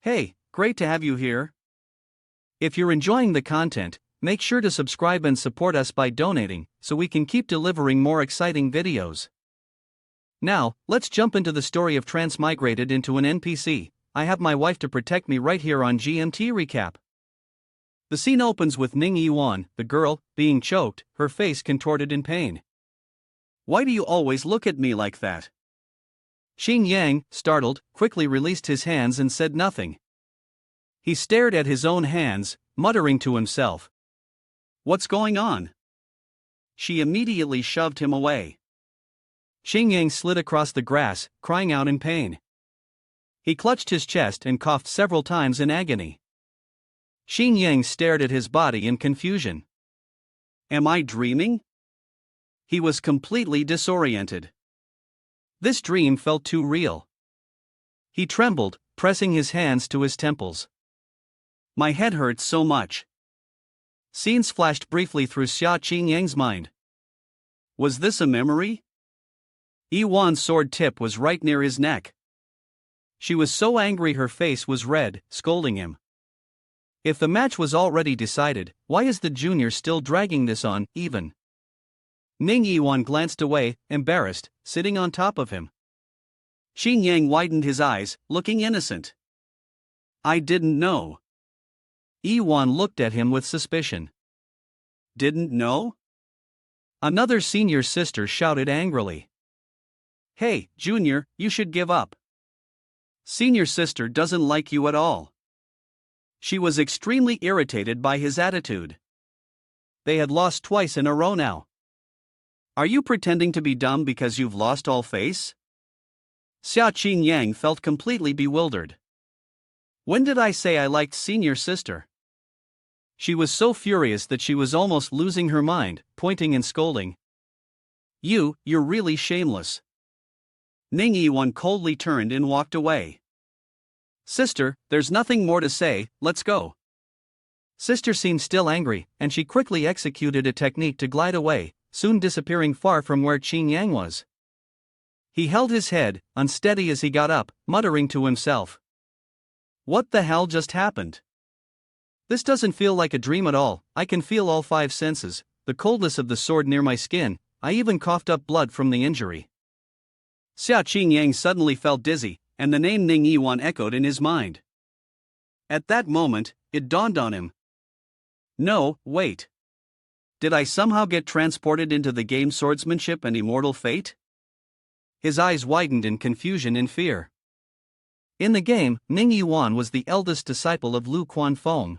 Hey, great to have you here. If you're enjoying the content, make sure to subscribe and support us by donating, so we can keep delivering more exciting videos. Now, let's jump into the story of Transmigrated into an NPC. I have my wife to protect me right here on GMT Recap. The scene opens with Ning Yiwan, the girl, being choked, her face contorted in pain. Why do you always look at me like that? Xing Yang, startled, quickly released his hands and said nothing. He stared at his own hands, muttering to himself. What's going on? She immediately shoved him away. Xing Yang slid across the grass, crying out in pain. He clutched his chest and coughed several times in agony. Xing Yang stared at his body in confusion. Am I dreaming? He was completely disoriented. This dream felt too real. He trembled, pressing his hands to his temples. My head hurts so much. Scenes flashed briefly through Xing Yang's mind. Was this a memory? Yiwan's sword tip was right near his neck. She was so angry her face was red, scolding him. If the match was already decided, why is the junior still dragging this on, even? Ning Yiwan glanced away, embarrassed, sitting on top of him. Xing Yang widened his eyes, looking innocent. I didn't know. Yiwan looked at him with suspicion. Didn't know? Another senior sister shouted angrily. Hey, junior, you should give up. Senior sister doesn't like you at all. She was extremely irritated by his attitude. They had lost twice in a row now. Are you pretending to be dumb because you've lost all face? Xing Yang felt completely bewildered. When did I say I liked senior sister? She was so furious that she was almost losing her mind, pointing and scolding. You're really shameless. Ning Yiwan coldly turned and walked away. Sister, there's nothing more to say, let's go. Sister seemed still angry, and she quickly executed a technique to glide away, soon disappearing far from where Xing Yang was. He held his head, unsteady as he got up, muttering to himself. What the hell just happened? This doesn't feel like a dream at all. I can feel all five senses, the coldness of the sword near my skin. I even coughed up blood from the injury. Xing Yang suddenly felt dizzy, and the name Ning Yiwan echoed in his mind. At that moment, it dawned on him. No, wait. Did I somehow get transported into the game Swordsmanship and Immortal Fate? His eyes widened in confusion and fear. In the game, Ning Yiwan was the eldest disciple of Lu Quanfeng.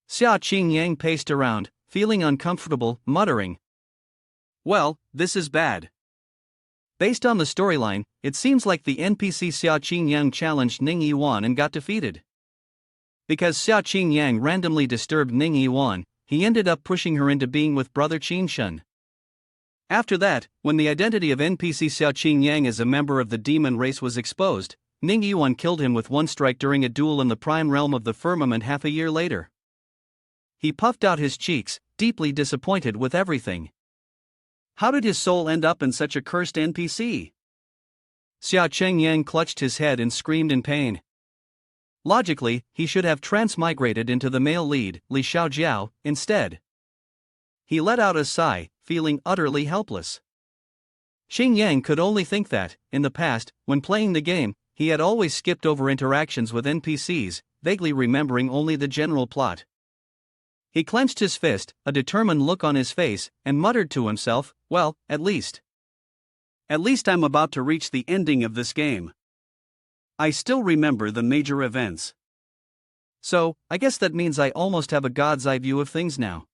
Xing Yang paced around, feeling uncomfortable, muttering. Well, this is bad. Based on the storyline, it seems like the NPC Xing Yang challenged Ning Yiwan and got defeated. Because Xing Yang randomly disturbed Ning Yiwan, he ended up pushing her into being with brother Qinshen. After that, when the identity of NPC Xing Yang as a member of the demon race was exposed, Ning Yiwan killed him with one strike during a duel in the prime realm of the firmament half a year later. He puffed out his cheeks, deeply disappointed with everything. How did his soul end up in such a cursed NPC? Xing Yang clutched his head and screamed in pain. Logically, he should have transmigrated into the male lead, Li Xiaojiao, instead. He let out a sigh, feeling utterly helpless. Xing Yang could only think that, in the past, when playing the game, he had always skipped over interactions with NPCs, vaguely remembering only the general plot. He clenched his fist, a determined look on his face, and muttered to himself, well, at least I'm about to reach the ending of this game. I still remember the major events. So, I guess that means I almost have a god's eye view of things now.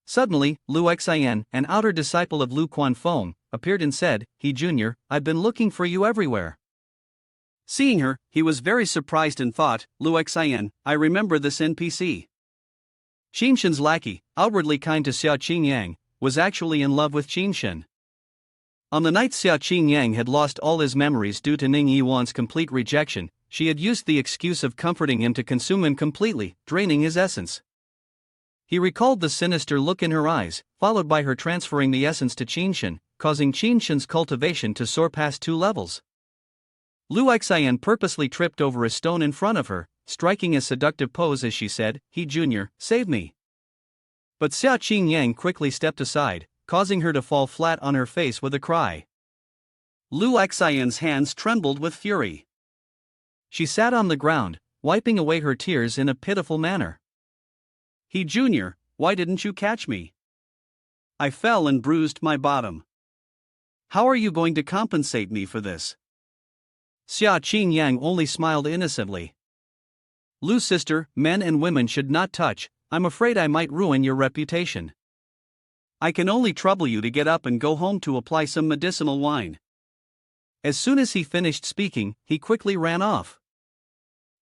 Suddenly, Lu Xian, an outer disciple of Lu Quanfeng, appeared and said, He Junior, I've been looking for you everywhere. Seeing her, he was very surprised and thought, Lu Xian, I remember this NPC. Qinshen's lackey, outwardly kind to Xing Yang, was actually in love with Qinshen. On the night Xing Yang had lost all his memories due to Ning Yiwan's complete rejection, she had used the excuse of comforting him to consume him completely, draining his essence. He recalled the sinister look in her eyes, followed by her transferring the essence to Qinshen, causing Qinshen's cultivation to soar past 2 levels. Lu Xian purposely tripped over a stone in front of her, striking a seductive pose as she said, "He Jr., save me." But Xia Qingyang quickly stepped aside, causing her to fall flat on her face with a cry. Lu Xian's hands trembled with fury. She sat on the ground, wiping away her tears in a pitiful manner. "He Jr., why didn't you catch me? I fell and bruised my bottom. How are you going to compensate me for this?" Xia Qingyang only smiled innocently. "Lu sister, men and women should not touch, I'm afraid I might ruin your reputation. I can only trouble you to get up and go home to apply some medicinal wine." As soon as he finished speaking, he quickly ran off.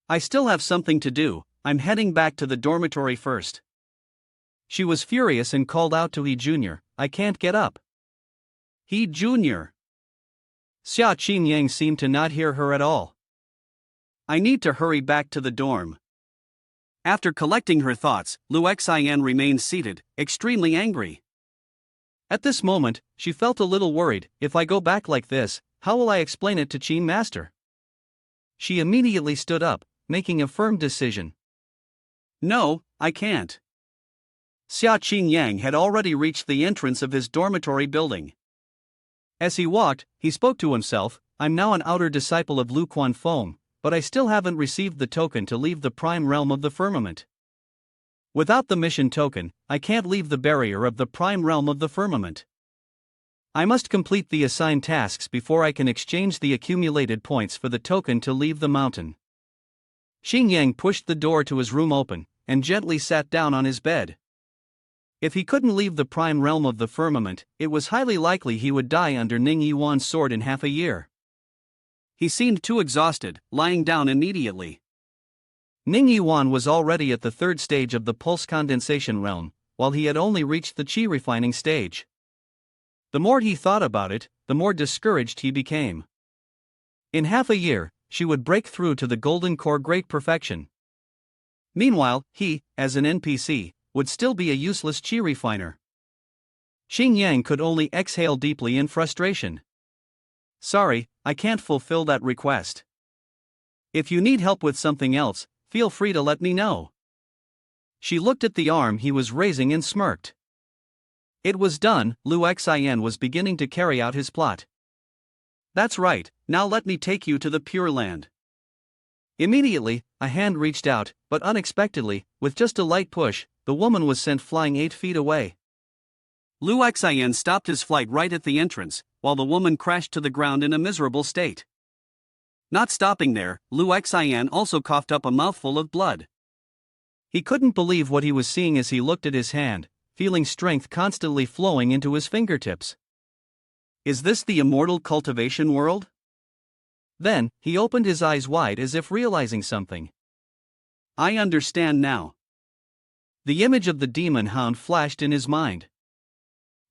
"I still have something to do, I'm heading back to the dormitory first." She was furious and called out to He Jr., "I can't get up." "He Jr." Xia Qingyang seemed to not hear her at all. "I need to hurry back to the dorm." After collecting her thoughts, Lu Xian remained seated, extremely angry. At this moment, she felt a little worried. If I go back like this, how will I explain it to Qin Master? She immediately stood up, making a firm decision. "No, I can't." Xia Qingyang had already reached the entrance of his dormitory building. As he walked, he spoke to himself, "I'm now an outer disciple of Lu Quanfeng, but I still haven't received the token to leave the prime realm of the firmament. Without the mission token, I can't leave the barrier of the prime realm of the firmament. I must complete the assigned tasks before I can exchange the accumulated points for the token to leave the mountain." Xingyang pushed the door to his room open, and gently sat down on his bed. If he couldn't leave the prime realm of the firmament, it was highly likely he would die under Ning Yiwan's sword in half a year. He seemed too exhausted, lying down immediately. Ning Yiwan was already at the third stage of the pulse condensation realm, while he had only reached the qi refining stage. The more he thought about it, the more discouraged he became. In half a year, she would break through to the golden core great perfection. Meanwhile, he, as an NPC, would still be a useless qi refiner. Xingyang could only exhale deeply in frustration. "Sorry, I can't fulfill that request. If you need help with something else, feel free to let me know." She looked at the arm he was raising and smirked. It was done. Lu Xian was beginning to carry out his plot. "That's right, now let me take you to the Pure Land." Immediately, a hand reached out, but unexpectedly, with just a light push, the woman was sent flying 8 feet away. Lu Xian stopped his flight right at the entrance, while the woman crashed to the ground in a miserable state. Not stopping there, Lu Xian also coughed up a mouthful of blood. He couldn't believe what he was seeing as he looked at his hand, feeling strength constantly flowing into his fingertips. Is this the immortal cultivation world? Then, he opened his eyes wide as if realizing something. I understand now. The image of the demon hound flashed in his mind.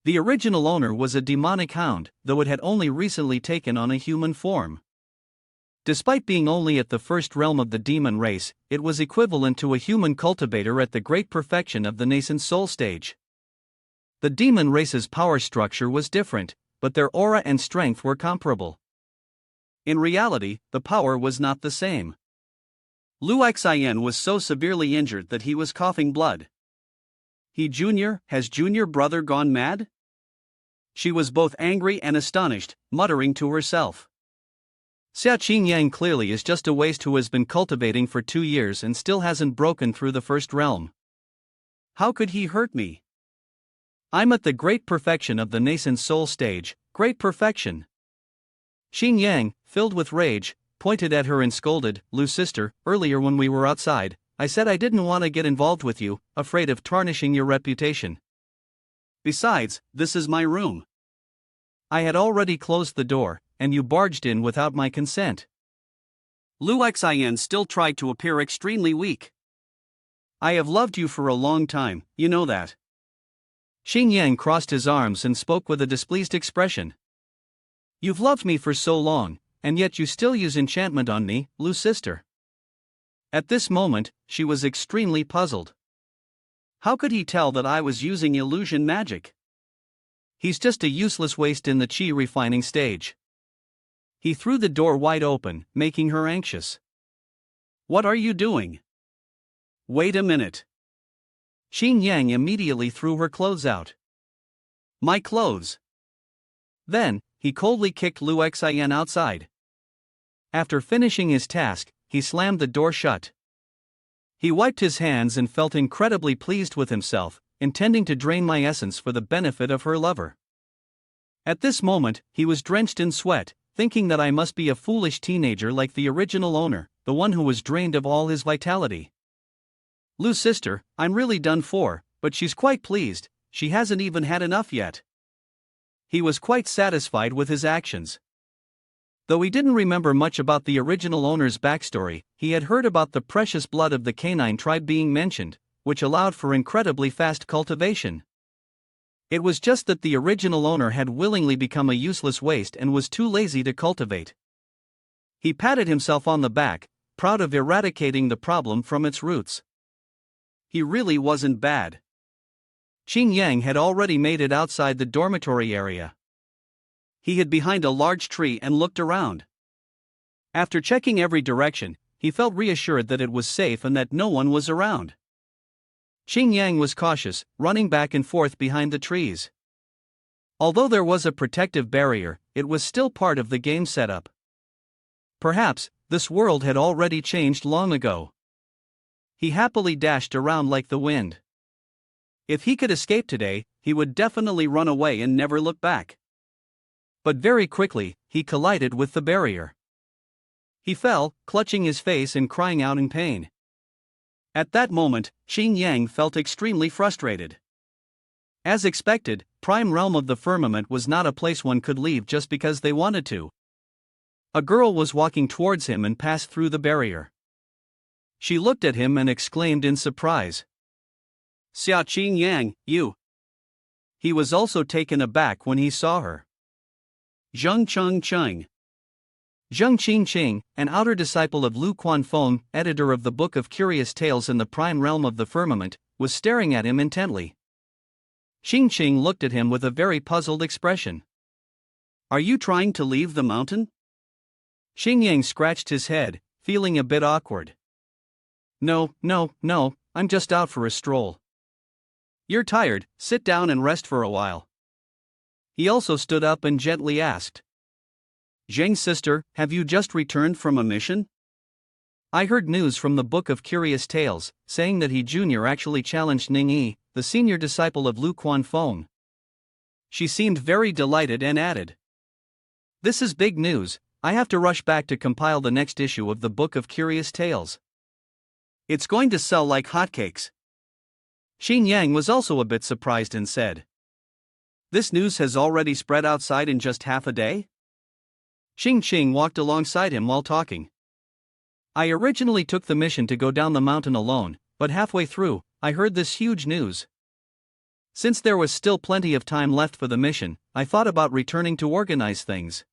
The original owner was a demonic hound, though it had only recently taken on a human form. Despite being only at the first realm of the demon race, it was equivalent to a human cultivator at the great perfection of the nascent soul stage. The demon race's power structure was different, but their aura and strength were comparable. In reality, the power was not the same. Lu Xian was so severely injured that he was coughing blood. He Jr., has Junior brother gone mad? She was both angry and astonished, muttering to herself. Xia Qingyang clearly is just a waste who has been cultivating for 2 years and still hasn't broken through the first realm. How could he hurt me? I'm at the great perfection of the nascent soul stage, great perfection. Xingyang, filled with rage, pointed at her and scolded, Lu sister, earlier when we were outside, I said I didn't want to get involved with you, afraid of tarnishing your reputation. Besides, this is my room. I had already closed the door, and you barged in without my consent. Lu Xian still tried to appear extremely weak. I have loved you for a long time, you know that. Xingyang crossed his arms and spoke with a displeased expression. You've loved me for so long, and yet you still use enchantment on me, Lu sister. At this moment, she was extremely puzzled. How could he tell that I was using illusion magic? He's just a useless waste in the qi refining stage. He threw the door wide open, making her anxious. What are you doing? Wait a minute. Qin Yang immediately threw her clothes out. My clothes. Then, he coldly kicked Lu Xian outside. After finishing his task, he slammed the door shut. He wiped his hands and felt incredibly pleased with himself, intending to drain my essence for the benefit of her lover. At this moment, he was drenched in sweat, thinking that I must be a foolish teenager like the original owner, the one who was drained of all his vitality. Lu's sister, I'm really done for, but she's quite pleased, she hasn't even had enough yet. He was quite satisfied with his actions. Though he didn't remember much about the original owner's backstory, he had heard about the precious blood of the canine tribe being mentioned, which allowed for incredibly fast cultivation. It was just that the original owner had willingly become a useless waste and was too lazy to cultivate. He patted himself on the back, proud of eradicating the problem from its roots. He really wasn't bad. Qin Yang had already made it outside the dormitory area. He hid behind a large tree and looked around. After checking every direction, he felt reassured that it was safe and that no one was around. Qin Yang was cautious, running back and forth behind the trees. Although there was a protective barrier, it was still part of the game setup. Perhaps, this world had already changed long ago. He happily dashed around like the wind. If he could escape today, he would definitely run away and never look back. But very quickly, he collided with the barrier. He fell, clutching his face and crying out in pain. At that moment, Qin Yang felt extremely frustrated. As expected, Prime Realm of the Firmament was not a place one could leave just because they wanted to. A girl was walking towards him and passed through the barrier. She looked at him and exclaimed in surprise. Xia Qin Yang, you. He was also taken aback when he saw her. Zheng Cheng. Zheng Qingqing, an outer disciple of Lu Quanfeng, editor of the Book of Curious Tales in the Prime Realm of the Firmament, was staring at him intently. Qingqing looked at him with a very puzzled expression. Are you trying to leave the mountain? Qin Yang scratched his head, feeling a bit awkward. No, I'm just out for a stroll. You're tired, sit down and rest for a while. He also stood up and gently asked. Zheng's sister, have you just returned from a mission? I heard news from the Book of Curious Tales, saying that he Jr. actually challenged Ning Yi, the senior disciple of Lu Quanfeng. She seemed very delighted and added. This is big news, I have to rush back to compile the next issue of the Book of Curious Tales. It's going to sell like hotcakes. Qin Yang was also a bit surprised and said. This news has already spread outside in just half a day? Qingqing walked alongside him while talking. I originally took the mission to go down the mountain alone, but halfway through, I heard this huge news. Since there was still plenty of time left for the mission, I thought about returning to organize things.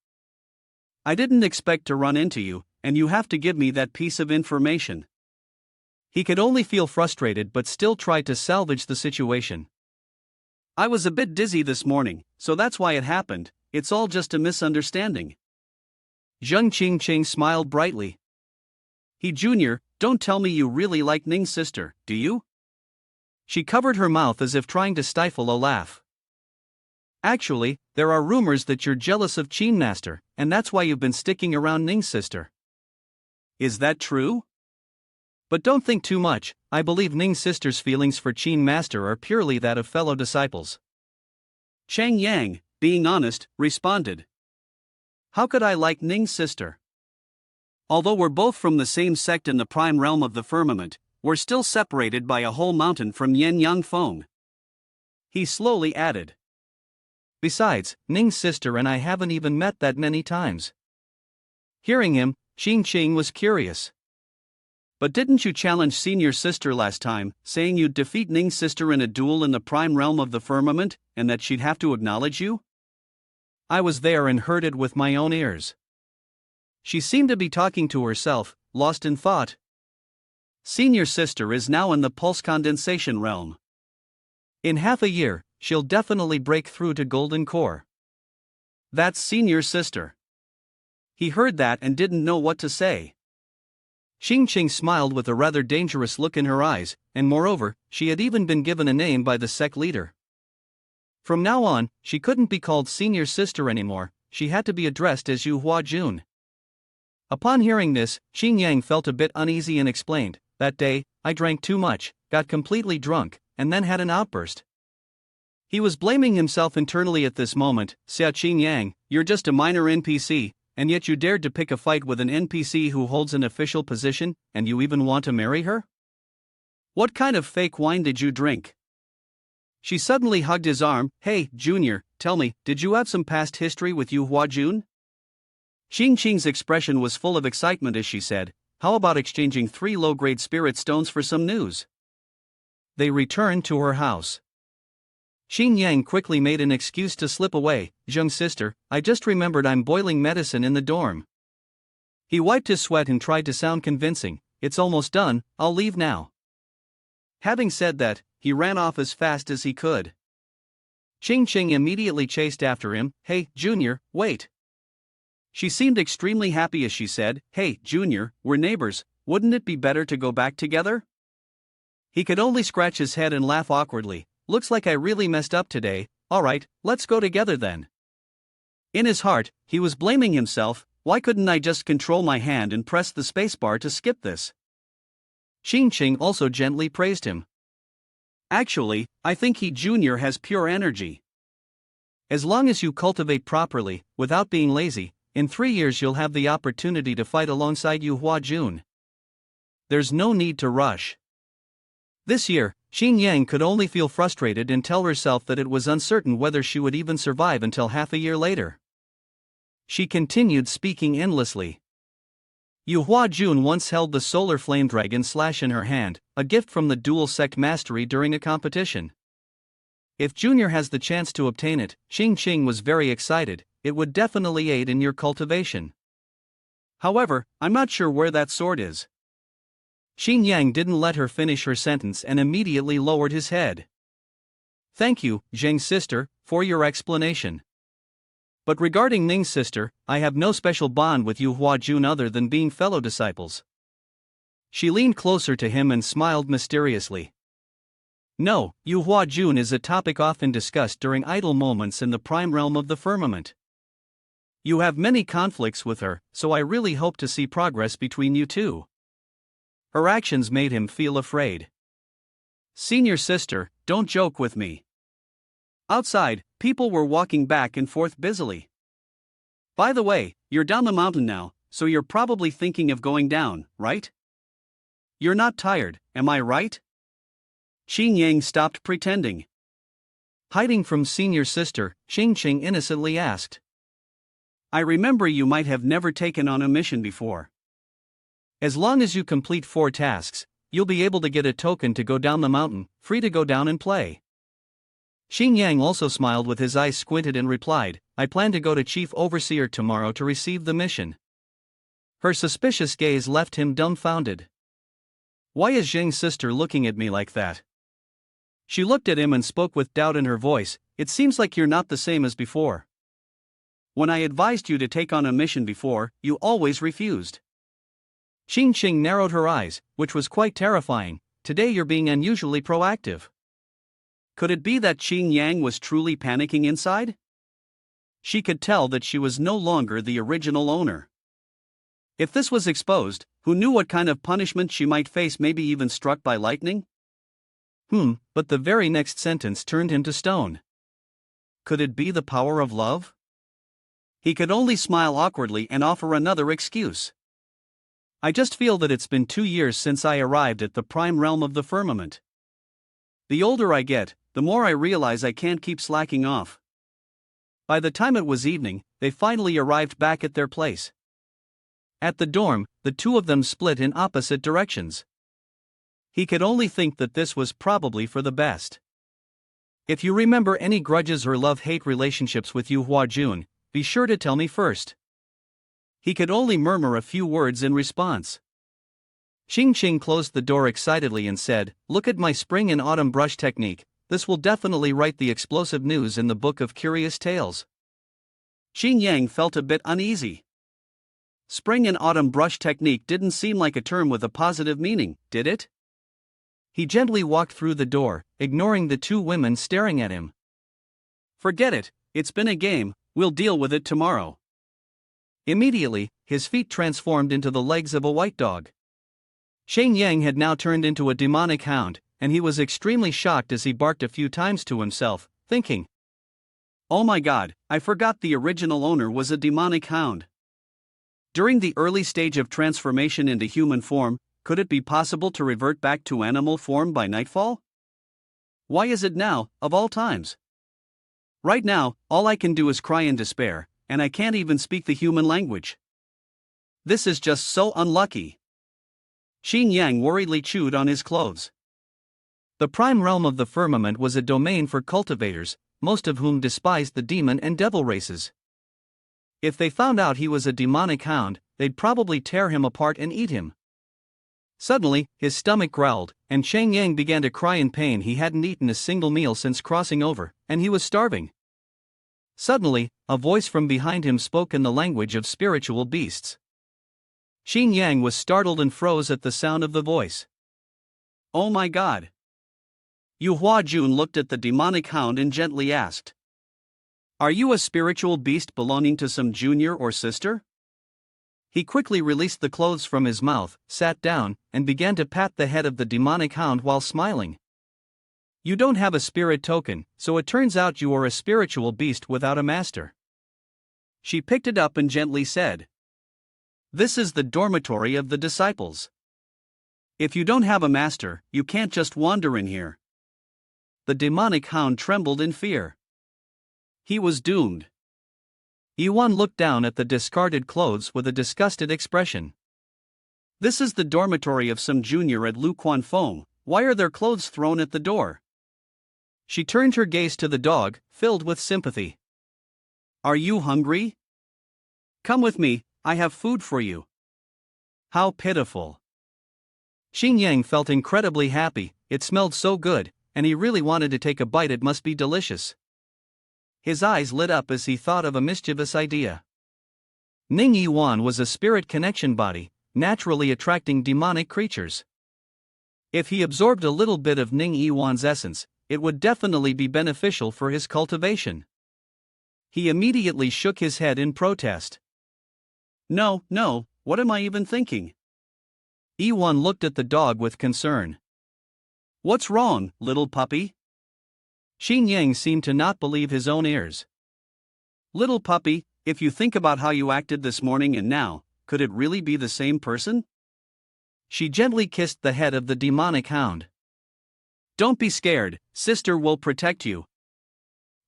I didn't expect to run into you, and you have to give me that piece of information. He could only feel frustrated but still tried to salvage the situation. I was a bit dizzy this morning, so that's why it happened, it's all just a misunderstanding. Zheng Qingqing smiled brightly. He Jr., don't tell me you really like Ning's sister, do you? She covered her mouth as if trying to stifle a laugh. Actually, there are rumors that you're jealous of Qin Master, and that's why you've been sticking around Ning's sister. Is that true? But don't think too much, I believe Ning's sister's feelings for Qin Master are purely that of fellow disciples. Cheng Yang, being honest, responded. How could I like Ning's sister? Although we're both from the same sect in the Prime Realm of the Firmament, we're still separated by a whole mountain from Yen Yang Feng. He slowly added. Besides, Ning's sister and I haven't even met that many times. Hearing him, Qingqing was curious. But didn't you challenge senior sister last time, saying you'd defeat Ning's sister in a duel in the Prime Realm of the Firmament, and that she'd have to acknowledge you? I was there and heard it with my own ears. She seemed to be talking to herself, lost in thought. Senior sister is now in the pulse condensation realm. In half a year, she'll definitely break through to Golden Core. That's senior sister. He heard that and didn't know what to say. Xingqing smiled with a rather dangerous look in her eyes, and moreover, she had even been given a name by the sect leader. From now on, she couldn't be called senior sister anymore, she had to be addressed as Yu Huajun. Upon hearing this, Xing Yang felt a bit uneasy and explained, "That day, I drank too much, got completely drunk, and then had an outburst." He was blaming himself internally at this moment. "Xia Xing Yang, you're just a minor NPC, and yet you dared to pick a fight with an NPC who holds an official position, and you even want to marry her? What kind of fake wine did you drink?" She suddenly hugged his arm. "Hey, Junior, tell me, did you have some past history with Yu Huajun?" Xingqing's expression was full of excitement as she said, "How about exchanging 3 low-grade spirit stones for some news?" They returned to her house. Xing Yang quickly made an excuse to slip away. "Young sister, I just remembered I'm boiling medicine in the dorm." He wiped his sweat and tried to sound convincing. "It's almost done, I'll leave now." Having said that, he ran off as fast as he could. Xingqing immediately chased after him. "Hey, Junior, wait." She seemed extremely happy as she said, "Hey, Junior, we're neighbors, wouldn't it be better to go back together?" He could only scratch his head and laugh awkwardly. "Looks like I really messed up today, alright, let's go together then." In his heart, he was blaming himself. Why couldn't I just control my hand and press the spacebar to skip this? Xingqing also gently praised him. "Actually, I think he Junior has pure energy. As long as you cultivate properly, without being lazy, in 3 years you'll have the opportunity to fight alongside Yu Huajun. There's no need to rush." This year, Xing Yang could only feel frustrated and tell herself that it was uncertain whether she would even survive until half a year later. She continued speaking endlessly. Yu Huajun once held the solar flame dragon slash in her hand, a gift from the dual sect mastery during a competition. If Junior has the chance to obtain it, Xingqing was very excited, "It would definitely aid in your cultivation. However, I'm not sure where that sword is." Xing Yang didn't let her finish her sentence and immediately lowered his head. "Thank you, Zheng's sister, for your explanation. But regarding Ning's sister, I have no special bond with Yu Huajun other than being fellow disciples." She leaned closer to him and smiled mysteriously. "No, Yu Huajun is a topic often discussed during idle moments in the prime realm of the firmament. You have many conflicts with her, so I really hope to see progress between you two." Her actions made him feel afraid. "Senior sister, don't joke with me." Outside, people were walking back and forth busily. "By the way, you're down the mountain now, so you're probably thinking of going down, right? You're not tired, am I right?" Xing Yang stopped pretending. Hiding from senior sister, Xingqing innocently asked, "I remember you might have never taken on a mission before. As long as you complete 4 tasks, you'll be able to get a token to go down the mountain, free to go down and play." Xing Yang also smiled with his eyes squinted and replied, "I plan to go to Chief Overseer tomorrow to receive the mission." Her suspicious gaze left him dumbfounded. "Why is Zheng's sister looking at me like that?" She looked at him and spoke with doubt in her voice, "It seems like you're not the same as before. When I advised you to take on a mission before, you always refused." Xingqing narrowed her eyes, which was quite terrifying. "Today you're being unusually proactive." Could it be that Xing Yang was truly panicking inside? She could tell that she was no longer the original owner. If this was exposed, who knew what kind of punishment she might face, maybe even struck by lightning? But the very next sentence turned him to stone. Could it be the power of love? He could only smile awkwardly and offer another excuse. "I just feel that it's been 2 years since I arrived at the prime realm of the firmament. The older I get, the more I realize I can't keep slacking off." By the time it was evening, they finally arrived back at their place. At the dorm, the two of them split in opposite directions. He could only think that this was probably for the best. "If you remember any grudges or love-hate relationships with Yu Huajun, be sure to tell me first." He could only murmur a few words in response. Xingqing closed the door excitedly and said, "Look at my spring and autumn brush technique, this will definitely write the explosive news in the book of curious tales." Xing Yang felt a bit uneasy. Spring and autumn brush technique didn't seem like a term with a positive meaning, did it? He gently walked through the door, ignoring the two women staring at him. Forget it, it's been a game, we'll deal with it tomorrow. Immediately, his feet transformed into the legs of a white dog. Cheng Yang had now turned into a demonic hound, and he was extremely shocked as he barked a few times to himself, thinking, "Oh my god, I forgot the original owner was a demonic hound." During the early stage of transformation into human form, could it be possible to revert back to animal form by nightfall? Why is it now, of all times? Right now, all I can do is cry in despair, and I can't even speak the human language. This is just so unlucky. Xing Yang worriedly chewed on his clothes. The prime realm of the firmament was a domain for cultivators, most of whom despised the demon and devil races. If they found out he was a demonic hound, they'd probably tear him apart and eat him. Suddenly, his stomach growled, and Cheng Yang began to cry in pain. He hadn't eaten a single meal since crossing over, and he was starving. Suddenly, a voice from behind him spoke in the language of spiritual beasts. Xing Yang was startled and froze at the sound of the voice. Oh my god! Yu Hua Jun looked at the demonic hound and gently asked, "Are you a spiritual beast belonging to some junior or sister?" He quickly released the clothes from his mouth, sat down, and began to pat the head of the demonic hound while smiling. "You don't have a spirit token, so it turns out you are a spiritual beast without a master." She picked it up and gently said, "This is the dormitory of the disciples. If you don't have a master, you can't just wander in here." The demonic hound trembled in fear. He was doomed. Yiwan looked down at the discarded clothes with a disgusted expression. "This is the dormitory of some junior at Lu Quan Fong. Why are their clothes thrown at the door?" She turned her gaze to the dog, filled with sympathy. "Are you hungry? Come with me, I have food for you." How pitiful. Xing Yang felt incredibly happy. It smelled so good, and he really wanted to take a bite. It must be delicious. His eyes lit up as he thought of a mischievous idea. Ning Yiwan was a spirit connection body, naturally attracting demonic creatures. If he absorbed a little bit of Ning Yiwan's essence, it would definitely be beneficial for his cultivation. He immediately shook his head in protest. No, what am I even thinking?" Yiwan looked at the dog with concern. "What's wrong, little puppy?" Xing Yang seemed to not believe his own ears. "Little puppy, if you think about how you acted this morning and now, could it really be the same person?" She gently kissed the head of the demonic hound. "Don't be scared, sister will protect you."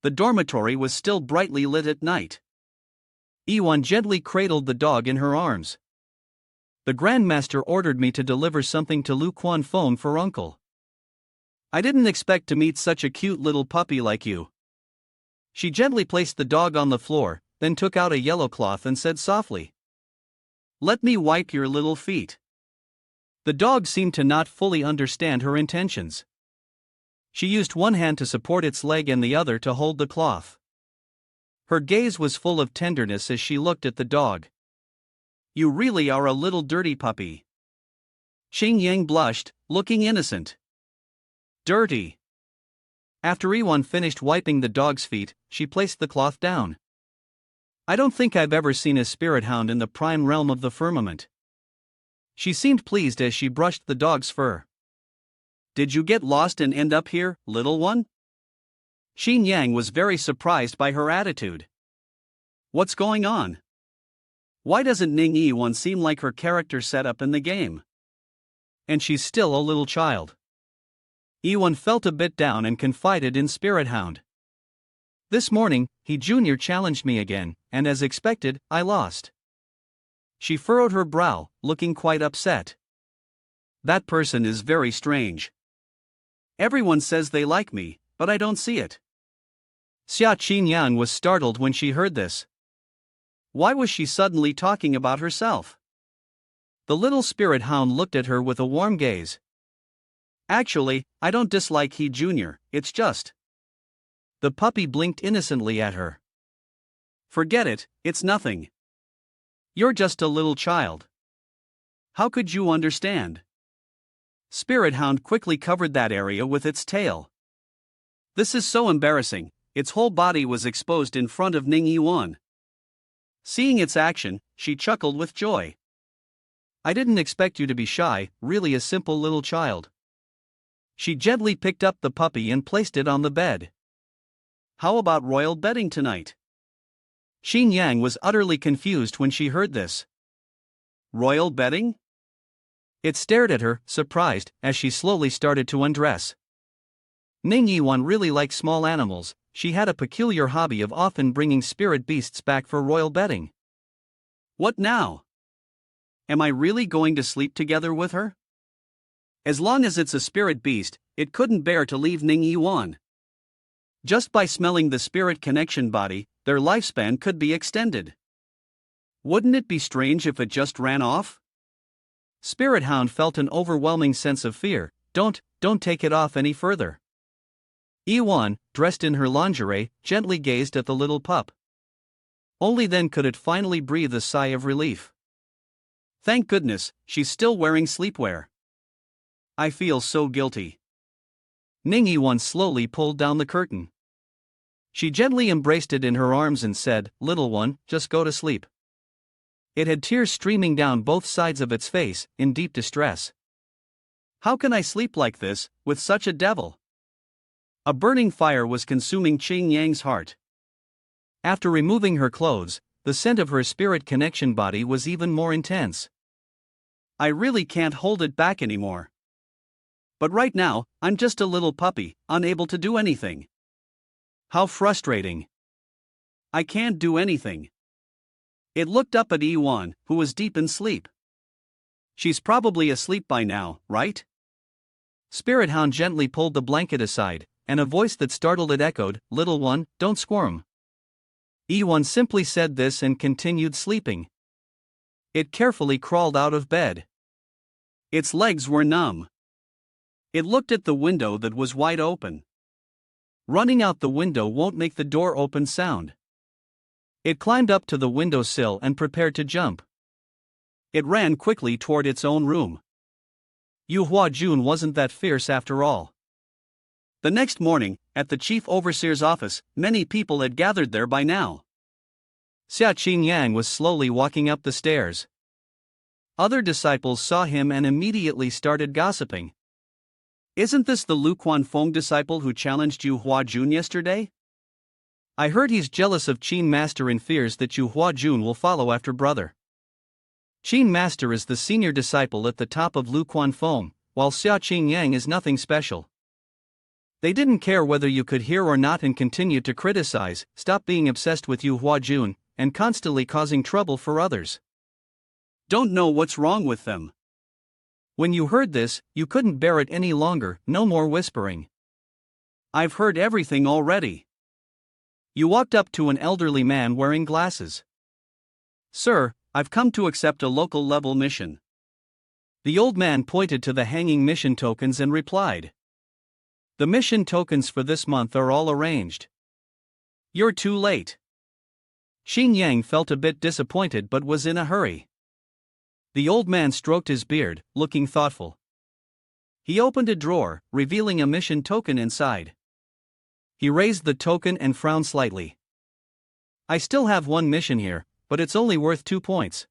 The dormitory was still brightly lit at night. Yiwan gently cradled the dog in her arms. "The Grandmaster ordered me to deliver something to Lu Quan Fong for Uncle. I didn't expect to meet such a cute little puppy like you." She gently placed the dog on the floor, then took out a yellow cloth and said softly, "Let me wipe your little feet." The dog seemed to not fully understand her intentions. She used one hand to support its leg and the other to hold the cloth. Her gaze was full of tenderness as she looked at the dog. "You really are a little dirty puppy." Xing Yang blushed, looking innocent. "Dirty." After Yiwan finished wiping the dog's feet, she placed the cloth down. "I don't think I've ever seen a spirit hound in the prime realm of the firmament." She seemed pleased as she brushed the dog's fur. "Did you get lost and end up here, little one?" Xing Yang was very surprised by her attitude. What's going on? Why doesn't Ning Yiwan seem like her character set up in the game? And she's still a little child. Yiwan felt a bit down and confided in Spirit Hound. "This morning, he Junior challenged me again, and as expected, I lost." She furrowed her brow, looking quite upset. "That person is very strange. Everyone says they like me, but I don't see it." Xia Qingyang was startled when she heard this. Why was she suddenly talking about herself? The little spirit hound looked at her with a warm gaze. "Actually, I don't dislike he Junior, it's just..." The puppy blinked innocently at her. "Forget it, it's nothing." You're just a little child. How could you understand? Spirit Hound quickly covered that area with its tail. This is so embarrassing, its whole body was exposed in front of Ning Yiwan. Seeing its action, she chuckled with joy. I didn't expect you to be shy, really a simple little child. She gently picked up the puppy and placed it on the bed. How about royal bedding tonight? Xin Yang was utterly confused when she heard this. Royal bedding? It stared at her, surprised, as she slowly started to undress. Ning Yiwan really liked small animals. She had a peculiar hobby of often bringing spirit beasts back for royal bedding. What now? Am I really going to sleep together with her? As long as it's a spirit beast, it couldn't bear to leave Ning Yiwan. Just by smelling the spirit connection body, their lifespan could be extended. Wouldn't it be strange if it just ran off? Spirit Hound felt an overwhelming sense of fear. Don't take it off any further. Yiwan, dressed in her lingerie, gently gazed at the little pup. Only then could it finally breathe a sigh of relief. Thank goodness, she's still wearing sleepwear. I feel so guilty. Ning Yiwan slowly pulled down the curtain. She gently embraced it in her arms and said, "Little one, just go to sleep." It had tears streaming down both sides of its face, in deep distress. How can I sleep like this, with such a devil? A burning fire was consuming Qing Yang's heart. After removing her clothes, the scent of her spirit connection body was even more intense. I really can't hold it back anymore. But right now, I'm just a little puppy, unable to do anything. How frustrating. I can't do anything. It looked up at Yiwan, who was deep in sleep. She's probably asleep by now, right? Spirit Hound gently pulled the blanket aside, and a voice that startled it echoed, "Little one, don't squirm." Yiwan simply said this and continued sleeping. It carefully crawled out of bed. Its legs were numb. It looked at the window that was wide open. Running out the window won't make the door open sound. It climbed up to the windowsill and prepared to jump. It ran quickly toward its own room. Yu Huajun wasn't that fierce after all. The next morning, at the chief overseer's office, many people had gathered there by now. Xia Qingyang was slowly walking up the stairs. Other disciples saw him and immediately started gossiping. Isn't this the Lu Quanfeng disciple who challenged Yu Huajun yesterday? I heard he's jealous of Qin Master and fears that Yu Huajun will follow after brother. Qin Master is the senior disciple at the top of Lu Quanfeng, while Xia Qingyang is nothing special. They didn't care whether you could hear or not and continued to criticize, stop being obsessed with Yu Huajun, and constantly causing trouble for others. Don't know what's wrong with them. When you heard this, you couldn't bear it any longer, no more whispering. I've heard everything already. You walked up to an elderly man wearing glasses. Sir, I've come to accept a local level mission. The old man pointed to the hanging mission tokens and replied. The mission tokens for this month are all arranged. You're too late. Xin Yang felt a bit disappointed but was in a hurry. The old man stroked his beard, looking thoughtful. He opened a drawer, revealing a mission token inside. He raised the token and frowned slightly. I still have one mission here, but it's only worth 2 points.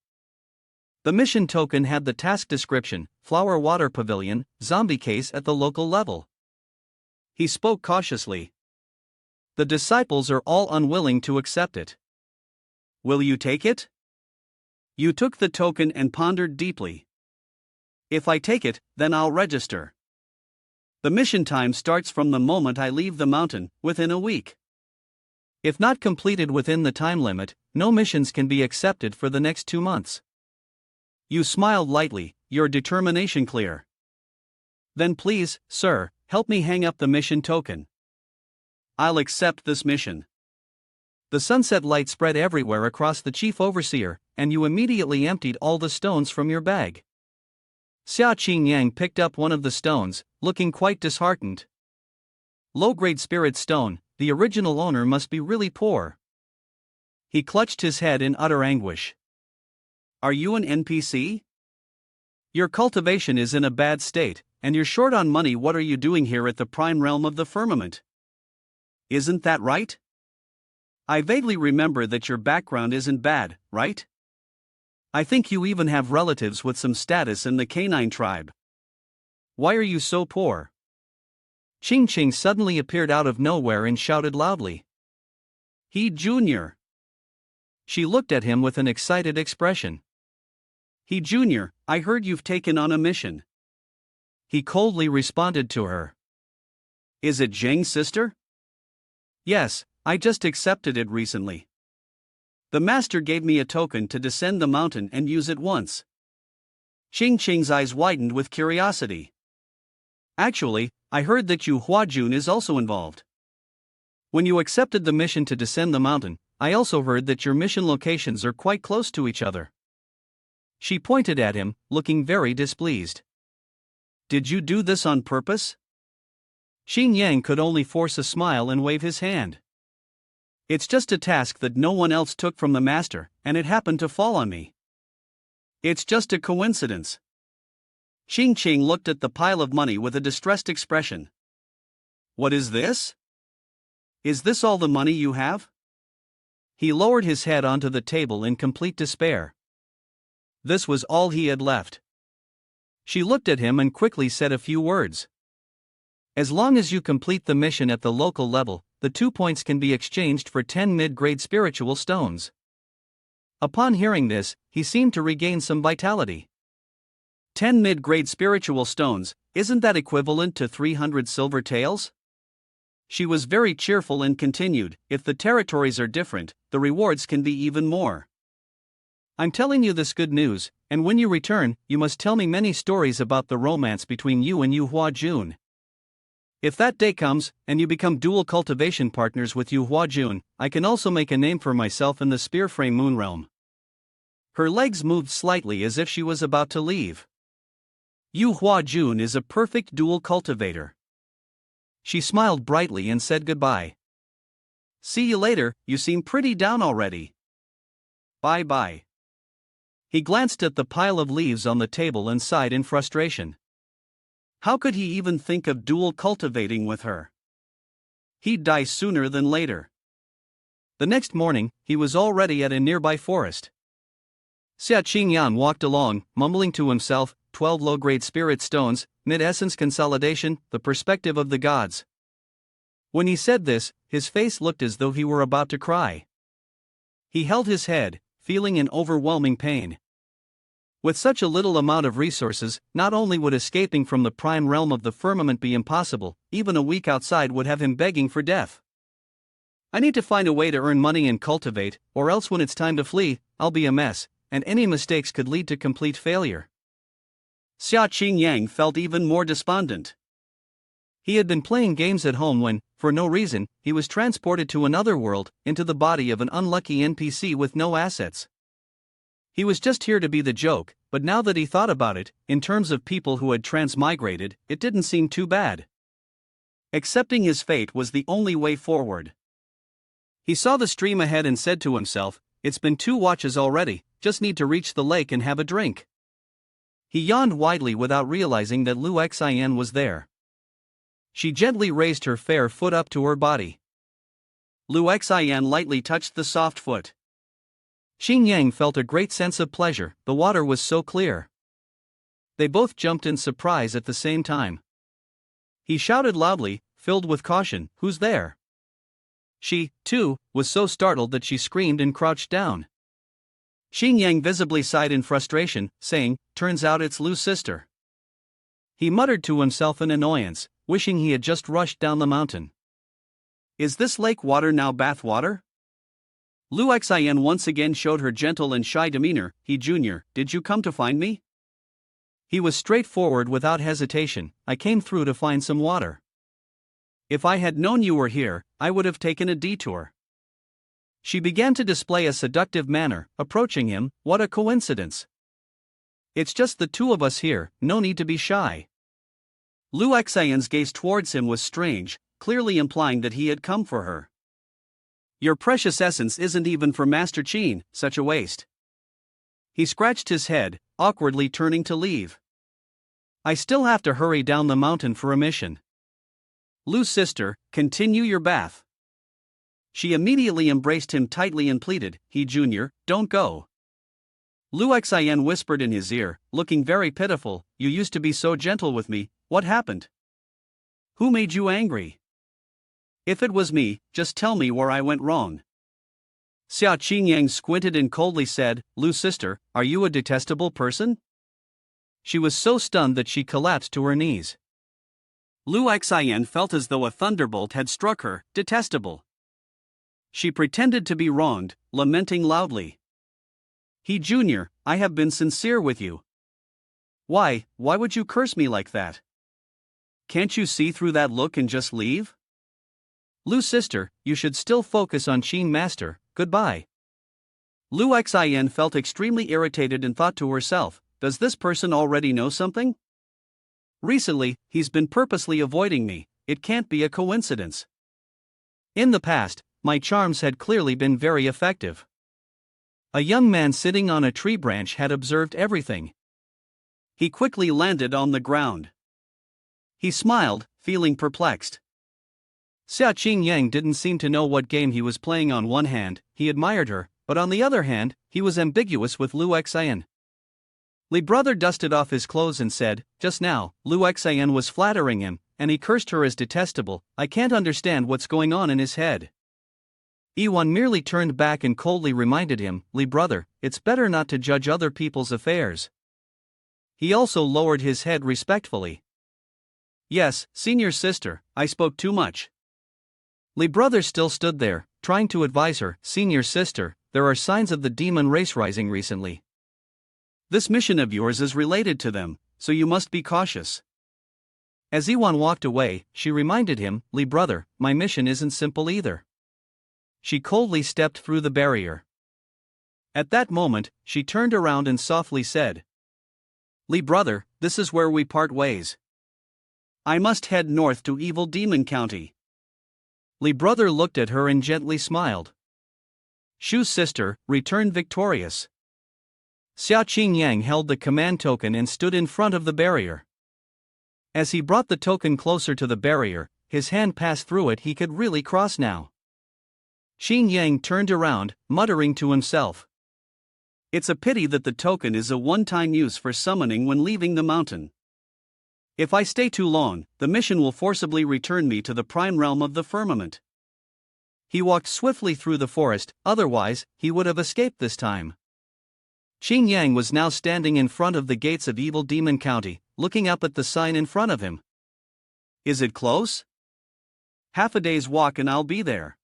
The mission token had the task description, Flower Water Pavilion, zombie case at the local level. He spoke cautiously. The disciples are all unwilling to accept it. Will you take it? You took the token and pondered deeply. If I take it, then I'll register. The mission time starts from the moment I leave the mountain, within a week. If not completed within the time limit, no missions can be accepted for the next 2 months. You smiled lightly, your determination clear. Then please, sir, help me hang up the mission token. I'll accept this mission. The sunset light spread everywhere across the chief overseer, and you immediately emptied all the stones from your bag. Xia Qingyang picked up one of the stones, looking quite disheartened. Low-grade spirit stone, the original owner must be really poor. He clutched his head in utter anguish. Are you an NPC? Your cultivation is in a bad state, and you're short on money. What are you doing here at the prime realm of the firmament? Isn't that right? I vaguely remember that your background isn't bad, right? I think you even have relatives with some status in the canine tribe. Why are you so poor? Ching Ching suddenly appeared out of nowhere and shouted loudly. He Junior. She looked at him with an excited expression. He Junior, I heard you've taken on a mission. He coldly responded to her. Is it Zheng's sister? Yes, I just accepted it recently. The master gave me a token to descend the mountain and use it once. Ching Ching's eyes widened with curiosity. Actually, I heard that Yu Huajun is also involved. When you accepted the mission to descend the mountain, I also heard that your mission locations are quite close to each other. She pointed at him, looking very displeased. Did you do this on purpose? Xing Yang could only force a smile and wave his hand. It's just a task that no one else took from the master, and it happened to fall on me. It's just a coincidence. Xing Qing looked at the pile of money with a distressed expression. What is this? Is this all the money you have? He lowered his head onto the table in complete despair. This was all he had left. She looked at him and quickly said a few words. As long as you complete the mission at the local level, the 2 points can be exchanged for 10 mid-grade spiritual stones. Upon hearing this, he seemed to regain some vitality. 10 mid-grade spiritual stones, isn't that equivalent to 300 silver taels? She was very cheerful and continued, if the territories are different, the rewards can be even more. I'm telling you this good news, and when you return, you must tell me many stories about the romance between you and Yu Huajun. If that day comes, and you become dual cultivation partners with Yu Huajun, I can also make a name for myself in the Spearframe Moon Realm. Her legs moved slightly as if she was about to leave. Yu Huajun is a perfect dual cultivator. She smiled brightly and said goodbye. See you later, you seem pretty down already. Bye-bye. He glanced at the pile of leaves on the table and sighed in frustration. How could he even think of dual cultivating with her? He'd die sooner than later. The next morning, he was already at a nearby forest. Xia Qingyan walked along, mumbling to himself, 12 low-grade spirit stones, mid-essence consolidation, the perspective of the gods. When he said this, his face looked as though he were about to cry. He held his head, feeling an overwhelming pain. With such a little amount of resources, not only would escaping from the prime realm of the firmament be impossible, even a week outside would have him begging for death. I need to find a way to earn money and cultivate, or else when it's time to flee, I'll be a mess, and any mistakes could lead to complete failure. Xia Qingyang felt even more despondent. He had been playing games at home when, for no reason, he was transported to another world, into the body of an unlucky NPC with no assets. He was just here to be the joke, but now that he thought about it, in terms of people who had transmigrated, it didn't seem too bad. Accepting his fate was the only way forward. He saw the stream ahead and said to himself, it's been 2 watches already, just need to reach the lake and have a drink. He yawned widely without realizing that Lu Xian was there. She gently raised her fair foot up to her body. Lu Xian lightly touched the soft foot. Xing Yang felt a great sense of pleasure, the water was so clear. They both jumped in surprise at the same time. He shouted loudly, filled with caution, "Who's there?" She, too, was so startled that she screamed and crouched down. Xing Yang visibly sighed in frustration, saying, "Turns out it's Lu's sister." He muttered to himself in annoyance, wishing he had just rushed down the mountain. Is this lake water now bath water? Lu Xian once again showed her gentle and shy demeanor. He Junior, did you come to find me? He was straightforward without hesitation. I came through to find some water. If I had known you were here, I would have taken a detour. She began to display a seductive manner, approaching him. What a coincidence. It's just the 2 of us here, no need to be shy. Lu Xian's gaze towards him was strange, clearly implying that he had come for her. Your precious essence isn't even for Master Qin, such a waste. He scratched his head, awkwardly turning to leave. I still have to hurry down the mountain for a mission. Lu's sister, continue your bath. She immediately embraced him tightly and pleaded, He Jr., don't go. Lu Xin whispered in his ear, looking very pitiful, You used to be so gentle with me, what happened? Who made you angry? If it was me, just tell me where I went wrong. Xia Qingyang squinted and coldly said, Lu's sister, are you a detestable person? She was so stunned that she collapsed to her knees. Lu Xian felt as though a thunderbolt had struck her, detestable. She pretended to be wronged, lamenting loudly. He Jr., I have been sincere with you. Why would you curse me like that? Can't you see through that look and just leave? Lu's sister, you should still focus on Qin Master, goodbye. Lu Xian felt extremely irritated and thought to herself, does this person already know something? Recently, he's been purposely avoiding me, it can't be a coincidence. In the past, my charms had clearly been very effective. A young man sitting on a tree branch had observed everything. He quickly landed on the ground. He smiled, feeling perplexed. Xia Qingyang didn't seem to know what game he was playing. On one hand, he admired her, but on the other hand, he was ambiguous with Lu Xian. Li brother dusted off his clothes and said, just now, Lu Xian was flattering him, and he cursed her as detestable, I can't understand what's going on in his head. Yiwan merely turned back and coldly reminded him, Li brother, it's better not to judge other people's affairs. He also lowered his head respectfully. Yes, senior sister, I spoke too much. Li brother still stood there, trying to advise her, senior sister, there are signs of the demon race rising recently. This mission of yours is related to them, so you must be cautious. As Yiwan walked away, she reminded him, Li brother, my mission isn't simple either. She coldly stepped through the barrier. At that moment, she turned around and softly said, Li brother, this is where we part ways. I must head north to Evil Demon County. Li brother looked at her and gently smiled. Shu's sister returned victorious. Xia Qingyang held the command token and stood in front of the barrier. As he brought the token closer to the barrier, his hand passed through it. He could really cross now. Qingyang turned around, muttering to himself. It's a pity that the token is a one-time use for summoning when leaving the mountain. If I stay too long, the mission will forcibly return me to the prime realm of the firmament. He walked swiftly through the forest, otherwise, he would have escaped this time. Qingyang was now standing in front of the gates of Evil Demon County, looking up at the sign in front of him. Is it close? Half a day's walk and I'll be there.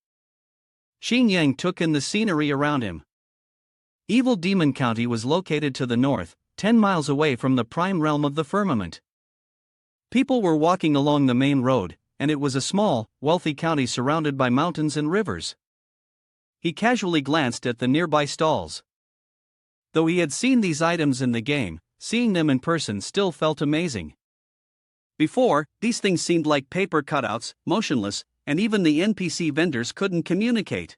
Qingyang took in the scenery around him. Evil Demon County was located to the north, 10 miles away from the prime realm of the firmament. People were walking along the main road, and it was a small, wealthy county surrounded by mountains and rivers. He casually glanced at the nearby stalls. Though he had seen these items in the game, seeing them in person still felt amazing. Before, these things seemed like paper cutouts, motionless, and even the NPC vendors couldn't communicate.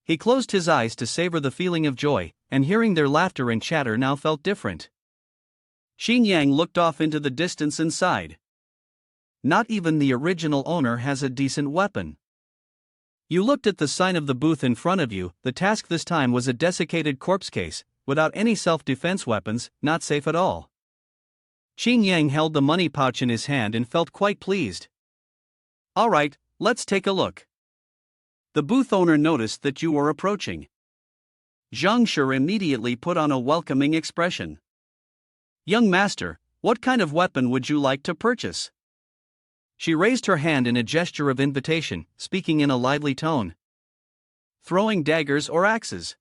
He closed his eyes to savor the feeling of joy, and hearing their laughter and chatter now felt different. Qingyang looked off into the distance and sighed. Not even the original owner has a decent weapon. You looked at the sign of the booth in front of you. The task this time was a desiccated corpse case, without any self-defense weapons, not safe at all. Qingyang held the money pouch in his hand and felt quite pleased. All right, let's take a look. The booth owner noticed that you were approaching. Zhang Shi immediately put on a welcoming expression. Young master, what kind of weapon would you like to purchase? She raised her hand in a gesture of invitation, speaking in a lively tone. Throwing daggers or axes?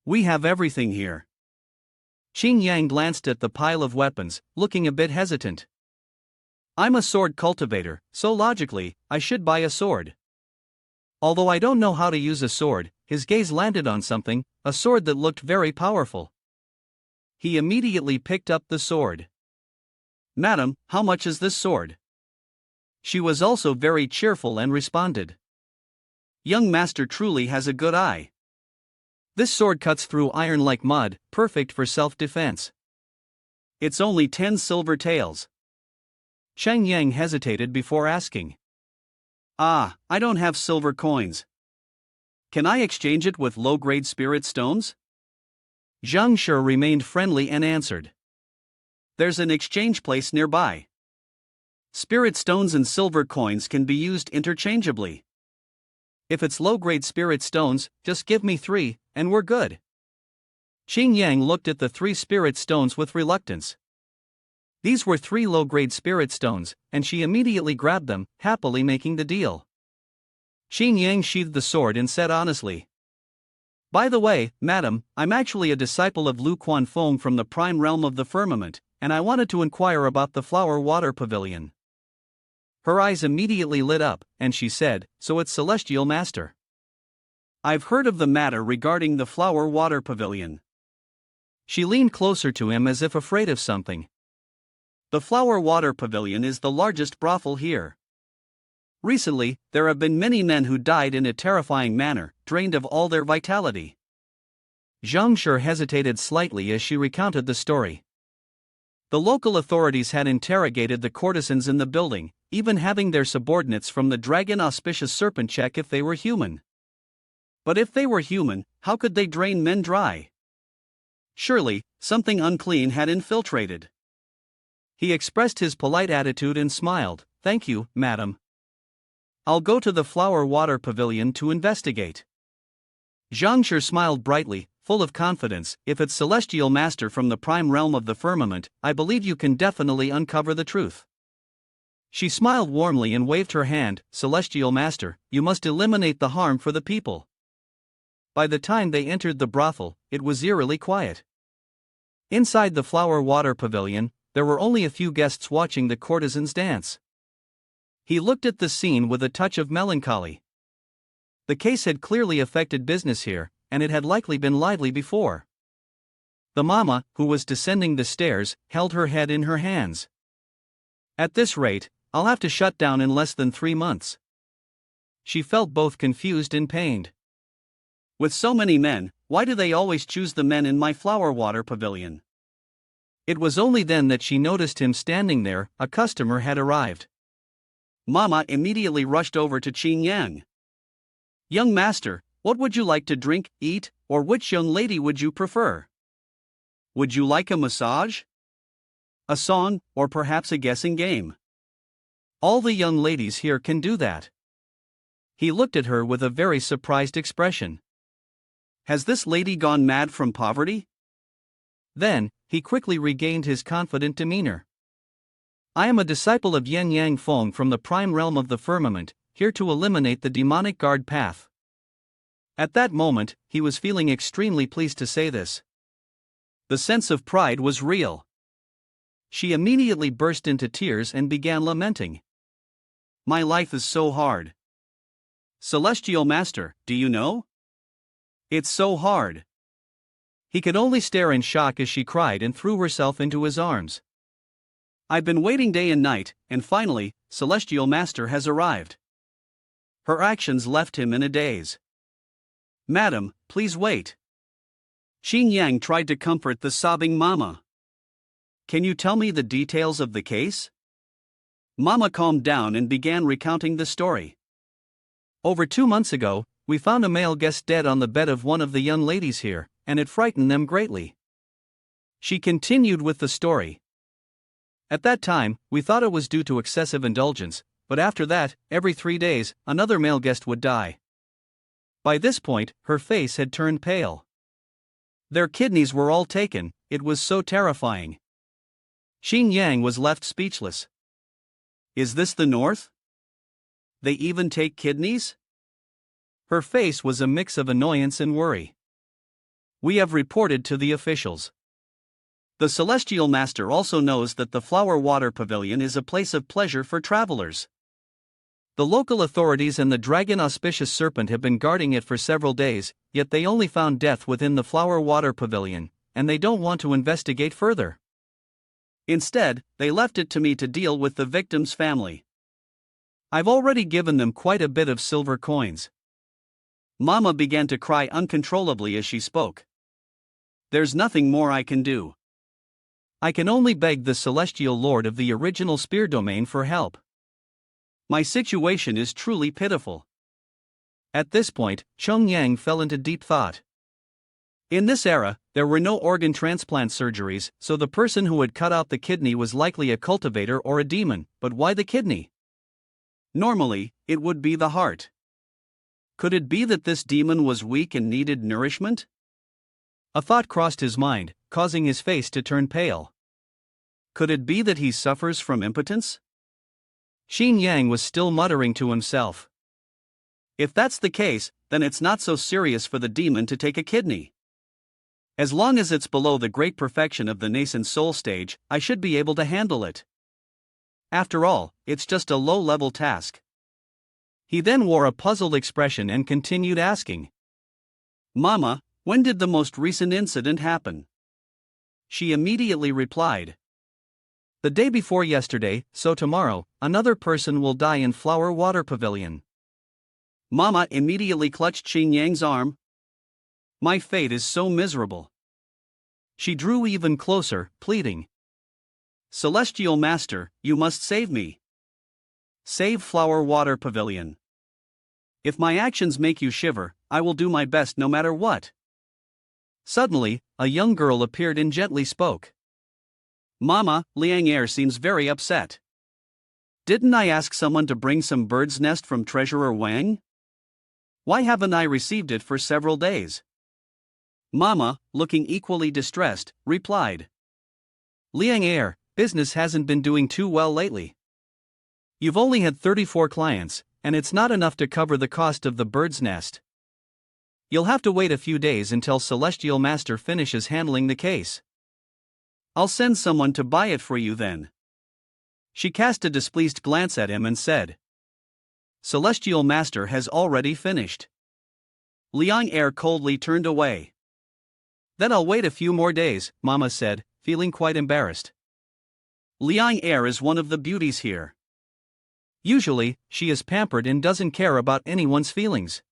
We have everything here. Qingyang glanced at the pile of weapons, looking a bit hesitant. I'm a sword cultivator, so logically, I should buy a sword. Although I don't know how to use a sword, his gaze landed on something, a sword that looked very powerful. He immediately picked up the sword. Madam, how much is this sword? She was also very cheerful and responded. Young master truly has a good eye. This sword cuts through iron like mud, perfect for self-defense. It's only 10 silver taels. Cheng Yang hesitated before asking. Ah, I don't have silver coins. Can I exchange it with low-grade spirit stones? Zhang Shi remained friendly and answered. There's an exchange place nearby. Spirit stones and silver coins can be used interchangeably. If it's low-grade spirit stones, just give me 3, and we're good. Cheng Yang looked at the 3 spirit stones with reluctance. These were 3 low-grade spirit stones, and she immediately grabbed them, happily making the deal. Cheng Yang sheathed the sword and said honestly. By the way, madam, I'm actually a disciple of Lu Quanfeng from the prime realm of the firmament, and I wanted to inquire about the flower water pavilion. Her eyes immediately lit up, and she said, so it's Celestial Master. I've heard of the matter regarding the flower water pavilion. She leaned closer to him as if afraid of something. The flower water pavilion is the largest brothel here. Recently, there have been many men who died in a terrifying manner, drained of all their vitality. Zhang Shi hesitated slightly as she recounted the story. The local authorities had interrogated the courtesans in the building, even having their subordinates from the dragon auspicious serpent check if they were human. But if they were human, how could they drain men dry? Surely, something unclean had infiltrated. He expressed his polite attitude and smiled. Thank you, madam. I'll go to the flower water pavilion to investigate. Zhang Shi smiled brightly, full of confidence. If it's Celestial Master from the prime realm of the firmament, I believe you can definitely uncover the truth. She smiled warmly and waved her hand. Celestial Master, you must eliminate the harm for the people. By the time they entered the brothel, it was eerily quiet. Inside the flower water pavilion, there were only a few guests watching the courtesans dance. He looked at the scene with a touch of melancholy. The case had clearly affected business here, and it had likely been lively before. The mama, who was descending the stairs, held her head in her hands. At this rate, I'll have to shut down in less than 3 months. She felt both confused and pained. With so many men, why do they always choose the men in my flower water pavilion? It was only then that she noticed him standing there. A customer had arrived. Mama immediately rushed over to Cheng Yang. Young master, what would you like to drink, eat, or which young lady would you prefer? Would you like a massage? A song, or perhaps a guessing game? All the young ladies here can do that. He looked at her with a very surprised expression. Has this lady gone mad from poverty? Then, he quickly regained his confident demeanor. I am a disciple of Yen Yang Feng from the prime realm of the firmament, here to eliminate the demonic guard path. At that moment, he was feeling extremely pleased to say this. The sense of pride was real. She immediately burst into tears and began lamenting. My life is so hard. Celestial Master, do you know? It's so hard. He could only stare in shock as she cried and threw herself into his arms. I've been waiting day and night, and finally, Celestial Master has arrived. Her actions left him in a daze. Madam, please wait. Cheng Yang tried to comfort the sobbing mama. Can you tell me the details of the case? Mama calmed down and began recounting the story. Over 2 months ago, we found a male guest dead on the bed of one of the young ladies here, and it frightened them greatly. She continued with the story. At that time, we thought it was due to excessive indulgence, but after that, every 3 days, another male guest would die. By this point, her face had turned pale. Their kidneys were all taken. It was so terrifying. Cheng Yang was left speechless. Is this the North? They even take kidneys? Her face was a mix of annoyance and worry. We have reported to the officials. The Celestial Master also knows that the Flower Water Pavilion is a place of pleasure for travelers. The local authorities and the Dragon Auspicious Serpent have been guarding it for several days, yet they only found death within the Flower Water Pavilion, and they don't want to investigate further. Instead, they left it to me to deal with the victim's family. I've already given them quite a bit of silver coins. Mama began to cry uncontrollably as she spoke. There's nothing more I can do. I can only beg the celestial lord of the original spear domain for help. My situation is truly pitiful. At this point, Chung Yang fell into deep thought. In this era, there were no organ transplant surgeries, so the person who had cut out the kidney was likely a cultivator or a demon, but why the kidney? Normally, it would be the heart. Could it be that this demon was weak and needed nourishment? A thought crossed his mind, causing his face to turn pale. Could it be that he suffers from impotence? Xin Yang was still muttering to himself. If that's the case, then it's not so serious for the demon to take a kidney. As long as it's below the great perfection of the nascent soul stage, I should be able to handle it. After all, it's just a low-level task. He then wore a puzzled expression and continued asking. Mama, when did the most recent incident happen? She immediately replied. The day before yesterday, so tomorrow, another person will die in Flower Water Pavilion. Mama immediately clutched Xin Yang's arm. My fate is so miserable. She drew even closer, pleading. Celestial Master, you must save me. Save Flower Water Pavilion. If my actions make you shiver, I will do my best no matter what. Suddenly, a young girl appeared and gently spoke. Mama, Liang Er seems very upset. Didn't I ask someone to bring some bird's nest from Treasurer Wang? Why haven't I received it for several days? Mama, looking equally distressed, replied. Liang Er, business hasn't been doing too well lately. You've only had 34 clients, and it's not enough to cover the cost of the bird's nest. You'll have to wait a few days until Celestial Master finishes handling the case. I'll send someone to buy it for you then. She cast a displeased glance at him and said. Celestial Master has already finished. Liang Er coldly turned away. Then I'll wait a few more days, Mama said, feeling quite embarrassed. Liang Er is one of the beauties here. Usually, she is pampered and doesn't care about anyone's feelings.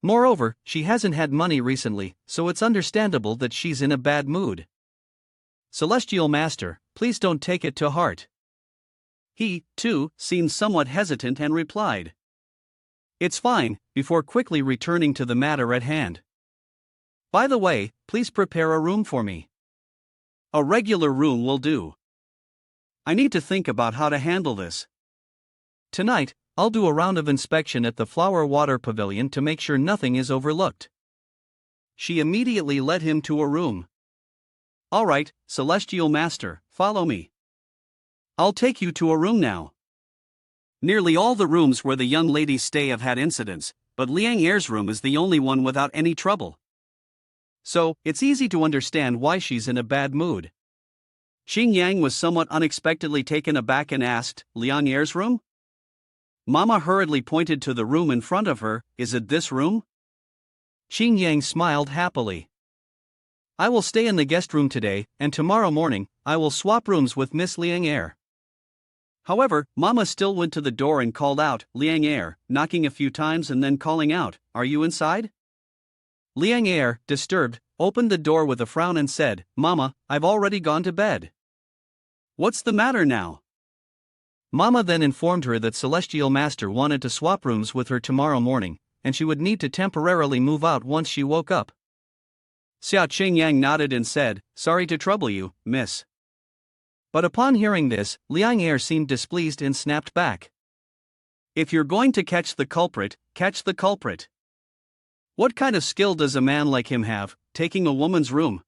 Moreover, she hasn't had money recently, so it's understandable that she's in a bad mood. Celestial Master, please don't take it to heart. He, too, seemed somewhat hesitant and replied. It's fine, before quickly returning to the matter at hand. By the way, please prepare a room for me. A regular room will do. I need to think about how to handle this. Tonight, I'll do a round of inspection at the Flower Water Pavilion to make sure nothing is overlooked. She immediately led him to a room. All right, Celestial Master, follow me. I'll take you to a room now. Nearly all the rooms where the young ladies stay have had incidents, but Liang Er's room is the only one without any trouble. So, it's easy to understand why she's in a bad mood. Xin Yang was somewhat unexpectedly taken aback and asked, Liang Er's room? Mama hurriedly pointed to the room in front of her. Is it this room? Xin Yang smiled happily. I will stay in the guest room today, and tomorrow morning, I will swap rooms with Miss Liang Er. However, Mama still went to the door and called out, Liang Er, knocking a few times and then calling out, Are you inside? Liang Er, disturbed, opened the door with a frown and said, Mama, I've already gone to bed. What's the matter now? Mama then informed her that Celestial Master wanted to swap rooms with her tomorrow morning, and she would need to temporarily move out once she woke up. Xia Qingyang nodded and said, Sorry to trouble you, miss. But upon hearing this, Liang Er seemed displeased and snapped back. If you're going to catch the culprit, catch the culprit. What kind of skill does a man like him have, taking a woman's room?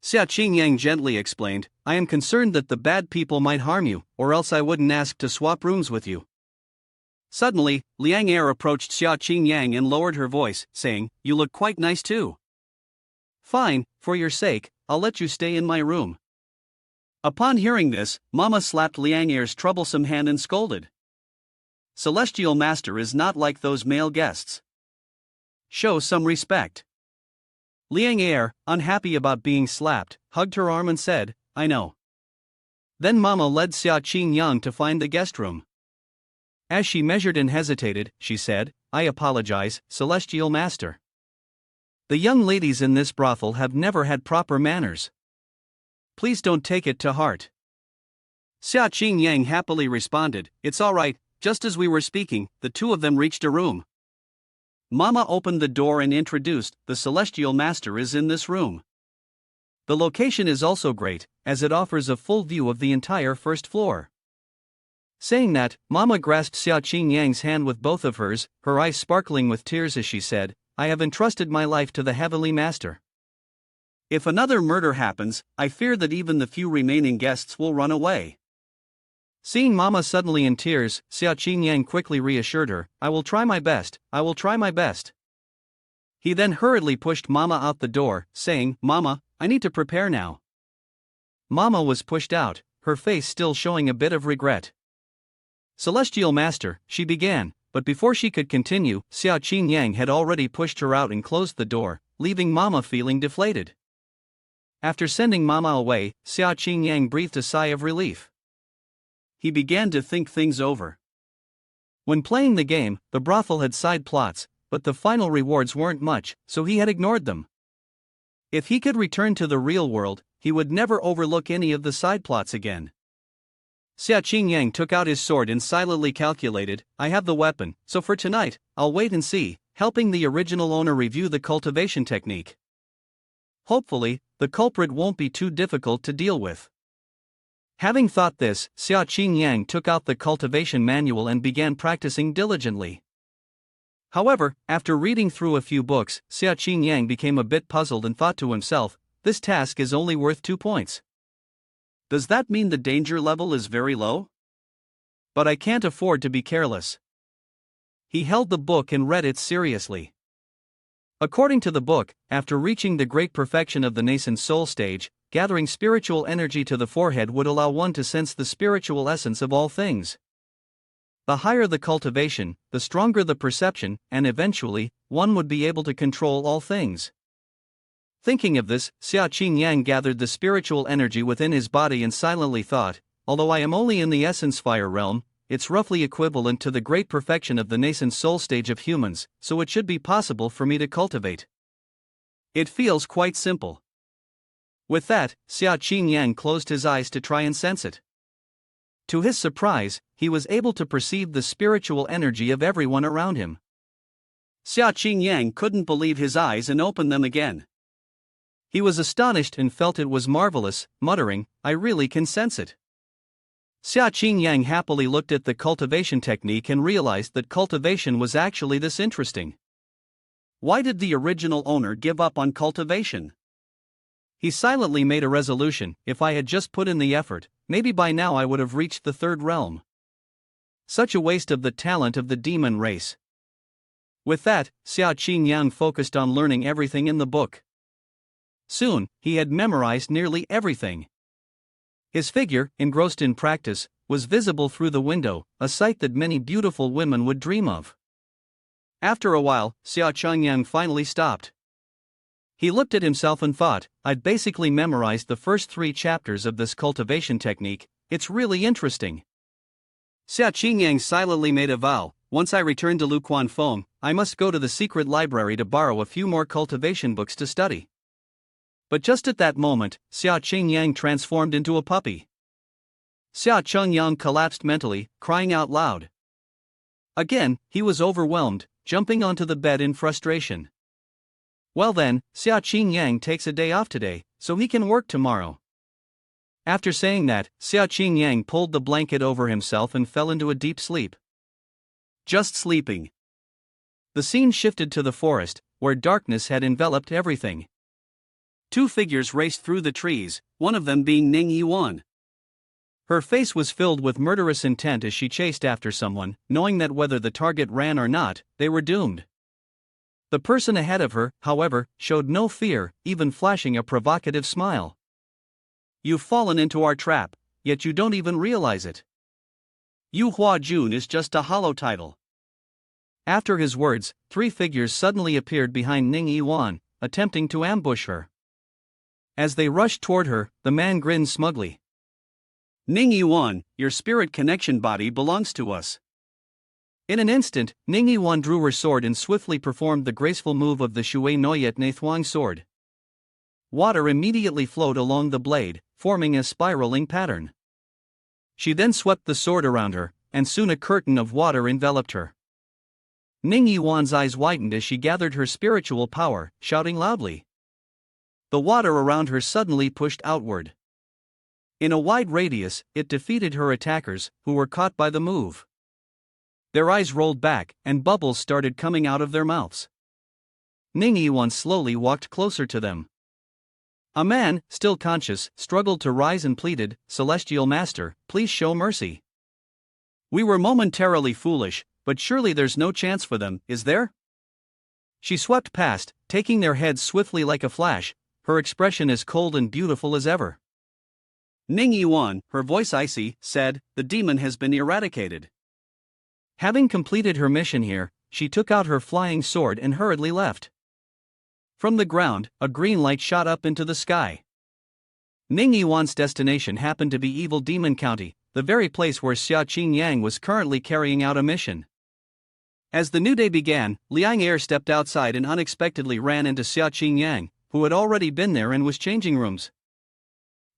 Xia Qingyang gently explained, I am concerned that the bad people might harm you, or else I wouldn't ask to swap rooms with you. Suddenly, Liang Er approached Xia Qingyang and lowered her voice, saying, You look quite nice too. Fine, for your sake, I'll let you stay in my room. Upon hearing this, Mama slapped Liang Er's troublesome hand and scolded. Celestial Master is not like those male guests. Show some respect. Liang Er, unhappy about being slapped, hugged her arm and said, I know. Then Mama led Xia Qingyang to find the guest room. As she measured and hesitated, she said, I apologize, Celestial Master. The young ladies in this brothel have never had proper manners. Please don't take it to heart. Xia Qingyang happily responded, It's all right. Just as we were speaking, the two of them reached a room. Mama opened the door and introduced, The Celestial Master is in this room. The location is also great, as it offers a full view of the entire first floor. Saying that, Mama grasped Xia Qingyang's hand with both of hers, her eyes sparkling with tears as she said, I have entrusted my life to the Heavenly Master. If another murder happens, I fear that even the few remaining guests will run away. Seeing Mama suddenly in tears, Xia Qingyang quickly reassured her, I will try my best, I will try my best. He then hurriedly pushed Mama out the door, saying, Mama, I need to prepare now. Mama was pushed out, her face still showing a bit of regret. Celestial Master, she began, but before she could continue, Xia Qingyang had already pushed her out and closed the door, leaving Mama feeling deflated. After sending Mama away, Xia Qingyang breathed a sigh of relief. He began to think things over. When playing the game, the brothel had side plots, but the final rewards weren't much, so he had ignored them. If he could return to the real world, he would never overlook any of the side plots again. Xia Qingyang took out his sword and silently calculated, I have the weapon, so for tonight, I'll wait and see, helping the original owner review the cultivation technique. Hopefully, the culprit won't be too difficult to deal with. Having thought this, Xia Qingyang took out the cultivation manual and began practicing diligently. However, after reading through a few books, Xia Qingyang became a bit puzzled and thought to himself, this task is only worth 2 points. Does that mean the danger level is very low? But I can't afford to be careless. He held the book and read it seriously. According to the book, after reaching the great perfection of the nascent soul stage, gathering spiritual energy to the forehead would allow one to sense the spiritual essence of all things. The higher the cultivation, the stronger the perception, and eventually, one would be able to control all things. Thinking of this, Xia Qingyang gathered the spiritual energy within his body and silently thought, although I am only in the essence fire realm, it's roughly equivalent to the great perfection of the nascent soul stage of humans, so it should be possible for me to cultivate. It feels quite simple. With that, Xia Qingyang closed his eyes to try and sense it. To his surprise, he was able to perceive the spiritual energy of everyone around him. Xia Qingyang couldn't believe his eyes and opened them again. He was astonished and felt it was marvelous, muttering, I really can sense it. Xia Qingyang happily looked at the cultivation technique and realized that cultivation was actually this interesting. Why did the original owner give up on cultivation? He silently made a resolution, if I had just put in the effort, maybe by now I would have reached the third realm. Such a waste of the talent of the demon race. With that, Xia Qingyang focused on learning everything in the book. Soon, he had memorized nearly everything. His figure, engrossed in practice, was visible through the window, a sight that many beautiful women would dream of. After a while, Xia Qingyang finally stopped. He looked at himself and thought, I'd basically memorized the first 3 chapters of this cultivation technique, it's really interesting. Xia Qingyang silently made a vow, once I return to Luquan Feng, I must go to the secret library to borrow a few more cultivation books to study. But just at that moment, Xia Qingyang transformed into a puppy. Xia Qingyang collapsed mentally, crying out loud. Again, he was overwhelmed, jumping onto the bed in frustration. Well then, Xia Qingyang takes a day off today, so he can work tomorrow. After saying that, Xia Qingyang pulled the blanket over himself and fell into a deep sleep. Just sleeping. The scene shifted to the forest, where darkness had enveloped everything. 2 figures raced through the trees, one of them being Ning Yiwan. Her face was filled with murderous intent as she chased after someone, knowing that whether the target ran or not, they were doomed. The person ahead of her, however, showed no fear, even flashing a provocative smile. You've fallen into our trap, yet you don't even realize it. Yu Hua Jun is just a hollow title. After his words, 3 figures suddenly appeared behind Ning Yiwan, attempting to ambush her. As they rushed toward her, the man grinned smugly. Ning Yiwan, your spirit connection body belongs to us. In an instant, Ning Yiwan drew her sword and swiftly performed the graceful move of the Shui Noyet Nathwang sword. Water immediately flowed along the blade, forming a spiraling pattern. She then swept the sword around her, and soon a curtain of water enveloped her. Ning Yiwan's eyes widened as she gathered her spiritual power, shouting loudly. The water around her suddenly pushed outward. In a wide radius, it defeated her attackers, who were caught by the move. Their eyes rolled back, and bubbles started coming out of their mouths. Ning Yiwan slowly walked closer to them. A man, still conscious, struggled to rise and pleaded, "Celestial Master, please show mercy. We were momentarily foolish, but surely there's no chance for them, is there?" She swept past, taking their heads swiftly like a flash, her expression as cold and beautiful as ever. Ning Yiwan, her voice icy, said, "The demon has been eradicated." Having completed her mission here, she took out her flying sword and hurriedly left. From the ground, a green light shot up into the sky. Ning Yiwan's destination happened to be Evil Demon County, the very place where Xia Qingyang was currently carrying out a mission. As the new day began, Liang Er stepped outside and unexpectedly ran into Xia Qingyang, who had already been there and was changing rooms.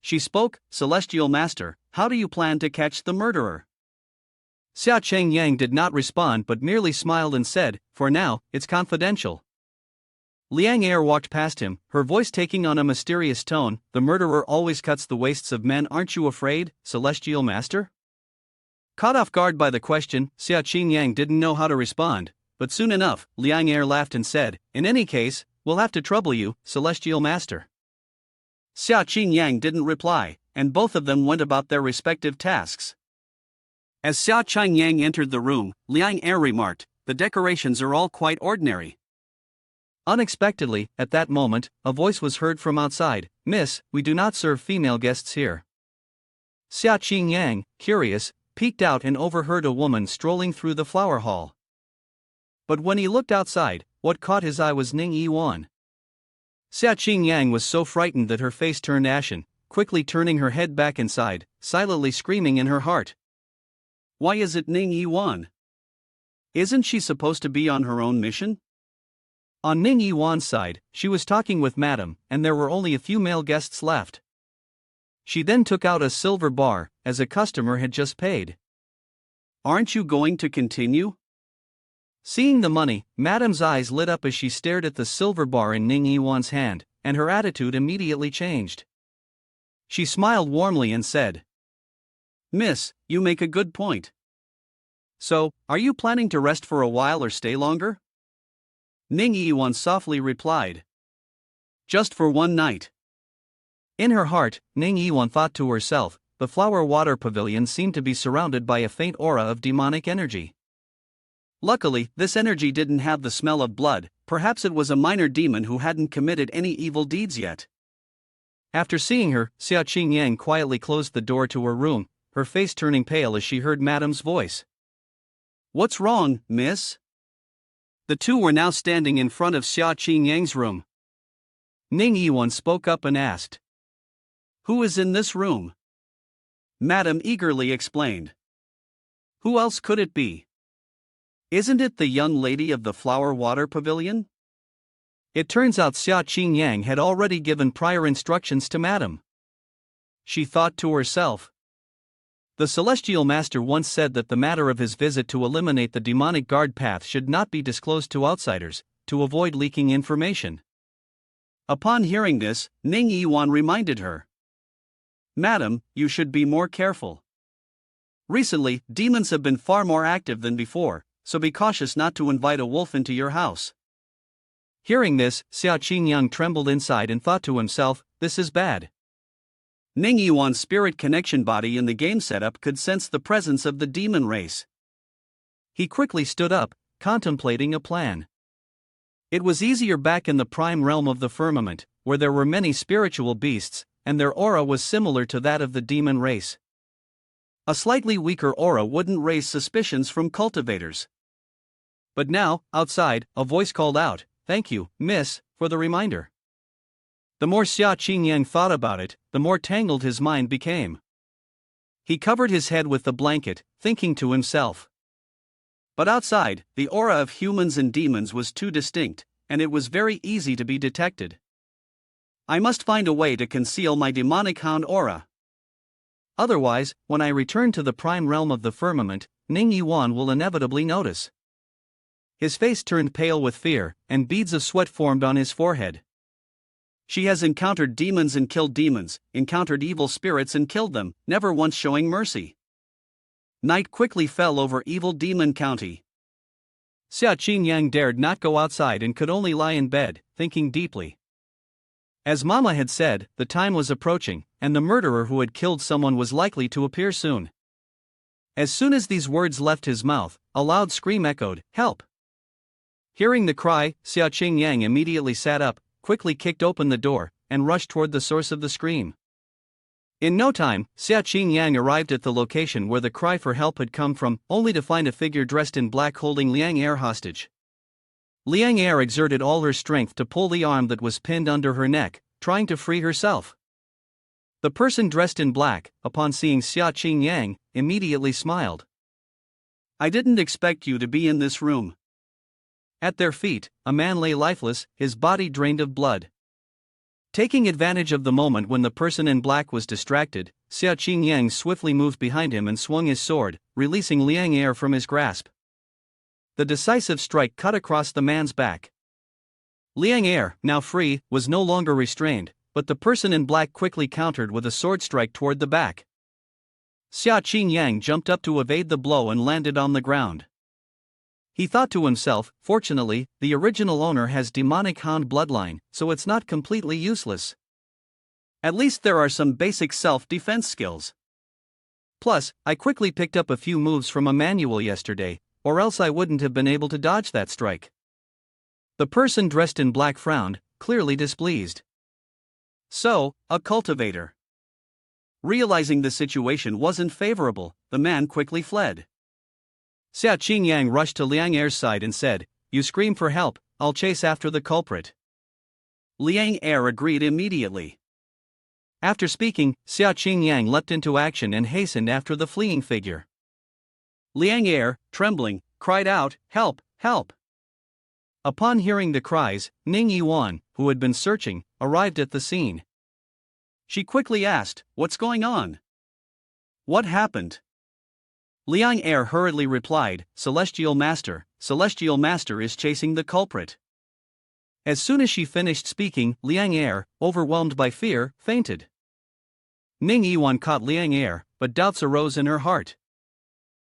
She spoke, "Celestial Master, how do you plan to catch the murderer?" Xia Qingyang did not respond but merely smiled and said, "For now, it's confidential." Liang Er walked past him, her voice taking on a mysterious tone, "The murderer always cuts the waists of men, aren't you afraid, Celestial Master?" Caught off guard by the question, Xia Qingyang didn't know how to respond, but soon enough, Liang Er laughed and said, "In any case, we'll have to trouble you, Celestial Master." Xia Qingyang didn't reply, and both of them went about their respective tasks. As Xia Qingyang entered the room, Liang Er remarked, "The decorations are all quite ordinary." Unexpectedly, at that moment, a voice was heard from outside, "Miss, we do not serve female guests here." Xia Qingyang, curious, peeked out and overheard a woman strolling through the flower hall. But when he looked outside, what caught his eye was Ning Yiwan. Xia Qingyang was so frightened that her face turned ashen, quickly turning her head back inside, silently screaming in her heart. Why is it Ning Yiwan? Isn't she supposed to be on her own mission? On Ning Yiwan's side, she was talking with Madam, and there were only a few male guests left. She then took out a silver bar, as a customer had just paid. "Aren't you going to continue?" Seeing the money, Madam's eyes lit up as she stared at the silver bar in Ning Yiwan's hand, and her attitude immediately changed. She smiled warmly and said, "Miss, you make a good point. So, are you planning to rest for a while or stay longer?" Ning Yiwan softly replied, "Just for one night." In her heart, Ning Yiwan thought to herself, the flower water pavilion seemed to be surrounded by a faint aura of demonic energy. Luckily, this energy didn't have the smell of blood, perhaps it was a minor demon who hadn't committed any evil deeds yet. After seeing her, Xia Qingyang quietly closed the door to her room, her face turning pale as she heard Madam's voice. "What's wrong, miss?" The two were now standing in front of Xia Qingyang's room. Ning Yiwan spoke up and asked, "Who is in this room?" Madam eagerly explained, "Who else could it be? Isn't it the young lady of the flower water pavilion?" It turns out Xia Qingyang had already given prior instructions to Madam. She thought to herself, the Celestial Master once said that the matter of his visit to eliminate the demonic guard path should not be disclosed to outsiders, to avoid leaking information. Upon hearing this, Ning Yiwan reminded her, "Madam, you should be more careful. Recently, demons have been far more active than before, so be cautious not to invite a wolf into your house." Hearing this, Xia Qingyang trembled inside and thought to himself, "This is bad." Ning Yiwan's spirit connection body in the game setup could sense the presence of the demon race. He quickly stood up, contemplating a plan. It was easier back in the prime realm of the firmament, where there were many spiritual beasts, and their aura was similar to that of the demon race. A slightly weaker aura wouldn't raise suspicions from cultivators. But now, outside, a voice called out, "Thank you, miss, for the reminder." The more Xia Qingyang thought about it, the more tangled his mind became. He covered his head with the blanket, thinking to himself, But outside, the aura of humans and demons was too distinct, and it was very easy to be detected. I must find a way to conceal my demonic hound aura. Otherwise, when I return to the prime realm of the firmament, Ning Yiwan will inevitably notice. His face turned pale with fear, and beads of sweat formed on his forehead. She has encountered demons and killed demons, encountered evil spirits and killed them, never once showing mercy. Night quickly fell over evil demon county. Xia Qingyang dared not go outside and could only lie in bed, thinking deeply. As Mama had said, the time was approaching, and the murderer who had killed someone was likely to appear soon. As soon as these words left his mouth, a loud scream echoed, "Help!" Hearing the cry, Xia Qingyang immediately sat up, quickly kicked open the door, and rushed toward the source of the scream. In no time, Xia Qingyang arrived at the location where the cry for help had come from, only to find a figure dressed in black holding Liang Er hostage. Liang Er exerted all her strength to pull the arm that was pinned under her neck, trying to free herself. The person dressed in black, upon seeing Xia Qingyang, immediately smiled. "I didn't expect you to be in this room." At their feet, a man lay lifeless, his body drained of blood. Taking advantage of the moment when the person in black was distracted, Xia Qingyang swiftly moved behind him and swung his sword, releasing Liang Er from his grasp. The decisive strike cut across the man's back. Liang Er, now free, was no longer restrained, but the person in black quickly countered with a sword strike toward the back. Xia Qingyang jumped up to evade the blow and landed on the ground. He thought to himself, fortunately, the original owner has demonic hound bloodline, so it's not completely useless. At least there are some basic self-defense skills. Plus, I quickly picked up a few moves from a manual yesterday, or else I wouldn't have been able to dodge that strike. The person dressed in black frowned, clearly displeased. So, a cultivator. Realizing the situation wasn't favorable, the man quickly fled. Xia Qingyang rushed to Liang Er's side and said, "You scream for help, I'll chase after the culprit." Liang Er agreed immediately. After speaking, Xia Qingyang leapt into action and hastened after the fleeing figure. Liang Er, trembling, cried out, "Help, help!" Upon hearing the cries, Ning Yiwan, who had been searching, arrived at the scene. She quickly asked, "What's going on? What happened?" Liang Er hurriedly replied, Celestial Master is chasing the culprit." As soon as she finished speaking, Liang Er, overwhelmed by fear, fainted. Ning Yiwan caught Liang Er, but doubts arose in her heart.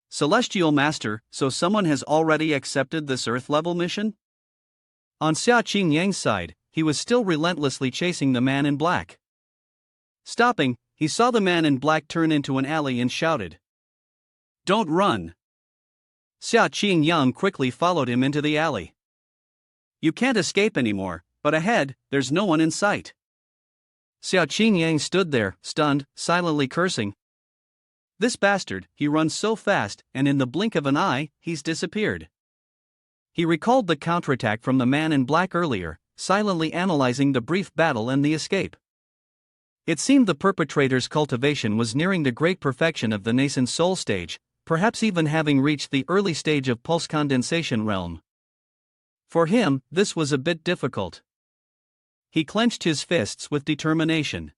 "Celestial Master, so someone has already accepted this Earth-level mission?" On Xia Qingyang's side, he was still relentlessly chasing the man in black. Stopping, he saw the man in black turn into an alley and shouted, "Don't run!" Xia Qingyang quickly followed him into the alley. "You can't escape anymore, but ahead, there's no one in sight." Xia Qingyang stood there, stunned, silently cursing. This bastard, he runs so fast, and in the blink of an eye, he's disappeared. He recalled the counterattack from the man in black earlier, silently analyzing the brief battle and the escape. It seemed the perpetrator's cultivation was nearing the great perfection of the nascent soul stage, perhaps even having reached the early stage of pulse condensation realm. For him, this was a bit difficult. He clenched his fists with determination.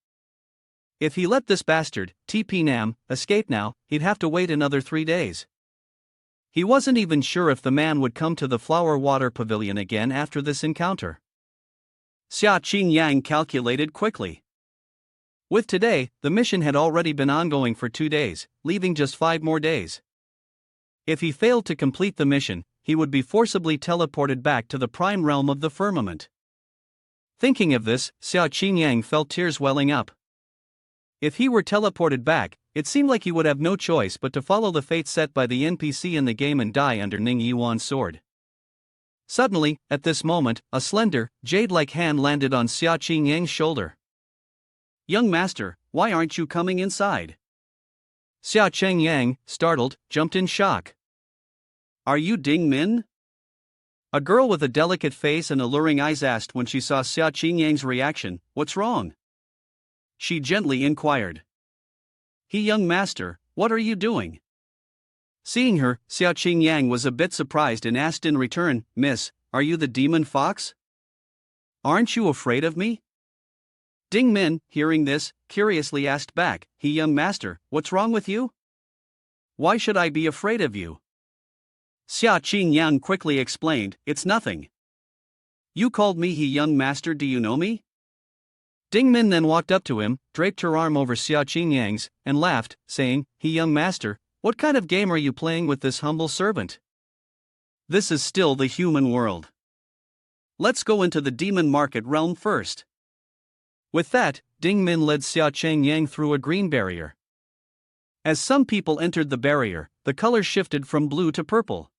If he let this bastard, TP Nam, escape now, he'd have to wait another 3 days. He wasn't even sure if the man would come to the Flower Water Pavilion again after this encounter. Xia Qingyang calculated quickly. With today, the mission had already been ongoing for 2 days, leaving just 5 more days. If he failed to complete the mission, he would be forcibly teleported back to the prime realm of the firmament. Thinking of this, Xia Qingyang felt tears welling up. If he were teleported back, it seemed like he would have no choice but to follow the fate set by the NPC in the game and die under Ning Yiwan's sword. Suddenly, at this moment, a slender, jade-like hand landed on Xia Qingyang's shoulder. "Young master, why aren't you coming inside?" Xia Qingyang, startled, jumped in shock. "Are you Ding Min?" A girl with a delicate face and alluring eyes asked when she saw Xia Qingyang's reaction, "What's wrong?" She gently inquired. "Young master, what are you doing?" Seeing her, Xiao Qingyang was a bit surprised and asked in return, "Miss, are you the demon fox? Aren't you afraid of me?" Ding Min, hearing this, curiously asked back, "He young master, what's wrong with you? Why should I be afraid of you?" Xiao Qingyang quickly explained, "It's nothing. You called me he young master, do you know me?" Ding Min then walked up to him, draped her arm over Xiao Qingyang's, and laughed, saying, "He young master, what kind of game are you playing with this humble servant? This is still the human world. Let's go into the demon market realm first." With that, Ding Min led Xiao Qingyang through a green barrier. As some people entered the barrier, the colors shifted from blue to purple.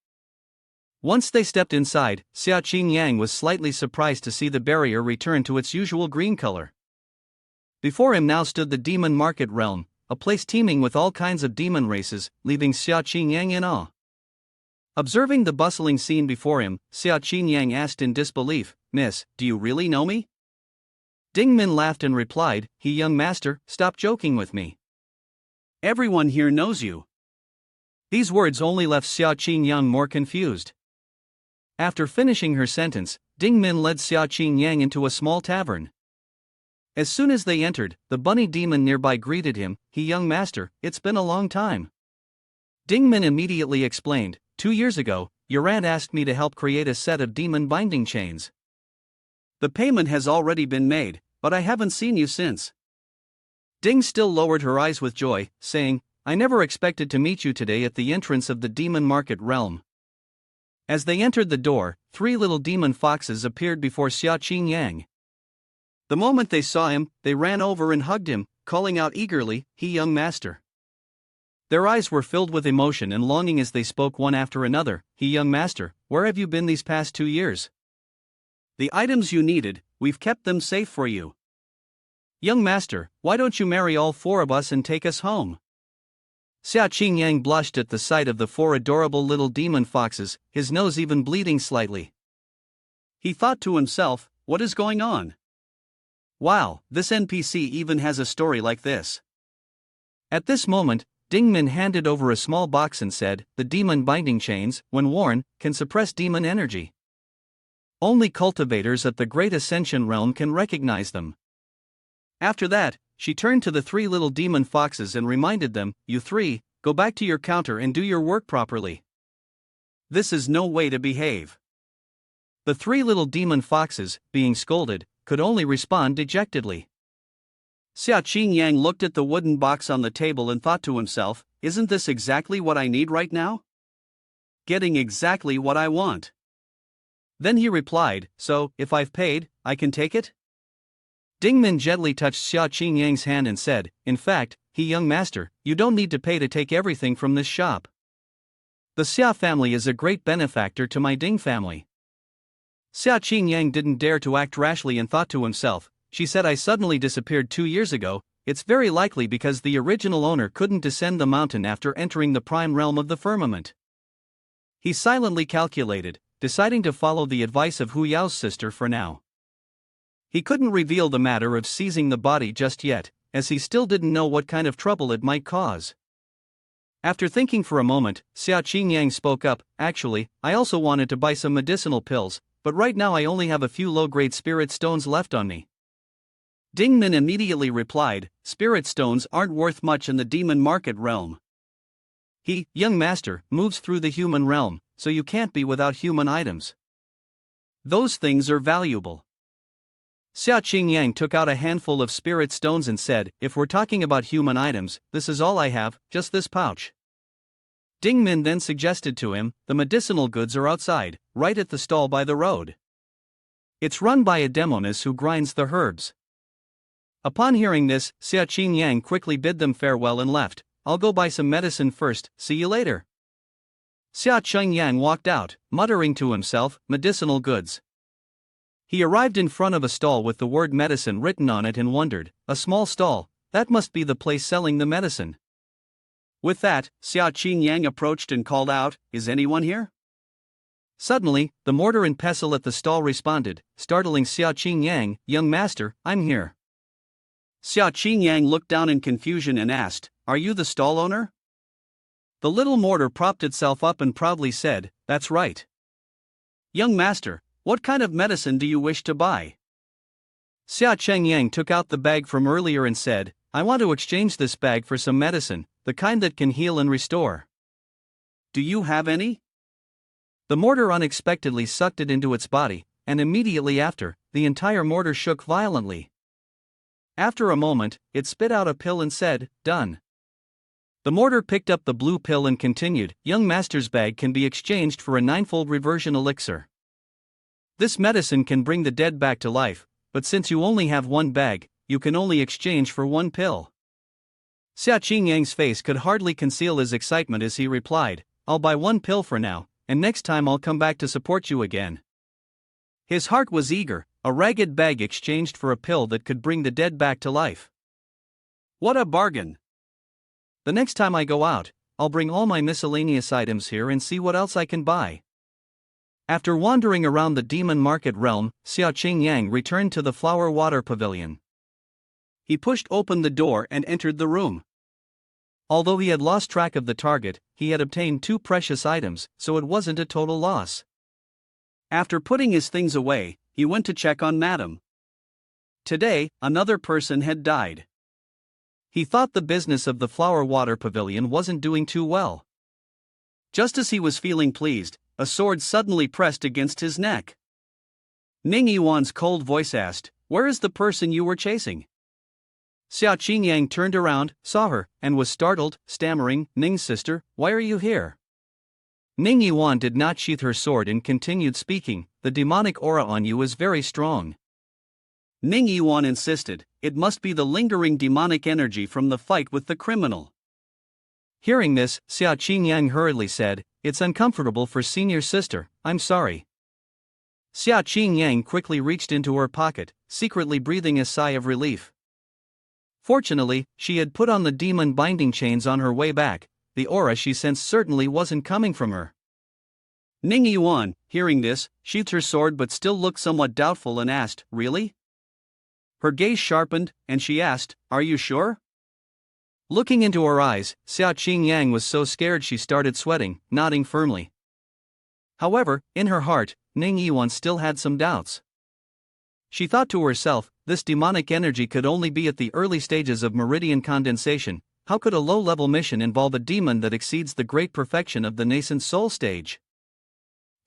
Once they stepped inside, Xiao Qingyang was slightly surprised to see the barrier return to its usual green color. Before him now stood the demon market realm, a place teeming with all kinds of demon races, leaving Xiao Qingyang in awe. Observing the bustling scene before him, Xiao Qingyang asked in disbelief, "Miss, do you really know me?" Ding Min laughed and replied, "He young master, stop joking with me. Everyone here knows you." These words only left Xiao Qingyang more confused. After finishing her sentence, Ding Min led Xiao Qingyang into a small tavern. As soon as they entered, the bunny demon nearby greeted him, "He young master, it's been a long time." Ding Min immediately explained, 2 years ago, your aunt asked me to help create a set of demon binding chains. The payment has already been made, but I haven't seen you since." Ding still lowered her eyes with joy, saying, "I never expected to meet you today at the entrance of the demon market realm." As they entered the door, 3 little demon foxes appeared before Xiao Qingyang. The moment they saw him, they ran over and hugged him, calling out eagerly, "He young master." Their eyes were filled with emotion and longing as they spoke one after another, "He young master, where have you been these past 2 years? The items you needed, we've kept them safe for you. Young master, why don't you marry all 4 of us and take us home?" Xiao Qingyang blushed at the sight of the 4 adorable little demon foxes, his nose even bleeding slightly. He thought to himself, what is going on? Wow, this NPC even has a story like this. At this moment, Ding Min handed over a small box and said, "The demon binding chains, when worn, can suppress demon energy. Only cultivators at the Great Ascension realm can recognize them." After that, she turned to the 3 little demon foxes and reminded them, "You 3, go back to your counter and do your work properly. This is no way to behave." The 3 little demon foxes, being scolded, could only respond dejectedly. Xiao Qingyang looked at the wooden box on the table and thought to himself, "Isn't this exactly what I need right now? Getting exactly what I want." Then he replied, "So, if I've paid, I can take it?" Ding Min gently touched Xiao Qingyang's hand and said, "In fact, he young master, you don't need to pay to take everything from this shop. The Xia family is a great benefactor to my Ding family." Xiao Qingyang didn't dare to act rashly and thought to himself, "She said I suddenly disappeared 2 years ago, it's very likely because the original owner couldn't descend the mountain after entering the prime realm of the firmament." He silently calculated, deciding to follow the advice of Hu Yao's sister for now. He couldn't reveal the matter of seizing the body just yet, as he still didn't know what kind of trouble it might cause. After thinking for a moment, Xiao Qingyang spoke up, "Actually, I also wanted to buy some medicinal pills, but right now I only have a few low-grade spirit stones left on me." Ding Min immediately replied, "Spirit stones aren't worth much in the demon market realm. He, young master, moves through the human realm, so you can't be without human items. Those things are valuable." Xiao Qingyang took out a handful of spirit stones and said, "If we're talking about human items, this is all I have, just this pouch." Ding Min then suggested to him, "The medicinal goods are outside, right at the stall by the road. It's run by a demoness who grinds the herbs." Upon hearing this, Xiao Qingyang quickly bid them farewell and left. "I'll go buy some medicine first, see you later." Xiao Qingyang walked out, muttering to himself, "Medicinal goods." He arrived in front of a stall with the word medicine written on it and wondered, "A small stall, that must be the place selling the medicine." With that, Xiao Qingyang approached and called out, "Is anyone here?" Suddenly, the mortar and pestle at the stall responded, startling Xiao Qingyang, "Young master, I'm here." Xiao Qingyang looked down in confusion and asked, "Are you the stall owner?" The little mortar propped itself up and proudly said, "That's right. Young master, what kind of medicine do you wish to buy?" Xia Chengyang took out the bag from earlier and said, "I want to exchange this bag for some medicine, the kind that can heal and restore." "Do you have any?" The mortar unexpectedly sucked it into its body, and immediately after, the entire mortar shook violently. After a moment, it spit out a pill and said, "Done." The mortar picked up the blue pill and continued, "Young master's bag can be exchanged for a ninefold reversion elixir. This medicine can bring the dead back to life, but since you only have one bag, you can only exchange for one pill." Xia Qingyang's face could hardly conceal his excitement as he replied, "I'll buy one pill for now, and next time I'll come back to support you again." His heart was eager, a ragged bag exchanged for a pill that could bring the dead back to life. What a bargain! The next time I go out, I'll bring all my miscellaneous items here and see what else I can buy. After wandering around the demon market realm, Xia Qingyang returned to the flower water pavilion. He pushed open the door and entered the room. Although he had lost track of the target, he had obtained 2 precious items, so it wasn't a total loss. After putting his things away, he went to check on Madam. Today, another person had died. He thought the business of the flower water pavilion wasn't doing too well. Just as he was feeling pleased, a sword suddenly pressed against his neck. Ning Yiwan's cold voice asked, "Where is the person you were chasing?" Xia Qingyang turned around, saw her, and was startled, stammering, "Ning's sister, why are you here?" Ning Yiwan did not sheath her sword and continued speaking, "The demonic aura on you is very strong." Ning Yiwan insisted, "It must be the lingering demonic energy from the fight with the criminal." Hearing this, Xia Qingyang hurriedly said, "It's uncomfortable for senior sister, I'm sorry." Xia Qingyang quickly reached into her pocket, secretly breathing a sigh of relief. Fortunately, she had put on the demon binding chains on her way back. The aura she sensed certainly wasn't coming from her. Ning Yiwan, hearing this, sheathed her sword but still looked somewhat doubtful and asked, "Really?" Her gaze sharpened, and she asked, "Are you sure?" Looking into her eyes, Xia Qingyang was so scared she started sweating, nodding firmly. However, in her heart, Ning Yiwan still had some doubts. She thought to herself, this demonic energy could only be at the early stages of meridian condensation. How could a low-level mission involve a demon that exceeds the great perfection of the nascent soul stage?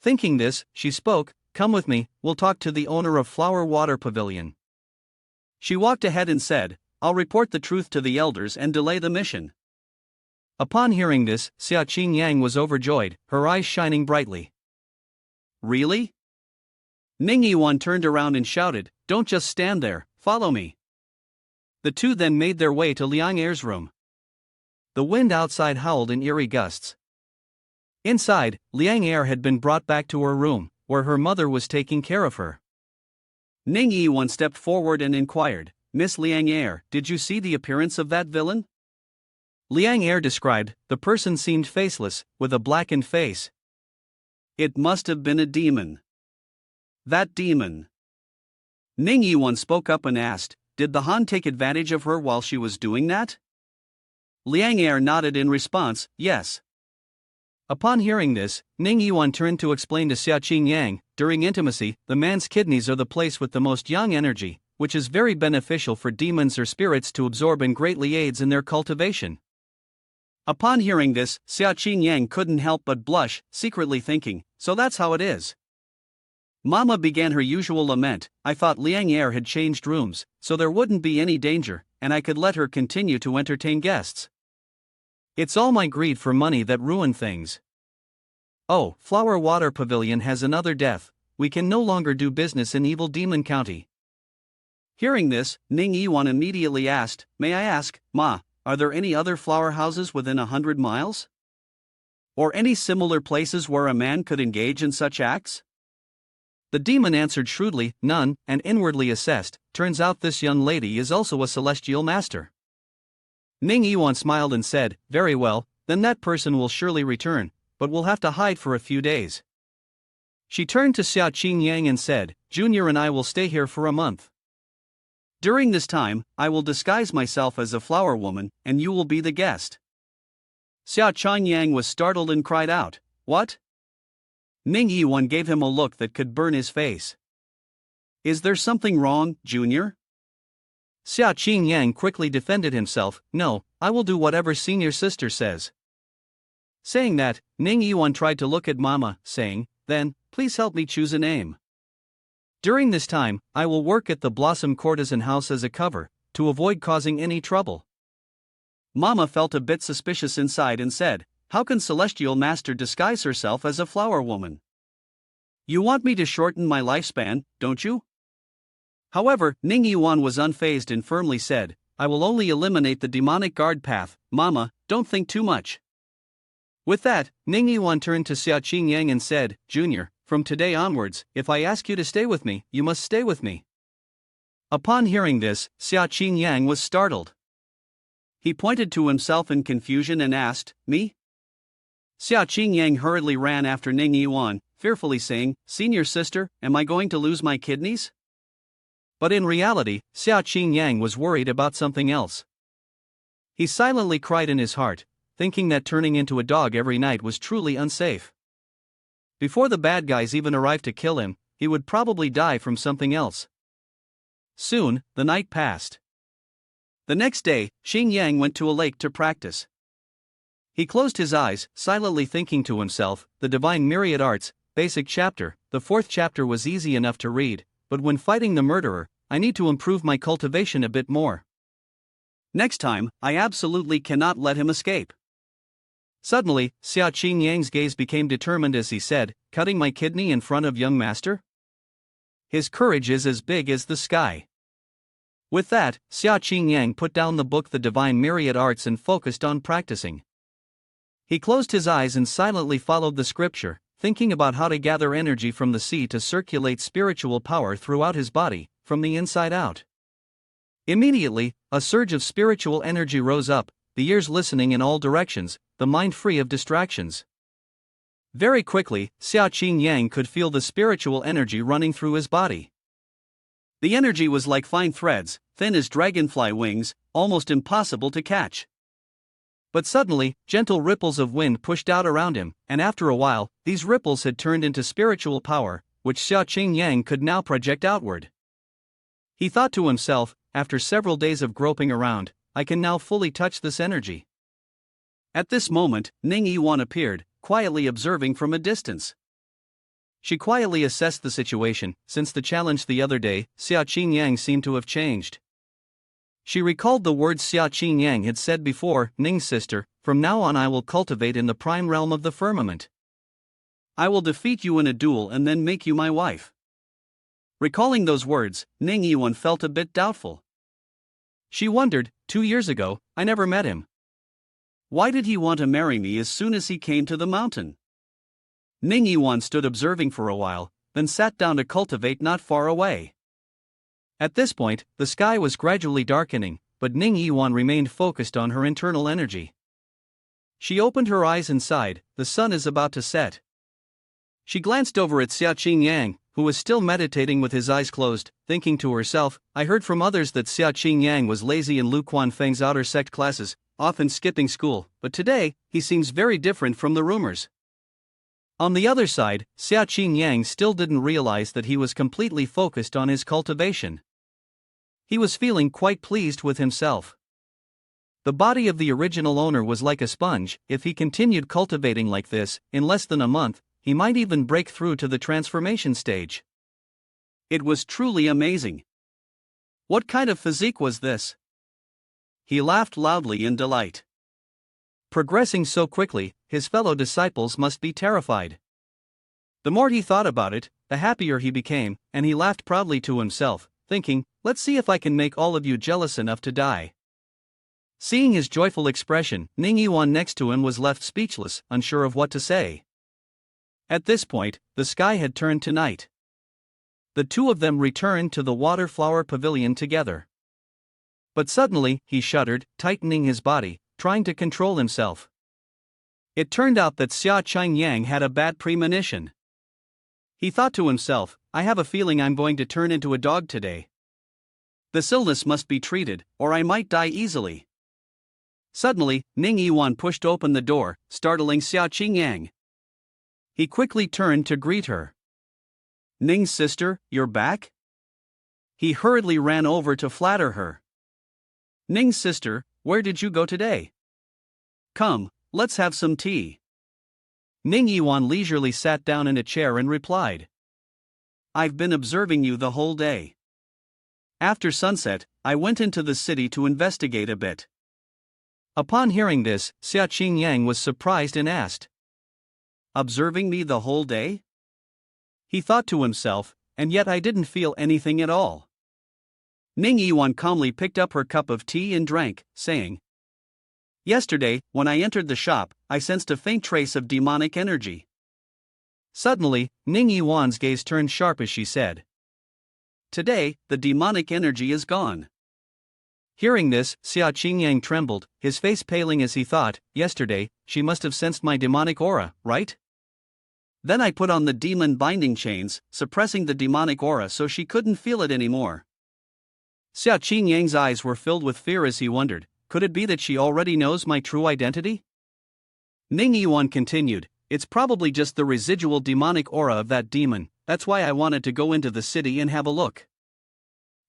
Thinking this, she spoke, "Come with me, we'll talk to the owner of Flower Water Pavilion." She walked ahead and said, "I'll report the truth to the elders and delay the mission." Upon hearing this, Xia Qingyang was overjoyed, her eyes shining brightly. "Really?" Ning Yiwan turned around and shouted, "Don't just stand there, follow me." The two then made their way to Liang Er's room. The wind outside howled in eerie gusts. Inside, Liang Er had been brought back to her room, where her mother was taking care of her. Ning Yiwan stepped forward and inquired, "Miss Liang Er, did you see the appearance of that villain?" Liang Er described, the person seemed faceless, with a blackened face. "It must have been a demon." "That demon." Ning Yiwan spoke up and asked, "Did the Han take advantage of her while she was doing that?" Liang Er nodded in response, "Yes." Upon hearing this, Ning Yiwan turned to explain to Xia Qingyang, during intimacy, the man's kidneys are the place with the most yang energy, which is very beneficial for demons or spirits to absorb and greatly aids in their cultivation. Upon hearing this, Xia Qingyang couldn't help but blush, secretly thinking, "So that's how it is." Mama began her usual lament, "I thought Liang Er had changed rooms, so there wouldn't be any danger, and I could let her continue to entertain guests. It's all my greed for money that ruined things. Oh, Flower Water Pavilion has another death, we can no longer do business in Evil Demon County." Hearing this, Ning Yiwan immediately asked, "May I ask, Ma, are there any other flower houses within 100 miles? Or any similar places where a man could engage in such acts?" The demon answered shrewdly, "None," and inwardly assessed, "Turns out this young lady is also a celestial master." Ning Yiwan smiled and said, "Very well, then that person will surely return, but we'll have to hide for a few days." She turned to Xia Qingyang and said, "Junior and I will stay here for a month. During this time, I will disguise myself as a flower woman, and you will be the guest." Xia Changyang was startled and cried out, "What?" Ning Yiwan gave him a look that could burn his face. "Is there something wrong, Junior?" Xia Qingyang quickly defended himself. "No, I will do whatever senior sister says." Saying that, Ning Yiwan tried to look at Mama, saying, "Then, please help me choose a name. During this time, I will work at the Blossom Courtesan House as a cover, to avoid causing any trouble." Mama felt a bit suspicious inside and said, "How can Celestial Master disguise herself as a flower woman? You want me to shorten my lifespan, don't you?" However, Ning Yiwan was unfazed and firmly said, "I will only eliminate the demonic guard path, Mama, don't think too much." With that, Ning Yiwan turned to Xia Qingyang and said, "Junior, from today onwards, if I ask you to stay with me, you must stay with me." Upon hearing this, Xia Qingyang was startled. He pointed to himself in confusion and asked, "Me?" Xia Qingyang hurriedly ran after Ning Yiwan, fearfully saying, "Senior sister, am I going to lose my kidneys?" But in reality, Xia Qingyang was worried about something else. He silently cried in his heart, thinking that turning into a dog every night was truly unsafe. Before the bad guys even arrived to kill him, he would probably die from something else. Soon, the night passed. The next day, Xing Yang went to a lake to practice. He closed his eyes, silently thinking to himself, "The Divine Myriad Arts, basic chapter, the 4th chapter was easy enough to read, but when fighting the murderer, I need to improve my cultivation a bit more. Next time, I absolutely cannot let him escape." Suddenly, Xia Qingyang's gaze became determined as he said, "Cutting my kidney in front of young master? His courage is as big as the sky." With that, Xia Qingyang put down the book The Divine Myriad Arts and focused on practicing. He closed his eyes and silently followed the scripture, thinking about how to gather energy from the sea to circulate spiritual power throughout his body, from the inside out. Immediately, a surge of spiritual energy rose up, the ears listening in all directions, the mind free of distractions. Very quickly, Xia Qingyang could feel the spiritual energy running through his body. The energy was like fine threads, thin as dragonfly wings, almost impossible to catch. But suddenly, gentle ripples of wind pushed out around him, and after a while, these ripples had turned into spiritual power, which Xia Qingyang could now project outward. He thought to himself, after several days of groping around, "I can now fully touch this energy." At this moment, Ning Yiwan appeared, quietly observing from a distance. She quietly assessed the situation. Since the challenge the other day, Xia Qingyang seemed to have changed. She recalled the words Xia Qingyang had said before, "Ning's sister, from now on I will cultivate in the prime realm of the firmament. I will defeat you in a duel and then make you my wife." Recalling those words, Ning Yiwan felt a bit doubtful. She wondered, 2 years ago, I never met him. Why did he want to marry me as soon as he came to the mountain? Ning Yiwan stood observing for a while, then sat down to cultivate not far away. At this point, the sky was gradually darkening, but Ning Yiwan remained focused on her internal energy. She opened her eyes and sighed, "The sun is about to set." She glanced over at Xia Qingyang, who was still meditating with his eyes closed, thinking to herself, "I heard from others that Xia Qingyang was lazy in Lu Quanfeng's outer sect classes, often skipping school, but today, he seems very different from the rumors." On the other side, Xia Qingyang still didn't realize that he was completely focused on his cultivation. He was feeling quite pleased with himself. The body of the original owner was like a sponge. If he continued cultivating like this, in less than a month, he might even break through to the transformation stage. It was truly amazing. What kind of physique was this? He laughed loudly in delight. Progressing so quickly, his fellow disciples must be terrified. The more he thought about it, the happier he became, and he laughed proudly to himself, thinking, "Let's see if I can make all of you jealous enough to die." Seeing his joyful expression, Ning Yiwan next to him was left speechless, unsure of what to say. At this point, the sky had turned to night. The two of them returned to the water flower pavilion together. But suddenly, he shuddered, tightening his body, trying to control himself. It turned out that Xia Qingyang had a bad premonition. He thought to himself, "I have a feeling I'm going to turn into a dog today. This illness must be treated, or I might die easily." Suddenly, Ning Yiwan pushed open the door, startling Xia Qingyang. He quickly turned to greet her. "Ning's sister, you're back?" He hurriedly ran over to flatter her. "Ning's sister, where did you go today? Come, let's have some tea." Ning Yiwan leisurely sat down in a chair and replied. "I've been observing you the whole day. After sunset, I went into the city to investigate a bit." Upon hearing this, Xia Qingyang was surprised and asked, "Observing me the whole day?" He thought to himself, and yet I didn't feel anything at all. Ning Yiwan calmly picked up her cup of tea and drank, saying, "Yesterday, when I entered the shop, I sensed a faint trace of demonic energy." Suddenly, Ning Yiwan's gaze turned sharp as she said, "Today, the demonic energy is gone." Hearing this, Xia Qingyang trembled, his face paling as he thought, "Yesterday, she must have sensed my demonic aura, right? Then I put on the demon binding chains, suppressing the demonic aura so she couldn't feel it anymore." Xia Qingyang's eyes were filled with fear as he wondered, could it be that she already knows my true identity? Ning Yiwan continued, "It's probably just the residual demonic aura of that demon, that's why I wanted to go into the city and have a look.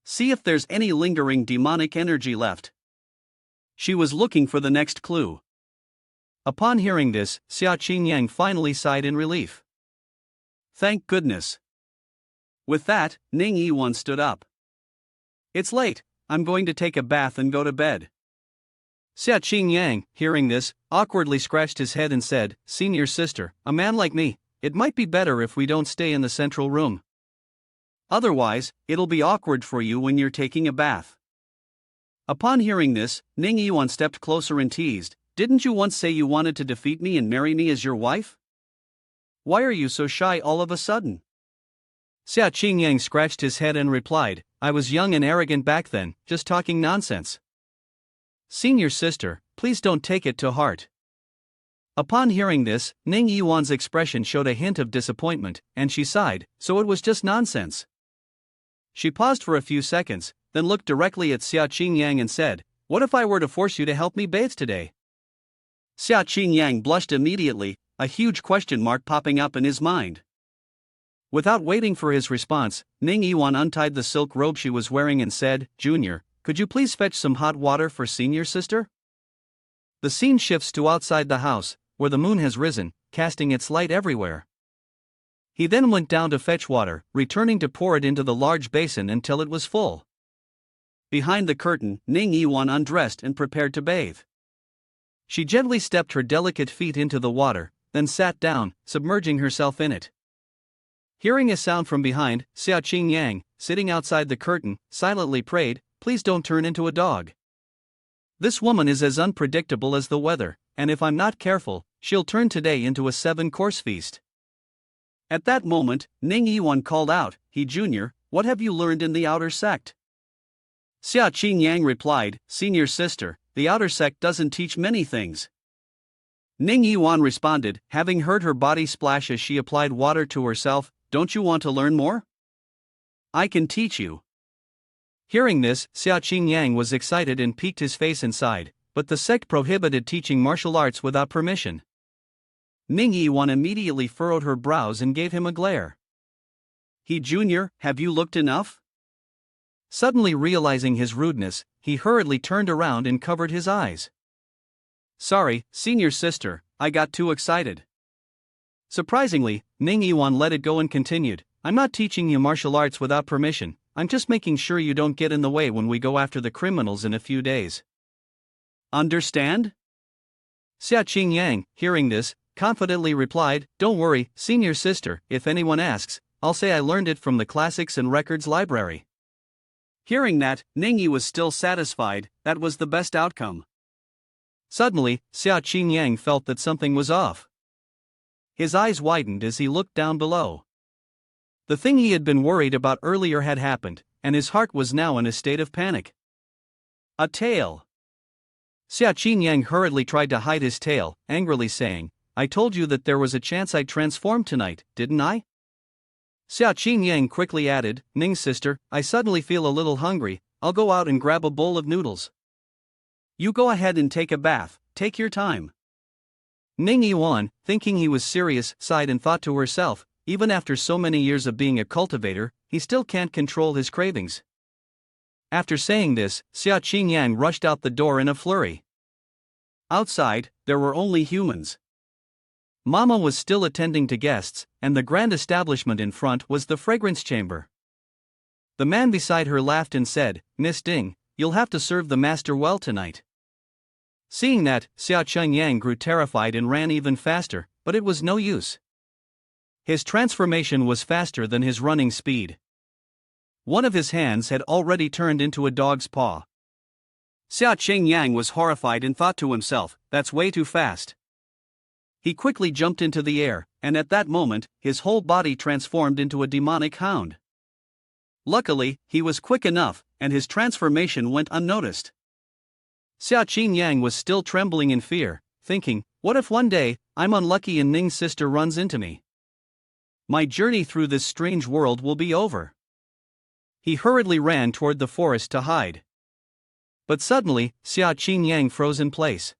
See if there's any lingering demonic energy left." She was looking for the next clue. Upon hearing this, Xia Qingyang finally sighed in relief. Thank goodness. With that, Ning Yiwan stood up. "It's late, I'm going to take a bath and go to bed." Xia Qingyang, hearing this, awkwardly scratched his head and said, "Senior sister, a man like me, it might be better if we don't stay in the central room. Otherwise, it'll be awkward for you when you're taking a bath." Upon hearing this, Ning Yiwan stepped closer and teased, "Didn't you once say you wanted to defeat me and marry me as your wife? Why are you so shy all of a sudden?" Xia Qingyang scratched his head and replied, "I was young and arrogant back then, just talking nonsense. Senior sister, please don't take it to heart." Upon hearing this, Ning Yiwan's expression showed a hint of disappointment, and she sighed, "So it was just nonsense." She paused for a few seconds, then looked directly at Xia Qingyang and said, "What if I were to force you to help me bathe today?" Xia Qingyang blushed immediately, a huge question mark popping up in his mind. Without waiting for his response, Ning Yiwan untied the silk robe she was wearing and said, "Junior, could you please fetch some hot water for senior sister?" The scene shifts to outside the house, where the moon has risen, casting its light everywhere. He then went down to fetch water, returning to pour it into the large basin until it was full. Behind the curtain, Ning Yiwan undressed and prepared to bathe. She gently stepped her delicate feet into the water, then sat down, submerging herself in it. Hearing a sound from behind, Xia Qingyang, sitting outside the curtain, silently prayed, "Please don't turn into a dog. This woman is as unpredictable as the weather, and if I'm not careful, she'll turn today into a 7-course feast." At that moment, Ning Yiwan called out, "He Junior, what have you learned in the outer sect?" Xia Qingyang replied, "Senior sister, the outer sect doesn't teach many things." Ning Yiwan responded, having heard her body splash as she applied water to herself, "Don't you want to learn more? I can teach you." Hearing this, Xia Qingyang was excited and peeked his face inside, but the sect prohibited teaching martial arts without permission. Ning Yiwan immediately furrowed her brows and gave him a glare. "He Junior, have you looked enough?" Suddenly realizing his rudeness, he hurriedly turned around and covered his eyes. "Sorry, senior sister, I got too excited." Surprisingly, Ning Yiwan let it go and continued, "I'm not teaching you martial arts without permission, I'm just making sure you don't get in the way when we go after the criminals in a few days. Understand?" Xia Qingyang, hearing this, confidently replied, "Don't worry, senior sister, if anyone asks, I'll say I learned it from the Classics and Records Library." Hearing that, Ning Yi was still satisfied, that was the best outcome. Suddenly, Xia Qingyang felt that something was off. His eyes widened as he looked down below. The thing he had been worried about earlier had happened, and his heart was now in a state of panic. A tail. Xia Qingyang hurriedly tried to hide his tail, angrily saying, "I told you that there was a chance I'd transform tonight, didn't I?" Xia Qingyang quickly added, "Ning sister, I suddenly feel a little hungry, I'll go out and grab a bowl of noodles." You go ahead and take a bath, take your time. Ning Yiwan, thinking he was serious, sighed and thought to herself, even after so many years of being a cultivator, he still can't control his cravings. After saying this, Xia Qingyang rushed out the door in a flurry. Outside, there were only humans. Mama was still attending to guests, and the grand establishment in front was the fragrance chamber. The man beside her laughed and said, "Miss Ding, you'll have to serve the master well tonight." Seeing that, Xia Qingyang grew terrified and ran even faster, but it was no use. His transformation was faster than his running speed. One of his hands had already turned into a dog's paw. Xia Qingyang was horrified and thought to himself, "That's way too fast." He quickly jumped into the air, and at that moment, his whole body transformed into a demonic hound. Luckily, he was quick enough, and his transformation went unnoticed. Xia Qingyang was still trembling in fear, thinking, what if one day, I'm unlucky and Ning's sister runs into me? My journey through this strange world will be over. He hurriedly ran toward the forest to hide. But suddenly, Xia Qingyang froze in place.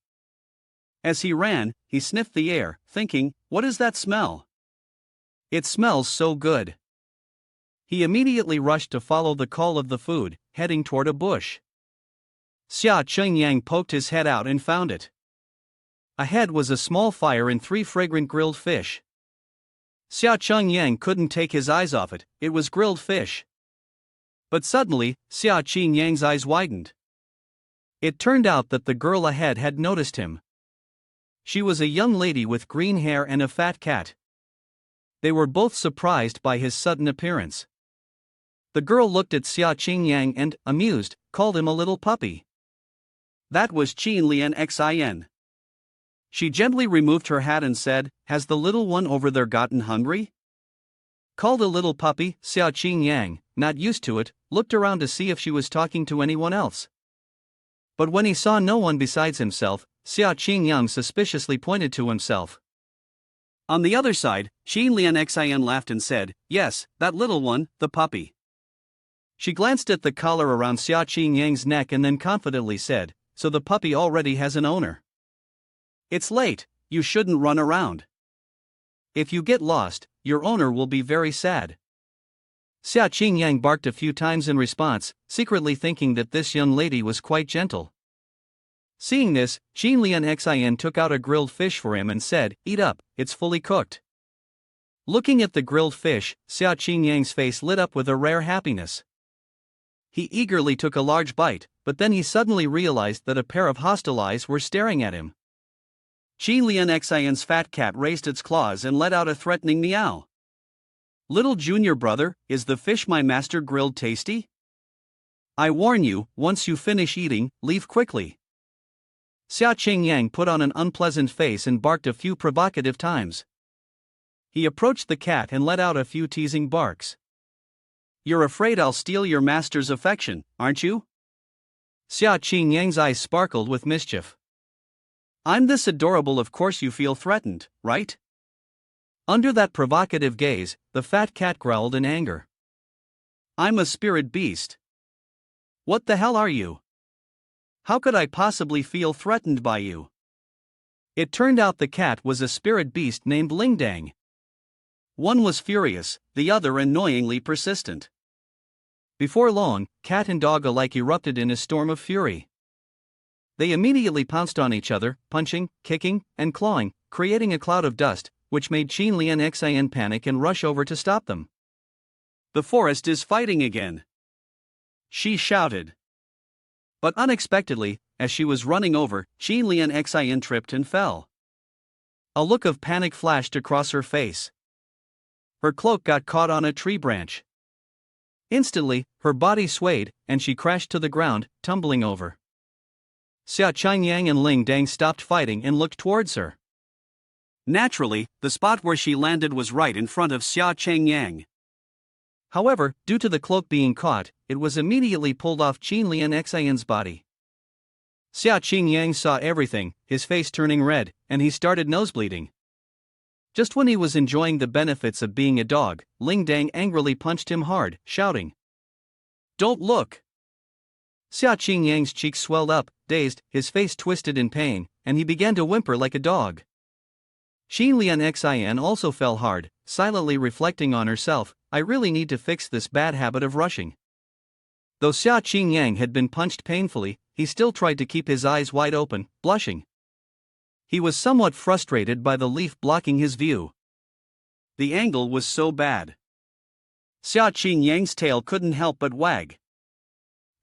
As he ran, he sniffed the air, thinking, what is that smell? It smells so good. He immediately rushed to follow the call of the food, heading toward a bush. Xia Qingyang poked his head out and found it. Ahead was a small fire and 3 fragrant grilled fish. Xia Qingyang couldn't take his eyes off it, it was grilled fish. But suddenly, Xia Qingyang's eyes widened. It turned out that the girl ahead had noticed him. She was a young lady with green hair and a fat cat. They were both surprised by his sudden appearance. The girl looked at Xia Qingyang and, amused, called him a little puppy. That was Qin Lian Xin. She gently removed her hat and said, "Has the little one over there gotten hungry?" Called a little puppy, Xia Qingyang, not used to it, looked around to see if she was talking to anyone else. But when he saw no one besides himself, Xia Qingyang suspiciously pointed to himself. On the other side, Qin Lian Xin laughed and said, "Yes, that little one, the puppy." She glanced at the collar around Xia Qingyang's neck and then confidently said, "So the puppy already has an owner." "It's late, you shouldn't run around. If you get lost, your owner will be very sad." Xia Qingyang barked a few times in response, secretly thinking that this young lady was quite gentle. Seeing this, Qin Lian Xin took out a grilled fish for him and said, "Eat up, it's fully cooked." Looking at the grilled fish, Xia Qingyang's face lit up with a rare happiness. He eagerly took a large bite, but then he suddenly realized that a pair of hostile eyes were staring at him. Qin Lian Xin's fat cat raised its claws and let out a threatening meow. "Little junior brother, is the fish my master grilled tasty? I warn you, once you finish eating, leave quickly." Xia Qingyang put on an unpleasant face and barked a few provocative times. He approached the cat and let out a few teasing barks. "You're afraid I'll steal your master's affection, aren't you?" Xia Qingyang's eyes sparkled with mischief. "I'm this adorable, of course you feel threatened, right?" Under that provocative gaze, the fat cat growled in anger. "I'm a spirit beast. What the hell are you? How could I possibly feel threatened by you?" It turned out the cat was a spirit beast named Lingdang. One was furious, the other annoyingly persistent. Before long, cat and dog alike erupted in a storm of fury. They immediately pounced on each other, punching, kicking, and clawing, creating a cloud of dust, which made Qin Lian Xin panic and rush over to stop them. "The forest is fighting again," she shouted. But unexpectedly, as she was running over, Qin Lian Xin tripped and fell. A look of panic flashed across her face. Her cloak got caught on a tree branch. Instantly, her body swayed, and she crashed to the ground, tumbling over. Xia Qingyang and Ling Dang stopped fighting and looked towards her. Naturally, the spot where she landed was right in front of Xia Qingyang. However, due to the cloak being caught, it was immediately pulled off Qin Lian Xin's body. Xia Qingyang saw everything, his face turning red, and he started nosebleeding. Just when he was enjoying the benefits of being a dog, Ling Dang angrily punched him hard, shouting, "Don't look! Xia Qingyang's cheeks swelled up, dazed, his face twisted in pain, and he began to whimper like a dog. Xin Lian Xin also fell hard, silently reflecting on herself, I really need to fix this bad habit of rushing. Though Xia Qingyang had been punched painfully, he still tried to keep his eyes wide open, blushing. He was somewhat frustrated by the leaf blocking his view. The angle was so bad. Xia Qingyang's tail couldn't help but wag.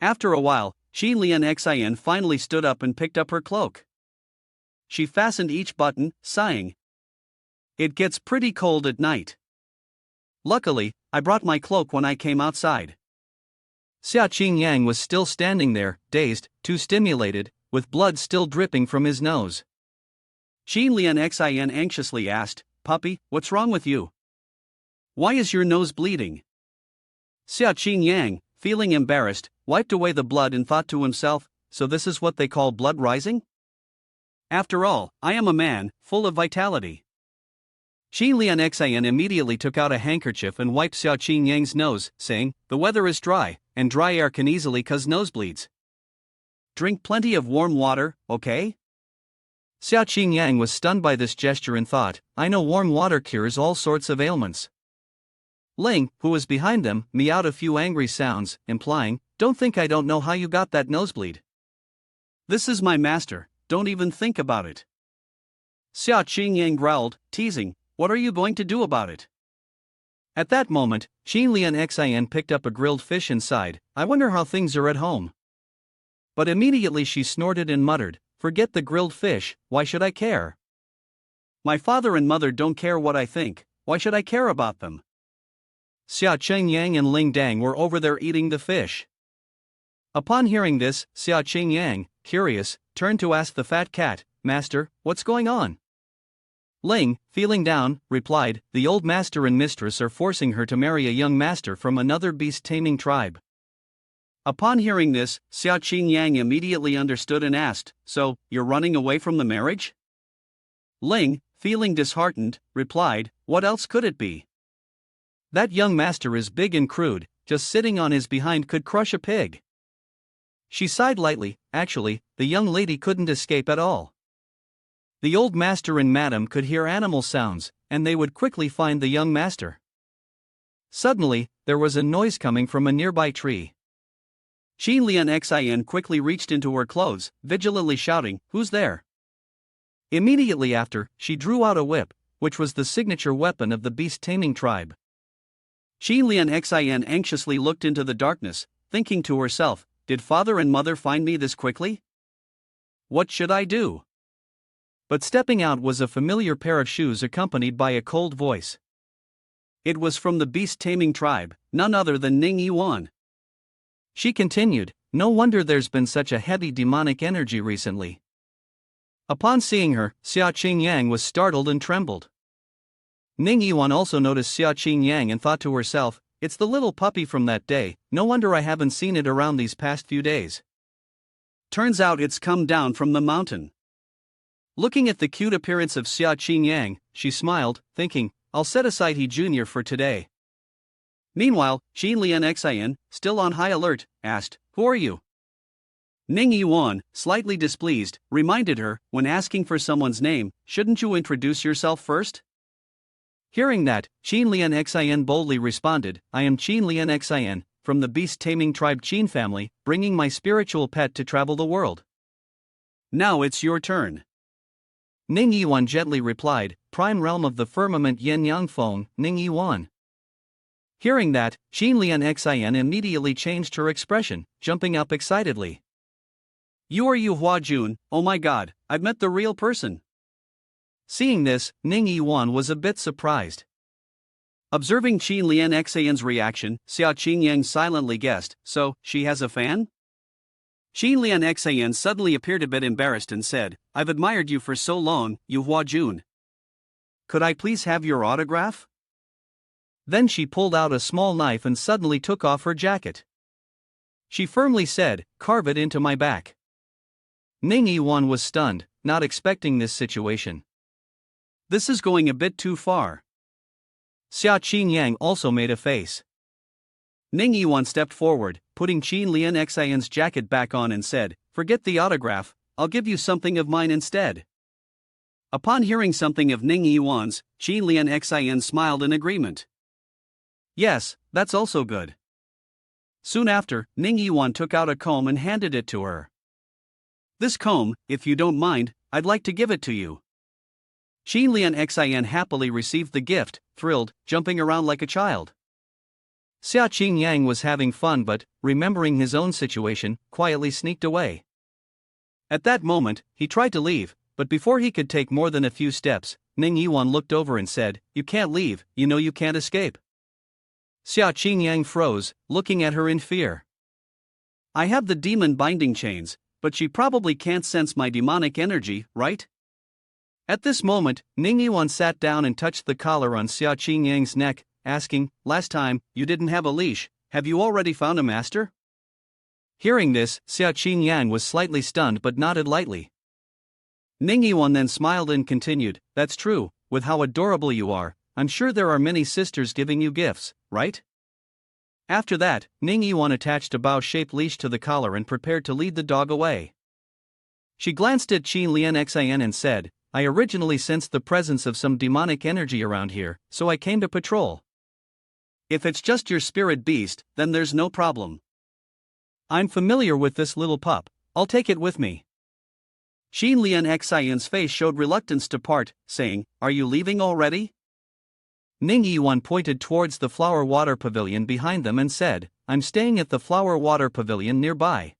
After a while, Xin Lian Xin finally stood up and picked up her cloak. She fastened each button, sighing. It gets pretty cold at night. Luckily, I brought my cloak when I came outside. Xia Qingyang was still standing there, dazed, too stimulated, with blood still dripping from his nose. Xin Lian Xin anxiously asked, Puppy, what's wrong with you? Why is your nose bleeding? Xia Qingyang, feeling embarrassed, wiped away the blood and thought to himself, so this is what they call blood rising? After all, I am a man, full of vitality. Xin Lian Xin immediately took out a handkerchief and wiped Xia Qingyang's nose, saying, the weather is dry, and dry air can easily cause nosebleeds. Drink plenty of warm water, okay? Xia Qingyang was stunned by this gesture and thought, I know warm water cures all sorts of ailments. Ling, who was behind them, meowed a few angry sounds, implying, don't think I don't know how you got that nosebleed. This is my master, don't even think about it. Xia Qingyang growled, teasing, what are you going to do about it? At that moment, Xin Lian Xin picked up a grilled fish and sighed, I wonder how things are at home. But immediately she snorted and muttered, forget the grilled fish, why should I care? My father and mother don't care what I think, why should I care about them? Xia Qingyang and Ling Dang were over there eating the fish. Upon hearing this, Xia Qingyang, curious, turned to ask the fat cat, Master, what's going on? Ling, feeling down, replied, the old master and mistress are forcing her to marry a young master from another beast-taming tribe. Upon hearing this, Xia Qingyang immediately understood and asked, so, you're running away from the marriage? Ling, feeling disheartened, replied, what else could it be? That young master is big and crude, just sitting on his behind could crush a pig. She sighed lightly, actually, the young lady couldn't escape at all. The old master and madam could hear animal sounds, and they would quickly find the young master. Suddenly, there was a noise coming from a nearby tree. Xin Lian Xin quickly reached into her clothes, vigilantly shouting, who's there? Immediately after, she drew out a whip, which was the signature weapon of the beast-taming tribe. Xin Lian Xin anxiously looked into the darkness, thinking to herself, did father and mother find me this quickly? What should I do? But stepping out was a familiar pair of shoes accompanied by a cold voice. It was from the beast-taming tribe, none other than Ning Yiwan. She continued, no wonder there's been such a heavy demonic energy recently. Upon seeing her, Xia Qingyang was startled and trembled. Ning Yiwan also noticed Xia Qingyang and thought to herself, it's the little puppy from that day, no wonder I haven't seen it around these past few days. Turns out it's come down from the mountain. Looking at the cute appearance of Xia Qingyang, she smiled, thinking, I'll set aside he junior for today. Meanwhile, Xin Lian Xin, still on high alert, asked, who are you? Ning Yiwan, slightly displeased, reminded her, when asking for someone's name, shouldn't you introduce yourself first? Hearing that, Xin Lian Xin boldly responded, I am Xin Lian Xin, from the beast-taming tribe Qin family, bringing my spiritual pet to travel the world. Now it's your turn. Ning Yiwan gently replied, prime realm of the firmament Yin Yang Feng, Ning Yiwan. Hearing that, Xin Lian Xin immediately changed her expression, jumping up excitedly. You are Yu Hua Jun, oh my god, I've met the real person. Seeing this, Ning Yiwan was a bit surprised. Observing Xin Lian Xin's reaction, Xia Qingyang silently guessed, so, she has a fan? Xin Lian Xin suddenly appeared a bit embarrassed and said, I've admired you for so long, Yu Hua Jun. Could I please have your autograph? Then she pulled out a small knife and suddenly took off her jacket. She firmly said, carve it into my back. Ning Yiwan was stunned, not expecting this situation. This is going a bit too far. Xia Qingyang also made a face. Ning Yiwan stepped forward, putting Qin Lian Xian's jacket back on and said, "Forget the autograph, I'll give you something of mine instead." Upon hearing something of Ning Yiwan's, Qin Lian Xian smiled in agreement. "Yes, that's also good." Soon after, Ning Yiwan took out a comb and handed it to her. "This comb, if you don't mind, I'd like to give it to you." Qin Lian Xian happily received the gift, thrilled, jumping around like a child. Xia Qingyang was having fun but, remembering his own situation, quietly sneaked away. At that moment, he tried to leave, but before he could take more than a few steps, Ning Yiwan looked over and said, "You can't leave, you know you can't escape." Xia Qingyang froze, looking at her in fear. "I have the demon binding chains, but she probably can't sense my demonic energy, right?" At this moment, Ning Yiwan sat down and touched the collar on Xia Qingyang's neck, asking, "Last time, you didn't have a leash, have you already found a master?" Hearing this, Xia Qingyang was slightly stunned but nodded lightly. Ning Yiwan then smiled and continued, "That's true, with how adorable you are, I'm sure there are many sisters giving you gifts, right?" After that, Ning Yiwan attached a bow-shaped leash to the collar and prepared to lead the dog away. She glanced at Qin Lian Xian and said, "I originally sensed the presence of some demonic energy around here, so I came to patrol. If it's just your spirit beast, then there's no problem. I'm familiar with this little pup, I'll take it with me." Qin Lian Xian's face showed reluctance to part, saying, "Are you leaving already?" Ning Yiwan pointed towards the flower water pavilion behind them and said, "I'm staying at the flower water pavilion nearby."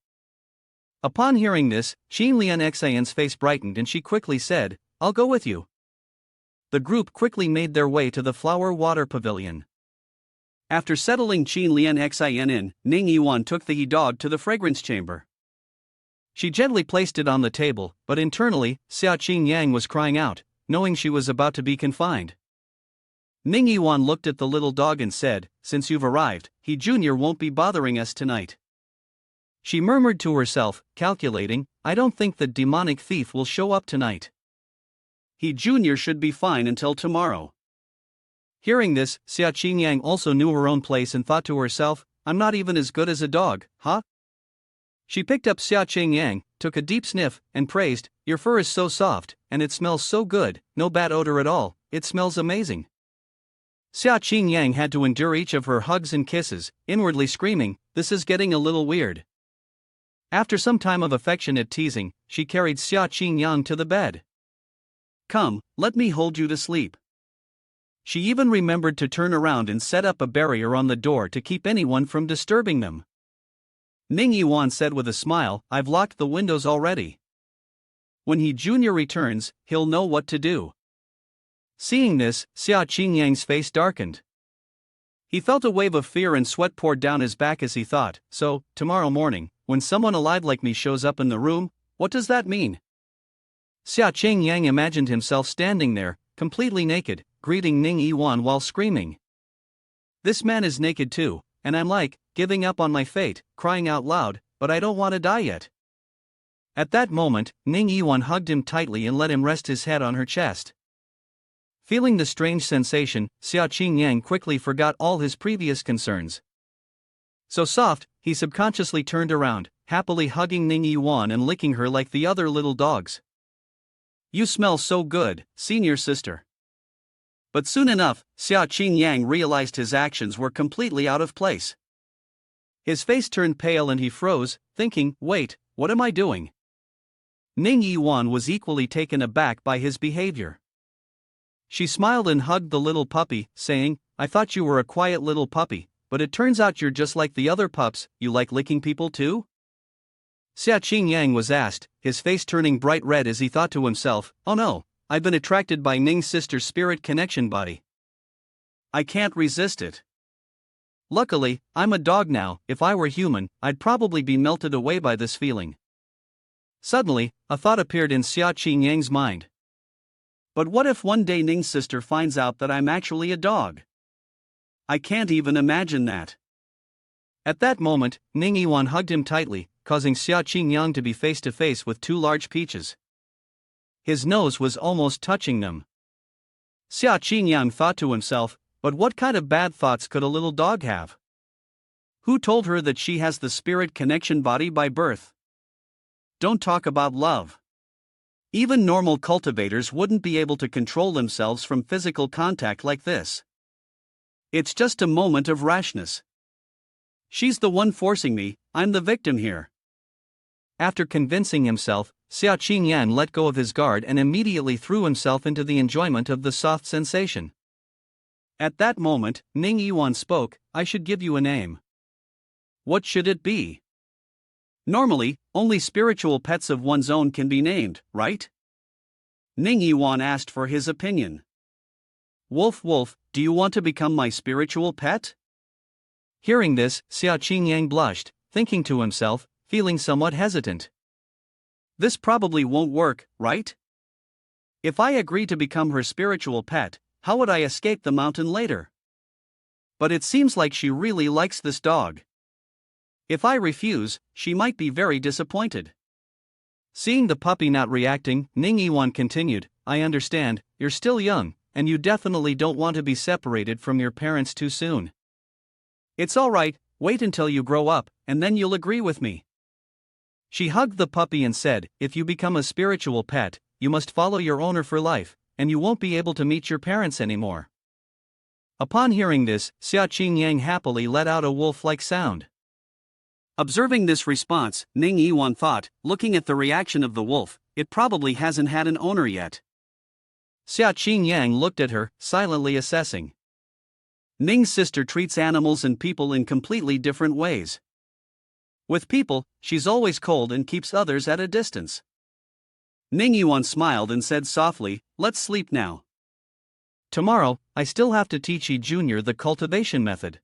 Upon hearing this, Qin Lian Xian's face brightened and she quickly said, "I'll go with you." The group quickly made their way to the flower water pavilion. After settling Qin Lian Xian in, Ning Yiwan took the he-dog to the fragrance chamber. She gently placed it on the table, but internally, Xia Qingyang was crying out, knowing she was about to be confined. Ning Yiwan looked at the little dog and said, "Since you've arrived, he Junior won't be bothering us tonight." She murmured to herself, calculating, "I don't think the demonic thief will show up tonight. He Junior should be fine until tomorrow." Hearing this, Xia Qingyang also knew her own place and thought to herself, "I'm not even as good as a dog, huh?" She picked up Xia Qingyang, took a deep sniff, and praised, "Your fur is so soft, and it smells so good, no bad odor at all, it smells amazing." Xia Qingyang had to endure each of her hugs and kisses, inwardly screaming, "This is getting a little weird." After some time of affectionate teasing, she carried Xia Qingyang to the bed. "Come, let me hold you to sleep." She even remembered to turn around and set up a barrier on the door to keep anyone from disturbing them. Ning Yiwan said with a smile, "I've locked the windows already. When he Junior returns, he'll know what to do." Seeing this, Xia Qingyang's face darkened. He felt a wave of fear and sweat poured down his back as he thought, "So, tomorrow morning, when someone alive like me shows up in the room, what does that mean?" Xia Qingyang imagined himself standing there, completely naked, greeting Ning Yiwan while screaming, "This man is naked too, and I'm like, giving up on my fate, crying out loud, but I don't want to die yet." At that moment, Ning Yiwan hugged him tightly and let him rest his head on her chest. Feeling the strange sensation, Xia Qingyang quickly forgot all his previous concerns. So soft, he subconsciously turned around, happily hugging Ning Yiwan and licking her like the other little dogs. "You smell so good, senior sister." But soon enough, Xia Qingyang realized his actions were completely out of place. His face turned pale and he froze, thinking, "Wait, what am I doing?" Ning Yiwan was equally taken aback by his behavior. She smiled and hugged the little puppy, saying, "I thought you were a quiet little puppy, but it turns out you're just like the other pups, you like licking people too?" Xia Qingyang was asked, his face turning bright red as he thought to himself, "Oh no, I've been attracted by Ning's sister's spirit connection body. I can't resist it. Luckily, I'm a dog now, if I were human, I'd probably be melted away by this feeling." Suddenly, a thought appeared in Xia Qingyang's mind. "But what if one day Ning's sister finds out that I'm actually a dog? I can't even imagine that." At that moment, Ning Yiwan hugged him tightly, causing Xia Qingyang to be face to face with two large peaches. His nose was almost touching them. Xia Qingyang thought to himself, "But what kind of bad thoughts could a little dog have?" Who told her that she has the spirit connection body by birth? Don't talk about love. Even normal cultivators wouldn't be able to control themselves from physical contact like this. It's just a moment of rashness. She's the one forcing me, I'm the victim here. After convincing himself, Xiao Qingyan let go of his guard and immediately threw himself into the enjoyment of the soft sensation. At that moment, Ning Yiwan spoke, I should give you a name. What should it be? Normally, only spiritual pets of one's own can be named, right? Ning Yiwan asked for his opinion. Wolf, wolf, do you want to become my spiritual pet? Hearing this, Xiao Qingyang blushed, thinking to himself, feeling somewhat hesitant. This probably won't work, right? If I agree to become her spiritual pet, how would I escape the mountain later? But it seems like she really likes this dog. If I refuse, she might be very disappointed. Seeing the puppy not reacting, Ning Yiwan continued, I understand, you're still young, and you definitely don't want to be separated from your parents too soon. It's alright, wait until you grow up, and then you'll agree with me. She hugged the puppy and said, if you become a spiritual pet, you must follow your owner for life, and you won't be able to meet your parents anymore. Upon hearing this, Xiao Qingyang happily let out a wolf-like sound. Observing this response, Ning Yiwan thought, looking at the reaction of the wolf, it probably hasn't had an owner yet. Xiao Qingyang looked at her, silently assessing. Ning's sister treats animals and people in completely different ways. With people, she's always cold and keeps others at a distance. Ning Yiwan smiled and said softly, let's sleep now. Tomorrow, I still have to teach Yi Jr. the cultivation method.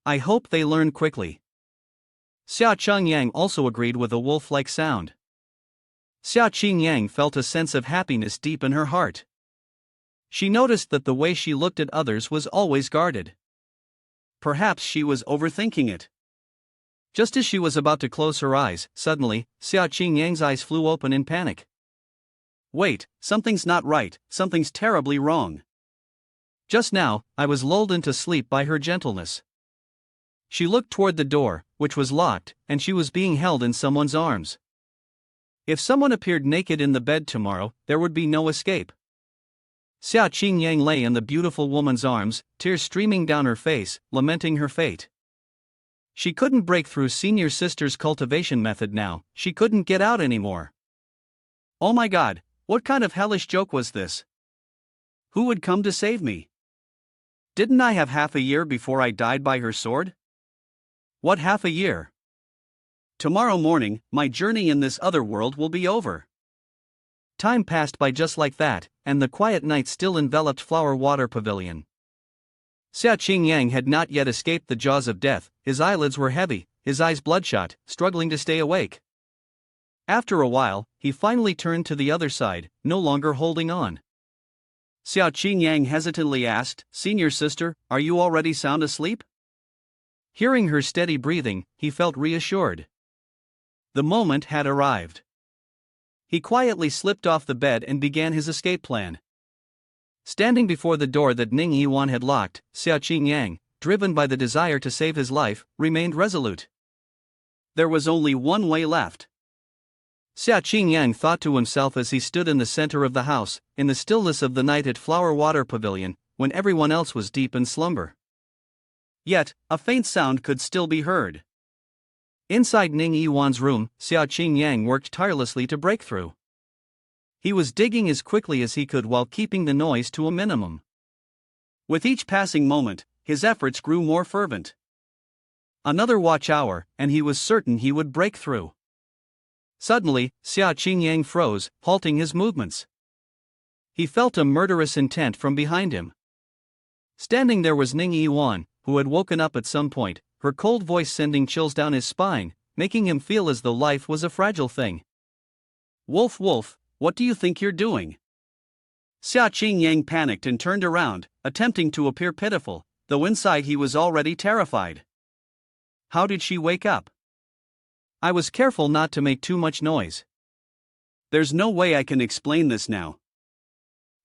I hope they learn quickly. Xiao Qingyang also agreed with a wolf-like sound. Xiao Qingyang felt a sense of happiness deep in her heart. She noticed that the way she looked at others was always guarded. Perhaps she was overthinking it. Just as she was about to close her eyes, suddenly, Xiao Qingyang's eyes flew open in panic. Wait, something's not right, something's terribly wrong. Just now, I was lulled into sleep by her gentleness. She looked toward the door, which was locked, and she was being held in someone's arms. If someone appeared naked in the bed tomorrow, there would be no escape. Xiao Qingyang lay in the beautiful woman's arms, tears streaming down her face, lamenting her fate. She couldn't break through senior sister's cultivation method now, she couldn't get out anymore. Oh my god, what kind of hellish joke was this? Who would come to save me? Didn't I have half a year before I died by her sword? What half a year? Tomorrow morning, my journey in this other world will be over. Time passed by just like that, and the quiet night still enveloped Flower Water Pavilion. Xiao Qingyang had not yet escaped the jaws of death, his eyelids were heavy, his eyes bloodshot, struggling to stay awake. After a while, he finally turned to the other side, no longer holding on. Xiao Qingyang hesitantly asked, Senior sister, are you already sound asleep? Hearing her steady breathing, he felt reassured. The moment had arrived. He quietly slipped off the bed and began his escape plan. Standing before the door that Ning Yiwan had locked, Xiao Qingyang, driven by the desire to save his life, remained resolute. There was only one way left. Xiao Qingyang thought to himself as he stood in the center of the house, in the stillness of the night at Flower Water Pavilion, when everyone else was deep in slumber. Yet, a faint sound could still be heard. Inside Ning Yiwan's room, Xiao Qingyang worked tirelessly to break through. He was digging as quickly as he could while keeping the noise to a minimum. With each passing moment, his efforts grew more fervent. Another watch hour, and he was certain he would break through. Suddenly, Xiao Qingyang froze, halting his movements. He felt a murderous intent from behind him. Standing there was Ning Yiwan, who had woken up at some point, her cold voice sending chills down his spine, making him feel as though life was a fragile thing. Wolf, wolf, what do you think you're doing? Xiao Qingyang panicked and turned around, attempting to appear pitiful, though inside he was already terrified. How did she wake up? I was careful not to make too much noise. There's no way I can explain this now.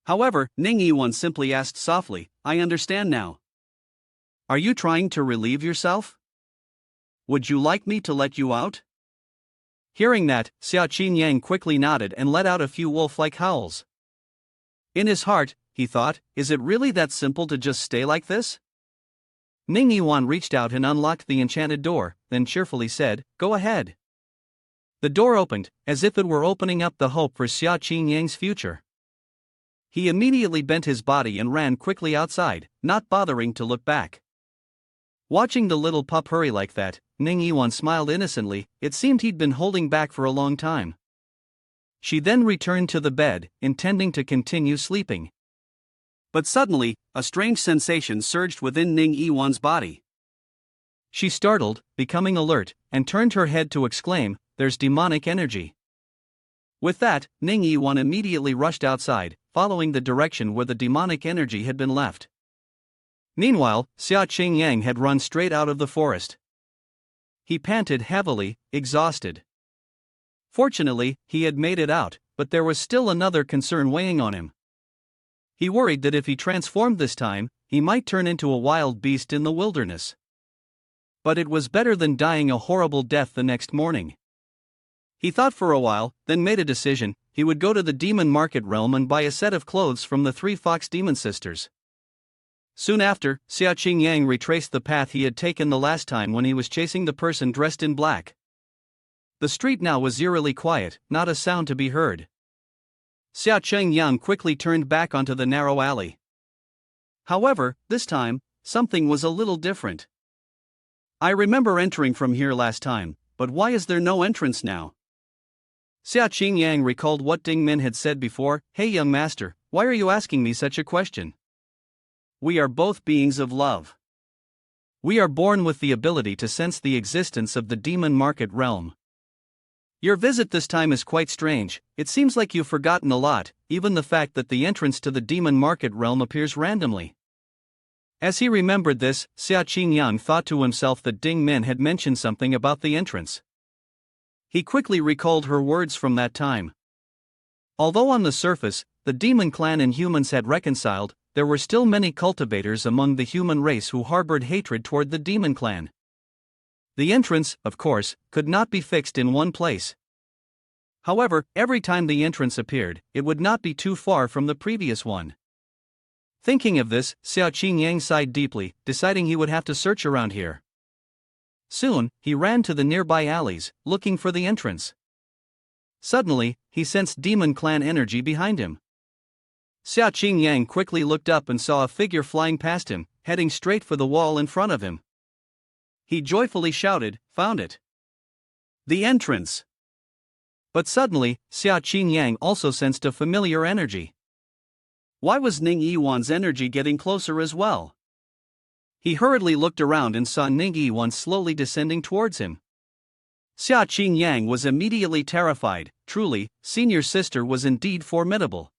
However, Ning Yiwan simply asked softly, I understand now. Are you trying to relieve yourself? would you like me to let you out? Hearing that, Xiao Qingyang quickly nodded and let out a few wolf-like howls. In his heart, he thought, is it really that simple to just stay like this? Ning Yiwan reached out and unlocked the enchanted door, then cheerfully said, "Go ahead." The door opened, as if it were opening up the hope for Xiao Qingyang's future. He immediately bent his body and ran quickly outside, not bothering to look back. Watching the little pup hurry like that, Ning Yiwan smiled innocently. It seemed he'd been holding back for a long time. She then returned to the bed, intending to continue sleeping. But suddenly, a strange sensation surged within Ning Yiwan's body. She startled, becoming alert, and turned her head to exclaim, "There's demonic energy." With that, Ning Yiwan immediately rushed outside, following the direction where the demonic energy had been left. Meanwhile, Xiao Qingyang had run straight out of the forest. He panted heavily, exhausted. Fortunately, he had made it out, but there was still another concern weighing on him. He worried that if he transformed this time, he might turn into a wild beast in the wilderness. But it was better than dying a horrible death the next morning. He thought for a while, then made a decision. He would go to the demon market realm and buy a set of clothes from the 3 fox demon sisters. Soon after, Xiao Qingyang retraced the path he had taken the last time when he was chasing the person dressed in black. The street now was eerily quiet, not a sound to be heard. Xiao Qingyang quickly turned back onto the narrow alley. However, this time, something was a little different. "I remember entering from here last time, but why is there no entrance now?" Xiao Qingyang recalled what Ding Min had said before. "Hey young master, why are you asking me such a question? We are both beings of love. We are born with the ability to sense the existence of the demon market realm. Your visit this time is quite strange. It seems like you've forgotten a lot, even the fact that the entrance to the demon market realm appears randomly." As he remembered this, Xiao Qingyang thought to himself that Ding Min had mentioned something about the entrance. He quickly recalled her words from that time. Although on the surface, the demon clan and humans had reconciled, there were still many cultivators among the human race who harbored hatred toward the demon clan. The entrance, of course, could not be fixed in one place. However, every time the entrance appeared, it would not be too far from the previous one. Thinking of this, Xiao Qingyang sighed deeply, deciding he would have to search around here. Soon, he ran to the nearby alleys, looking for the entrance. Suddenly, he sensed demon clan energy behind him. Xiao Qingyang quickly looked up and saw a figure flying past him, heading straight for the wall in front of him. He joyfully shouted, "Found it! The entrance!" But suddenly, Xiao Qingyang also sensed a familiar energy. Why was Ning Yiwan's energy getting closer as well? He hurriedly looked around and saw Ning Yiwan slowly descending towards him. Xiao Qingyang was immediately terrified. Truly, senior sister was indeed formidable.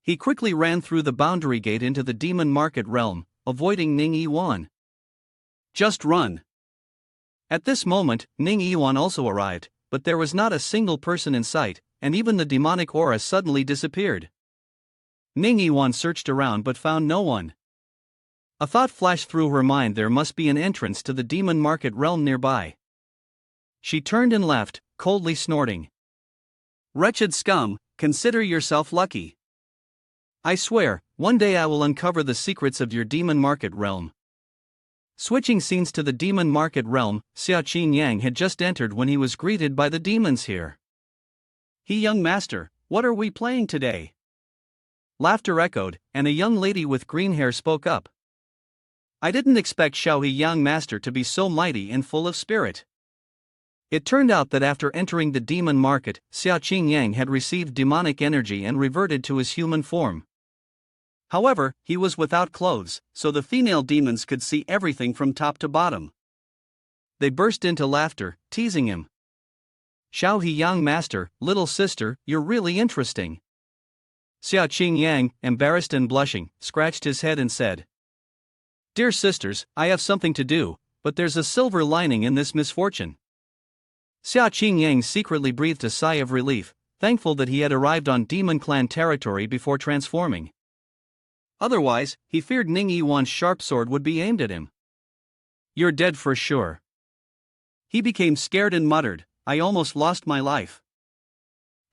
He quickly ran through the boundary gate into the demon market realm, avoiding Ning Yiwan. "Just run." At this moment, Ning Yiwan also arrived, but there was not a single person in sight, and even the demonic aura suddenly disappeared. Ning Yiwan searched around but found no one. A thought flashed through her mind: there must be an entrance to the demon market realm nearby. She turned and left, coldly snorting. "Wretched scum, consider yourself lucky. I swear, one day I will uncover the secrets of your demon market realm." Switching scenes to the demon market realm, Xiao Qingyang had just entered when he was greeted by the demons here. "He young master, what are we playing today?" Laughter echoed, and a young lady with green hair spoke up. "I didn't expect Xiao He young master to be so mighty and full of spirit." It turned out that after entering the demon market, Xiao Qingyang had received demonic energy and reverted to his human form. However, he was without clothes, so the female demons could see everything from top to bottom. They burst into laughter, teasing him. "Xiao He young master, little sister, you're really interesting." Xiao Qingyang, embarrassed and blushing, scratched his head and said, "Dear sisters, I have something to do, but there's a silver lining in this misfortune." Xiao Qingyang secretly breathed a sigh of relief, thankful that he had arrived on demon clan territory before transforming. Otherwise, he feared Ning Yiwan's sharp sword would be aimed at him. "You're dead for sure." He became scared and muttered, "I almost lost my life."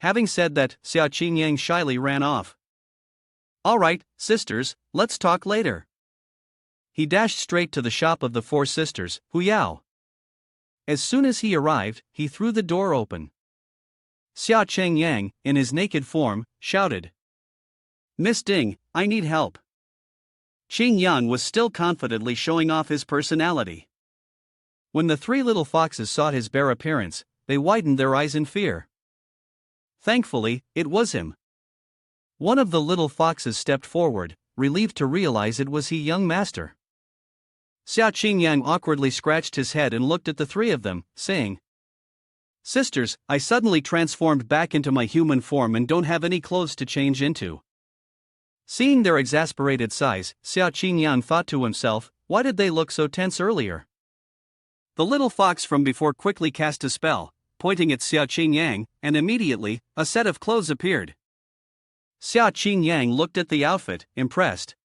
Having said that, Xia Qingyang shyly ran off. "All right, sisters, let's talk later." He dashed straight to the shop of the four sisters, Hu Yao. As soon as he arrived, he threw the door open. Xia Qingyang, in his naked form, shouted, "Miss Ding, I need help." Qingyang was still confidently showing off his personality. When the three little foxes saw his bare appearance, they widened their eyes in fear. Thankfully, it was him. One of the little foxes stepped forward, relieved to realize it was he, young master. Xia Qingyang awkwardly scratched his head and looked at the three of them, saying, "Sisters, I suddenly transformed back into my human form and don't have any clothes to change into." Seeing their exasperated sighs, Xia Qingyang thought to himself, why did they look so tense earlier? The little fox from before quickly cast a spell, pointing at Xia Qingyang, and immediately, a set of clothes appeared. Xia Qingyang looked at the outfit, impressed.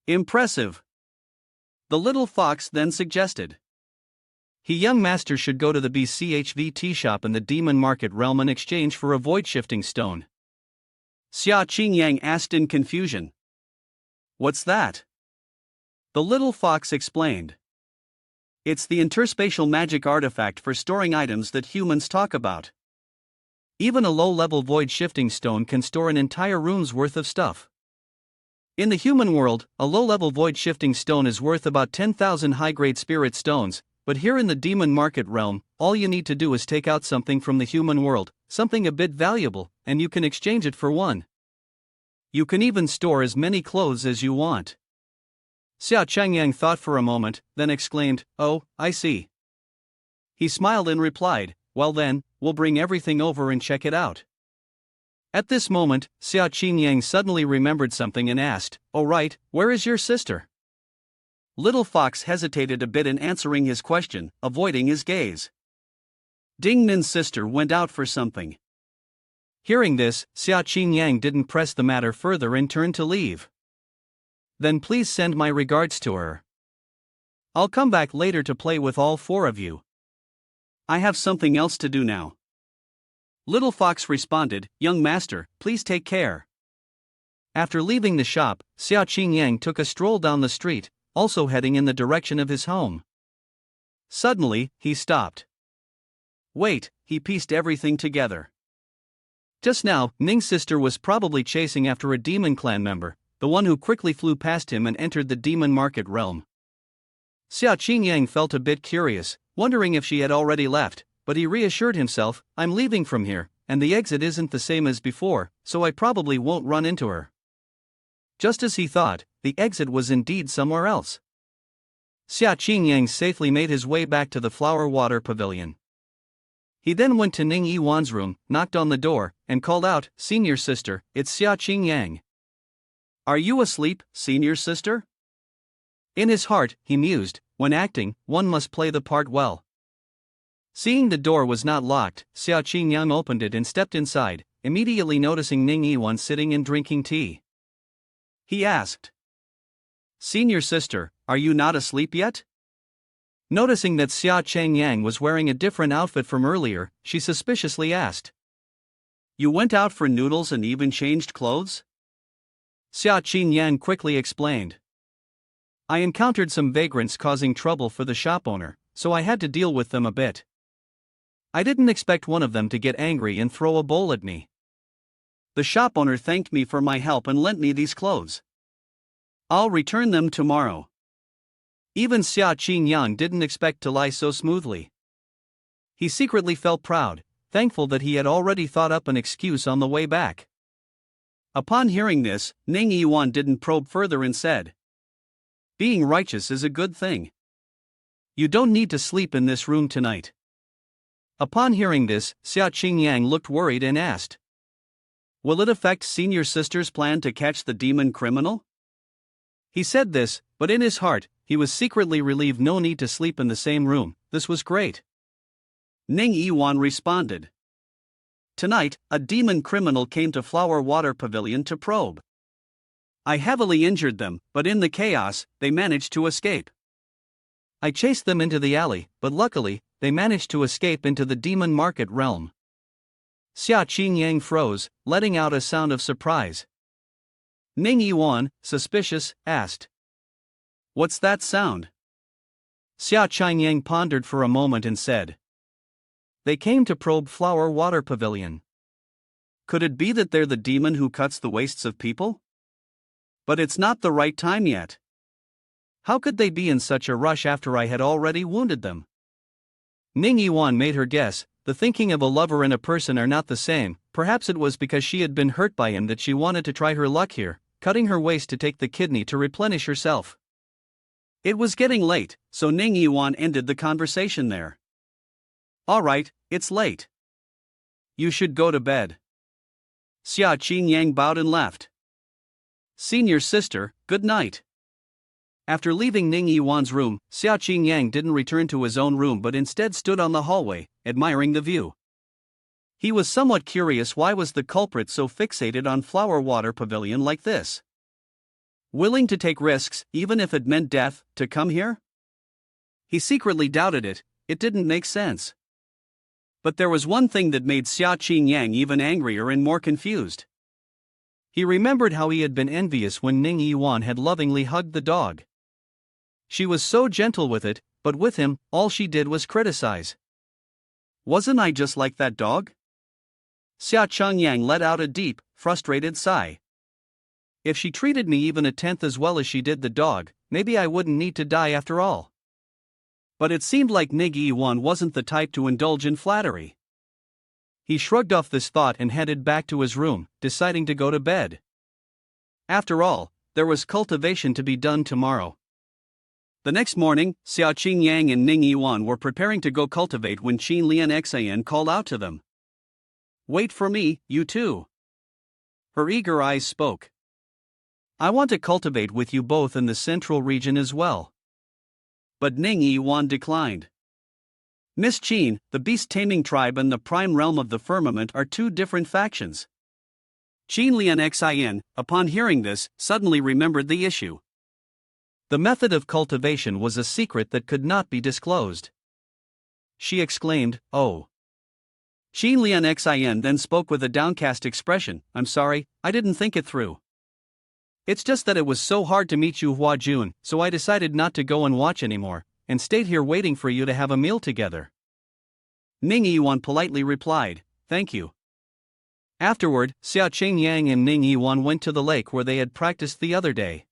"Impressive." The little fox then suggested, "He, young master, should go to the BCHV tea shop in the demon market realm in exchange for a void-shifting stone." Xia Qingyang asked in confusion, "What's that?" The little fox explained, "It's the interspatial magic artifact for storing items that humans talk about. Even a low-level void-shifting stone can store an entire room's worth of stuff. In the human world, a low-level void-shifting stone is worth about 10,000 high-grade spirit stones, but here in the demon market realm, all you need to do is take out something from the human world, something a bit valuable, and you can exchange it for one. You can even store as many clothes as you want." Xia Qingyang thought for a moment, then exclaimed, "Oh, I see." He smiled and replied, "Well then, we'll bring everything over and check it out." At this moment, Xia Qingyang suddenly remembered something and asked, "Oh right, where is your sister?" Little Fox hesitated a bit in answering his question, avoiding his gaze. Ding Nin's sister went out for something. Hearing this, Xia Qingyang didn't press the matter further and turned to leave. "Then please send my regards to her. I'll come back later to play with all four of you. I have something else to do now." Little Fox responded, "Young master, please take care." After leaving the shop, Xia Qingyang took a stroll down the street, also heading in the direction of his home. Suddenly, he stopped. Wait, he pieced everything together. Just now, Ning's sister was probably chasing after a demon clan member, the one who quickly flew past him and entered the demon market realm. Xia Qingyang felt a bit curious, wondering if she had already left, but he reassured himself, "I'm leaving from here, and the exit isn't the same as before, so I probably won't run into her." Just as he thought, the exit was indeed somewhere else. Xia Qingyang safely made his way back to the flower water pavilion. He then went to Ning Yiwan's room, knocked on the door, and called out, "Senior sister, it's Xia Qingyang." "Are you asleep, senior sister?" In his heart, he mused, when acting, one must play the part well. Seeing the door was not locked, Xia Qingyang opened it and stepped inside, immediately noticing Ning Yiwan sitting and drinking tea. He asked, "Senior sister, are you not asleep yet?" Noticing that Xia Qingyang was wearing a different outfit from earlier, she suspiciously asked, "You went out for noodles and even changed clothes?" Xia Qingyang quickly explained, "I encountered some vagrants causing trouble for the shop owner, so I had to deal with them a bit. I didn't expect one of them to get angry and throw a bowl at me. The shop owner thanked me for my help and lent me these clothes. I'll return them tomorrow." Even Xia Qingyang didn't expect to lie so smoothly. He secretly felt proud, thankful that he had already thought up an excuse on the way back. Upon hearing this, Ning Yiwan didn't probe further and said, "Being righteous is a good thing. You don't need to sleep in this room tonight." Upon hearing this, Xia Qingyang looked worried and asked, "Will it affect senior sister's plan to catch the demon criminal?" He said this, but in his heart, he was secretly relieved no need to sleep in the same room. This was great. Ning Yiwan responded, "Tonight, a demon criminal came to Flower Water Pavilion to probe. I heavily injured them, but in the chaos, they managed to escape. I chased them into the alley, but luckily, they managed to escape into the demon market realm. Xia Qingyang froze, letting out a sound of surprise. Ning Yiwan, suspicious, asked, "What's that sound?" Xia Qingyang pondered for a moment and said, "They came to probe Flower Water Pavilion. Could it be that they're the demon who cuts the waists of people? But it's not the right time yet. How could they be in such a rush after I had already wounded them?" Ning Yiwan made her guess. The thinking of a lover and a person are not the same. Perhaps it was because she had been hurt by him that she wanted to try her luck here, cutting her waist to take the kidney to replenish herself. It was getting late, so Ning Yiwan ended the conversation there. "All right, it's late. You should go to bed." Xia Qingyang bowed and left. "Senior sister, good night." After leaving Ning Yiwan's room, Xia Qingyang didn't return to his own room but instead stood on the hallway, admiring the view. He was somewhat curious why was the culprit so fixated on Flower Water Pavilion like this. Willing to take risks, even if it meant death, to come here? He secretly doubted it. It didn't make sense. But there was one thing that made Xia Qingyang even angrier and more confused. He remembered how he had been envious when Ning Yiwan had lovingly hugged the dog. She was so gentle with it, but with him, all she did was criticize. "Wasn't I just like that dog?" Xia Qingyang let out a deep, frustrated sigh. "If she treated me even a tenth as well as she did the dog, maybe I wouldn't need to die after all." But it seemed like Ning Yiwan wasn't the type to indulge in flattery. He shrugged off this thought and headed back to his room, deciding to go to bed. After all, there was cultivation to be done tomorrow. The next morning, Xia Qingyang and Ning Yiwan were preparing to go cultivate when Qin Lian called out to them. "Wait for me, you two." Her eager eyes spoke. "I want to cultivate with you both in the central region as well." But Ning Yiwan declined. "Miss Qin, the beast-taming tribe and the prime realm of the firmament are two different factions." Qin Lian, upon hearing this, suddenly remembered the issue. The method of cultivation was a secret that could not be disclosed. She exclaimed, "Oh." Qin Lian then spoke with a downcast expression, "I'm sorry, I didn't think it through. It's just that it was so hard to meet you Hua Jun, so I decided not to go and watch anymore, and stayed here waiting for you to have a meal together." Ning Yiwan politely replied, "Thank you." Afterward, Xia Qingyang and Ning Yiwan went to the lake where they had practiced the other day.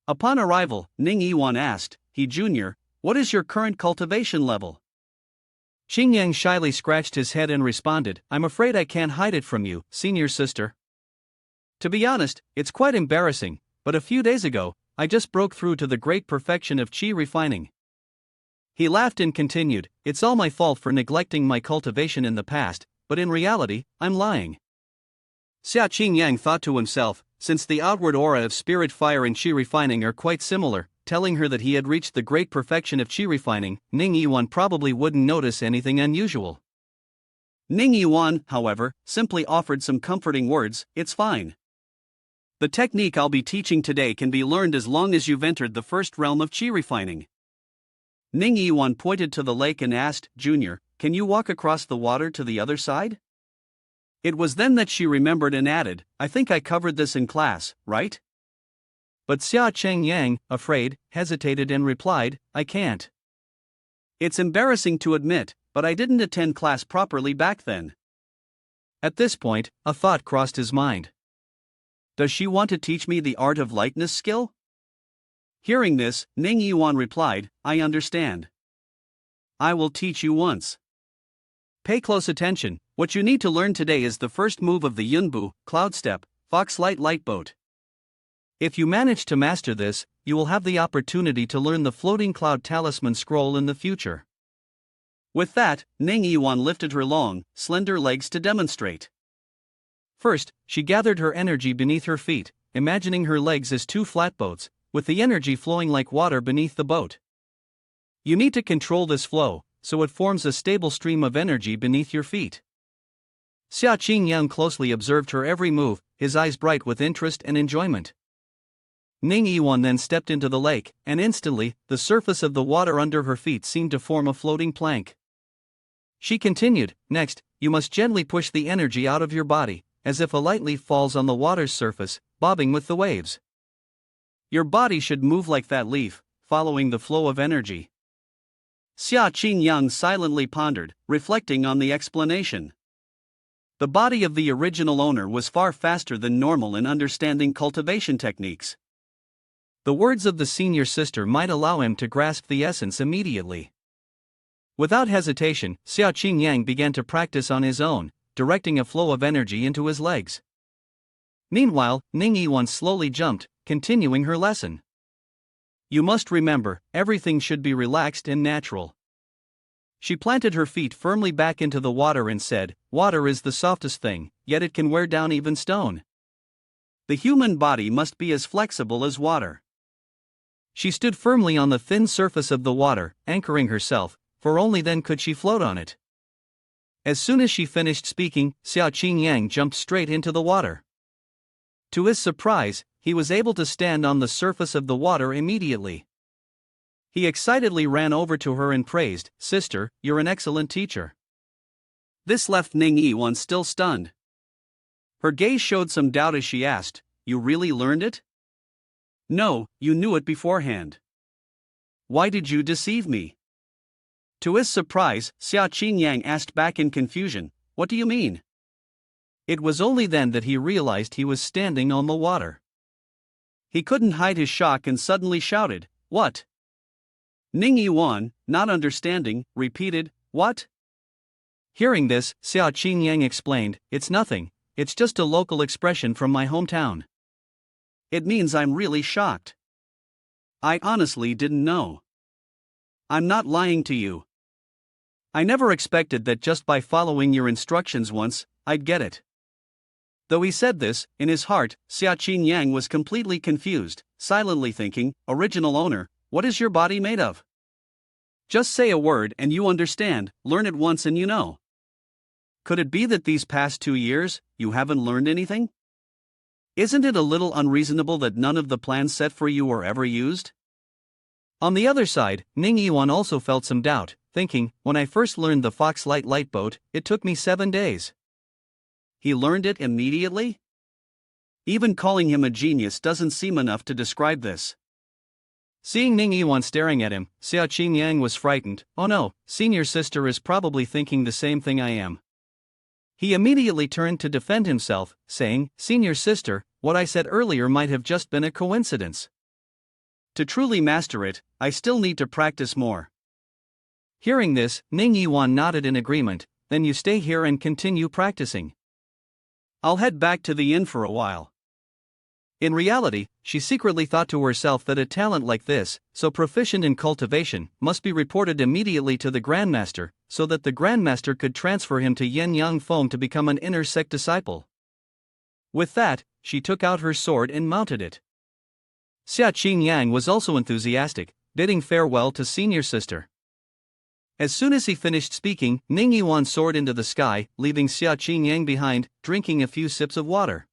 Upon arrival, Ning Yiwan asked, "He Junior, what is your current cultivation level?" Qingyang shyly scratched his head and responded, "I'm afraid I can't hide it from you, senior sister. To be honest, it's quite embarrassing, but a few days ago, I just broke through to the great perfection of qi refining." He laughed and continued, "It's all my fault for neglecting my cultivation in the past, but in reality, I'm lying." Xia Qingyang thought to himself, since the outward aura of spirit fire and qi refining are quite similar, telling her that he had reached the great perfection of qi refining, Ning Yiwan probably wouldn't notice anything unusual. Ning Yiwan, however, simply offered some comforting words, "It's fine. The technique I'll be teaching today can be learned as long as you've entered the first realm of qi refining." Ning Yiwan pointed to the lake and asked, "Junior, can you walk across the water to the other side?" It was then that she remembered and added, "I think I covered this in class, right?" But Xia Qingyang, afraid, hesitated and replied, "I can't. It's embarrassing to admit, but I didn't attend class properly back then." At this point, a thought crossed his mind. Does she want to teach me the art of lightness skill? Hearing this, Ning Yiwan replied, "I understand. I will teach you once. Pay close attention. What you need to learn today is the first move of the Yunbu, Cloud Step, Foxlight Lightboat. If you manage to master this, you will have the opportunity to learn the Floating Cloud Talisman Scroll in the future." With that, Ning Yiwan lifted her long, slender legs to demonstrate. First, she gathered her energy beneath her feet, imagining her legs as two flatboats, with the energy flowing like water beneath the boat. You need to control this flow, so it forms a stable stream of energy beneath your feet. Xia Qingyang closely observed her every move, his eyes bright with interest and enjoyment. Ning Yiwan then stepped into the lake, and instantly, the surface of the water under her feet seemed to form a floating plank. She continued, "Next, you must gently push the energy out of your body, as if a light leaf falls on the water's surface, bobbing with the waves. Your body should move like that leaf, following the flow of energy." Xia Qingyang silently pondered, reflecting on the explanation. The body of the original owner was far faster than normal in understanding cultivation techniques. The words of the senior sister might allow him to grasp the essence immediately. Without hesitation, Xia Qingyang began to practice on his own, directing a flow of energy into his legs. Meanwhile, Ning Yiwan slowly jumped, continuing her lesson. "You must remember, everything should be relaxed and natural." She planted her feet firmly back into the water and said, "Water is the softest thing, yet it can wear down even stone. The human body must be as flexible as water." She stood firmly on the thin surface of the water, anchoring herself, for only then could she float on it. As soon as she finished speaking, Xia Qingyang jumped straight into the water. To his surprise, he was able to stand on the surface of the water immediately. He excitedly ran over to her and praised, "Sister, you're an excellent teacher." This left Ning Yiwan still stunned. Her gaze showed some doubt as she asked, "You really learned it?" "No, you knew it beforehand." "Why did you deceive me?" To his surprise, Xia Qingyang asked back in confusion, "What do you mean?" It was only then that he realized he was standing on the water. He couldn't hide his shock and suddenly shouted, "What?" Ning Yiwan, not understanding, repeated, "What?" Hearing this, Xia Qingyang explained, "It's nothing, it's just a local expression from my hometown. It means I'm really shocked. I honestly didn't know. I'm not lying to you. I never expected that just by following your instructions once, I'd get it." Though he said this, in his heart, Xia Qingyang was completely confused, silently thinking, "Original owner, what is your body made of? Just say a word and you understand, learn it once and you know. Could it be that these past 2 years, you haven't learned anything? Isn't it a little unreasonable that none of the plans set for you were ever used?" On the other side, Ning Yiwan also felt some doubt, thinking, "When I first learned the Foxlight light boat, it took me 7 days. He learned it immediately? Even calling him a genius doesn't seem enough to describe this." Seeing Ning Yiwan staring at him, Xia Qingyang was frightened. "Oh no, senior sister is probably thinking the same thing I am." He immediately turned to defend himself, saying, "Senior sister, what I said earlier might have just been a coincidence. To truly master it, I still need to practice more." Hearing this, Ning Yiwan nodded in agreement. "Then you stay here and continue practicing. I'll head back to the inn for a while." In reality, she secretly thought to herself that a talent like this, so proficient in cultivation, must be reported immediately to the Grandmaster, so that the Grandmaster could transfer him to Yin Yang Feng to become an inner sect disciple. With that, she took out her sword and mounted it. Xia Qingyang was also enthusiastic, bidding farewell to senior sister. As soon as he finished speaking, Ning Yiwan soared into the sky, leaving Xia Qingyang behind, drinking a few sips of water.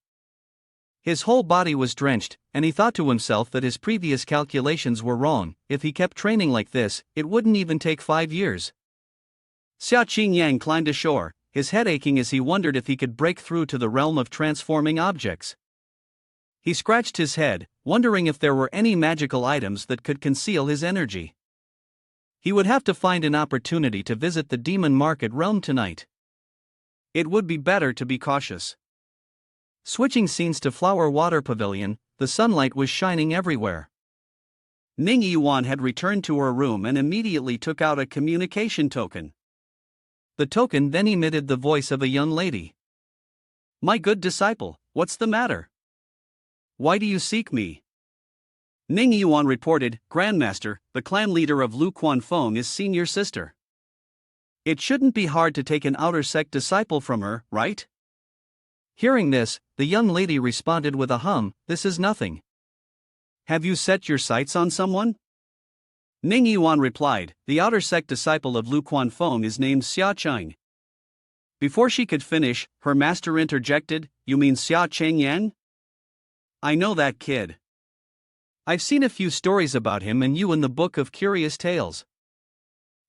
His whole body was drenched, and he thought to himself that his previous calculations were wrong. If he kept training like this, it wouldn't even take 5 years. Xia Qingyang climbed ashore, his head aching as he wondered if he could break through to the realm of transforming objects. He scratched his head, wondering if there were any magical items that could conceal his energy. He would have to find an opportunity to visit the demon market realm tonight. It would be better to be cautious. Switching scenes to Flower Water Pavilion, the sunlight was shining everywhere. Ning Yiwan had returned to her room and immediately took out a communication token. The token then emitted the voice of a young lady. "My good disciple, what's the matter? Why do you seek me?" Ning Yiwan reported, "Grandmaster, the clan leader of Lu Quanfeng is senior sister. It shouldn't be hard to take an outer sect disciple from her, right?" Hearing this, the young lady responded with a hum, "This is nothing. Have you set your sights on someone?" Ning Yiwan replied, "The outer sect disciple of Lu Quanfeng is named Xia Cheng." Before she could finish, her master interjected, "You mean Xia Qingyang? I know that kid. I've seen a few stories about him and you in the book of curious tales.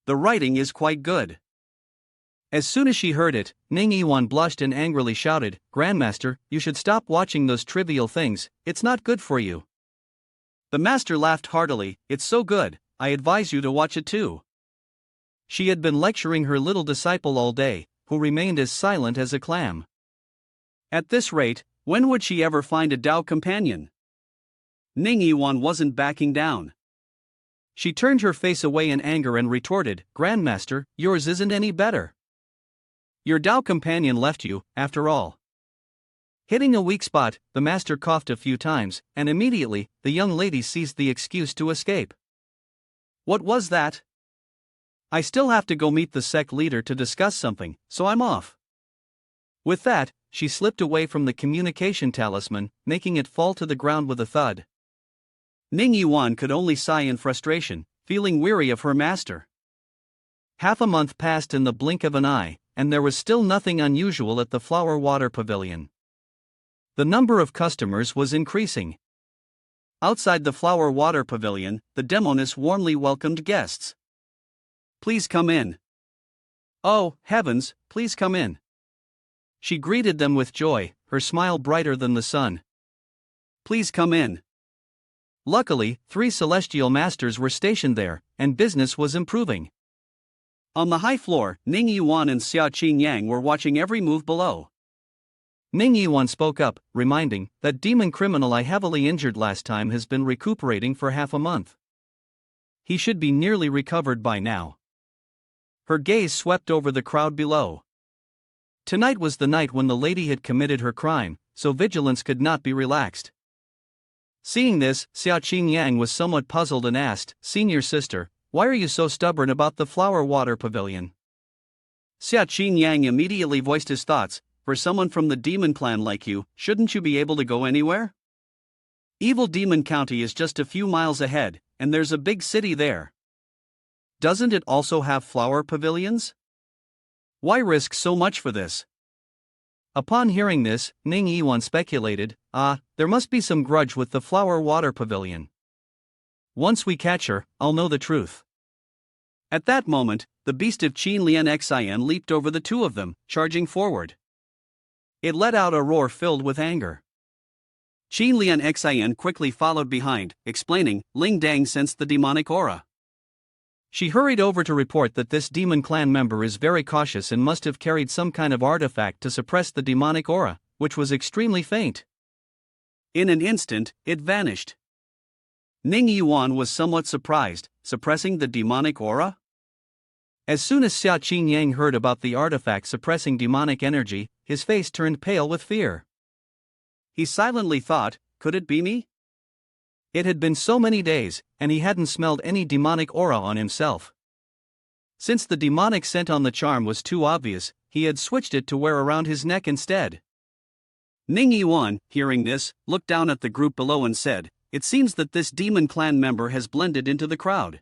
The writing is quite good. As soon as she heard it, Ning Yiwan blushed and angrily shouted, Grandmaster, you should stop watching those trivial things, it's not good for you. The master laughed heartily, it's so good, I advise you to watch it too. She had been lecturing her little disciple all day, who remained as silent as a clam. At this rate, when would she ever find a Tao companion? Ning Yiwan wasn't backing down. She turned her face away in anger and retorted, Grandmaster, yours isn't any better. Your Tao companion left you, after all. Hitting a weak spot, the master coughed a few times, and immediately, the young lady seized the excuse to escape. What was that? I still have to go meet the sect leader to discuss something, so I'm off. With that, she slipped away from the communication talisman, making it fall to the ground with a thud. Ning Yiwan could only sigh in frustration, feeling weary of her master. Half a month passed in the blink of an eye, and there was still nothing unusual at the Flower Water Pavilion. The number of customers was increasing. Outside the Flower Water Pavilion, the demoness warmly welcomed guests. Please come in. Oh, heavens, please come in. She greeted them with joy, her smile brighter than the sun. Please come in. Luckily, 3 celestial masters were stationed there, and business was improving. On the high floor, Ning Yiwan and Xia Qingyang were watching every move below. Ning Yiwan spoke up, reminding, that demon criminal I heavily injured last time has been recuperating for half a month. He should be nearly recovered by now. Her gaze swept over the crowd below. Tonight was the night when the lady had committed her crime, so vigilance could not be relaxed. Seeing this, Xia Qingyang was somewhat puzzled and asked, Senior sister, why are you so stubborn about the Flower Water Pavilion? Xia Qingyang immediately voiced his thoughts, for someone from the demon clan like you, shouldn't you be able to go anywhere? Evil Demon County is just a few miles ahead, and there's a big city there. Doesn't it also have flower pavilions? Why risk so much for this? Upon hearing this, Ning Yiwan speculated, there must be some grudge with the Flower Water Pavilion. Once we catch her, I'll know the truth. At that moment, the beast of Qin Lian Xian leaped over the two of them, charging forward. It let out a roar filled with anger. Qin Lian Xian quickly followed behind, explaining, Ling Dang sensed the demonic aura. She hurried over to report that this demon clan member is very cautious and must have carried some kind of artifact to suppress the demonic aura, which was extremely faint. In an instant, it vanished. Ning Yiwan was somewhat surprised, suppressing the demonic aura? As soon as Xia Qingyang heard about the artifact suppressing demonic energy, his face turned pale with fear. He silently thought, could it be me? It had been so many days, and he hadn't smelled any demonic aura on himself. Since the demonic scent on the charm was too obvious, he had switched it to wear around his neck instead. Ning Yiwan, hearing this, looked down at the group below and said, It seems that this demon clan member has blended into the crowd.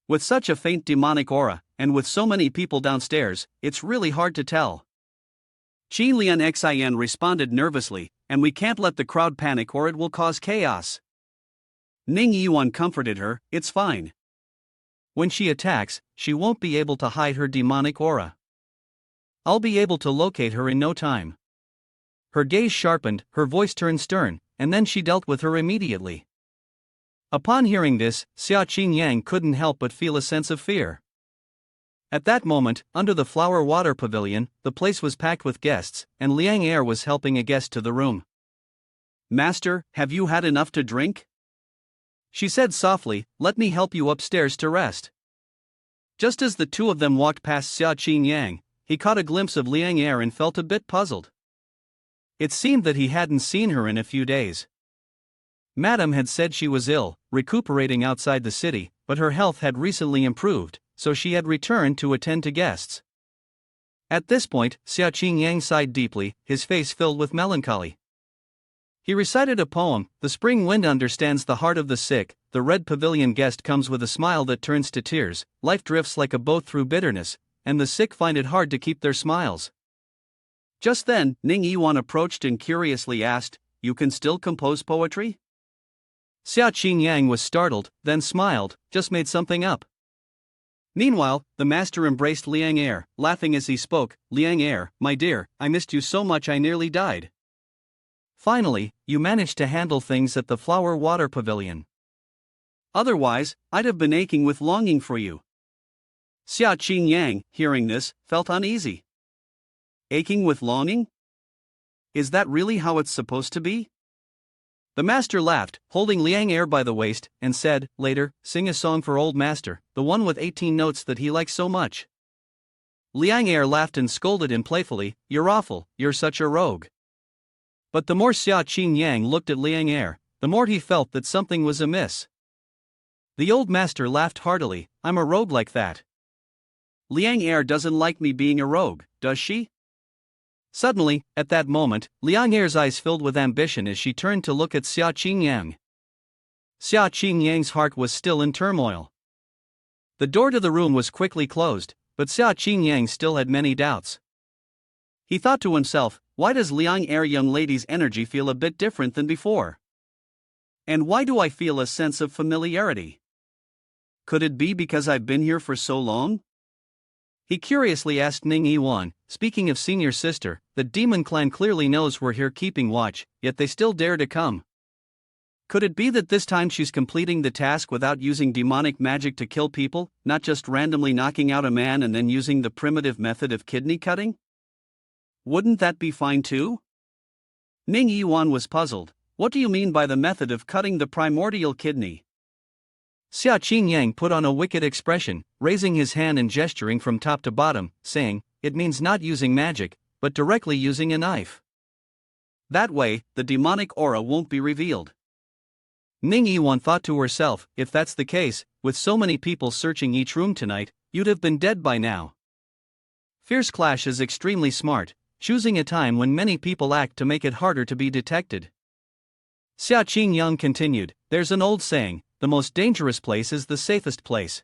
With such a faint demonic aura, and with so many people downstairs, it's really hard to tell. Qin Lian Xian responded nervously, and we can't let the crowd panic or it will cause chaos. Ning Yiwan comforted her, it's fine. When she attacks, she won't be able to hide her demonic aura. I'll be able to locate her in no time. Her gaze sharpened, her voice turned stern, and then she dealt with her immediately. Upon hearing this, Xia Qingyang couldn't help but feel a sense of fear. At that moment, under the Flower Water Pavilion, the place was packed with guests, and Liang Er was helping a guest to the room. Master, have you had enough to drink? She said softly, let me help you upstairs to rest. Just as the two of them walked past Xia Qingyang, he caught a glimpse of Liang Er and felt a bit puzzled. It seemed that he hadn't seen her in a few days. Madame had said she was ill, recuperating outside the city, but her health had recently improved, so she had returned to attend to guests. At this point, Xia Qingyang sighed deeply, his face filled with melancholy. He recited a poem, The spring wind understands the heart of the sick, the red pavilion guest comes with a smile that turns to tears, life drifts like a boat through bitterness, and the sick find it hard to keep their smiles. Just then, Ning Yiwan approached and curiously asked, You can still compose poetry? Xia Qingyang was startled, then smiled, just made something up. Meanwhile, the master embraced Liang Er, laughing as he spoke. Liang Er, my dear, I missed you so much I nearly died. Finally, you managed to handle things at the Flower Water Pavilion. Otherwise, I'd have been aching with longing for you. Xia Qingyang, hearing this, felt uneasy. Aching with longing? Is that really how it's supposed to be? The master laughed, holding Liang Er by the waist, and said, later, sing a song for old master, the one with 18 notes that he likes so much. Liang Er laughed and scolded him playfully, you're awful, you're such a rogue. But the more Xia Qingyang looked at Liang Er, the more he felt that something was amiss. The old master laughed heartily, I'm a rogue like that. Liang Er doesn't like me being a rogue, does she? Suddenly, at that moment, Liang Er's eyes filled with ambition as she turned to look at Xia Qingyang. Xia Qingyang's heart was still in turmoil. The door to the room was quickly closed, but Xia Qingyang still had many doubts. He thought to himself, why does Liang Er young lady's energy feel a bit different than before? And why do I feel a sense of familiarity? Could it be because I've been here for so long? He curiously asked Ning Yiwan, speaking of senior sister, the demon clan clearly knows we're here keeping watch, yet they still dare to come. Could it be that this time she's completing the task without using demonic magic to kill people, not just randomly knocking out a man and then using the primitive method of kidney cutting? Wouldn't that be fine too? Ning Yiwan was puzzled. What do you mean by the method of cutting the primordial kidney? Xia Qingyang put on a wicked expression, raising his hand and gesturing from top to bottom, saying, it means not using magic, but directly using a knife. That way, the demonic aura won't be revealed. Ning Yiwan thought to herself, if that's the case, with so many people searching each room tonight, you'd have been dead by now. Fierce Clash is extremely smart, choosing a time when many people act to make it harder to be detected. Xia Qingyang continued, there's an old saying, the most dangerous place is the safest place.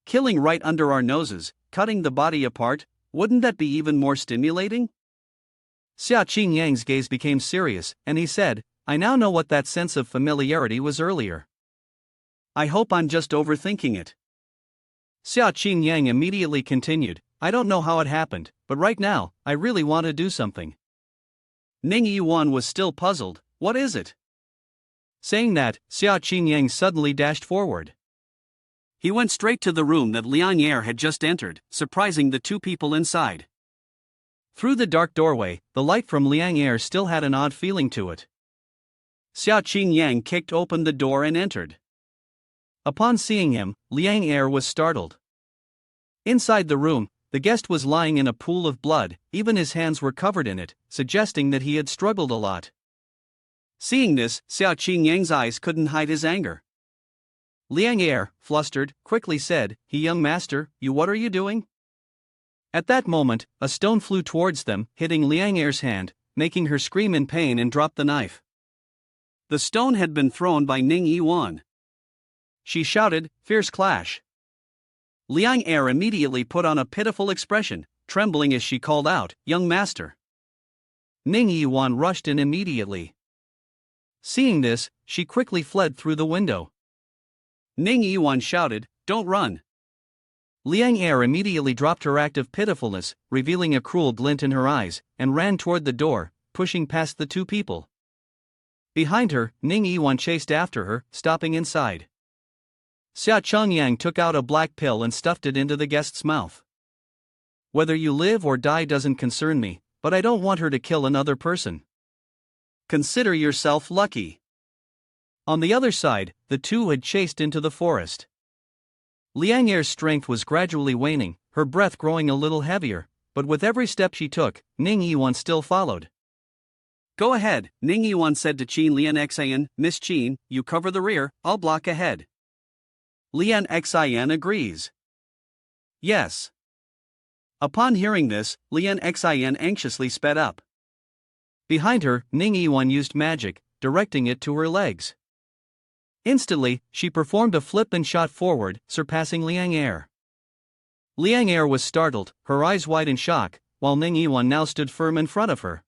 Killing right under our noses, cutting the body apart, wouldn't that be even more stimulating? Xia Qingyang's gaze became serious, and he said, I now know what that sense of familiarity was earlier. I hope I'm just overthinking it. Xia Qingyang immediately continued, I don't know how it happened, but right now, I really want to do something. Ning Yiwan was still puzzled, what is it? Saying that, Xia Qingyang suddenly dashed forward. He went straight to the room that Liang Er had just entered, surprising the two people inside. Through the dark doorway, the light from Liang Er still had an odd feeling to it. Xia Qingyang kicked open the door and entered. Upon seeing him, Liang Er was startled. Inside the room, the guest was lying in a pool of blood, even his hands were covered in it, suggesting that he had struggled a lot. Seeing this, Xia Qingyang's eyes couldn't hide his anger. Liang Er, flustered, quickly said, young master, what are you doing? At that moment, a stone flew towards them, hitting Liang Er's hand, making her scream in pain and drop the knife. The stone had been thrown by Ning Yiwan. She shouted, Fierce Clash. Liang Er immediately put on a pitiful expression, trembling as she called out, young master. Ning Yiwan rushed in immediately. Seeing this, she quickly fled through the window. Ning Yiwan shouted, don't run. Liang Er immediately dropped her act of pitifulness, revealing a cruel glint in her eyes, and ran toward the door, pushing past the two people. Behind her, Ning Yiwan chased after her, stopping inside. Xia Qingyang took out a black pill and stuffed it into the guest's mouth. Whether you live or die doesn't concern me, but I don't want her to kill another person. Consider yourself lucky. On the other side, the two had chased into the forest. Liang Er's strength was gradually waning, her breath growing a little heavier, but with every step she took, Ning Yiwan still followed. Go ahead, Ning Yiwan said to Qin Lian Xian, Miss Qin, you cover the rear, I'll block ahead. Lian Xian agrees. Yes. Upon hearing this, Lian Xian anxiously sped up. Behind her, Ning Yiwan used magic, directing it to her legs. Instantly, she performed a flip and shot forward, surpassing Liang Er. Liang Er was startled, her eyes wide in shock, while Ning Yiwan now stood firm in front of her.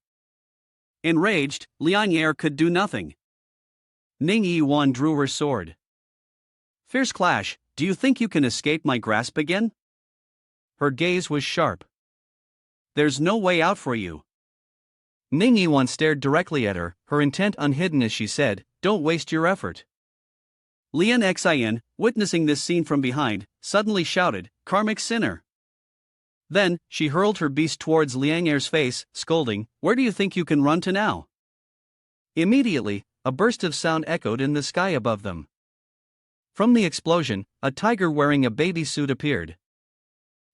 Enraged, Liang Er could do nothing. Ning Yiwan drew her sword. Fierce clash, do you think you can escape my grasp again? Her gaze was sharp. There's no way out for you. Ning Yiwan stared directly at her, her intent unhidden as she said, don't waste your effort. Lian Xian, witnessing this scene from behind, suddenly shouted, Karmic sinner. Then, she hurled her beast towards Liang Er's face, scolding, where do you think you can run to now? Immediately, a burst of sound echoed in the sky above them. From the explosion, a tiger wearing a baby suit appeared.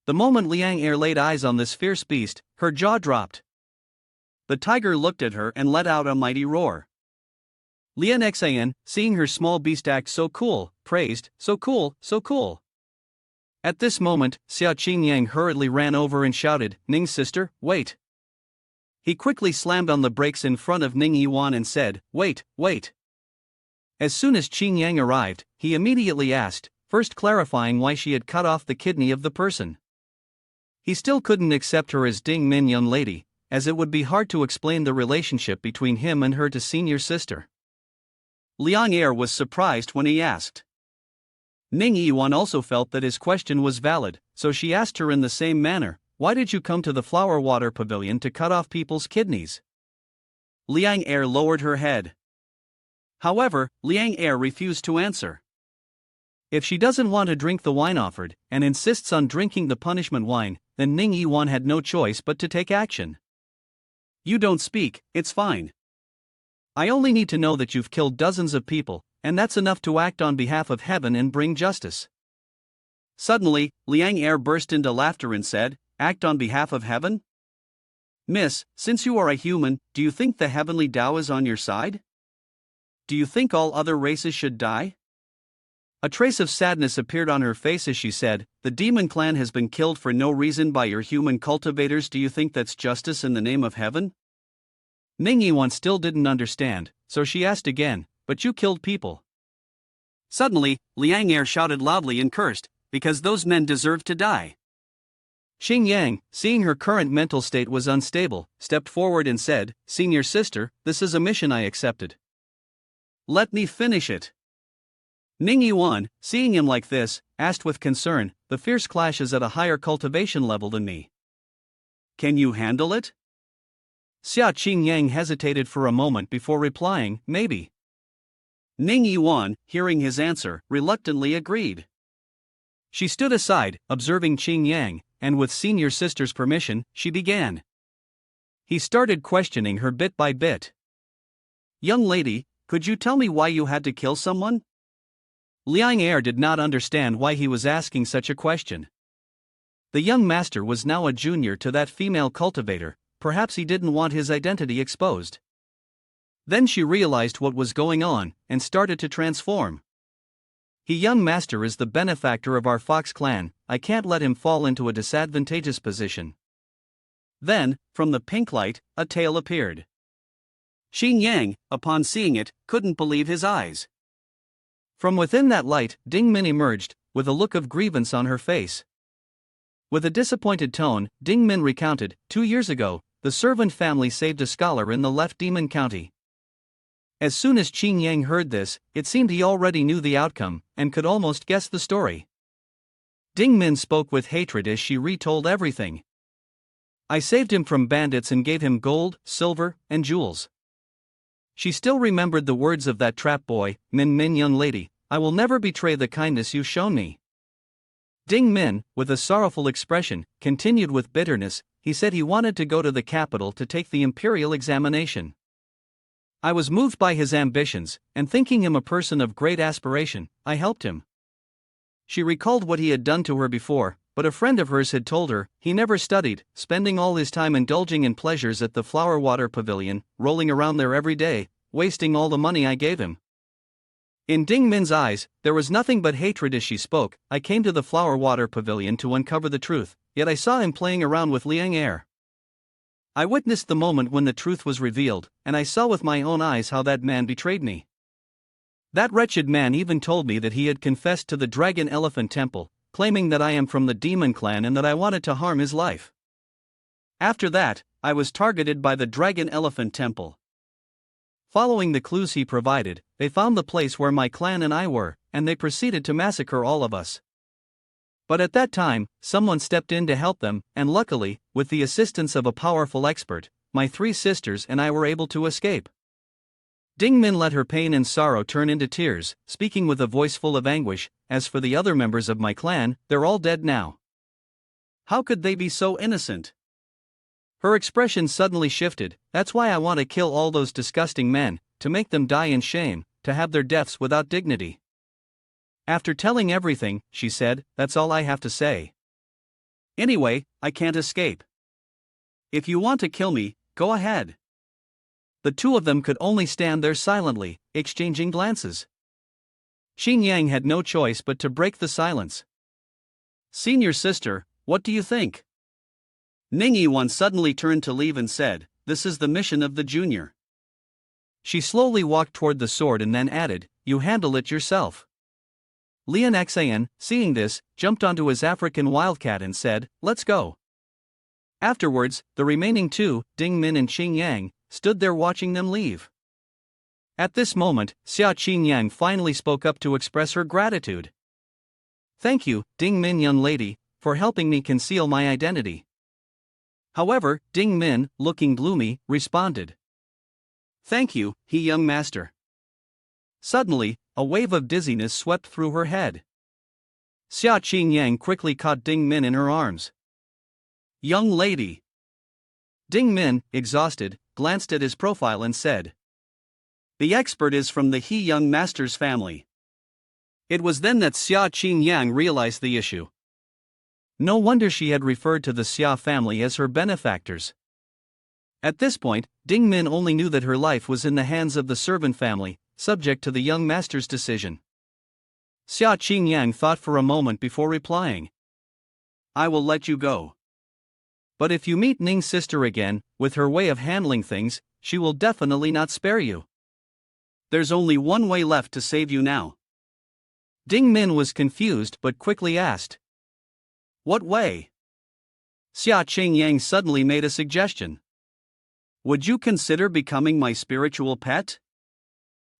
The moment Liang Er laid eyes on this fierce beast, her jaw dropped. The tiger looked at her and let out a mighty roar. Lian Xian, seeing her small beast act so cool, praised, so cool, so cool. At this moment, Xia Qingyang hurriedly ran over and shouted, Ning's sister, wait. He quickly slammed on the brakes in front of Ning Yiwan and said, wait, wait. As soon as Qingyang arrived, he immediately asked, first clarifying why she had cut off the kidney of the person. He still couldn't accept her as Ding Min young lady, as it would be hard to explain the relationship between him and her to senior sister. Liang Er was surprised when he asked. Ning Yiwan also felt that his question was valid, so she asked her in the same manner, why did you come to the flower water pavilion to cut off people's kidneys? Liang Er lowered her head. However, Liang Er refused to answer. If she doesn't want to drink the wine offered, and insists on drinking the punishment wine, then Ning Yiwan had no choice but to take action. You don't speak, it's fine. I only need to know that you've killed dozens of people, and that's enough to act on behalf of heaven and bring justice. Suddenly, Liang Er burst into laughter and said, act on behalf of heaven? Miss, since you are a human, do you think the heavenly Tao is on your side? Do you think all other races should die? A trace of sadness appeared on her face as she said, the demon clan has been killed for no reason by your human cultivators. Do you think that's justice in the name of heaven? Ning Yiwan still didn't understand, so she asked again, but you killed people. Suddenly, Liang Er shouted loudly and cursed, because those men deserved to die. Xingyang, seeing her current mental state was unstable, stepped forward and said, Senior sister, this is a mission I accepted. Let me finish it. Ning Yiwan, seeing him like this, asked with concern, the fierce clash is at a higher cultivation level than me. Can you handle it? Xia Qingyang hesitated for a moment before replying, maybe. Ning Yiwan, hearing his answer, reluctantly agreed. She stood aside, observing Qingyang, and with senior sister's permission, she began. He started questioning her bit by bit. Young lady, could you tell me why you had to kill someone? Liang Er did not understand why he was asking such a question. The young master was now a junior to that female cultivator, perhaps he didn't want his identity exposed. Then she realized what was going on, and started to transform. He young master is the benefactor of our fox clan, I can't let him fall into a disadvantageous position. Then, from the pink light, a tail appeared. Xingyang, upon seeing it, couldn't believe his eyes. From within that light, Ding Min emerged, with a look of grievance on her face. With a disappointed tone, Ding Min recounted, 2 years ago, the servant family saved a scholar in the left demon county. As soon as Qingyang heard this, it seemed he already knew the outcome, and could almost guess the story. Ding Min spoke with hatred as she retold everything. I saved him from bandits and gave him gold, silver, and jewels. She still remembered the words of that trap boy, Min young lady, I will never betray the kindness you've shown me. Ding Min, with a sorrowful expression, continued with bitterness, he said he wanted to go to the capital to take the imperial examination. I was moved by his ambitions, and thinking him a person of great aspiration, I helped him. She recalled what he had done to her before, but a friend of hers had told her, he never studied, spending all his time indulging in pleasures at the flower water pavilion, rolling around there every day, wasting all the money I gave him. In Ding Min's eyes, there was nothing but hatred as she spoke. I came to the flower water pavilion to uncover the truth, yet I saw him playing around with Liang Er. I witnessed the moment when the truth was revealed, and I saw with my own eyes how that man betrayed me. That wretched man even told me that he had confessed to the Dragon Elephant Temple, claiming that I am from the demon clan and that I wanted to harm his life. After that, I was targeted by the Dragon Elephant Temple. Following the clues he provided, they found the place where my clan and I were, and they proceeded to massacre all of us. But at that time, someone stepped in to help them, and luckily, with the assistance of a powerful expert, my 3 sisters and I were able to escape. Ding Min let her pain and sorrow turn into tears, speaking with a voice full of anguish. As for the other members of my clan, they're all dead now. How could they be so innocent? Her expression suddenly shifted. That's why I want to kill all those disgusting men, to make them die in shame, to have their deaths without dignity. After telling everything, she said, that's all I have to say. Anyway, I can't escape. If you want to kill me, go ahead. The 2 of them could only stand there silently, exchanging glances. Xing Yang had no choice but to break the silence. Senior sister, what do you think? Ning Yiwan suddenly turned to leave and said, this is the mission of the junior. She slowly walked toward the sword and then added, you handle it yourself. Lian Xan, seeing this, jumped onto his African wildcat and said, let's go. Afterwards, the remaining 2, Ding Min and Xing Yang, stood there watching them leave. At this moment, Xia Qingyang finally spoke up to express her gratitude. Thank you, Ding Min young lady, for helping me conceal my identity. However, Ding Min, looking gloomy, responded. Thank you, he young master. Suddenly, a wave of dizziness swept through her head. Xia Qingyang quickly caught Ding Min in her arms. Young lady. Ding Min, exhausted, glanced at his profile and said, the expert is from the He young master's family. It was then that Xia Qingyang realized the issue. No wonder she had referred to the Xia family as her benefactors. At this point, Ding Min only knew that her life was in the hands of the servant family, subject to the young master's decision. Xia Qingyang thought for a moment before replying. I will let you go. But if you meet Ning's sister again, with her way of handling things, she will definitely not spare you. There's only one way left to save you now. Ding Min was confused but quickly asked. What way? Xia Qingyang suddenly made a suggestion. Would you consider becoming my spiritual pet?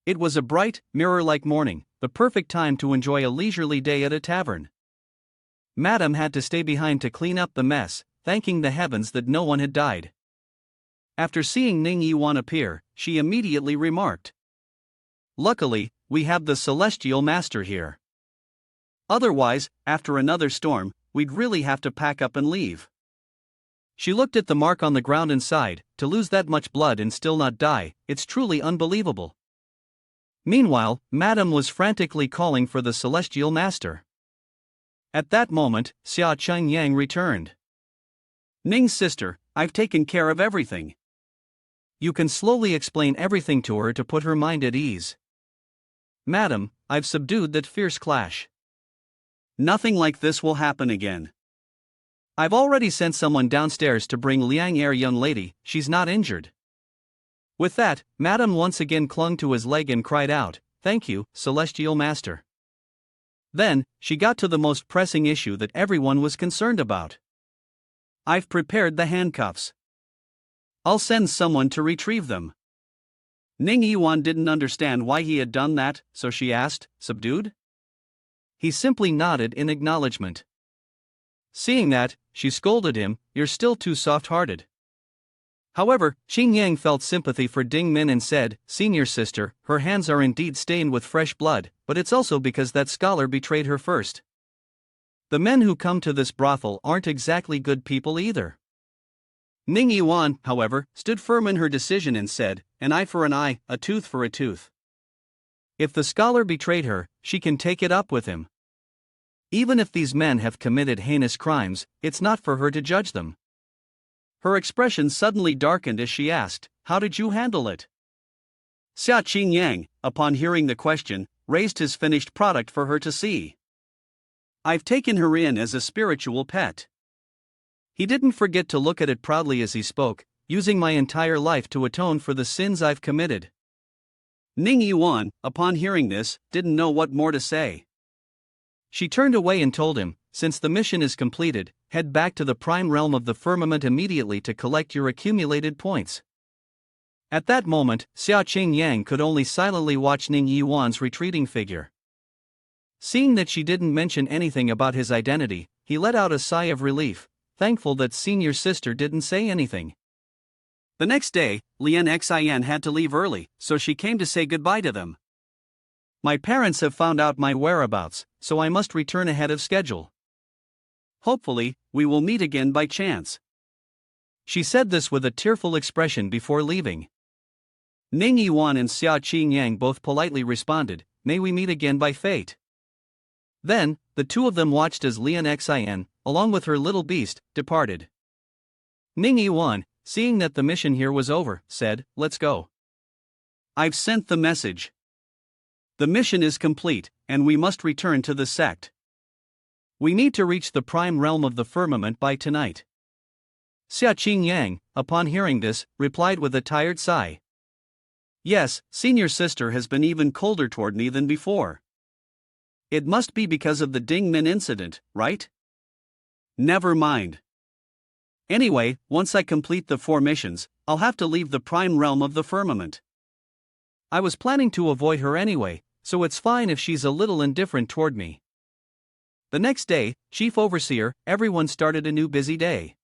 It was a bright, mirror-like morning, the perfect time to enjoy a leisurely day at a tavern. Madame had to stay behind to clean up the mess, thanking the heavens that no one had died. After seeing Ning Yiwan appear, she immediately remarked, "Luckily, we have the celestial master here. Otherwise, after another storm, we'd really have to pack up and leave." She looked at the mark on the ground and sighed, to lose that much blood and still not die, it's truly unbelievable. Meanwhile, Madame was frantically calling for the celestial master. At that moment, Xia Qingyang returned. "Ning's sister, I've taken care of everything." You can slowly explain everything to her to put her mind at ease. "Madam, I've subdued that fierce clash. Nothing like this will happen again. I've already sent someone downstairs to bring Liang Er young lady, she's not injured." With that, Madame once again clung to his leg and cried out, "Thank you, celestial master." Then, she got to the most pressing issue that everyone was concerned about. "I've prepared the handcuffs. I'll send someone to retrieve them." Ning Yiwan didn't understand why he had done that, so she asked, "Subdued?" He simply nodded in acknowledgement. Seeing that, she scolded him, "You're still too soft-hearted." However, Qingyang felt sympathy for Ding Min and said, "Senior sister, her hands are indeed stained with fresh blood, but it's also because that scholar betrayed her first. The men who come to this brothel aren't exactly good people either." Ning Yiwan, however, stood firm in her decision and said, "An eye for an eye, a tooth for a tooth. If the scholar betrayed her, she can take it up with him. Even if these men have committed heinous crimes, it's not for her to judge them." Her expression suddenly darkened as she asked, "How did you handle it?" Xia Qingyang, upon hearing the question, raised his finished product for her to see. "I've taken her in as a spiritual pet." He didn't forget to look at it proudly as he spoke, "Using my entire life to atone for the sins I've committed." Ning Yiwan, upon hearing this, didn't know what more to say. She turned away and told him, "Since the mission is completed, head back to the prime realm of the firmament immediately to collect your accumulated points." At that moment, Xia Qingyang could only silently watch Ning Yiwan's retreating figure. Seeing that she didn't mention anything about his identity, he let out a sigh of relief, thankful that senior sister didn't say anything. The next day, Lian Xin had to leave early, so she came to say goodbye to them. My parents have found out my whereabouts, so I must return ahead of schedule. Hopefully, we will meet again by chance. She said this with a tearful expression before leaving. Ning Yiwan and Xia Qingyang both politely responded, "May we meet again by fate." Then, the two of them watched as Lian Xin, along with her little beast, departed. Ning Yiwan, seeing that the mission here was over, said, "Let's go." "I've sent the message. The mission is complete, and we must return to the sect. We need to reach the prime realm of the firmament by tonight." Xia Qingyang, upon hearing this, replied with a tired sigh. "Yes, senior sister has been even colder toward me than before. It must be because of the Ding Min incident, right? Never mind. Anyway, once I complete the 4 missions, I'll have to leave the prime realm of the firmament. I was planning to avoid her anyway, so it's fine if she's a little indifferent toward me." The next day, Chief Overseer, everyone started a new busy day.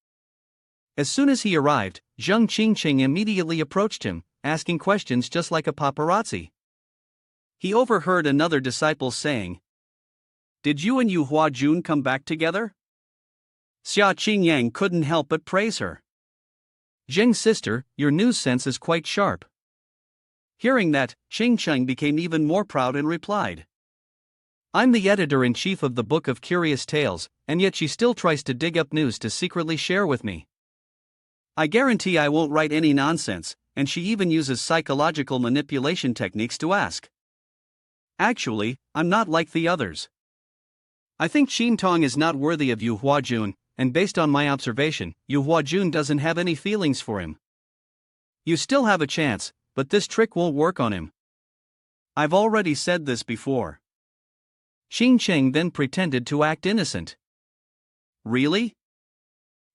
As soon as he arrived, Zheng Qingqing immediately approached him, asking questions just like a paparazzi. He overheard another disciple saying, "Did you and Yu Huajun come back together?" Xia Qingyang couldn't help but praise her. "Zheng sister, your news sense is quite sharp." Hearing that, Qingqing became even more proud and replied, "I'm the editor-in-chief of the Book of Curious Tales, and yet she still tries to dig up news to secretly share with me. I guarantee I won't write any nonsense, and she even uses psychological manipulation techniques to ask. Actually, I'm not like the others. I think Qintong is not worthy of Yu Huajun, and based on my observation, Yu Huajun doesn't have any feelings for him. You still have a chance, but this trick won't work on him." "I've already said this before." Qingqing then pretended to act innocent. "Really?"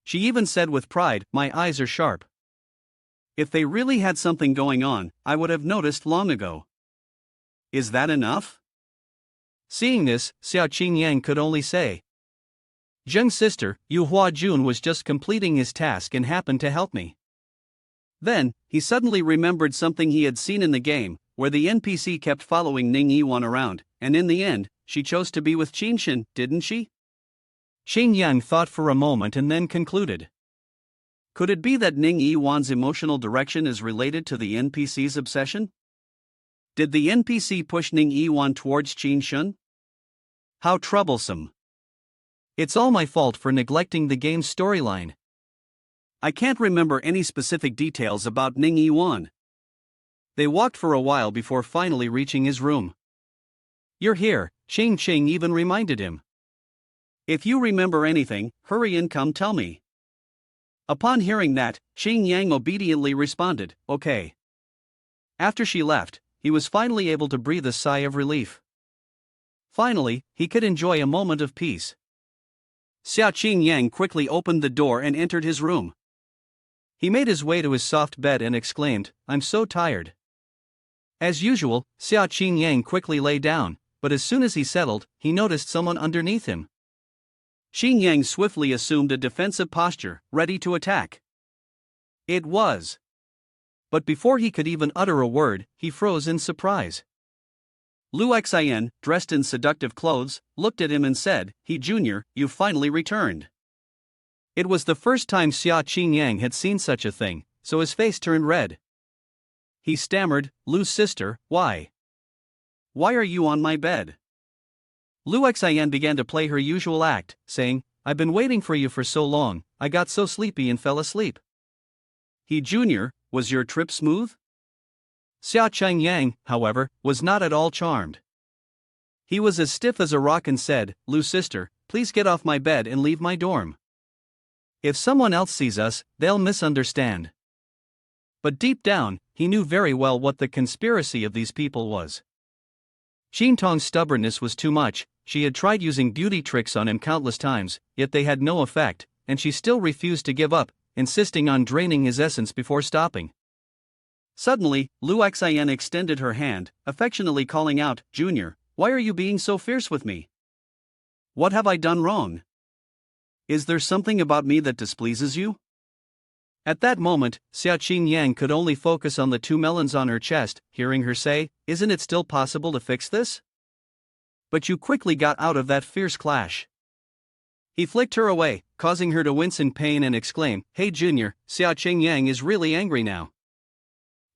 She even said with pride, "My eyes are sharp. If they really had something going on, I would have noticed long ago. Is that enough?" Seeing this, Xia Qingyang could only say, "Zheng sister, Yu Huajun was just completing his task and happened to help me." Then, he suddenly remembered something he had seen in the game, where the NPC kept following Ning Yiwan around, and in the end, she chose to be with Qinshan, didn't she? Qingyang thought for a moment and then concluded. Could it be that Ning Yiwan's emotional direction is related to the NPC's obsession? Did the NPC push Ning Yiwan towards Qinshan? How troublesome. It's all my fault for neglecting the game's storyline. I can't remember any specific details about Ning Yiwan. They walked for a while before finally reaching his room. "You're here," Qingqing even reminded him. "If you remember anything, hurry and come tell me." Upon hearing that, Qingyang obediently responded, "Okay." After she left, he was finally able to breathe a sigh of relief. Finally, he could enjoy a moment of peace. Xia Qingyang quickly opened the door and entered his room. He made his way to his soft bed and exclaimed, "I'm so tired." As usual, Xia Qingyang quickly lay down, but as soon as he settled, he noticed someone underneath him. Qingyang swiftly assumed a defensive posture, ready to attack. It was. But before he could even utter a word, he froze in surprise. Lu Xian, dressed in seductive clothes, looked at him and said, "He Junior, you've finally returned." It was the first time Xia Qingyang had seen such a thing, so his face turned red. He stammered, "Lu's sister, why? Why are you on my bed?" Lu Xian began to play her usual act, saying, "I've been waiting for you for so long, I got so sleepy and fell asleep." "He Junior, was your trip smooth?" Xia Qingyang, however, was not at all charmed. He was as stiff as a rock and said, "Lu sister, please get off my bed and leave my dorm. If someone else sees us, they'll misunderstand." But deep down, he knew very well what the conspiracy of these people was. Qintong's stubbornness was too much. She had tried using beauty tricks on him countless times, yet they had no effect, and she still refused to give up, insisting on draining his essence before stopping. Suddenly, Lu Xian extended her hand, affectionately calling out, "Junior, why are you being so fierce with me? What have I done wrong? Is there something about me that displeases you?" At that moment, Xiao Yang could only focus on the two melons on her chest, hearing her say, "Isn't it still possible to fix this? But you quickly got out of that fierce clash." He flicked her away, causing her to wince in pain and exclaim, "Hey Junior, Xiao Yang is really angry now."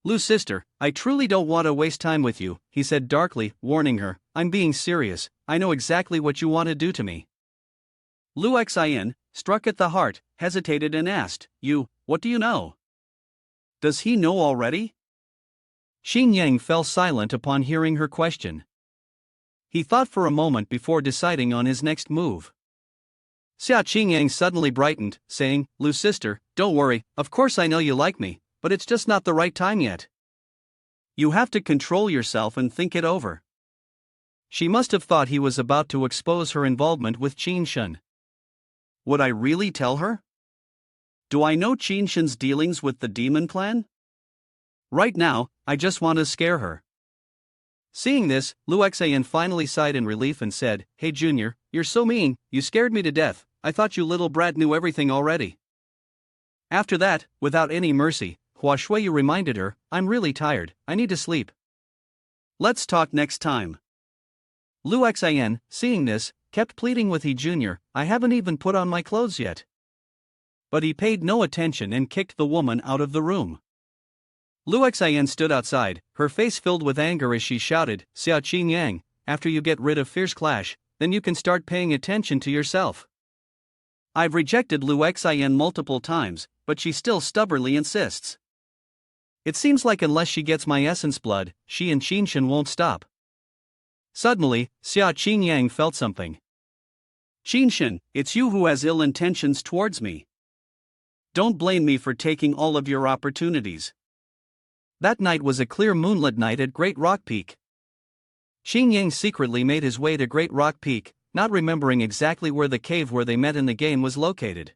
"Lu sister, I truly don't want to waste time with you," he said darkly, warning her, "I'm being serious, I know exactly what you want to do to me." Lu Xian, struck at the heart, hesitated and asked, What do you know? Does he know already?" Xin Yang fell silent upon hearing her question. He thought for a moment before deciding on his next move. Xiao Yang suddenly brightened, saying, "Lu sister, don't worry, of course I know you like me, but it's just not the right time yet. You have to control yourself and think it over." She must have thought he was about to expose her involvement with Qin Shen. Would I really tell her? Do I know Qin Shen's dealings with the demon clan? Right now, I just want to scare her. Seeing this, Lu Xian finally sighed in relief and said, "Hey Junior, you're so mean, you scared me to death, I thought you little brat knew everything already." After that, without any mercy, Hua Shuiyu reminded her, "I'm really tired, I need to sleep." Let's talk next time. Lu Xian, seeing this, kept pleading with He Junior, "I haven't even put on my clothes yet." But he paid no attention and kicked the woman out of the room. Lu Xian stood outside, her face filled with anger as she shouted, "Xiao Yang, after you get rid of Fierce Clash, then you can start paying attention to yourself. I've rejected Lu Xian multiple times, but she still stubbornly insists. It seems like unless she gets my essence blood, she and Qin Shen won't stop." Suddenly, Xiao Yang felt something. "Qin Shen, it's you who has ill intentions towards me. Don't blame me for taking all of your opportunities." That night was a clear moonlit night at Great Rock Peak. Xin Yang secretly made his way to Great Rock Peak, not remembering exactly where the cave where they met in the game was located.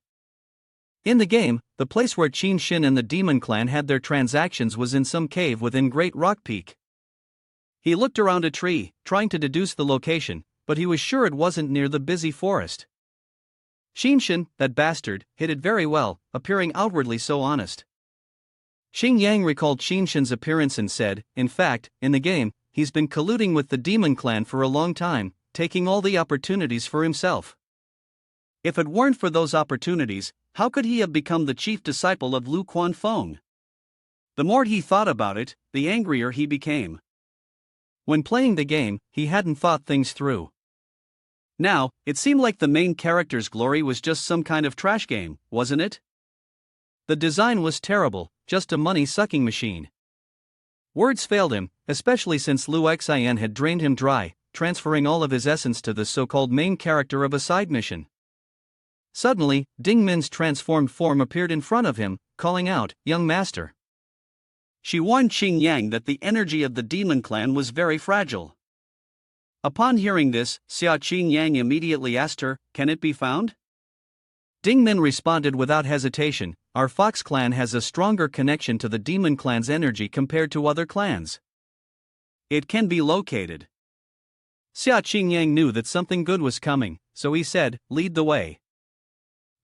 In the game, the place where Qin Shen and the Demon Clan had their transactions was in some cave within Great Rock Peak. He looked around a tree, trying to deduce the location, but he was sure it wasn't near the busy forest. Qin Shen, that bastard, hid it very well, appearing outwardly so honest. Xin Yang recalled Qin Shen's appearance and said, "In fact, in the game, he's been colluding with the Demon Clan for a long time, taking all the opportunities for himself. If it weren't for those opportunities, how could he have become the chief disciple of Lu Quanfeng?" The more he thought about it, the angrier he became. When playing the game, he hadn't thought things through. Now, it seemed like the main character's glory was just some kind of trash game, wasn't it? The design was terrible, just a money-sucking machine. Words failed him, especially since Lu Xian had drained him dry, transferring all of his essence to the so-called main character of a side mission. Suddenly, Ding Min's transformed form appeared in front of him, calling out, "Young master." She warned Qin Yang that the energy of the Demon Clan was very fragile. Upon hearing this, Xiao Yang immediately asked her, "Can it be found?" Ding Min responded without hesitation, "Our Fox clan has a stronger connection to the Demon Clan's energy compared to other clans. It can be located." Xiao Yang knew that something good was coming, so he said, "Lead the way."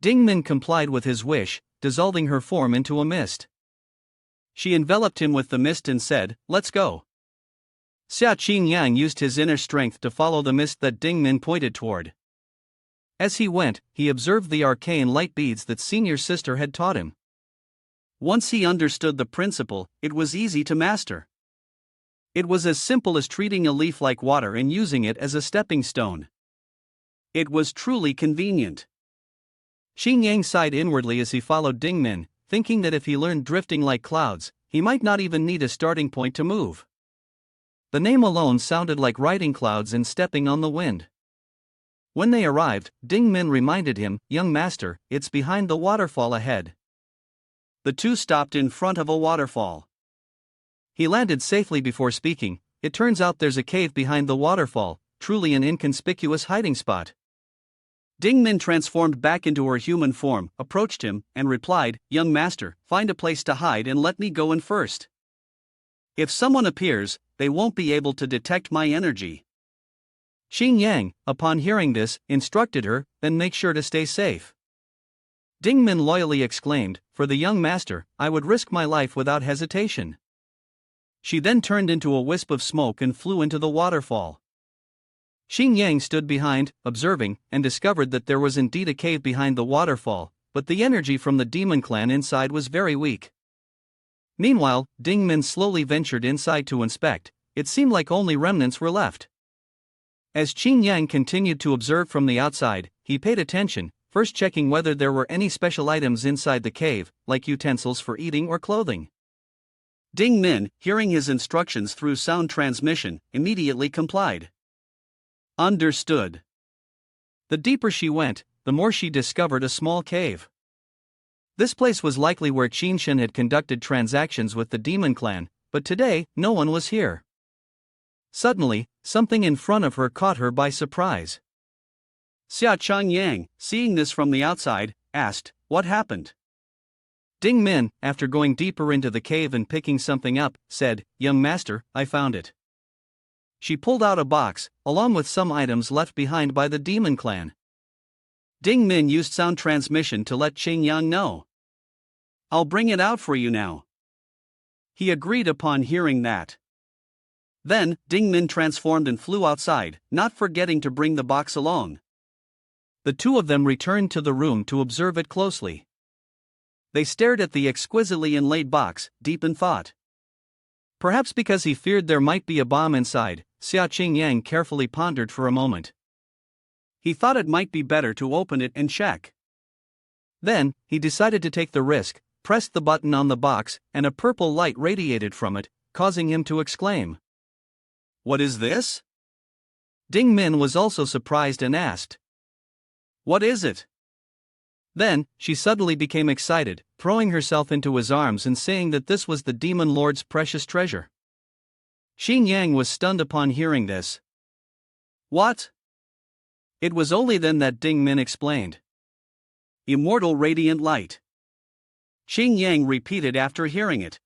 Ding Min complied with his wish, dissolving her form into a mist. She enveloped him with the mist and said, "Let's go." Xiao Yang used his inner strength to follow the mist that Ding Min pointed toward. As he went, he observed the arcane light beads that Senior Sister had taught him. Once he understood the principle, it was easy to master. It was as simple as treating a leaf like water and using it as a stepping stone. It was truly convenient. Xin Yang sighed inwardly as he followed Ding Min, thinking that if he learned drifting like clouds, he might not even need a starting point to move. The name alone sounded like riding clouds and stepping on the wind. When they arrived, Ding Min reminded him, "Young master, it's behind the waterfall ahead." The two stopped in front of a waterfall. He landed safely before speaking. "It turns out there's a cave behind the waterfall, truly an inconspicuous hiding spot." Ding Min transformed back into her human form, approached him, and replied, "Young master, find a place to hide and let me go in first." If someone appears, they won't be able to detect my energy. Xing Yang, upon hearing this, instructed her, then make sure to stay safe. Ding Min loyally exclaimed, for the young master, I would risk my life without hesitation. She then turned into a wisp of smoke and flew into the waterfall. Xing Yang stood behind, observing, and discovered that there was indeed a cave behind the waterfall, but the energy from the demon clan inside was very weak. Meanwhile, Ding Min slowly ventured inside to inspect. It seemed like only remnants were left. As Xing Yang continued to observe from the outside, he paid attention, first checking whether there were any special items inside the cave, like utensils for eating or clothing. Ding Min, hearing his instructions through sound transmission, immediately complied. Understood. The deeper she went, the more she discovered a small cave. This place was likely where Qin Shen had conducted transactions with the demon clan, but today, no one was here. Suddenly, something in front of her caught her by surprise. Xia Chang Yang, seeing this from the outside, asked, what happened? Ding Min, after going deeper into the cave and picking something up, said, Young master, I found it. She pulled out a box, along with some items left behind by the demon clan. Ding Min used sound transmission to let Qing Yang know. I'll bring it out for you now. He agreed upon hearing that. Then, Ding Min transformed and flew outside, not forgetting to bring the box along. The two of them returned to the room to observe it closely. They stared at the exquisitely inlaid box, deep in thought. Perhaps because he feared there might be a bomb inside, Xia Qing Yang carefully pondered for a moment. He thought it might be better to open it and check. Then, he decided to take the risk, pressed the button on the box, and a purple light radiated from it, causing him to exclaim. What is this? Ding Min was also surprised and asked. What is it? Then, she suddenly became excited, throwing herself into his arms and saying that this was the demon lord's precious treasure. Xing Yang was stunned upon hearing this. What? It was only then that Ding Min explained. Immortal radiant light. Xing Yang repeated after hearing it.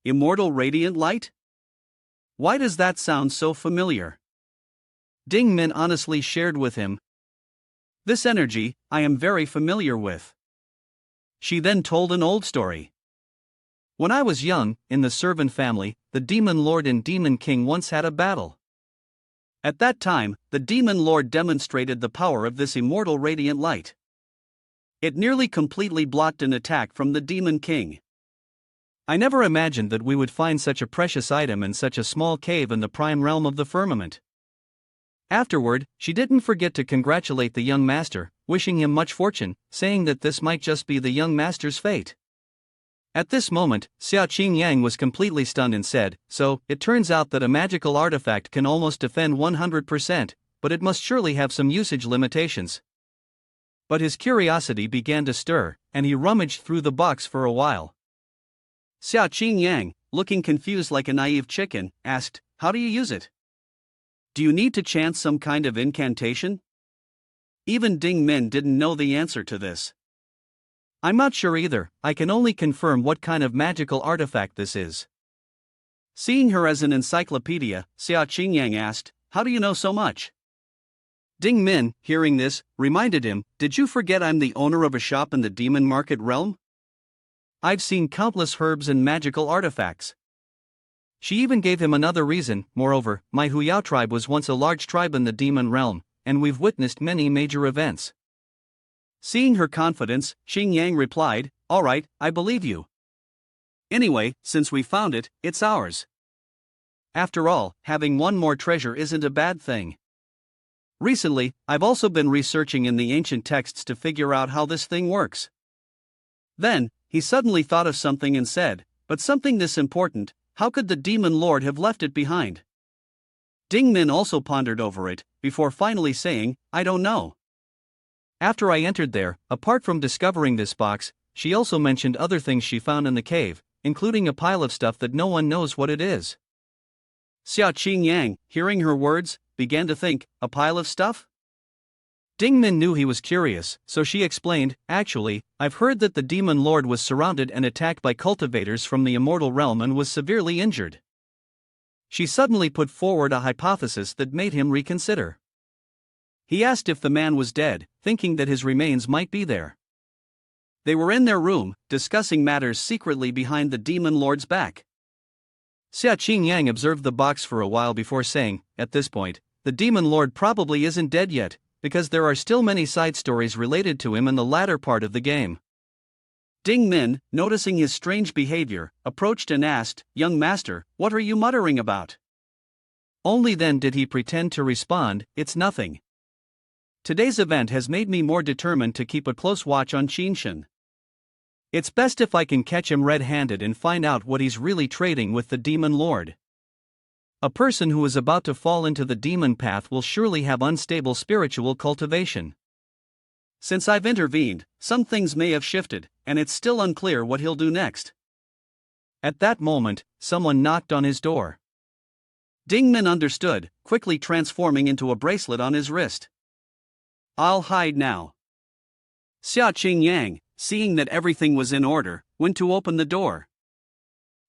Immortal radiant light? Why does that sound so familiar? Ding Min honestly shared with him. This energy, I am very familiar with. She then told an old story. When I was young, in the servant family, the demon lord and demon king once had a battle. At that time, the demon lord demonstrated the power of this immortal radiant light. It nearly completely blocked an attack from the demon king. I never imagined that we would find such a precious item in such a small cave in the prime realm of the firmament. Afterward, she didn't forget to congratulate the young master, wishing him much fortune, saying that this might just be the young master's fate. At this moment, Xia Qing Yang was completely stunned and said, So, it turns out that a magical artifact can almost defend 100%, but it must surely have some usage limitations. But his curiosity began to stir, and he rummaged through the box for a while. Xia Qing Yang, looking confused like a naive chicken, asked, How do you use it? Do you need to chant some kind of incantation? Even Ding Min didn't know the answer to this. I'm not sure either, I can only confirm what kind of magical artifact this is. Seeing her as an encyclopedia, Xia Qing Yang asked, How do you know so much? Ding Min, hearing this, reminded him, Did you forget I'm the owner of a shop in the demon market realm? I've seen countless herbs and magical artifacts. She even gave him another reason. Moreover, my Huyao tribe was once a large tribe in the demon realm, and we've witnessed many major events. Seeing her confidence, Xing Yang replied, All right, I believe you. Anyway, since we found it, it's ours. After all, having one more treasure isn't a bad thing. Recently, I've also been researching in the ancient texts to figure out how this thing works. Then, he suddenly thought of something and said, But something this important, how could the demon lord have left it behind? Ding Min also pondered over it, before finally saying, I don't know. After I entered there, apart from discovering this box, she also mentioned other things she found in the cave, including a pile of stuff that no one knows what it is. Xia Qing Yang, hearing her words, began to think, a pile of stuff? Ding Min knew he was curious, so she explained, "Actually, I've heard that the demon lord was surrounded and attacked by cultivators from the immortal realm and was severely injured." She suddenly put forward a hypothesis that made him reconsider. He asked if the man was dead, thinking that his remains might be there. They were in their room, discussing matters secretly behind the demon lord's back. Xia Qingyang observed the box for a while before saying, "At this point, the demon lord probably isn't dead yet, because there are still many side stories related to him in the latter part of the game." Ding Min, noticing his strange behavior, approached and asked, "Young master, what are you muttering about?" Only then did he pretend to respond, "It's nothing. Today's event has made me more determined to keep a close watch on Qinshan. It's best if I can catch him red-handed and find out what he's really trading with the demon lord. A person who is about to fall into the demon path will surely have unstable spiritual cultivation. Since I've intervened, some things may have shifted, and it's still unclear what he'll do next." At that moment, someone knocked on his door. Ding Min understood, quickly transforming into a bracelet on his wrist. "I'll hide now." Xia Qingyang, seeing that everything was in order, went to open the door.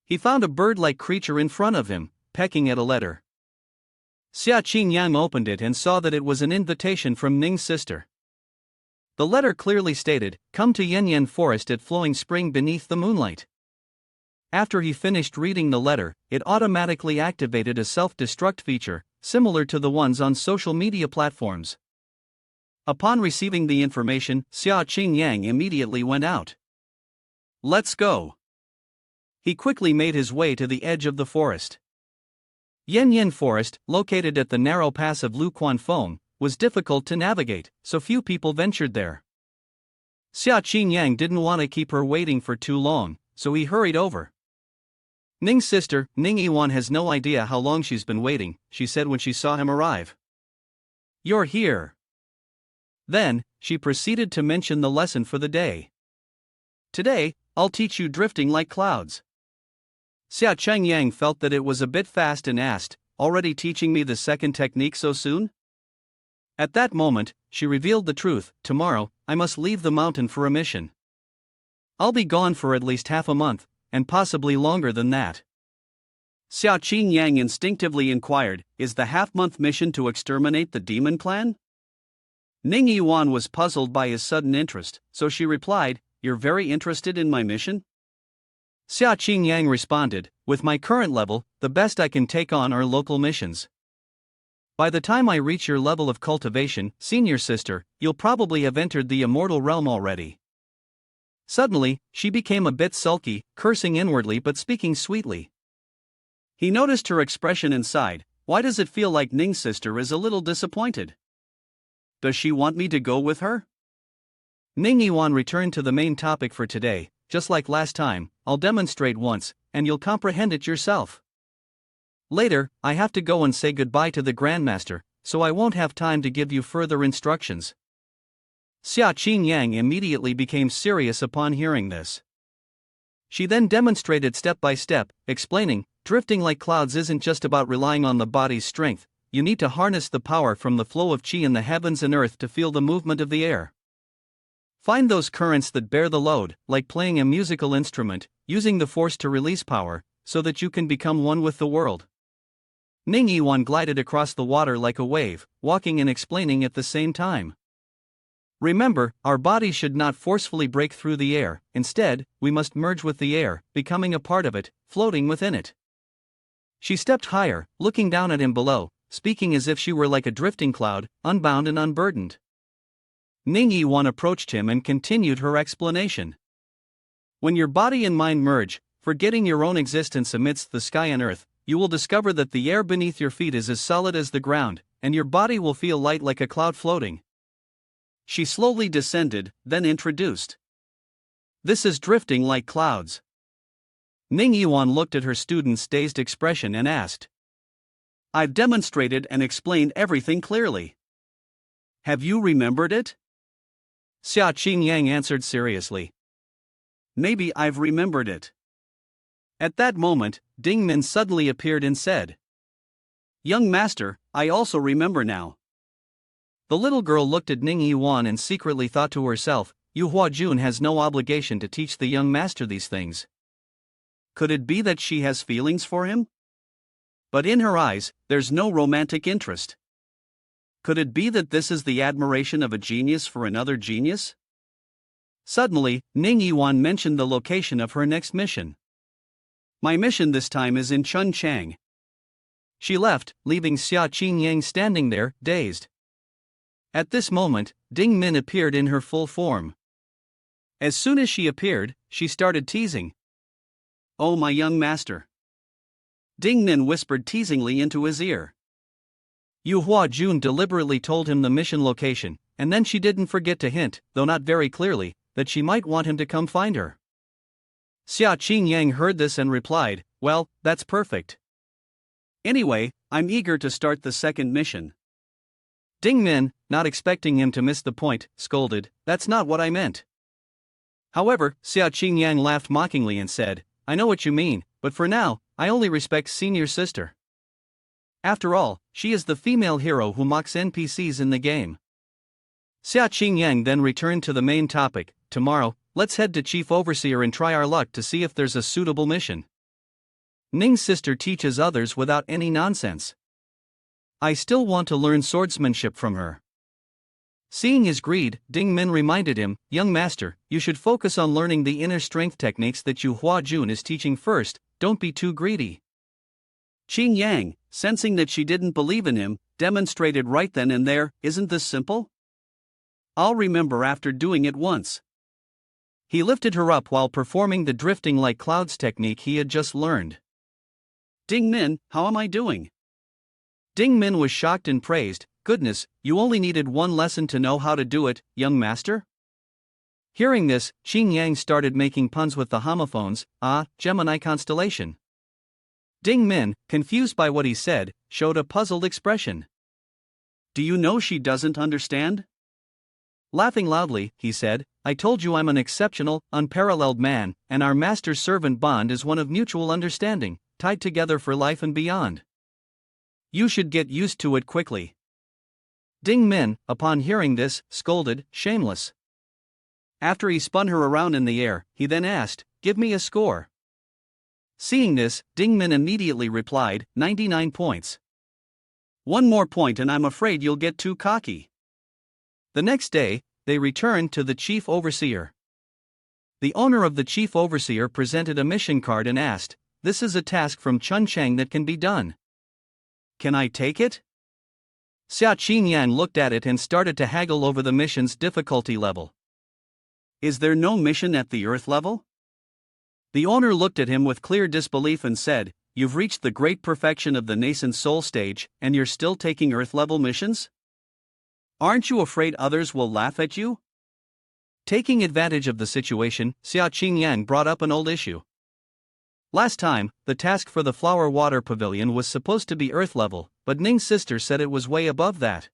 He found a bird-like creature in front of him, pecking at a letter. Xia Qingyang opened it and saw that it was an invitation from Ning's sister. The letter clearly stated, "Come to Yanyan Forest at Flowing Spring beneath the moonlight." After he finished reading the letter, it automatically activated a self-destruct feature, similar to the ones on social media platforms. Upon receiving the information, Xia Qingyang immediately went out. "Let's go." He quickly made his way to the edge of the forest. Yanyan Forest, located at the narrow pass of Luquan Feng, was difficult to navigate, so few people ventured there. Xia Qingyang didn't want to keep her waiting for too long, so he hurried over. Ning's sister, Ning Yiwan, has no idea how long she's been waiting, she said when she saw him arrive. "You're here." Then, she proceeded to mention the lesson for the day. "Today, I'll teach you drifting like clouds." Xia Qingyang felt that it was a bit fast and asked, "Already teaching me the second technique so soon?" At that moment, she revealed the truth, "Tomorrow, I must leave the mountain for a mission. I'll be gone for at least half a month, and possibly longer than that." Xia Qingyang instinctively inquired, "Is the half-month mission to exterminate the demon clan?" Ning Yiwan was puzzled by his sudden interest, so she replied, "You're very interested in my mission?" Xia Qingyang responded, "With my current level, the best I can take on are local missions. By the time I reach your level of cultivation, senior sister, you'll probably have entered the immortal realm already." Suddenly, she became a bit sulky, cursing inwardly but speaking sweetly. He noticed her expression and sighed. Why does it feel like Ning's sister is a little disappointed? Does she want me to go with her? Ning Yiwan returned to the main topic for today. "Just like last time, I'll demonstrate once, and you'll comprehend it yourself. Later, I have to go and say goodbye to the Grandmaster, so I won't have time to give you further instructions." Xia Qingyang immediately became serious upon hearing this. She then demonstrated step by step, explaining, "Drifting like clouds isn't just about relying on the body's strength. You need to harness the power from the flow of qi in the heavens and earth to feel the movement of the air. Find those currents that bear the load, like playing a musical instrument, using the force to release power, so that you can become one with the world." Ning Yiwan glided across the water like a wave, walking and explaining at the same time. "Remember, our body should not forcefully break through the air, instead, we must merge with the air, becoming a part of it, floating within it." She stepped higher, looking down at him below, speaking as if she were like a drifting cloud, unbound and unburdened. Ning Yiwan approached him and continued her explanation. "When your body and mind merge, forgetting your own existence amidst the sky and earth, you will discover that the air beneath your feet is as solid as the ground, and your body will feel light like a cloud floating." She slowly descended, then introduced. "This is drifting like clouds." Ning Yiwan looked at her student's dazed expression and asked, "I've demonstrated and explained everything clearly. Have you remembered it?" Xia Qingyang answered seriously, "Maybe I've remembered it." At that moment, Ding Min suddenly appeared and said, "Young master, I also remember now." The little girl looked at Ning Yiwan and secretly thought to herself, Yu Huajun has no obligation to teach the young master these things. Could it be that she has feelings for him? But in her eyes, there's no romantic interest. Could it be that this is the admiration of a genius for another genius? Suddenly, Ning Yiwan mentioned the location of her next mission. My mission this time is in Chunchang. She left, leaving Xia Qingyang standing there, dazed. At this moment, Ding Min appeared in her full form. As soon as she appeared, she started teasing. Oh, my young master. Ding Min whispered teasingly into his ear. Yu Huajun deliberately told him the mission location, and then she didn't forget to hint, though not very clearly, that she might want him to come find her. Xia Qingyang heard this and replied, well, that's perfect. Anyway, I'm eager to start the second mission. Ding Min, not expecting him to miss the point, scolded, that's not what I meant. However, Xia Qingyang laughed mockingly and said, I know what you mean, but for now, I only respect senior sister. After all, she is the female hero who mocks NPCs in the game. Xia Qingyang then returned to the main topic, tomorrow, let's head to Chief Overseer and try our luck to see if there's a suitable mission. Ning's sister teaches others without any nonsense. I still want to learn swordsmanship from her. Seeing his greed, Ding Min reminded him, young master, you should focus on learning the inner strength techniques that Yu Huajun is teaching first, don't be too greedy. Qing Yang, sensing that she didn't believe in him, demonstrated right then and there, isn't this simple? I'll remember after doing it once. He lifted her up while performing the drifting like clouds technique he had just learned. Ding Min, how am I doing? Ding Min was shocked and praised, goodness, you only needed one lesson to know how to do it, young master? Hearing this, Qing Yang started making puns with the homophones, Gemini constellation. Ding Min, confused by what he said, showed a puzzled expression. Do you know she doesn't understand? Laughing loudly, he said, I told you I'm an exceptional, unparalleled man, and our master-servant bond is one of mutual understanding, tied together for life and beyond. You should get used to it quickly. Ding Min, upon hearing this, scolded, shameless. After he spun her around in the air, he then asked, give me a score. Seeing this, Ding Min immediately replied, 99 points. One more point and I'm afraid you'll get too cocky. The next day, they returned to the Chief Overseer. The owner of the Chief Overseer presented a mission card and asked, this is a task from Chunchang that can be done. Can I take it? Xia Qingyang looked at it and started to haggle over the mission's difficulty level. Is there no mission at the Earth level? The owner looked at him with clear disbelief and said, you've reached the great perfection of the nascent soul stage, and you're still taking Earth-level missions? Aren't you afraid others will laugh at you? Taking advantage of the situation, Xia Qingyang brought up an old issue. Last time, the task for the Flower Water Pavilion was supposed to be Earth-level, but Ning's sister said it was way above that.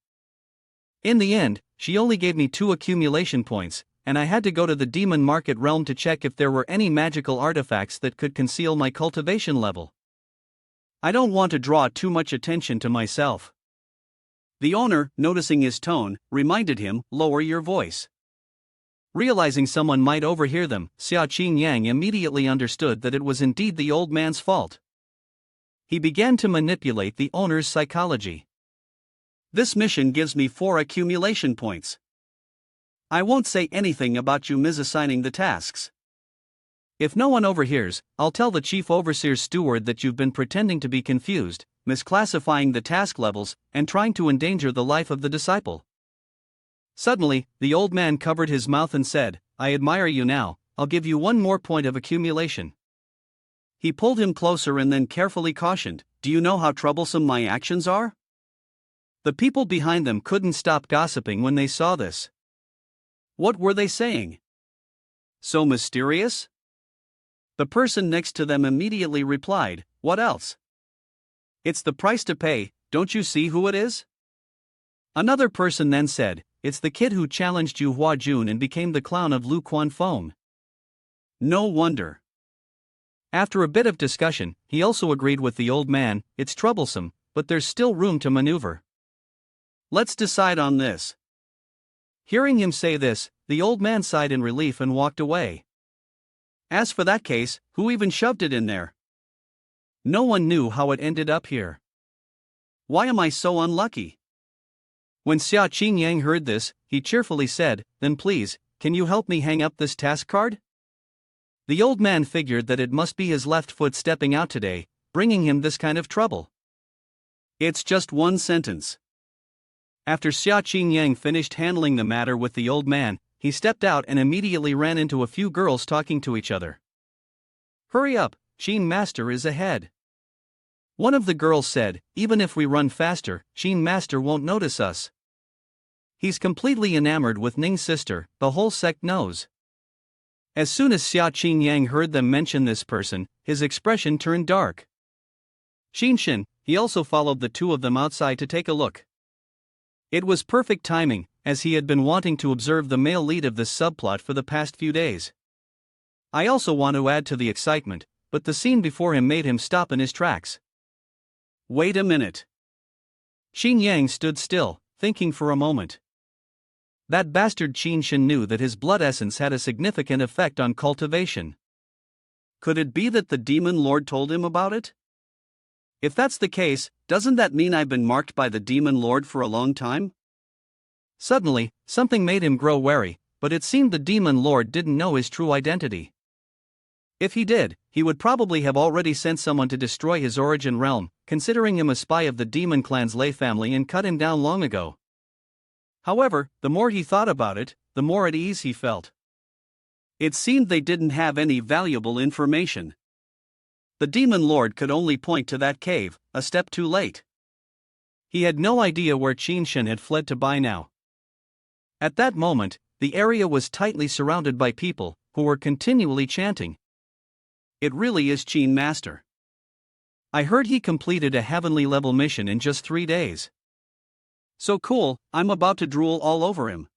In the end, she only gave me 2 accumulation points, and I had to go to the Demon Market realm to check if there were any magical artifacts that could conceal my cultivation level. I don't want to draw too much attention to myself. The owner, noticing his tone, reminded him, lower your voice. Realizing someone might overhear them, Xia Qingyang immediately understood that it was indeed the old man's fault. He began to manipulate the owner's psychology. This mission gives me 4 accumulation points. I won't say anything about you misassigning the tasks. If no one overhears, I'll tell the Chief Overseer's steward that you've been pretending to be confused, misclassifying the task levels, and trying to endanger the life of the disciple. Suddenly, the old man covered his mouth and said, I admire you now, I'll give you 1 more point of accumulation. He pulled him closer and then carefully cautioned, do you know how troublesome my actions are? The people behind them couldn't stop gossiping when they saw this. What were they saying? So mysterious? The person next to them immediately replied, what else? It's the price to pay, don't you see who it is? Another person then said, it's the kid who challenged Yu Huajun and became the clown of Lu Quan Foam. No wonder. After a bit of discussion, he also agreed with the old man, it's troublesome, but there's still room to maneuver. Let's decide on this. Hearing him say this, the old man sighed in relief and walked away. As for that case, who even shoved it in there? No one knew how it ended up here. Why am I so unlucky? When Xia Qingyang heard this, he cheerfully said, "Then please, can you help me hang up this task card?" The old man figured that it must be his left foot stepping out today, bringing him this kind of trouble. It's just one sentence. After Xia Qingyang finished handling the matter with the old man, he stepped out and immediately ran into a few girls talking to each other. "Hurry up, Qin Master is ahead." One of the girls said, "Even if we run faster, Qin Master won't notice us. He's completely enamored with Ning's sister, the whole sect knows." As soon as Xia Qingyang heard them mention this person, his expression turned dark. Qinshin, he also followed the two of them outside to take a look. It was perfect timing, as he had been wanting to observe the male lead of this subplot for the past few days. I also want to add to the excitement, but the scene before him made him stop in his tracks. Wait a minute. Qinyang stood still, thinking for a moment. That bastard Qinshin knew that his blood essence had a significant effect on cultivation. Could it be that the demon lord told him about it? If that's the case, doesn't that mean I've been marked by the demon lord for a long time? Suddenly, something made him grow wary, but it seemed the demon lord didn't know his true identity. If he did, he would probably have already sent someone to destroy his origin realm, considering him a spy of the demon clan's Lei family, and cut him down long ago. However, the more he thought about it, the more at ease he felt. It seemed they didn't have any valuable information. The demon lord could only point to that cave, a step too late. He had no idea where Qinshin had fled to by now. At that moment, the area was tightly surrounded by people, who were continually chanting. "It really is Qin Master. I heard he completed a heavenly level mission in just 3 days. So cool, I'm about to drool all over him."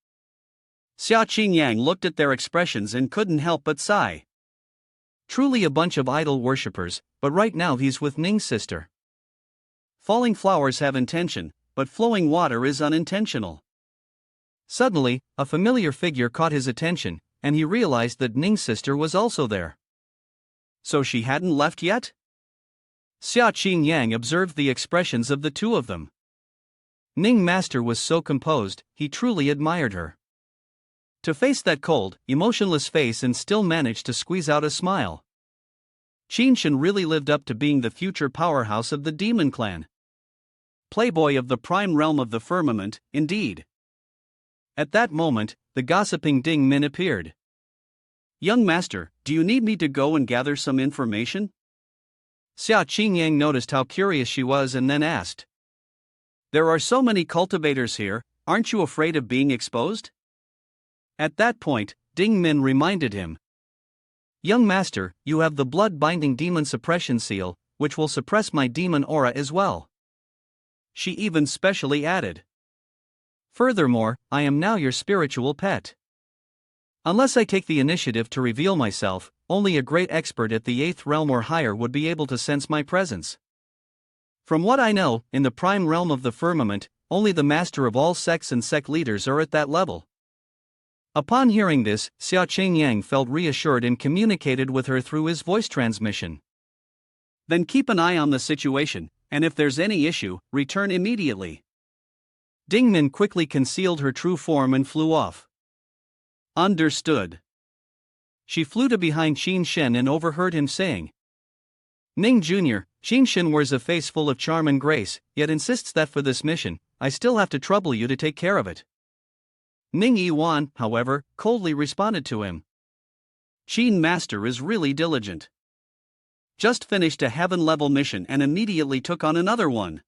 Xia Qingyang looked at their expressions and couldn't help but sigh. Truly a bunch of idol worshippers, but right now he's with Ning's sister. Falling flowers have intention, but flowing water is unintentional. Suddenly, a familiar figure caught his attention, and he realized that Ning's sister was also there. So she hadn't left yet? Xia Qingyang observed the expressions of the two of them. Ning Master was so composed, he truly admired her. To face that cold, emotionless face and still manage to squeeze out a smile. Qinshin really lived up to being the future powerhouse of the demon clan. Playboy of the prime realm of the firmament, indeed. At that moment, the gossiping Ding Min appeared. "Young master, do you need me to go and gather some information?" Xia Qingyang noticed how curious she was and then asked. "There are so many cultivators here, aren't you afraid of being exposed?" At that point, Ding Min reminded him. "Young master, you have the blood-binding demon suppression seal, which will suppress my demon aura as well." She even specially added. "Furthermore, I am now your spiritual pet. Unless I take the initiative to reveal myself, only a great expert at the 8th realm or higher would be able to sense my presence. From what I know, in the prime realm of the firmament, only the master of all sects and sect leaders are at that level." Upon hearing this, Xia Qingyang felt reassured and communicated with her through his voice transmission. "Then keep an eye on the situation, and if there's any issue, return immediately." Ding Min quickly concealed her true form and flew off. Understood. She flew to behind Qinshin and overheard him saying, "Ning Jr., Qinshin wears a face full of charm and grace, yet insists that for this mission, I still have to trouble you to take care of it." Ning Yiwan, however, coldly responded to him. "Qin Master is really diligent. Just finished a heaven-level mission and immediately took on another one.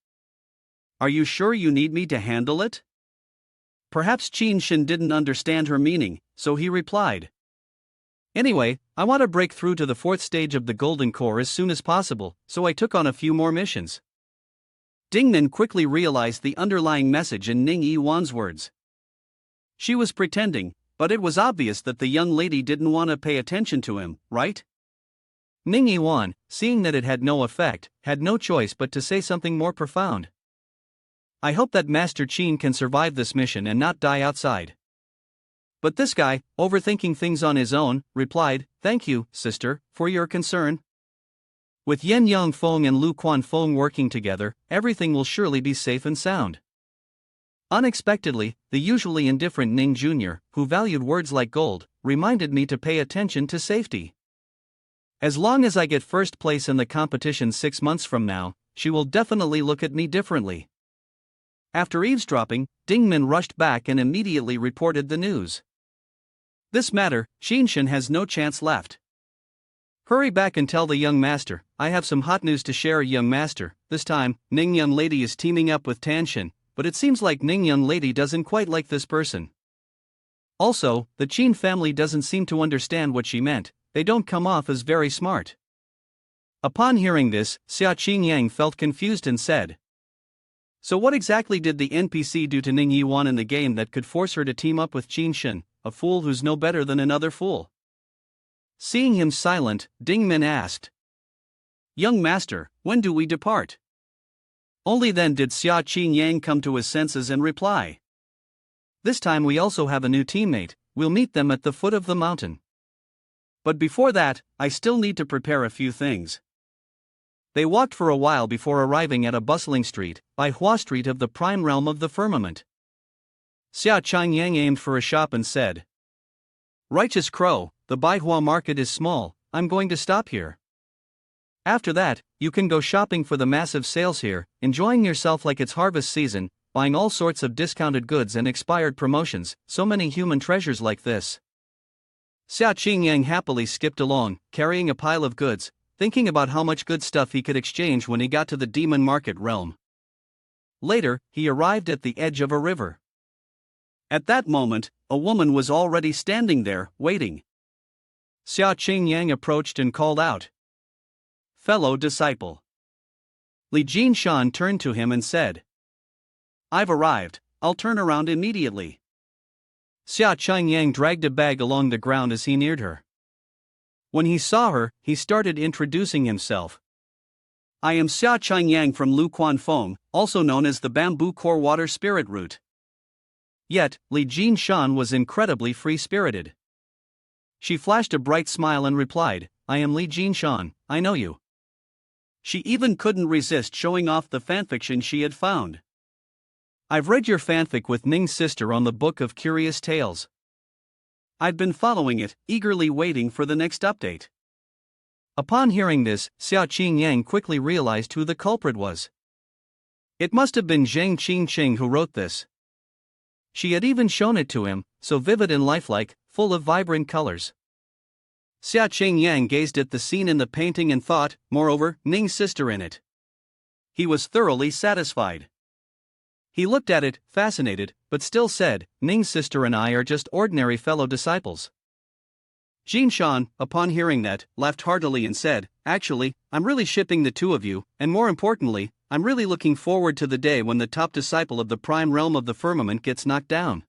Are you sure you need me to handle it?" Perhaps Qinshin didn't understand her meaning, so he replied. "Anyway, I want to break through to the 4th stage of the Golden Core as soon as possible, so I took on a few more missions." Ding Min quickly realized the underlying message in Ning Yiwan's words. She was pretending, but it was obvious that the young lady didn't want to pay attention to him, right? Ning Yiwan, seeing that it had no effect, had no choice but to say something more profound. I hope that Master Qin can survive this mission and not die outside. But this guy, overthinking things on his own, replied, "Thank you, sister, for your concern. With Yen Yangfeng and Lu Quanfeng working together, everything will surely be safe and sound." Unexpectedly, the usually indifferent Ning Jr., who valued words like gold, reminded me to pay attention to safety. As long as I get first place in the competition 6 months from now, she will definitely look at me differently. After eavesdropping, Dingman rushed back and immediately reported the news. This matter, Qinshan has no chance left. Hurry back and tell the young master, I have some hot news to share, young master. This time, Ning young lady is teaming up with Tanshan, but it seems like Ning young lady doesn't quite like this person. Also, the Qin family doesn't seem to understand what she meant, they don't come off as very smart. Upon hearing this, Xia Qingyang felt confused and said, "So what exactly did the NPC do to Ning Yiwan in the game that could force her to team up with Qinshan, a fool who's no better than another fool?" Seeing him silent, Dingman asked, "Young master, when do we depart?" Only then did Xia Qingyang come to his senses and reply, "This time we also have a new teammate, we'll meet them at the foot of the mountain. But before that, I still need to prepare a few things." They walked for a while before arriving at a bustling street, Baihua Street of the prime realm of the firmament. Xia Qingyang aimed for a shop and said, "Righteous crow, the Baihua market is small, I'm going to stop here. After that, you can go shopping for the massive sales here, enjoying yourself like it's harvest season, buying all sorts of discounted goods and expired promotions, so many human treasures like this." Xia Qingyang happily skipped along, carrying a pile of goods, thinking about how much good stuff he could exchange when he got to the demon market realm. Later, he arrived at the edge of a river. At that moment, a woman was already standing there, waiting. Xia Qingyang approached and called out, "Fellow disciple." Li Jinshan turned to him and said, "I've arrived, I'll turn around immediately." Xia Qingyang dragged a bag along the ground as he neared her. When he saw her, he started introducing himself. "I am Xia Qingyang from Lu Quanfeng, also known as the bamboo core water spirit root." Yet, Li Jinshan was incredibly free-spirited. She flashed a bright smile and replied, "I am Li Jinshan, I know you." She even couldn't resist showing off the fanfiction she had found. "I've read your fanfic with Ning's sister on the Book of Curious Tales. I've been following it, eagerly waiting for the next update." Upon hearing this, Xia Qingyang quickly realized who the culprit was. It must have been Zheng Qingqing who wrote this. She had even shown it to him, so vivid and lifelike, full of vibrant colors. Xia Qingyang gazed at the scene in the painting and thought, moreover, Ning's sister in it. He was thoroughly satisfied. He looked at it, fascinated, but still said, "Ning's sister and I are just ordinary fellow disciples." Jinshan, upon hearing that, laughed heartily and said, "Actually, I'm really shipping the two of you, and more importantly, I'm really looking forward to the day when the top disciple of the prime realm of the firmament gets knocked down."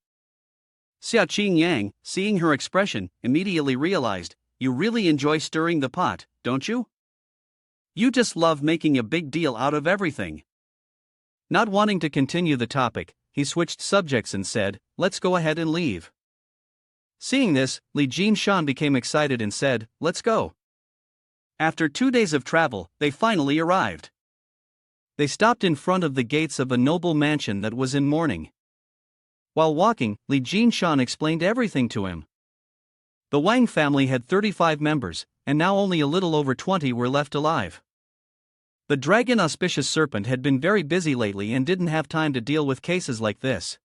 Xia Qingyang, seeing her expression, immediately realized, "You really enjoy stirring the pot, don't you? You just love making a big deal out of everything." Not wanting to continue the topic, he switched subjects and said, "Let's go ahead and leave." Seeing this, Li Jinshan became excited and said, "Let's go." After 2 days of travel, they finally arrived. They stopped in front of the gates of a noble mansion that was in mourning. While walking, Li Jinshan explained everything to him. The Wang family had 35 members, and now only a little over 20 were left alive. The dragon auspicious serpent had been very busy lately and didn't have time to deal with cases like this.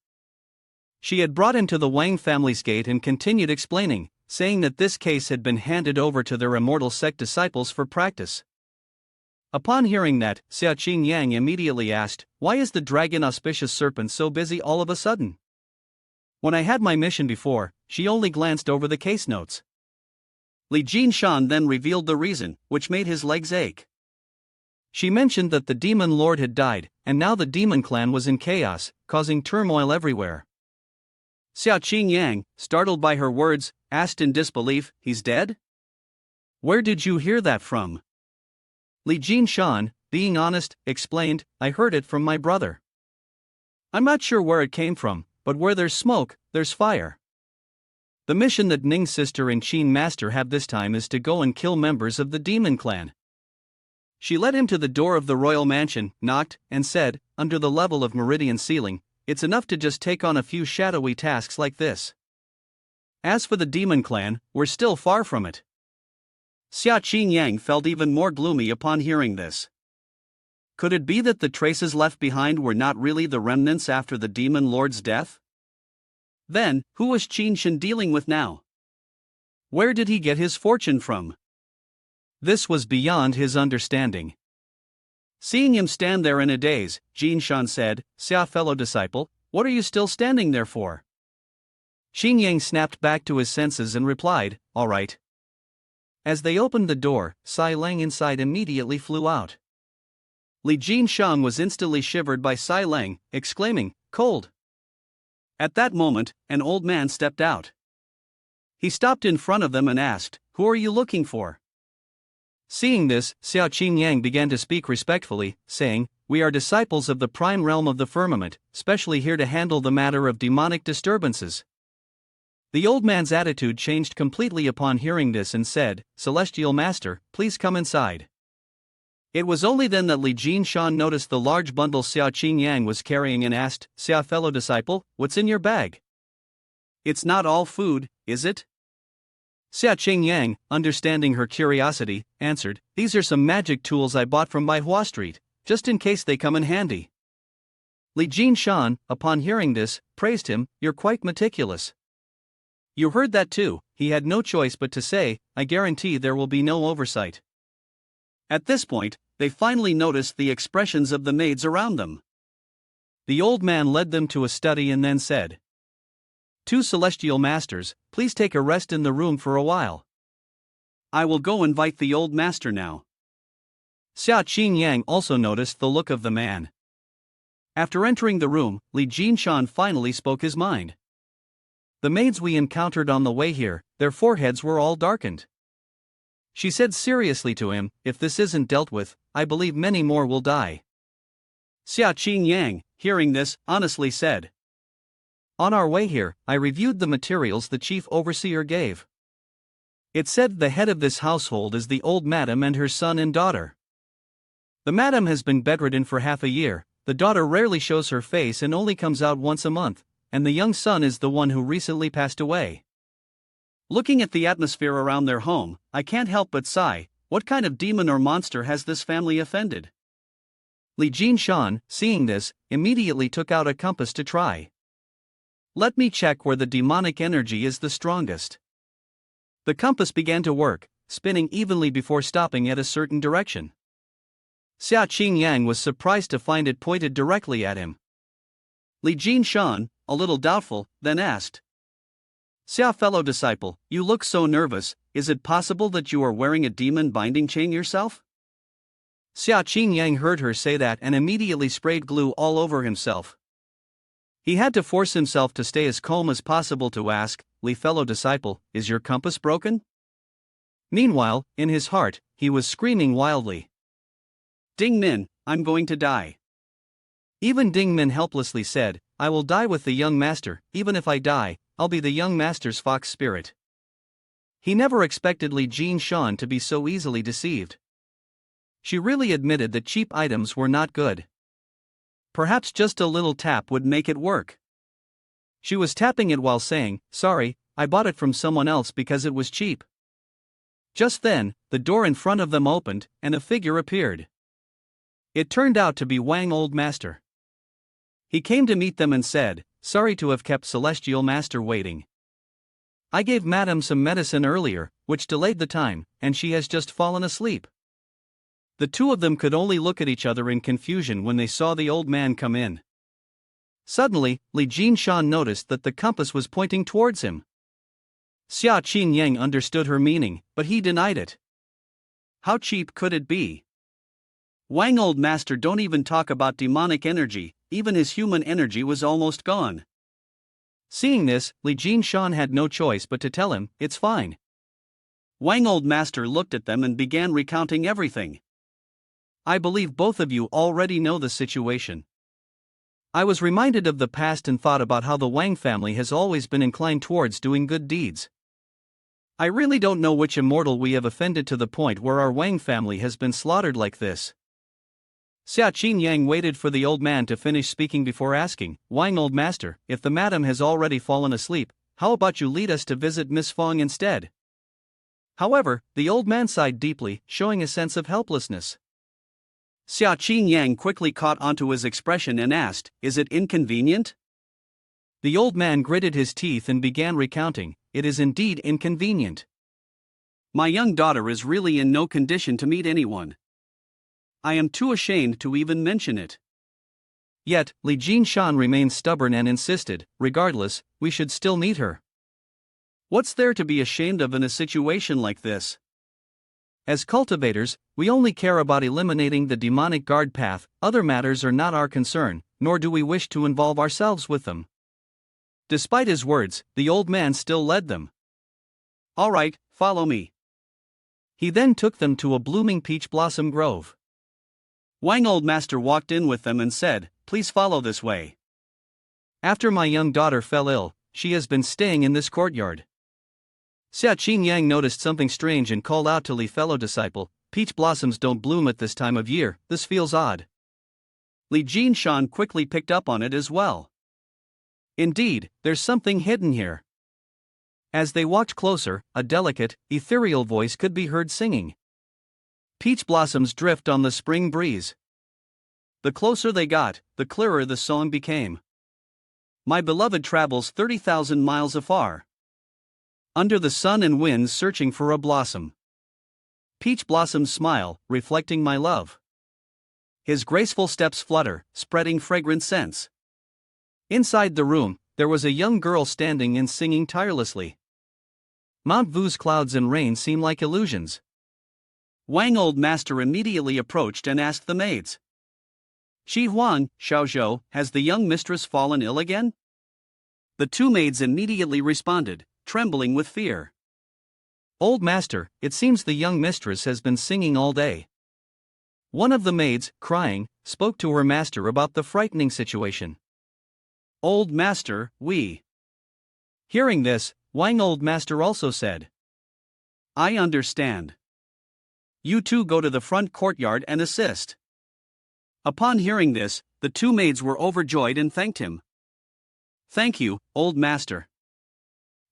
She had brought him to the Wang family's gate and continued explaining, saying that this case had been handed over to their immortal sect disciples for practice. Upon hearing that, Xia Qingyang immediately asked, "Why is the dragon auspicious serpent so busy all of a sudden? When I had my mission before, she only glanced over the case notes." Li Jinshan then revealed the reason, which made his legs ache. She mentioned that the demon lord had died, and now the demon clan was in chaos, causing turmoil everywhere. Xia Qingyang, startled by her words, asked in disbelief, "He's dead? Where did you hear that from?" Li Jinshan, being honest, explained, "I heard it from my brother." I'm not sure where it came from, but where there's smoke, there's fire. The mission that Ning's sister and Qin Master have this time is to go and kill members of the demon clan. She led him to the door of the royal mansion, knocked, and said, under the level of meridian ceiling, it's enough to just take on a few shadowy tasks like this. As for the demon clan, we're still far from it. Xia Qingyang felt even more gloomy upon hearing this. Could it be that the traces left behind were not really the remnants after the demon lord's death? Then, who was Qin Shen dealing with now? Where did he get his fortune from? This was beyond his understanding. Seeing him stand there in a daze, Jin Shan said, "Xia, fellow disciple, what are you still standing there for?" Xingyang snapped back to his senses and replied, "All right." As they opened the door, Sai Lang inside immediately flew out. Li Jinshan was instantly shivered by Sai Lang, exclaiming, "Cold." At that moment, an old man stepped out. He stopped in front of them and asked, "Who are you looking for?" Seeing this, Xiao Qingyang began to speak respectfully, saying, "We are disciples of the prime realm of the firmament, specially here to handle the matter of demonic disturbances." The old man's attitude changed completely upon hearing this and said, "Celestial Master, please come inside." It was only then that Li Jinshan noticed the large bundle Xiao Qingyang was carrying and asked, "Xia, fellow disciple, what's in your bag?" "It's not all food, is it?" Xia Qingyang, understanding her curiosity, answered, "These are some magic tools I bought from Manhwa Street, just in case they come in handy." Li Jinshan, upon hearing this, praised him, "You're quite meticulous." "You heard that too," he had no choice but to say, "I guarantee there will be no oversight." At this point, they finally noticed the expressions of the maids around them. The old man led them to a study and then said, "Two celestial masters, please take a rest in the room for a while. I will go invite the old master now." Xia Qingyang also noticed the look of the man. After entering the room, Li Jinshan finally spoke his mind. "The maids we encountered on the way here, their foreheads were all darkened." She said seriously to him, "If this isn't dealt with, I believe many more will die." Xia Qingyang, hearing this, honestly said, "On our way here, I reviewed the materials the chief overseer gave. It said the head of this household is the old madam and her son and daughter. The madam has been bedridden for half a year, the daughter rarely shows her face and only comes out once a month, and the young son is the one who recently passed away. Looking at the atmosphere around their home, I can't help but sigh, what kind of demon or monster has this family offended?" Li Jinshan, seeing this, immediately took out a compass to try. "Let me check where the demonic energy is the strongest." The compass began to work, spinning evenly before stopping at a certain direction. Xia Qingyang was surprised to find it pointed directly at him. Li Jinshan, a little doubtful, then asked, "Xia, fellow disciple, you look so nervous, is it possible that you are wearing a demon binding chain yourself?" Xia Qingyang heard her say that and immediately sprayed glue all over himself. He had to force himself to stay as calm as possible to ask, "Li, fellow disciple, is your compass broken?" Meanwhile, in his heart, he was screaming wildly, "Ding Min, I'm going to die." Even Ding Min helplessly said, "I will die with the young master, even if I die, I'll be the young master's fox spirit." He never expected Li Jinshan to be so easily deceived. She really admitted that cheap items were not good. Perhaps just a little tap would make it work. She was tapping it while saying, "Sorry, I bought it from someone else because it was cheap." Just then, the door in front of them opened, and a figure appeared. It turned out to be Wang, old master. He came to meet them and said, "Sorry to have kept Celestial Master waiting. I gave Madam some medicine earlier, which delayed the time, and she has just fallen asleep." The two of them could only look at each other in confusion when they saw the old man come in. Suddenly, Li Jinshan noticed that the compass was pointing towards him. Xia Qingyang understood her meaning, but he denied it. How cheap could it be? Wang, old master, don't even talk about demonic energy, even his human energy was almost gone. Seeing this, Li Jinshan had no choice but to tell him, "It's fine." Wang, old master, looked at them and began recounting everything. "I believe both of you already know the situation. I was reminded of the past and thought about how the Wang family has always been inclined towards doing good deeds. I really don't know which immortal we have offended to the point where our Wang family has been slaughtered like this. Xia Qin Yang waited for the old man to finish speaking before asking, Wang old master, if the madam has already fallen asleep, how about you lead us to visit Miss Feng instead? However, the old man sighed deeply, showing a sense of helplessness. Xia Qin Yang quickly caught onto his expression and asked, is it inconvenient? The old man gritted his teeth and began recounting, it is indeed inconvenient. My young daughter is really in no condition to meet anyone. I am too ashamed to even mention it. Yet, Li Jinshan remained stubborn and insisted, regardless, we should still meet her. What's there to be ashamed of in a situation like this? As cultivators, we only care about eliminating the demonic guard path, other matters are not our concern, nor do we wish to involve ourselves with them. Despite his words, the old man still led them. All right, follow me. He then took them to a blooming peach blossom grove. Wang old master walked in with them and said, please follow this way. After my young daughter fell ill, she has been staying in this courtyard. Xia Qin Yang noticed something strange and called out to Li fellow disciple, peach blossoms don't bloom at this time of year, this feels odd. Li Jinshan quickly picked up on it as well. Indeed, there's something hidden here. As they walked closer, a delicate, ethereal voice could be heard singing. Peach blossoms drift on the spring breeze. The closer they got, the clearer the song became. My beloved travels 30,000 miles afar, under the sun and winds searching for a blossom. Peach blossoms smile, reflecting my love. His graceful steps flutter, spreading fragrant scents. Inside the room, there was a young girl standing and singing tirelessly. Mount Vu's clouds and rain seem like illusions. Wang old master immediately approached and asked the maids. Shi Huang, Xiaozhou, has the young mistress fallen ill again? The two maids immediately responded, trembling with fear. Old master, it seems the young mistress has been singing all day. One of the maids, crying, spoke to her master about the frightening situation. Old master, we. Hearing this, Wang old master also said, I understand. You two go to the front courtyard and assist. Upon hearing this, the two maids were overjoyed and thanked him. Thank you, old master.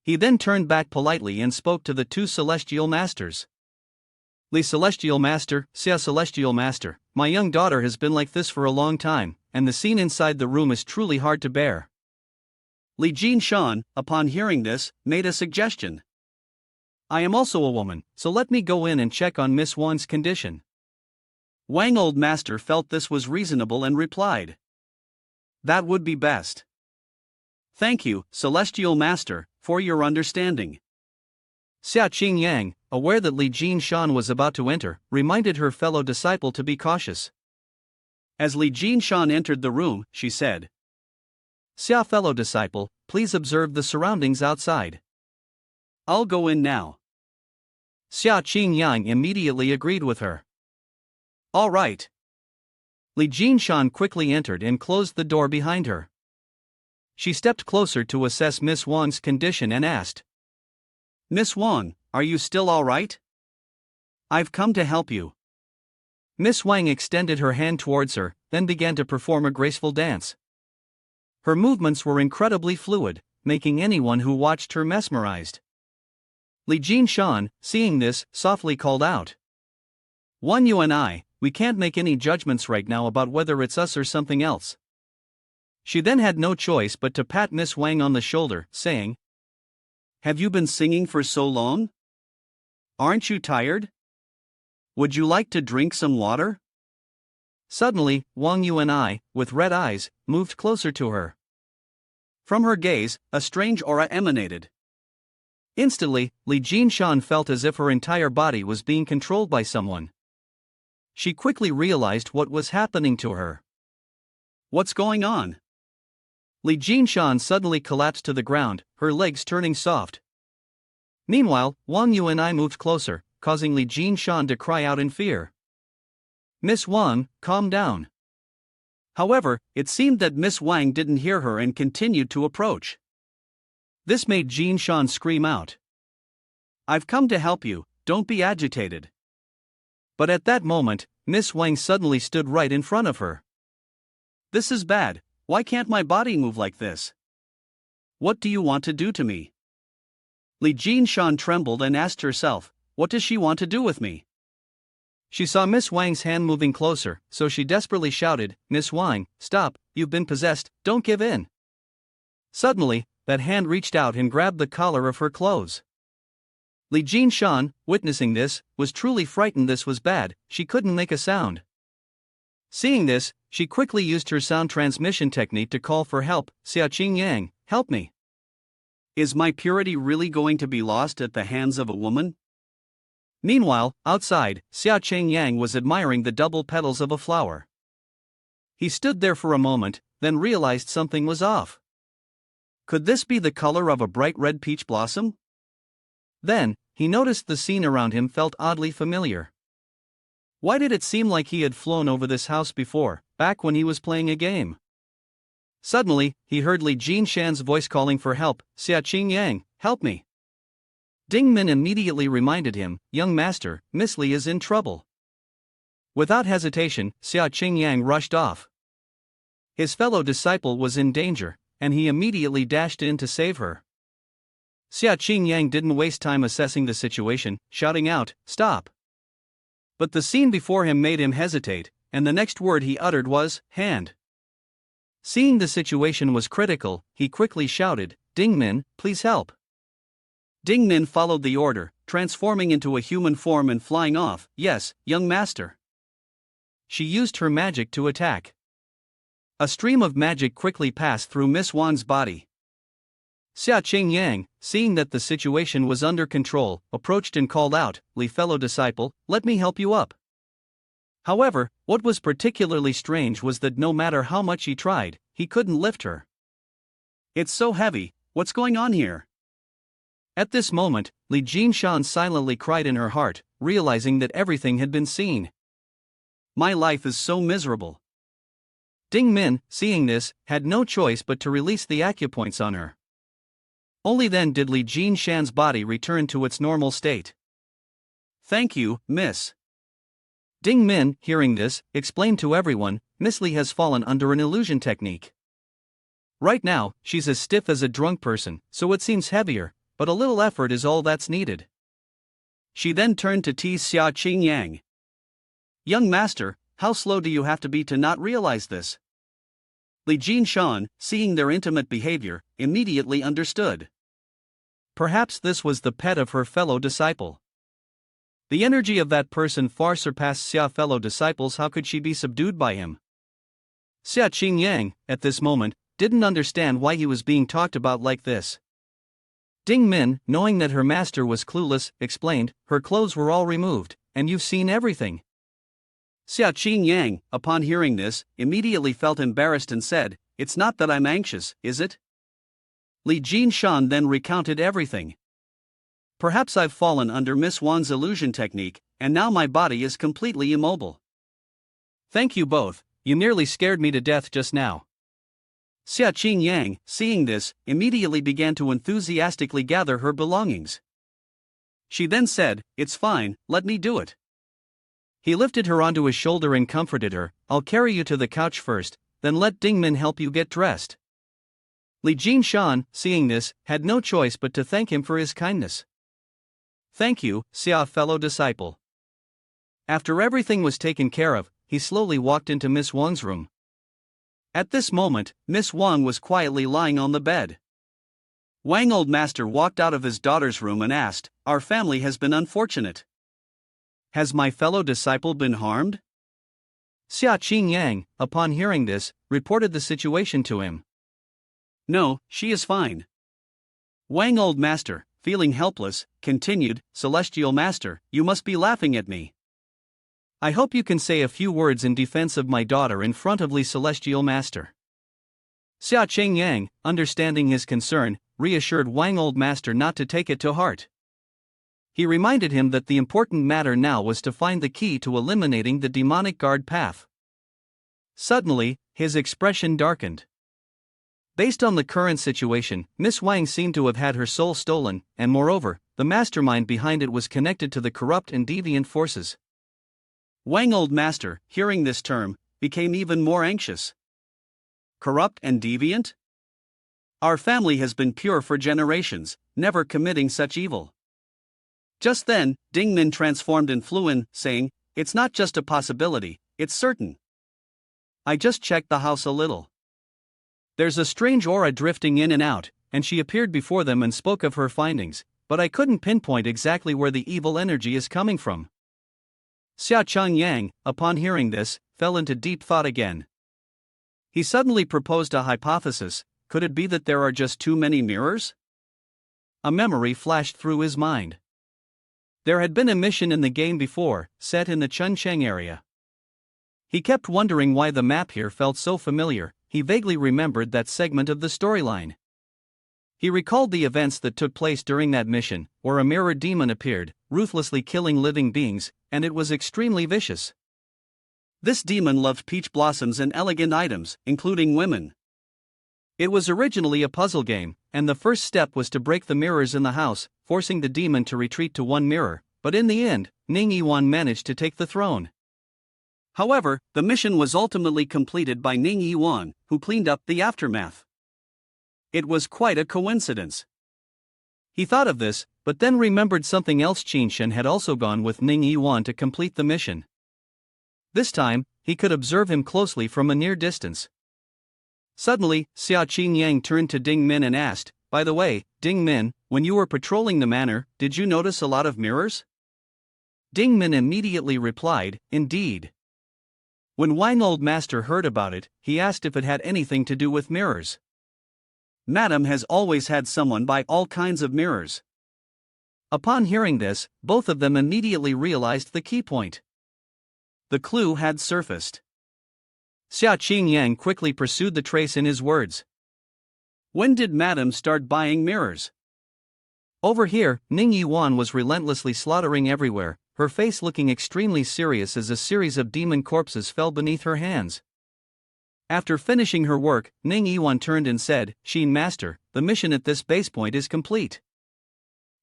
He then turned back politely and spoke to the two celestial masters. Li celestial master, Xia celestial master, my young daughter has been like this for a long time, and the scene inside the room is truly hard to bear. Li Jinshan, upon hearing this, made a suggestion. I am also a woman, so let me go in and check on Miss Wang's condition. Wang old master felt this was reasonable and replied, that would be best. Thank you, celestial master, for your understanding. Xia Qin Yang, aware that Li Jinshan was about to enter, reminded her fellow disciple to be cautious. As Li Jinshan entered the room, she said, Xia fellow disciple, please observe the surroundings outside. I'll go in now. Xia Qin Yang immediately agreed with her. All right. Li Jinshan quickly entered and closed the door behind her. She stepped closer to assess Miss Wang's condition and asked, Miss Wang, are you still all right? I've come to help you. Miss Wang extended her hand towards her, then began to perform a graceful dance. Her movements were incredibly fluid, making anyone who watched her mesmerized. Li Jinshan, seeing this, softly called out, Wan you and I, we can't make any judgments right now about whether it's us or something else. She then had no choice but to pat Miss Wang on the shoulder, saying, Have you been singing for so long? Aren't you tired? Would you like to drink some water? Suddenly, Wang Yu and I, with red eyes, moved closer to her. From her gaze, a strange aura emanated. Instantly, Li Jinshan felt as if her entire body was being controlled by someone. She quickly realized what was happening to her. What's going on? Li Jinshan suddenly collapsed to the ground, her legs turning soft. Meanwhile, Wang Yu and I moved closer, causing Li Jinshan to cry out in fear. Miss Wang, calm down. However, it seemed that Miss Wang didn't hear her and continued to approach. This made Jin Shan scream out. "I've come to help you, don't be agitated." But at that moment, Miss Wang suddenly stood right in front of her. "This is bad, why can't my body move like this? What do you want to do to me?" Li Jinshan trembled and asked herself, "What does she want to do with me?" She saw Miss Wang's hand moving closer, so she desperately shouted, "Miss Wang, stop, you've been possessed, don't give in." Suddenly, that hand reached out and grabbed the collar of her clothes. Li Jinshan, witnessing this, was truly frightened. This was bad, she couldn't make a sound. Seeing this, she quickly used her sound transmission technique to call for help. "Xia Qingyang, help me. Is my purity really going to be lost at the hands of a woman?" Meanwhile, outside, Xia Qingyang was admiring the double petals of a flower. He stood there for a moment, then realized something was off. Could this be the color of a bright red peach blossom? Then, he noticed the scene around him felt oddly familiar. Why did it seem like he had flown over this house before, back when he was playing a game? Suddenly, he heard Li Jinshan's voice calling for help. "Xia Qingyang, help me." Ding Min immediately reminded him, "Young master, Miss Li is in trouble." Without hesitation, Xia Qingyang rushed off. His fellow disciple was in danger, and he immediately dashed in to save her. Xia Qingyang didn't waste time assessing the situation, shouting out, "Stop!" But the scene before him made him hesitate, and the next word he uttered was, "Hand." Seeing the situation was critical, he quickly shouted, "Ding Min, please help." Ding Min followed the order, transforming into a human form and flying off. "Yes, young master." She used her magic to attack. A stream of magic quickly passed through Miss Wan's body. Xia Qingyang, seeing that the situation was under control, approached and called out, "Li fellow disciple, let me help you up." However, what was particularly strange was that no matter how much he tried, he couldn't lift her. "It's so heavy, what's going on here?" At this moment, Li Jinshan silently cried in her heart, realizing that everything had been seen. "My life is so miserable." Ding Min, seeing this, had no choice but to release the acupoints on her. Only then did Li Jinshan's body return to its normal state. "Thank you, miss." Ding Min, hearing this, explained to everyone, "Miss Li has fallen under an illusion technique. Right now, she's as stiff as a drunk person, so it seems heavier, but a little effort is all that's needed." She then turned to tease Xia Qingyang. "Young master, how slow do you have to be to not realize this?" Li Jinshan, seeing their intimate behavior, immediately understood. Perhaps this was the pet of her fellow disciple. The energy of that person far surpassed Xia's fellow disciples. How could she be subdued by him? Xia Qingyang, at this moment, didn't understand why he was being talked about like this. Ding Min, knowing that her master was clueless, explained, "Her clothes were all removed, and you've seen everything." Xia Qingyang, upon hearing this, immediately felt embarrassed and said, "It's not that I'm anxious, is it?" Li Jinshan then recounted everything. "Perhaps I've fallen under Miss Wan's illusion technique, and now my body is completely immobile. Thank you both, you nearly scared me to death just now." Xia Qingyang, seeing this, immediately began to enthusiastically gather her belongings. She then said, "It's fine, let me do it." He lifted her onto his shoulder and comforted her, "I'll carry you to the couch first, then let Ding Min help you get dressed." Li Jinshan, seeing this, had no choice but to thank him for his kindness. "Thank you, Xia fellow disciple." After everything was taken care of, he slowly walked into Miss Wang's room. At this moment, Miss Wang was quietly lying on the bed. Wang old master walked out of his daughter's room and asked, "Our family has been unfortunate. Has my fellow disciple been harmed?" Xia Qingyang, upon hearing this, reported the situation to him. "No, she is fine." Wang old master, feeling helpless, continued, "Celestial master, you must be laughing at me. I hope you can say a few words in defense of my daughter in front of Li Celestial master." Xia Qingyang, understanding his concern, reassured Wang old master not to take it to heart. He reminded him that the important matter now was to find the key to eliminating the demonic guard path. Suddenly, his expression darkened. Based on the current situation, Miss Wang seemed to have had her soul stolen, and moreover, the mastermind behind it was connected to the corrupt and deviant forces. Wang Old Master, hearing this term, became even more anxious. Corrupt and deviant? Our family has been pure for generations, never committing such evil. Just then, Ding Min transformed and flew in, saying, "It's not just a possibility, it's certain. I just checked the house a little. There's a strange aura drifting in and out," and she appeared before them and spoke of her findings, "but I couldn't pinpoint exactly where the evil energy is coming from." Xia Cheng Yang, upon hearing this, fell into deep thought again. He suddenly proposed a hypothesis: could it be that there are just too many mirrors? A memory flashed through his mind. There had been a mission in the game before, set in the Chuncheng area. He kept wondering why the map here felt so familiar. He vaguely remembered that segment of the storyline. He recalled the events that took place during that mission, where a mirror demon appeared, ruthlessly killing living beings, and it was extremely vicious. This demon loved peach blossoms and elegant items, including women. It was originally a puzzle game, and the first step was to break the mirrors in the house, forcing the demon to retreat to one mirror, but in the end, Ning Yiwan managed to take the throne. However, the mission was ultimately completed by Ning Yiwan, who cleaned up the aftermath. It was quite a coincidence. He thought of this, but then remembered something else. Qin Shen had also gone with Ning Yiwan to complete the mission. This time, he could observe him closely from a near distance. Suddenly, Xia Qin Yang turned to Ding Min and asked, "By the way, Ding Min, when you were patrolling the manor, did you notice a lot of mirrors?" Ding Min immediately replied, "Indeed." When Wang Old Master heard about it, he asked if it had anything to do with mirrors. "Madam has always had someone buy all kinds of mirrors." Upon hearing this, both of them immediately realized the key point. The clue had surfaced. Xia Qin Yang quickly pursued the trace in his words. "When did Madam start buying mirrors?" Over here, Ning Yiwan was relentlessly slaughtering everywhere, her face looking extremely serious as a series of demon corpses fell beneath her hands. After finishing her work, Ning Yiwan turned and said, "Xin Master, the mission at this base point is complete."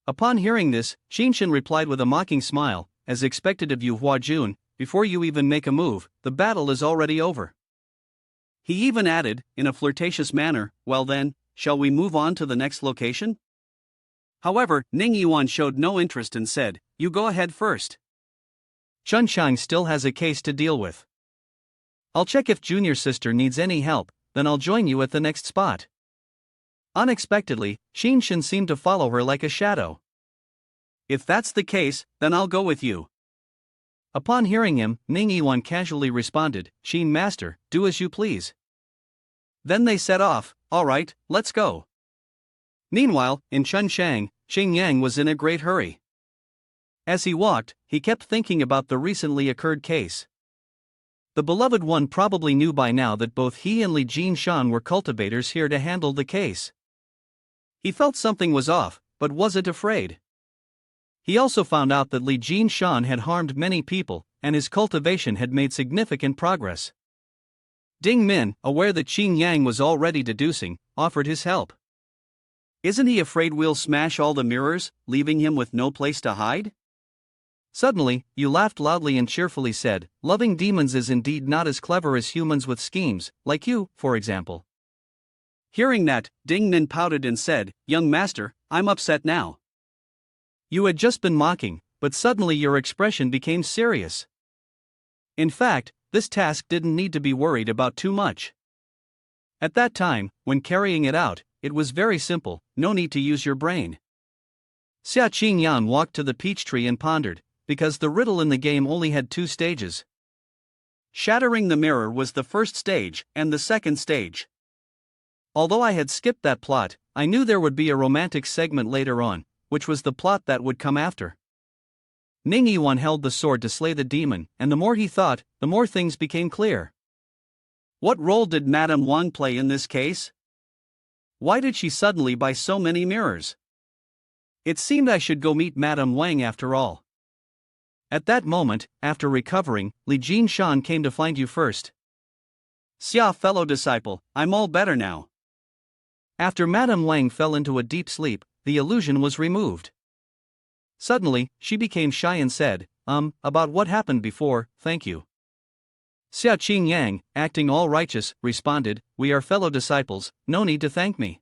Upon hearing this, Qin Shen replied with a mocking smile, "As expected of you, Hua Jun, before you even make a move, the battle is already over." He even added, in a flirtatious manner, "Well then, shall we move on to the next location?" However, Ning Yiwan showed no interest and said, "You go ahead first. Chunchang still has a case to deal with. I'll check if junior sister needs any help, then I'll join you at the next spot." Unexpectedly, Qin Shen seemed to follow her like a shadow. "If that's the case, then I'll go with you." Upon hearing him, Ning Yiwan casually responded, "Xin Master, do as you please." Then they set off. "All right, let's go." Meanwhile, in Chunchang, Qin Yang was in a great hurry. As he walked, he kept thinking about the recently occurred case. The beloved one probably knew by now that both he and Li Jinshan were cultivators here to handle the case. He felt something was off, but wasn't afraid. He also found out that Li Jinshan had harmed many people, and his cultivation had made significant progress. Ding Min, aware that Qin Yang was already deducing, offered his help. "Isn't he afraid we'll smash all the mirrors, leaving him with no place to hide?" Suddenly, Yu laughed loudly and cheerfully said, "Loving demons is indeed not as clever as humans with schemes, like you, for example." Hearing that, Ding Min pouted and said, "Young master, I'm upset now." You had just been mocking, but suddenly your expression became serious. In fact, this task didn't need to be worried about too much. At that time, when carrying it out, it was very simple, no need to use your brain. Xia Qingyan walked to the peach tree and pondered, because the riddle in the game only had 2 stages. Shattering the mirror was the first stage, and the second stage. Although I had skipped that plot, I knew there would be a romantic segment later on, which was the plot that would come after. Ning Yiwan held the sword to slay the demon, and the more he thought, the more things became clear. What role did Madame Wang play in this case? Why did she suddenly buy so many mirrors? It seemed I should go meet Madame Wang after all. At that moment, after recovering, Li Jinshan came to find you first. Xia fellow disciple, I'm all better now. After Madame Wang fell into a deep sleep, the illusion was removed. Suddenly, she became shy and said, about what happened before, thank you. Xia Qingyang, acting all righteous, responded, we are fellow disciples, no need to thank me.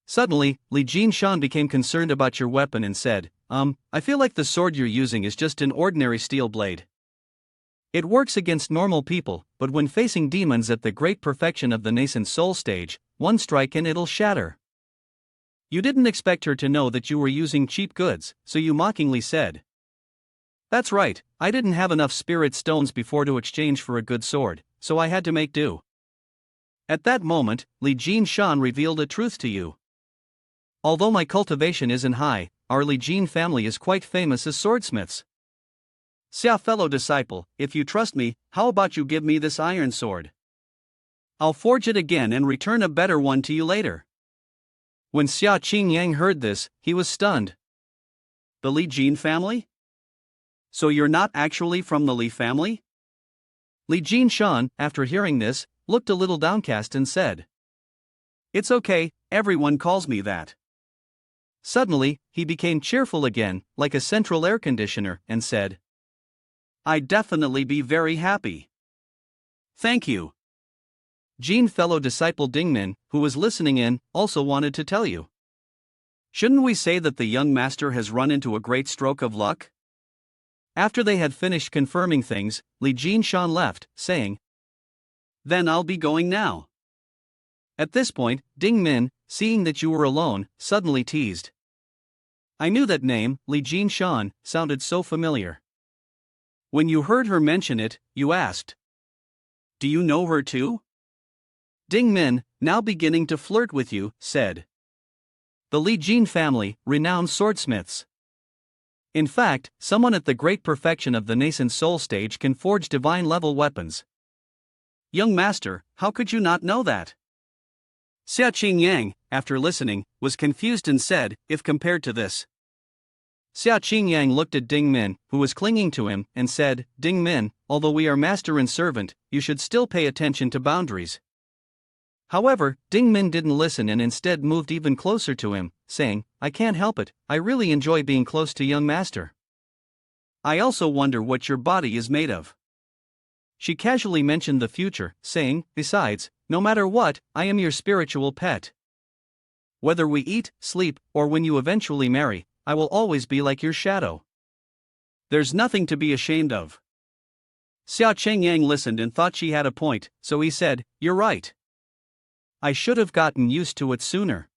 Suddenly, Li Jinshan became concerned about your weapon and said, I feel like the sword you're using is just an ordinary steel blade. It works against normal people, but when facing demons at the great perfection of the nascent soul stage, one strike and it'll shatter. You didn't expect her to know that you were using cheap goods, so you mockingly said, that's right, I didn't have enough spirit stones before to exchange for a good sword, so I had to make do. At that moment, Li Jinshan revealed a truth to you. Although my cultivation isn't high, our Li Jin family is quite famous as swordsmiths. Xia fellow disciple, if you trust me, how about you give me this iron sword? I'll forge it again and return a better one to you later. When Xia Qingyang heard this, he was stunned. The Li Jin family? So you're not actually from the Li family? Li Jinshan, after hearing this, looked a little downcast and said, it's okay, everyone calls me that. Suddenly, he became cheerful again, like a central air conditioner, and said, I'd definitely be very happy. Thank you. Jin fellow disciple Dingmin, who was listening in, also wanted to tell you. Shouldn't we say that the young master has run into a great stroke of luck? After they had finished confirming things, Li Jinshan left, saying, then I'll be going now. At this point, Ding Min, seeing that you were alone, suddenly teased. I knew that name, Li Jinshan, sounded so familiar. When you heard her mention it, you asked, do you know her too? Ding Min, now beginning to flirt with you, said, the Li Jin family, renowned swordsmiths. In fact, someone at the great perfection of the nascent soul stage can forge divine-level weapons. Young master, how could you not know that? Xia Qingyang, after listening, was confused and said, if compared to this. Xia Qingyang looked at Ding Min, who was clinging to him, and said, Ding Min, although we are master and servant, you should still pay attention to boundaries. However, Ding Min didn't listen and instead moved even closer to him, saying, I can't help it, I really enjoy being close to young master. I also wonder what your body is made of. She casually mentioned the future, saying, besides, no matter what, I am your spiritual pet. Whether we eat, sleep, or when you eventually marry, I will always be like your shadow. There's nothing to be ashamed of. Xia Qingyang listened and thought she had a point, so he said, you're right. I should have gotten used to it sooner.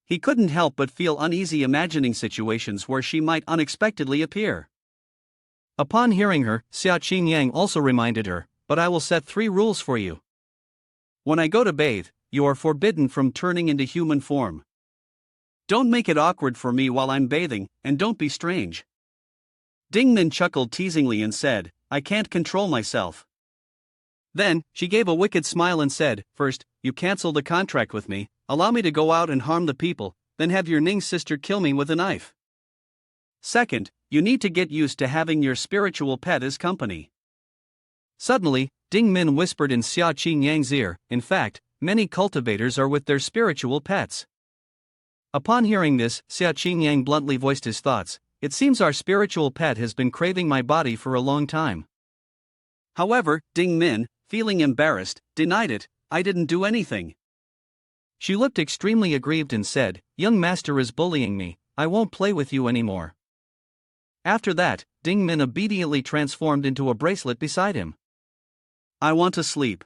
He couldn't help but feel uneasy imagining situations where she might unexpectedly appear. Upon hearing her, Xia Qingyang also reminded her, but I will set 3 rules for you. When I go to bathe, you are forbidden from turning into human form. Don't make it awkward for me while I'm bathing, and don't be strange. Ding Min chuckled teasingly and said, I can't control myself. Then, she gave a wicked smile and said, first, you cancel the contract with me, allow me to go out and harm the people, then have your Ning sister kill me with a knife. Second, you need to get used to having your spiritual pet as company. Suddenly, Ding Min whispered in Xia Qingyang's ear, in fact, many cultivators are with their spiritual pets. Upon hearing this, Xia Qingyang bluntly voiced his thoughts, it seems our spiritual pet has been craving my body for a long time. However, Ding Min, feeling embarrassed, denied it, I didn't do anything. She looked extremely aggrieved and said, young master is bullying me, I won't play with you anymore. After that, Ding Min obediently transformed into a bracelet beside him. I want to sleep.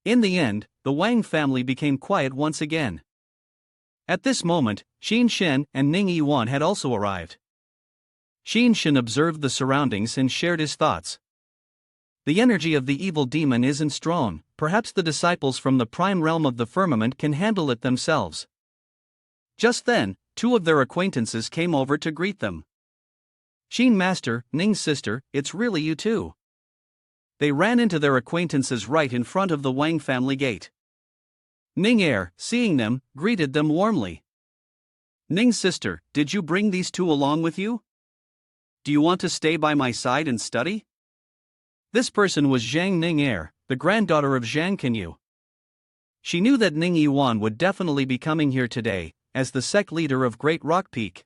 In the end, the Wang family became quiet once again. At this moment, Xin Shen and Ning Yiwan had also arrived. Xin Shen observed the surroundings and shared his thoughts. The energy of the evil demon isn't strong, perhaps the disciples from the prime realm of the firmament can handle it themselves. Just then, 2 of their acquaintances came over to greet them. Xin master, Ning's sister, it's really you two. They ran into their acquaintances right in front of the Wang family gate. Ning Er, seeing them, greeted them warmly. Ning's sister, did you bring these 2 along with you? Do you want to stay by my side and study? This person was Zhang Ning Er, the granddaughter of Zhang Kenyu. She knew that Ning Yiwan would definitely be coming here today, as the sect leader of Great Rock Peak.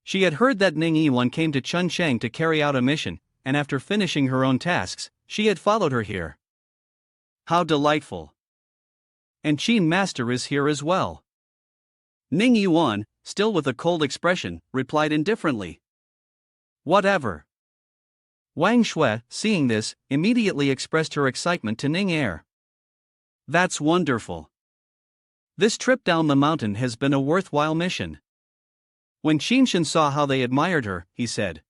She had heard that Ning Yiwan came to Chunchang to carry out a mission, and after finishing her own tasks, she had followed her here. How delightful! And Qin Master is here as well. Ning Yiwan, still with a cold expression, replied indifferently. Whatever. Wang Shui, seeing this, immediately expressed her excitement to Ning Er. That's wonderful. This trip down the mountain has been a worthwhile mission. When Qinshan saw how they admired her, he said,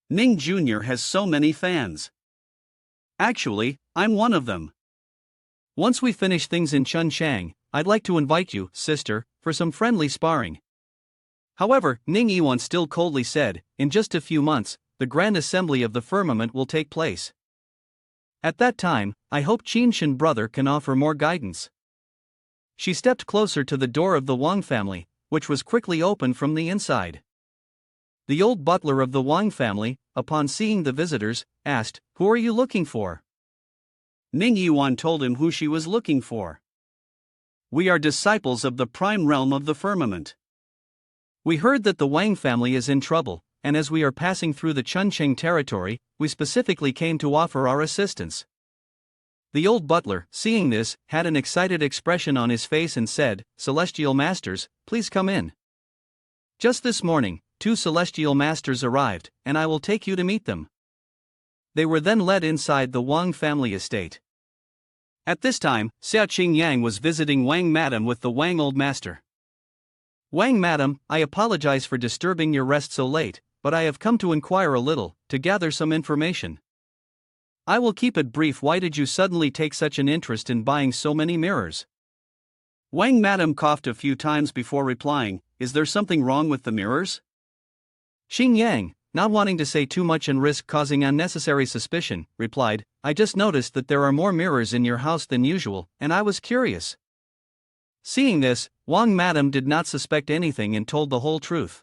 Ning Jr. has so many fans. Actually, I'm one of them. Once we finish things in Chunchang, I'd like to invite you, sister, for some friendly sparring. However, Ning Yiwan still coldly said, in just a few months, the Grand Assembly of the Firmament will take place. At that time, I hope Qinshan brother can offer more guidance. She stepped closer to the door of the Wang family, which was quickly opened from the inside. The old butler of the Wang family, upon seeing the visitors, asked, Who are you looking for? Ning Yiwan told him who she was looking for. We are disciples of the prime realm of the firmament. We heard that the Wang family is in trouble, and as we are passing through the Chuncheng territory, we specifically came to offer our assistance. The old butler, seeing this, had an excited expression on his face and said, Celestial Masters, please come in. Just this morning, 2 Celestial Masters arrived, and I will take you to meet them. They were then led inside the Wang family estate. At this time, Xia Qingyang was visiting Wang Madam with the Wang Old Master. Wang Madam, I apologize for disturbing your rest so late, but I have come to inquire a little, to gather some information. I will keep it brief. Why did you suddenly take such an interest in buying so many mirrors? Wang Madam coughed a few times before replying, Is there something wrong with the mirrors? Xingyang, not wanting to say too much and risk causing unnecessary suspicion, replied, I just noticed that there are more mirrors in your house than usual, and I was curious. Seeing this, Wang Madam did not suspect anything and told the whole truth.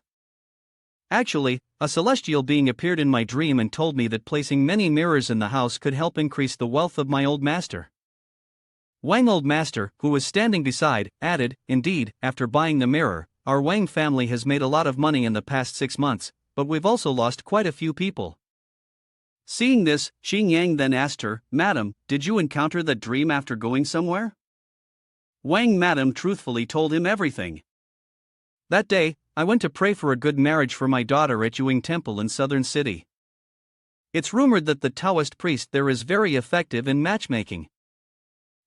Actually, a celestial being appeared in my dream and told me that placing many mirrors in the house could help increase the wealth of my old master. Wang Old Master, who was standing beside, added, Indeed, after buying the mirror, our Wang family has made a lot of money in the past 6 months, but we've also lost quite a few people. Seeing this, Xingyang then asked her, Madam, did you encounter that dream after going somewhere? Wang Madam truthfully told him everything. That day, I went to pray for a good marriage for my daughter at Yuing Temple in Southern City. It's rumored that the Taoist priest there is very effective in matchmaking.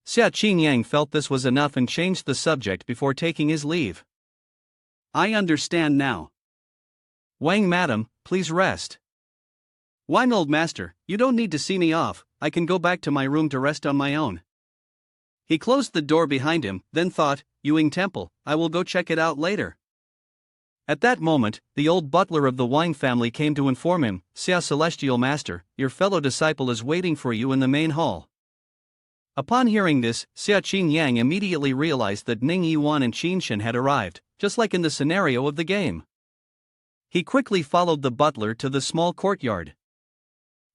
Xia Qingyang felt this was enough and changed the subject before taking his leave. I understand now. Wang Madam, please rest. Wang Old Master, you don't need to see me off, I can go back to my room to rest on my own. He closed the door behind him, then thought, Yuing Temple, I will go check it out later. At that moment, the old butler of the Wang family came to inform him, Xia Celestial Master, your fellow disciple is waiting for you in the main hall. Upon hearing this, Xia Qingyang immediately realized that Ning Yiwan and Qinshan had arrived, just like in the scenario of the game. He quickly followed the butler to the small courtyard.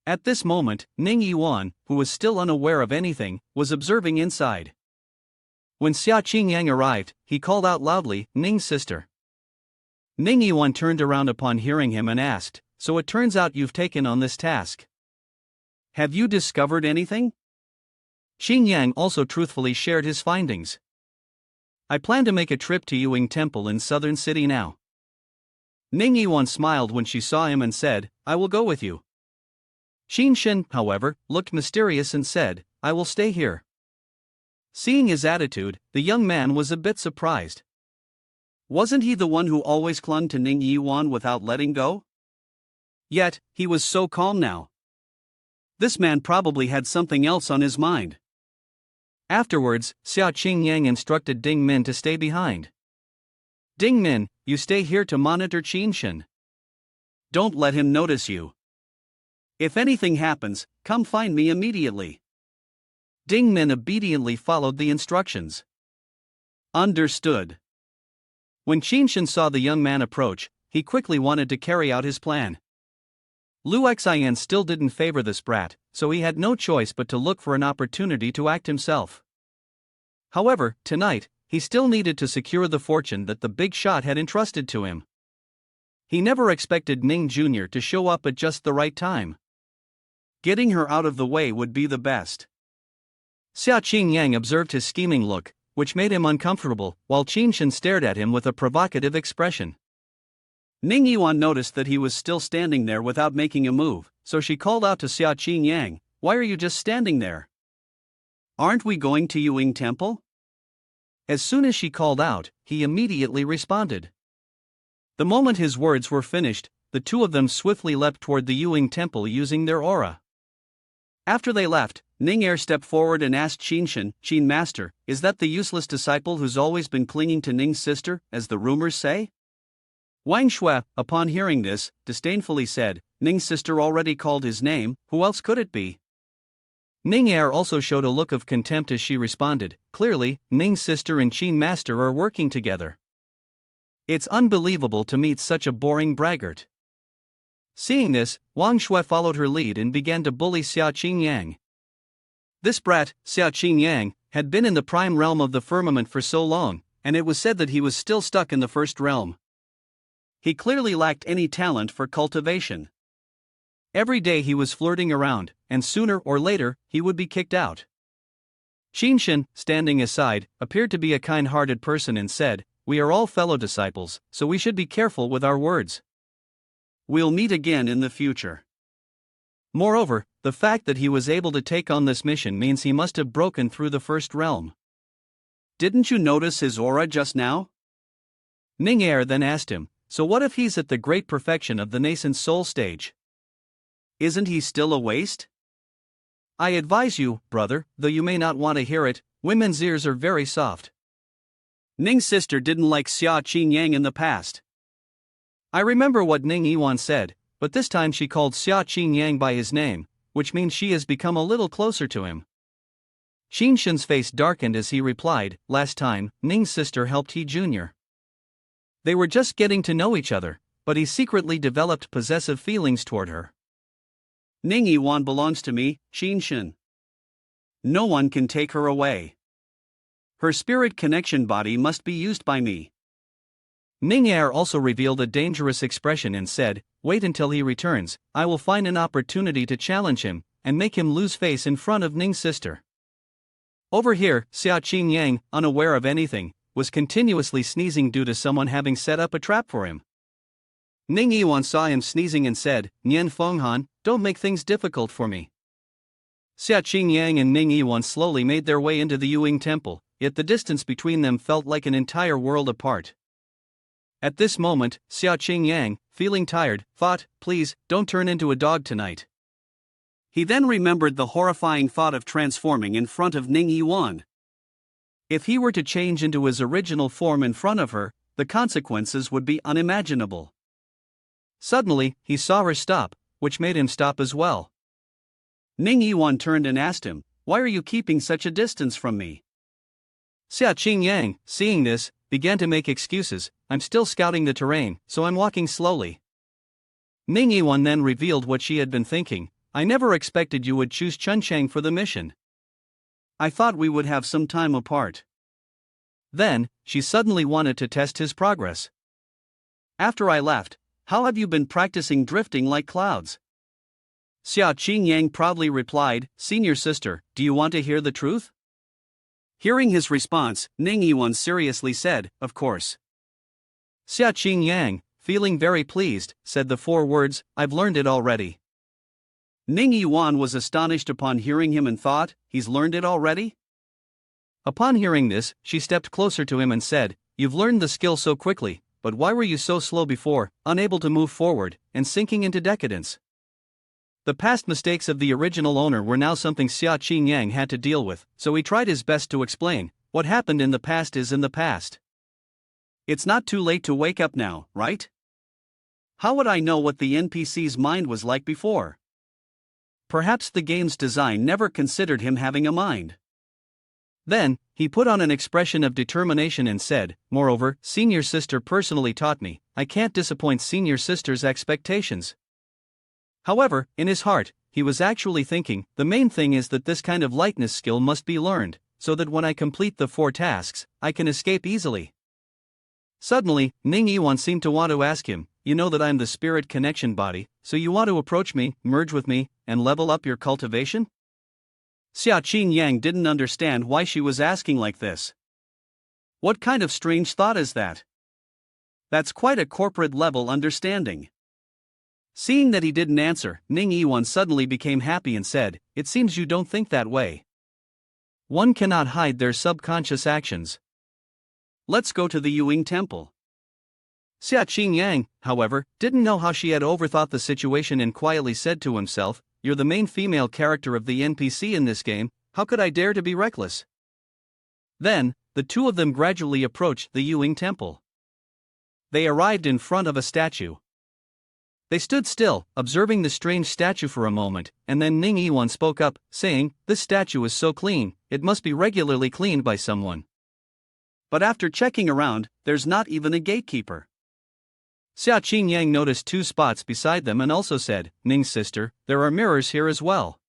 At this moment, Ning Yiwan, who was still unaware of anything, was observing inside. When Xia Qingyang arrived, he called out loudly, Ning's sister. Ning Yiwan turned around upon hearing him and asked, So it turns out you've taken on this task. Have you discovered anything? Xingyang also truthfully shared his findings. I plan to make a trip to Yuing Temple in Southern City now. Ning Yiwan smiled when she saw him and said, I will go with you. Qinshan, however, looked mysterious and said, I will stay here. Seeing his attitude, the young man was a bit surprised. Wasn't he the one who always clung to Ning Yiwan without letting go? Yet, he was so calm now. This man probably had something else on his mind. Afterwards, Xia Qingyang instructed Ding Min to stay behind. Ding Min, you stay here to monitor Qinshan. Don't let him notice you. If anything happens, come find me immediately. Ding Min obediently followed the instructions. Understood. When Qinshan saw the young man approach, he quickly wanted to carry out his plan. Liu Xian still didn't favor this brat, so he had no choice but to look for an opportunity to act himself. However, tonight, he still needed to secure the fortune that the big shot had entrusted to him. He never expected Ning Jr. to show up at just the right time. Getting her out of the way would be the best. Xia Qingyang observed his scheming look, which made him uncomfortable, while Qinshan stared at him with a provocative expression. Ning Yiwan noticed that he was still standing there without making a move, so she called out to Xia Qingyang, "Why are you just standing there? Aren't we going to Yuing Temple?" As soon as she called out, he immediately responded. The moment his words were finished, the two of them swiftly leapt toward the Yuing Temple using their aura. After they left, Ning Er stepped forward and asked Qinshan, "Qin Master, is that the useless disciple who's always been clinging to Ning's sister, as the rumors say?" Wang Shui, upon hearing this, disdainfully said, "Ning's sister already called his name, who else could it be?" Ning Er also showed a look of contempt as she responded, "Clearly, Ning's sister and Qin Master are working together. It's unbelievable to meet such a boring braggart." Seeing this, Wang Shui followed her lead and began to bully Xia Qingyang. This brat, Xia Qingyang, had been in the prime realm of the firmament for so long, and it was said that he was still stuck in the first realm. He clearly lacked any talent for cultivation. Every day he was flirting around, and sooner or later, he would be kicked out. Qinshan, standing aside, appeared to be a kind-hearted person and said, "We are all fellow disciples, so we should be careful with our words. We'll meet again in the future." Moreover, the fact that he was able to take on this mission means he must have broken through the first realm. "Didn't you notice his aura just now?" Ning Er then asked him, "So what if he's at the great perfection of the nascent soul stage? Isn't he still a waste?" "I advise you, brother, though you may not want to hear it, women's ears are very soft." Ning's sister didn't like Xia Qingyang in the past. I remember what Ning Yiwan said, but this time she called Xia Qingyang by his name, which means she has become a little closer to him. Qinshan's face darkened as he replied, "Last time, Ning's sister helped he Jr. They were just getting to know each other, but he secretly developed possessive feelings toward her. Ning Yiwan belongs to me, Qinshan. No one can take her away. Her spirit connection body must be used by me." Ning Er also revealed a dangerous expression and said, "Wait until he returns, I will find an opportunity to challenge him, and make him lose face in front of Ning's sister." Over here, Xia Qingyang, unaware of anything, was continuously sneezing due to someone having set up a trap for him. Ning Yiwan saw him sneezing and said, "Nian Fenghan, don't make things difficult for me." Xia Qingyang and Ning Yiwan slowly made their way into the Yuing Temple, yet the distance between them felt like an entire world apart. At this moment, Xia Qingyang, feeling tired, thought, "Please, don't turn into a dog tonight." He then remembered the horrifying thought of transforming in front of Ning Yiwan. If he were to change into his original form in front of her, the consequences would be unimaginable. Suddenly, he saw her stop, which made him stop as well. Ning Yiwan turned and asked him, "Why are you keeping such a distance from me?" Xia Qingyang, seeing this, began to make excuses, "I'm still scouting the terrain, so I'm walking slowly." Ning Yiwan then revealed what she had been thinking, "I never expected you would choose Chunchang for the mission. I thought we would have some time apart." Then, she suddenly wanted to test his progress. "After I left, how have you been practicing drifting like clouds?" Xia Qingyang proudly replied, "Senior sister, do you want to hear the truth?" Hearing his response, Ning Yiwan seriously said, "Of course." Xia Qingyang, feeling very pleased, said the 4 words, "I've learned it already." Ning Yiwan was astonished upon hearing him and thought, "He's learned it already?" Upon hearing this, she stepped closer to him and said, "You've learned the skill so quickly, but why were you so slow before, unable to move forward, and sinking into decadence?" The past mistakes of the original owner were now something Xia Qingyang had to deal with, so he tried his best to explain, "What happened in the past is in the past. It's not too late to wake up now, right? How would I know what the NPC's mind was like before? Perhaps the game's design never considered him having a mind." Then, he put on an expression of determination and said, "Moreover, senior sister personally taught me, I can't disappoint senior sister's expectations. However, in his heart, he was actually thinking, the main thing is that this kind of likeness skill must be learned, so that when I complete the 4 tasks, I can escape easily. Suddenly, Ning Yiwan seemed to want to ask him, you know that I'm the spirit connection body, so you want to approach me, merge with me, and level up your cultivation? Xia Qingyang didn't understand why she was asking like this. What kind of strange thought is that? That's quite a corporate level understanding. Seeing that he didn't answer, Ning Yiwan suddenly became happy and said, it seems you don't think that way. One cannot hide their subconscious actions. Let's go to the Yuing temple. Xia Qingyang, however, didn't know how she had overthought the situation and quietly said to himself, you're the main female character of the NPC in this game, how could I dare to be reckless? Then, the two of them gradually approached the Yuing temple. They arrived in front of a statue. They stood still, observing the strange statue for a moment, and then Ning Yiwan spoke up, saying, this statue is so clean, it must be regularly cleaned by someone. But after checking around, there's not even a gatekeeper. Xia Qingyang noticed 2 spots beside them and also said, Ning's sister, there are mirrors here as well.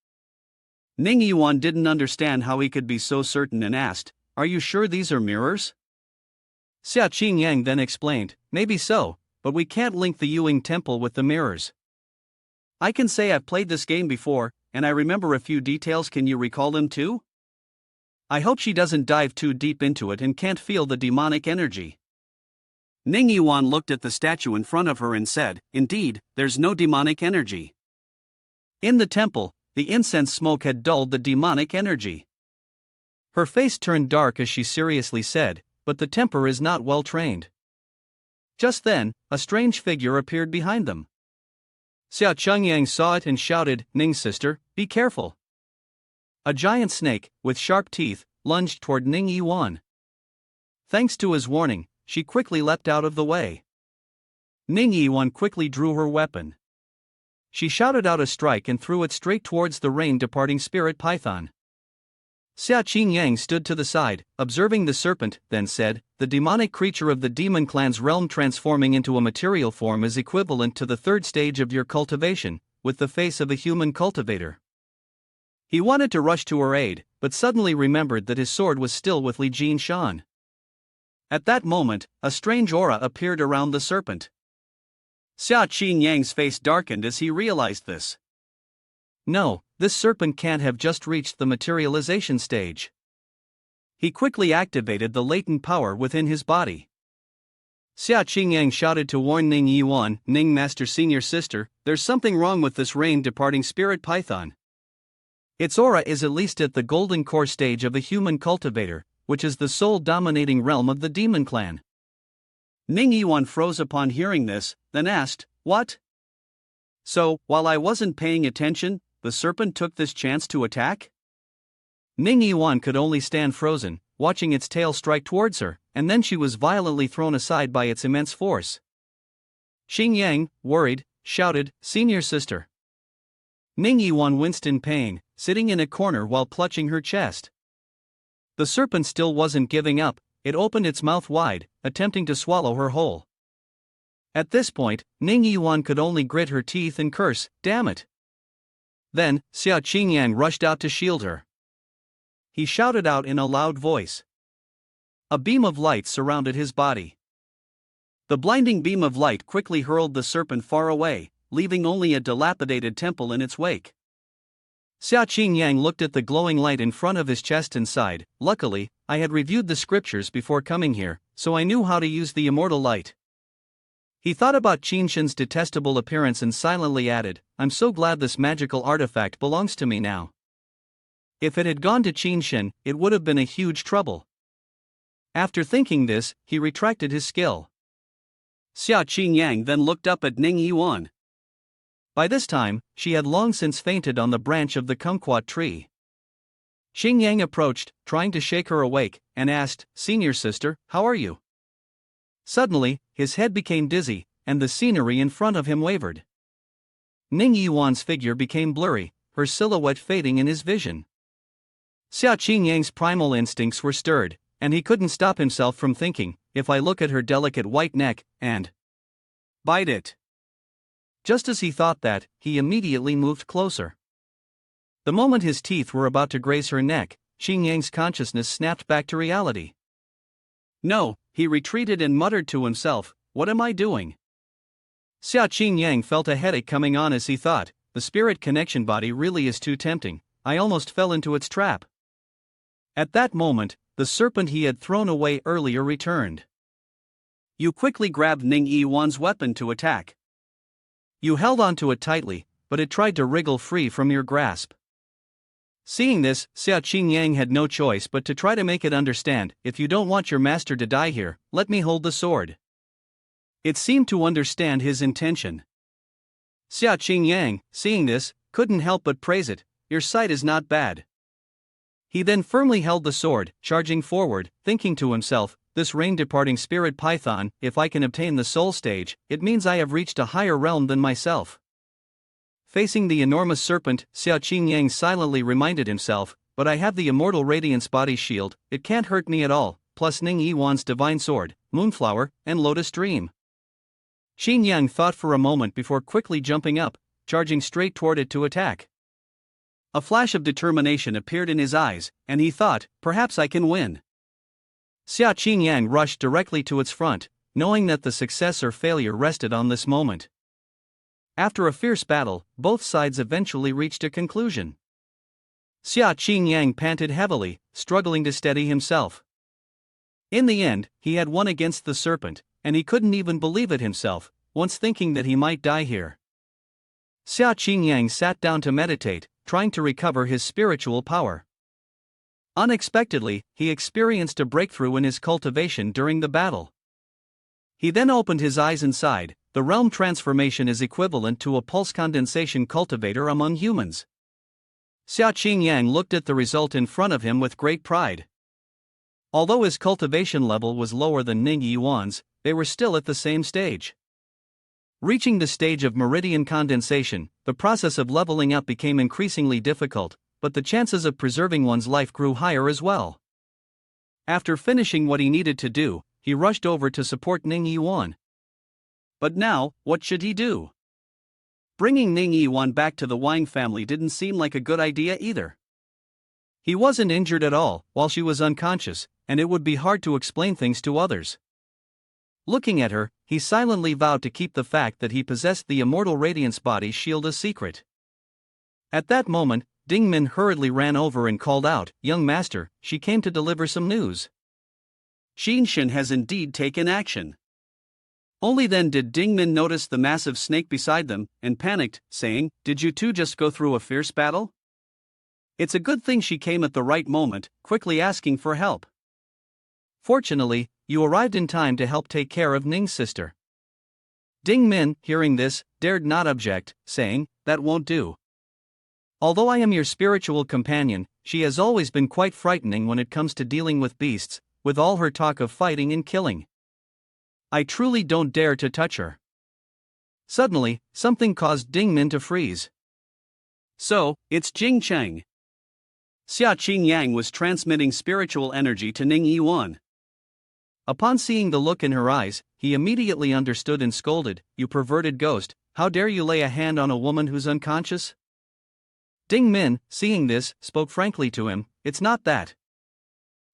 Ning Yiwan didn't understand how he could be so certain and asked, are you sure these are mirrors? Xia Qingyang then explained, maybe so, but we can't link the Yuing temple with the mirrors. I can say I've played this game before, and I remember a few details. Can you recall them too? I hope she doesn't dive too deep into it and can't feel the demonic energy. Ning Yiwan looked at the statue in front of her and said, indeed, there's no demonic energy. In the temple, the incense smoke had dulled the demonic energy. Her face turned dark as she seriously said, but the temper is not well trained. Just then, a strange figure appeared behind them. Xia Qingyang saw it and shouted, Ning's sister, be careful. A giant snake, with sharp teeth, lunged toward Ning Yiwan. Thanks to his warning, she quickly leapt out of the way. Ning Yiwan quickly drew her weapon. She shouted out a strike and threw it straight towards the rain-departing spirit python. Xia Qingyang stood to the side, observing the serpent, then said, the demonic creature of the demon clan's realm transforming into a material form is equivalent to the 3rd stage of your cultivation, with the face of a human cultivator. He wanted to rush to her aid, but suddenly remembered that his sword was still with Li Jinshan. At that moment, a strange aura appeared around the serpent. Xia Qingyang's face darkened as he realized this. No, this serpent can't have just reached the materialization stage. He quickly activated the latent power within his body. Xia Qingyang shouted to warn Ning Yiwan, Ning Master Senior Sister, there's something wrong with this rain-departing spirit python. Its aura is at least at the golden core stage of a human cultivator, which is the sole dominating realm of the demon clan. Ning Yiwan froze upon hearing this, then asked, what? So, while I wasn't paying attention, the serpent took this chance to attack? Ning Yiwan could only stand frozen, watching its tail strike towards her, and then she was violently thrown aside by its immense force. Xingyang, worried, shouted, Senior Sister. Ning Yiwan winced in pain, sitting in a corner while clutching her chest. The serpent still wasn't giving up, it opened its mouth wide, attempting to swallow her whole. At this point, Ning Yiwan could only grit her teeth and curse, damn it. Then, Xia Qingyang rushed out to shield her. He shouted out in a loud voice. A beam of light surrounded his body. The blinding beam of light quickly hurled the serpent far away, leaving only a dilapidated temple in its wake. Xia Qingyang looked at the glowing light in front of his chest and sighed, luckily, I had reviewed the scriptures before coming here, so I knew how to use the immortal light. He thought about Qinshin's detestable appearance and silently added, I'm so glad this magical artifact belongs to me now. If it had gone to Qinshin, it would have been a huge trouble. After thinking this, he retracted his skill. Xia Qingyang then looked up at Ning Yiwan. By this time, she had long since fainted on the branch of the kumquat tree. Xingyang approached, trying to shake her awake, and asked, Senior Sister, how are you? Suddenly, his head became dizzy, and the scenery in front of him wavered. Ning Yiwan's figure became blurry, her silhouette fading in his vision. Xia Qingyang's primal instincts were stirred, and he couldn't stop himself from thinking, if I look at her delicate white neck, and bite it. Just as he thought that, he immediately moved closer. The moment his teeth were about to graze her neck, Xing Yang's consciousness snapped back to reality. No, he retreated and muttered to himself, "What am I doing?" Xing Yang felt a headache coming on as he thought, the spirit connection body really is too tempting, I almost fell into its trap. At that moment, the serpent he had thrown away earlier returned. You quickly grabbed Ning Yiwan's weapon to attack. You held onto it tightly, but it tried to wriggle free from your grasp. Seeing this, Xing Yang had no choice but to try to make it understand, if you don't want your master to die here, let me hold the sword. It seemed to understand his intention. Xing Yang, seeing this, couldn't help but praise it, your sight is not bad. He then firmly held the sword, charging forward, thinking to himself, this rain-departing spirit python, if I can obtain the soul stage, it means I have reached a higher realm than myself. Facing the enormous serpent, Xing Yang silently reminded himself, but I have the immortal radiance body shield, it can't hurt me at all, plus Ning Yiwan's divine sword, moonflower, and lotus dream. Xing Yang thought for a moment before quickly jumping up, charging straight toward it to attack. A flash of determination appeared in his eyes, and he thought, perhaps I can win. Xing Yang rushed directly to its front, knowing that the success or failure rested on this moment. After a fierce battle, both sides eventually reached a conclusion. Xing Yang panted heavily, struggling to steady himself. In the end, he had won against the serpent, and he couldn't even believe it himself, once thinking that he might die here. Xing Yang sat down to meditate, trying to recover his spiritual power. Unexpectedly, he experienced a breakthrough in his cultivation during the battle. He then opened his eyes and sighed. The realm transformation is equivalent to a pulse condensation cultivator among humans. Xing Yang looked at the result in front of him with great pride. Although his cultivation level was lower than Ning Yiwan's, they were still at the same stage. Reaching the stage of meridian condensation, the process of leveling up became increasingly difficult, but the chances of preserving one's life grew higher as well. After finishing what he needed to do, he rushed over to support Ning Yiwan. But now, what should he do? Bringing Ning Yiwan back to the Wang family didn't seem like a good idea either. He wasn't injured at all, while she was unconscious, and it would be hard to explain things to others. Looking at her, he silently vowed to keep the fact that he possessed the immortal radiance body shield a secret. At that moment, Ding Min hurriedly ran over and called out, "Young master, she came to deliver some news. Xinshin has indeed taken action." Only then did Ding Min notice the massive snake beside them, and panicked, saying, "Did you two just go through a fierce battle?" It's a good thing she came at the right moment, quickly asking for help. Fortunately, you arrived in time to help take care of Ning's sister. Ding Min, hearing this, dared not object, saying, "That won't do. Although I am your spiritual companion, she has always been quite frightening when it comes to dealing with beasts, with all her talk of fighting and killing. I truly don't dare to touch her." Suddenly, something caused Ding Min to freeze. So, it's Jing Cheng. Xing Yang was transmitting spiritual energy to Ning Yiwan. Upon seeing the look in her eyes, he immediately understood and scolded, "You perverted ghost, how dare you lay a hand on a woman who's unconscious?" Ding Min, seeing this, spoke frankly to him, "It's not that.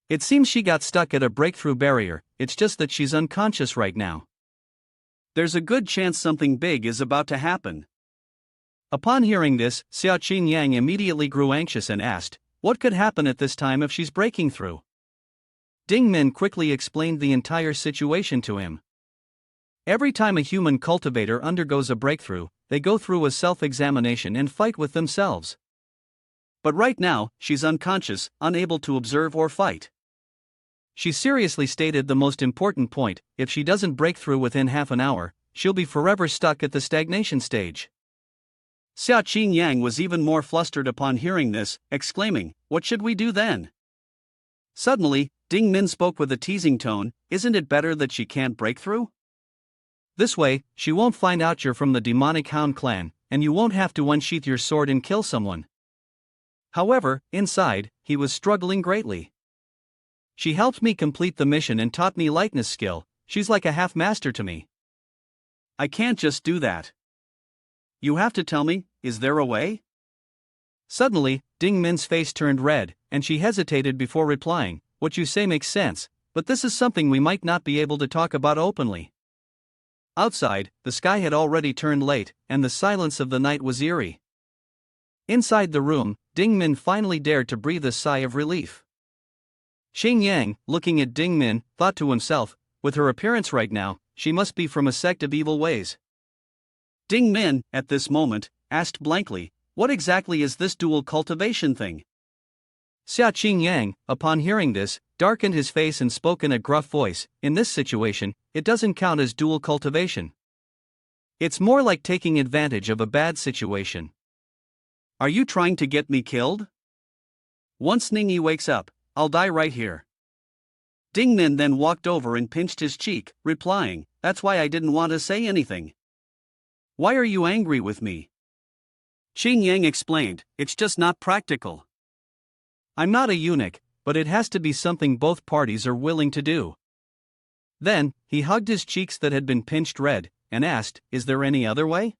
It seems she got stuck at a breakthrough barrier, it's just that she's unconscious right now. There's a good chance something big is about to happen." Upon hearing this, Xing Yang immediately grew anxious and asked, "What could happen at this time if she's breaking through?" Ding Min quickly explained the entire situation to him. Every time a human cultivator undergoes a breakthrough, they go through a self-examination and fight with themselves. But right now, she's unconscious, unable to observe or fight. She seriously stated the most important point: if she doesn't break through within half an hour, she'll be forever stuck at the stagnation stage. Xing Yang was even more flustered upon hearing this, exclaiming, "What should we do then?" Suddenly, Ding Min spoke with a teasing tone, "Isn't it better that she can't break through? This way, she won't find out you're from the demonic Hound clan, and you won't have to unsheath your sword and kill someone." However, inside, he was struggling greatly. "She helped me complete the mission and taught me lightness skill, she's like a half-master to me. I can't just do that. You have to tell me, is there a way? Suddenly, Ding Min's face turned red, and she hesitated before replying. What you say makes sense, but this is something we might not be able to talk about openly. Outside, the sky had already turned late, and the silence of the night was eerie. Inside the room, Ding Min finally dared to breathe a sigh of relief. Xing Yang, looking at Ding Min, thought to himself, with her appearance right now, she must be from a sect of evil ways. Ding Min, at this moment, asked blankly, what exactly is this dual cultivation thing? Xia Qing Yang, upon hearing this, darkened his face and spoke in a gruff voice. In this situation, it doesn't count as dual cultivation. It's more like taking advantage of a bad situation. Are you trying to get me killed? Once Ning Yi wakes up, I'll die right here. Ding Min then walked over and pinched his cheek, replying, that's why I didn't want to say anything. Why are you angry with me? Xing Yang explained, it's just not practical. I'm not a eunuch, but it has to be something both parties are willing to do. Then, he hugged his cheeks that had been pinched red, and asked, is there any other way?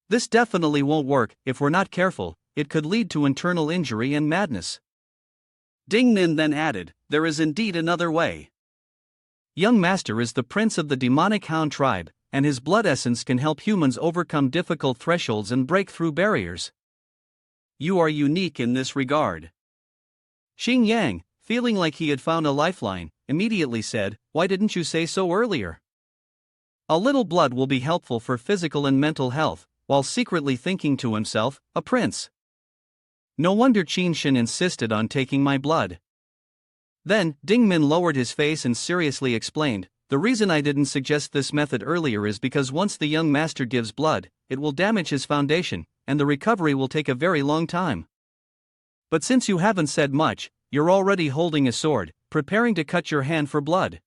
This definitely won't work. If we're not careful, it could lead to internal injury and madness. Ding Min then added, there is indeed another way. Young Master is the prince of the demonic hound tribe, and his blood essence can help humans overcome difficult thresholds and break through barriers. You are unique in this regard. Xing Yang, feeling like he had found a lifeline, immediately said, why didn't you say so earlier? A little blood will be helpful for physical and mental health, while secretly thinking to himself, a prince. No wonder Qin Shin insisted on taking my blood. Then, Ding Min lowered his face and seriously explained, the reason I didn't suggest this method earlier is because once the young master gives blood, it will damage his foundation, and the recovery will take a very long time. But since you haven't said much, you're already holding a sword, preparing to cut your hand for blood.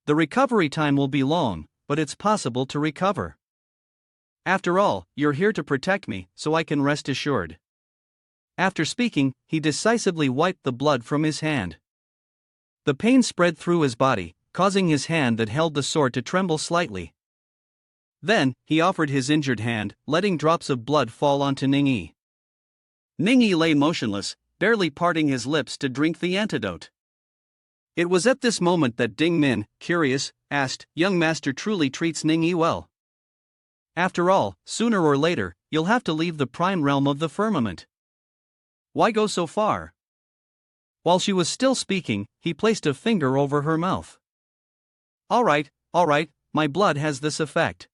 The recovery time will be long, but it's possible to recover. After all, you're here to protect me, so I can rest assured. After speaking, he decisively wiped the blood from his hand. The pain spread through his body, causing his hand that held the sword to tremble slightly. Then, he offered his injured hand, letting drops of blood fall onto Ning Yi. Ning Yi lay motionless, barely parting his lips to drink the antidote. It was at this moment that Ding Min, curious, asked, young master truly treats Ning Yi well. After all, sooner or later, you'll have to leave the prime realm of the firmament. Why go so far? While she was still speaking, he placed a finger over her mouth. All right, my blood has this effect.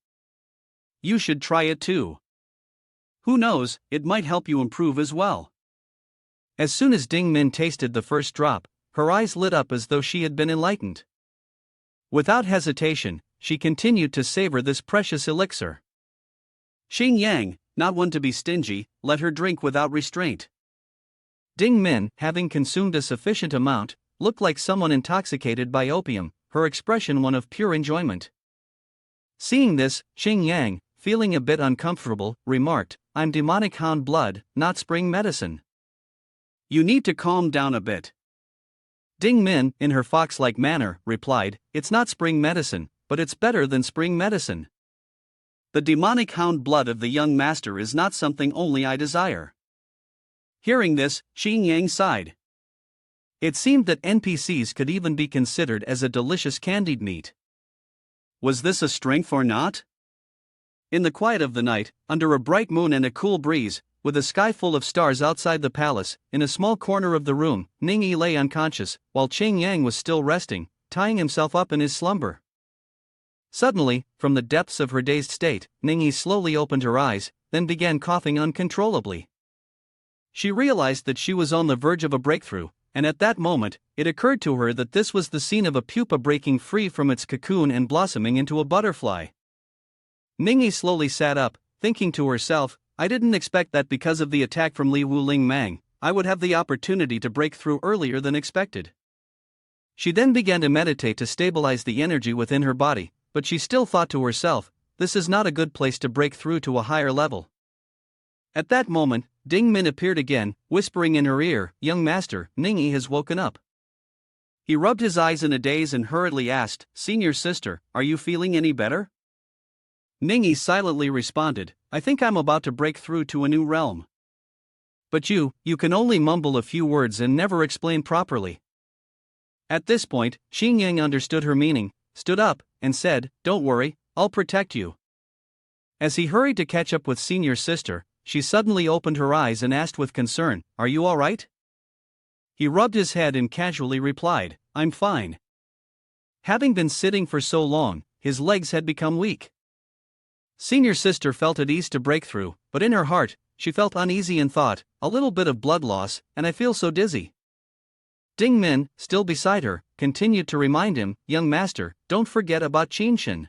You should try it too. Who knows, it might help you improve as well. As soon as Ding Min tasted the first drop, her eyes lit up as though she had been enlightened. Without hesitation, she continued to savor this precious elixir. Xing Yang, not one to be stingy, let her drink without restraint. Ding Min, having consumed a sufficient amount, looked like someone intoxicated by opium, her expression one of pure enjoyment. Seeing this, Xing Yang, feeling a bit uncomfortable, remarked, I'm demonic hound blood, not spring medicine. You need to calm down a bit. Ding Min, in her fox-like manner, replied, it's not spring medicine, but it's better than spring medicine. The demonic hound blood of the young master is not something only I desire. Hearing this, Xing Yang sighed. It seemed that NPCs could even be considered as a delicious candied meat. Was this a strength or not? In the quiet of the night, under a bright moon and a cool breeze, with a sky full of stars outside the palace, in a small corner of the room, Ning Yi lay unconscious, while Xing Yang was still resting, tying himself up in his slumber. Suddenly, from the depths of her dazed state, Ning Yi slowly opened her eyes, then began coughing uncontrollably. She realized that she was on the verge of a breakthrough, and at that moment, it occurred to her that this was the scene of a pupa breaking free from its cocoon and blossoming into a butterfly. Ning Yi slowly sat up, thinking to herself, I didn't expect that because of the attack from Li Wuling Mang, I would have the opportunity to break through earlier than expected. She then began to meditate to stabilize the energy within her body, but she still thought to herself, this is not a good place to break through to a higher level. At that moment, Ding Min appeared again, whispering in her ear, young master, Ning Yi has woken up. He rubbed his eyes in a daze and hurriedly asked, senior sister, are you feeling any better? Ning Yi silently responded, I think I'm about to break through to a new realm. But you can only mumble a few words and never explain properly. At this point, Xing Yang understood her meaning, stood up, and said, Don't worry, I'll protect you. As he hurried to catch up with senior sister, she suddenly opened her eyes and asked with concern, Are you all right? He rubbed his head and casually replied, I'm fine. Having been sitting for so long, his legs had become weak. Senior sister felt at ease to break through, but in her heart, she felt uneasy and thought, a little bit of blood loss, and I feel so dizzy. Ding Min, still beside her, continued to remind him, Young master, don't forget about Qinshin.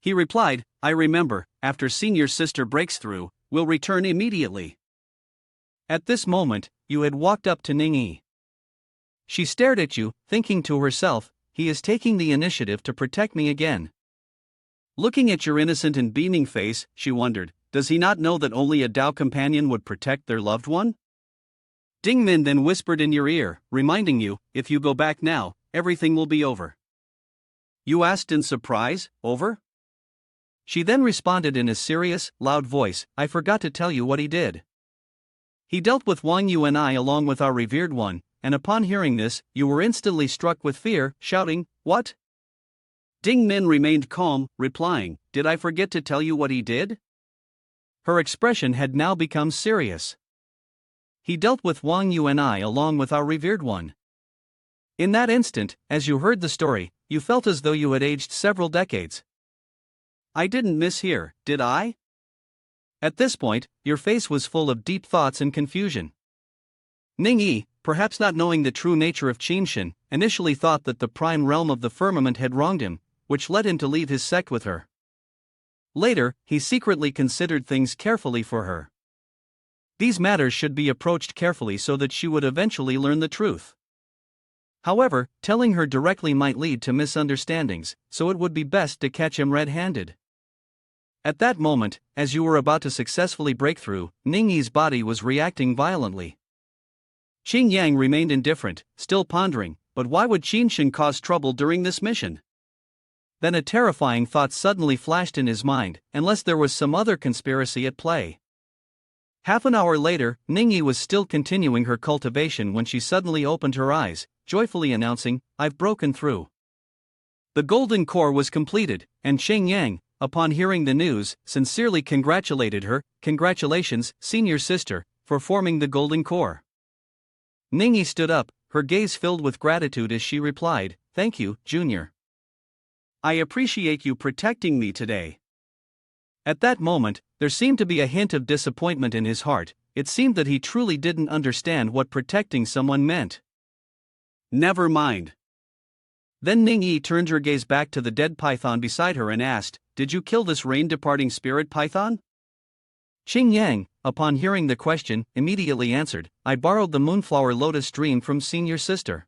He replied, I remember, after senior sister breaks through, we'll return immediately. At this moment, you had walked up to Ning Yi. She stared at you, thinking to herself, he is taking the initiative to protect me again. Looking at your innocent and beaming face, she wondered, does he not know that only a Dao companion would protect their loved one? Ding Min then whispered in your ear, reminding you, if you go back now, everything will be over. You asked in surprise, over? She then responded in a serious, loud voice, I forgot to tell you what he did. He dealt with Wang you and I along with our revered one, and upon hearing this, you were instantly struck with fear, shouting, What? Ding Min remained calm, replying, Did I forget to tell you what he did? Her expression had now become serious. He dealt with Wang you and I along with our revered one. In that instant, as you heard the story, you felt as though you had aged several decades. I didn't mishear, did I? At this point, your face was full of deep thoughts and confusion. Ning Yi, perhaps not knowing the true nature of Qinshin, initially thought that the prime realm of the firmament had wronged him, which led him to leave his sect with her. Later, he secretly considered things carefully for her. These matters should be approached carefully so that she would eventually learn the truth. However, telling her directly might lead to misunderstandings, so it would be best to catch him red-handed. At that moment, as you were about to successfully break through, Ning Yi's body was reacting violently. Xing Yang remained indifferent, still pondering, but why would Qinshin cause trouble during this mission? Then a terrifying thought suddenly flashed in his mind, unless there was some other conspiracy at play. Half an hour later, Ning Yi was still continuing her cultivation when she suddenly opened her eyes, joyfully announcing, I've broken through. The golden core was completed, and Xing Yang, upon hearing the news, sincerely congratulated her, Congratulations, senior sister, for forming the golden core. Ning Yi stood up, her gaze filled with gratitude as she replied, Thank you, Junior. I appreciate you protecting me today. At that moment, there seemed to be a hint of disappointment in his heart. It seemed that he truly didn't understand what protecting someone meant. Never mind. Then Ning Yi turned her gaze back to the dead python beside her and asked, Did you kill this rain-departing spirit python? Xing Yang, upon hearing the question, immediately answered, I borrowed the moonflower lotus dream from senior sister.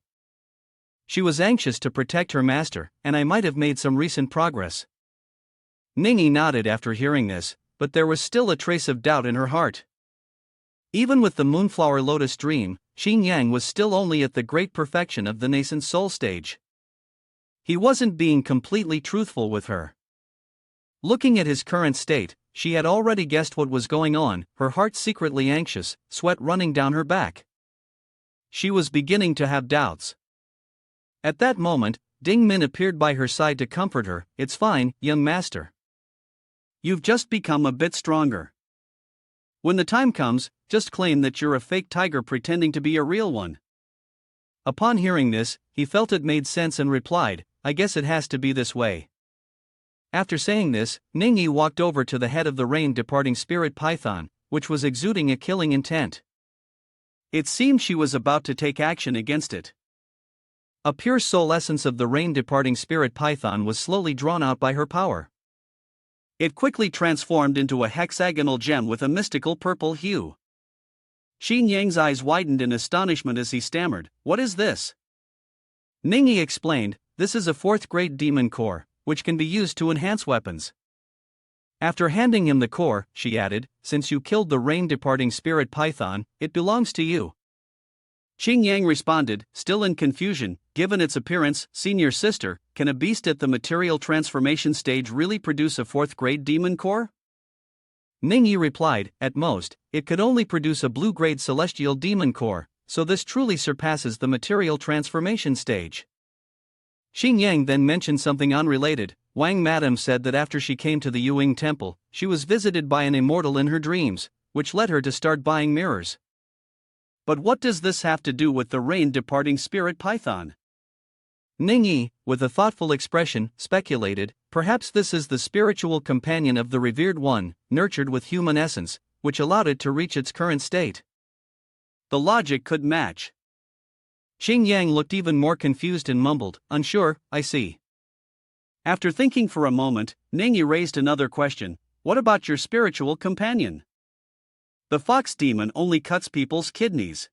She was anxious to protect her master, and I might have made some recent progress. Ning Yi nodded after hearing this, but there was still a trace of doubt in her heart. Even with the moonflower lotus dream, Xing Yang was still only at the great perfection of the nascent soul stage. He wasn't being completely truthful with her. Looking at his current state, she had already guessed what was going on, her heart secretly anxious, sweat running down her back. She was beginning to have doubts. At that moment, Ding Min appeared by her side to comfort her, It's fine, young master. You've just become a bit stronger. When the time comes, just claim that you're a fake tiger pretending to be a real one. Upon hearing this, he felt it made sense and replied, I guess it has to be this way. After saying this, Ning Yi walked over to the head of the rain-departing spirit python, which was exuding a killing intent. It seemed she was about to take action against it. A pure soul essence of the rain-departing spirit python was slowly drawn out by her power. It quickly transformed into a hexagonal gem with a mystical purple hue. Xing Yang's eyes widened in astonishment as he stammered, What is this? Ning Yi explained, This is a 4th-grade demon core, which can be used to enhance weapons. After handing him the core, she added, Since you killed the rain-departing spirit python, it belongs to you. Xing Yang responded, still in confusion, given its appearance, senior sister, can a beast at the material transformation stage really produce a 4th grade demon core? Ning Yi replied, at most, it could only produce a blue-grade celestial demon core, so this truly surpasses the material transformation stage. Xing Yang then mentioned something unrelated. Wang Madam said that after she came to the Yuing temple, she was visited by an immortal in her dreams, which led her to start buying mirrors. But what does this have to do with the rain-departing spirit python? Ning Yi, with a thoughtful expression, speculated, perhaps this is the spiritual companion of the revered one, nurtured with human essence, which allowed it to reach its current state. The logic could match. Xing Yang looked even more confused and mumbled, unsure, I see. After thinking for a moment, Ning Yi raised another question, what about your spiritual companion? The fox demon only cuts people's kidneys.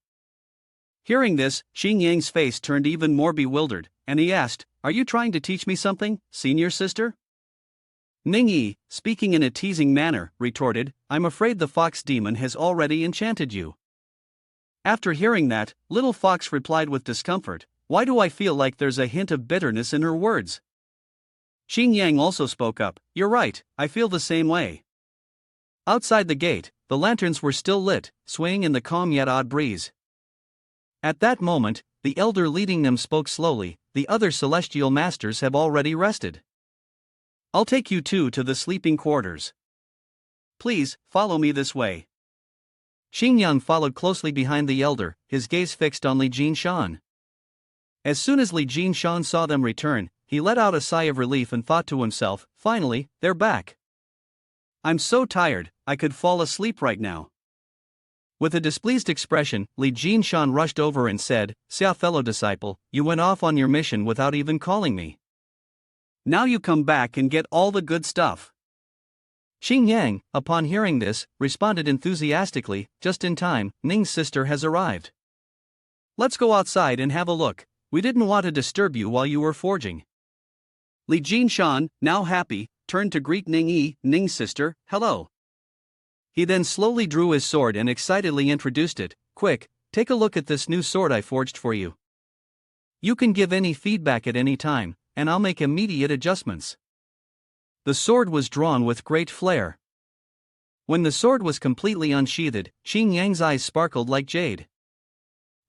Hearing this, Xing Yang's face turned even more bewildered, and he asked, are you trying to teach me something, senior sister? Ning Yi, speaking in a teasing manner, retorted, I'm afraid the fox demon has already enchanted you. After hearing that, little fox replied with discomfort, why do I feel like there's a hint of bitterness in her words? Xing Yang also spoke up, you're right, I feel the same way. Outside the gate, the lanterns were still lit, swaying in the calm yet odd breeze. At that moment, the elder leading them spoke slowly, the other celestial masters have already rested. I'll take you two to the sleeping quarters. Please, follow me this way. Xing Yang followed closely behind the elder, his gaze fixed on Li Jinshan. As soon as Li Jinshan saw them return, he let out a sigh of relief and thought to himself, finally, they're back. I'm so tired, I could fall asleep right now. With a displeased expression, Li Jinshan rushed over and said, Xia fellow disciple, you went off on your mission without even calling me. Now you come back and get all the good stuff. Xing Yang, upon hearing this, responded enthusiastically, just in time, Ning's sister has arrived. Let's go outside and have a look, we didn't want to disturb you while you were forging. Li Jinshan, now happy, turned to greet Ning Yi, Ning's sister, hello. He then slowly drew his sword and excitedly introduced it, quick, take a look at this new sword I forged for you. You can give any feedback at any time, and I'll make immediate adjustments. The sword was drawn with great flair. When the sword was completely unsheathed, Xing Yang's eyes sparkled like jade.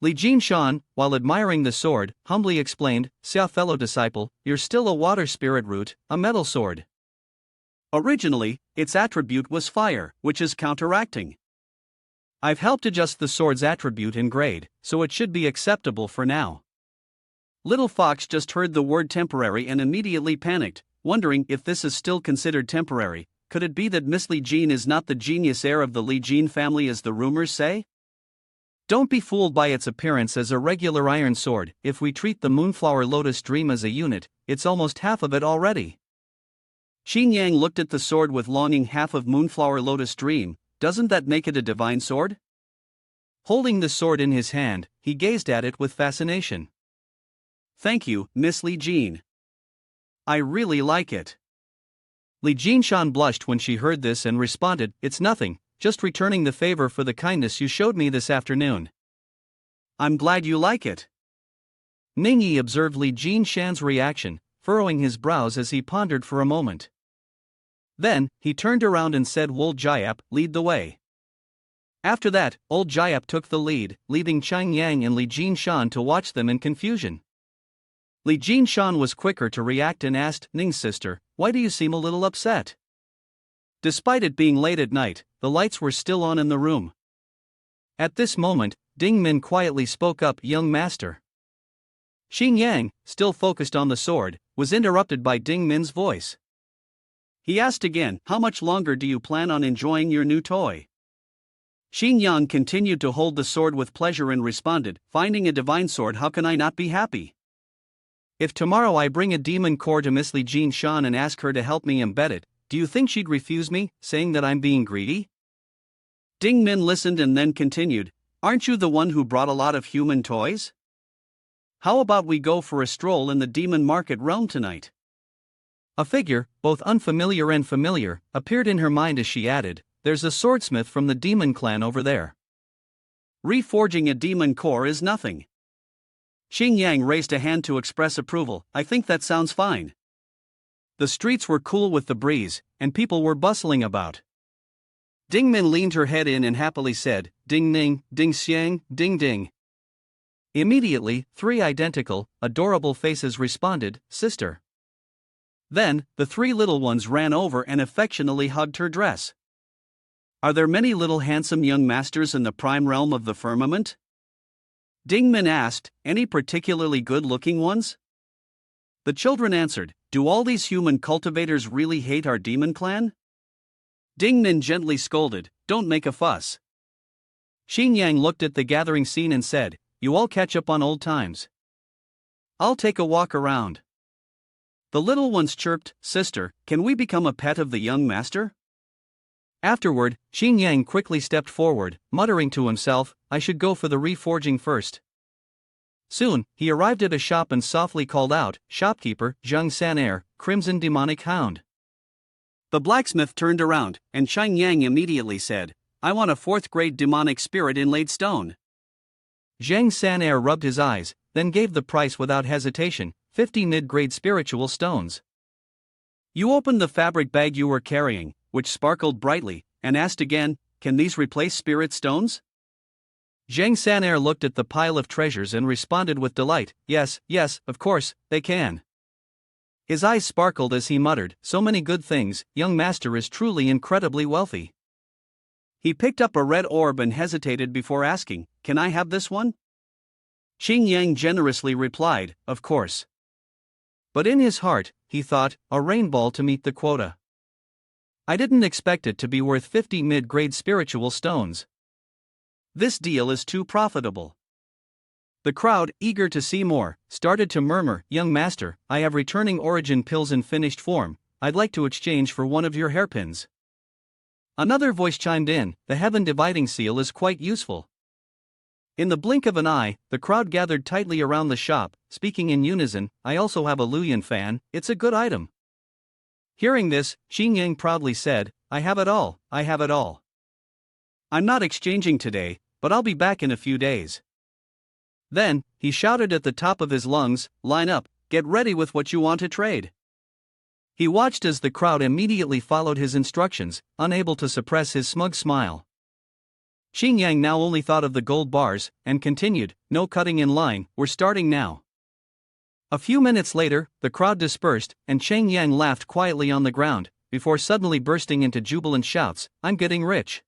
Li Jinshan, while admiring the sword, humbly explained, Xia fellow disciple, you're still a water spirit root, a metal sword. Originally, its attribute was fire, which is counteracting. I've helped adjust the sword's attribute in grade, so it should be acceptable for now. Little Fox just heard the word temporary and immediately panicked, wondering if this is still considered temporary. Could it be that Miss Li Jin is not the genius heir of the Li Jin family as the rumors say? Don't be fooled by its appearance as a regular iron sword. If we treat the Moonflower Lotus Dream as a unit, it's almost half of it already. Xing Yang looked at the sword with longing. Half of Moonflower Lotus Dream, doesn't that make it a divine sword? Holding the sword in his hand, he gazed at it with fascination. Thank you, Miss Li Jin. I really like it. Li Jinshan blushed when she heard this and responded, it's nothing, just returning the favor for the kindness you showed me this afternoon. I'm glad you like it. Ning Yi observed Li Jinshan's reaction, furrowing his brows as he pondered for a moment. Then, he turned around and said, Old Jayap, lead the way. After that, Old Jayap took the lead, leaving Xing Yang and Li Jinshan to watch them in confusion. Li Jinshan was quicker to react and asked, Ning's sister, why do you seem a little upset? Despite it being late at night, the lights were still on in the room. At this moment, Ding Min quietly spoke up, young master. Xing Yang, still focused on the sword, was interrupted by Ding Min's voice. He asked again, how much longer do you plan on enjoying your new toy? Xing Yang continued to hold the sword with pleasure and responded, finding a divine sword, how can I not be happy? If tomorrow I bring a demon core to Miss Li Jinshan and ask her to help me embed it, do you think she'd refuse me, saying that I'm being greedy? Ding Min listened and then continued, aren't you the one who brought a lot of human toys? How about we go for a stroll in the demon market realm tonight? A figure, both unfamiliar and familiar, appeared in her mind as she added, there's a swordsmith from the demon clan over there. Reforging a demon core is nothing. Xing Yang raised a hand to express approval. I think that sounds fine. The streets were cool with the breeze, and people were bustling about. Ding Min leaned her head in and happily said, Ding Ning, Ding Xiang, Ding Ding. Immediately, 3 identical, adorable faces responded, Sister. Then, the 3 little ones ran over and affectionately hugged her dress. Are there many little handsome young masters in the prime realm of the firmament? Ding Min asked, any particularly good-looking ones? The children answered, do all these human cultivators really hate our demon clan? Ding Min gently scolded, don't make a fuss. Xing Yang looked at the gathering scene and said, you all catch up on old times. I'll take a walk around. The little ones chirped, Sister, can we become a pet of the young master? Afterward, Xing Yang quickly stepped forward, muttering to himself, I should go for the reforging first. Soon, he arrived at a shop and softly called out, Shopkeeper, Zhang Sanair, Crimson Demonic Hound. The blacksmith turned around, and Xing Yang immediately said, I want a 4th-grade demonic spirit inlaid stone. Zhang Sanair rubbed his eyes, then gave the price without hesitation, 50 mid-grade spiritual stones. You opened the fabric bag you were carrying, which sparkled brightly, and asked again, can these replace spirit stones? Zhang Sanair looked at the pile of treasures and responded with delight, yes, of course, they can. His eyes sparkled as he muttered, so many good things, young master is truly incredibly wealthy. He picked up a red orb and hesitated before asking, can I have this one? Xing Yang generously replied, of course. But in his heart, he thought, a rainbow to meet the quota. I didn't expect it to be worth 50 mid-grade spiritual stones. This deal is too profitable. The crowd, eager to see more, started to murmur, young master, I have returning origin pills in finished form, I'd like to exchange for one of your hairpins. Another voice chimed in, the heaven dividing seal is quite useful. In the blink of an eye, the crowd gathered tightly around the shop, speaking in unison, I also have a Luyan fan, it's a good item. Hearing this, Xing Yang proudly said, I have it all, I have it all. I'm not exchanging today, but I'll be back in a few days. Then, he shouted at the top of his lungs, line up, get ready with what you want to trade. He watched as the crowd immediately followed his instructions, unable to suppress his smug smile. Xing Yang now only thought of the gold bars, and continued, no cutting in line, we're starting now. A few minutes later, the crowd dispersed, and Xing Yang laughed quietly on the ground, before suddenly bursting into jubilant shouts, I'm getting rich.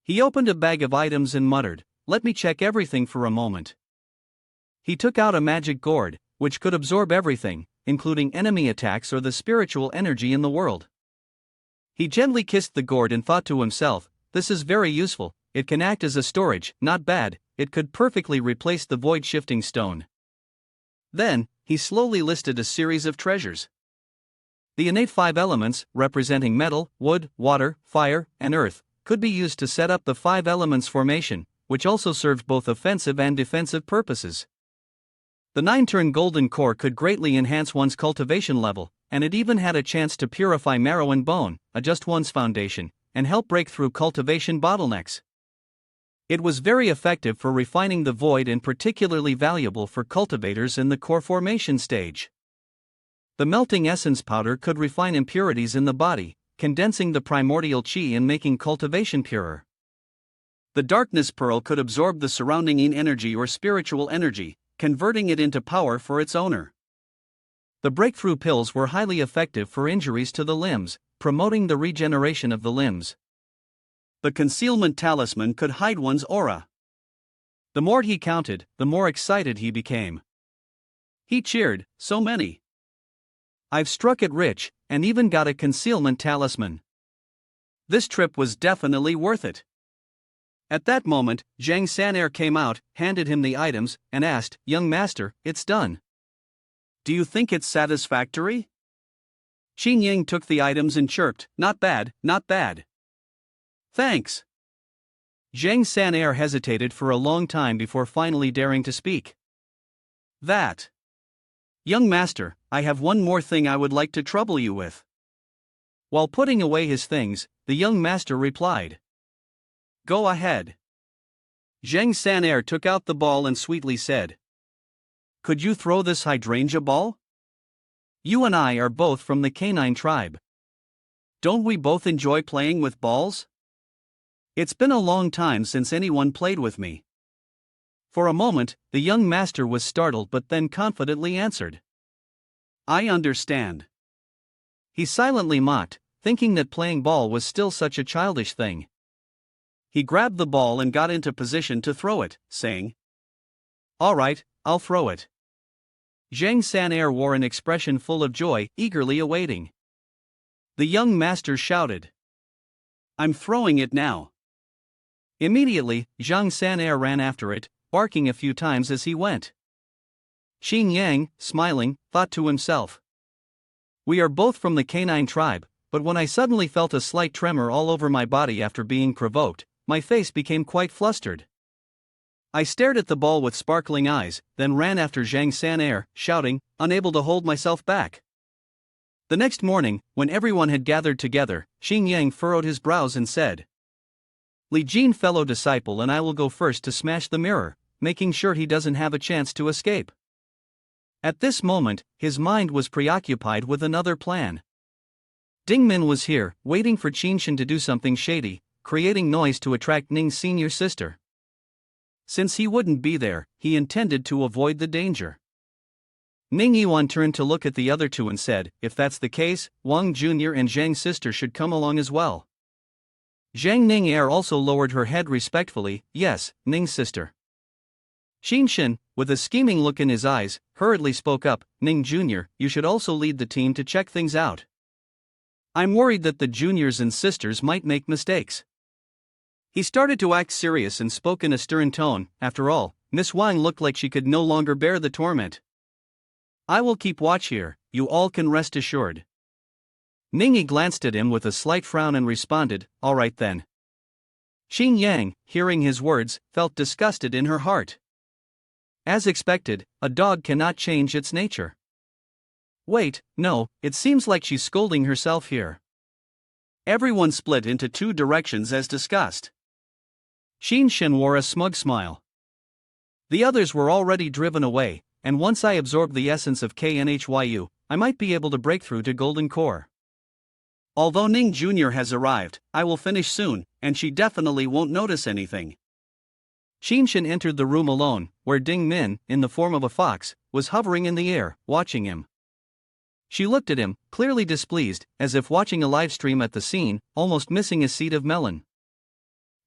He opened a bag of items and muttered, let me check everything for a moment. He took out a magic gourd, which could absorb everything, including enemy attacks or the spiritual energy in the world. He gently kissed the gourd and thought to himself, this is very useful, it can act as a storage, not bad, it could perfectly replace the void-shifting stone. Then, he slowly listed a series of treasures. The innate 5 elements, representing metal, wood, water, fire, and earth, could be used to set up the 5 elements formation, which also served both offensive and defensive purposes. The 9-turn golden core could greatly enhance one's cultivation level, and it even had a chance to purify marrow and bone, adjust one's foundation, and help break through cultivation bottlenecks. It was very effective for refining the void and particularly valuable for cultivators in the core formation stage. The melting essence powder could refine impurities in the body, condensing the primordial qi and making cultivation purer. The darkness pearl could absorb the surrounding yin energy or spiritual energy, converting it into power for its owner. The breakthrough pills were highly effective for injuries to the limbs, promoting the regeneration of the limbs. The concealment talisman could hide one's aura. The more he counted, the more excited he became. He cheered, so many. I've struck it rich, and even got a concealment talisman. This trip was definitely worth it. At that moment, Zhang Sanair came out, handed him the items, and asked, young master, it's done. Do you think it's satisfactory? Xing Yang took the items and chirped, not bad, not bad. Thanks. Zhang Sanair hesitated for a long time before finally daring to speak. That. Young master, I have one more thing I would like to trouble you with. While putting away his things, the young master replied. Go ahead. Zhang Sanair took out the ball and sweetly said. Could you throw this hydrangea ball? You and I are both from the canine tribe. Don't we both enjoy playing with balls? It's been a long time since anyone played with me. For a moment, the young master was startled but then confidently answered. I understand. He silently mocked, thinking that playing ball was still such a childish thing. He grabbed the ball and got into position to throw it, saying, All right, I'll throw it. Zhang San-er wore an expression full of joy, eagerly awaiting. The young master shouted, I'm throwing it now. Immediately, Zhang San-er ran after it, barking a few times as he went. Qin Yang, smiling, thought to himself. We are both from the canine tribe, but when I suddenly felt a slight tremor all over my body after being provoked, my face became quite flustered. I stared at the ball with sparkling eyes, then ran after Zhang San-er, shouting, unable to hold myself back. The next morning, when everyone had gathered together, Qin Yang furrowed his brows and said, Li Jin, fellow disciple, and I will go first to smash the mirror, making sure he doesn't have a chance to escape. At this moment, his mind was preoccupied with another plan. Ding Min was here, waiting for Qin Shen to do something shady, creating noise to attract Ning's senior sister. Since he wouldn't be there, he intended to avoid the danger. Ning Yiwan turned to look at the other two and said, If that's the case, Wang Jr. and Zhang's sister should come along as well. Zhang Ning also lowered her head respectfully, Yes, Ning's sister. Qin Shen, with a scheming look in his eyes, hurriedly spoke up, Ning Jr., you should also lead the team to check things out. I'm worried that the juniors and sisters might make mistakes. He started to act serious and spoke in a stern tone. After all, Miss Wang looked like she could no longer bear the torment. I will keep watch here, you all can rest assured. Ning Yi glanced at him with a slight frown and responded, All right then. Qin Yang, hearing his words, felt disgusted in her heart. As expected, a dog cannot change its nature. Wait, no, it seems like she's scolding herself here. Everyone split into two directions as discussed. Qin Shen wore a smug smile. The others were already driven away, and once I absorb the essence of KNHYU, I might be able to break through to Golden Core. Although Ning Jr. has arrived, I will finish soon, and she definitely won't notice anything. Qin Shen entered the room alone, where Ding Min, in the form of a fox, was hovering in the air, watching him. She looked at him, clearly displeased, as if watching a live stream at the scene, almost missing a seed of melon.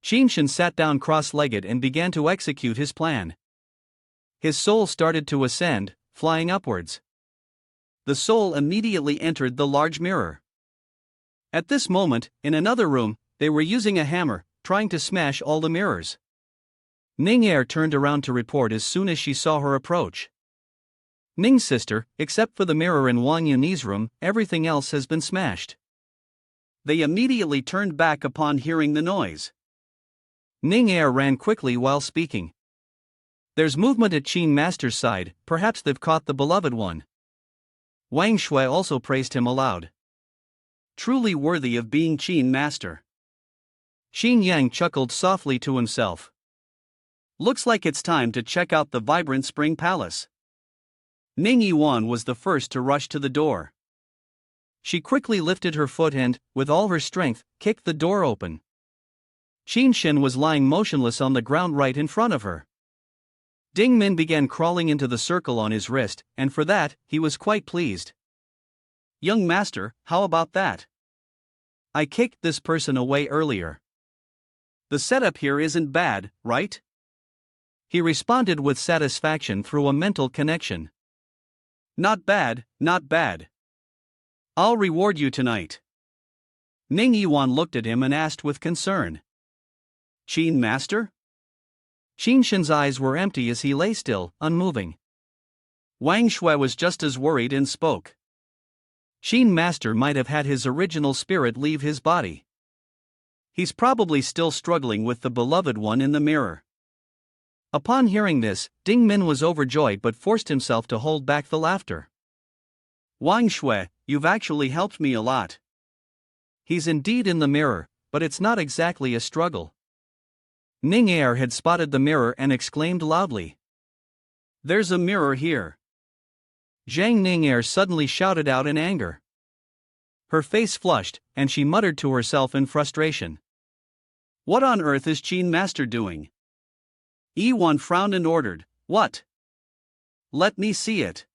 Qin Shen sat down cross-legged and began to execute his plan. His soul started to ascend, flying upwards. The soul immediately entered the large mirror. At this moment, in another room, they were using a hammer, trying to smash all the mirrors. Ning Er turned around to report as soon as she saw her approach. Ning's sister, except for the mirror in Wang Yunyi's room, everything else has been smashed. They immediately turned back upon hearing the noise. Ning Er ran quickly while speaking. There's movement at Qin Master's side, perhaps they've caught the beloved one. Wang Shui also praised him aloud. Truly worthy of being Qin Master. Qin Yang chuckled softly to himself. Looks like it's time to check out the vibrant spring palace. Ning Yiwan was the first to rush to the door. She quickly lifted her foot and, with all her strength, kicked the door open. Qin Shen was lying motionless on the ground right in front of her. Ding Min began crawling into the circle on his wrist, and for that, he was quite pleased. Young master, how about that? I kicked this person away earlier. The setup here isn't bad, right? He responded with satisfaction through a mental connection. Not bad, not bad. I'll reward you tonight. Ning Yiwan looked at him and asked with concern. Qin Master? Qin Shen's eyes were empty as he lay still, unmoving. Wang Shui was just as worried and spoke. Qin Master might have had his original spirit leave his body. He's probably still struggling with the beloved one in the mirror. Upon hearing this, Ding Min was overjoyed but forced himself to hold back the laughter. Wang Shui, you've actually helped me a lot. He's indeed in the mirror, but it's not exactly a struggle. Ning Er had spotted the mirror and exclaimed loudly. There's a mirror here. Zhang Ning'er suddenly shouted out in anger. Her face flushed, and she muttered to herself in frustration. What on earth is Qin Master doing? Yiwan frowned and ordered, What? Let me see it.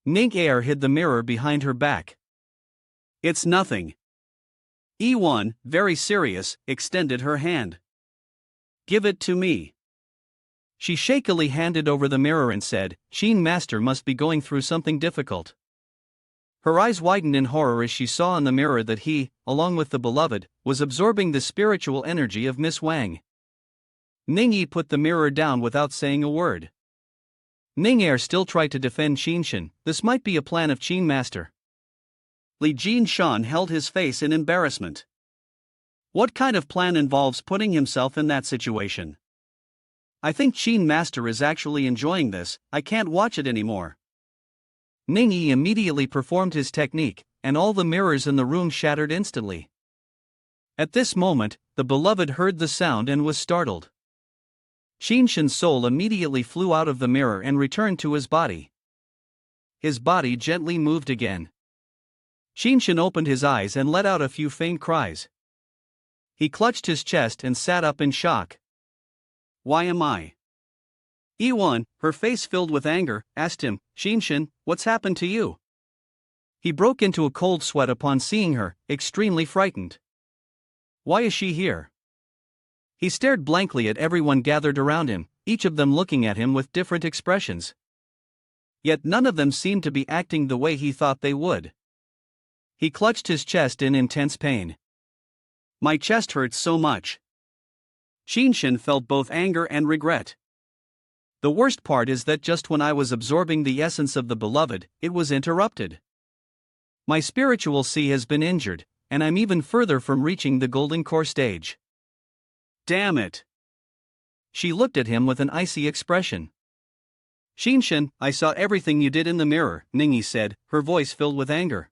Ning'er hid the mirror behind her back. It's nothing. Yiwan, very serious, extended her hand. Give it to me. She shakily handed over the mirror and said, Qin Master must be going through something difficult. Her eyes widened in horror as she saw in the mirror that he, along with the beloved, was absorbing the spiritual energy of Miss Wang. Ning Yi put the mirror down without saying a word. Ning'er still tried to defend Qinshan. This might be a plan of Qin Master. Li Jinshan held his face in embarrassment. What kind of plan involves putting himself in that situation? I think Qin Master is actually enjoying this. I can't watch it anymore. Ning Yi immediately performed his technique, and all the mirrors in the room shattered instantly. At this moment, the beloved heard the sound and was startled. Qinshan's soul immediately flew out of the mirror and returned to his body. His body gently moved again. Qinshan opened his eyes and let out a few faint cries. He clutched his chest and sat up in shock. Why am I? Yiwan, her face filled with anger, asked him, Qinshan, what's happened to you? He broke into a cold sweat upon seeing her, extremely frightened. Why is she here? He stared blankly at everyone gathered around him, each of them looking at him with different expressions. Yet none of them seemed to be acting the way he thought they would. He clutched his chest in intense pain. My chest hurts so much. Qinshan felt both anger and regret. The worst part is that just when I was absorbing the essence of the beloved, it was interrupted. My spiritual sea has been injured, and I'm even further from reaching the golden core stage. Damn it. She looked at him with an icy expression. Qinshan, I saw everything you did in the mirror, Ning Yi said, her voice filled with anger.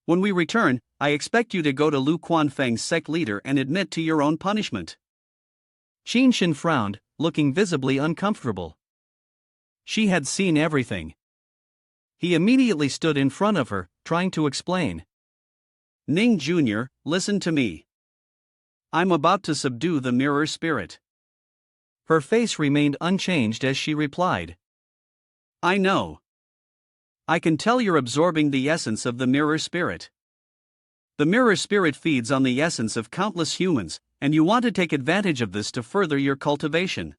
When we return, I expect you to go to Lu Quanfeng's sect leader and admit to your own punishment. Qinshan frowned, looking visibly uncomfortable. She had seen everything. He immediately stood in front of her, trying to explain. Ning Jr., listen to me. I'm about to subdue the mirror spirit. Her face remained unchanged as she replied. I know. I can tell you're absorbing the essence of the mirror spirit. The mirror spirit feeds on the essence of countless humans, and you want to take advantage of this to further your cultivation.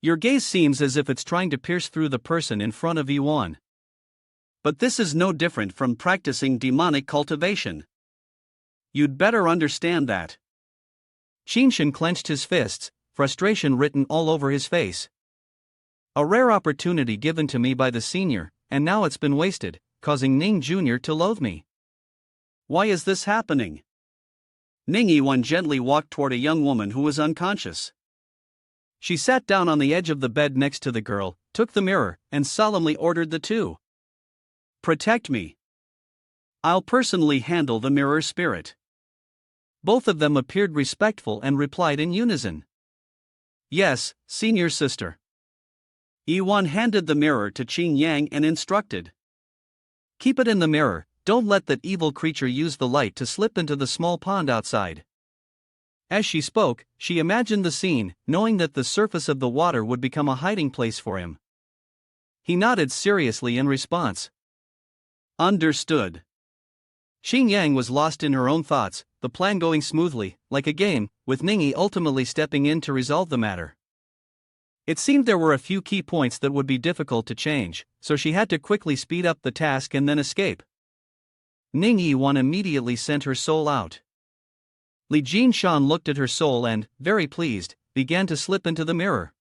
Your gaze seems as if it's trying to pierce through the person in front of Yiwan. But this is no different from practicing demonic cultivation. You'd better understand that. Qinshan clenched his fists, frustration written all over his face. A rare opportunity given to me by the senior, and now it's been wasted, causing Ning Jr. to loathe me. Why is this happening? Ning Yiwan gently walked toward a young woman who was unconscious. She sat down on the edge of the bed next to the girl, took the mirror, and solemnly ordered the two. Protect me. I'll personally handle the mirror spirit. Both of them appeared respectful and replied in unison. Yes, senior sister. Yiwan handed the mirror to Qin Yang and instructed. Keep it in the mirror, don't let that evil creature use the light to slip into the small pond outside. As she spoke, she imagined the scene, knowing that the surface of the water would become a hiding place for him. He nodded seriously in response. Understood. Qin Yang was lost in her own thoughts, the plan going smoothly, like a game, with Ning Yi ultimately stepping in to resolve the matter. It seemed there were a few key points that would be difficult to change, so she had to quickly speed up the task and then escape. Ning Yiwan immediately sent her soul out. Li Jinshan looked at her soul and, very pleased, began to slip into the mirror.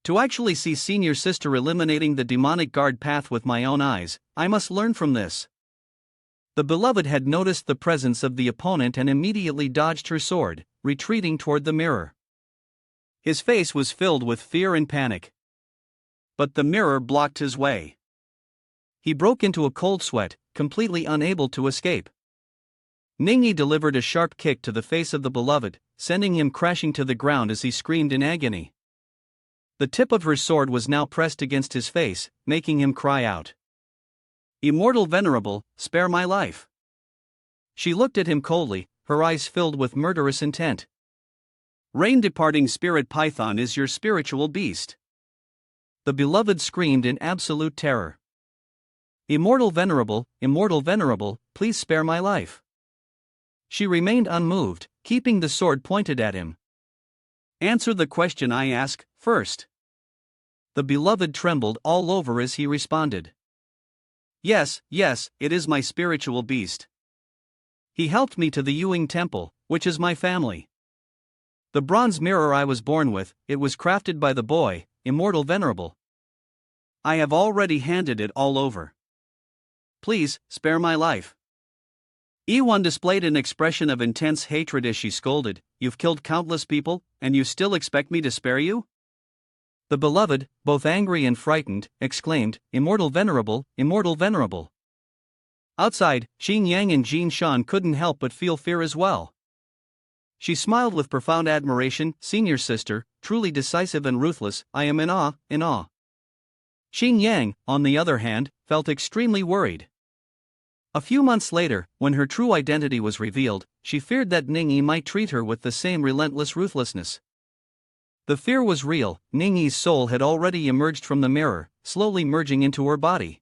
To actually see senior sister eliminating the demonic guard path with my own eyes, I must learn from this. The beloved had noticed the presence of the opponent and immediately dodged her sword, retreating toward the mirror. His face was filled with fear and panic. But the mirror blocked his way. He broke into a cold sweat, completely unable to escape. Ning Yi delivered a sharp kick to the face of the beloved, sending him crashing to the ground as he screamed in agony. The tip of her sword was now pressed against his face, making him cry out. Immortal Venerable, spare my life. She looked at him coldly, her eyes filled with murderous intent. Rain-departing spirit python is your spiritual beast. The beloved screamed in absolute terror. Immortal Venerable, please spare my life. She remained unmoved, keeping the sword pointed at him. Answer the question I ask, first. The beloved trembled all over as he responded. Yes, it is my spiritual beast. He helped me to the Yuing temple, which is my family. The bronze mirror I was born with, it was crafted by the boy, Immortal Venerable. I have already handed it all over. Please, spare my life. Yiwan displayed an expression of intense hatred as she scolded, You've killed countless people, and you still expect me to spare you? The beloved, both angry and frightened, exclaimed, Immortal Venerable. Outside, Xing Yang and Jin Shan couldn't help but feel fear as well. She smiled with profound admiration, Senior sister, truly decisive and ruthless, I am in awe. Xing Yang, on the other hand, felt extremely worried. A few months later, when her true identity was revealed, she feared that Ning Yi might treat her with the same relentless ruthlessness. The fear was real. Ning Yi's soul had already emerged from the mirror, slowly merging into her body.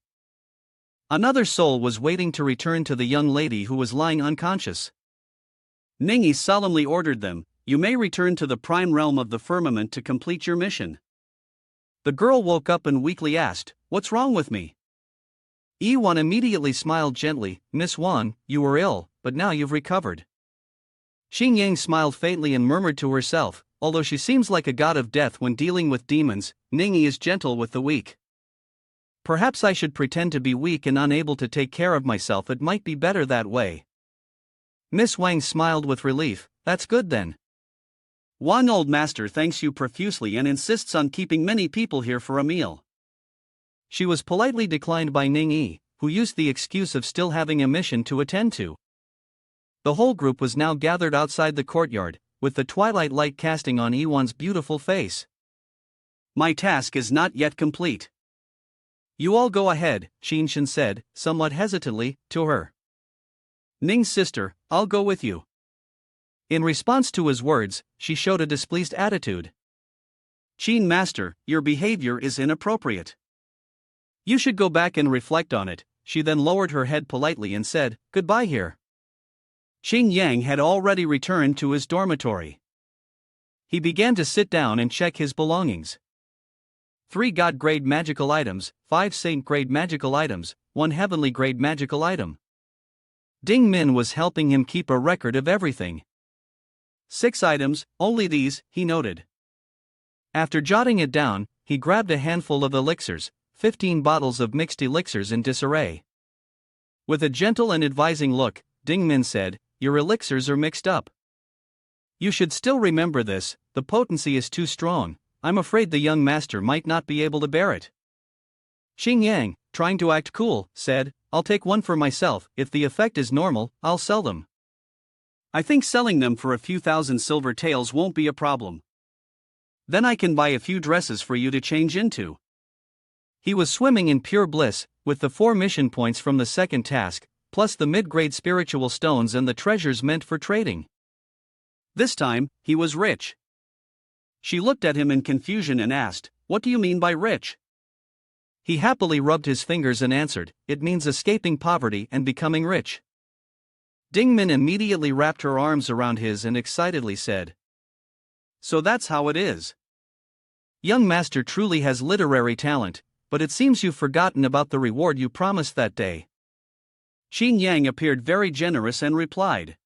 Another soul was waiting to return to the young lady who was lying unconscious. Ning Yi solemnly ordered them, You may return to the prime realm of the firmament to complete your mission. The girl woke up and weakly asked, What's wrong with me? Yiwan immediately smiled gently, Miss Wang, you were ill, but now you've recovered. Xing Yang smiled faintly and murmured to herself, Although she seems like a god of death when dealing with demons, Ning Yi is gentle with the weak. Perhaps I should pretend to be weak and unable to take care of myself, it might be better that way. Miss Wang smiled with relief, That's good then. One old master thanks you profusely and insists on keeping many people here for a meal. She was politely declined by Ning Yi, who used the excuse of still having a mission to attend to. The whole group was now gathered outside the courtyard, with the twilight light casting on Yiwan's beautiful face. My task is not yet complete. You all go ahead, Xinshan said, somewhat hesitantly, to her. Ning's sister, I'll go with you. In response to his words, she showed a displeased attitude. Qin Master, your behavior is inappropriate. You should go back and reflect on it. She then lowered her head politely and said, Goodbye here. Xing Yang had already returned to his dormitory. He began to sit down and check his belongings. 3 God-grade magical items, 5 Saint-grade magical items, 1 Heavenly-grade magical item. Ding Min was helping him keep a record of everything. 6 items, only these, he noted. After jotting it down, he grabbed a handful of elixirs, 15 bottles of mixed elixirs in disarray. With a gentle and advising look, Ding Min said, Your elixirs are mixed up. You should still remember this, the potency is too strong, I'm afraid the young master might not be able to bear it. Xing Yang, trying to act cool, said, I'll take 1 for myself, if the effect is normal, I'll sell them. I think selling them for a few thousand silver taels won't be a problem. Then I can buy a few dresses for you to change into. He was swimming in pure bliss, with the 4 mission points from the second task, plus the mid-grade spiritual stones and the treasures meant for trading. This time, he was rich. She looked at him in confusion and asked, What do you mean by rich? He happily rubbed his fingers and answered, It means escaping poverty and becoming rich. Ding Min immediately wrapped her arms around his and excitedly said, So that's how it is. Young master truly has literary talent, but it seems you've forgotten about the reward you promised that day. Xing Yang appeared very generous and replied,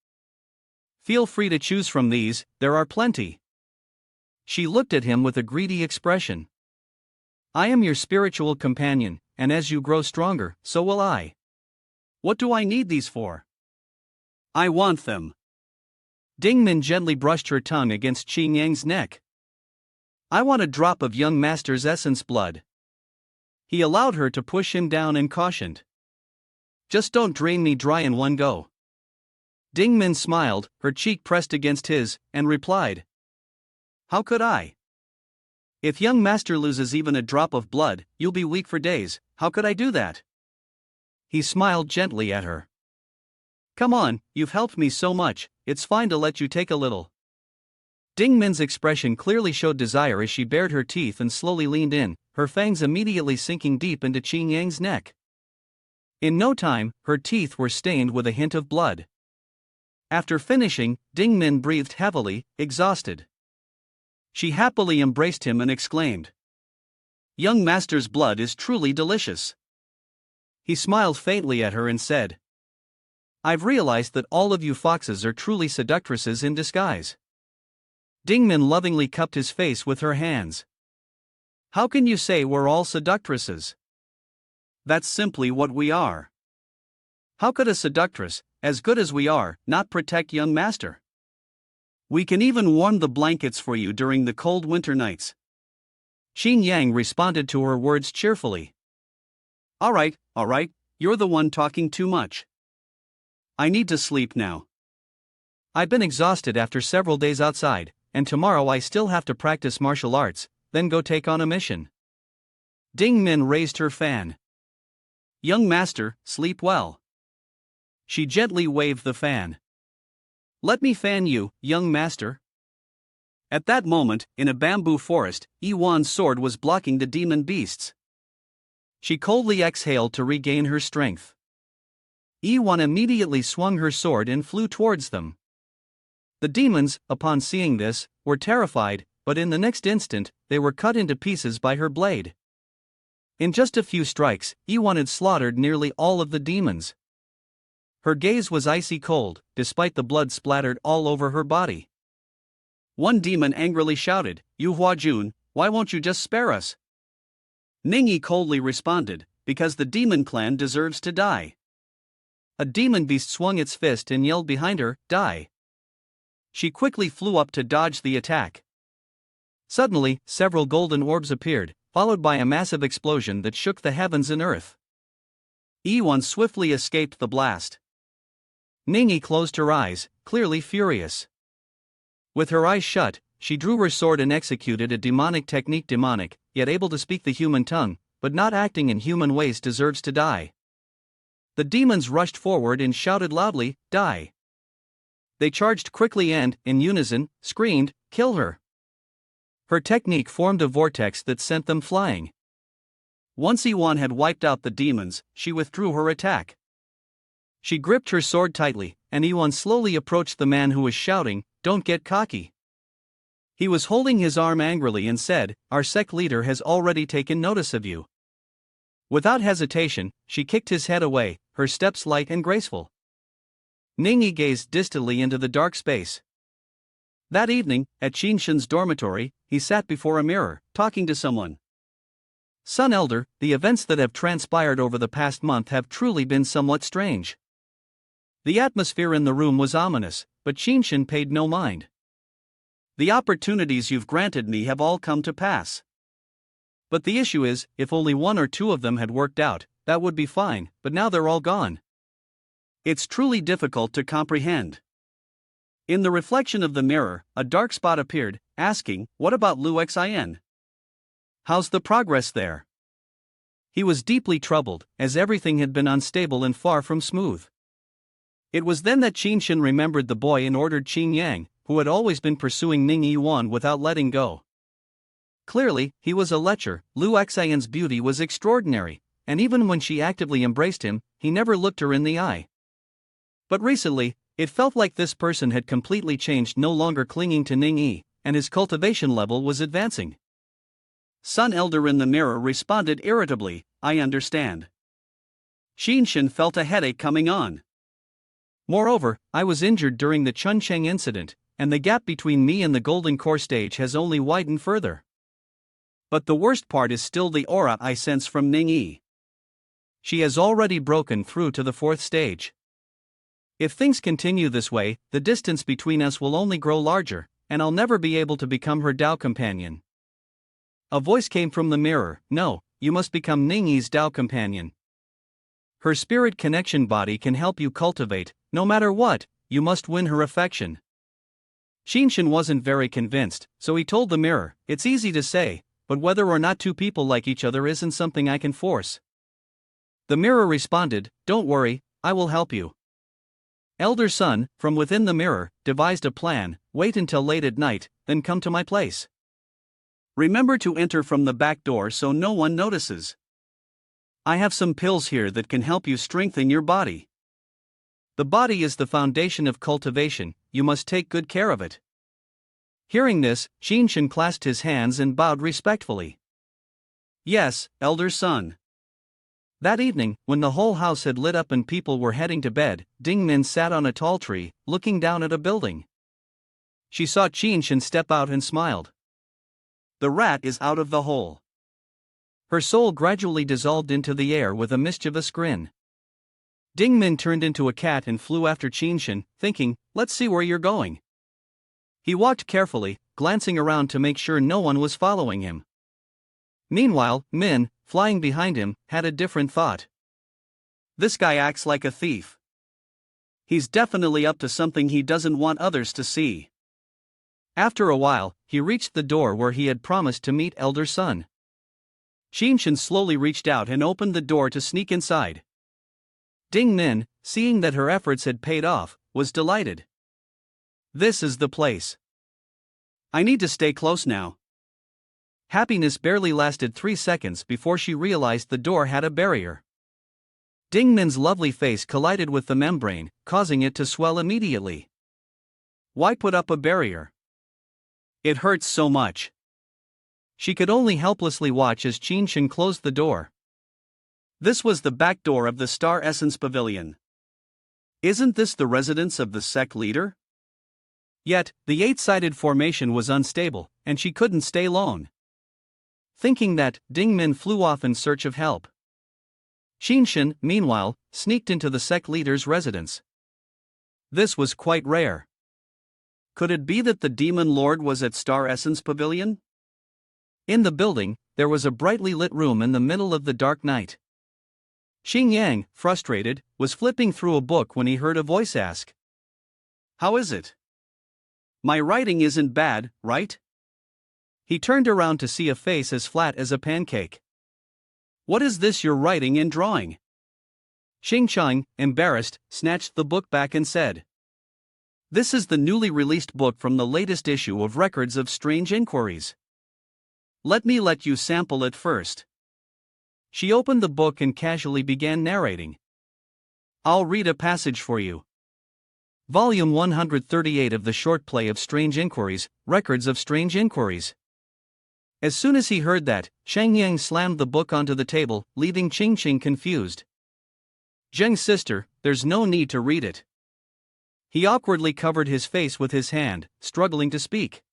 Feel free to choose from these, there are plenty. She looked at him with a greedy expression. I am your spiritual companion, and as you grow stronger, so will I. What do I need these for? I want them. Ding Min gently brushed her tongue against Xing Yang's neck. I want a drop of young master's essence blood. He allowed her to push him down and cautioned. Just don't drain me dry in one go. Ding Min smiled, her cheek pressed against his, and replied, How could I? If young master loses even a drop of blood, you'll be weak for days. How could I do that? He smiled gently at her. Come on, you've helped me so much, it's fine to let you take a little. Ding Min's expression clearly showed desire as she bared her teeth and slowly leaned in, her fangs immediately sinking deep into Qin Yang's neck. In no time, her teeth were stained with a hint of blood. After finishing, Ding Min breathed heavily, exhausted. She happily embraced him and exclaimed, "Young master's blood is truly delicious." He smiled faintly at her and said, "I've realized that all of you foxes are truly seductresses in disguise." Ding Min lovingly cupped his face with her hands. "How can you say we're all seductresses? That's simply what we are. How could a seductress, as good as we are, not protect young master? We can even warm the blankets for you during the cold winter nights." Qin Yang responded to her words cheerfully. All right, you're the one talking too much. I need to sleep now. I've been exhausted after several days outside, and tomorrow I still have to practice martial arts, then go take on a mission." Ding Min raised her fan. "Young master, sleep well." She gently waved the fan. "Let me fan you, young master." At that moment, in a bamboo forest, Yiwan's sword was blocking the demon beasts. She coldly exhaled to regain her strength. Yiwan immediately swung her sword and flew towards them. The demons, upon seeing this, were terrified, but in the next instant, they were cut into pieces by her blade. In just a few strikes, Yiwan had slaughtered nearly all of the demons. Her gaze was icy cold, despite the blood splattered all over her body. One demon angrily shouted, "You Huajun, why won't you just spare us?" Ning Yi coldly responded, "Because the demon clan deserves to die." A demon beast swung its fist and yelled behind her, "Die!" She quickly flew up to dodge the attack. Suddenly, several golden orbs appeared, followed by a massive explosion that shook the heavens and earth. Yiwan swiftly escaped the blast. Ning Yi closed her eyes, clearly furious. With her eyes shut, she drew her sword and executed a demonic technique. Demonic, yet able to speak the human tongue, but not acting in human ways, deserves to die. The demons rushed forward and shouted loudly, "Die!" They charged quickly and, in unison, screamed, "Kill her!" Her technique formed a vortex that sent them flying. Once Yiwan had wiped out the demons, she withdrew her attack. She gripped her sword tightly, and Yiwan slowly approached the man who was shouting, "Don't get cocky." He was holding his arm angrily and said, "Our sect leader has already taken notice of you." Without hesitation, she kicked his head away, her steps light and graceful. Ning Yi gazed distantly into the dark space. That evening, at Qinshan's dormitory, he sat before a mirror, talking to someone. "Son Elder, the events that have transpired over the past month have truly been somewhat strange." The atmosphere in the room was ominous, but Qinshan paid no mind. "The opportunities you've granted me have all come to pass. But the issue is, if only one or two of them had worked out, that would be fine, but now they're all gone. It's truly difficult to comprehend." In the reflection of the mirror, a dark spot appeared, asking, "What about Lu Xin? How's the progress there?" He was deeply troubled, as everything had been unstable and far from smooth. It was then that Qinshan remembered the boy and ordered Qin Yang, who had always been pursuing Ning Yiwan without letting go. Clearly, he was a lecher. Lu Xion's beauty was extraordinary, and even when she actively embraced him, he never looked her in the eye. But recently, it felt like this person had completely changed, no longer clinging to Ning Yi, and his cultivation level was advancing. Son Elder in the mirror responded irritably, "I understand." Qinshan felt a headache coming on. "Moreover, I was injured during the Chuncheng incident, and the gap between me and the Golden Core stage has only widened further. But the worst part is still the aura I sense from Ning Yi. She has already broken through to the 4th stage. If things continue this way, the distance between us will only grow larger, and I'll never be able to become her Dao companion." A voice came from the mirror, "No, you must become Ning Yi's Dao companion. Her spirit connection body can help you cultivate, no matter what, you must win her affection." Qinshan wasn't very convinced, so he told the mirror, "It's easy to say, but whether or not two people like each other isn't something I can force. The mirror responded, "Don't worry, I will help you." Elder son, from within the mirror, devised a plan: wait until late at night, then come to my place. Remember to enter from the back door so no one notices. I have some pills here that can help you strengthen your body. The body is the foundation of cultivation, you must take good care of it. Hearing this, Qinshan clasped his hands and bowed respectfully. Yes, elder son. That evening, when the whole house had lit up and people were heading to bed, Ding Min sat on a tall tree, looking down at a building. She saw Qinshan step out and smiled. The rat is out of the hole. Her soul gradually dissolved into the air with a mischievous grin. Ding Min turned into a cat and flew after Qinshan, thinking, let's see where you're going. He walked carefully, glancing around to make sure no one was following him. Meanwhile, Min, flying behind him, had a different thought. This guy acts like a thief. He's definitely up to something he doesn't want others to see. After a while, he reached the door where he had promised to meet elder son. Qinshan slowly reached out and opened the door to sneak inside. Ding Min, seeing that her efforts had paid off, was delighted. This is the place. I need to stay close now. Happiness barely lasted 3 seconds before she realized the door had a barrier. Ding Min's lovely face collided with the membrane, causing it to swell immediately. Why put up a barrier? It hurts so much. She could only helplessly watch as Qinshan closed the door. This was the back door of the Star Essence Pavilion. Isn't this the residence of the sect leader? Yet, the 8-sided formation was unstable, and she couldn't stay long. Thinking that, Ding Min flew off in search of help. Qinshan, meanwhile, sneaked into the sect leader's residence. This was quite rare. Could it be that the demon lord was at Star Essence Pavilion? In the building, there was a brightly lit room in the middle of the dark night. Xing Yang, frustrated, was flipping through a book when he heard a voice ask, "How is it? My writing isn't bad, right?" He turned around to see a face as flat as a pancake. "What is this you're writing and drawing?" Xing Chang, embarrassed, snatched the book back and said, "This is the newly released book from the latest issue of Records of Strange Inquiries. Let me let you sample it first." She opened the book and casually began narrating. I'll read a passage for you. Volume 138 of the short play of Strange Inquiries, Records of Strange Inquiries. As soon as he heard that, Shang Yang slammed the book onto the table, leaving Qingqing confused. "Zheng's sister, there's no need to read it." He awkwardly covered his face with his hand, struggling to speak.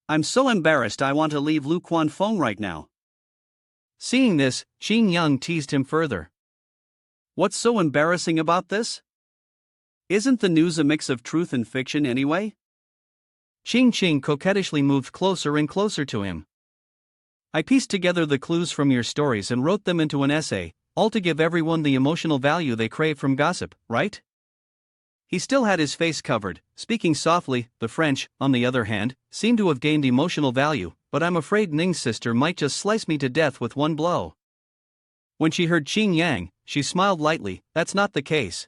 "I'm so embarrassed I want to leave Lu Quanfeng right now." Seeing this, Qing Yang teased him further. "What's so embarrassing about this? Isn't the news a mix of truth and fiction anyway?" Qing coquettishly moved closer and closer to him. "I pieced together the clues from your stories and wrote them into an essay, all to give everyone the emotional value they crave from gossip, right?" He still had his face covered, speaking softly. The French, on the other hand, seemed to have gained emotional value, but I'm afraid Ning's sister might just slice me to death with one blow. When she heard Qing Yang, she smiled lightly. "That's not the case.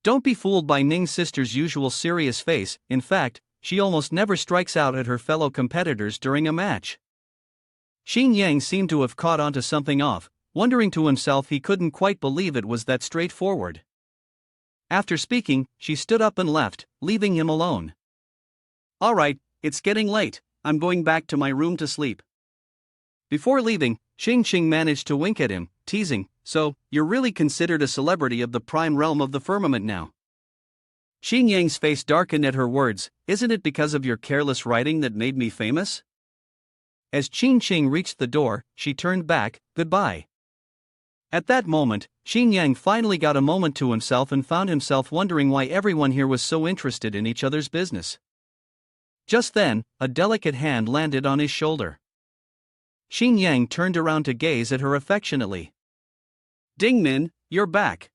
Don't be fooled by Ning's sister's usual serious face. In fact, she almost never strikes out at her fellow competitors during a match." Qing Yang seemed to have caught onto something off, wondering to himself he couldn't quite believe it was that straightforward. After speaking, she stood up and left, leaving him alone. "All right, it's getting late, I'm going back to my room to sleep." Before leaving, Qing managed to wink at him, teasing, "So, you're really considered a celebrity of the prime realm of the firmament now?" Xing Yang's face darkened at her words. "Isn't it because of your careless writing that made me famous?" As Qing reached the door, she turned back, "Goodbye." At that moment, Xing Yang finally got a moment to himself and found himself wondering why everyone here was so interested in each other's business. Just then, a delicate hand landed on his shoulder. Xing Yang turned around to gaze at her affectionately. "Ding Min, you're back."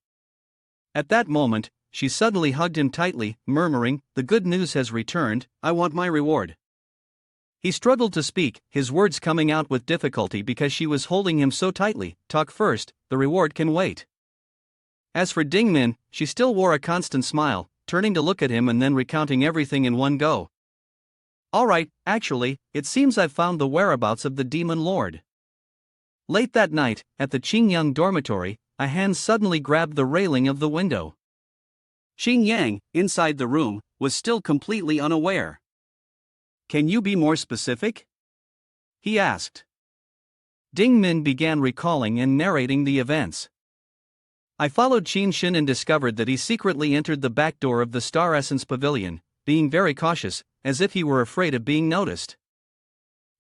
At that moment, she suddenly hugged him tightly, murmuring, "The good news has returned, I want my reward." He struggled to speak, his words coming out with difficulty because she was holding him so tightly. Talk first, the reward can wait. As for Dingmin, she still wore a constant smile, turning to look at him and then recounting everything in one go. Alright, actually, it seems I've found the whereabouts of the Demon Lord. Late that night, at the Qingyang dormitory, a hand suddenly grabbed the railing of the window. Qingyang, inside the room, was still completely unaware. Can you be more specific? He asked. Dingmin began recalling and narrating the events. I followed Qinshin and discovered that he secretly entered the back door of the Star Essence Pavilion, being very cautious, as if he were afraid of being noticed.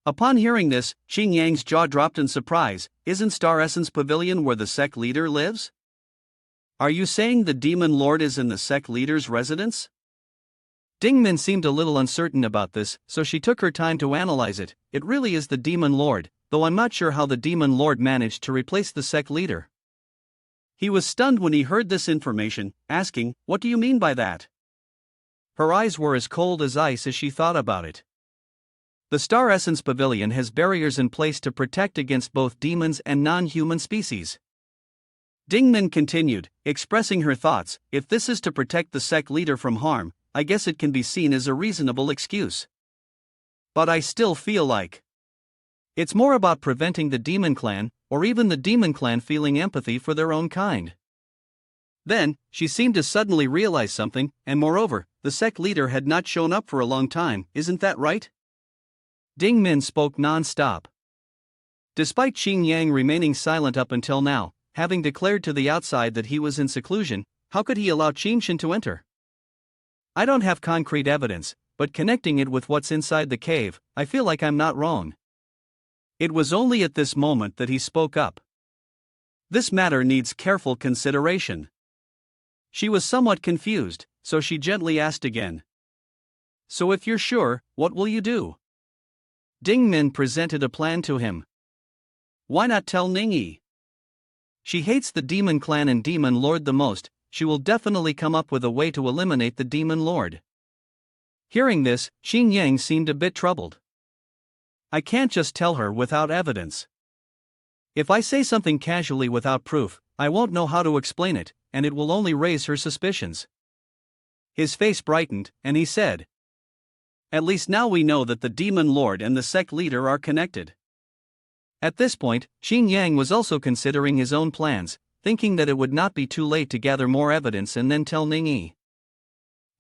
Upon hearing this, Qingyang's jaw dropped in surprise. Isn't Star Essence Pavilion where the sect leader lives? Are you saying the Demon Lord is in the sect leader's residence? Dingmin seemed a little uncertain about this, so she took her time to analyze it. It really is the Demon Lord, though I'm not sure how the Demon Lord managed to replace the sect leader. He was stunned when he heard this information, asking, "What do you mean by that?" Her eyes were as cold as ice as she thought about it. The Star Essence Pavilion has barriers in place to protect against both demons and non-human species. Dingmin continued, expressing her thoughts. If this is to protect the sect leader from harm, I guess it can be seen as a reasonable excuse. But I still feel like it's more about preventing the demon clan, or even the demon clan feeling empathy for their own kind. Then, she seemed to suddenly realize something, and moreover, the sect leader had not shown up for a long time, isn't that right? Dingmin spoke non-stop. Despite Qingyang remaining silent up until now, having declared to the outside that he was in seclusion, how could he allow Qinshin to enter? I don't have concrete evidence, but connecting it with what's inside the cave, I feel like I'm not wrong. It was only at this moment that he spoke up. This matter needs careful consideration. She was somewhat confused, so she gently asked again. So if you're sure, what will you do? Dingmin presented a plan to him. Why not tell Ning Yi? She hates the demon clan and demon lord the most. She will definitely come up with a way to eliminate the Demon Lord. Hearing this, Qingyang seemed a bit troubled. I can't just tell her without evidence. If I say something casually without proof, I won't know how to explain it, and it will only raise her suspicions. His face brightened, and he said, At least now we know that the Demon Lord and the sect leader are connected. At this point, Qingyang was also considering his own plans, thinking that it would not be too late to gather more evidence and then tell Ning Yi.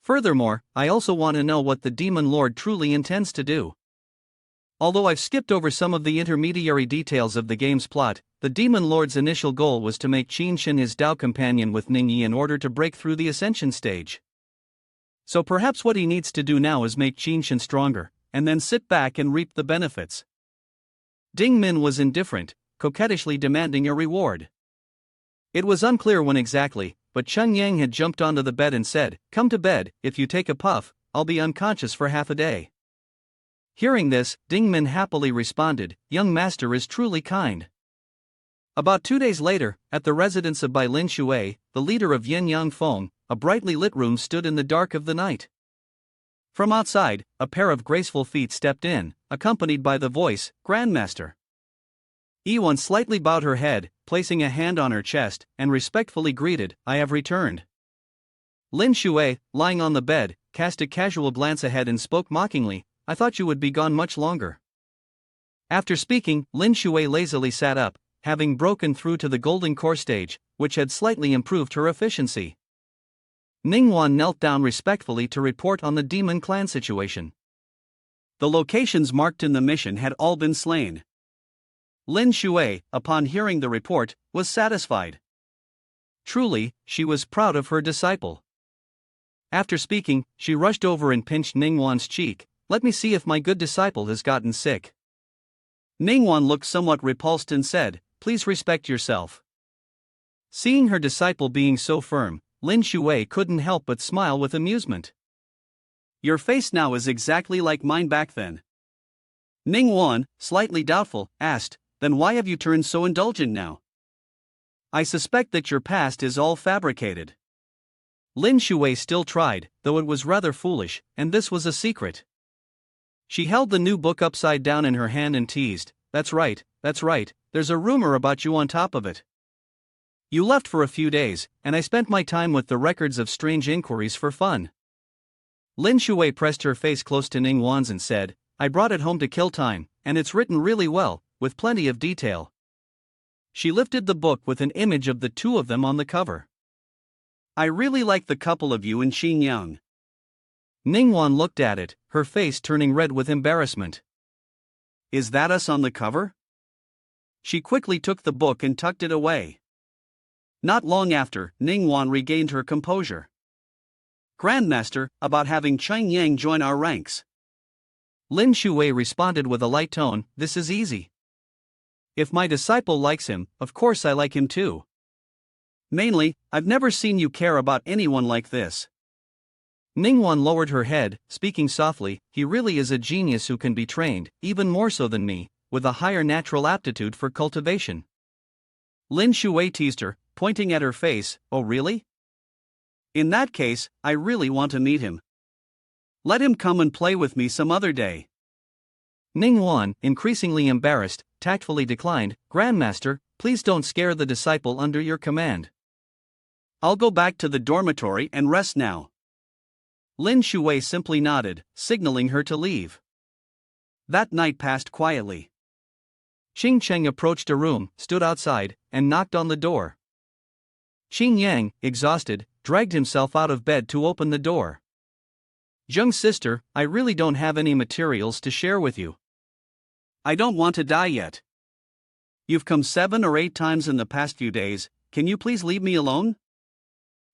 Furthermore, I also want to know what the Demon Lord truly intends to do. Although I've skipped over some of the intermediary details of the game's plot, the Demon Lord's initial goal was to make Qinshin his Dao companion with Ning Yi in order to break through the Ascension stage. So perhaps what he needs to do now is make Qinshin stronger, and then sit back and reap the benefits. Dingmin was indifferent, coquettishly demanding a reward. It was unclear when exactly, but Qingyang had jumped onto the bed and said, Come to bed, if you take a puff, I'll be unconscious for half a day. Hearing this, Dingmin happily responded, Young master is truly kind. About 2 days later, at the residence of Bai Lin Shui, the leader of Yin Yang Feng, a brightly lit room stood in the dark of the night. From outside, a pair of graceful feet stepped in, accompanied by the voice, Grandmaster. Yiwan slightly bowed her head, placing a hand on her chest, and respectfully greeted, I have returned. Lin Shui, lying on the bed, cast a casual glance ahead and spoke mockingly, I thought you would be gone much longer. After speaking, Lin Shui lazily sat up, having broken through to the golden core stage, which had slightly improved her efficiency. Ning Yiwan knelt down respectfully to report on the demon clan situation. The locations marked in the mission had all been slain. Lin Shui, upon hearing the report, was satisfied. Truly, she was proud of her disciple. After speaking, she rushed over and pinched Ning Yiwan's cheek. Let me see if my good disciple has gotten sick. Ning Yiwan looked somewhat repulsed and said, Please respect yourself. Seeing her disciple being so firm, Lin Shui couldn't help but smile with amusement. Your face now is exactly like mine back then. Ning Yiwan, slightly doubtful, asked, Then why have you turned so indulgent now? I suspect that your past is all fabricated. Lin Shui still tried, though it was rather foolish, and this was a secret. She held the new book upside down in her hand and teased, that's right, there's a rumor about you on top of it. You left for a few days, and I spent my time with the records of strange inquiries for fun. Lin Shui pressed her face close to Ning Yiwan's and said, I brought it home to kill time, and it's written really well, with plenty of detail. She lifted the book with an image of the two of them on the cover. I really like the couple of you and Xinjiang. Ning Yiwan looked at it, her face turning red with embarrassment. Is that us on the cover? She quickly took the book and tucked it away. Not long after, Ning Yiwan regained her composure. Grandmaster, about having Cheng Yang join our ranks. Lin Shui responded with a light tone, this is easy. If my disciple likes him, of course I like him too. Mainly, I've never seen you care about anyone like this. Ning Yiwan lowered her head, speaking softly, he really is a genius who can be trained, even more so than me, with a higher natural aptitude for cultivation. Lin Shui teased her, pointing at her face, oh really? In that case, I really want to meet him. Let him come and play with me some other day. Ning Yiwan, increasingly embarrassed, tactfully declined, Grandmaster, please don't scare the disciple under your command. I'll go back to the dormitory and rest now. Lin Shui simply nodded, signaling her to leave. That night passed quietly. Xing Cheng approached a room, stood outside, and knocked on the door. Xing Yang, exhausted, dragged himself out of bed to open the door. Zheng's sister, I really don't have any materials to share with you. I don't want to die yet. You've come 7 or 8 times in the past few days, can you please leave me alone?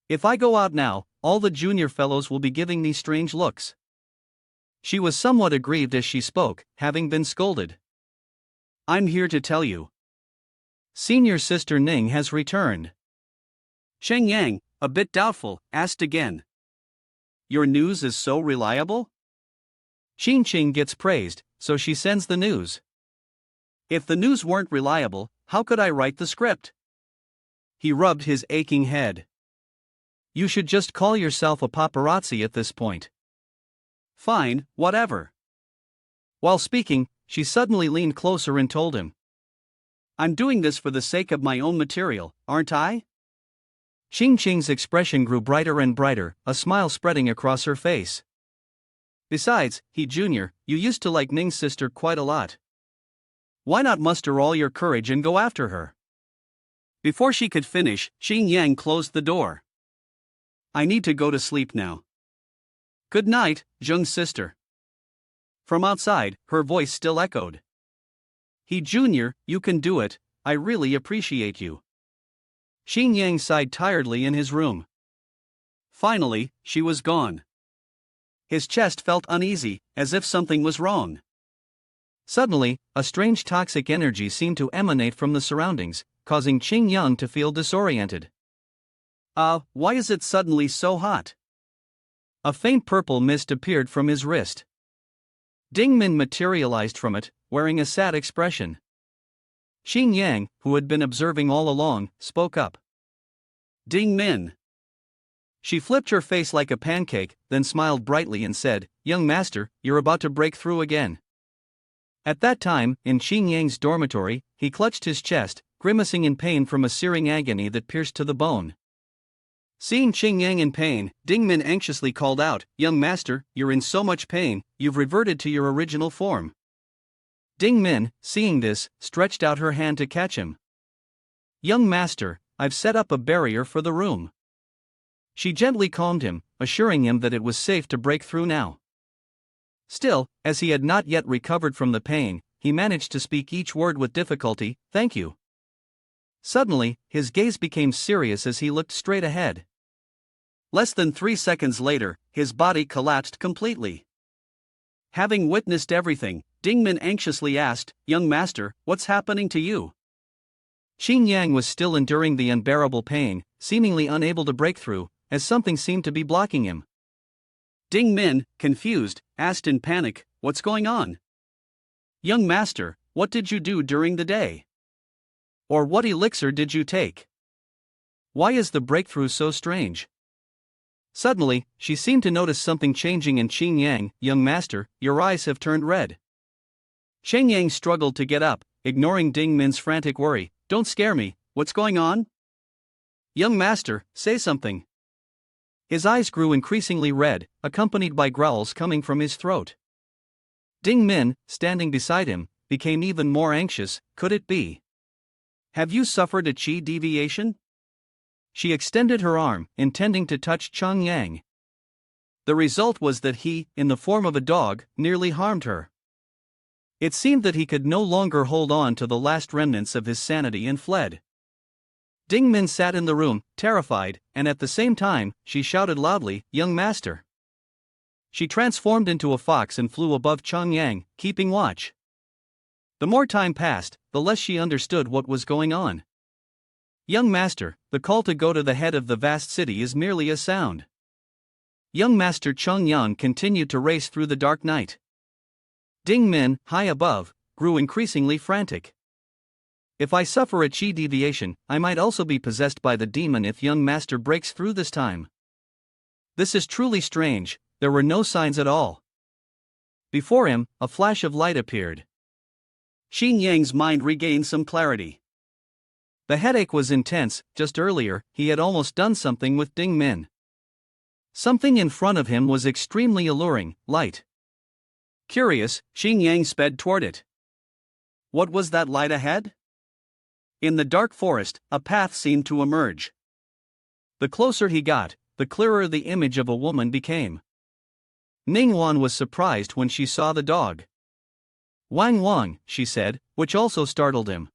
If I go out now, all the junior fellows will be giving me strange looks. She was somewhat aggrieved as she spoke, having been scolded. I'm here to tell you. Senior sister Ning has returned. Sheng Yang, a bit doubtful, asked again. Your news is so reliable? Xin Qing gets praised, so she sends the news. If the news weren't reliable, how could I write the script? He rubbed his aching head. You should just call yourself a paparazzi at this point. Fine, whatever. While speaking, she suddenly leaned closer and told him. I'm doing this for the sake of my own material, aren't I? Xing Qing's expression grew brighter and brighter, a smile spreading across her face. Besides, he Junior, you used to like Ning's sister quite a lot. Why not muster all your courage and go after her? Before she could finish, Xing Yang closed the door. I need to go to sleep now. Good night, Zheng's sister. From outside, her voice still echoed. He Junior, you can do it, I really appreciate you. Xing Yang sighed tiredly in his room. Finally, she was gone. His chest felt uneasy, as if something was wrong. Suddenly, a strange toxic energy seemed to emanate from the surroundings, causing Qing Yang to feel disoriented. Why is it suddenly so hot? A faint purple mist appeared from his wrist. Ding Min materialized from it, wearing a sad expression. Xing Yang, who had been observing all along, spoke up. Ding Min. She flipped her face like a pancake, then smiled brightly and said, Young master, you're about to break through again. At that time, in Xing Yang's dormitory, he clutched his chest, grimacing in pain from a searing agony that pierced to the bone. Seeing Xing Yang in pain, Ding Min anxiously called out, Young master, you're in so much pain, you've reverted to your original form. Ding Min, seeing this, stretched out her hand to catch him. Young master, I've set up a barrier for the room. She gently calmed him, assuring him that it was safe to break through now. Still, as he had not yet recovered from the pain, he managed to speak each word with difficulty, thank you. Suddenly, his gaze became serious as he looked straight ahead. Less than 3 seconds later, his body collapsed completely. Having witnessed everything, Ding Min anxiously asked, Young master, what's happening to you? Xing Yang was still enduring the unbearable pain, seemingly unable to break through, as something seemed to be blocking him. Ding Min, confused, asked in panic, what's going on? Young master, what did you do during the day? Or what elixir did you take? Why is the breakthrough so strange? Suddenly, she seemed to notice something changing in Cheng Yang. Young master, your eyes have turned red. Cheng Yang struggled to get up, ignoring Ding Min's frantic worry. Don't scare me, what's going on? Young master, say something. His eyes grew increasingly red, accompanied by growls coming from his throat. Ding Min, standing beside him, became even more anxious. Could it be? Have you suffered a chi deviation? She extended her arm, intending to touch Cheng Yang. The result was that he, in the form of a dog, nearly harmed her. It seemed that he could no longer hold on to the last remnants of his sanity and fled. Ding Min sat in the room, terrified, and at the same time, she shouted loudly, Young master. She transformed into a fox and flew above Cheng Yang, keeping watch. The more time passed, the less she understood what was going on. Young master, the call to go to the head of the vast city is merely a sound. Young master Cheng Yang continued to race through the dark night. Ding Min, high above, grew increasingly frantic. If I suffer a chi deviation, I might also be possessed by the demon if young master breaks through this time. This is truly strange, there were no signs at all. Before him, a flash of light appeared. Cheng Yang's mind regained some clarity. The headache was intense. Just earlier, he had almost done something with Ding Min. Something in front of him was extremely alluring, light. Curious, Cheng Yang sped toward it. What was that light ahead? In the dark forest, a path seemed to emerge. The closer he got, the clearer the image of a woman became. Ning Yiwan was surprised when she saw the dog. Wang, she said, which also startled him.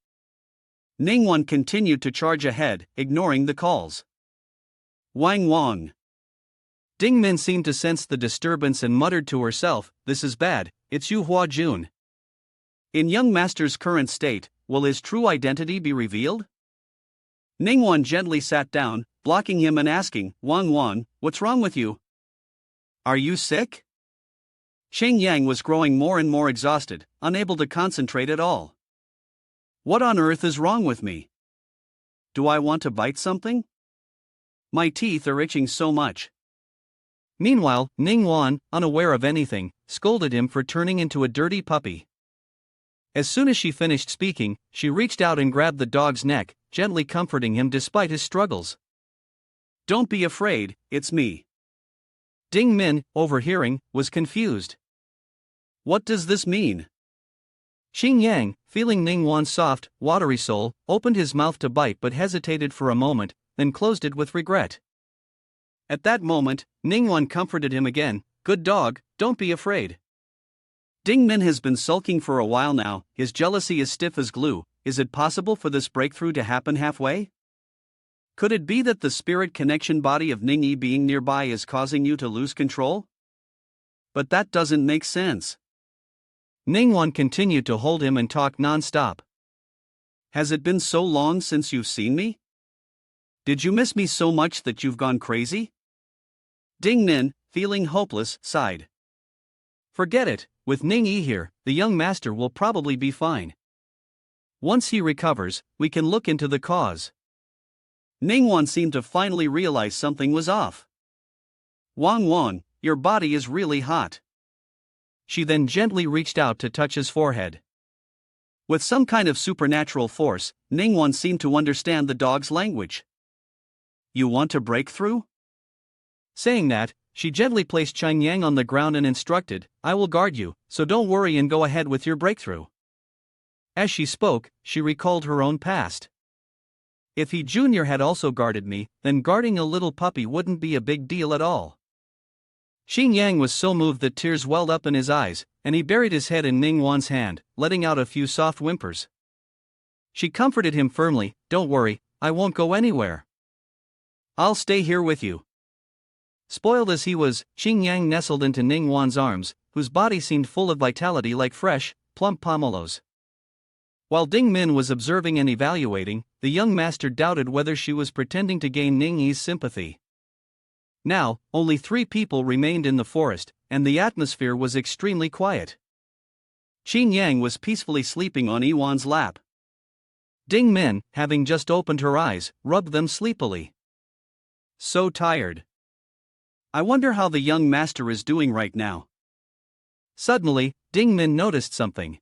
Ning Yiwan continued to charge ahead, ignoring the calls. Wang. Ding Min seemed to sense the disturbance and muttered to herself, this is bad, it's Yu Hua Jun. In young master's current state, will his true identity be revealed? Ning Yiwan gently sat down, blocking him and asking, Wang, what's wrong with you? Are you sick? Cheng Yang was growing more and more exhausted, unable to concentrate at all. What on earth is wrong with me? Do I want to bite something? My teeth are itching so much. Meanwhile, Ning Yiwan, unaware of anything, scolded him for turning into a dirty puppy. As soon as she finished speaking, she reached out and grabbed the dog's neck, gently comforting him despite his struggles. Don't be afraid, it's me. Ding Min, overhearing, was confused. What does this mean? Cheng Yang, feeling Ning Yiwan's soft, watery soul, opened his mouth to bite but hesitated for a moment, then closed it with regret. At that moment, Ning Yiwan comforted him again, good dog, don't be afraid. Ding Min has been sulking for a while now, his jealousy is stiff as glue. Is it possible for this breakthrough to happen halfway? Could it be that the spirit connection body of Ning Yi being nearby is causing you to lose control? But that doesn't make sense. Ning Yiwan continued to hold him and talk non-stop. Has it been so long since you've seen me? Did you miss me so much that you've gone crazy? Ding Min, feeling hopeless, sighed. Forget it, with Ning Yi here, the young master will probably be fine. Once he recovers, we can look into the cause. Ning Yiwan seemed to finally realize something was off. Wang, your body is really hot. She then gently reached out to touch his forehead. With some kind of supernatural force, Ning Yiwan seemed to understand the dog's language. You want to break through? Saying that, she gently placed Cheng Yang on the ground and instructed, I will guard you, so don't worry and go ahead with your breakthrough. As she spoke, she recalled her own past. If he Jr. had also guarded me, then guarding a little puppy wouldn't be a big deal at all. Cheng Yang was so moved that tears welled up in his eyes, and he buried his head in Ning Yiwan's hand, letting out a few soft whimpers. She comforted him firmly, don't worry, I won't go anywhere. I'll stay here with you. Spoiled as he was, Cheng Yang nestled into Ning Yiwan's arms, whose body seemed full of vitality like fresh, plump pomelos. While Ding Min was observing and evaluating, the young master doubted whether she was pretending to gain Ning Yi's sympathy. Now, only 3 people remained in the forest, and the atmosphere was extremely quiet. Cheng Yang was peacefully sleeping on Yiwan's lap. Ding Min, having just opened her eyes, rubbed them sleepily. So tired. I wonder how the young master is doing right now. Suddenly, Ding Min noticed something.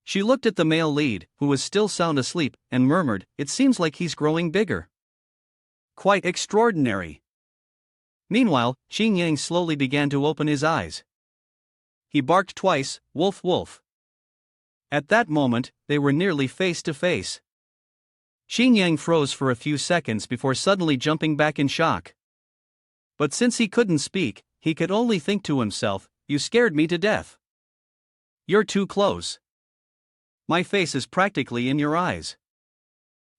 She looked at the male lead, who was still sound asleep, and murmured, "It seems like he's growing bigger." Quite extraordinary. Meanwhile, Xing Yang slowly began to open his eyes. He barked twice, "Wolf, wolf." At that moment, they were nearly face to face. Xing Yang froze for a few seconds before suddenly jumping back in shock. But since he couldn't speak, he could only think to himself, "You scared me to death. You're too close. My face is practically in your eyes."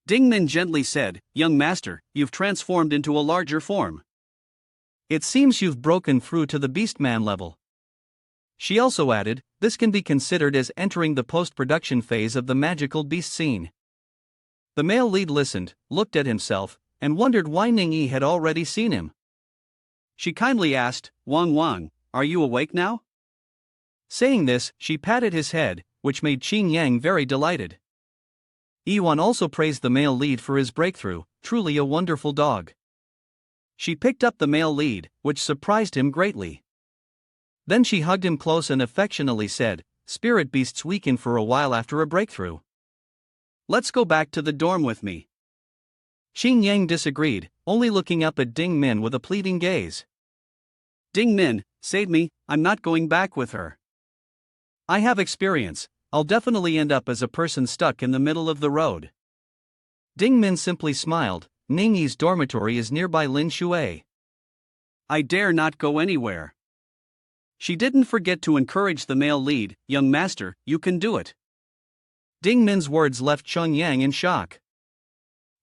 Ding Min gently said, "Young master, you've transformed into a larger form. It seems you've broken through to the beastman level." She also added, "This can be considered as entering the post-production phase of the magical beast scene." The male lead listened, looked at himself, and wondered why Ning Yi had already seen him. She kindly asked, Wang, are you awake now?" Saying this, she patted his head, which made Xing Yang very delighted. Yiwan also praised the male lead for his breakthrough, truly a wonderful dog. She picked up the male lead, which surprised him greatly. Then she hugged him close and affectionately said, "Spirit beasts weaken for a while after a breakthrough. Let's go back to the dorm with me." Xing Yang disagreed, only looking up at Ding Min with a pleading gaze. "Ding Min, save me, I'm not going back with her. I have experience, I'll definitely end up as a person stuck in the middle of the road." Ding Min simply smiled. "Ning Yi's dormitory is nearby Lin Shui. I dare not go anywhere." She didn't forget to encourage the male lead, "Young master, you can do it." Ding Min's words left Cheng Yang in shock.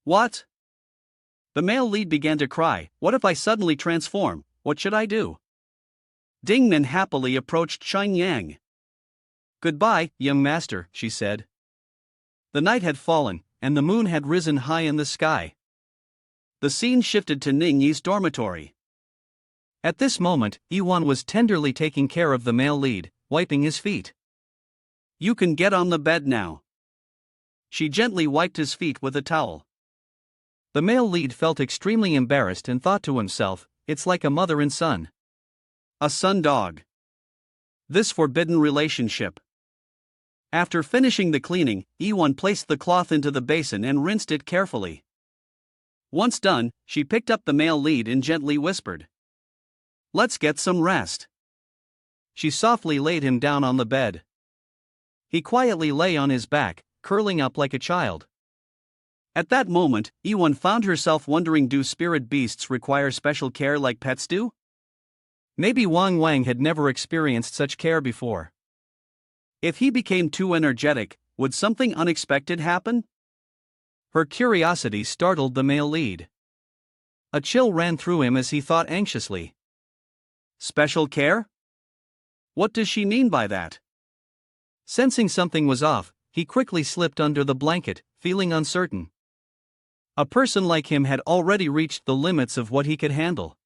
"What?" The male lead began to cry, "What if I suddenly transform? What should I do?" Ding Min happily approached Cheng Yang. "Goodbye, young master," she said. The night had fallen, and the moon had risen high in the sky. The scene shifted to Ning Yi's dormitory. At this moment, Yiwan was tenderly taking care of the male lead, wiping his feet. "You can get on the bed now." She gently wiped his feet with a towel. The male lead felt extremely embarrassed and thought to himself, "It's like a mother and son. A son dog. This forbidden relationship." After finishing the cleaning, Yiwan placed the cloth into the basin and rinsed it carefully. Once done, she picked up the male lead and gently whispered, "Let's get some rest." She softly laid him down on the bed. He quietly lay on his back, curling up like a child. At that moment, Yiwan found herself wondering, do spirit beasts require special care like pets do? Maybe Wang had never experienced such care before. If he became too energetic, would something unexpected happen? Her curiosity startled the male lead. A chill ran through him as he thought anxiously. Special care? What does she mean by that? Sensing something was off, he quickly slipped under the blanket, feeling uncertain. A person like him had already reached the limits of what he could handle.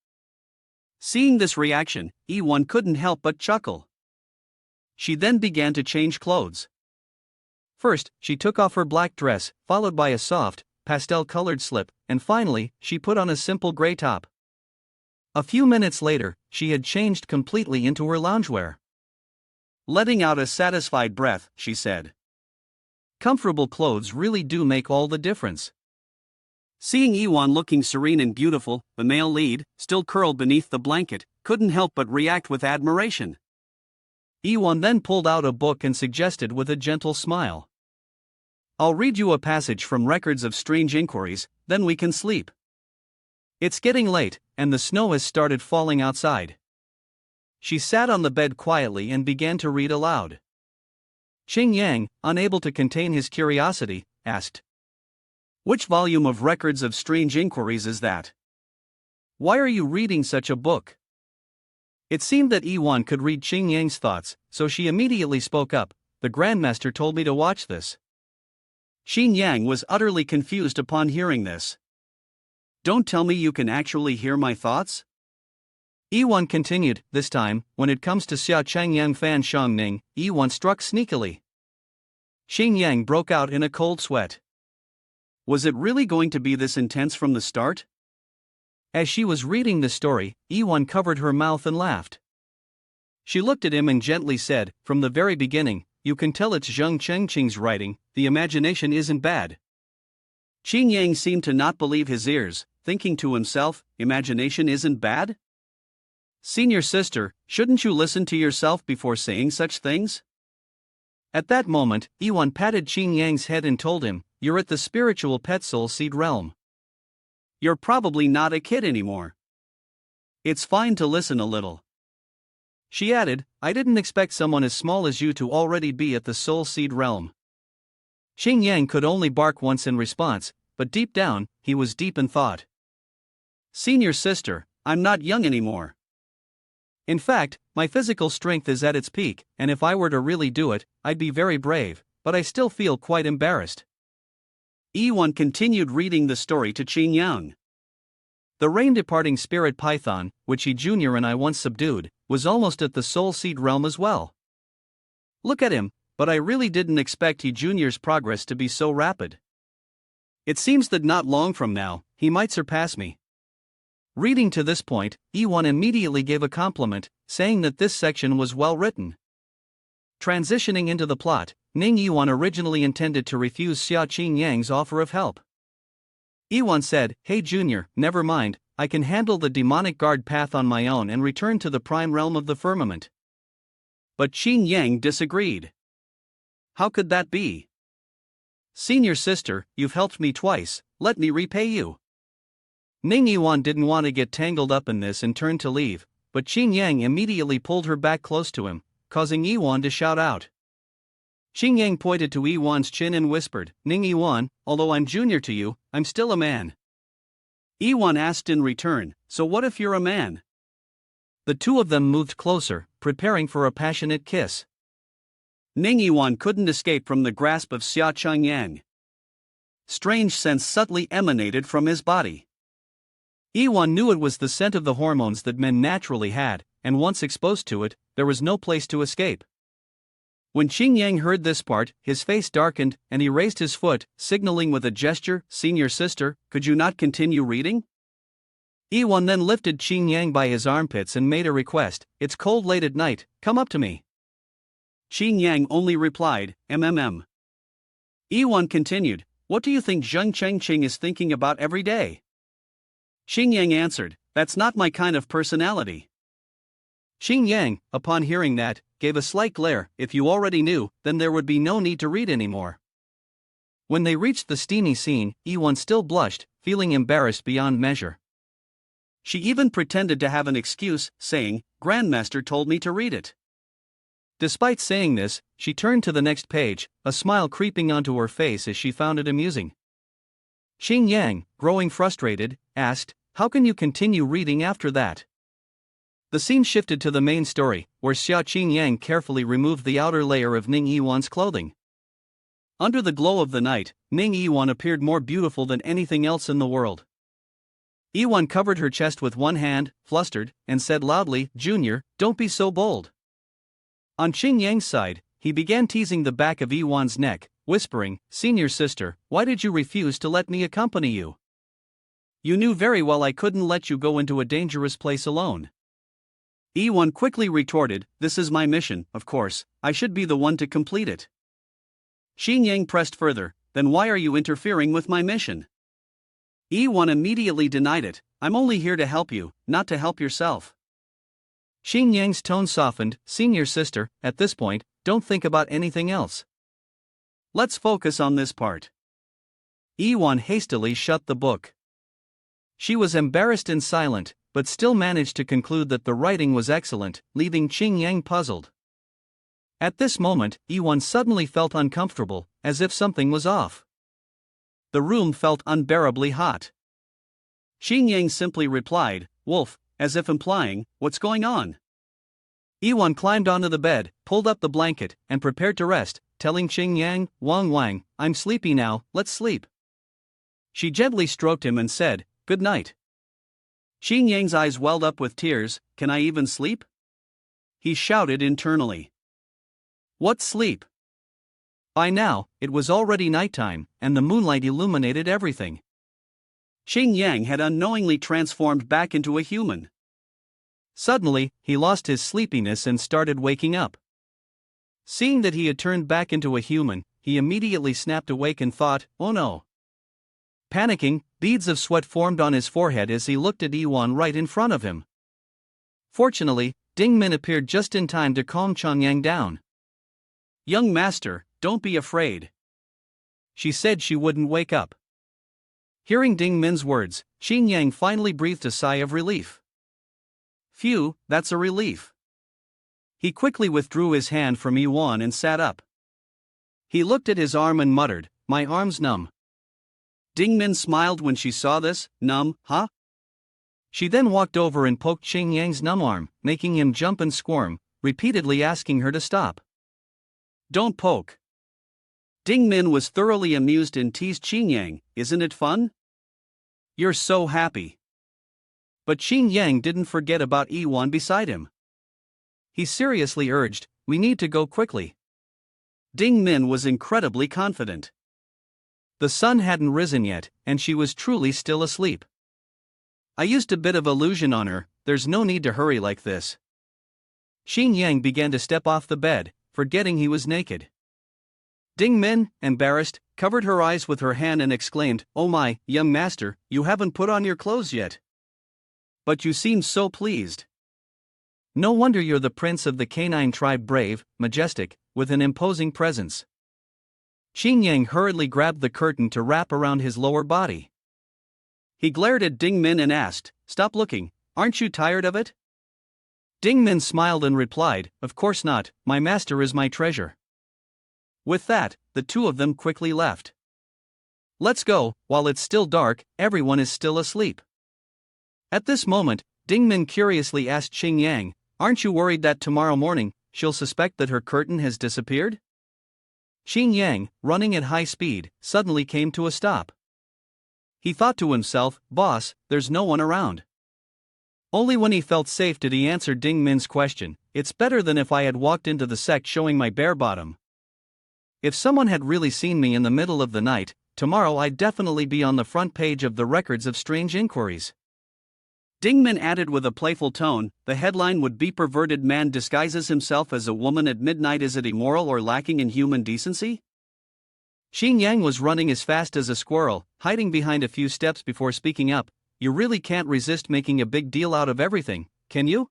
Seeing this reaction, Yiwan couldn't help but chuckle. She then began to change clothes. First, she took off her black dress, followed by a soft, pastel-colored slip, and finally, she put on a simple gray top. A few minutes later, she had changed completely into her loungewear. Letting out a satisfied breath, she said, "Comfortable clothes really do make all the difference." Seeing Yiwan looking serene and beautiful, the male lead, still curled beneath the blanket, couldn't help but react with admiration. Yiwan then pulled out a book and suggested with a gentle smile, "I'll read you a passage from Records of Strange Inquiries, then we can sleep. It's getting late, and the snow has started falling outside." She sat on the bed quietly and began to read aloud. Xing Yang, unable to contain his curiosity, asked, "Which volume of Records of Strange Inquiries is that? Why are you reading such a book?" It seemed that Yiwan could read Xing Yang's thoughts, so she immediately spoke up, "The Grandmaster told me to watch this." Xing Yang was utterly confused upon hearing this. "Don't tell me you can actually hear my thoughts?" Yiwan continued, "This time, when it comes to Xia Changyang Fan Shang Ning, Yiwan struck sneakily." Xing Yang broke out in a cold sweat. Was it really going to be this intense from the start? As she was reading the story, Yiwan covered her mouth and laughed. She looked at him and gently said, "From the very beginning, you can tell it's Zheng Chengqing's writing, the imagination isn't bad." Qing Yang seemed to not believe his ears, thinking to himself, "Imagination isn't bad? Senior sister, shouldn't you listen to yourself before saying such things?" At that moment, Yiwan patted Qing Yang's head and told him, "You're at the spiritual pet soul seed realm. You're probably not a kid anymore. It's fine to listen a little." She added, "I didn't expect someone as small as you to already be at the soul seed realm." Qing Yang could only bark once in response, but deep down, he was deep in thought. "Senior sister, I'm not young anymore. In fact, my physical strength is at its peak, and if I were to really do it, I'd be very brave, but I still feel quite embarrassed." Yiwan continued reading the story to Qing Yang. The rain-departing spirit python, which he Jr. and I once subdued, was almost at the soul seed realm as well. Look at him, but I really didn't expect he Jr.'s progress to be so rapid. It seems that not long from now, he might surpass me. Reading to this point, Yiwan immediately gave a compliment, saying that this section was well written. Transitioning into the plot, Ning Yiwan originally intended to refuse Xia Qing Yang's offer of help. Yiwan said, "Hey Junior, never mind, I can handle the demonic guard path on my own and return to the prime realm of the firmament." But Qing Yang disagreed. "How could that be? Senior sister, you've helped me twice, let me repay you." Ning Yiwan didn't want to get tangled up in this and turned to leave, but Qing Yang immediately pulled her back close to him, causing Yiwan to shout out. Qing Yang pointed to Yiwan's chin and whispered, "Ning Yiwan, although I'm junior to you, I'm still a man." Yiwan asked in return, "So what if you're a man?" The two of them moved closer, preparing for a passionate kiss. Ning Yiwan couldn't escape from the grasp of Xia Qing Yang. Strange scents subtly emanated from his body. Yiwan knew it was the scent of the hormones that men naturally had, and once exposed to it, there was no place to escape. When Qing Yang heard this part, his face darkened, and he raised his foot, signaling with a gesture, "Senior sister, could you not continue reading?" Yiwan then lifted Qing Yang by his armpits and made a request, "It's cold late at night, come up to me." Qing Yang only replied, "MMM." Yiwan continued, "What do you think Zheng Chengqing is thinking about every day?" Qing Yang answered, "That's not my kind of personality." Qing Yang, upon hearing that, gave a slight glare. "If you already knew, then there would be no need to read anymore." When they reached the steamy scene, Yiwan still blushed, feeling embarrassed beyond measure. She even pretended to have an excuse, saying, "Grandmaster told me to read it." Despite saying this, she turned to the next page, a smile creeping onto her face as she found it amusing. Qing Yang, growing frustrated, asked, "How can you continue reading after that?" The scene shifted to the main story, where Xia Qing Yang carefully removed the outer layer of Ning Yiwan's clothing. Under the glow of the night, Ning Yiwan appeared more beautiful than anything else in the world. Yiwan covered her chest with one hand, flustered, and said loudly, "Junior, don't be so bold." On Qing Yang's side, he began teasing the back of Yiwan's neck, whispering, "Senior sister, why did you refuse to let me accompany you? You knew very well I couldn't let you go into a dangerous place alone." Yiwan quickly retorted, "This is my mission, of course, I should be the one to complete it." Qing Yang pressed further, "Then why are you interfering with my mission?" Yiwan immediately denied it, "I'm only here to help you, not to help yourself." Qing Yang's tone softened, "Senior sister, at this point, don't think about anything else. Let's focus on this part." Yiwan hastily shut the book. She was embarrassed and silent, but still managed to conclude that the writing was excellent, leaving Qing Yang puzzled. At this moment, Yiwan suddenly felt uncomfortable, as if something was off. The room felt unbearably hot. Qing Yang simply replied, "Wolf," as if implying, "What's going on?" Yiwan climbed onto the bed, pulled up the blanket, and prepared to rest, telling Qing Yang, Wang, "I'm sleepy now, let's sleep." She gently stroked him and said, "Good night." Qing Yang's eyes welled up with tears. "Can I even sleep?" he shouted internally. "What sleep?" By now, it was already nighttime, and the moonlight illuminated everything. Qing Yang had unknowingly transformed back into a human. Suddenly, he lost his sleepiness and started waking up. Seeing that he had turned back into a human, he immediately snapped awake and thought, oh no. Panicking, beads of sweat formed on his forehead as he looked at Yiwan right in front of him. Fortunately, Ding Min appeared just in time to calm Chang Yang down. Young master, don't be afraid. She said she wouldn't wake up. Hearing Ding Min's words, Qing Yang finally breathed a sigh of relief. Phew, that's a relief. He quickly withdrew his hand from Yiwan and sat up. He looked at his arm and muttered, my arm's numb. Ding Min smiled when she saw this. Numb, huh? She then walked over and poked Qing Yang's numb arm, making him jump and squirm, repeatedly asking her to stop. Don't poke. Ding Min was thoroughly amused and teased Qing Yang, isn't it fun? You're so happy. But Qing Yang didn't forget about Yiwan beside him. He seriously urged, we need to go quickly. Ding Min was incredibly confident. The sun hadn't risen yet, and she was truly still asleep. I used a bit of illusion on her, there's no need to hurry like this. Qing Yang began to step off the bed, forgetting he was naked. Ding Min, embarrassed, covered her eyes with her hand and exclaimed, oh my, young master, you haven't put on your clothes yet. But you seem so pleased. No wonder you're the prince of the canine tribe, brave, majestic, with an imposing presence. Qing Yang hurriedly grabbed the curtain to wrap around his lower body. He glared at Ding Min and asked, stop looking, aren't you tired of it? Ding Min smiled and replied, of course not, my master is my treasure. With that, the two of them quickly left. Let's go, while it's still dark, everyone is still asleep. At this moment, Ding Min curiously asked Qing Yang, aren't you worried that tomorrow morning, she'll suspect that her curtain has disappeared? Qing Yang, running at high speed, suddenly came to a stop. He thought to himself, boss, there's no one around. Only when he felt safe did he answer Ding Min's question, it's better than if I had walked into the sect showing my bare bottom. If someone had really seen me in the middle of the night, tomorrow I'd definitely be on the front page of the records of strange inquiries. Ding Min added with a playful tone, the headline would be perverted man disguises himself as a woman at midnight. Is it immoral or lacking in human decency? Qing Yang was running as fast as a squirrel, hiding behind a few steps before speaking up, you really can't resist making a big deal out of everything, can you?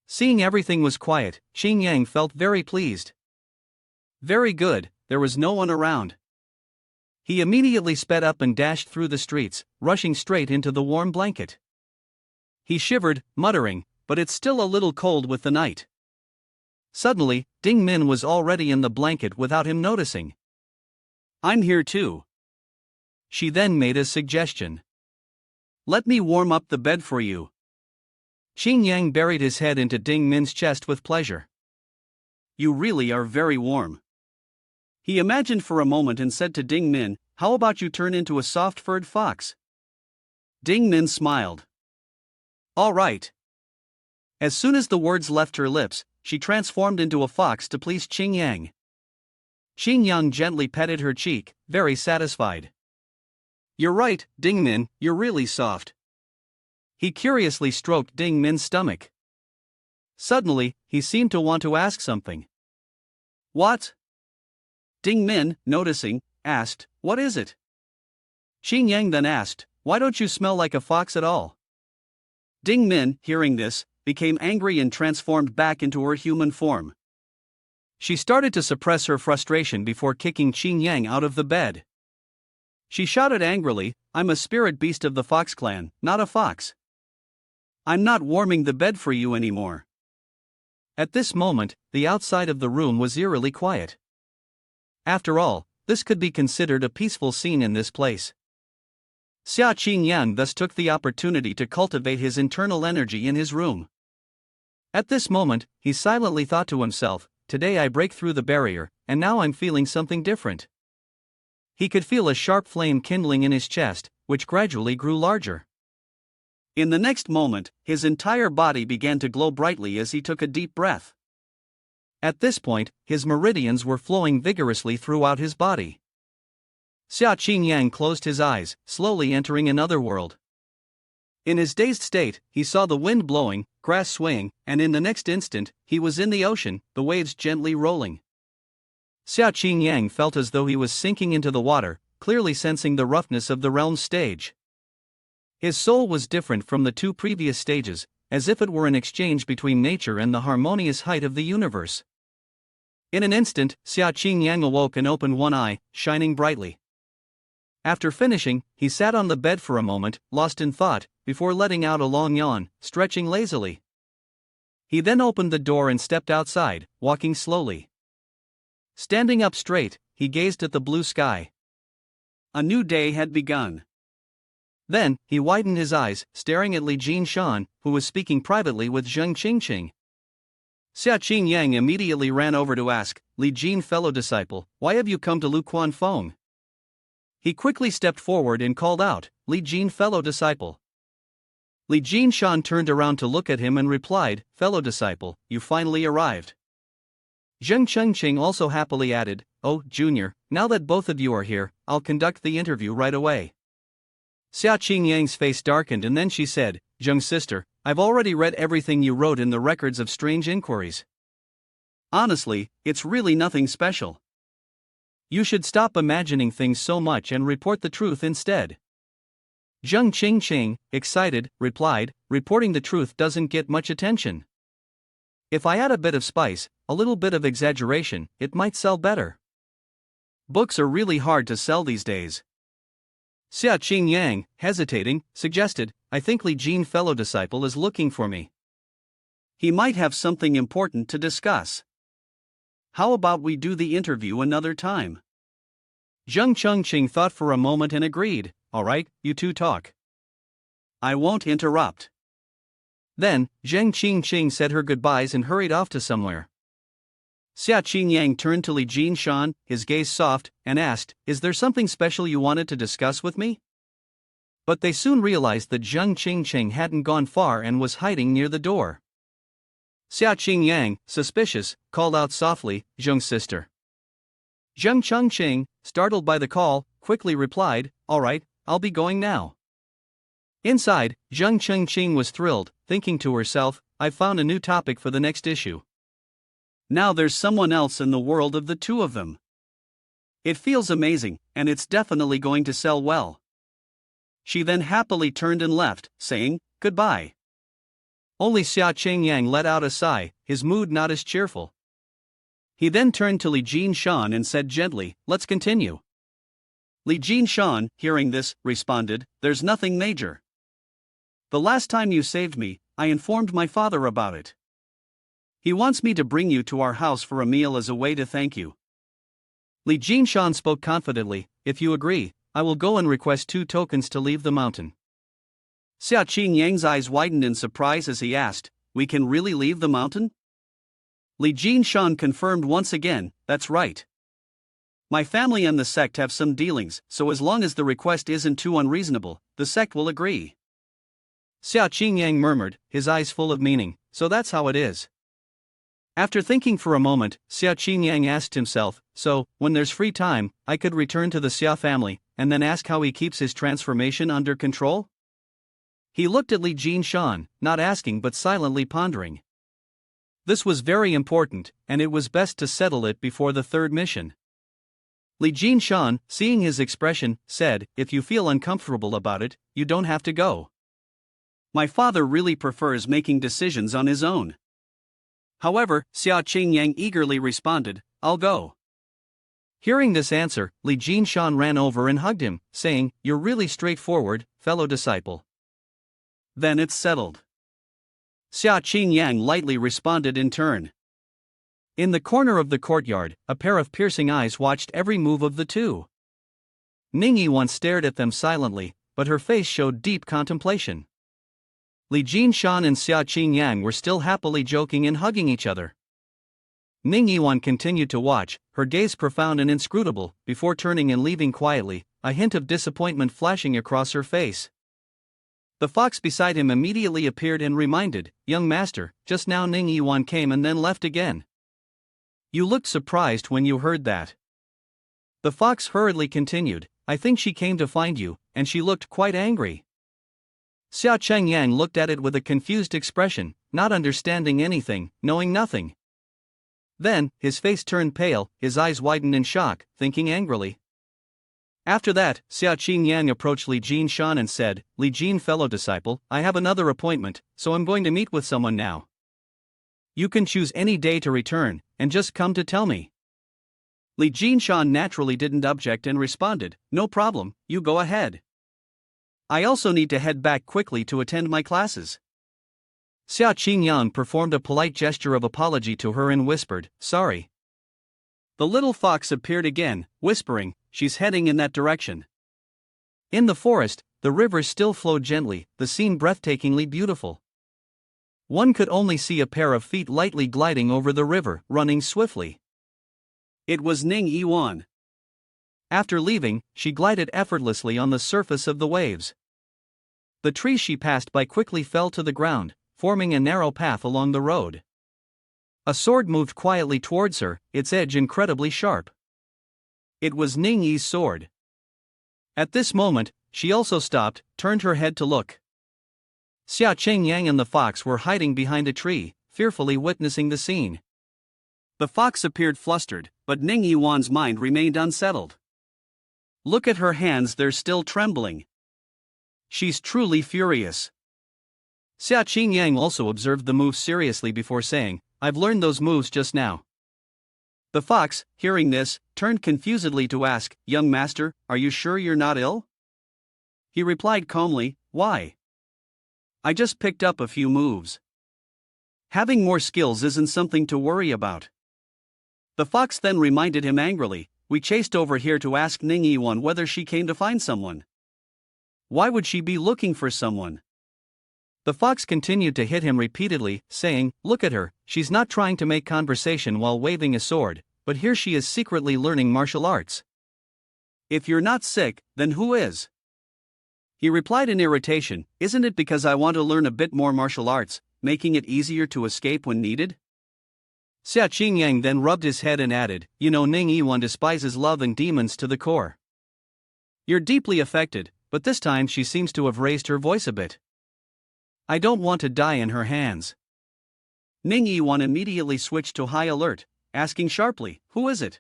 Seeing everything was quiet, Qing Yang felt very pleased. Very good, there was no one around. He immediately sped up and dashed through the streets, rushing straight into the warm blanket. He shivered, muttering, but it's still a little cold with the night. Suddenly, Ding Min was already in the blanket without him noticing. I'm here too. She then made a suggestion. Let me warm up the bed for you. Qing Yang buried his head into Ding Min's chest with pleasure. You really are very warm. He imagined for a moment and said to Ding Min, how about you turn into a soft-furred fox? Ding Min smiled. All right. As soon as the words left her lips, she transformed into a fox to please Qing Yang. Qing Yang gently petted her cheek, very satisfied. You're right, Ding Min, you're really soft. He curiously stroked Ding Min's stomach. Suddenly, he seemed to want to ask something. What? Ding Min, noticing, asked, what is it? Qing Yang then asked, why don't you smell like a fox at all? Ding Min, hearing this, became angry and transformed back into her human form. She started to suppress her frustration before kicking Qing Yang out of the bed. She shouted angrily, I'm a spirit beast of the Fox clan, not a fox. I'm not warming the bed for you anymore. At this moment, the outside of the room was eerily quiet. After all, this could be considered a peaceful scene in this place. Xia Qing Yang thus took the opportunity to cultivate his internal energy in his room. At this moment, he silently thought to himself, today I break through the barrier, and now I'm feeling something different. He could feel a sharp flame kindling in his chest, which gradually grew larger. In the next moment, his entire body began to glow brightly as he took a deep breath. At this point, his meridians were flowing vigorously throughout his body. Xia Qingyang closed his eyes, slowly entering another world. In his dazed state, he saw the wind blowing, grass swaying, and in the next instant, he was in the ocean, the waves gently rolling. Xia Qingyang felt as though he was sinking into the water, clearly sensing the roughness of the realm's stage. His soul was different from the two previous stages, as if it were an exchange between nature and the harmonious height of the universe. In an instant, Xia Qingyang awoke and opened one eye, shining brightly. After finishing, he sat on the bed for a moment, lost in thought, before letting out a long yawn, stretching lazily. He then opened the door and stepped outside, walking slowly. Standing up straight, he gazed at the blue sky. A new day had begun. Then, he widened his eyes, staring at Li Jinshan, who was speaking privately with Zheng Qingqing. Xia Qingyang immediately ran over to ask, "Li Jin, fellow disciple, why have you come to Luquan Feng?" He quickly stepped forward and called out, "Li Jin, fellow disciple." Li Jinshan turned around to look at him and replied, "Fellow disciple, you finally arrived." Zheng Qingqing also happily added, "Oh, Junior, now that both of you are here, I'll conduct the interview right away." Xia Qingyang's face darkened and then she said, "Zheng sister, I've already read everything you wrote in the records of strange inquiries. Honestly, it's really nothing special. You should stop imagining things so much and report the truth instead." Zheng Qingqing, excited, replied, "Reporting the truth doesn't get much attention. If I add a bit of spice, a little bit of exaggeration, it might sell better. Books are really hard to sell these days." Xia Qingyang, hesitating, suggested, "I think Li Jin, fellow disciple, is looking for me. He might have something important to discuss. How about we do the interview another time?" Zheng Qingqing thought for a moment and agreed, "All right, you two talk. I won't interrupt." Then, Zheng Qingqing said her goodbyes and hurried off to somewhere. Xia Qingyang turned to Li Jinshan, his gaze soft, and asked, "Is there something special you wanted to discuss with me?" But they soon realized that Zheng Qingqing hadn't gone far and was hiding near the door. Xia Qingyang, suspicious, called out softly, "Zheng sister." Zheng Qingqing, startled by the call, quickly replied, "All right, I'll be going now." Inside, Zheng Qingqing was thrilled, thinking to herself, "I've found a new topic for the next issue. Now there's someone else in the world of the two of them. It feels amazing, and it's definitely going to sell well." She then happily turned and left, saying, "Goodbye." Only Xia Qingyang let out a sigh, his mood not as cheerful. He then turned to Li Jinshan and said gently, "Let's continue." Li Jinshan, hearing this, responded, "There's nothing major. The last time you saved me, I informed my father about it. He wants me to bring you to our house for a meal as a way to thank you." Li Jinshan spoke confidently, "If you agree, I will go and request 2 tokens to leave the mountain." Xia Qingyang's eyes widened in surprise as he asked, "We can really leave the mountain?" Li Jinshan confirmed once again, "That's right. My family and the sect have some dealings, so as long as the request isn't too unreasonable, the sect will agree." Xia Qingyang murmured, his eyes full of meaning, "So that's how it is." After thinking for a moment, Xia Qingyang asked himself, "So, when there's free time, I could return to the Xia family, and then ask how he keeps his transformation under control?" He looked at Li Jinshan, not asking but silently pondering. This was very important, and it was best to settle it before the third mission. Li Jinshan, seeing his expression, said, "If you feel uncomfortable about it, you don't have to go. My father really prefers making decisions on his own." However, Xia Qingyang eagerly responded, "I'll go." Hearing this answer, Li Jinshan ran over and hugged him, saying, "You're really straightforward, fellow disciple." "Then it's settled." Xia Qingyang lightly responded in turn. In the corner of the courtyard, a pair of piercing eyes watched every move of the two. Ning Yiwan stared at them silently, but her face showed deep contemplation. Li Jinshan and Xia Qingyang were still happily joking and hugging each other. Ning Yiwan continued to watch, her gaze profound and inscrutable, before turning and leaving quietly, a hint of disappointment flashing across her face. The fox beside him immediately appeared and reminded, "Young master, just now Ning Yiwan came and then left again. You looked surprised when you heard that." The fox hurriedly continued, I think she came to find you, and she looked quite angry. Xia Chengyang looked at it with a confused expression, not understanding anything, knowing nothing. Then, his face turned pale, his eyes widened in shock, thinking angrily. After that, Xia Qingyang approached Li Jinshan and said, Li Jin, fellow disciple, I have another appointment, so I'm going to meet with someone now. You can choose any day to return, and just come to tell me. Li Jinshan naturally didn't object and responded, no problem, you go ahead. I also need to head back quickly to attend my classes. Xia Qingyang performed a polite gesture of apology to her and whispered, sorry. The little fox appeared again, whispering, she's heading in that direction. In the forest, the river still flowed gently, the scene breathtakingly beautiful. One could only see a pair of feet lightly gliding over the river, running swiftly. It was Ning Yiwan. After leaving, she glided effortlessly on the surface of the waves. The trees she passed by quickly fell to the ground, forming a narrow path along the road. A sword moved quietly towards her, its edge incredibly sharp. It was Ning Yi's sword. At this moment, she also stopped, turned her head to look. Xia Qingyang and the fox were hiding behind a tree, fearfully witnessing the scene. The fox appeared flustered, but Ning Yiwan's mind remained unsettled. Look at her hands, they're still trembling. She's truly furious. Xia Qingyang also observed the move seriously before saying, I've learned those moves just now. The fox, hearing this, turned confusedly to ask, young master, are you sure you're not ill? He replied calmly, why? I just picked up a few moves. Having more skills isn't something to worry about. The fox then reminded him angrily, we chased over here to ask Ning Yiwan whether she came to find someone. Why would she be looking for someone? The fox continued to hit him repeatedly, saying, look at her, she's not trying to make conversation while waving a sword, but here she is secretly learning martial arts. If you're not sick, then who is? He replied in irritation, isn't it because I want to learn a bit more martial arts, making it easier to escape when needed? Xia Qingyang then rubbed his head and added, you know Ning Yiwan despises love and demons to the core. You're deeply affected, but this time she seems to have raised her voice a bit. I don't want to die in her hands. Ning Yiwan immediately switched to high alert, asking sharply, who is it?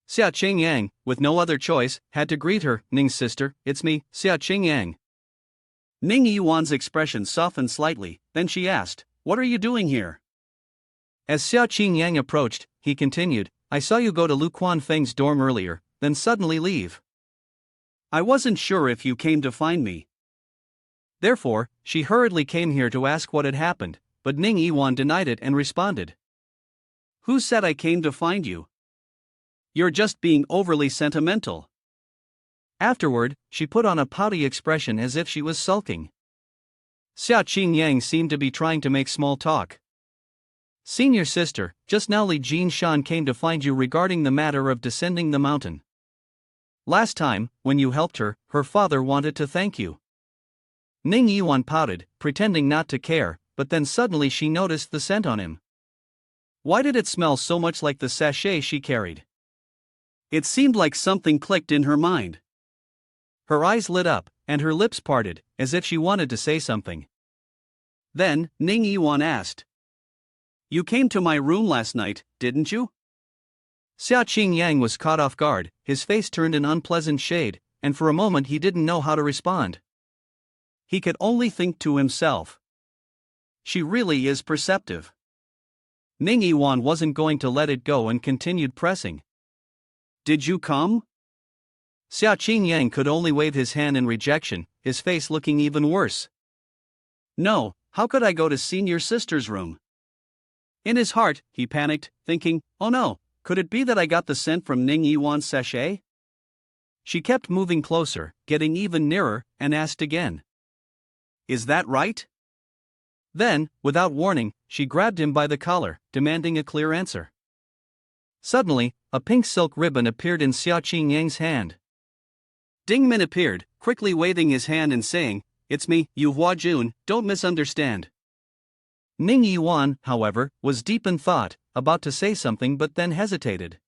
Xia Qingyang, with no other choice, had to greet her, Ning's sister, it's me, Xia Qingyang. Ning Yiwan's expression softened slightly, then she asked, what are you doing here? As Xia Qingyang approached, he continued, I saw you go to Lu Quanfeng's dorm earlier, then suddenly leave. I wasn't sure if you came to find me. Therefore, she hurriedly came here to ask what had happened, but Ning Yiwan denied it and responded. Who said I came to find you? You're just being overly sentimental. Afterward, she put on a pouty expression as if she was sulking. Xia Qingyang seemed to be trying to make small talk. Senior sister, just now Li Jinshan came to find you regarding the matter of descending the mountain. Last time, when you helped her, her father wanted to thank you. Ning Yiwan pouted, pretending not to care, but then suddenly she noticed the scent on him. Why did it smell so much like the sachet she carried? It seemed like something clicked in her mind. Her eyes lit up, and her lips parted, as if she wanted to say something. Then, Ning Yiwan asked, you came to my room last night, didn't you? Xia Qingyang was caught off guard, his face turned an unpleasant shade, and for a moment he didn't know how to respond. He could only think to himself. She really is perceptive. Ning Yiwan wasn't going to let it go and continued pressing. Did you come? Xia Qingyang could only wave his hand in rejection, his face looking even worse. No, how could I go to senior sister's room? In his heart, he panicked, thinking, oh no, could it be that I got the scent from Ning Yiwan's sachet? She kept moving closer, getting even nearer, and asked again. Is that right? Then, without warning, she grabbed him by the collar, demanding a clear answer. Suddenly, a pink silk ribbon appeared in Xia Qingyang's hand. Ding Min appeared, quickly waving his hand and saying, it's me, Yu Hua Jun, don't misunderstand. Ning Yiwan, however, was deep in thought, about to say something but then hesitated.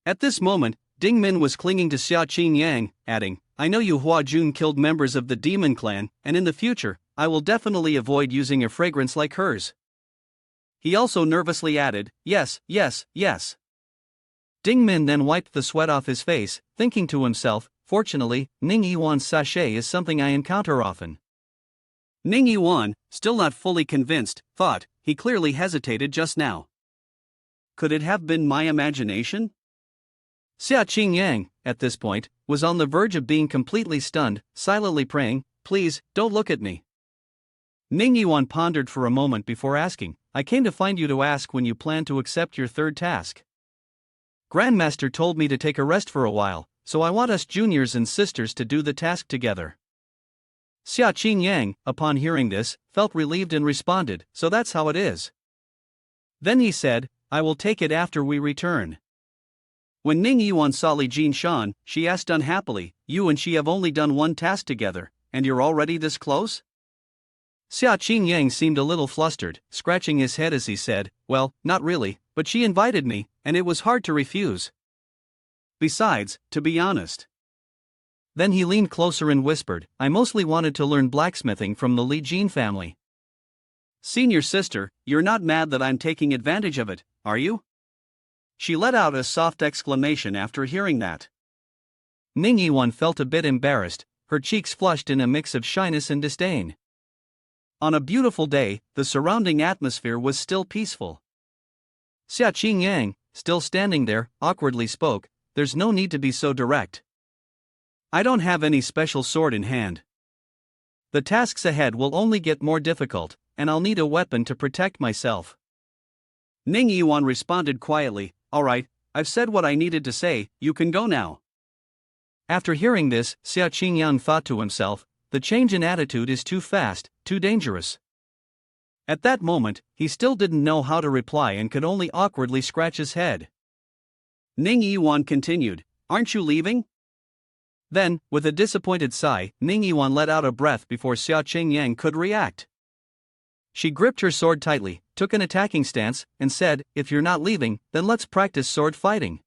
At this moment, Ding Min was clinging to Xia Qingyang, adding, I know you Hua Jun killed members of the demon clan, and in the future, I will definitely avoid using a fragrance like hers. He also nervously added, yes, yes, yes. Ding Min then wiped the sweat off his face, thinking to himself, fortunately, Ning Yiwan's sachet is something I encounter often. Ning Yiwan, still not fully convinced, thought, he clearly hesitated just now. Could it have been my imagination? Xia Qingyang, at this point, was on the verge of being completely stunned, silently praying, please, don't look at me. Ning Yiwan pondered for a moment before asking, I came to find you to ask when you plan to accept your third task. Grandmaster told me to take a rest for a while, so I want us juniors and sisters to do the task together. Xia Qingyang, upon hearing this, felt relieved and responded, so that's how it is. Then he said, I will take it after we return. When Ning Yiwan saw Li Jinshan, she asked unhappily, you and she have only done one task together, and you're already this close? Xia Qingyang seemed a little flustered, scratching his head as he said, well, not really, but she invited me, and it was hard to refuse. Besides, to be honest. Then he leaned closer and whispered, I mostly wanted to learn blacksmithing from the Li Jin family. Senior sister, you're not mad that I'm taking advantage of it, are you? She let out a soft exclamation after hearing that. Ning Yiwan felt a bit embarrassed, her cheeks flushed in a mix of shyness and disdain. On a beautiful day, the surrounding atmosphere was still peaceful. Xia Qingyang, still standing there, awkwardly spoke, there's no need to be so direct. I don't have any special sword in hand. The tasks ahead will only get more difficult, and I'll need a weapon to protect myself. Ning Yiwan responded quietly, alright, I've said what I needed to say, you can go now. After hearing this, Xia Qingyang thought to himself, the change in attitude is too fast, too dangerous. At that moment, he still didn't know how to reply and could only awkwardly scratch his head. Ning Yiwan continued, aren't you leaving? Then, with a disappointed sigh, Ning Yiwan let out a breath before Xia Qingyang could react. She gripped her sword tightly, took an attacking stance, and said, if you're not leaving, then let's practice sword fighting.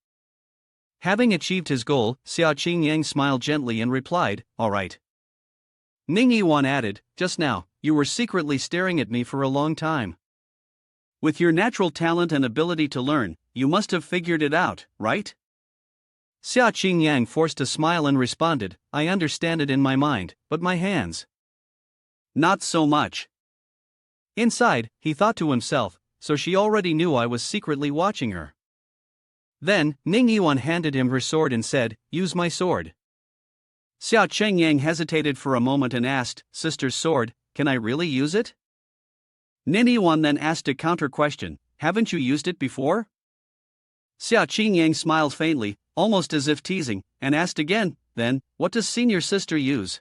Having achieved his goal, Xia Qingyang smiled gently and replied, all right. Ning Yiwan added, just now, you were secretly staring at me for a long time. With your natural talent and ability to learn, you must have figured it out, right? Xia Qingyang forced a smile and responded, I understand it in my mind, but my hands. Not so much. Inside, he thought to himself, so she already knew I was secretly watching her. Then, Ning Yiwan handed him her sword and said, use my sword. Xia Qingyang hesitated for a moment and asked, sister's sword, can I really use it? Ning Yiwan then asked a counter question, haven't you used it before? Xia Qingyang smiled faintly, almost as if teasing, and asked again, then, what does senior sister use?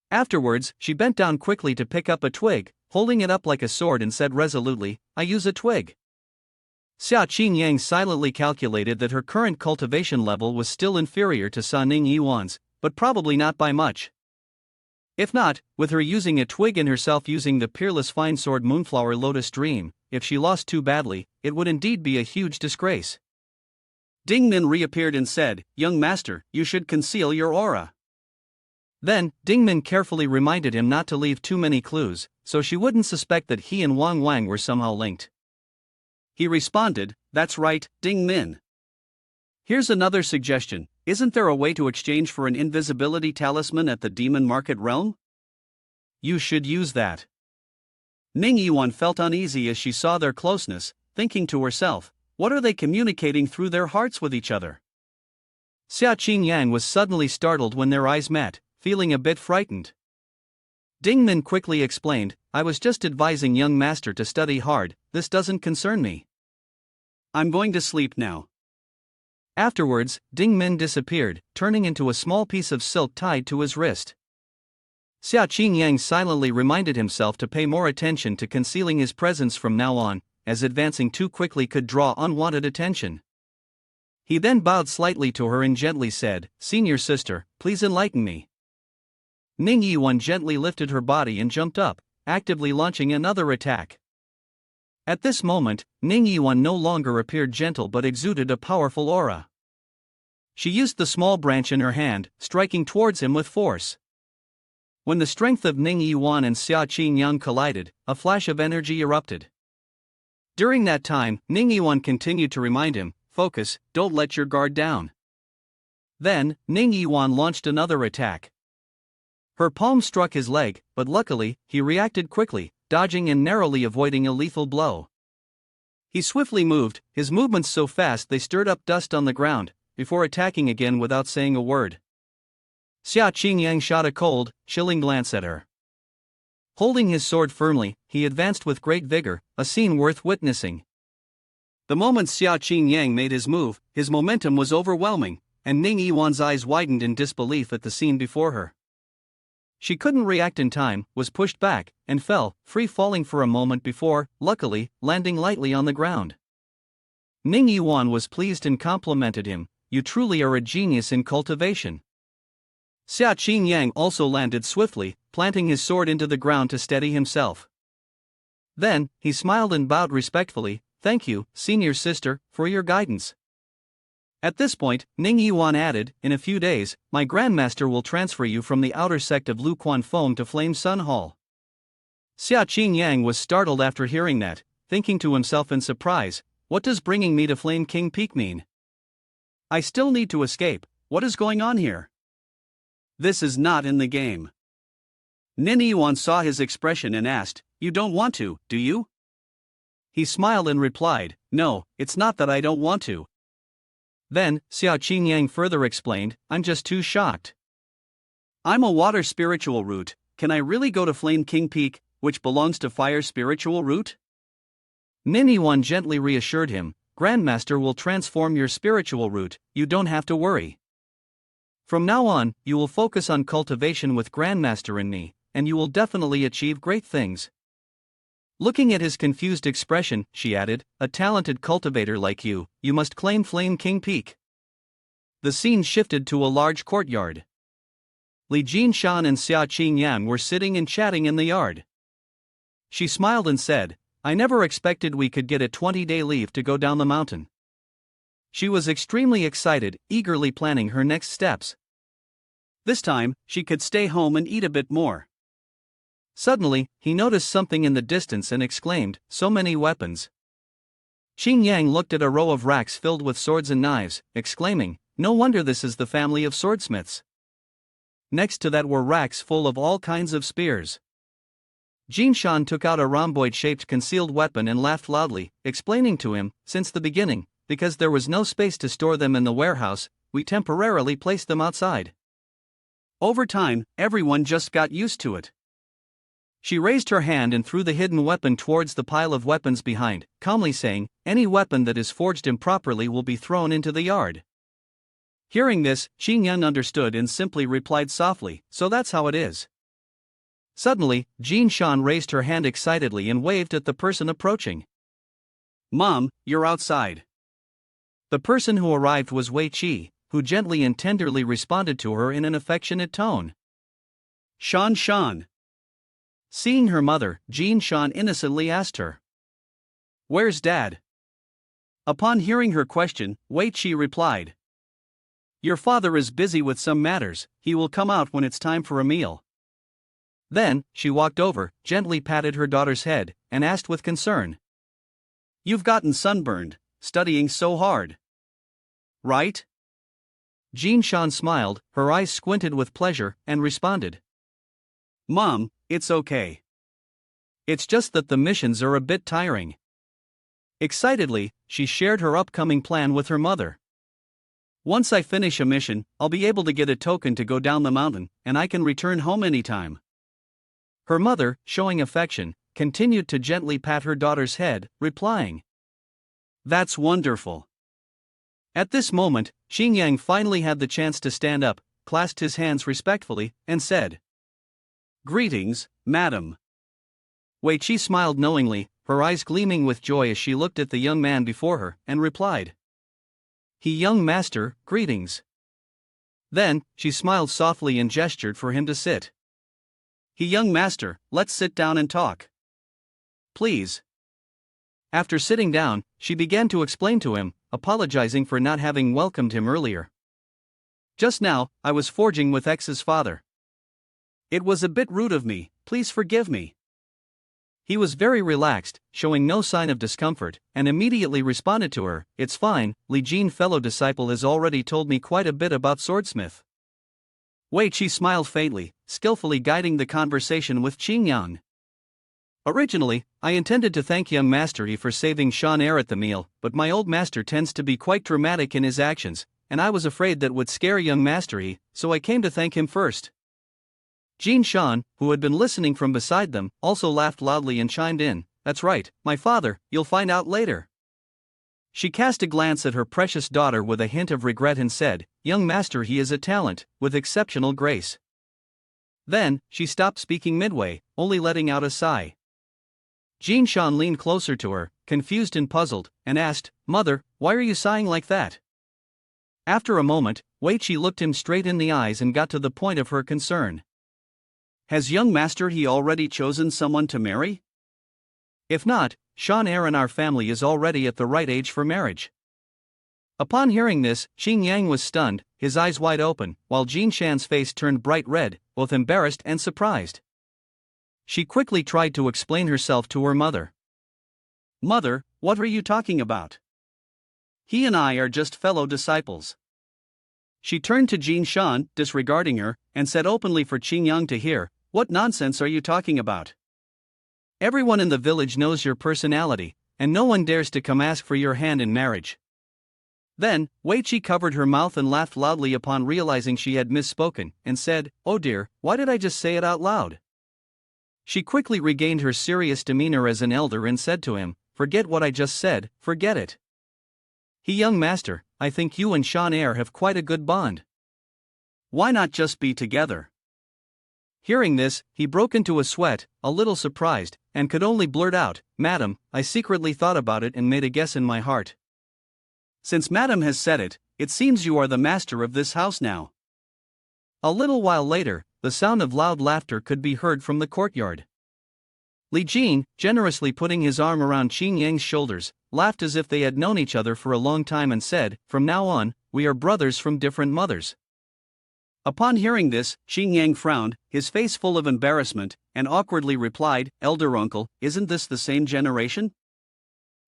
Afterwards, she bent down quickly to pick up a twig, holding it up like a sword and said resolutely, I use a twig. Xia Qingyang silently calculated that her current cultivation level was still inferior to Sa Ning Yiwan's, but probably not by much. If not, with her using a twig and herself using the peerless fine sword Moonflower Lotus Dream, if she lost too badly, it would indeed be a huge disgrace. Ding Min reappeared and said, young master, you should conceal your aura. Then, Ding Min carefully reminded him not to leave too many clues, so she wouldn't suspect that he and Wang were somehow linked. He responded, that's right, Ding Min. Here's another suggestion, isn't there a way to exchange for an invisibility talisman at the demon market realm? You should use that. Ning Yiwan felt uneasy as she saw their closeness, thinking to herself, what are they communicating through their hearts with each other? Xia Qingyang was suddenly startled when their eyes met, feeling a bit frightened. Ding Min quickly explained, I was just advising young master to study hard, this doesn't concern me. I'm going to sleep now. Afterwards, Ding Min disappeared, turning into a small piece of silk tied to his wrist. Xia Qingyang silently reminded himself to pay more attention to concealing his presence from now on, as advancing too quickly could draw unwanted attention. He then bowed slightly to her and gently said, Senior sister, please enlighten me. Ning Yiwan gently lifted her body and jumped up, actively launching another attack. At this moment, Ning Yiwan no longer appeared gentle but exuded a powerful aura. She used the small branch in her hand, striking towards him with force. When the strength of Ning Yiwan and Xia Qingyang collided, a flash of energy erupted. During that time, Ning Yiwan continued to remind him, "Focus, don't let your guard down." Then, Ning Yiwan launched another attack. Her palm struck his leg, but luckily, he reacted quickly, dodging and narrowly avoiding a lethal blow. He swiftly moved, his movements so fast they stirred up dust on the ground, before attacking again without saying a word. Xia Qingyang shot a cold, chilling glance at her. Holding his sword firmly, he advanced with great vigor, a scene worth witnessing. The moment Xia Qingyang made his move, his momentum was overwhelming, and Ning Yiwan's eyes widened in disbelief at the scene before her. She couldn't react in time, was pushed back, and fell, free falling for a moment before, luckily, landing lightly on the ground. Ning Yiwan was pleased and complimented him, "You truly are a genius in cultivation." Xia Qingyang also landed swiftly, planting his sword into the ground to steady himself. Then, he smiled and bowed respectfully, "Thank you, senior sister, for your guidance." At this point, Ning Yiwan added, "In a few days, my grandmaster will transfer you from the outer sect of Luquan Foam to Flame Sun Hall." Xia Qingyang was startled after hearing that, thinking to himself in surprise, "What does bringing me to Flame King Peak mean? I still need to escape, what is going on here? This is not in the game." Ning Yiwan saw his expression and asked, "You don't want to, do you?" He smiled and replied, "No, it's not that I don't want to." Then, Xia Qingyang further explained, "I'm just too shocked. I'm a water spiritual root, can I really go to Flame King Peak, which belongs to fire spiritual root?" Ning Yiwan gently reassured him, "Grandmaster will transform your spiritual root, you don't have to worry. From now on, you will focus on cultivation with Grandmaster and me, and you will definitely achieve great things." Looking at his confused expression, she added, "A talented cultivator like you must claim Flame King Peak." The scene shifted to a large courtyard. Li Jinshan and Xia Qingyang were sitting and chatting in the yard. She smiled and said, "I never expected we could get a 20-day leave to go down the mountain." She was extremely excited, eagerly planning her next steps. This time, she could stay home and eat a bit more. Suddenly, he noticed something in the distance and exclaimed, "So many weapons." Qingyang looked at a row of racks filled with swords and knives, exclaiming, "No wonder this is the family of swordsmiths." Next to that were racks full of all kinds of spears. Jinshan took out a rhomboid-shaped concealed weapon and laughed loudly, explaining to him, "Since the beginning, because there was no space to store them in the warehouse, we temporarily placed them outside. Over time, everyone just got used to it." She raised her hand and threw the hidden weapon towards the pile of weapons behind, calmly saying, "Any weapon that is forged improperly will be thrown into the yard." Hearing this, Qingyang understood and simply replied softly, "So that's how it is." Suddenly, Jinshan raised her hand excitedly and waved at the person approaching. "Mom, you're outside." The person who arrived was Wei Qi, who gently and tenderly responded to her in an affectionate tone. "Shan Shan." Seeing her mother, Jinshan innocently asked her, "Where's Dad?" Upon hearing her question, Wei Qi replied, "Your father is busy with some matters, he will come out when it's time for a meal." Then, she walked over, gently patted her daughter's head, and asked with concern, "You've gotten sunburned, studying so hard. Right?" Jinshan smiled, her eyes squinted with pleasure, and responded, "Mom, it's okay. It's just that the missions are a bit tiring." Excitedly, she shared her upcoming plan with her mother. "Once I finish a mission, I'll be able to get a token to go down the mountain, and I can return home anytime." Her mother, showing affection, continued to gently pat her daughter's head, replying, "That's wonderful." At this moment, Qingyang finally had the chance to stand up, clasped his hands respectfully, and said, "Greetings, madam." Wei Qi smiled knowingly, her eyes gleaming with joy as she looked at the young man before her, and replied, "He young master, greetings." Then, she smiled softly and gestured for him to sit. "He young master, let's sit down and talk. Please." After sitting down, she began to explain to him, apologizing for not having welcomed him earlier. Just now, I was forging with X's father. It was a bit rude of me, please forgive me. He was very relaxed, showing no sign of discomfort, and immediately responded to her, "It's fine, Li Jin fellow disciple has already told me quite a bit about swordsmith." Wei Qi smiled faintly, skillfully guiding the conversation with Qingyang. Originally, I intended to thank young Master Yi for saving Shan Er at the meal, but my old master tends to be quite dramatic in his actions, and I was afraid that would scare young Master Yi, so I came to thank him first. Jin Shan, who had been listening from beside them, also laughed loudly and chimed in, "That's right, my father, you'll find out later." She cast a glance at her precious daughter with a hint of regret and said, "Young Master He is a talent, with exceptional grace." Then, she stopped speaking midway, only letting out a sigh. Jin Shan leaned closer to her, confused and puzzled, and asked, "Mother, why are you sighing like that?" After a moment, Wei Qi looked him straight in the eyes and got to the point of her concern. Has young Master He already chosen someone to marry? If not, Shan Er in our family is already at the right age for marriage. Upon hearing this, Xing Yang was stunned, his eyes wide open, while Jin Shan's face turned bright red, both embarrassed and surprised. She quickly tried to explain herself to her mother. "Mother, what are you talking about? He and I are just fellow disciples." She turned to Jin Shan, disregarding her, and said openly for Qingyang to hear, "What nonsense are you talking about? Everyone in the village knows your personality, and no one dares to come ask for your hand in marriage." Then, Wei Qi covered her mouth and laughed loudly upon realizing she had misspoken, and said, "Oh dear, why did I just say it out loud?" She quickly regained her serious demeanor as an elder and said to him, "Forget what I just said, forget it. He young master, I think you and Shan Er have quite a good bond. Why not just be together?" Hearing this, he broke into a sweat, a little surprised, and could only blurt out, "Madam, I secretly thought about it and made a guess in my heart." "Since Madam has said it, it seems you are the master of this house now." A little while later, the sound of loud laughter could be heard from the courtyard. Li Jin, generously putting his arm around Qin Yang's shoulders, laughed as if they had known each other for a long time and said, "From now on, we are brothers from different mothers." Upon hearing this, Qin Yang frowned, his face full of embarrassment, and awkwardly replied, "Elder uncle, isn't this the same generation?"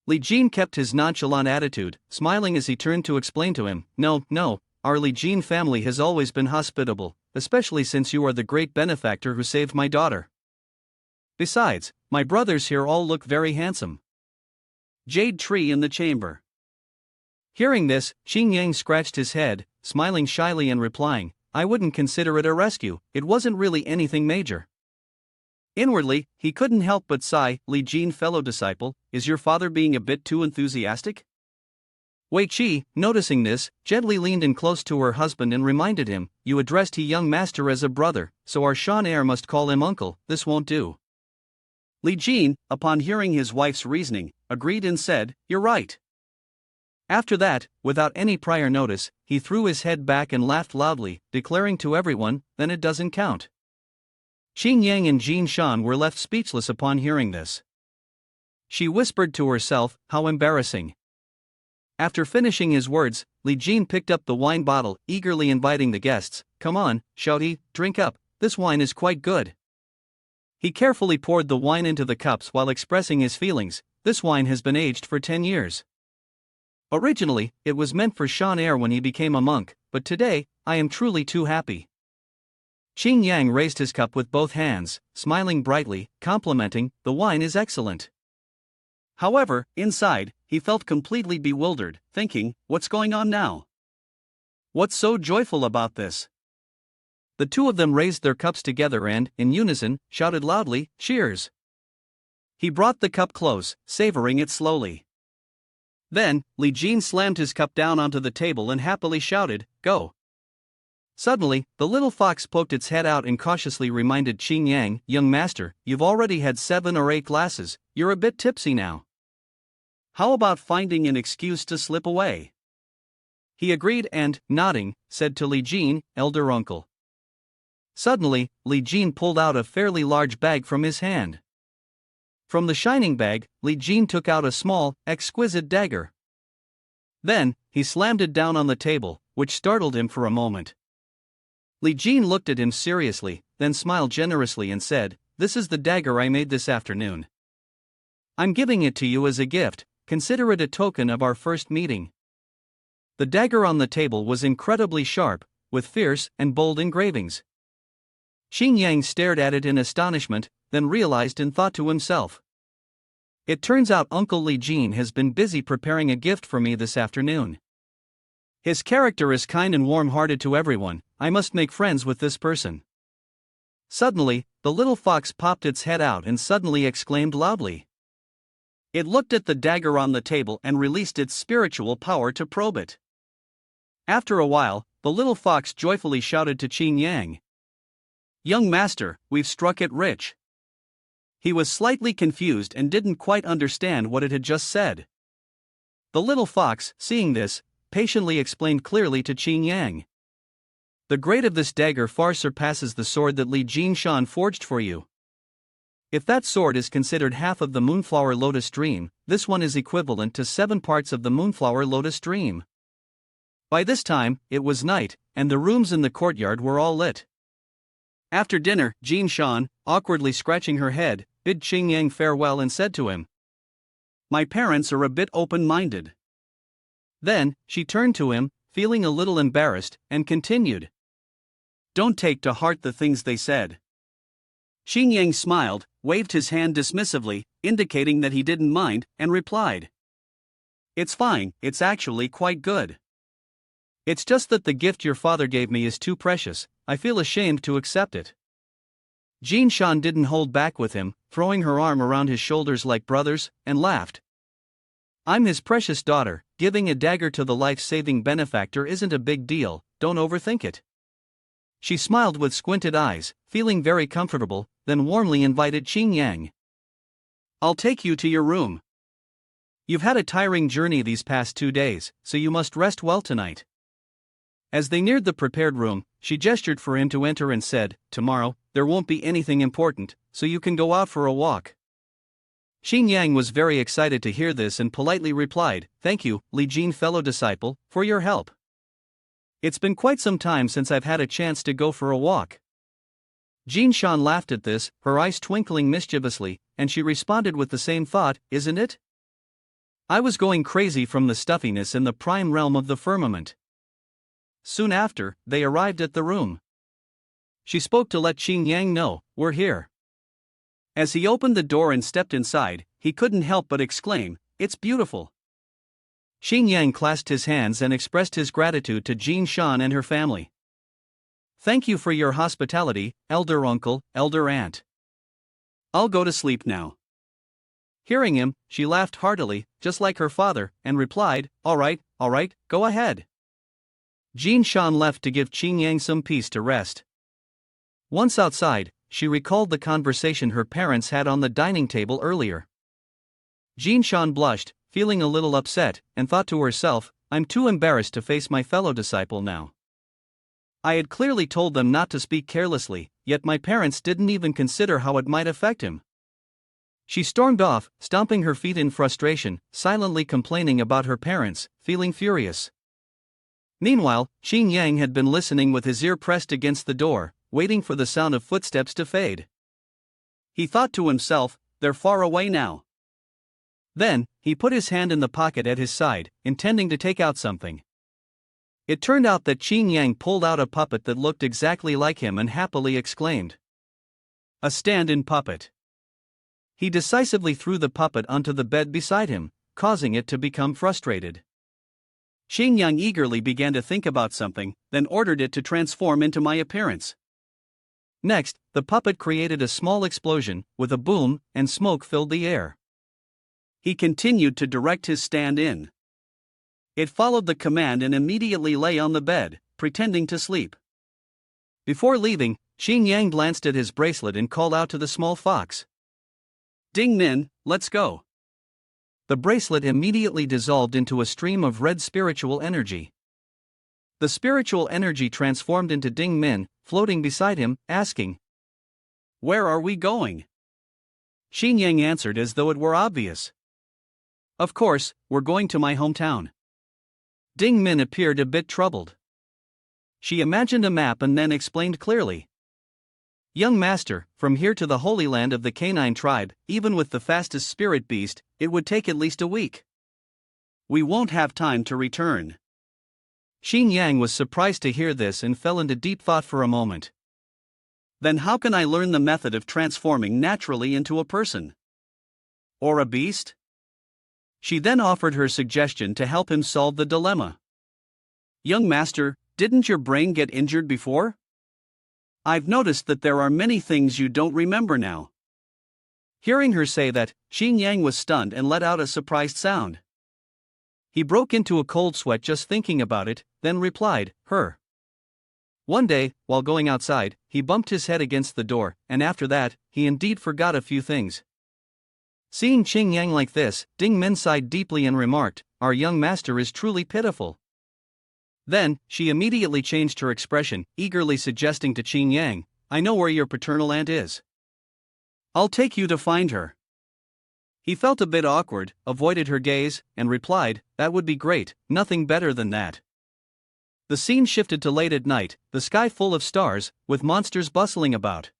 Li Jin kept his nonchalant attitude, smiling as he turned to explain to him, No, our Li Jin family has always been hospitable, especially since you are the great benefactor who saved my daughter. Besides, my brothers here all look very handsome." Jade tree in the chamber. Hearing this, Qin Yang scratched his head, smiling shyly and replying, "I wouldn't consider it a rescue, it wasn't really anything major." Inwardly, he couldn't help but sigh, "Li Jin fellow disciple, is your father being a bit too enthusiastic?" Wei Qi, noticing this, gently leaned in close to her husband and reminded him, "You addressed he young master as a brother, so our Shan Er must call him uncle, this won't do." Li Jin, upon hearing his wife's reasoning, agreed and said, "You're right." After that, without any prior notice, he threw his head back and laughed loudly, declaring to everyone, "Then it doesn't count." Qin Yang and Jin Shan were left speechless upon hearing this. She whispered to herself, "How embarrassing." After finishing his words, Li Jin picked up the wine bottle, eagerly inviting the guests, "Come on, shouty, drink up, this wine is quite good." He carefully poured the wine into the cups while expressing his feelings, "This wine has been aged for 10 years. Originally, it was meant for Shan Er when he became a monk, but today, I am truly too happy." Qin Yang raised his cup with both hands, smiling brightly, complimenting, "The wine is excellent." However, inside, he felt completely bewildered, thinking, "What's going on now? What's so joyful about this?" The two of them raised their cups together and, in unison, shouted loudly, "Cheers!" He brought the cup close, savoring it slowly. Then, Li Jin slammed his cup down onto the table and happily shouted, "Go!" Suddenly, the little fox poked its head out and cautiously reminded Qin Yang, "Young master, you've already had 7 or 8 glasses, you're a bit tipsy now. How about finding an excuse to slip away?" He agreed and, nodding, said to Li Jin, "Elder uncle." Suddenly, Li Jin pulled out a fairly large bag from his hand. From the shining bag, Li Jin took out a small, exquisite dagger. Then, he slammed it down on the table, which startled him for a moment. Li Jin looked at him seriously, then smiled generously and said, "This is the dagger I made this afternoon. I'm giving it to you as a gift, consider it a token of our first meeting." The dagger on the table was incredibly sharp, with fierce and bold engravings. Xing Yang stared at it in astonishment, then realized and thought to himself, "It turns out Uncle Li Jin has been busy preparing a gift for me this afternoon. His character is kind and warm-hearted to everyone. I must make friends with this person." Suddenly, the little fox popped its head out and suddenly exclaimed loudly. It looked at the dagger on the table and released its spiritual power to probe it. After a while, the little fox joyfully shouted to Qing Yang, "Young master, we've struck it rich." He was slightly confused and didn't quite understand what it had just said. The little fox, seeing this, patiently explained clearly to Qing Yang. "The grade of this dagger far surpasses the sword that Li Jinshan forged for you. If that sword is considered half of the Moonflower Lotus Dream, this one is equivalent to 7 parts of the Moonflower Lotus Dream." By this time, it was night, and the rooms in the courtyard were all lit. After dinner, Jinshan, awkwardly scratching her head, bid Qing Yang farewell and said to him, "My parents are a bit open-minded." Then, she turned to him, feeling a little embarrassed, and continued, "Don't take to heart the things they said." Xing Yang smiled, waved his hand dismissively, indicating that he didn't mind, and replied, "It's fine, it's actually quite good. It's just that the gift your father gave me is too precious. I feel ashamed to accept it." Jinshan didn't hold back with him, throwing her arm around his shoulders like brothers, and laughed. "I'm his precious daughter, giving a dagger to the life-saving benefactor isn't a big deal, don't overthink it." She smiled with squinted eyes, feeling very comfortable, then warmly invited Qing Yang. "I'll take you to your room. You've had a tiring journey these past 2 days, so you must rest well tonight." As they neared the prepared room, she gestured for him to enter and said, "Tomorrow, there won't be anything important, so you can go out for a walk." Xing Yang was very excited to hear this and politely replied, "Thank you, Li Jin fellow disciple, for your help. It's been quite some time since I've had a chance to go for a walk." Jinshan laughed at this, her eyes twinkling mischievously, and she responded with the same thought, "Isn't it? I was going crazy from the stuffiness in the prime realm of the firmament." Soon after, they arrived at the room. She spoke to let Qing Yang know, "We're here." As he opened the door and stepped inside, he couldn't help but exclaim, "It's beautiful." Xing Yang clasped his hands and expressed his gratitude to Jin Shan and her family. "Thank you for your hospitality, elder uncle, elder aunt. I'll go to sleep now." Hearing him, she laughed heartily, just like her father, and replied, all right, go ahead." Jin Shan left to give Qing Yang some peace to rest. Once outside, she recalled the conversation her parents had on the dining table earlier. Jin Shan blushed, feeling a little upset, and thought to herself, "I'm too embarrassed to face my fellow disciple now. I had clearly told them not to speak carelessly, yet my parents didn't even consider how it might affect him." She stormed off, stomping her feet in frustration, silently complaining about her parents, feeling furious. Meanwhile, Qing Yang had been listening with his ear pressed against the door, waiting for the sound of footsteps to fade. He thought to himself, "They're far away now." Then, he put his hand in the pocket at his side, intending to take out something. It turned out that Qing Yang pulled out a puppet that looked exactly like him and happily exclaimed, "A stand-in puppet." He decisively threw the puppet onto the bed beside him, causing it to become frustrated. Xing Yang eagerly began to think about something, then ordered it to transform into my appearance. Next, the puppet created a small explosion, with a boom, and smoke filled the air. He continued to direct his stand-in. It followed the command and immediately lay on the bed, pretending to sleep. Before leaving, Xing Yang glanced at his bracelet and called out to the small fox, "Ding Min, let's go." The bracelet immediately dissolved into a stream of red spiritual energy. The spiritual energy transformed into Ding Min, floating beside him, asking, "Where are we going?" Xing Yang answered as though it were obvious, "Of course, we're going to my hometown." Ding Min appeared a bit troubled. She imagined a map and then explained clearly. Young master, from here to the Holy Land of the canine tribe, even with the fastest spirit beast, it would take at least a week. We won't have time to return. Xing Yang was surprised to hear this and fell into deep thought for a moment. Then how can I learn the method of transforming naturally into a person? Or a beast? She then offered her suggestion to help him solve the dilemma. Young master, didn't your brain get injured before? I've noticed that there are many things you don't remember now. Hearing her say that, Xing Yang was stunned and let out a surprised sound. He broke into a cold sweat just thinking about it, then replied, her. One day, while going outside, he bumped his head against the door, and after that, he indeed forgot a few things. Seeing Xing Yang like this, Ding Min sighed deeply and remarked, our young master is truly pitiful. Then, she immediately changed her expression, eagerly suggesting to Xing Yang, I know where your paternal aunt is. I'll take you to find her. He felt a bit awkward, avoided her gaze, and replied, that would be great, nothing better than that. The scene shifted to late at night, the sky full of stars, with monsters bustling about.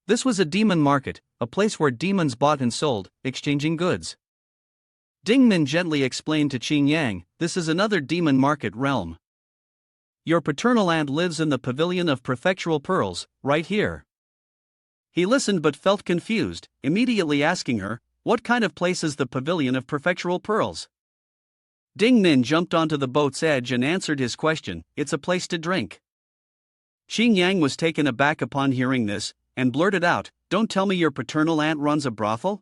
This was a demon market, a place where demons bought and sold, exchanging goods. Ding Min gently explained to Xing Yang, this is another demon market realm. Your paternal aunt lives in the pavilion of prefectural pearls, right here. He listened but felt confused, immediately asking her, what kind of place is the pavilion of prefectural pearls? Ding Min jumped onto the boat's edge and answered his question, it's a place to drink. Xing Yang was taken aback upon hearing this, and blurted out, don't tell me your paternal aunt runs a brothel?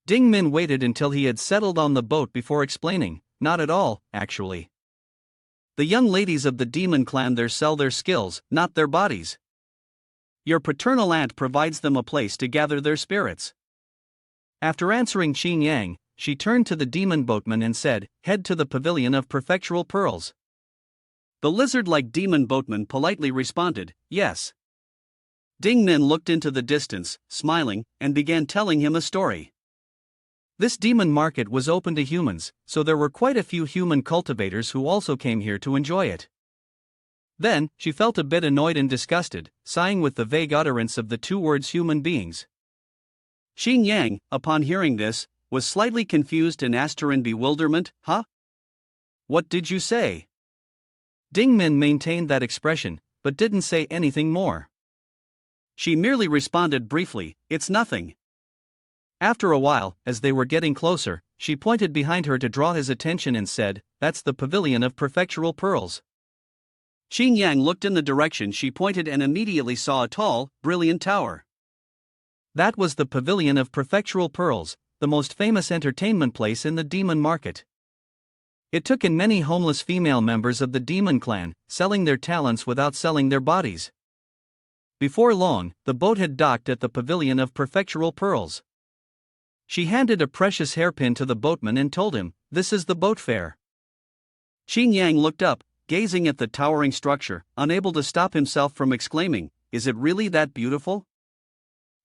Ding Min waited until he had settled on the boat before explaining, not at all, actually. The young ladies of the demon clan there sell their skills, not their bodies. Your paternal aunt provides them a place to gather their spirits. After answering Xing Yang, she turned to the demon boatman and said, head to the pavilion of prefectural pearls. The lizard-like demon boatman politely responded, yes. Ding Min looked into the distance, smiling, and began telling him a story. This demon market was open to humans, so there were quite a few human cultivators who also came here to enjoy it. Then, she felt a bit annoyed and disgusted, sighing with the vague utterance of the two words human beings. Xing Yang, upon hearing this, was slightly confused and asked her in bewilderment, huh? What did you say? Ding Min maintained that expression, but didn't say anything more. She merely responded briefly, it's nothing. After a while, as they were getting closer, she pointed behind her to draw his attention and said, that's the pavilion of prefectural pearls. Xing Yang looked in the direction she pointed and immediately saw a tall, brilliant tower. That was the pavilion of prefectural pearls, the most famous entertainment place in the demon market. It took in many homeless female members of the demon clan, selling their talents without selling their bodies. Before long, the boat had docked at the pavilion of prefectural pearls. She handed a precious hairpin to the boatman and told him, this is the boat fare. Xing Yang looked up, gazing at the towering structure, unable to stop himself from exclaiming, is it really that beautiful?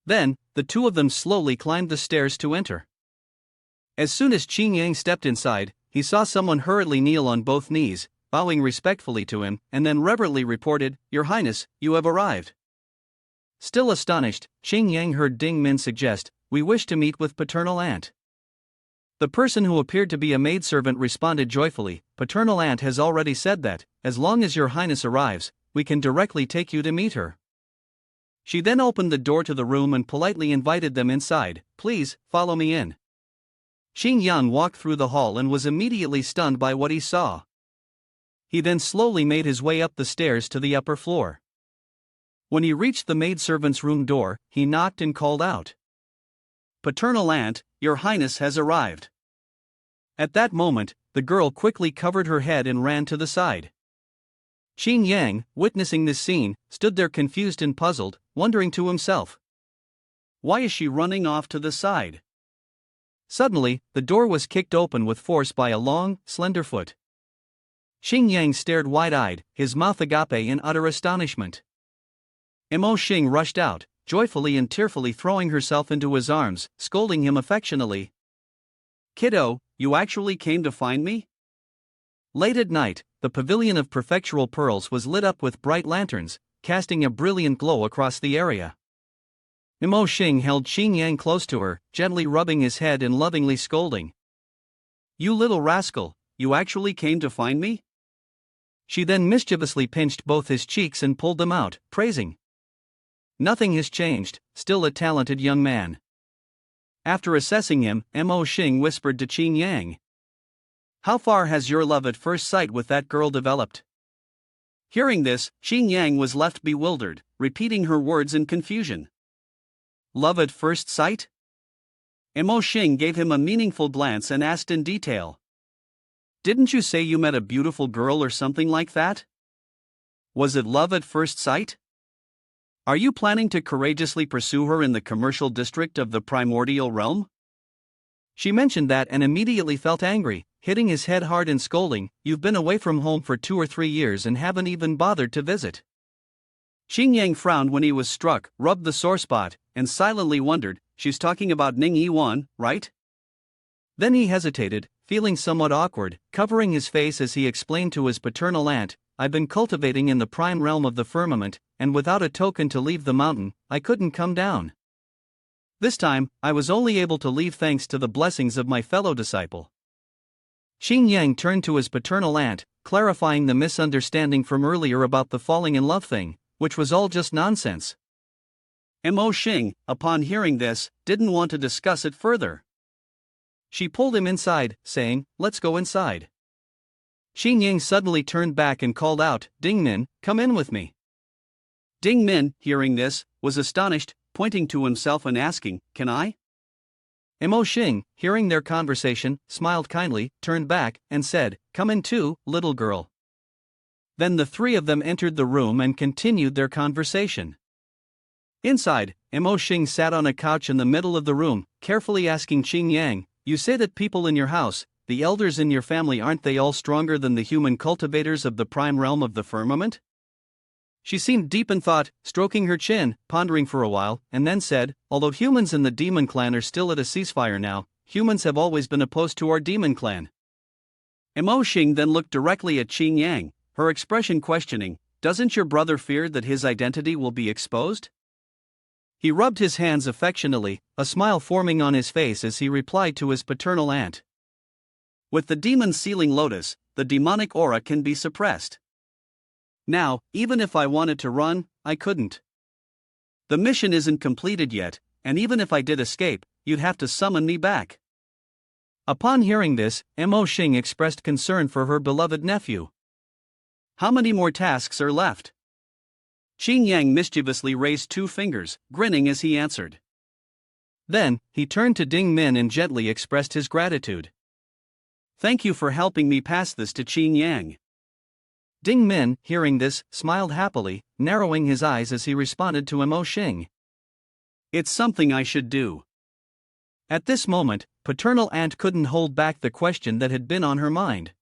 Then, the two of them slowly climbed the stairs to enter. As soon as Xing Yang stepped inside, he saw someone hurriedly kneel on both knees, bowing respectfully to him, and then reverently reported, Your Highness, you have arrived. Still astonished, Xing Yang heard Ding Min suggest, we wish to meet with paternal aunt. The person who appeared to be a maidservant responded joyfully, paternal aunt has already said that, as long as your highness arrives, we can directly take you to meet her. She then opened the door to the room and politely invited them inside, please, follow me in. Xing Yang walked through the hall and was immediately stunned by what he saw. He then slowly made his way up the stairs to the upper floor. When he reached the maidservant's room door, he knocked and called out. Paternal aunt, your highness has arrived. At that moment, the girl quickly covered her head and ran to the side. Xing Yang, witnessing this scene, stood there confused and puzzled, wondering to himself, why is she running off to the side? Suddenly, the door was kicked open with force by a long, slender foot. Xing Yang stared wide-eyed, his mouth agape in utter astonishment. Mo Xing rushed out, joyfully and tearfully throwing herself into his arms, scolding him affectionately. Kiddo, you actually came to find me? Late at night, the pavilion of prefectural pearls was lit up with bright lanterns, casting a brilliant glow across the area. Imo Xing held Qing Yang close to her, gently rubbing his head and lovingly scolding. You little rascal, you actually came to find me? She then mischievously pinched both his cheeks and pulled them out, praising. Nothing has changed, still a talented young man. After assessing him, Imo Xing whispered to Qing Yang. How far has your love at first sight with that girl developed? Hearing this, Qing Yang was left bewildered, repeating her words in confusion. Love at first sight? Imo Xing gave him a meaningful glance and asked in detail. Didn't you say you met a beautiful girl or something like that? Was it love at first sight? Are you planning to courageously pursue her in the commercial district of the primordial realm? She mentioned that and immediately felt angry, hitting his head hard and scolding, You've been away from home for 2 or 3 years and haven't even bothered to visit. Qing Yang frowned when he was struck, rubbed the sore spot, and silently wondered, She's talking about Ning Yiwan, right? Then he hesitated, feeling somewhat awkward, covering his face as he explained to his paternal aunt, I've been cultivating in the prime realm of the firmament, and without a token to leave the mountain, I couldn't come down. This time, I was only able to leave thanks to the blessings of my fellow disciple. Qing Yang turned to his paternal aunt, clarifying the misunderstanding from earlier about the falling in love thing, which was all just nonsense. Imo Xing, upon hearing this, didn't want to discuss it further. She pulled him inside, saying, Let's go inside. Qing Yang suddenly turned back and called out, Ding Min, come in with me. Ding Min, hearing this, was astonished, pointing to himself and asking, Can I? Imo Xing, hearing their conversation, smiled kindly, turned back, and said, Come in too, little girl. Then the 3 of them entered the room and continued their conversation. Inside, Imo Xing sat on a couch in the middle of the room, carefully asking Qing Yang, You say that people in your house, the elders in your family, aren't they all stronger than the human cultivators of the prime realm of the firmament? She seemed deep in thought, stroking her chin, pondering for a while, and then said, Although humans in the demon clan are still at a ceasefire now, humans have always been opposed to our demon clan. Imo Xing then looked directly at Qing Yang, her expression questioning, Doesn't your brother fear that his identity will be exposed? He rubbed his hands affectionately, a smile forming on his face as he replied to his paternal aunt. With the demon sealing lotus, the demonic aura can be suppressed. Now, even if I wanted to run, I couldn't. The mission isn't completed yet, and even if I did escape, you'd have to summon me back. Upon hearing this, Imo Xing expressed concern for her beloved nephew. How many more tasks are left? Qing Yang mischievously raised 2 fingers, grinning as he answered. Then, he turned to Ding Min and gently expressed his gratitude. Thank you for helping me pass this to Qing Yang. Ding Min, hearing this, smiled happily, narrowing his eyes as he responded to Imo Xing. It's something I should do. At this moment, paternal aunt couldn't hold back the question that had been on her mind.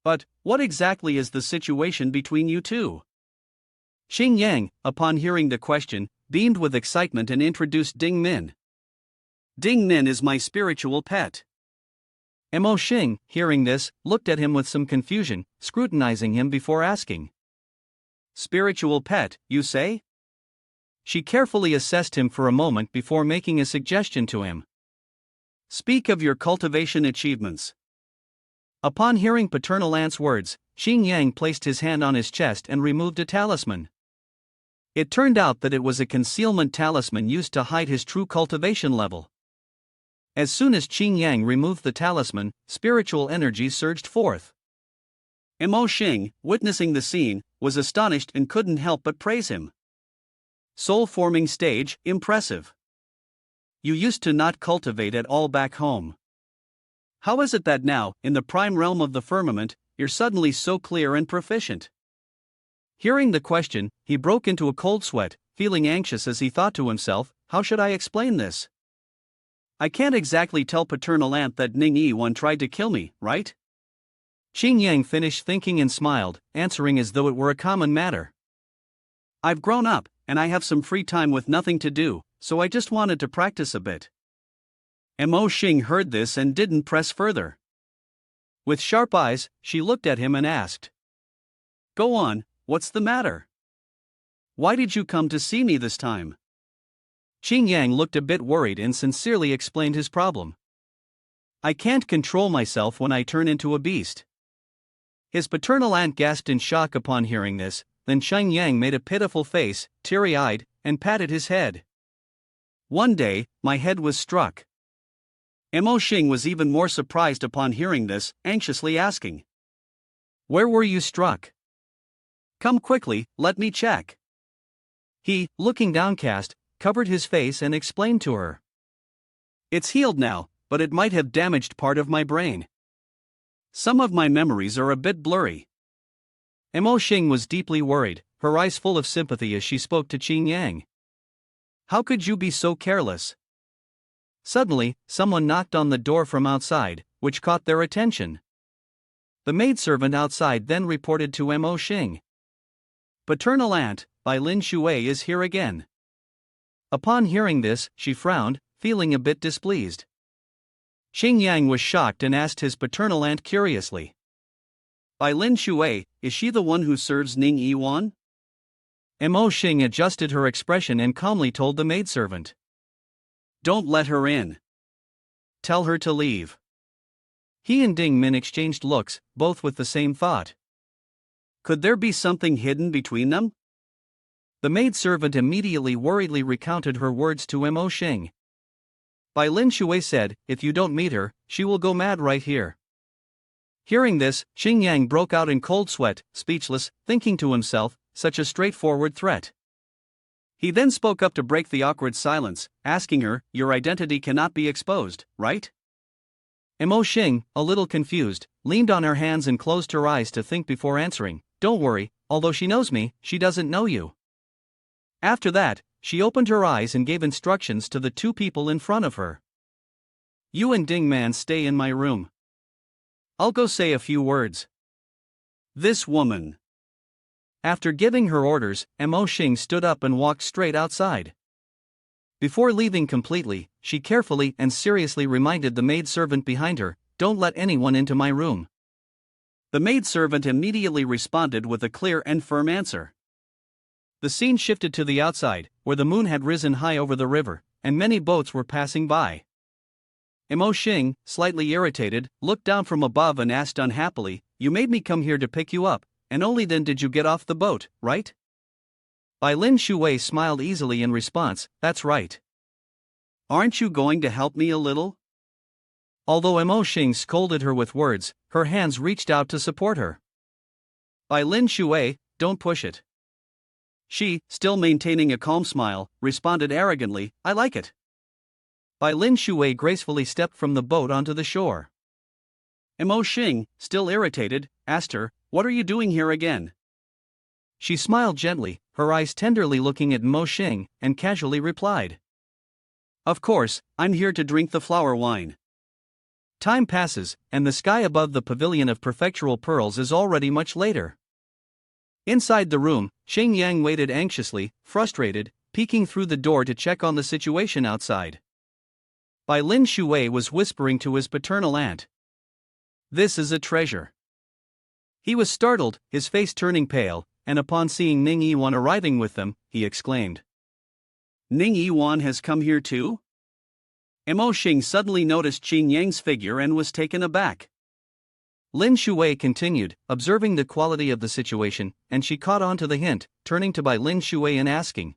But, what exactly is the situation between you two? Qing Yang, upon hearing the question, beamed with excitement and introduced Ding Min. Ding Min is my spiritual pet. Imo Xing, hearing this, looked at him with some confusion, scrutinizing him before asking. Spiritual pet, you say? She carefully assessed him for a moment before making a suggestion to him. Speak of your cultivation achievements. Upon hearing paternal aunt's words, Qing Yang placed his hand on his chest and removed a talisman. It turned out that it was a concealment talisman used to hide his true cultivation level. As soon as Qing Yang removed the talisman, spiritual energy surged forth. Imo Xing, witnessing the scene, was astonished and couldn't help but praise him. Soul-forming stage, impressive. You used to not cultivate at all back home. How is it that now, in the prime realm of the firmament, you're suddenly so clear and proficient? Hearing the question, he broke into a cold sweat, feeling anxious as he thought to himself, how should I explain this? I can't exactly tell paternal aunt that Ning Yiwan tried to kill me, right? Qing Yang finished thinking and smiled, answering as though it were a common matter. I've grown up, and I have some free time with nothing to do, so I just wanted to practice a bit. Imo Xing heard this and didn't press further. With sharp eyes, she looked at him and asked, "Go on, what's the matter? Why did you come to see me this time?" Qing Yang looked a bit worried and sincerely explained his problem. "I can't control myself when I turn into a beast." His paternal aunt gasped in shock upon hearing this, then Qing Yang made a pitiful face, teary-eyed, and patted his head. "One day, my head was struck." Mo Xing was even more surprised upon hearing this, anxiously asking, "Where were you struck? "Come quickly, let me check." He, looking downcast, covered his face and explained to her. "It's healed now, but it might have damaged part of my brain. Some of my memories are a bit blurry." Mo Xing was deeply worried, her eyes full of sympathy as she spoke to Qing Yang. "How could you be so careless?" Suddenly, someone knocked on the door from outside, which caught their attention. The maidservant outside then reported to Mo Xing. "Paternal aunt, Bai Lin Shui is here again." Upon hearing this, she frowned, feeling a bit displeased. Qing Yang was shocked and asked his paternal aunt curiously, "Bai Lin Shui, is she the one who serves Ning Yiwan?" Mo Xing adjusted her expression and calmly told the maidservant, "Don't let her in. Tell her to leave." He and Ding Min exchanged looks, both with the same thought. Could there be something hidden between them? The maidservant immediately worriedly recounted her words to Mo Xing. Bai Lin Shui said, "If you don't meet her, she will go mad right here." Hearing this, Qing Yang broke out in cold sweat, speechless, thinking to himself, such a straightforward threat. He then spoke up to break the awkward silence, asking her, "Your identity cannot be exposed, right?" Mo Xing, a little confused, leaned on her hands and closed her eyes to think before answering, "Don't worry, although she knows me, she doesn't know you." After that, she opened her eyes and gave instructions to the two people in front of her. "You and Ding Man stay in my room. I'll go say a few words." This woman. After giving her orders, Mo Xing stood up and walked straight outside. Before leaving completely, she carefully and seriously reminded the maidservant behind her, "Don't let anyone into my room." The maidservant immediately responded with a clear and firm answer. The scene shifted to the outside, where the moon had risen high over the river, and many boats were passing by. Mo Xing, slightly irritated, looked down from above and asked unhappily, "You made me come here to pick you up, and only then did you get off the boat, right?" Bai Lin Shui smiled easily in response, "That's right." "Aren't you going to help me a little?" Although Mo Xing scolded her with words, her hands reached out to support her. "Bai Lin Shui, don't push it." She, still maintaining a calm smile, responded arrogantly, "I like it." Bai Lin Shui gracefully stepped from the boat onto the shore. Mo Xing, still irritated, asked her, "What are you doing here again?" She smiled gently, her eyes tenderly looking at Mo Xing, and casually replied, "Of course, I'm here to drink the flower wine." Time passes, and the sky above the pavilion of prefectural pearls is already much later. Inside the room, Qing Yang waited anxiously, frustrated, peeking through the door to check on the situation outside. Bai Lin Shui was whispering to his paternal aunt, "This is a treasure." He was startled, his face turning pale, and upon seeing Ning Yiwan arriving with them, he exclaimed, "Ning Yiwan has come here too?" Mo Xing suddenly noticed Qing Yang's figure and was taken aback. Lin Shui continued, observing the quality of the situation, and she caught on to the hint, turning to Bai Lin Shui and asking,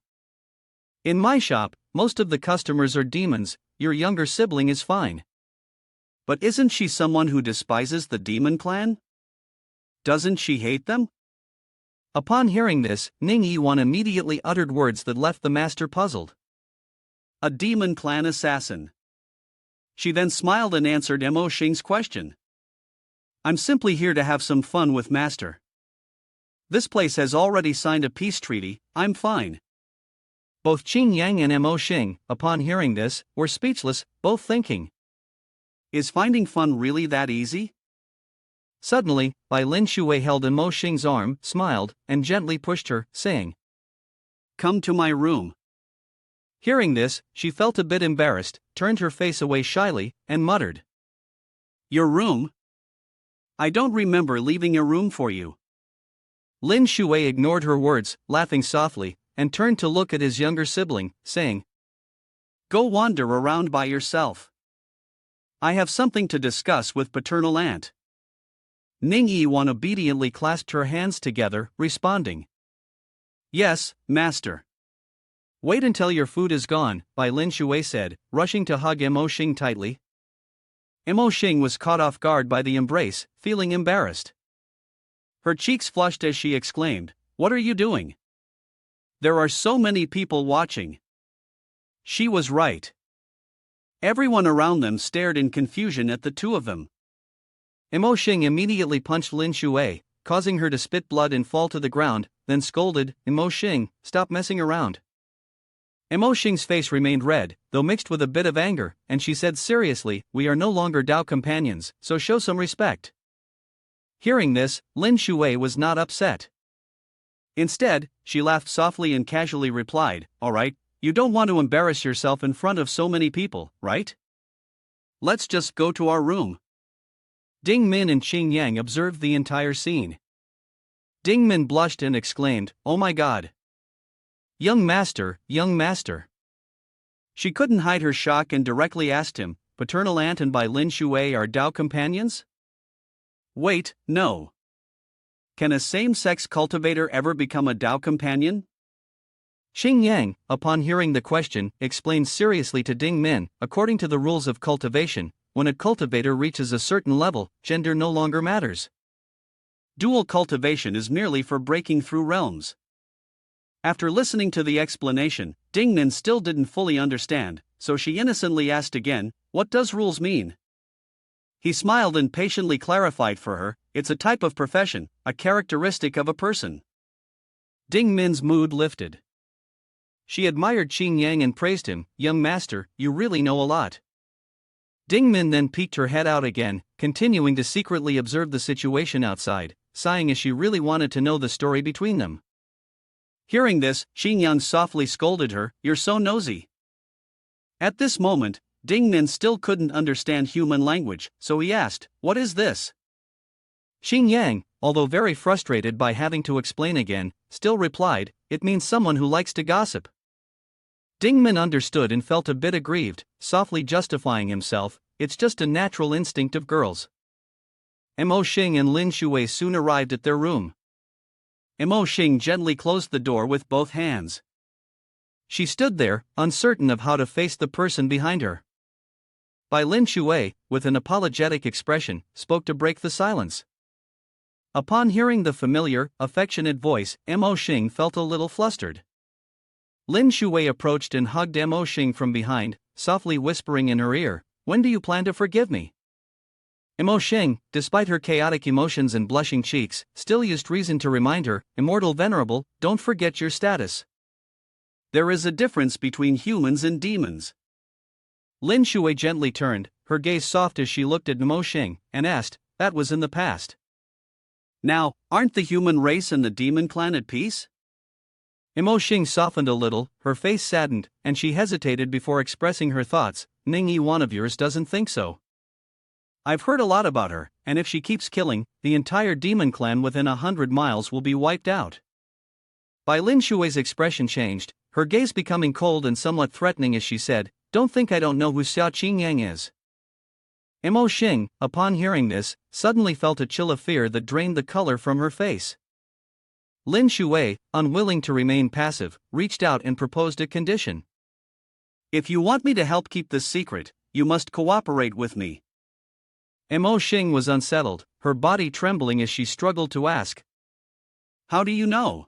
"In my shop, most of the customers are demons, your younger sibling is fine." "But isn't she someone who despises the demon clan? Doesn't she hate them?" Upon hearing this, Ning Yiwan immediately uttered words that left the master puzzled. "A demon clan assassin." She then smiled and answered Mo Xing's question. "I'm simply here to have some fun with master. This place has already signed a peace treaty, I'm fine." Both Qing Yang and Mo Xing, upon hearing this, were speechless, both thinking, "Is finding fun really that easy?" Suddenly, Bai Lin Shui held Mo Xing's arm, smiled, and gently pushed her, saying, "Come to my room." Hearing this, she felt a bit embarrassed, turned her face away shyly, and muttered, "Your room? I don't remember leaving a room for you. Lin Shui ignored her words, laughing softly, and turned to look at his younger sibling, saying, Go wander around by yourself. I have something to discuss with paternal aunt. Ning Yiwan obediently clasped her hands together, responding, Yes, master. Wait until your food is gone, Bai Lin Shui said, rushing to hug Mo Xing tightly. Mo Xing was caught off guard by the embrace, feeling embarrassed. Her cheeks flushed as she exclaimed, What are you doing? There are so many people watching. She was right. Everyone around them stared in confusion at the two of them. Mo Xing immediately punched Lin Shui, causing her to spit blood and fall to the ground, then scolded, Mo Xing, stop messing around. Mo Xing's face remained red, though mixed with a bit of anger, and she said seriously, We are no longer Dao companions, so show some respect. Hearing this, Lin Shui was not upset. Instead, she laughed softly and casually replied, All right, you don't want to embarrass yourself in front of so many people, right? Let's just go to our room. Ding Min and Qing Yang observed the entire scene. Ding Min blushed and exclaimed, Oh my god. Young master, young master. She couldn't hide her shock and directly asked him, Paternal aunt and Bai Lin Shui are Dao companions? Wait, no. Can a same-sex cultivator ever become a Dao companion? Qing Yang, upon hearing the question, explained seriously to Ding Min, according to the rules of cultivation, when a cultivator reaches a certain level, gender no longer matters. Dual cultivation is merely for breaking through realms. After listening to the explanation, Ding Min still didn't fully understand, so she innocently asked again, What does rules mean? He smiled and patiently clarified for her, It's a type of profession, a characteristic of a person. Ding Min's mood lifted. She admired Qing Yang and praised him, Young master, you really know a lot. Ding Min then peeked her head out again, continuing to secretly observe the situation outside, sighing as she really wanted to know the story between them. Hearing this, Qing Yang softly scolded her, You're so nosy. At this moment, Ding Min still couldn't understand human language, so he asked, What is this? Qing Yang, although very frustrated by having to explain again, still replied, It means someone who likes to gossip. Ding Min understood and felt a bit aggrieved, softly justifying himself, It's just a natural instinct of girls. Mo Xing and Lin Shui soon arrived at their room. Mo Xing gently closed the door with both hands. She stood there, uncertain of how to face the person behind her. Bai Lin Shui, with an apologetic expression, spoke to break the silence. Upon hearing the familiar, affectionate voice, Mo Xing felt a little flustered. Lin Shui approached and hugged Mo Xing from behind, softly whispering in her ear, When do you plan to forgive me? Mo Xing, despite her chaotic emotions and blushing cheeks, still used reason to remind her, Immortal Venerable, don't forget your status. There is a difference between humans and demons. Lin Shui gently turned, her gaze soft as she looked at Mo Xing, and asked, That was in the past. Now, aren't the human race and the demon clan at peace? Mo Xing softened a little, her face saddened, and she hesitated before expressing her thoughts, Ning Yiwan of yours doesn't think so. I've heard a lot about her, and if she keeps killing, the entire demon clan within 100 miles will be wiped out. Bai Lin Shui's expression changed, her gaze becoming cold and somewhat threatening as she said, Don't think I don't know who Xiao Qing Yang is. Mo Xing, upon hearing this, suddenly felt a chill of fear that drained the color from her face. Lin Shui, unwilling to remain passive, reached out and proposed a condition. If you want me to help keep this secret, you must cooperate with me. Mo Xing was unsettled, her body trembling as she struggled to ask. How do you know?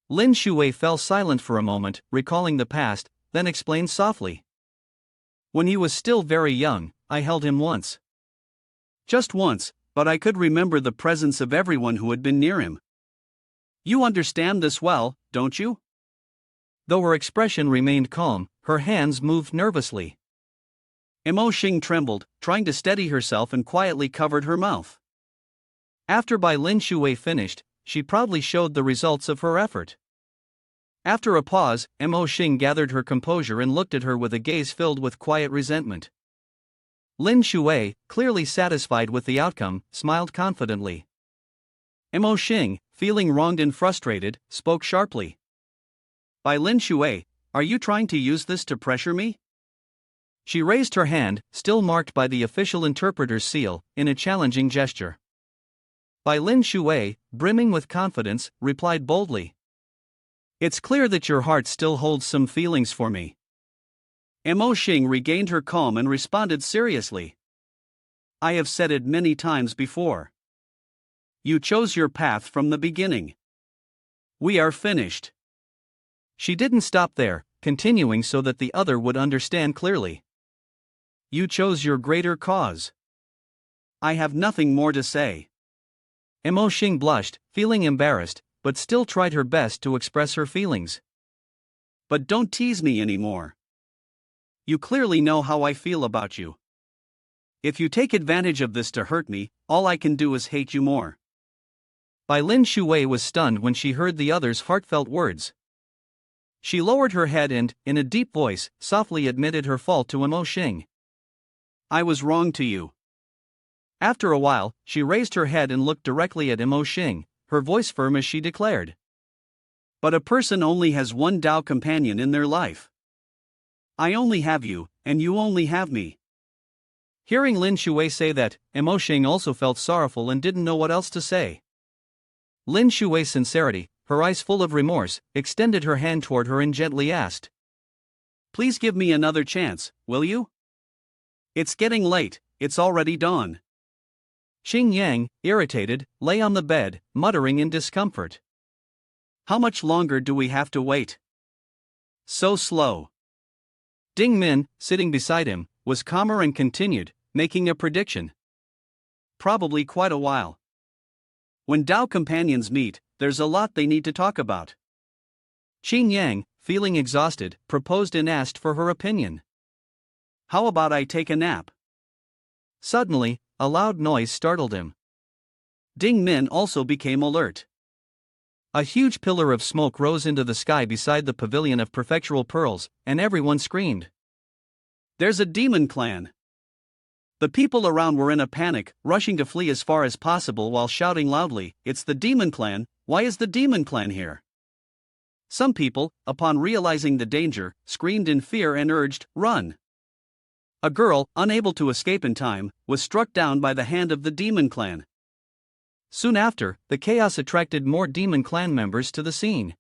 Lin Shui fell silent for a moment, recalling the past, then explained softly. When he was still very young, I held him once. Just once, but I could remember the presence of everyone who had been near him. You understand this well, don't you? Though her expression remained calm, her hands moved nervously. Mo Xing trembled, trying to steady herself and quietly covered her mouth. After Bai Lin Shui finished, she proudly showed the results of her effort. After a pause, Mo Xing gathered her composure and looked at her with a gaze filled with quiet resentment. Lin Shui, clearly satisfied with the outcome, smiled confidently. Mo Xing, feeling wronged and frustrated, spoke sharply. By Lin Shui, are you trying to use this to pressure me? She raised her hand, still marked by the official interpreter's seal, in a challenging gesture. By Lin Shui, brimming with confidence, replied boldly. It's clear that your heart still holds some feelings for me. Mo Xing regained her calm and responded seriously. I have said it many times before. You chose your path from the beginning. We are finished. She didn't stop there, continuing so that the other would understand clearly. You chose your greater cause. I have nothing more to say. Mo Xing blushed, feeling embarrassed, but still tried her best to express her feelings. But don't tease me anymore. You clearly know how I feel about you. If you take advantage of this to hurt me, all I can do is hate you more. Bai Lin Shui was stunned when she heard the other's heartfelt words. She lowered her head and, in a deep voice, softly admitted her fault to Mo Xing. I was wrong to you. After a while, she raised her head and looked directly at Mo Xing, her voice firm as she declared. But a person only has one Dao companion in their life. I only have you, and you only have me. Hearing Lin Shui say that, Mo Xing also felt sorrowful and didn't know what else to say. Lin Shui's sincerity, her eyes full of remorse, extended her hand toward her and gently asked. Please give me another chance, will you? It's getting late, it's already dawn. Xing Yang, irritated, lay on the bed, muttering in discomfort. How much longer do we have to wait? So slow. Ding Min, sitting beside him, was calmer and continued, making a prediction. Probably quite a while. When Dao companions meet, there's a lot they need to talk about. Xing Yang, feeling exhausted, proposed and asked for her opinion. How about I take a nap? Suddenly, a loud noise startled him. Ding Min also became alert. A huge pillar of smoke rose into the sky beside the pavilion of prefectural pearls, and everyone screamed. There's a demon clan. The people around were in a panic, rushing to flee as far as possible while shouting loudly, It's the demon clan, why is the demon clan here? Some people, upon realizing the danger, screamed in fear and urged, Run! A girl, unable to escape in time, was struck down by the hand of the demon clan. Soon after, the chaos attracted more demon clan members to the scene.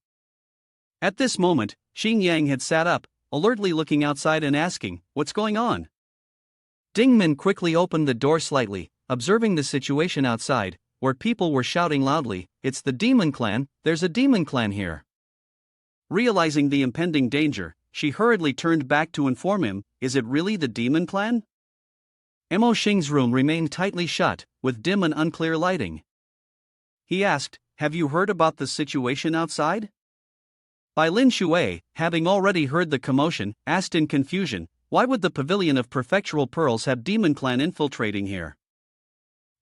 At this moment, Xing Yang had sat up, alertly looking outside and asking, What's going on? Ding Min quickly opened the door slightly, observing the situation outside, where people were shouting loudly, It's the demon clan, there's a demon clan here. Realizing the impending danger, she hurriedly turned back to inform him, Is it really the demon clan? Mo Xing's room remained tightly shut, with dim and unclear lighting. He asked, Have you heard about the situation outside? Bai Lin Shui, having already heard the commotion, asked in confusion, Why would the pavilion of prefectural pearls have demon clan infiltrating here?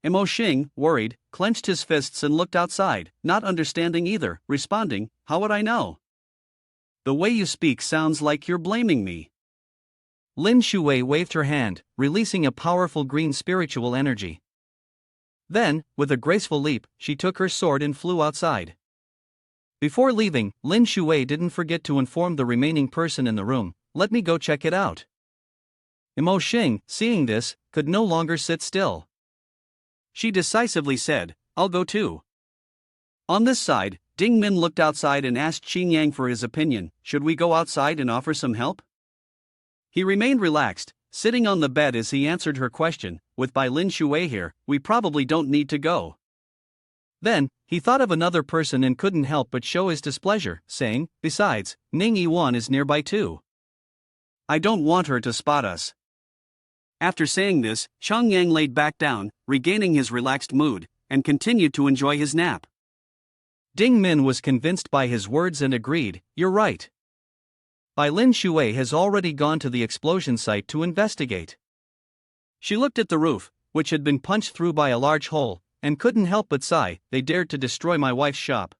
Mo Xing, worried, clenched his fists and looked outside, not understanding either, responding, How would I know? The way you speak sounds like you're blaming me. Lin Shui waved her hand, releasing a powerful green spiritual energy. Then, with a graceful leap, she took her sword and flew outside. Before leaving, Lin Shui didn't forget to inform the remaining person in the room, Let me go check it out. Mo Xing, seeing this, could no longer sit still. She decisively said, I'll go too. On this side, Ding Min looked outside and asked Xing Yang for his opinion, Should we go outside and offer some help? He remained relaxed, sitting on the bed as he answered her question, With Bai Lin Shui here, we probably don't need to go. Then, he thought of another person and couldn't help but show his displeasure, saying, Besides, Ning Yiwan is nearby too. I don't want her to spot us. After saying this, Chang Yang laid back down, regaining his relaxed mood, and continued to enjoy his nap. Ding Min was convinced by his words and agreed, You're right. Bai Lin Shui has already gone to the explosion site to investigate. She looked at the roof, which had been punched through by a large hole, and couldn't help but sigh, They dared to destroy my wife's shop.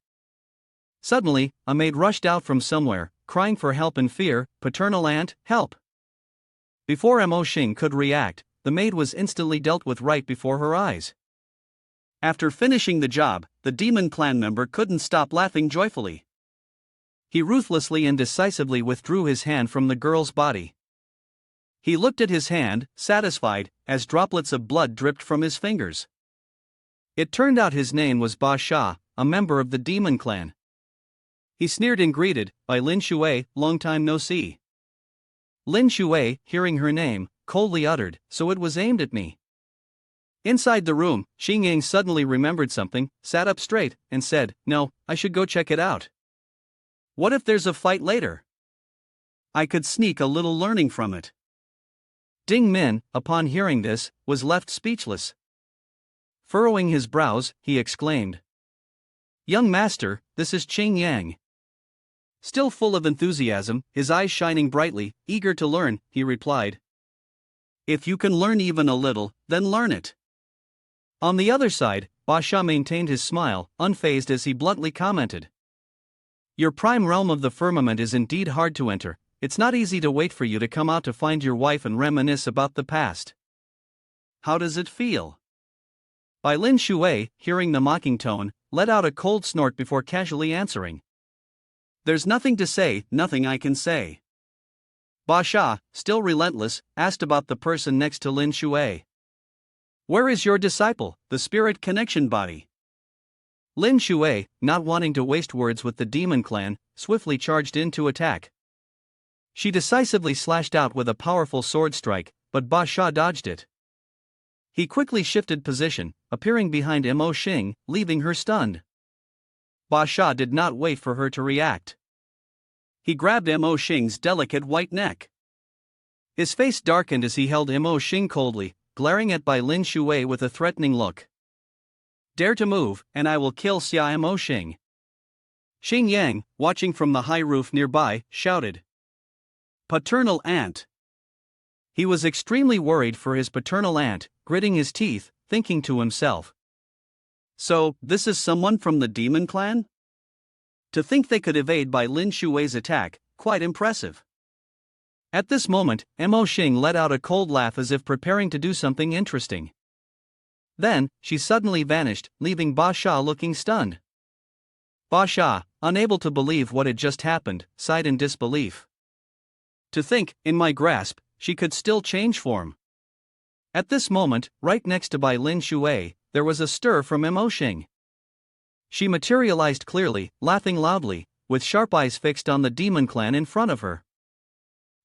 Suddenly, a maid rushed out from somewhere, crying for help and fear, Paternal aunt, help! Before Mo Xing could react, the maid was instantly dealt with right before her eyes. After finishing the job, the demon clan member couldn't stop laughing joyfully. He ruthlessly and decisively withdrew his hand from the girl's body. He looked at his hand, satisfied, as droplets of blood dripped from his fingers. It turned out his name was Ba Sha, a member of the demon clan. He sneered and greeted, "By Lin Shui, long time no see." Lin Shui, hearing her name, coldly uttered, "So it was aimed at me." Inside the room, Xing Yang suddenly remembered something, sat up straight, and said, "No, I should go check it out. What if there's a fight later? I could sneak a little learning from it." Ding Min, upon hearing this, was left speechless. Furrowing his brows, he exclaimed, "Young master, this is Xing Yang." Still full of enthusiasm, his eyes shining brightly, eager to learn, he replied, "If you can learn even a little, then learn it." On the other side, Ba Sha maintained his smile, unfazed as he bluntly commented, "Your prime realm of the firmament is indeed hard to enter. It's not easy to wait for you to come out to find your wife and reminisce about the past. How does it feel?" Bai Lin Shui, hearing the mocking tone, let out a cold snort before casually answering, "There's nothing to say, nothing I can say." Ba Sha, still relentless, asked about the person next to Lin Shui. "Where is your disciple, the spirit connection body?" Lin Shui, not wanting to waste words with the demon clan, swiftly charged in to attack. She decisively slashed out with a powerful sword strike, but Ba Sha dodged it. He quickly shifted position, appearing behind Mo Xing, leaving her stunned. Ba Sha did not wait for her to react. He grabbed Mo Xing's delicate white neck. His face darkened as he held Mo Xing coldly, glaring at Bai Lin Shui with a threatening look. "Dare to move, and I will kill Xia Mo Xing." Xing Yang, watching from the high roof nearby, shouted, "Paternal aunt!" He was extremely worried for his paternal aunt, gritting his teeth, thinking to himself, "So, this is someone from the demon clan? To think they could evade Bai Lin Shui's attack, quite impressive." At this moment, Mo Xing let out a cold laugh as if preparing to do something interesting. Then, she suddenly vanished, leaving Ba Sha looking stunned. Ba Sha, unable to believe what had just happened, sighed in disbelief. To think, in my grasp, she could still change form. At this moment, right next to Bai Lin Shui, there was a stir from Mo Xing. She materialized clearly, laughing loudly, with sharp eyes fixed on the demon clan in front of her.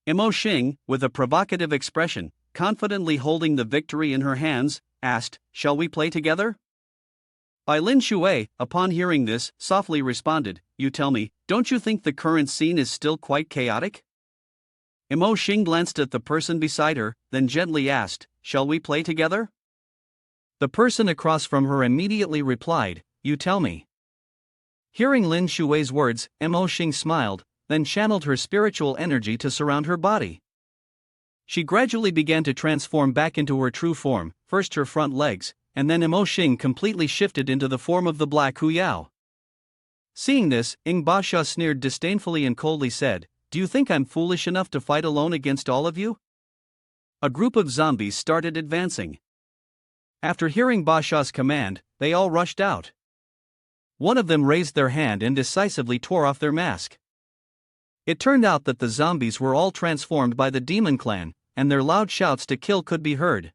Mo Xing, with a provocative expression, confidently holding the victory in her hands, asked, "Shall we play together?" Bai Lin Shui, upon hearing this, softly responded, "You tell me, don't you think the current scene is still quite chaotic?" Mo Xing glanced at the person beside her, then gently asked, "Shall we play together?" The person across from her immediately replied, "You tell me." Hearing Lin Shui's words, Mo Xing smiled, then channeled her spiritual energy to surround her body. She gradually began to transform back into her true form, first her front legs, and then Mo Xing completely shifted into the form of the Black Hu Yao. Seeing this, Ba Sha sneered disdainfully and coldly said, "Do you think I'm foolish enough to fight alone against all of you?" A group of zombies started advancing. After hearing Ba Sha's command, they all rushed out. One of them raised their hand and decisively tore off their mask. It turned out that the zombies were all transformed by the demon clan, and their loud shouts to kill could be heard.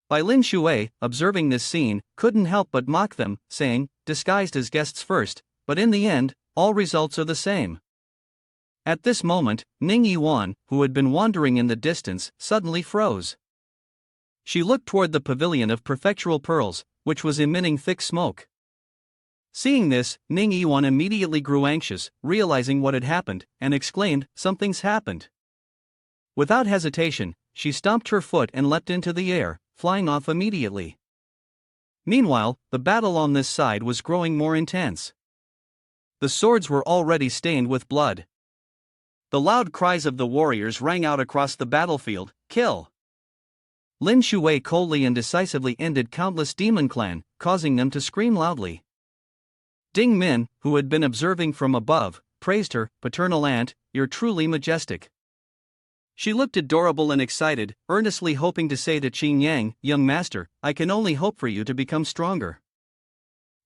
Bai Lin Shui, observing this scene, couldn't help but mock them, saying, "Disguised as guests first, but in the end, all results are the same." At this moment, Ning Yiwan, who had been wandering in the distance, suddenly froze. She looked toward the pavilion of prefectural pearls, which was emitting thick smoke. Seeing this, Ning Yiwan immediately grew anxious, realizing what had happened, and exclaimed, "Something's happened." Without hesitation, she stomped her foot and leapt into the air, flying off immediately. Meanwhile, the battle on this side was growing more intense. The swords were already stained with blood. The loud cries of the warriors rang out across the battlefield, "Kill!" Lin Shui coldly and decisively ended countless demon clan, causing them to scream loudly. Ding Min, who had been observing from above, praised her, "Paternal aunt, you're truly majestic." She looked adorable and excited, earnestly hoping to say to Qing Yang, "Young master, I can only hope for you to become stronger."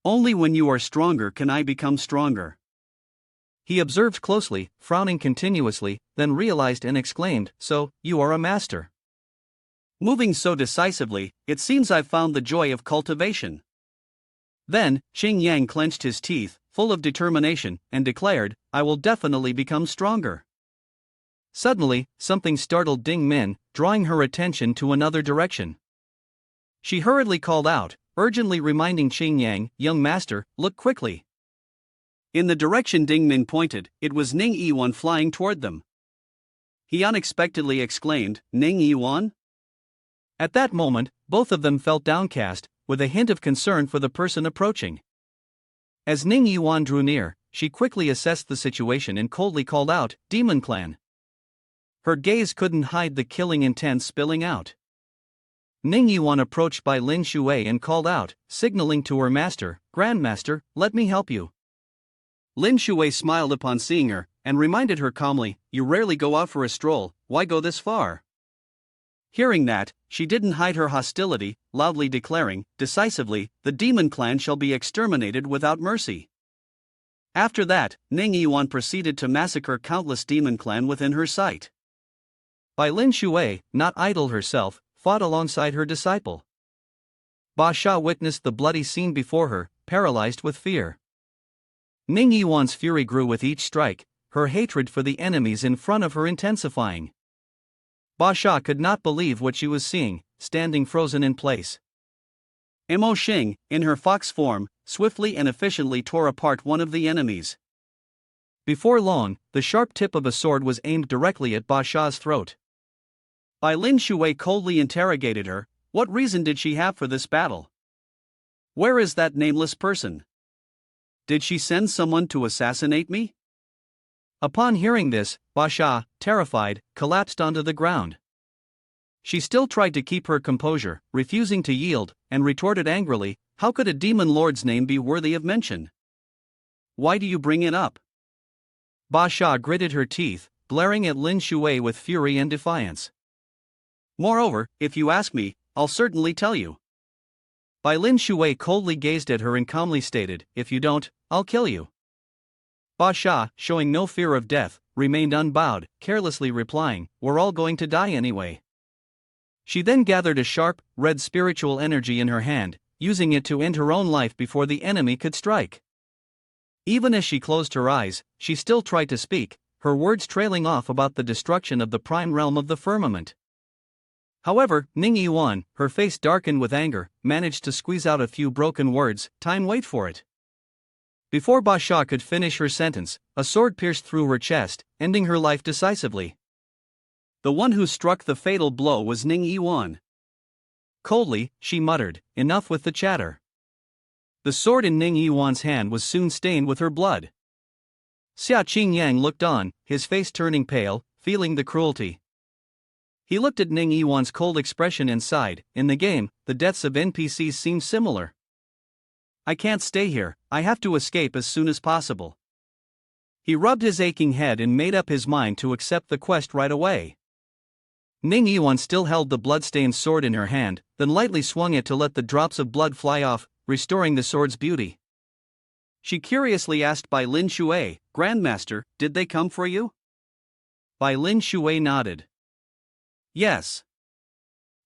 Only when you are stronger can I become stronger. He observed closely, frowning continuously, then realized and exclaimed, "So, you are a master." Moving so decisively, it seems I've found the joy of cultivation. Then, Qing Yang clenched his teeth, full of determination, and declared, "I will definitely become stronger." Suddenly, something startled Ding Min, drawing her attention to another direction. She hurriedly called out, urgently reminding Qing Yang, "Young master, look quickly." In the direction Ding Min pointed, it was Ning Yiwan flying toward them. He unexpectedly exclaimed, "Ning Yiwan?" At that moment, both of them felt downcast, with a hint of concern for the person approaching. As Ning Yiwan drew near, she quickly assessed the situation and coldly called out, "Demon Clan." Her gaze couldn't hide the killing intent spilling out. Ning Yiwan approached by Lin Shui and called out, signaling to her master, "Grandmaster, let me help you." Lin Shui smiled upon seeing her, and reminded her calmly, "You rarely go out for a stroll, why go this far?" Hearing that, she didn't hide her hostility, loudly declaring, decisively, "The demon clan shall be exterminated without mercy." After that, Ning Yiwan proceeded to massacre countless demon clan within her sight. By Lin Shui, not idle herself, fought alongside her disciple. Ba Sha witnessed the bloody scene before her, paralyzed with fear. Ning Yiwan's fury grew with each strike, her hatred for the enemies in front of her intensifying. Ba Sha could not believe what she was seeing, standing frozen in place. Mo Xing, in her fox form, swiftly and efficiently tore apart one of the enemies. Before long, the sharp tip of a sword was aimed directly at Ba Sha's throat. Bai Lin Shui coldly interrogated her, what reason did she have for this battle? Where is that nameless person? Did she send someone to assassinate me? Upon hearing this, Ba Sha, terrified, collapsed onto the ground. She still tried to keep her composure, refusing to yield, and retorted angrily, "How could a demon lord's name be worthy of mention? Why do you bring it up?" Ba Sha gritted her teeth, glaring at Lin Shui with fury and defiance. "Moreover, if you ask me, I'll certainly tell you." Bai Lin Shui coldly gazed at her and calmly stated, "If you don't, I'll kill you." Ba Sha, showing no fear of death, remained unbowed, carelessly replying, "We're all going to die anyway." She then gathered a sharp, red spiritual energy in her hand, using it to end her own life before the enemy could strike. Even as she closed her eyes, she still tried to speak, her words trailing off about the destruction of the prime realm of the firmament. However, Ning Yiwan, her face darkened with anger, managed to squeeze out a few broken words, "Time, wait for it." Before Ba Sha could finish her sentence, a sword pierced through her chest, ending her life decisively. The one who struck the fatal blow was Ning Yiwan. Coldly, she muttered, "Enough with the chatter." The sword in Ning Yiwan's hand was soon stained with her blood. Xia Qing Yang looked on, his face turning pale, feeling the cruelty. He looked at Ning Yiwan's cold expression and sighed. In the game, the deaths of NPCs seem similar. "I can't stay here, I have to escape as soon as possible." He rubbed his aching head and made up his mind to accept the quest right away. Ning Yiwan still held the blood-stained sword in her hand, then lightly swung it to let the drops of blood fly off, restoring the sword's beauty. She curiously asked Bai Lin Shui, "Grandmaster, did they come for you?" Bai Lin Shui nodded. Yes.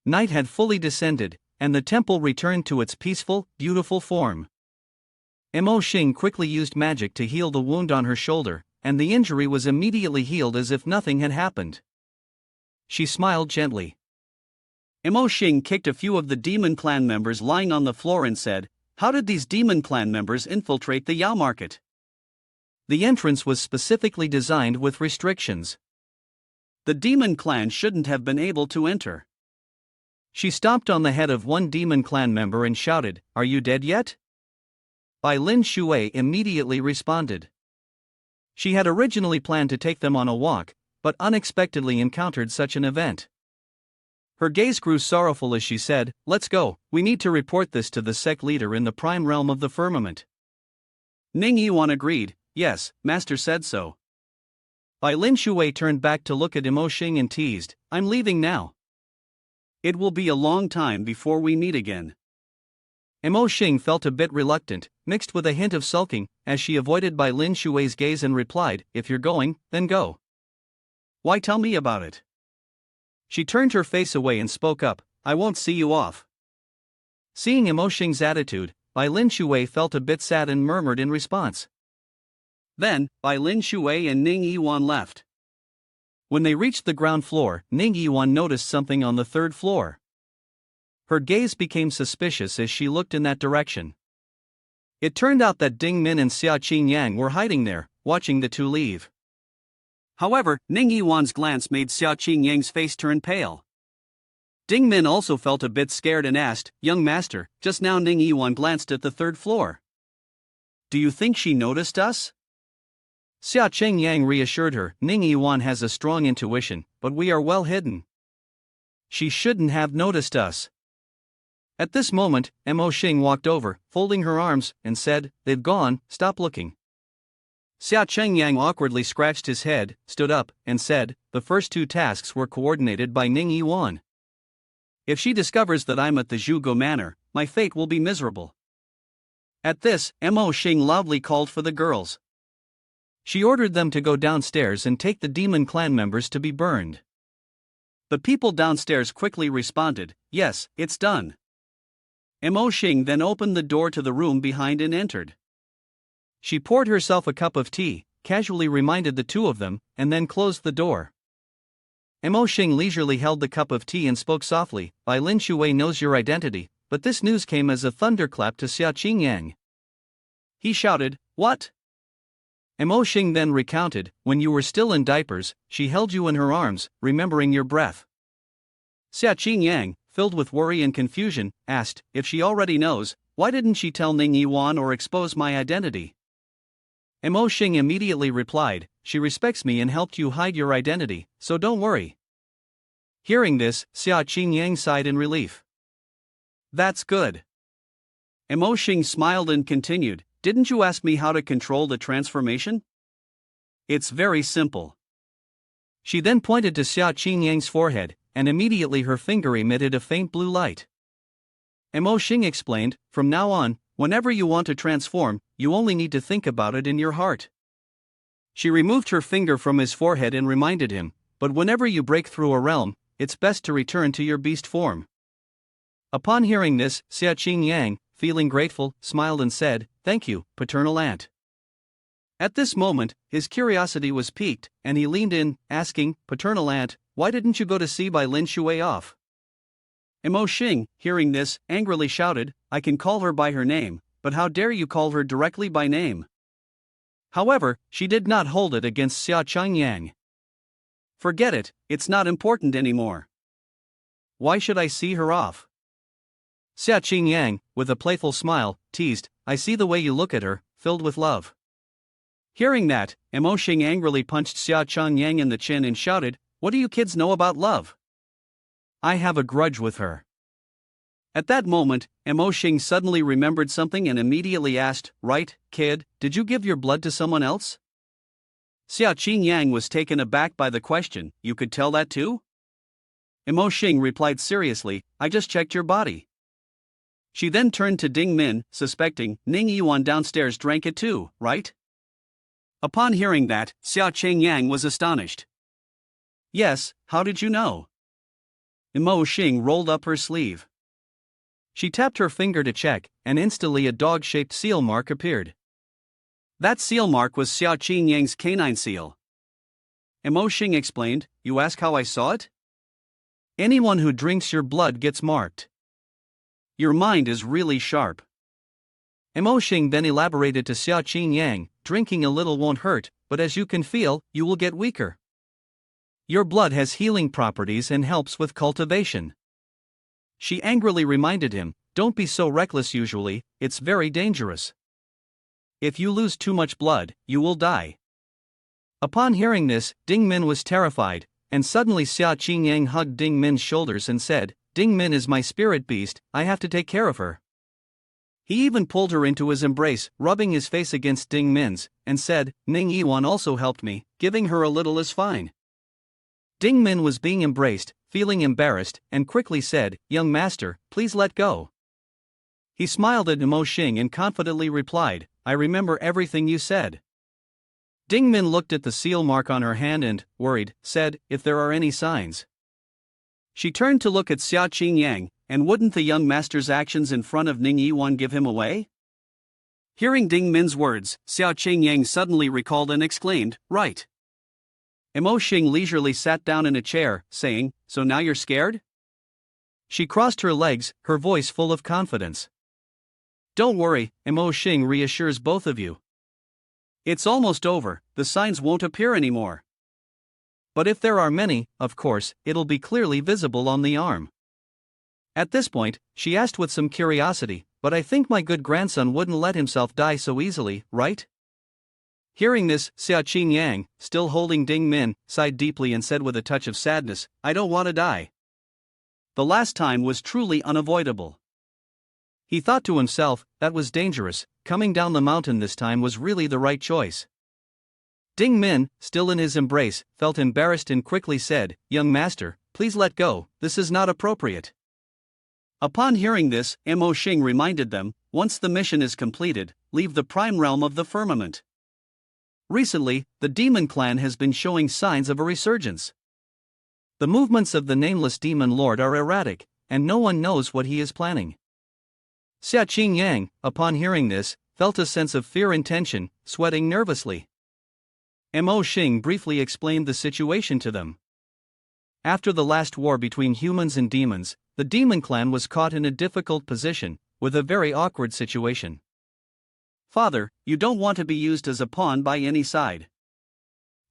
Night had fully descended, and the temple returned to its peaceful, beautiful form. Mo Xing quickly used magic to heal the wound on her shoulder, and the injury was immediately healed as if nothing had happened. She smiled gently. Mo Xing kicked a few of the demon clan members lying on the floor and said, "How did these demon clan members infiltrate the Yao market?" The entrance was specifically designed with restrictions. The demon clan shouldn't have been able to enter. She stomped on the head of one demon clan member and shouted, "Are you dead yet?" Bai Lin Shui immediately responded. She had originally planned to take them on a walk, but unexpectedly encountered such an event. Her gaze grew sorrowful as she said, "Let's go, we need to report this to the sect leader in the prime realm of the firmament." Ning Yiwan agreed, "Yes, master said so." Bai Lin Shui turned back to look at Imo Xing and teased, I'm leaving now. It will be a long time before we meet again. Imo Xing felt a bit reluctant, mixed with a hint of sulking, as she avoided Bai Lin Shui's gaze and replied, if you're going, then go. Why tell me about it? She turned her face away and spoke up, I won't see you off. Seeing Imo Xing's attitude, Bai Lin Shui felt a bit sad and murmured in response. Then, Bai Lin Shui and Ning Yiwan left. When they reached the ground floor, Ning Yiwan noticed something on the third floor. Her gaze became suspicious as she looked in that direction. It turned out that Ding Min and Xia Qingyang were hiding there, watching the two leave. However, Ning Yiwan's glance made Xia Qingyang's face turn pale. Ding Min also felt a bit scared and asked, Young master, just now Ning Yiwan glanced at the third floor. Do you think she noticed us? Xia Qingyang reassured her, Ning Yiwan has a strong intuition, but we are well hidden. She shouldn't have noticed us. At this moment, Imo Xing walked over, folding her arms, and said, They've gone, stop looking. Xia Qingyang awkwardly scratched his head, stood up, and said, The first two tasks were coordinated by Ning Yiwan. If she discovers that I'm at the Zhuge Manor, my fate will be miserable. At this, Imo Xing loudly called for the girls. She ordered them to go downstairs and take the demon clan members to be burned. The people downstairs quickly responded, Yes, it's done. Imo Xing then opened the door to the room behind and entered. She poured herself a cup of tea, casually reminded the two of them, and then closed the door. Imo Xing leisurely held the cup of tea and spoke softly, Bai Lin Shui knows your identity, but this news came as a thunderclap to Xia Qingyang. He shouted, What? Imo Xing then recounted, when you were still in diapers, she held you in her arms, remembering your breath. Xia Qingyang, filled with worry and confusion, asked, if she already knows, why didn't she tell Ning Yiwan or expose my identity? Imo Xing immediately replied, she respects me and helped you hide your identity, so don't worry. Hearing this, Xia Qingyang sighed in relief. That's good. Imo Xing smiled and continued, didn't you ask me how to control the transformation? It's very simple. She then pointed to Xia Qingyang's forehead, and immediately her finger emitted a faint blue light. Imo Xing explained, from now on, whenever you want to transform, you only need to think about it in your heart. She removed her finger from his forehead and reminded him, but whenever you break through a realm, it's best to return to your beast form. Upon hearing this, Xia Qingyang, feeling grateful, smiled and said, thank you, paternal aunt. At this moment, his curiosity was piqued, and he leaned in, asking, paternal aunt, why didn't you go to see Bai Lin Shui off? Imo Xing, hearing this, angrily shouted, I can call her by her name, but how dare you call her directly by name? However, she did not hold it against Xia Qingyang. Forget it, it's not important anymore. Why should I see her off? Xia Qingyang, with a playful smile, teased, I see the way you look at her, filled with love. Hearing that, Imo Xing angrily punched Xia Qingyang in the chin and shouted, what do you kids know about love? I have a grudge with her. At that moment, Imo Xing suddenly remembered something and immediately asked, right, kid, did you give your blood to someone else? Xia Qingyang was taken aback by the question, you could tell that too? Imo Xing replied seriously, I just checked your body. She then turned to Ding Min, suspecting, Ning Yiwan downstairs drank it too, right? Upon hearing that, Xia Qingyang was astonished. Yes, how did you know? Imo Xing rolled up her sleeve. She tapped her finger to check, and instantly a dog-shaped seal mark appeared. That seal mark was Xia Qingyang's canine seal. Imo Xing explained, you ask how I saw it? Anyone who drinks your blood gets marked. Your mind is really sharp. Imo Xing then elaborated to Xia Qingyang, drinking a little won't hurt, but as you can feel, you will get weaker. Your blood has healing properties and helps with cultivation. She angrily reminded him, don't be so reckless usually, it's very dangerous. If you lose too much blood, you will die. Upon hearing this, Ding Min was terrified, and suddenly Xia Qingyang hugged Ding Min's shoulders and said, Ding Min is my spirit beast, I have to take care of her. He even pulled her into his embrace, rubbing his face against Ding Min's, and said, "Ning Yiwan also helped me, giving her a little is fine." Ding Min was being embraced, feeling embarrassed, and quickly said, "Young master, please let go." He smiled at Mo Xing and confidently replied, "I remember everything you said." Ding Min looked at the seal mark on her hand and, worried, said, "If there are any signs." She turned to look at Xia Qingyang, and wouldn't the young master's actions in front of Ning Yiwan give him away? Hearing Ding Min's words, Xia Qingyang suddenly recalled and exclaimed, "Right." Mo Xing leisurely sat down in a chair, saying, "So now you're scared?" She crossed her legs, her voice full of confidence. "Don't worry," Mo Xing reassures both of you. "It's almost over, the signs won't appear anymore. But if there are many, of course, it'll be clearly visible on the arm." At this point, she asked with some curiosity, "But I think my good grandson wouldn't let himself die so easily, right?" Hearing this, Xia Qingyang, still holding Ding Min, sighed deeply and said with a touch of sadness, "I don't want to die." The last time was truly unavoidable. He thought to himself, that was dangerous, coming down the mountain this time was really the right choice. Ding Min, still in his embrace, felt embarrassed and quickly said, "Young master, please let go, this is not appropriate." Upon hearing this, Mo Xing reminded them, once the mission is completed, leave the prime realm of the firmament. Recently, the demon clan has been showing signs of a resurgence. The movements of the nameless demon lord are erratic, and no one knows what he is planning. Xia Qingyang, upon hearing this, felt a sense of fear and tension, sweating nervously. Mo Xing briefly explained the situation to them. After the last war between humans and demons, the demon clan was caught in a difficult position, with a very awkward situation. "Father, you don't want to be used as a pawn by any side.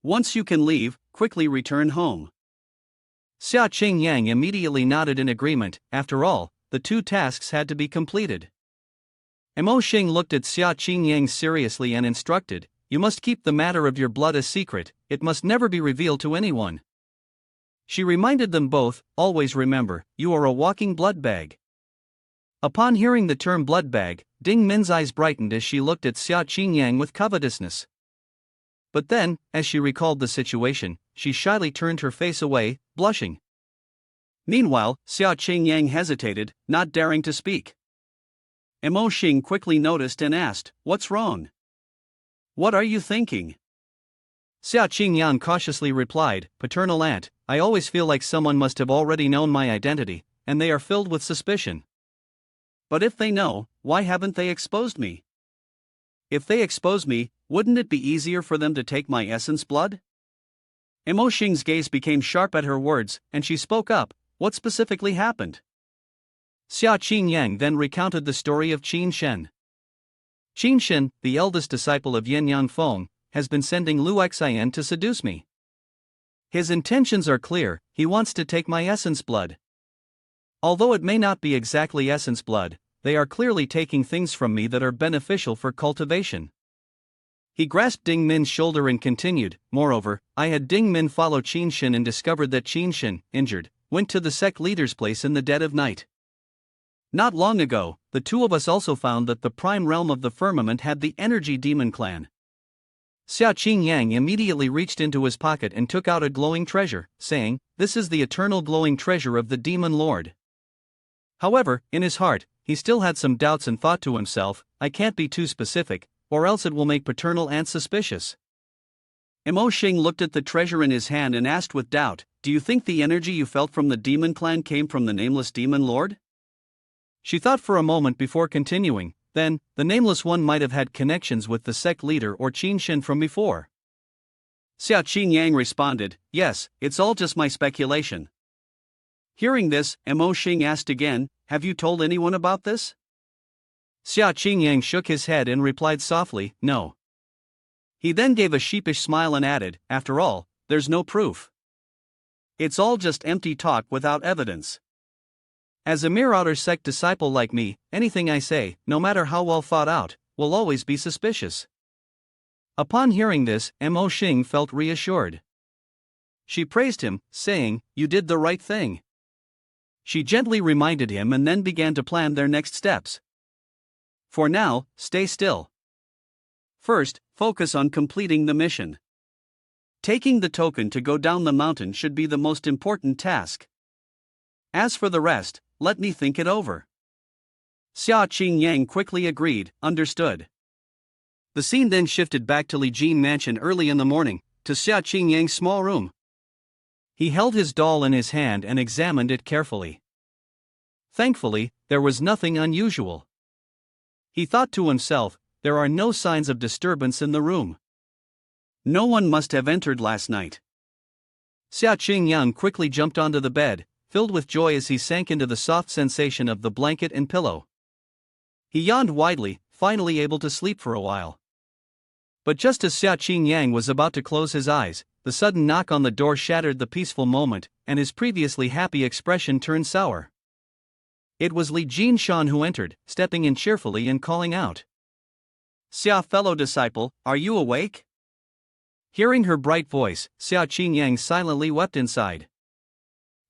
Once you can leave, quickly return home." Xia Qingyang immediately nodded in agreement. After all, the two tasks had to be completed. Mo Xing looked at Xia Qingyang seriously and instructed, "You must keep the matter of your blood a secret, it must never be revealed to anyone." She reminded them both, "Always remember, you are a walking blood bag." Upon hearing the term blood bag, Ding Min's eyes brightened as she looked at Xia Qingyang with covetousness. But then, as she recalled the situation, she shyly turned her face away, blushing. Meanwhile, Xia Qingyang hesitated, not daring to speak. Mo Xing quickly noticed and asked, "What's wrong? What are you thinking?" Xia Qingyang cautiously replied, "Paternal aunt, I always feel like someone must have already known my identity, and they are filled with suspicion. But if they know, why haven't they exposed me? If they expose me, wouldn't it be easier for them to take my essence blood?" Mo Xing's gaze became sharp at her words, and she spoke up, "What specifically happened?" Xia Qingyang then recounted the story of Qin Shen. Qin Shen, the eldest disciple of Yin Yang Feng, has been sending Lu Xian to seduce me. His intentions are clear, he wants to take my essence blood. Although it may not be exactly essence blood, they are clearly taking things from me that are beneficial for cultivation. He grasped Ding Min's shoulder and continued, "Moreover, I had Ding Min follow Qin Shen and discovered that Qin Shen, injured, went to the sect leader's place in the dead of night. Not long ago, the two of us also found that the prime realm of the firmament had the energy demon clan." Xia Qingyang immediately reached into his pocket and took out a glowing treasure, saying, "This is the eternal glowing treasure of the demon lord." However, in his heart, he still had some doubts and thought to himself, "I can't be too specific, or else it will make paternal aunt suspicious." Mo Xing looked at the treasure in his hand and asked with doubt, "Do you think the energy you felt from the demon clan came from the nameless demon lord?" She thought for a moment before continuing, "Then, the nameless one might have had connections with the sect leader or Qin Shen from before." Xia Qingyang responded, "Yes, it's all just my speculation." Hearing this, Mo Xing asked again, "Have you told anyone about this?" Xia Qingyang shook his head and replied softly, "No." He then gave a sheepish smile and added, "After all, there's no proof. It's all just empty talk without evidence. As a mere outer sect disciple like me, anything I say, no matter how well thought out, will always be suspicious." Upon hearing this, Mo Xing felt reassured. She praised him, saying, "You did the right thing." She gently reminded him and then began to plan their next steps. For now, stay still. First, focus on completing the mission. Taking the token to go down the mountain should be the most important task. As for the rest, let me think it over. Xia Qingyang quickly agreed, understood. The scene then shifted back to Li Jin Mansion early in the morning, to Xia Qingyang's small room. He held his doll in his hand and examined it carefully. Thankfully, there was nothing unusual. He thought to himself, there are no signs of disturbance in the room. No one must have entered last night. Xia Qingyang quickly jumped onto the bed, filled with joy as he sank into the soft sensation of the blanket and pillow. He yawned widely, finally able to sleep for a while. But just as Xia Qingyang was about to close his eyes, the sudden knock on the door shattered the peaceful moment, and his previously happy expression turned sour. It was Li Jinshan who entered, stepping in cheerfully and calling out. "Xia, fellow disciple, are you awake?" Hearing her bright voice, Xia Qingyang silently wept inside.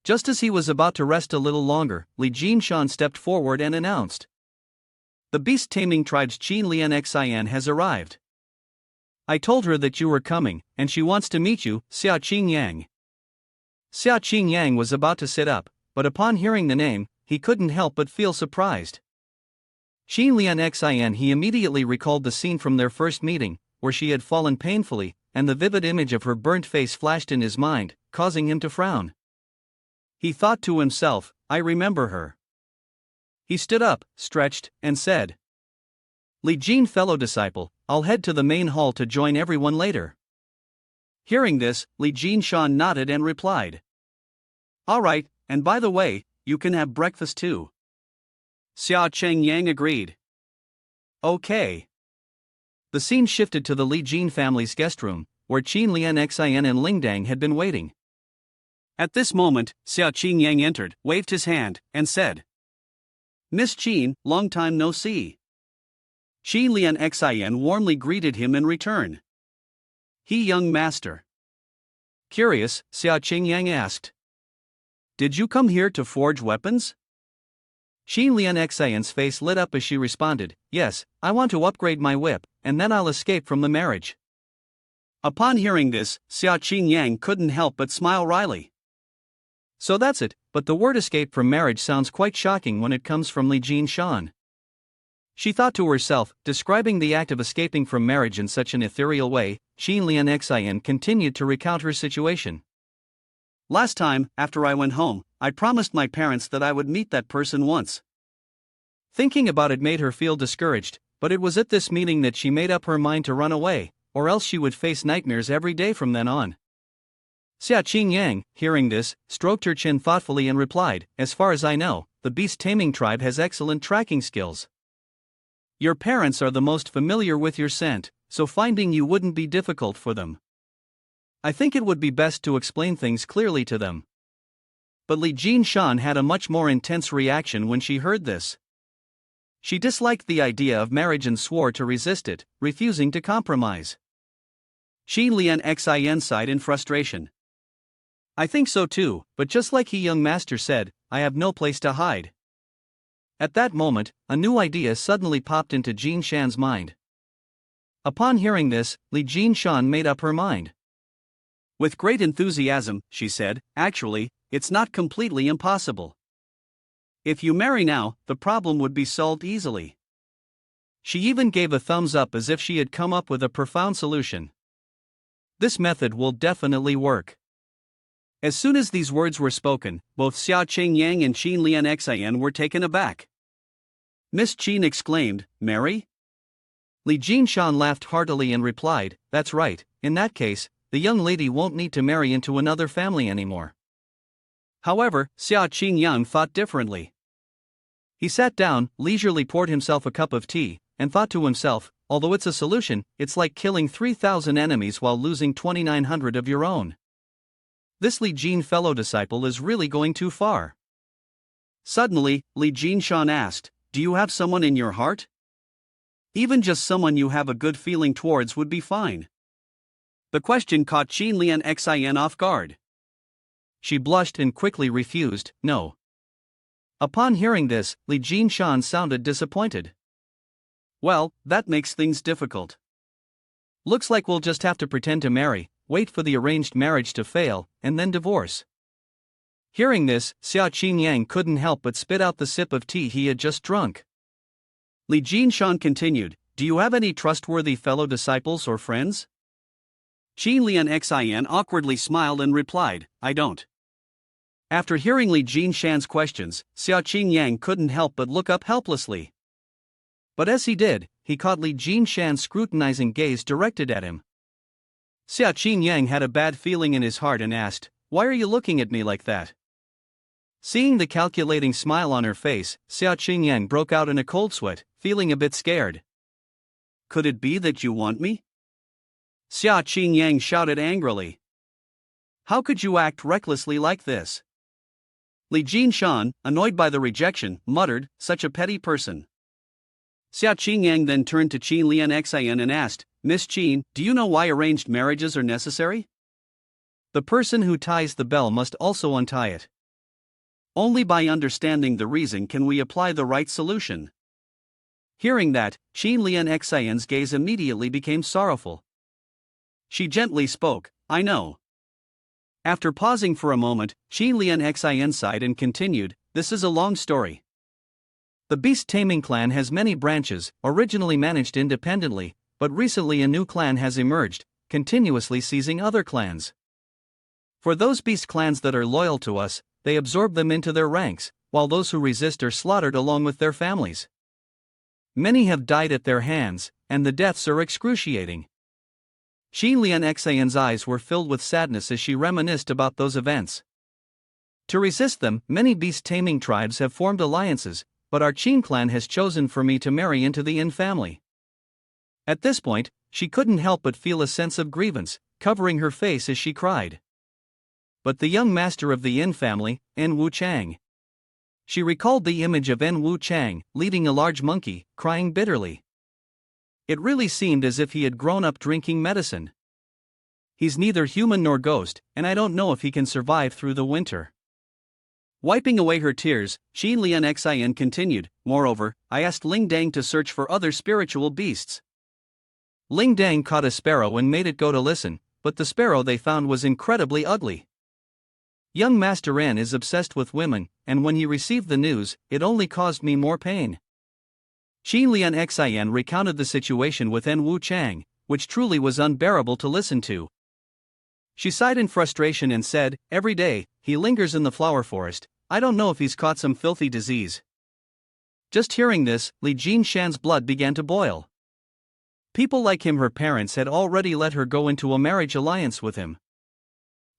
Just as he was about to rest a little longer, Li Jinshan stepped forward and announced. "The beast taming tribe's Qin Lian Xian has arrived. I told her that you were coming, and she wants to meet you, Xia Qingyang." Xia Qingyang was about to sit up, but upon hearing the name, he couldn't help but feel surprised. Qin Lian Xian, he immediately recalled the scene from their first meeting, where she had fallen painfully, and the vivid image of her burnt face flashed in his mind, causing him to frown. He thought to himself, I remember her. He stood up, stretched, and said, "Li Jin, fellow disciple, I'll head to the main hall to join everyone later." Hearing this, Li Jinshan nodded and replied, "All right, and by the way, you can have breakfast too." Xia Qingyang agreed. Okay. The scene shifted to the Li Jin family's guest room, where Qin Lian Xian and Lingdang had been waiting. At this moment, Xia Qingyang entered, waved his hand, and said, "Miss Qin, long time no see." Qin Lian Xian warmly greeted him in return. "He, young master." Curious, Xia Qingyang asked, "Did you come here to forge weapons?" Qin Lian Xian's face lit up as she responded, "Yes, I want to upgrade my whip, and then I'll escape from the marriage." Upon hearing this, Xia Qingyang couldn't help but smile wryly. So that's it, but the word escape from marriage sounds quite shocking when it comes from Li Jinshan. She thought to herself, describing the act of escaping from marriage in such an ethereal way. Qin Lian Xian continued to recount her situation. "Last time, after I went home, I promised my parents that I would meet that person once." Thinking about it made her feel discouraged, but it was at this meeting that she made up her mind to run away, or else she would face nightmares every day from then on. Xia Qingyang, hearing this, stroked her chin thoughtfully and replied, "As far as I know, the beast taming tribe has excellent tracking skills. Your parents are the most familiar with your scent, so finding you wouldn't be difficult for them. I think it would be best to explain things clearly to them." But Li Jinshan had a much more intense reaction when she heard this. She disliked the idea of marriage and swore to resist it, refusing to compromise. Qin Lian Xian sighed in frustration. "I think so too, but just like he young master said, I have no place to hide." At that moment, a new idea suddenly popped into Jinshan's mind. Upon hearing this, Li Jinshan made up her mind. With great enthusiasm, she said, "Actually, it's not completely impossible. If you marry now, the problem would be solved easily." She even gave a thumbs up as if she had come up with a profound solution. "This method will definitely work." As soon as these words were spoken, both Xia Qingyang and Qin Lian Xian were taken aback. Miss Qin exclaimed, "Marry?" Li Jinshan laughed heartily and replied, "That's right, in that case, the young lady won't need to marry into another family anymore." However, Xia Qingyang thought differently. He sat down, leisurely poured himself a cup of tea, and thought to himself, although it's a solution, it's like killing 3,000 enemies while losing 2,900 of your own. This Li Jin fellow disciple is really going too far. Suddenly, Li Jinshan asked, "Do you have someone in your heart?" "Even just someone you have a good feeling towards would be fine." The question caught Qin Lian Xian off guard. She blushed and quickly refused, "No." Upon hearing this, Li Jinshan sounded disappointed. Well, that makes things difficult. Looks like we'll just have to pretend to marry, wait for the arranged marriage to fail, and then divorce. Hearing this, Xia Qingyang couldn't help but spit out the sip of tea he had just drunk. Li Jinshan continued, do you have any trustworthy fellow disciples or friends? Qin Lian Xin awkwardly smiled and replied, I don't. After hearing Li Jinshan's questions, Xia Qingyang couldn't help but look up helplessly. But as he did, he caught Li Jinshan's scrutinizing gaze directed at him. Xia Qingyang had a bad feeling in his heart and asked, why are you looking at me like that? Seeing the calculating smile on her face, Xia Qingyang broke out in a cold sweat, feeling a bit scared. Could it be that you want me? Xia Qingyang shouted angrily. How could you act recklessly like this? Li Jinshan, annoyed by the rejection, muttered, such a petty person. Xia Qingyang then turned to Qin Lian Xin and asked, Miss Qin, do you know why arranged marriages are necessary? The person who ties the bell must also untie it. Only by understanding the reason can we apply the right solution. Hearing that, Qin Lian Xin's gaze immediately became sorrowful. She gently spoke, I know. After pausing for a moment, Qin Lian Xin sighed and continued, this is a long story. The beast taming clan has many branches, originally managed independently, but recently a new clan has emerged, continuously seizing other clans. For those beast clans that are loyal to us, they absorb them into their ranks, while those who resist are slaughtered along with their families. Many have died at their hands, and the deaths are excruciating. Qin Lian Xin's eyes were filled with sadness as she reminisced about those events. To resist them, many beast-taming tribes have formed alliances, but our Qin clan has chosen for me to marry into the Yin family. At this point, she couldn't help but feel a sense of grievance, covering her face as she cried. But the young master of the Yin family, En Wu Chang. She recalled the image of En Wu Chang, leading a large monkey, crying bitterly. It really seemed as if he had grown up drinking medicine. He's neither human nor ghost, and I don't know if he can survive through the winter. Wiping away her tears, Qin Lian Xin continued, moreover, I asked Ling Dang to search for other spiritual beasts. Ling Dang caught a sparrow and made it go to listen, but the sparrow they found was incredibly ugly. Young Master N is obsessed with women, and when he received the news, it only caused me more pain. Qin Lian Xin recounted the situation with En Wu Chang, which truly was unbearable to listen to. She sighed in frustration and said, every day, he lingers in the flower forest, I don't know if he's caught some filthy disease. Just hearing this, Li Jinshan's blood began to boil. People like him, her parents had already let her go into a marriage alliance with him.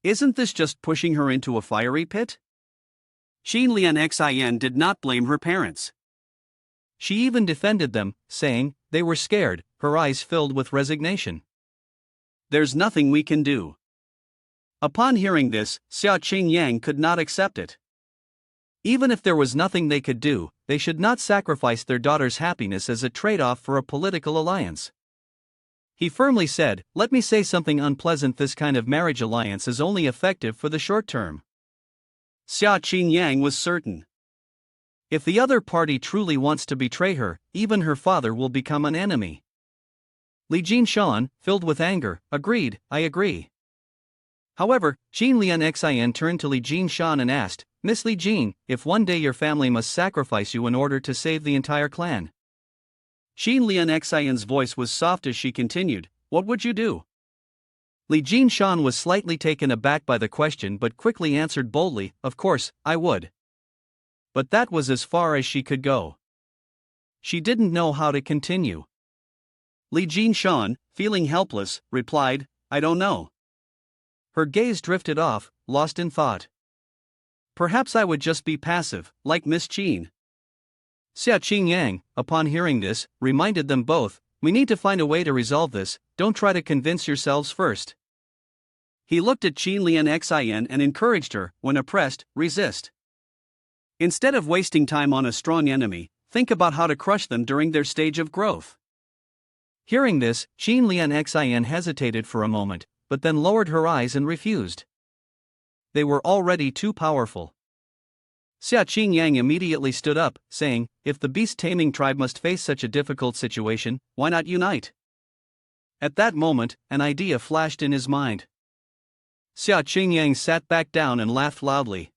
Isn't this just pushing her into a fiery pit? Qin Lian Xin did not blame her parents. She even defended them, saying, they were scared, her eyes filled with resignation. There's nothing we can do. Upon hearing this, Xia Qingyang could not accept it. Even if there was nothing they could do, they should not sacrifice their daughter's happiness as a trade-off for a political alliance. He firmly said, let me say something unpleasant, this kind of marriage alliance is only effective for the short term. Xia Qingyang was certain. If the other party truly wants to betray her, even her father will become an enemy. Li Jinshan, filled with anger, agreed, I agree. However, Qin Lian Xin turned to Li Jinshan and asked, Miss Li Jin, if one day your family must sacrifice you in order to save the entire clan. Qin Lian Xin's voice was soft as she continued, what would you do? Li Jinshan was slightly taken aback by the question but quickly answered boldly, of course, I would. But that was as far as she could go. She didn't know how to continue. Li Jinshan, feeling helpless, replied, I don't know. Her gaze drifted off, lost in thought. Perhaps I would just be passive, like Miss Qin. Xia Qingyang, upon hearing this, reminded them both, we need to find a way to resolve this, don't try to convince yourselves first. He looked at Qin Lian Xin and encouraged her, when oppressed, resist. Instead of wasting time on a strong enemy, think about how to crush them during their stage of growth. Hearing this, Qin Lian Xin hesitated for a moment, but then lowered her eyes and refused. They were already too powerful. Xia Qingyang immediately stood up, saying, if the beast-taming tribe must face such a difficult situation, why not unite? At that moment, an idea flashed in his mind. Xia Qingyang sat back down and laughed loudly.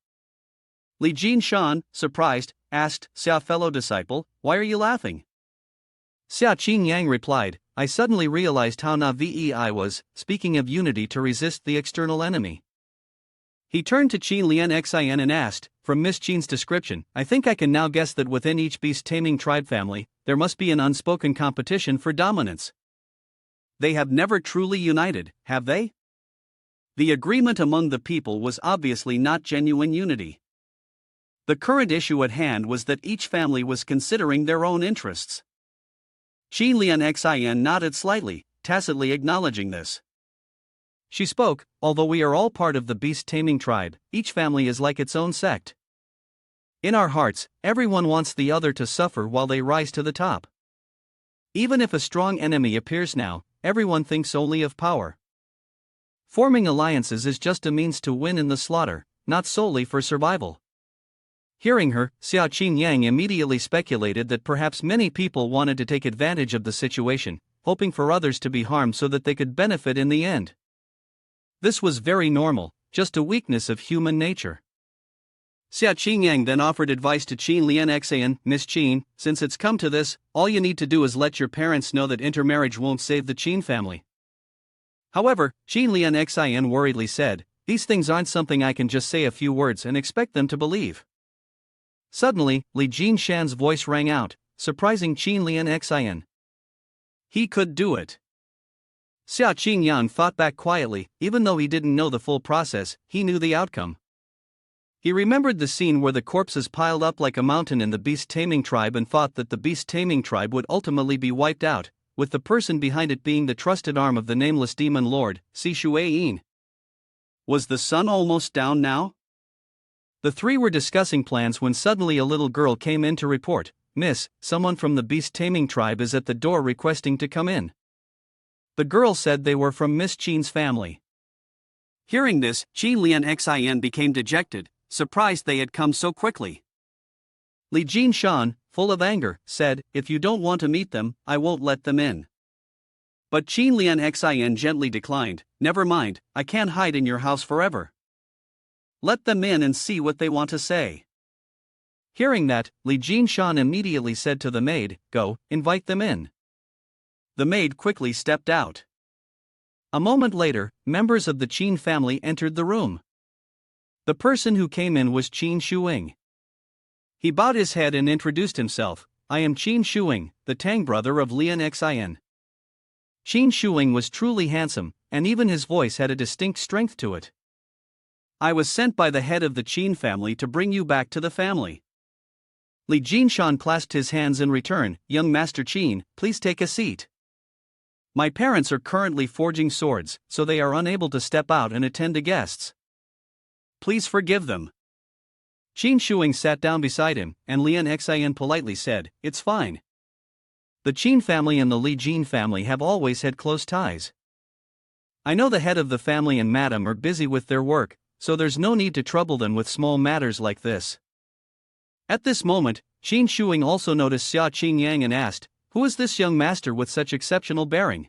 Li Jinshan, surprised, asked, Xia fellow disciple, why are you laughing? Xia Qingyang replied, I suddenly realized how naive I was, speaking of unity to resist the external enemy. He turned to Qin Lian Xian and asked, from Miss Qin's description, I think I can now guess that within each beast-taming tribe family, there must be an unspoken competition for dominance. They have never truly united, have they? The agreement among the people was obviously not genuine unity. The current issue at hand was that each family was considering their own interests. Qin Lian Xian nodded slightly, tacitly acknowledging this. She spoke, although we are all part of the beast-taming tribe, each family is like its own sect. In our hearts, everyone wants the other to suffer while they rise to the top. Even if a strong enemy appears now, everyone thinks only of power. Forming alliances is just a means to win in the slaughter, not solely for survival. Hearing her, Xia Qingyang immediately speculated that perhaps many people wanted to take advantage of the situation, hoping for others to be harmed so that they could benefit in the end. This was very normal, just a weakness of human nature. Xia Qingyang then offered advice to Qin Lian Xian, Miss Qin, since it's come to this, all you need to do is let your parents know that intermarriage won't save the Qin family. However, Qin Lian Xian worriedly said, these things aren't something I can just say a few words and expect them to believe. Suddenly, Li Jinshan's voice rang out, surprising Qin Lian Xian. He could do it. Xia Qingyang thought back quietly, even though he didn't know the full process, he knew the outcome. He remembered the scene where the corpses piled up like a mountain in the beast-taming tribe and thought that the beast-taming tribe would ultimately be wiped out, with the person behind it being the trusted arm of the nameless demon lord, Si Shuiyin. Was the sun almost down now? The three were discussing plans when suddenly a little girl came in to report, Miss, someone from the beast-taming tribe is at the door requesting to come in. The girl said they were from Miss Qin's family. Hearing this, Qin Lian Xian became dejected, surprised they had come so quickly. Li Jinshan, full of anger, said, if you don't want to meet them, I won't let them in. But Qin Lian Xian gently declined, never mind, I can't hide in your house forever. Let them in and see what they want to say. Hearing that, Li Jinshan immediately said to the maid, go, invite them in. The maid quickly stepped out. A moment later, members of the Qin family entered the room. The person who came in was Qin Shuing. He bowed his head and introduced himself, I am Qin Shuing, the Tang brother of Lian Xian. Qin Shuing was truly handsome, and even his voice had a distinct strength to it. I was sent by the head of the Qin family to bring you back to the family. Li Jinshan clasped his hands in return, young Master Qin, please take a seat. My parents are currently forging swords, so they are unable to step out and attend to guests. Please forgive them. Qin Shuing sat down beside him, and Lian Xian politely said, it's fine. The Qin family and the Li Jin family have always had close ties. I know the head of the family and madam are busy with their work, so there's no need to trouble them with small matters like this. At this moment, Qin Shuing also noticed Xia Qingyang and asked, who is this young master with such exceptional bearing?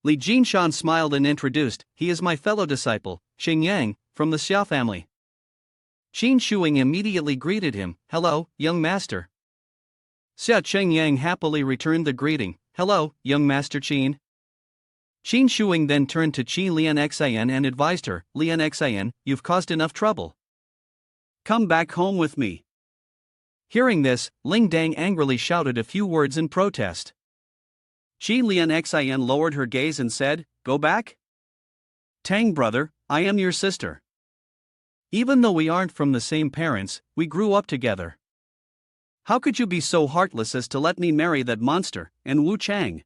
Li Jinshan smiled and introduced, he is my fellow disciple, Xingyang, from the Xia family. Qin Shuing immediately greeted him, hello, young master. Xia Qingyang happily returned the greeting, hello, young master Qin. Qin Shuing then turned to Qin Lian Xian and advised her, Lian Xian, you've caused enough trouble. Come back home with me. Hearing this, Ling Dang angrily shouted a few words in protest. Qin Lian Xian lowered her gaze and said, go back? Tang brother, I am your sister. Even though we aren't from the same parents, we grew up together. How could you be so heartless as to let me marry that monster, and Wu Chang?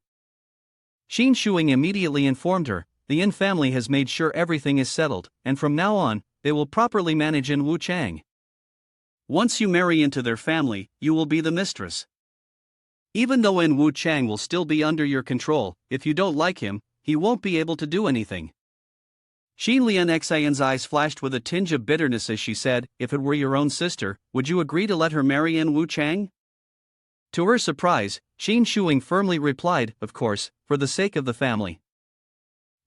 Qin Shuing immediately informed her, the Yin family has made sure everything is settled, and from now on, they will properly manage in Wu Chang. Once you marry into their family, you will be the mistress. Even though In Wu Chang will still be under your control, if you don't like him, he won't be able to do anything. Xi Lianxian's eyes flashed with a tinge of bitterness as she said, "If it were your own sister, would you agree to let her marry in Wu Chang?" To her surprise, Qin Shuing firmly replied, "Of course, for the sake of the family.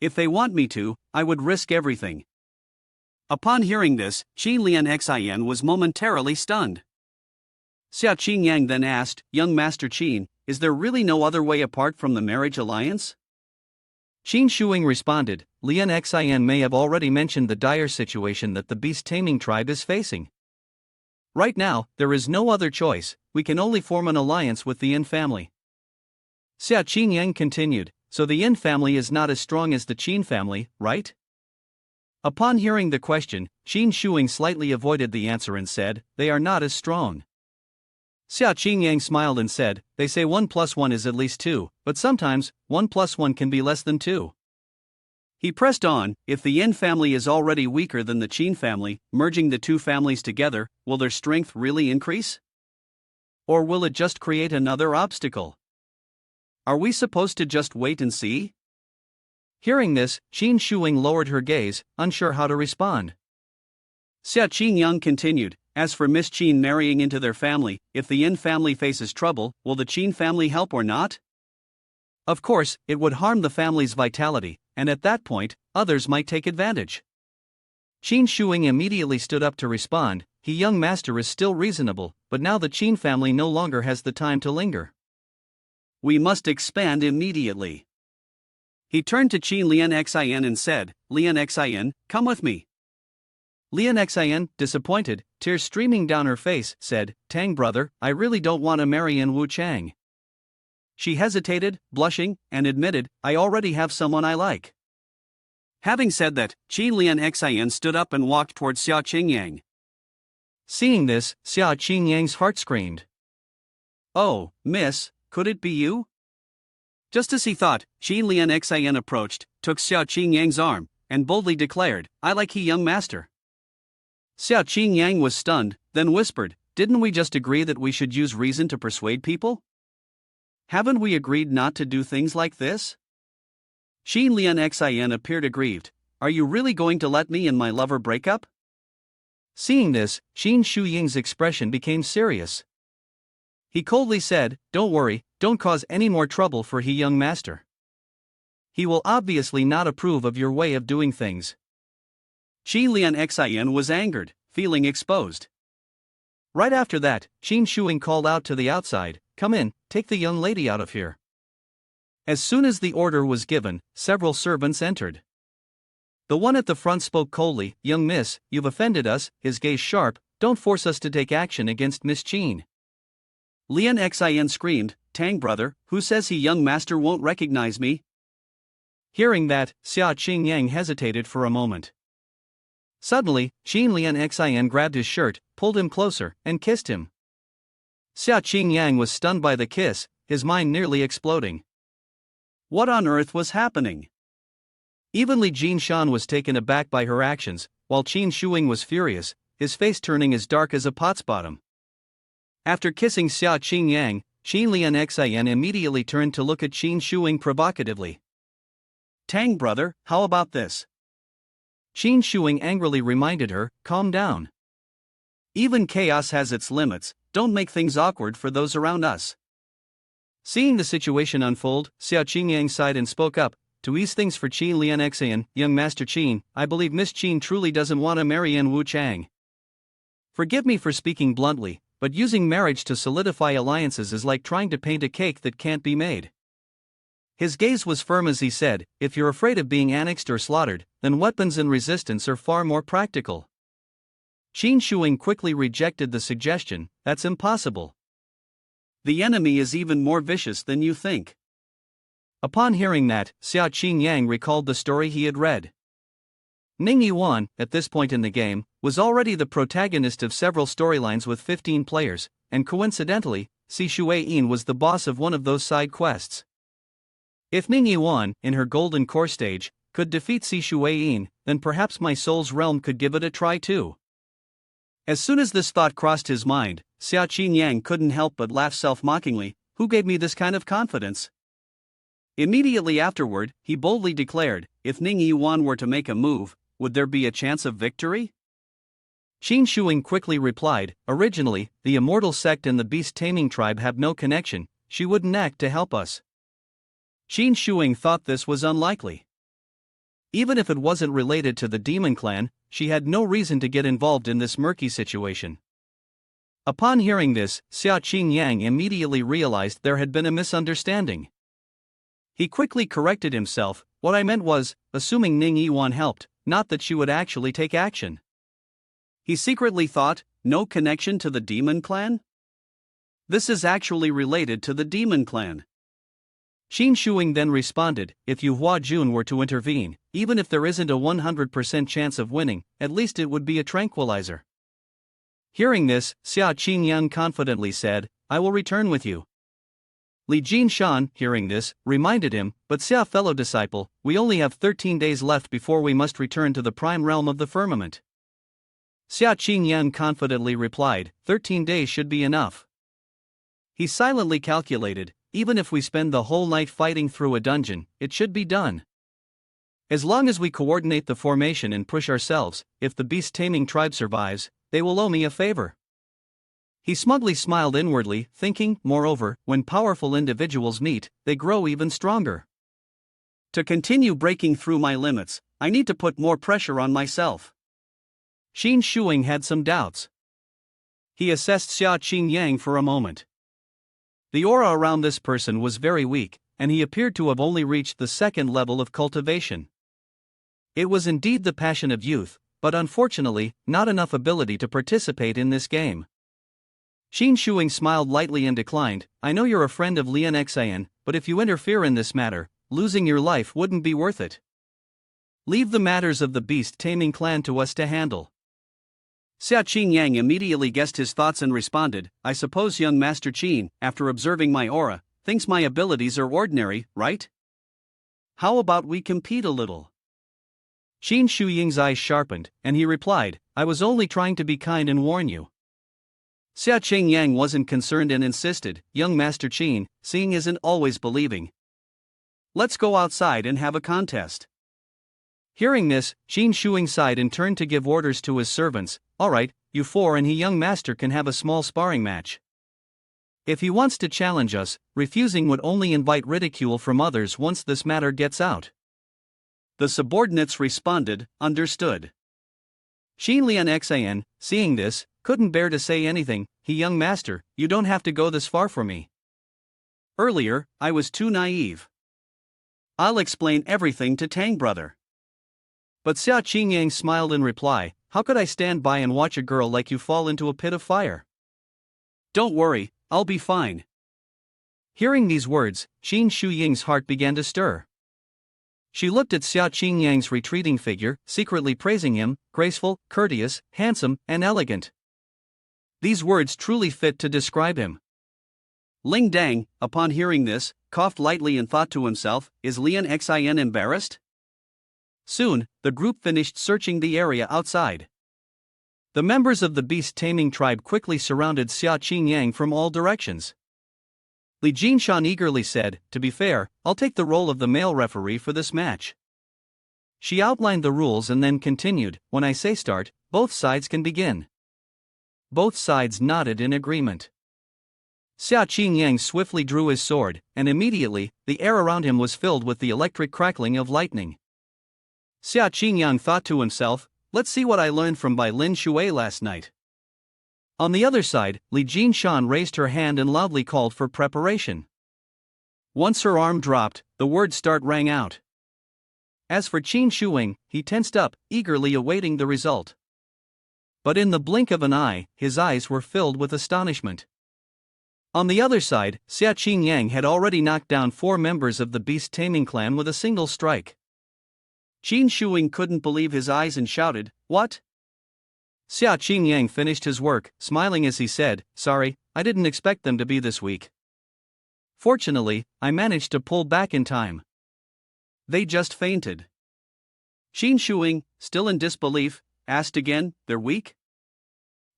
If they want me to, I would risk everything." Upon hearing this, Xi Lianxian was momentarily stunned. Xia Qingyang then asked, "Young Master Qin, is there really no other way apart from the marriage alliance?" Qin Shuing responded, "Lianxian may have already mentioned the dire situation that the beast taming tribe is facing. Right now, there is no other choice, we can only form an alliance with the Yin family." Xia Qingyang continued, "So the Yin family is not as strong as the Qin family, right?" Upon hearing the question, Qin Shuing slightly avoided the answer and said, "They are not as strong." Xia Qingyang smiled and said, "They say 1 + 1 is at least 2, but sometimes, 1 + 1 can be less than 2. He pressed on, "If the Yin family is already weaker than the Qin family, merging the two families together, will their strength really increase? Or will it just create another obstacle? Are we supposed to just wait and see?" Hearing this, Qin Shuing lowered her gaze, unsure how to respond. Xia Qingyang continued, "As for Miss Qin marrying into their family, if the Yin family faces trouble, will the Qin family help or not? Of course, it would harm the family's vitality, and at that point, others might take advantage." Qin Shuing immediately stood up to respond, "He young master is still reasonable, but now the Qin family no longer has the time to linger. We must expand immediately." He turned to Qin Lianxian and said, "Lianxian, come with me." Lianxian, disappointed, tears streaming down her face, said, "Tang brother, I really don't want to marry in Wu Chang." She hesitated, blushing, and admitted, "I already have someone I like." Having said that, Qin Lianxian stood up and walked towards Xia Qingyang. Seeing this, Xia Qingyang's heart screamed. "Oh, miss, could it be you?" Just as he thought, Qin Lianxian approached, took Xia Qingyang's arm, and boldly declared, "I like he young master." Xia Qingyang was stunned, then whispered, "Didn't we just agree that we should use reason to persuade people? Haven't we agreed not to do things like this?" Qin Lianxian appeared aggrieved. "Are you really going to let me and my lover break up?" Seeing this, Qin Shuying's expression became serious. He coldly said, "Don't worry, don't cause any more trouble for he young master. He will obviously not approve of your way of doing things." Qin Lianxian was angered, feeling exposed. Right after that, Qin Shuing called out to the outside, "Come in, take the young lady out of here." As soon as the order was given, several servants entered. The one at the front spoke coldly, "Young miss, you've offended us," his gaze sharp, "don't force us to take action against Miss Qin." Lianxian screamed, "Tang brother, who says he young master won't recognize me?" Hearing that, Xia Qingyang hesitated for a moment. Suddenly, Qin Lianxian grabbed his shirt, pulled him closer, and kissed him. Xia Qingyang was stunned by the kiss, his mind nearly exploding. What on earth was happening? Even Li Jinshan was taken aback by her actions, while Qin Shuing was furious, his face turning as dark as a pot's bottom. After kissing Xia Qingyang, Qin Lianxian immediately turned to look at Qin Shuing provocatively. "Tang brother, how about this?" Qin Shuing angrily reminded her, "Calm down. Even chaos has its limits, don't make things awkward for those around us." Seeing the situation unfold, Xia Qingyang sighed and spoke up, "To ease things for Qin Lianxian, young Master Qin, I believe Miss Qin truly doesn't want to marry in Wu Chang. Forgive me for speaking bluntly, but using marriage to solidify alliances is like trying to paint a cake that can't be made." His gaze was firm as he said, "If you're afraid of being annexed or slaughtered, then weapons and resistance are far more practical." Qin Shuing quickly rejected the suggestion, "That's impossible. The enemy is even more vicious than you think." Upon hearing that, Xia Qingyang recalled the story he had read. Ning Yiwan, at this point in the game, was already the protagonist of several storylines with 15 players, and coincidentally, Si Shuiyin was the boss of one of those side quests. If Ning Yiwan, in her golden core stage, could defeat Si Shuiyin, then perhaps my soul's realm could give it a try too. As soon as this thought crossed his mind, Xia Qingyang couldn't help but laugh self-mockingly, "Who gave me this kind of confidence?" Immediately afterward, he boldly declared, "If Ning Yiwan were to make a move, would there be a chance of victory? Qin Shuing quickly replied, originally, the immortal sect and the beast taming tribe have no connection, she wouldn't act to help us. Qin Shuing thought this was unlikely. Even if it wasn't related to the demon clan, she had no reason to get involved in this murky situation. Upon hearing this, Xia Qingyang immediately realized there had been a misunderstanding. He quickly corrected himself, what I meant was, assuming Ning Yiwan helped, not that she would actually take action. He secretly thought, no connection to the demon clan? This is actually related to the demon clan. Qin Shuing then responded, if Yu Huajun were to intervene, even if there isn't a 100% chance of winning, at least it would be a tranquilizer. Hearing this, Xia Qingyang confidently said, I will return with you. Li Jinshan, hearing this, reminded him, but Xia fellow disciple, we only have 13 days left before we must return to the prime realm of the firmament. Xia Qingyang confidently replied, 13 days should be enough. He silently calculated, even if we spend the whole night fighting through a dungeon, it should be done. As long as we coordinate the formation and push ourselves, if the beast taming tribe survives, they will owe me a favor. He smugly smiled inwardly, thinking, moreover, when powerful individuals meet, they grow even stronger. To continue breaking through my limits, I need to put more pressure on myself. Qin Shuing had some doubts. He assessed Xia Qingyang for a moment. The aura around this person was very weak, and he appeared to have only reached the second level of cultivation. It was indeed the passion of youth, but unfortunately, not enough ability to participate in this game. Qin Shuing smiled lightly and declined, I know you're a friend of Lian Xian, but if you interfere in this matter, losing your life wouldn't be worth it. Leave the matters of the beast taming clan to us to handle. Xia Qingyang immediately guessed his thoughts and responded, I suppose young Master Qin, after observing my aura, thinks my abilities are ordinary, right? How about we compete a little? Qin Shuying's eyes sharpened, and he replied, I was only trying to be kind and warn you. Xia Qingyang wasn't concerned and insisted, young Master Qin, seeing isn't always believing. Let's go outside and have a contest. Hearing this, Qin Shuing sighed and turned to give orders to his servants, alright, you four and he young master can have a small sparring match. If he wants to challenge us, refusing would only invite ridicule from others once this matter gets out. The subordinates responded, understood. Qin Lian Xian, seeing this, couldn't bear to say anything, he young master, you don't have to go this far for me. Earlier, I was too naive. I'll explain everything to Tang brother. But Xia Qingyang smiled in reply, how could I stand by and watch a girl like you fall into a pit of fire? Don't worry, I'll be fine. Hearing these words, Qin Shuying's heart began to stir. She looked at Xia Qingyang's retreating figure, secretly praising him, graceful, courteous, handsome, and elegant. These words truly fit to describe him. Ling Dang, upon hearing this, coughed lightly and thought to himself, is Lian Xian embarrassed? Soon, the group finished searching the area outside. The members of the beast taming tribe quickly surrounded Xia Qingyang from all directions. Li Jinshan eagerly said, to be fair, I'll take the role of the male referee for this match. She outlined the rules and then continued, when I say start, both sides can begin. Both sides nodded in agreement. Xia Qingyang swiftly drew his sword, and immediately, the air around him was filled with the electric crackling of lightning. Xia Qingyang thought to himself, let's see what I learned from Bai Lin Shui last night. On the other side, Li Jinshan raised her hand and loudly called for preparation. Once her arm dropped, the word start rang out. As for Qin Shuing, he tensed up, eagerly awaiting the result. But in the blink of an eye, his eyes were filled with astonishment. On the other side, Xia Qingyang had already knocked down 4 members of the beast taming clan with a single strike. Qin Shuing couldn't believe his eyes and shouted, what? Xia Qingyang finished his work, smiling as he said, sorry, I didn't expect them to be this weak. Fortunately, I managed to pull back in time. They just fainted. Qin Shuing, still in disbelief, asked again, they're weak?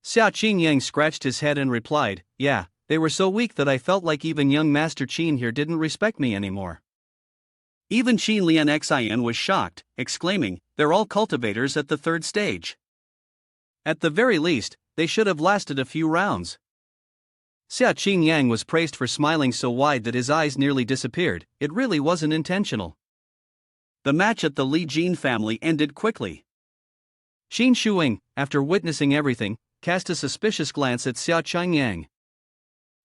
Xia Qingyang scratched his head and replied, yeah, they were so weak that I felt like even young Master Qin here didn't respect me anymore. Even Qin Lian Xian was shocked, exclaiming, they're all cultivators at the third stage. At the very least, they should have lasted a few rounds. Xia Qingyang was praised for smiling so wide that his eyes nearly disappeared. It really wasn't intentional. The match at the Li Jin family ended quickly. Xin Shuing, after witnessing everything, cast a suspicious glance at Xia Qingyang.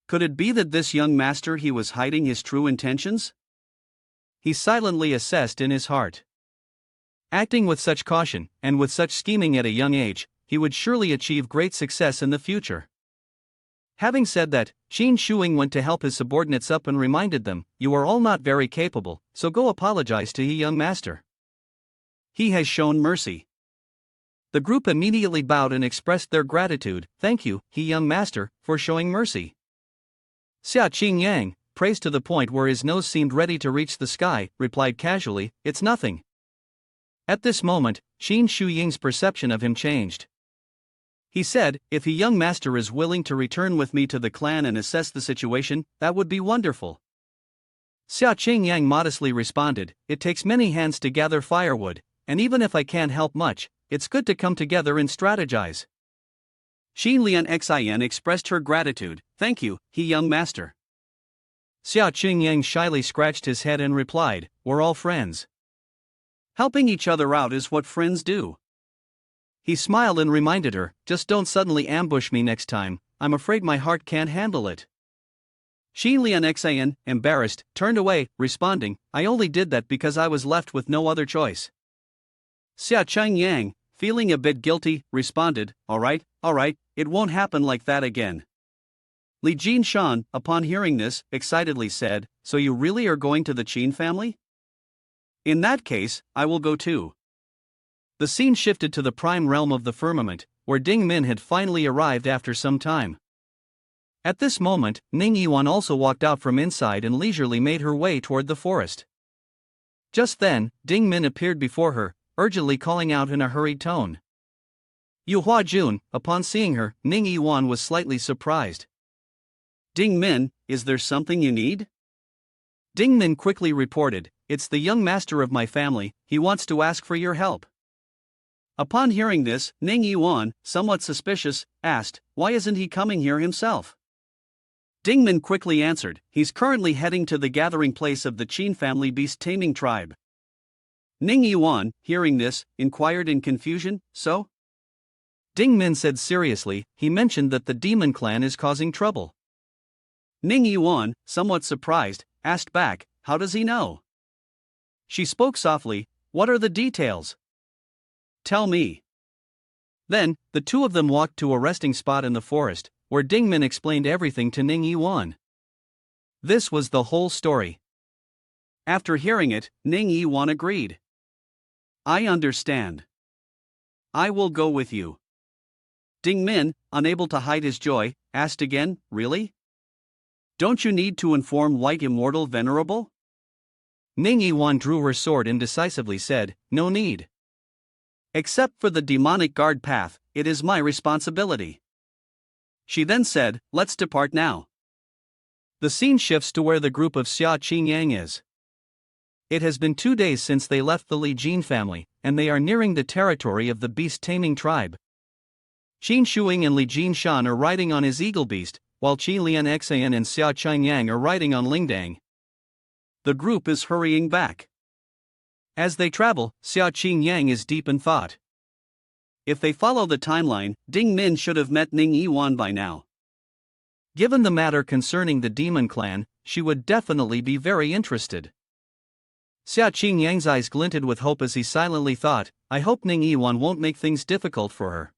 Could it be that this young master he was hiding his true intentions? He silently assessed in his heart. Acting with such caution, and with such scheming at a young age, he would surely achieve great success in the future. Having said that, Xin Shuing went to help his subordinates up and reminded them, "You are all not very capable, so go apologize to he young master. He has shown mercy." The group immediately bowed and expressed their gratitude. "Thank you, he young master, for showing mercy." Xia Qingyang, praised to the point where his nose seemed ready to reach the sky, replied casually, "It's nothing." At this moment, Xin Shuying's perception of him changed. He said, "If he young master is willing to return with me to the clan and assess the situation, that would be wonderful." Xia Qingyang modestly responded, "It takes many hands to gather firewood, and even if I can't help much, it's good to come together and strategize." Xin Lian Xian expressed her gratitude, "Thank you, he young master." Xia Qingyang shyly scratched his head and replied, "We're all friends. Helping each other out is what friends do." He smiled and reminded her, "Just don't suddenly ambush me next time, I'm afraid my heart can't handle it." Xin Lian Xian, embarrassed, turned away, responding, "I only did that because I was left with no other choice." Xia Qingyang, feeling a bit guilty, responded, all right, it won't happen like that again." Li Jinshan, upon hearing this, excitedly said, "So you really are going to the Qin family? In that case, I will go too." The scene shifted to the prime realm of the firmament, where Ding Min had finally arrived after some time. At this moment, Ning Yiwan also walked out from inside and leisurely made her way toward the forest. Just then, Ding Min appeared before her, urgently calling out in a hurried tone. Yu Hua Jun, upon seeing her, Ning Yiwan was slightly surprised. "Ding Min, is there something you need?" Ding Min quickly reported, "It's the young master of my family, he wants to ask for your help." Upon hearing this, Ning Yiwan, somewhat suspicious, asked, "Why isn't he coming here himself?" Ding Min quickly answered, "He's currently heading to the gathering place of the Qin family beast taming tribe." Ning Yiwan, hearing this, inquired in confusion, "So?" Ding Min said seriously, "He mentioned that the demon clan is causing trouble." Ning Yiwan, somewhat surprised, asked back, "How does he know?" She spoke softly, "What are the details? Tell me." Then, the two of them walked to a resting spot in the forest, where Ding Min explained everything to Ning Yiwan. This was the whole story. After hearing it, Ning Yiwan agreed. "I understand. I will go with you." Ding Min, unable to hide his joy, asked again, "Really? Don't you need to inform White Immortal Venerable?" Ning Yiwan drew her sword and decisively said, "No need. Except for the demonic guard path, it is my responsibility." She then said, "Let's depart now." The scene shifts to where the group of Xia Qingyang is. It has been 2 days since they left the Li Jin family, and they are nearing the territory of the beast taming tribe. Xin Shuing and Li Jinshan are riding on his eagle beast, while Qi Lian Xian and Xia Qingyang are riding on Lingdang. The group is hurrying back. As they travel, Xia Qingyang is deep in thought. If they follow the timeline, Ding Min should have met Ning Yiwan by now. Given the matter concerning the demon clan, she would definitely be very interested. Xia Qingyang's eyes glinted with hope as he silently thought, "I hope Ning Yiwan won't make things difficult for her."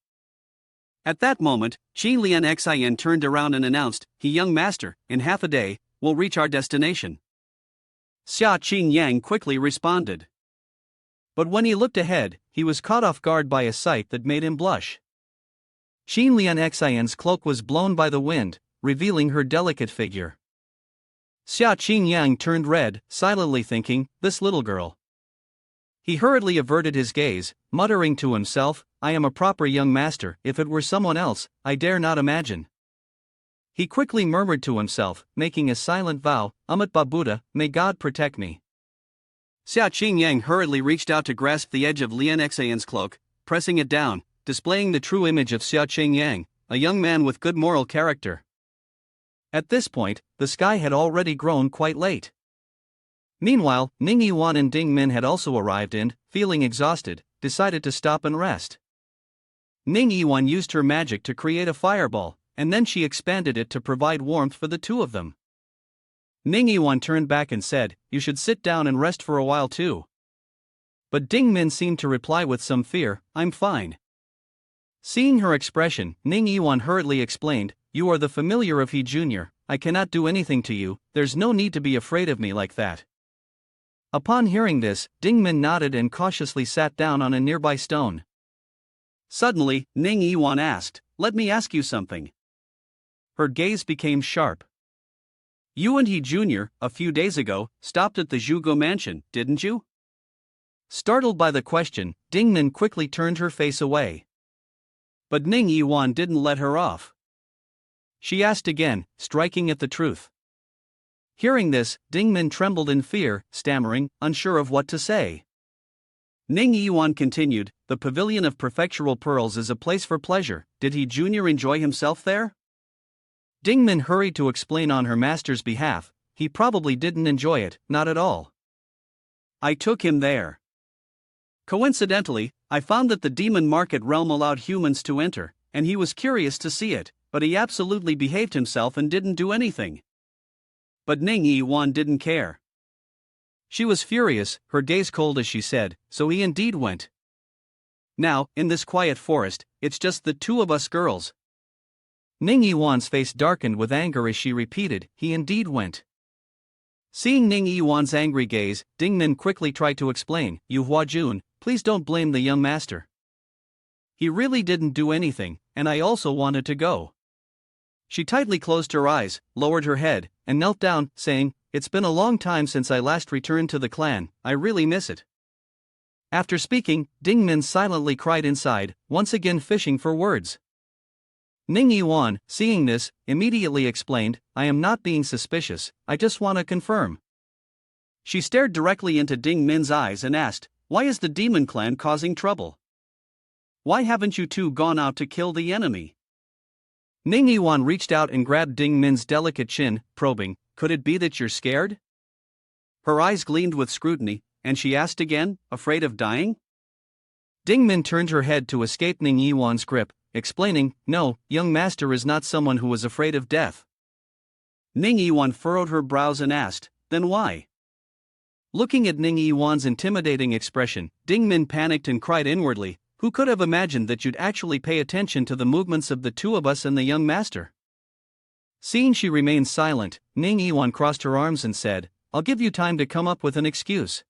At that moment, Qi Lian Xian turned around and announced, "He young master, in half a day, we'll reach our destination." Xia Qingyang quickly responded. But when he looked ahead, he was caught off guard by a sight that made him blush. Qi Lian Xian's cloak was blown by the wind, revealing her delicate figure. Xia Qingyang turned red, silently thinking, "This little girl." He hurriedly averted his gaze, muttering to himself, "I am a proper young master, if it were someone else, I dare not imagine." He quickly murmured to himself, making a silent vow, "Amat Babuddha, may God protect me." Xia Qingyang hurriedly reached out to grasp the edge of Lian Xan's cloak, pressing it down, displaying the true image of Xia Qingyang, a young man with good moral character. At this point, the sky had already grown quite late. Meanwhile, Ning Yiwan and Ding Min had also arrived and, feeling exhausted, decided to stop and rest. Ning Yiwan used her magic to create a fireball, and then she expanded it to provide warmth for the two of them. Ning Yiwan turned back and said, "You should sit down and rest for a while too." But Ding Min seemed to reply with some fear, "I'm fine." Seeing her expression, Ning Yiwan hurriedly explained, "You are the familiar of He Jr., I cannot do anything to you, there's no need to be afraid of me like that." Upon hearing this, Ding Min nodded and cautiously sat down on a nearby stone. Suddenly, Ning Yiwan asked, "Let me ask you something." Her gaze became sharp. "You and He Jr., a few days ago, stopped at the Zhuge mansion, didn't you?" Startled by the question, Ding Min quickly turned her face away. But Ning Yiwan didn't let her off. She asked again, striking at the truth. Hearing this, Ding Min trembled in fear, stammering, unsure of what to say. Ning Yiwan continued, "The Pavilion of Prefectural Pearls is a place for pleasure, did He Jr. enjoy himself there?" Ding Min hurried to explain on her master's behalf, "He probably didn't enjoy it, not at all. I took him there. Coincidentally, I found that the demon market realm allowed humans to enter, and he was curious to see it, but he absolutely behaved himself and didn't do anything." But Ning Yiwan didn't care. She was furious, her gaze cold as she said, "So he indeed went. Now, in this quiet forest, it's just the two of us girls." Ning Yiwan's face darkened with anger as she repeated, "He indeed went." Seeing Ning Yiwan's angry gaze, Ding Min quickly tried to explain, "Yu Huajun, please don't blame the young master. He really didn't do anything, and I also wanted to go." She tightly closed her eyes, lowered her head, and knelt down, saying, "It's been a long time since I last returned to the clan, I really miss it." After speaking, Ding Min silently cried inside, once again fishing for words. Ning Yiwan, seeing this, immediately explained, "I am not being suspicious, I just want to confirm." She stared directly into Ding Min's eyes and asked, "Why is the demon clan causing trouble? Why haven't you two gone out to kill the enemy?" Ning Yiwan reached out and grabbed Ding Min's delicate chin, probing, "Could it be that you're scared?" Her eyes gleamed with scrutiny, and she asked again, "Afraid of dying?" Ding Min turned her head to escape Ning Yiwan's grip, explaining, "No, young master is not someone who is afraid of death." Ning Yiwan furrowed her brows and asked, "Then why?" Looking at Ning Yiwan's intimidating expression, Ding Min panicked and cried inwardly, "Who could have imagined that you'd actually pay attention to the movements of the two of us and the young master?" Seeing she remained silent, Ning Yiwan crossed her arms and said, "I'll give you time to come up with an excuse."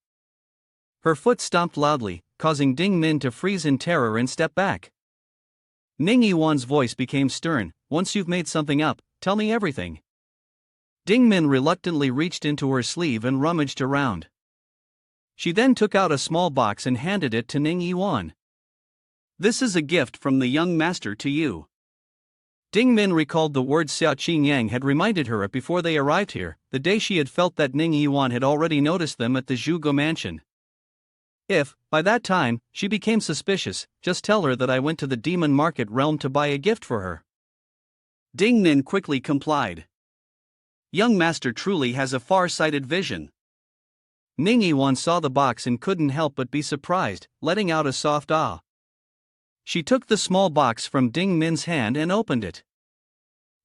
Her foot stomped loudly, causing Ding Min to freeze in terror and step back. Ning Yiwan's voice became stern, "Once you've made something up, tell me everything." Ding Min reluctantly reached into her sleeve and rummaged around. She then took out a small box and handed it to Ning Yiwan. "This is a gift from the young master to you." Ding Min recalled the words Xia Qingyang had reminded her of before they arrived here, the day she had felt that Ning Yiwan had already noticed them at the Zhuge mansion. If, by that time, she became suspicious, just tell her that I went to the demon market realm to buy a gift for her. Ding Min quickly complied. Young master truly has a far-sighted vision. Ning Yiwan saw the box and couldn't help but be surprised, letting out a soft ah. She took the small box from Ding Min's hand and opened it.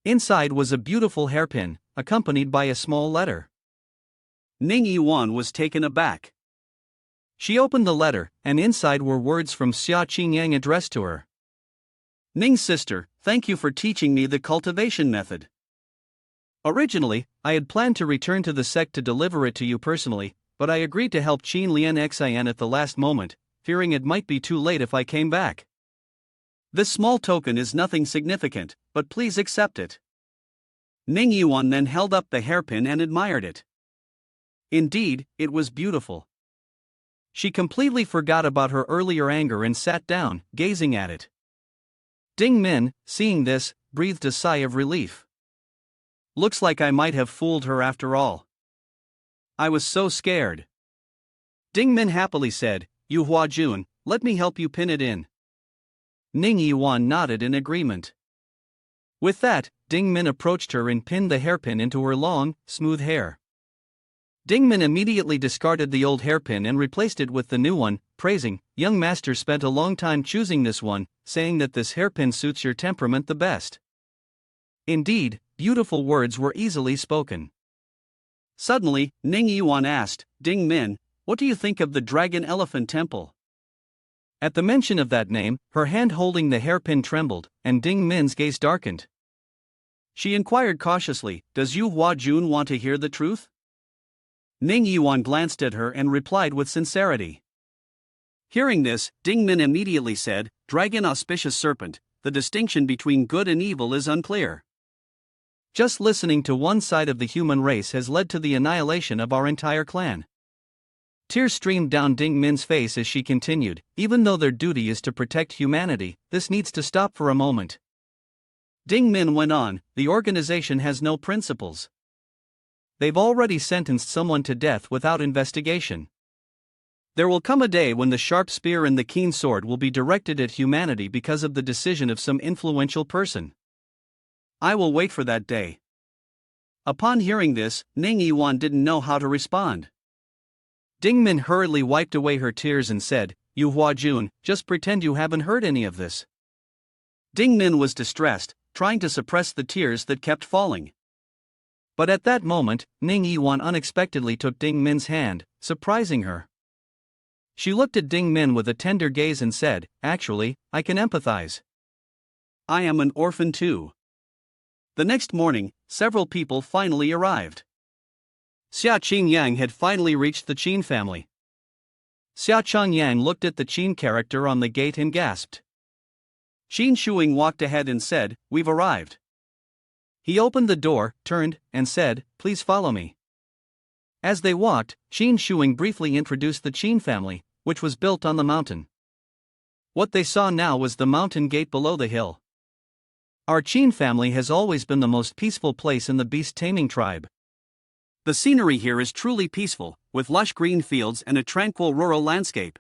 Inside was a beautiful hairpin, accompanied by a small letter. Ning Yiwan was taken aback. She opened the letter, and inside were words from Xia Qingyang addressed to her. "Ning's sister, thank you for teaching me the cultivation method. Originally, I had planned to return to the sect to deliver it to you personally, but I agreed to help Qin Lian Xian at the last moment, fearing it might be too late if I came back. This small token is nothing significant, but please accept it." Ning Yiwan then held up the hairpin and admired it. Indeed, it was beautiful. She completely forgot about her earlier anger and sat down, gazing at it. Ding Min, seeing this, breathed a sigh of relief. Looks like I might have fooled her after all. I was so scared. Ding Min happily said, "Yu Hua Jun, let me help you pin it in." Ning Yiwan nodded in agreement. With that, Ding Min approached her and pinned the hairpin into her long, smooth hair. Ding Min immediately discarded the old hairpin and replaced it with the new one, praising, "Young master spent a long time choosing this one, saying that this hairpin suits your temperament the best." Indeed, beautiful words were easily spoken. Suddenly, Ning Yiwan asked, "Ding Min, what do you think of the Dragon Elephant Temple?" At the mention of that name, her hand holding the hairpin trembled, and Ding Min's gaze darkened. She inquired cautiously, "Does Yu Hua Jun want to hear the truth?" Ning Yiwan glanced at her and replied with sincerity. Hearing this, Ding Min immediately said, "Dragon auspicious serpent, the distinction between good and evil is unclear. Just listening to one side of the human race has led to the annihilation of our entire clan." Tears streamed down Ding Min's face as she continued, "Even though their duty is to protect humanity, this needs to stop for a moment." Ding Min went on, "The organization has no principles. They've already sentenced someone to death without investigation. There will come a day when the sharp spear and the keen sword will be directed at humanity because of the decision of some influential person. I will wait for that day." Upon hearing this, Ning Yiwan didn't know how to respond. Ding Min hurriedly wiped away her tears and said, "Yu Hua Jun, just pretend you haven't heard any of this." Ding Min was distressed, trying to suppress the tears that kept falling. But at that moment, Ning Yiwan unexpectedly took Ding Min's hand, surprising her. She looked at Ding Min with a tender gaze and said, "Actually, I can empathize. I am an orphan too." The next morning, several people finally arrived. Xia Qingyang had finally reached the Qin family. Xia Qingyang looked at the Qin character on the gate and gasped. Qin Shuing walked ahead and said, "We've arrived." He opened the door, turned, and said, "Please follow me." As they walked, Qin Shuing briefly introduced the Qin family, which was built on the mountain. What they saw now was the mountain gate below the hill. "Our Qin family has always been the most peaceful place in the beast taming tribe. The scenery here is truly peaceful, with lush green fields and a tranquil rural landscape."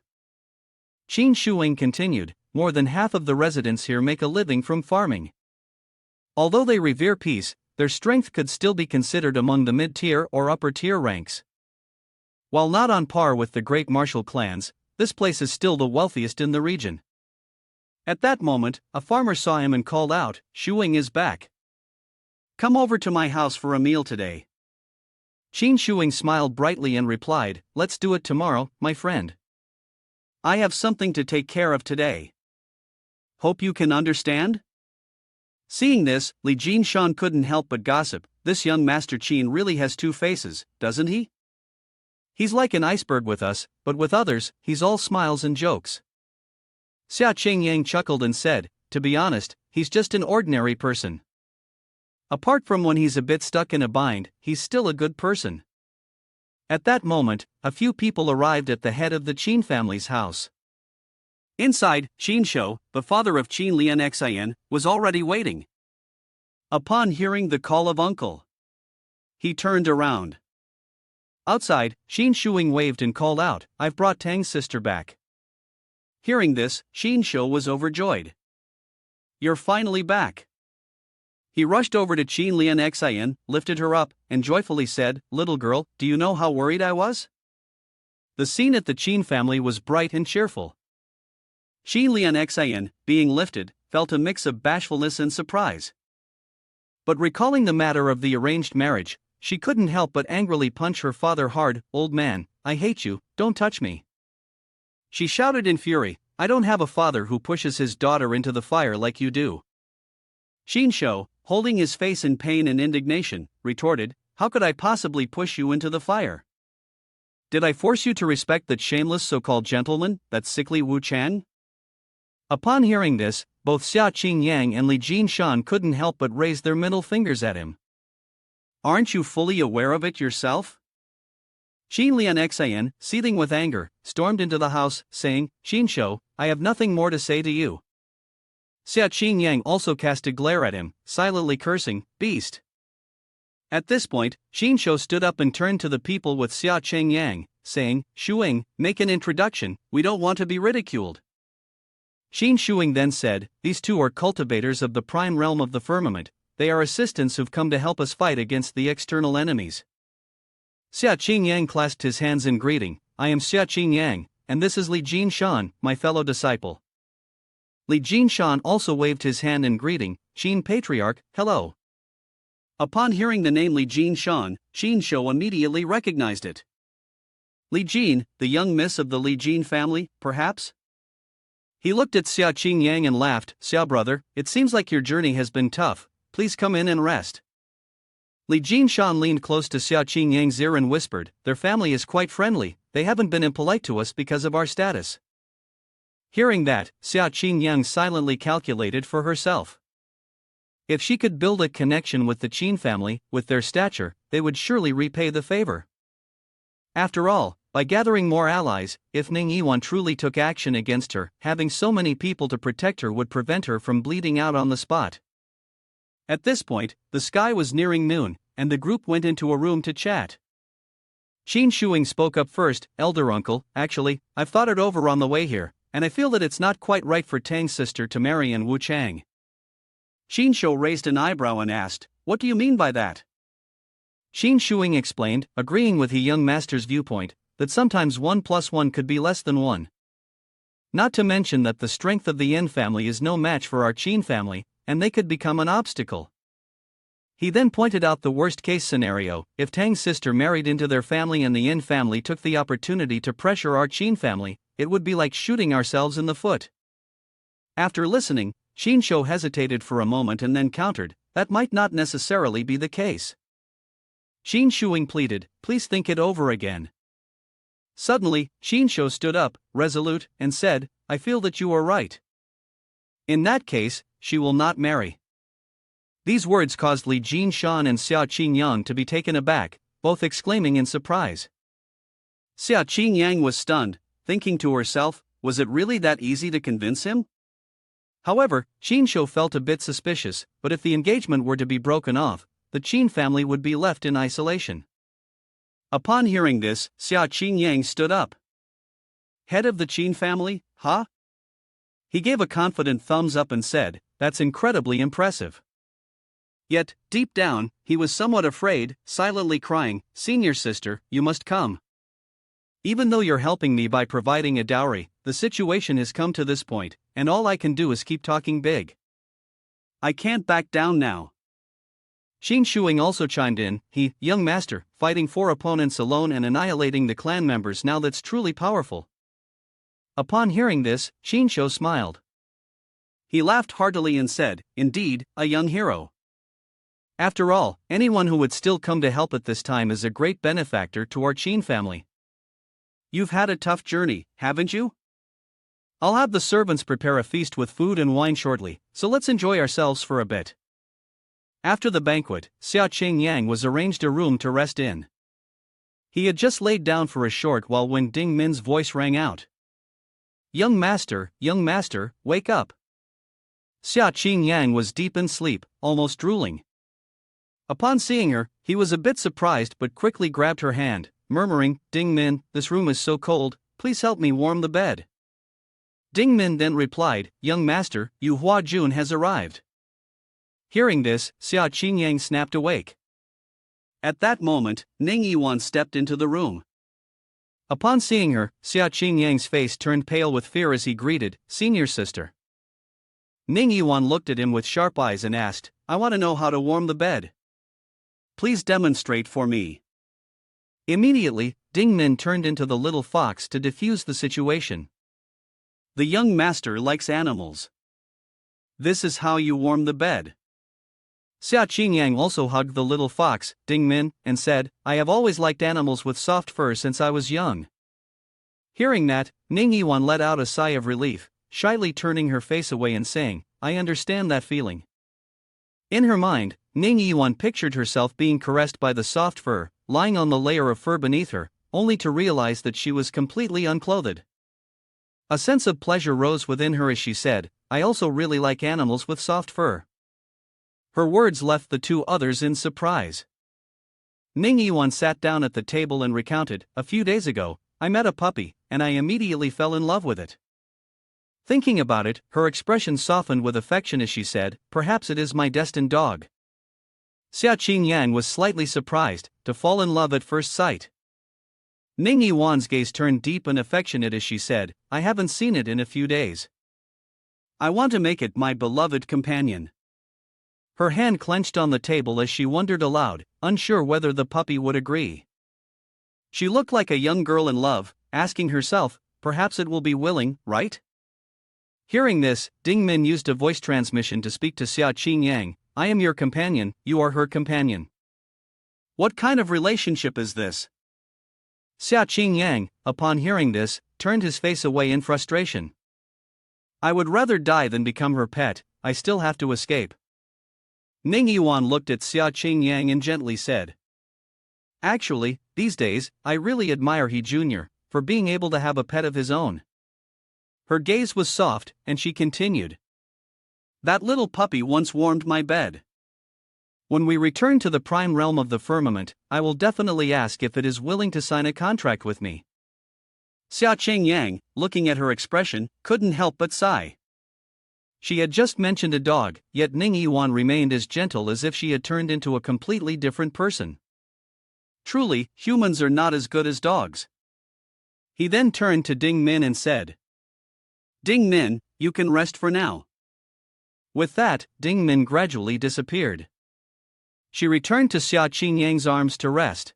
Qin Shuing continued, "More than half of the residents here make a living from farming. Although they revere peace, their strength could still be considered among the mid-tier or upper-tier ranks. While not on par with the great martial clans, this place is still the wealthiest in the region." At that moment, a farmer saw him and called out, "Shuing is back. Come over to my house for a meal today." Qin Shuing smiled brightly and replied, "Let's do it tomorrow, my friend. I have something to take care of today. Hope you can understand?" Seeing this, Li Jinshan couldn't help but gossip, "This young Master Qin really has two faces, doesn't he? He's like an iceberg with us, but with others, he's all smiles and jokes." Xia Qingyang chuckled and said, "To be honest, he's just an ordinary person. Apart from when he's a bit stuck in a bind, he's still a good person." At that moment, a few people arrived at the head of the Qin family's house. Inside, Qin Shou, the father of Qin Lian Xian, was already waiting. Upon hearing the call of uncle, he turned around. Outside, Qin Shuing waved and called out, "I've brought Tang's sister back." Hearing this, Qin Shou was overjoyed. "You're finally back." He rushed over to Qin Lian Xian, lifted her up, and joyfully said, "Little girl, do you know how worried I was?" The scene at the Qin family was bright and cheerful. Qin Lian Xian, being lifted, felt a mix of bashfulness and surprise. But recalling the matter of the arranged marriage, she couldn't help but angrily punch her father hard. "Old man, I hate you, don't touch me." She shouted in fury, "I don't have a father who pushes his daughter into the fire like you do." Qin Shou, holding his face in pain and indignation, retorted, "How could I possibly push you into the fire? Did I force you to respect that shameless so-called gentleman, that sickly Wu Chang?" Upon hearing this, both Xia Qingyang and Li Jinshan couldn't help but raise their middle fingers at him. "Aren't you fully aware of it yourself?" Qin Lian Xian, seething with anger, stormed into the house, saying, "Qin Shou, I have nothing more to say to you." Xia Qingyang also cast a glare at him, silently cursing, "Beast." At this point, Qin Shou stood up and turned to the people with Xia Qingyang, saying, Shuing, make an introduction, we don't want to be ridiculed. Qin Shuing then said, these two are cultivators of the prime realm of the firmament, they are assistants who've come to help us fight against the external enemies. Xia Qingyang clasped his hands in greeting, I am Xia Qingyang, and this is Li Jinshan, my fellow disciple. Li Jinshan also waved his hand in greeting, Qin Patriarch, hello. Upon hearing the name Li Jinshan, Qin Shou immediately recognized it. Li Jin, the young miss of the Li Jin family, perhaps? He looked at Xia Qingyang and laughed, Xia brother, it seems like your journey has been tough, please come in and rest. Li Jinshan leaned close to Xia Qingyang's ear and whispered, their family is quite friendly, they haven't been impolite to us because of our status. Hearing that, Xia Qingyang silently calculated for herself. If she could build a connection with the Qin family, with their stature, they would surely repay the favor. After all, by gathering more allies, if Ning Yiwan truly took action against her, having so many people to protect her would prevent her from bleeding out on the spot. At this point, the sky was nearing noon, and the group went into a room to chat. Qin Shuing spoke up first, Elder Uncle, actually, I've thought it over on the way here, and I feel that it's not quite right for Tang's sister to marry An Wu Chang. Qin Shou raised an eyebrow and asked, what do you mean by that? Qin Shuing explained, agreeing with the young master's viewpoint, that sometimes 1 + 1 could be less than 1. Not to mention that the strength of the Yin family is no match for our Qin family, and they could become an obstacle. He then pointed out the worst-case scenario, if Tang's sister married into their family and the Yin family took the opportunity to pressure our Qin family, it would be like shooting ourselves in the foot. After listening, Qin Shou hesitated for a moment and then countered, that might not necessarily be the case. Qin Shuing pleaded, please think it over again. Suddenly, Qin Shou stood up, resolute, and said, I feel that you are right. In that case, she will not marry. These words caused Li Jinshan and Xia Qingyang to be taken aback, both exclaiming in surprise. Xia Qingyang was stunned, thinking to herself, was it really that easy to convince him? However, Qin Shou felt a bit suspicious, but if the engagement were to be broken off, the Qin family would be left in isolation. Upon hearing this, Xia Qingyang stood up. Head of the Qin family, huh? He gave a confident thumbs up and said, that's incredibly impressive. Yet, deep down, he was somewhat afraid, silently crying, senior sister, you must come. Even though you're helping me by providing a dowry, the situation has come to this point, and all I can do is keep talking big. I can't back down now. Qin Shuing also chimed in, young master, fighting 4 opponents alone and annihilating the clan members now that's truly powerful. Upon hearing this, Qin Shou smiled. He laughed heartily and said, indeed, a young hero. After all, anyone who would still come to help at this time is a great benefactor to our Qin family. You've had a tough journey, haven't you? I'll have the servants prepare a feast with food and wine shortly, so let's enjoy ourselves for a bit. After the banquet, Xia Qingyang was arranged a room to rest in. He had just laid down for a short while when Ding Min's voice rang out. Young master, wake up. Xia Qingyang was deep in sleep, almost drooling. Upon seeing her, he was a bit surprised but quickly grabbed her hand, murmuring, Ding Min, this room is so cold, please help me warm the bed. Ding Min then replied, young master, Yu Hua Jun has arrived. Hearing this, Xia Qingyang snapped awake. At that moment, Ning Yiwan stepped into the room. Upon seeing her, Xia Qingyang's face turned pale with fear as he greeted, senior sister. Ning Yiwan looked at him with sharp eyes and asked, I want to know how to warm the bed. Please demonstrate for me. Immediately, Ding Min turned into the little fox to defuse the situation. The young master likes animals. This is how you warm the bed. Xia Qingyang also hugged the little fox, Ding Min, and said, I have always liked animals with soft fur since I was young. Hearing that, Ning Yiwan let out a sigh of relief, shyly turning her face away and saying, I understand that feeling. In her mind, Ning Yiwan pictured herself being caressed by the soft fur, lying on the layer of fur beneath her, only to realize that she was completely unclothed. A sense of pleasure rose within her as she said, I also really like animals with soft fur. Her words left the two others in surprise. Ning Yiwan sat down at the table and recounted, "A few days ago, I met a puppy, and I immediately fell in love with it." Thinking about it, her expression softened with affection as she said, "Perhaps it is my destined dog." Xiaqing Yang was slightly surprised, to fall in love at first sight. Ning Yiwan's gaze turned deep and affectionate as she said, "I haven't seen it in a few days. I want to make it my beloved companion." Her hand clenched on the table as she wondered aloud, unsure whether the puppy would agree. She looked like a young girl in love, asking herself, perhaps it will be willing, right? Hearing this, Ding Min used a voice transmission to speak to Xiaqing Yang. "I am your companion, you are her companion. What kind of relationship is this?" Xiaqing Yang, upon hearing this, turned his face away in frustration. "I would rather die than become her pet, I still have to escape." Ning Yiwan looked at Xiaqing Yang and gently said, "Actually, these days, I really admire he Jr. for being able to have a pet of his own." Her gaze was soft, and she continued, "That little puppy once warmed my bed. When we return to the prime realm of the firmament, I will definitely ask if it is willing to sign a contract with me." Xiaqing Yang, looking at her expression, couldn't help but sigh. She had just mentioned a dog, yet Ning Yiwan remained as gentle as if she had turned into a completely different person. Truly, humans are not as good as dogs. He then turned to Ding Min and said, "Ding Min, you can rest for now." With that, Ding Min gradually disappeared. She returned to Xiaqing Yang's arms to rest.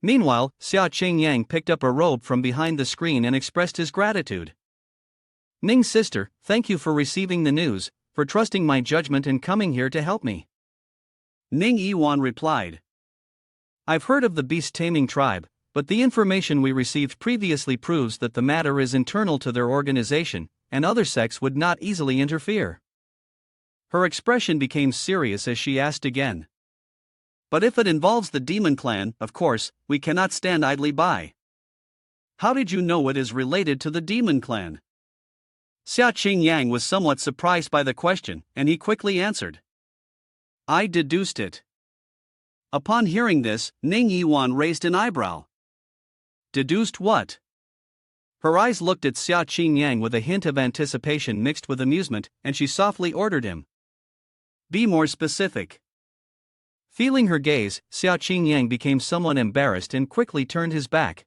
Meanwhile, Xiaqing Yang picked up a robe from behind the screen and expressed his gratitude. "Ning's sister, thank you for receiving the news, for trusting my judgment and coming here to help me." Ning Yiwan replied, "I've heard of the beast taming tribe, but the information we received previously proves that the matter is internal to their organization, and other sects would not easily interfere." Her expression became serious as she asked again, "But if it involves the demon clan, of course, we cannot stand idly by. How did you know it is related to the demon clan?" Xiaqing Yang was somewhat surprised by the question, and he quickly answered, "I deduced it." Upon hearing this, Ning Yiwan raised an eyebrow. "Deduced what?" Her eyes looked at Xiaqing Yang with a hint of anticipation mixed with amusement, and she softly ordered him, "Be more specific." Feeling her gaze, Xiaqing Yang became somewhat embarrassed and quickly turned his back.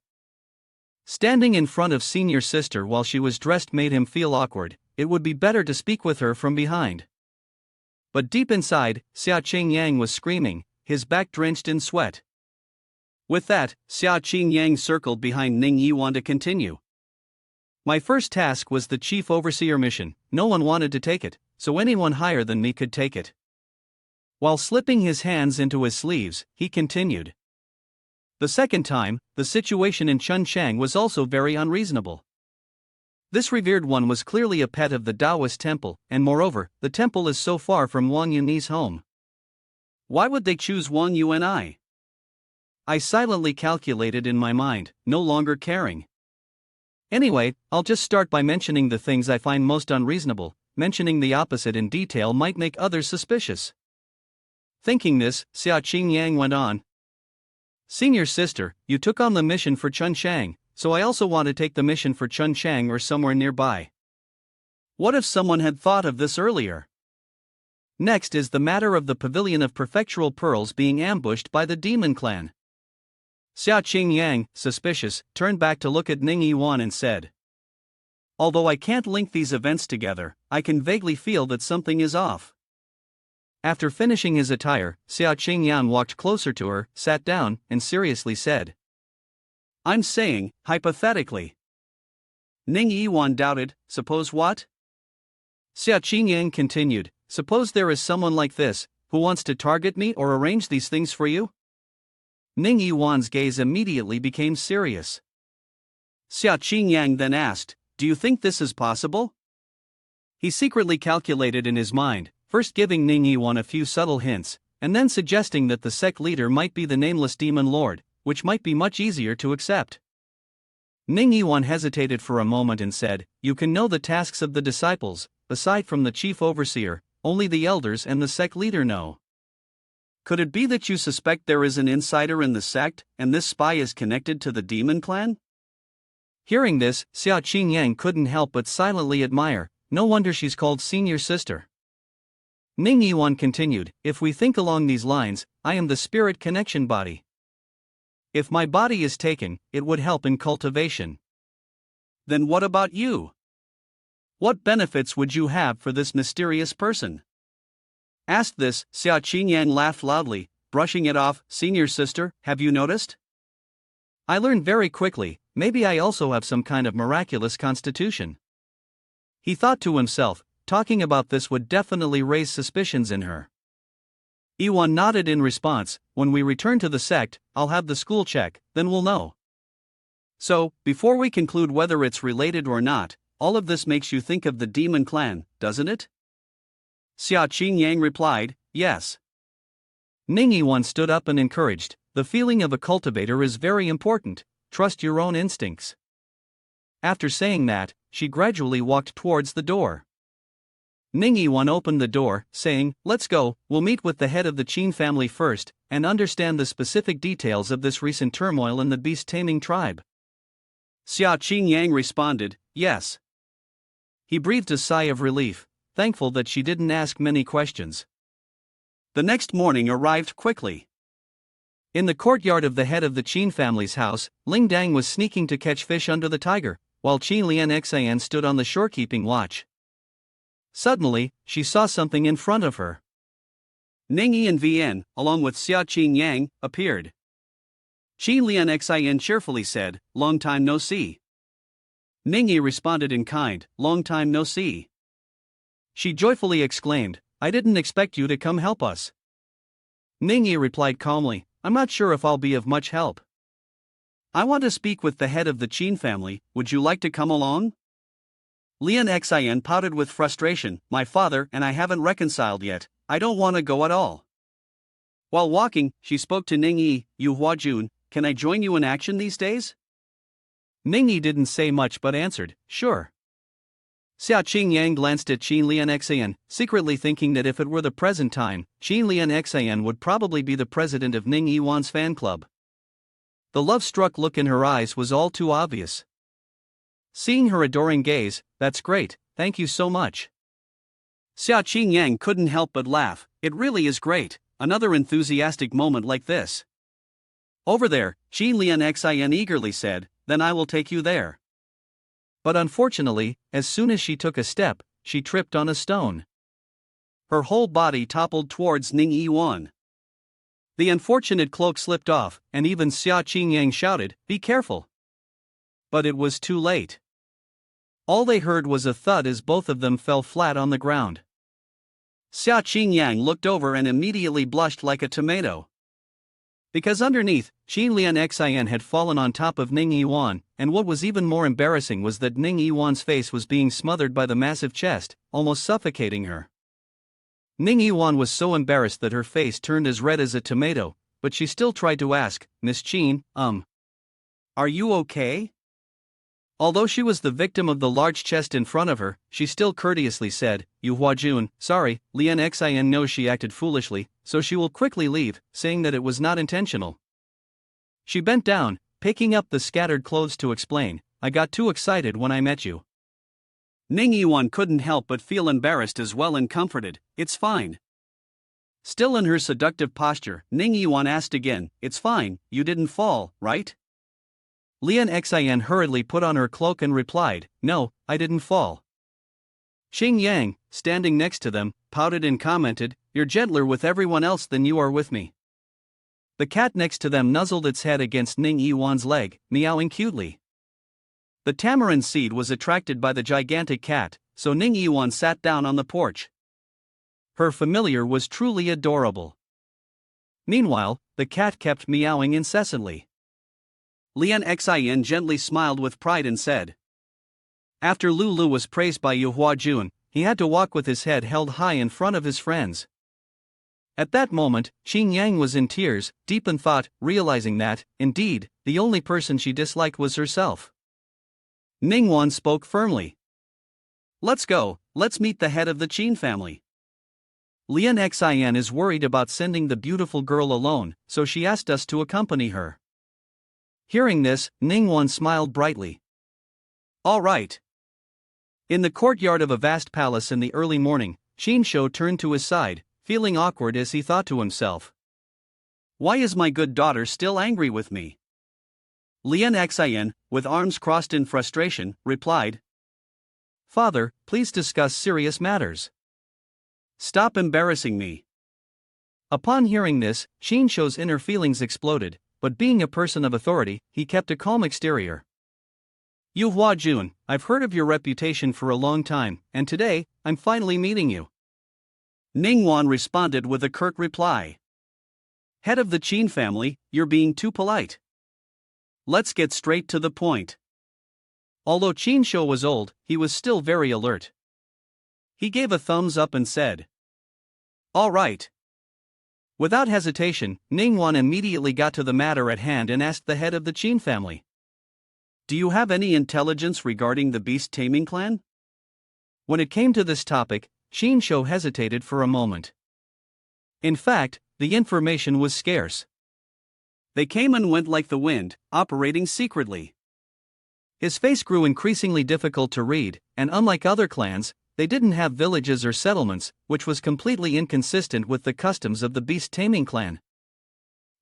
Standing in front of senior sister while she was dressed made him feel awkward. It would be better to speak with her from behind. But deep inside, Xiaqing Yang was screaming, his back drenched in sweat. With that, Xiaqing Yang circled behind Ning Yiwan to continue. "My first task was the chief overseer mission. No one wanted to take it, so anyone higher than me could take it." While slipping his hands into his sleeves, he continued, "The second time, the situation in Chunchang was also very unreasonable. This revered one was clearly a pet of the Taoist temple, and moreover, the temple is so far from Wang Yun's home. Why would they choose Wang Yun? I silently calculated in my mind, no longer caring. Anyway, I'll just start by mentioning the things I find most unreasonable. Mentioning the opposite in detail might make others suspicious." Thinking this, Xiaqing Yang went on, "Senior sister, you took on the mission for Chunchang, so I also want to take the mission for Chunchang or somewhere nearby. What if someone had thought of this earlier? Next is the matter of the Pavilion of Prefectural Pearls being ambushed by the Demon Clan." Xiaqing Yang, suspicious, turned back to look at Ning Yiwan and said, "Although I can't link these events together, I can vaguely feel that something is off." After finishing his attire, Xiaqing Yang walked closer to her, sat down, and seriously said, "I'm saying, hypothetically." Ning Yiwan doubted, "Suppose what?" Xiaqing Yang continued, "Suppose there is someone like this, who wants to target me or arrange these things for you?" Ning Yiwan's gaze immediately became serious. Xiaqing Yang then asked, "Do you think this is possible?" He secretly calculated in his mind, first giving Ning Yiwan a few subtle hints, and then suggesting that the sect leader might be the nameless demon lord, which might be much easier to accept. Ning Yiwan hesitated for a moment and said, "You can know the tasks of the disciples, aside from the chief overseer, only the elders and the sect leader know." Could it be that you suspect there is an insider in the sect, and this spy is connected to the demon clan? Hearing this, Xiao Qingyang couldn't help but silently admire. No wonder she's called senior sister. Ning Yiwan continued, if we think along these lines, I am the spirit connection body. If my body is taken, it would help in cultivation. Then what about you? What benefits would you have for this mysterious person? Asked this, Xiao Qingyang laughed loudly, brushing it off. Senior sister, have you noticed? I learned very quickly, maybe I also have some kind of miraculous constitution. He thought to himself, talking about this would definitely raise suspicions in her. Yiwan nodded in response, when we return to the sect, I'll have the school check, then we'll know. So, before we conclude whether it's related or not, all of this makes you think of the demon clan, doesn't it? Xiao Qingyang replied, yes. Ning Yiwan stood up and encouraged, the feeling of a cultivator is very important, trust your own instincts. After saying that, she gradually walked towards the door. Ning Yiwan opened the door, saying, let's go, we'll meet with the head of the Qin family first, and understand the specific details of this recent turmoil in the beast-taming tribe. Xiao Qingyang responded, yes. He breathed a sigh of relief, thankful that she didn't ask many questions. The next morning arrived quickly. In the courtyard of the head of the Qin family's house, Ling Dang was sneaking to catch fish under the tiger, while Qin Lian Xian stood on the shore keeping watch. Suddenly, she saw something in front of her. Ning Yiwan, along with Xiao Qingyang, appeared. Qin Lian Xian cheerfully said, long time no see. Ning Yi responded in kind, long time no see. She joyfully exclaimed, I didn't expect you to come help us. Ning Yi replied calmly, I'm not sure if I'll be of much help. I want to speak with the head of the Qin family, would you like to come along? Lian Xian pouted with frustration, my father and I haven't reconciled yet, I don't want to go at all. While walking, she spoke to Ning Yi, Yu Huajun, can I join you in action these days? Ning Yi didn't say much but answered, sure. Xiao Qingyang glanced at Qin Lian Xian, secretly thinking that if it were the present time, Qin Lian Xian would probably be the president of Ning Yiwan's fan club. The love-struck look in her eyes was all too obvious. Seeing her adoring gaze, that's great, thank you so much. Xiao Qingyang couldn't help but laugh, it really is great, another enthusiastic moment like this. Over there, Qin Lian Xian eagerly said, then I will take you there. But unfortunately, as soon as she took a step, she tripped on a stone. Her whole body toppled towards Ning Yiwan. The unfortunate cloak slipped off, and even Xiao Qingyang shouted, be careful. But it was too late. All they heard was a thud as both of them fell flat on the ground. Xiao Qingyang looked over and immediately blushed like a tomato. Because underneath, Qin Lian Xian had fallen on top of Ning Yiwan, and what was even more embarrassing was that Ning Yiwan's face was being smothered by the massive chest, almost suffocating her. Ning Yiwan was so embarrassed that her face turned as red as a tomato, but she still tried to ask, Miss Qin, are you okay? Although she was the victim of the large chest in front of her, she still courteously said, Yu Huajun, sorry, Lian Xian knows she acted foolishly, so she will quickly leave, saying that it was not intentional. She bent down, picking up the scattered clothes to explain, I got too excited when I met you. Ning Yiwan couldn't help but feel embarrassed as well and comforted, it's fine. Still in her seductive posture, Ning Yiwan asked again, it's fine, you didn't fall, right? Lian Xian hurriedly put on her cloak and replied, no, I didn't fall. Xing Yang, standing next to them, pouted and commented, you're gentler with everyone else than you are with me. The cat next to them nuzzled its head against Ning Yiwan's leg, meowing cutely. The tamarind seed was attracted by the gigantic cat, so Ning Yiwan sat down on the porch. Her familiar was truly adorable. Meanwhile, the cat kept meowing incessantly. Lian Xian gently smiled with pride and said, after Lulu was praised by Yu Huajun, he had to walk with his head held high in front of his friends. At that moment, Qin Yang was in tears, deep in thought, realizing that, indeed, the only person she disliked was herself. Ning Wan spoke firmly. Let's go, let's meet the head of the Qin family. Lian Xin is worried about sending the beautiful girl alone, so she asked us to accompany her. Hearing this, Ning Yiwan smiled brightly. All right. In the courtyard of a vast palace in the early morning, Qinshu turned to his side, feeling awkward as he thought to himself. Why is my good daughter still angry with me? Lian Xin, with arms crossed in frustration, replied. Father, please discuss serious matters. Stop embarrassing me. Upon hearing this, Qinshu's inner feelings exploded, but being a person of authority, he kept a calm exterior. Yu Hua Jun, I've heard of your reputation for a long time, and today, I'm finally meeting you. Ning Yiwan responded with a curt reply. Head of the Qin family, you're being too polite. Let's get straight to the point. Although Qinshu was old, he was still very alert. He gave a thumbs up and said, All right. Without hesitation, Ning Yiwan immediately got to the matter at hand and asked the head of the Qin family. Do you have any intelligence regarding the beast taming clan? When it came to this topic, Qinshu hesitated for a moment. In fact, the information was scarce. They came and went like the wind, operating secretly. His face grew increasingly difficult to read, and unlike other clans, they didn't have villages or settlements, which was completely inconsistent with the customs of the beast taming clan.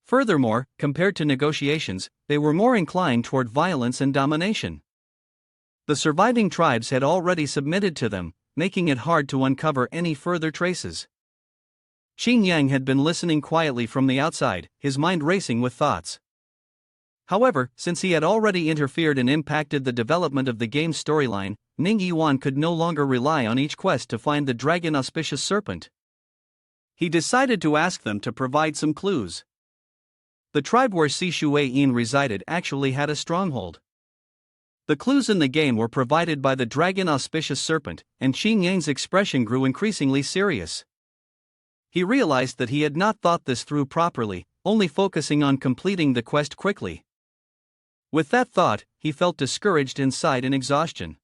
Furthermore, compared to negotiations, they were more inclined toward violence and domination. The surviving tribes had already submitted to them, making it hard to uncover any further traces. Qin Yang had been listening quietly from the outside, his mind racing with thoughts. However, since he had already interfered and impacted the development of the game's storyline, Ning Yiwan could no longer rely on each quest to find the dragon auspicious serpent. He decided to ask them to provide some clues. The tribe where Si Shuai-in resided actually had a stronghold. The clues in the game were provided by the dragon auspicious serpent, and Qin Yang's expression grew increasingly serious. He realized that he had not thought this through properly, only focusing on completing the quest quickly. With that thought, he felt discouraged inside in exhaustion.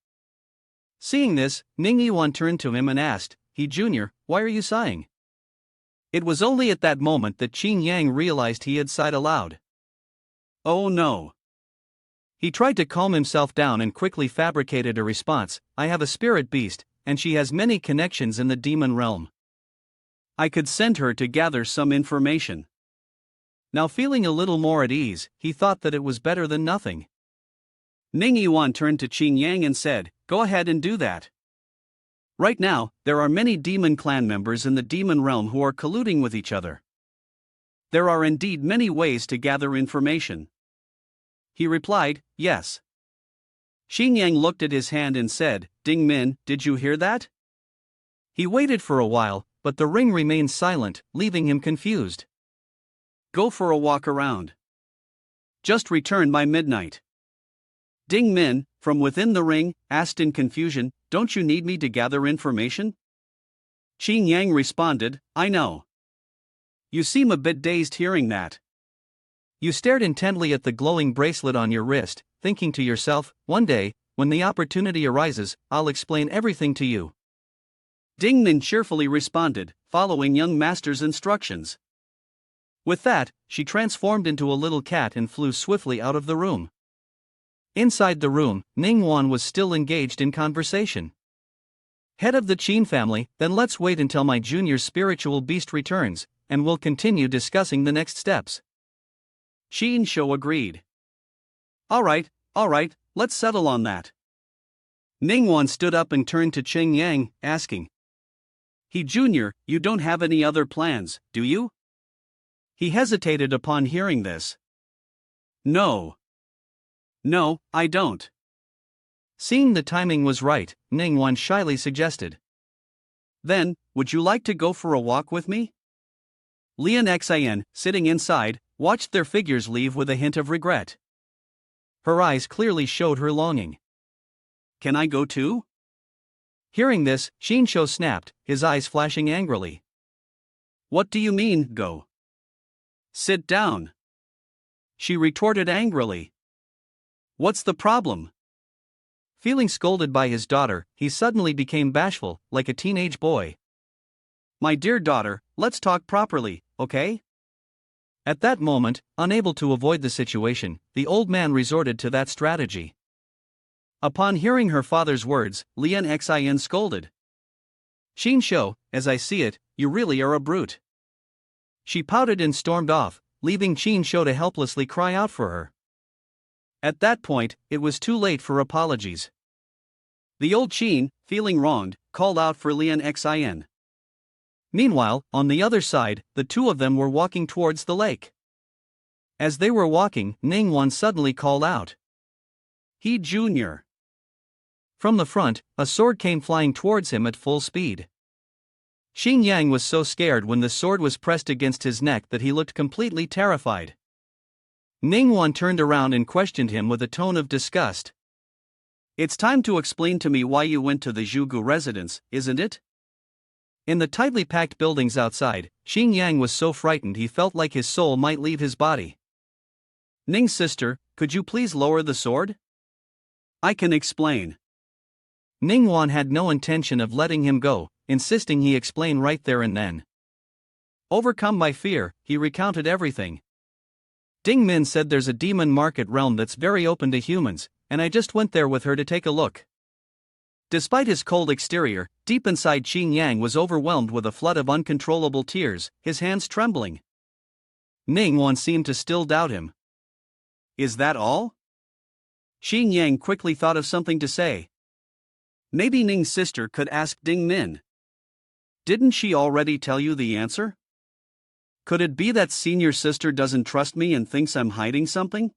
Seeing this, Ning Yiwan turned to him and asked, "He Junior, why are you sighing?" It was only at that moment that Qin Yang realized he had sighed aloud. Oh no. He tried to calm himself down and quickly fabricated a response. I have a spirit beast, and she has many connections in the demon realm. I could send her to gather some information. Now feeling a little more at ease, he thought that it was better than nothing. Ning Yiwan turned to Qin Yang and said, Go ahead and do that. Right now, there are many demon clan members in the demon realm who are colluding with each other. There are indeed many ways to gather information. He replied, Yes. Qin Yang looked at his hand and said, Ding Min, did you hear that? He waited for a while, but the ring remained silent, leaving him confused. Go for a walk around. Just return by midnight. Ding Min, from within the ring, asked in confusion, Don't you need me to gather information? Qin Yang responded, I know. You seem a bit dazed hearing that. You stared intently at the glowing bracelet on your wrist, thinking to yourself, one day, when the opportunity arises, I'll explain everything to you. Ding Min cheerfully responded, following young master's instructions. With that, she transformed into a little cat and flew swiftly out of the room. Inside the room, Ning Yiwan was still engaged in conversation. Head of the Qin family, then let's wait until my junior's spiritual beast returns, and we'll continue discussing the next steps. Qinshu agreed. All right, let's settle on that. Ning Yiwan stood up and turned to Qin Yang, asking, He Junior, you don't have any other plans, do you? He hesitated upon hearing this. No, I don't. Seeing the timing was right, Ning Yiwan shyly suggested. Then, would you like to go for a walk with me? Lian Xin, sitting inside, watched their figures leave with a hint of regret. Her eyes clearly showed her longing. Can I go too? Hearing this, Qinshu snapped, his eyes flashing angrily. What do you mean, go? Sit down. She retorted angrily. What's the problem? Feeling scolded by his daughter, he suddenly became bashful, like a teenage boy. My dear daughter, let's talk properly, okay? At that moment, unable to avoid the situation, the old man resorted to that strategy. Upon hearing her father's words, Lian Xin scolded. Xin Shou, as I see it, you really are a brute. She pouted and stormed off, leaving Xin Shou to helplessly cry out for her. At that point, it was too late for apologies. The old Qin, feeling wronged, called out for Lian Xin. Meanwhile, on the other side, the two of them were walking towards the lake. As they were walking, Ning Yiwan suddenly called out. He Jr. From the front, a sword came flying towards him at full speed. Xing Yang was so scared when the sword was pressed against his neck that he looked completely terrified. Ning Yiwan turned around and questioned him with a tone of disgust. It's time to explain to me why you went to the Zhugu residence, isn't it? In the tightly packed buildings outside, Xing Yang was so frightened he felt like his soul might leave his body. Ning's sister, could you please lower the sword? I can explain. Ning Yiwan had no intention of letting him go, insisting he explain right there and then. Overcome by fear, he recounted everything. Ding Min said there's a demon market realm that's very open to humans, and I just went there with her to take a look. Despite his cold exterior, deep inside Xing Yang was overwhelmed with a flood of uncontrollable tears, his hands trembling. Ning Yiwan seemed to still doubt him. Is that all? Xing Yang quickly thought of something to say. Maybe Ning's sister could ask Ding Min. Didn't she already tell you the answer? Could it be that senior sister doesn't trust me and thinks I'm hiding something?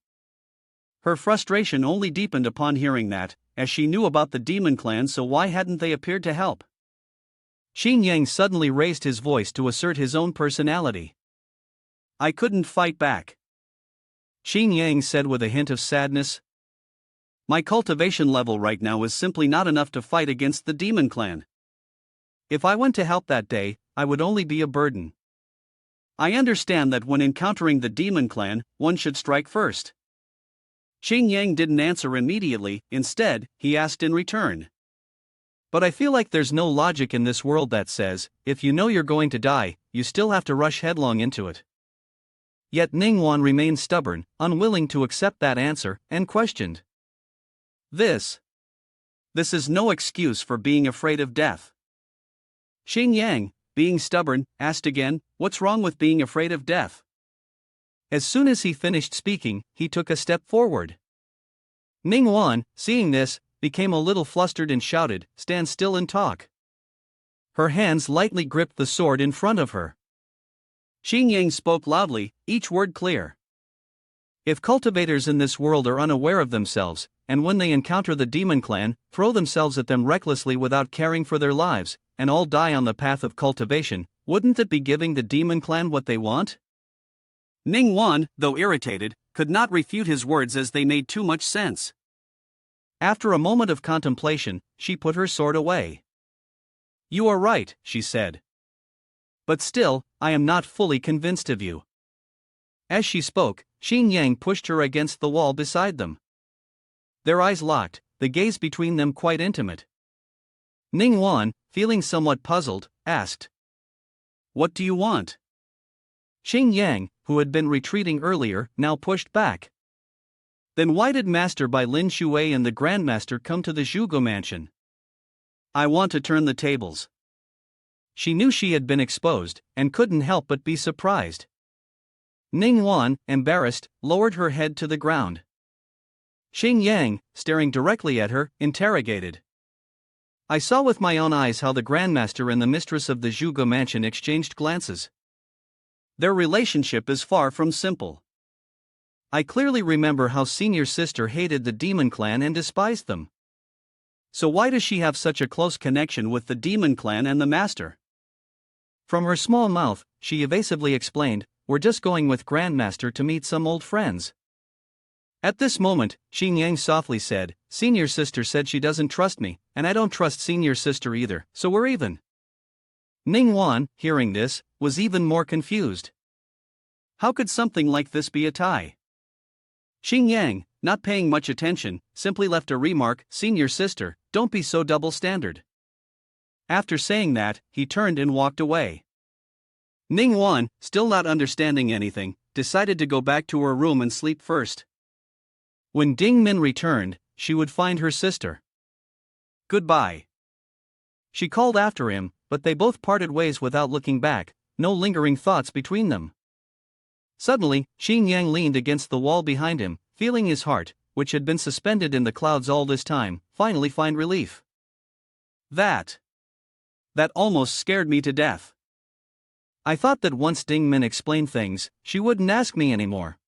Her frustration only deepened upon hearing that, as she knew about the demon clan, so why hadn't they appeared to help? Xing Yang suddenly raised his voice to assert his own personality. I couldn't fight back. Xing Yang said with a hint of sadness. My cultivation level right now is simply not enough to fight against the demon clan. If I went to help that day, I would only be a burden. I understand that when encountering the demon clan, one should strike first. Xing Yang didn't answer immediately, instead, he asked in return. But I feel like there's no logic in this world that says, if you know you're going to die, you still have to rush headlong into it. Yet Ning Yiwan remained stubborn, unwilling to accept that answer, and questioned. This is no excuse for being afraid of death. Xing Yang, being stubborn, asked again, what's wrong with being afraid of death? As soon as he finished speaking, he took a step forward. Ning Yiwan, seeing this, became a little flustered and shouted, stand still and talk. Her hands lightly gripped the sword in front of her. Xing Yang spoke loudly, each word clear. If cultivators in this world are unaware of themselves, and when they encounter the demon clan, throw themselves at them recklessly without caring for their lives, and all die on the path of cultivation, wouldn't it be giving the demon clan what they want? Ning Yiwan, though irritated, could not refute his words as they made too much sense. After a moment of contemplation, she put her sword away. You are right, she said. But still, I am not fully convinced of you. As she spoke, Xing Yang pushed her against the wall beside them. Their eyes locked, the gaze between them quite intimate. Ning Yiwan, feeling somewhat puzzled, asked. What do you want? Xing Yang, who had been retreating earlier, now pushed back. Then why did Master Bai Lin Shui and the Grandmaster come to the Zhugo mansion? I want to turn the tables. She knew she had been exposed, and couldn't help but be surprised. Ning Yiwan, embarrassed, lowered her head to the ground. Xing Yang, staring directly at her, interrogated. I saw with my own eyes how the Grandmaster and the mistress of the Zhugo mansion exchanged glances. Their relationship is far from simple. I clearly remember how senior sister hated the demon clan and despised them. So why does she have such a close connection with the demon clan and the master? From her small mouth, she evasively explained, we're just going with Grandmaster to meet some old friends. At this moment, Xing Yang softly said, senior sister said she doesn't trust me, and I don't trust senior sister either, so we're even. Ning Yiwan, hearing this, was even more confused. How could something like this be a tie? Xing Yang, not paying much attention, simply left a remark, senior sister, don't be so double-standard. After saying that, he turned and walked away. Ning Yiwan, still not understanding anything, decided to go back to her room and sleep first. When Ding Min returned, she would find her sister. Goodbye. She called after him, but they both parted ways without looking back, no lingering thoughts between them. Suddenly, Xin Yang leaned against the wall behind him, feeling his heart, which had been suspended in the clouds all this time, finally find relief. That almost scared me to death. I thought that once Ding Min explained things, she wouldn't ask me anymore.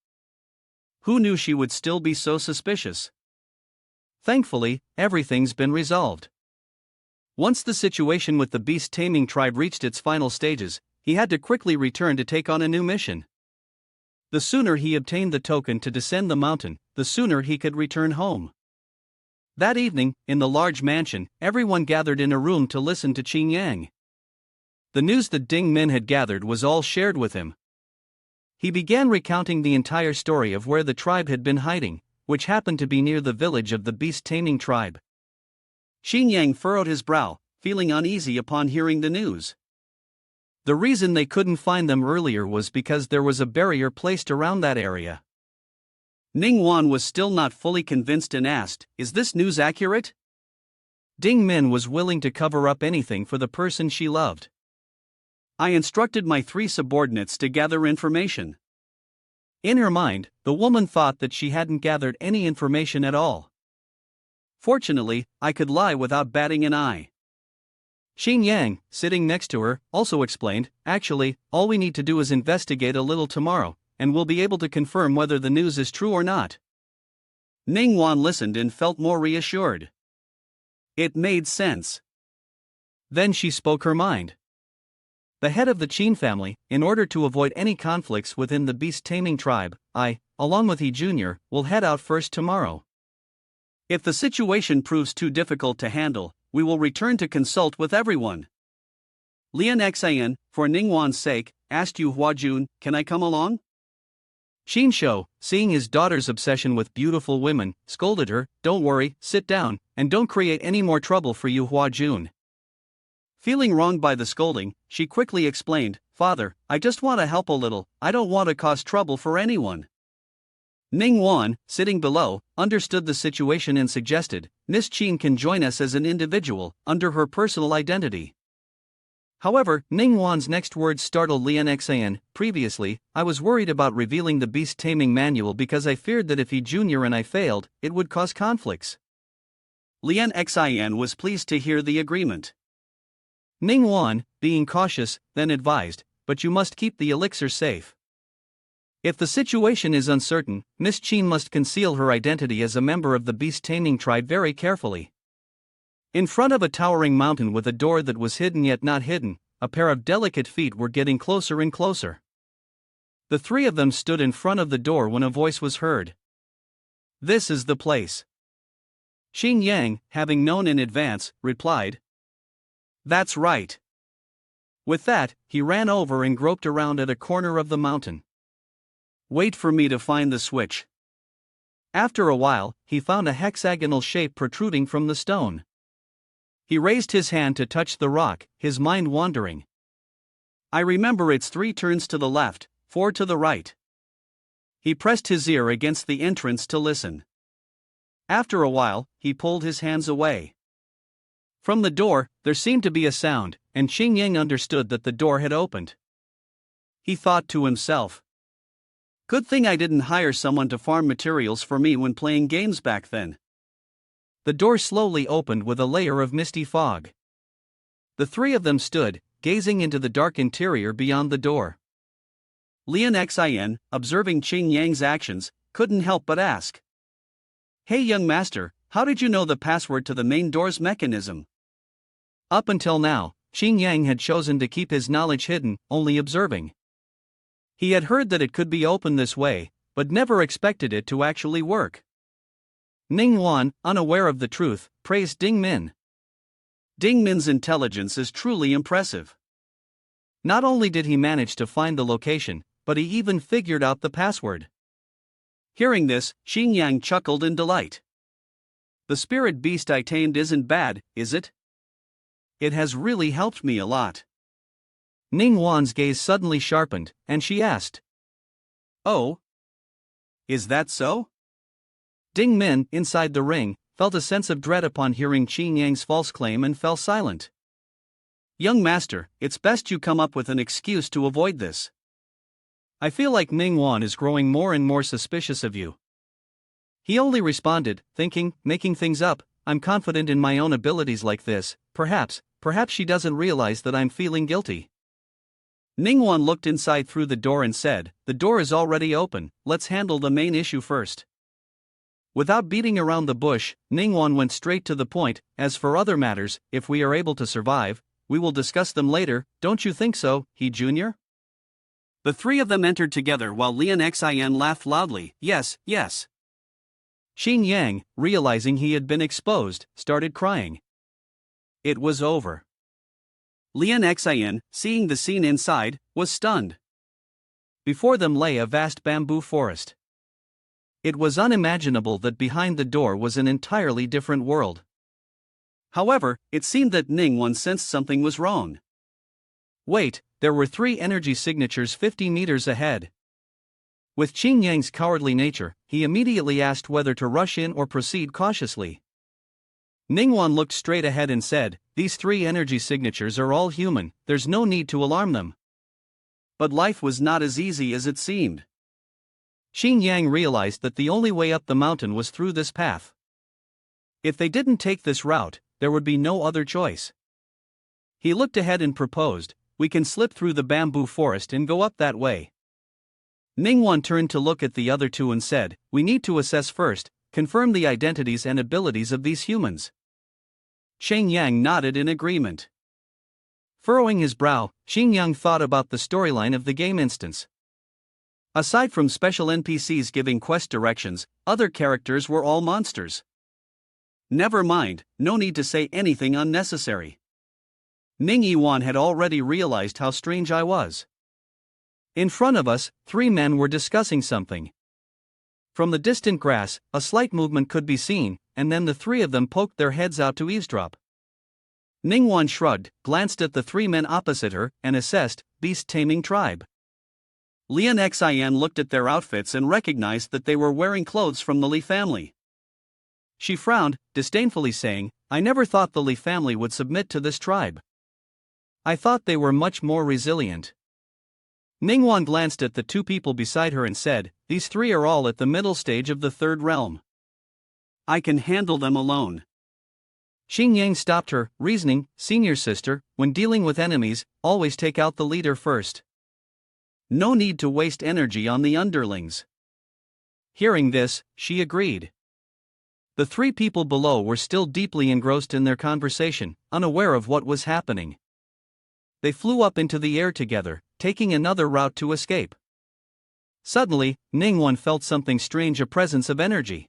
Who knew she would still be so suspicious? Thankfully, everything's been resolved. Once the situation with the beast taming tribe reached its final stages, he had to quickly return to take on a new mission. The sooner he obtained the token to descend the mountain, the sooner he could return home. That evening, in the large mansion, everyone gathered in a room to listen to Qin Yang. The news that Ding Min had gathered was all shared with him. He began recounting the entire story of where the tribe had been hiding, which happened to be near the village of the beast taming tribe. Qin Yang furrowed his brow, feeling uneasy upon hearing the news. The reason they couldn't find them earlier was because there was a barrier placed around that area. Ning Yiwan was still not fully convinced and asked, "Is this news accurate?" Ding Min was willing to cover up anything for the person she loved. I instructed my 3 subordinates to gather information. In her mind, the woman thought that she hadn't gathered any information at all. Fortunately, I could lie without batting an eye. Xin Yang, sitting next to her, also explained, "Actually, all we need to do is investigate a little tomorrow, and we'll be able to confirm whether the news is true or not." Ning Yiwan listened and felt more reassured. It made sense. Then she spoke her mind. The head of the Qin family, in order to avoid any conflicts within the beast taming tribe, I, along with he Jr., will head out first tomorrow. If the situation proves too difficult to handle, we will return to consult with everyone. Lian Xian, for Ning Yiwan's sake, asked Yu Huajun, "Can I come along?" Xin Shou, seeing his daughter's obsession with beautiful women, scolded her, "Don't worry, sit down, and don't create any more trouble for Yu Huajun." Feeling wronged by the scolding, she quickly explained, "Father, I just want to help a little, I don't want to cause trouble for anyone." Ning Yiwan, sitting below, understood the situation and suggested, "Miss Qin can join us as an individual, under her personal identity." However, Ning Yiwan's next words startled Lian Xian. "Previously, I was worried about revealing the beast taming manual because I feared that if he Jr. and I failed, it would cause conflicts." Lian Xian was pleased to hear the agreement. Ning Yiwan, being cautious, then advised, "But you must keep the elixir safe. If the situation is uncertain, Miss Qin must conceal her identity as a member of the beast taming tribe very carefully." In front of a towering mountain with a door that was hidden yet not hidden, a pair of delicate feet were getting closer and closer. The 3 of them stood in front of the door when a voice was heard. "This is the place." Xin Yang, having known in advance, replied, "That's right." With that, he ran over and groped around at a corner of the mountain. "Wait for me to find the switch." After a while, he found a hexagonal shape protruding from the stone. He raised his hand to touch the rock, his mind wandering. "I remember it's 3 turns to the left, 4 to the right." He pressed his ear against the entrance to listen. After a while, he pulled his hands away. From the door, there seemed to be a sound, and Qin Yang understood that the door had opened. He thought to himself, "Good thing I didn't hire someone to farm materials for me when playing games back then." The door slowly opened with a layer of misty fog. The 3 of them stood, gazing into the dark interior beyond the door. Lian Xian, observing Qin Yang's actions, couldn't help but ask, "Hey young master, how did you know the password to the main door's mechanism?" Up until now, Qin Yang had chosen to keep his knowledge hidden, only observing. He had heard that it could be opened this way, but never expected it to actually work. Ning Yiwan, unaware of the truth, praised Ding Min. Ding Min's intelligence is truly impressive. Not only did he manage to find the location, but he even figured out the password. Hearing this, Xin Yang chuckled in delight. "The spirit beast I tamed isn't bad, is it?" It has really helped me a lot. Ning Yiwan's gaze suddenly sharpened, and she asked, Oh? Is that so? Ding Min, inside the ring, felt a sense of dread upon hearing Qin Yang's false claim and fell silent. Young master, it's best you come up with an excuse to avoid this. I feel like Ning Yiwan is growing more and more suspicious of you. He only responded, thinking, making things up, I'm confident in my own abilities like this, perhaps she doesn't realize that I'm feeling guilty. Ning Yiwan looked inside through the door and said, the door is already open, let's handle the main issue first. Without beating around the bush, Ning Yiwan went straight to the point. As for other matters, if we are able to survive, we will discuss them later, don't you think so, he Jr.? The three of them entered together while Lian Xin laughed loudly, yes. Qin Yang, realizing he had been exposed, started crying. It was over. Lian Xin, seeing the scene inside, was stunned. Before them lay a vast bamboo forest. It was unimaginable that behind the door was an entirely different world. However, it seemed that Ning Yiwan sensed something was wrong. Wait, there were 3 energy signatures 50 meters ahead. With Qin Yang's cowardly nature, he immediately asked whether to rush in or proceed cautiously. Ning Yiwan looked straight ahead and said, these 3 energy signatures are all human, there's no need to alarm them. But life was not as easy as it seemed. Qin Yang realized that the only way up the mountain was through this path. If they didn't take this route, there would be no other choice. He looked ahead and proposed, we can slip through the bamboo forest and go up that way. Ning Yiwan turned to look at the other 2 and said, we need to assess first, confirm the identities and abilities of these humans. Qin Yang nodded in agreement. Furrowing his brow, Qin Yang thought about the storyline of the game instance. Aside from special NPCs giving quest directions, other characters were all monsters. Never mind, no need to say anything unnecessary. Ning Yiwan had already realized how strange I was. In front of us, 3 men were discussing something. From the distant grass, a slight movement could be seen, and then the 3 of them poked their heads out to eavesdrop. Ning Yiwan shrugged, glanced at the 3 men opposite her, and assessed, beast-taming tribe. Lian Xin looked at their outfits and recognized that they were wearing clothes from the Li family. She frowned, disdainfully saying, I never thought the Li family would submit to this tribe. I thought they were much more resilient. Ning Yiwan glanced at the 2 people beside her and said, these 3 are all at the middle stage of the 3rd realm. I can handle them alone. Qin Yang stopped her, reasoning, senior sister, when dealing with enemies, always take out the leader first. No need to waste energy on the underlings. Hearing this, she agreed. The 3 people below were still deeply engrossed in their conversation, unaware of what was happening. They flew up into the air together, taking another route to escape. Suddenly, Ning Yiwan felt something strange, a presence of energy.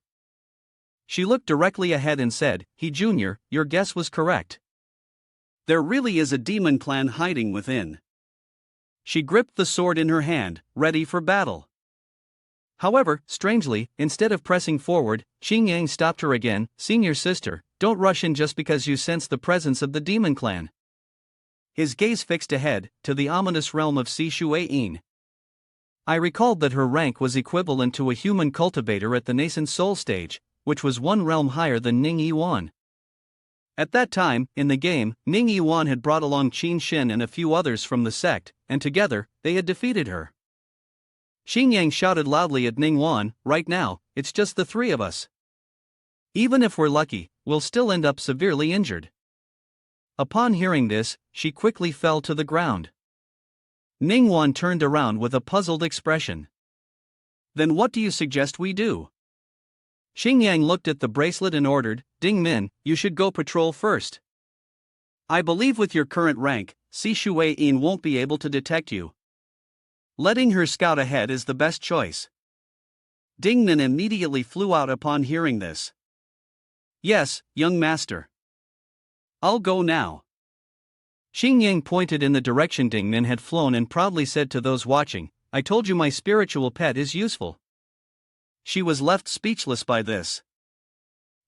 She looked directly ahead and said, he Jr., your guess was correct. There really is a demon clan hiding within. She gripped the sword in her hand, ready for battle. However, strangely, instead of pressing forward, Qin Yang stopped her again, senior sister, don't rush in just because you sense the presence of the demon clan. His gaze fixed ahead, to the ominous realm of Si Shui-yin. I recalled that her rank was equivalent to a human cultivator at the nascent soul stage, which was 1 realm higher than Ning Yiwan. At that time, in the game, Ning Yiwan had brought along Qin Shin and a few others from the sect, and together, they had defeated her. Qin Yang shouted loudly at Ning Yiwan, right now, it's just the 3 of us. Even if we're lucky, we'll still end up severely injured. Upon hearing this, she quickly fell to the ground. Ning Yiwan turned around with a puzzled expression. Then what do you suggest we do? Qin Yang looked at the bracelet and ordered, Ding Min, you should go patrol first. I believe with your current rank, Si Shui-yin won't be able to detect you. Letting her scout ahead is the best choice. Ding Min immediately flew out upon hearing this. Yes, young master. I'll go now. Qin Yang pointed in the direction Ding Min had flown and proudly said to those watching, I told you my spiritual pet is useful. She was left speechless by this.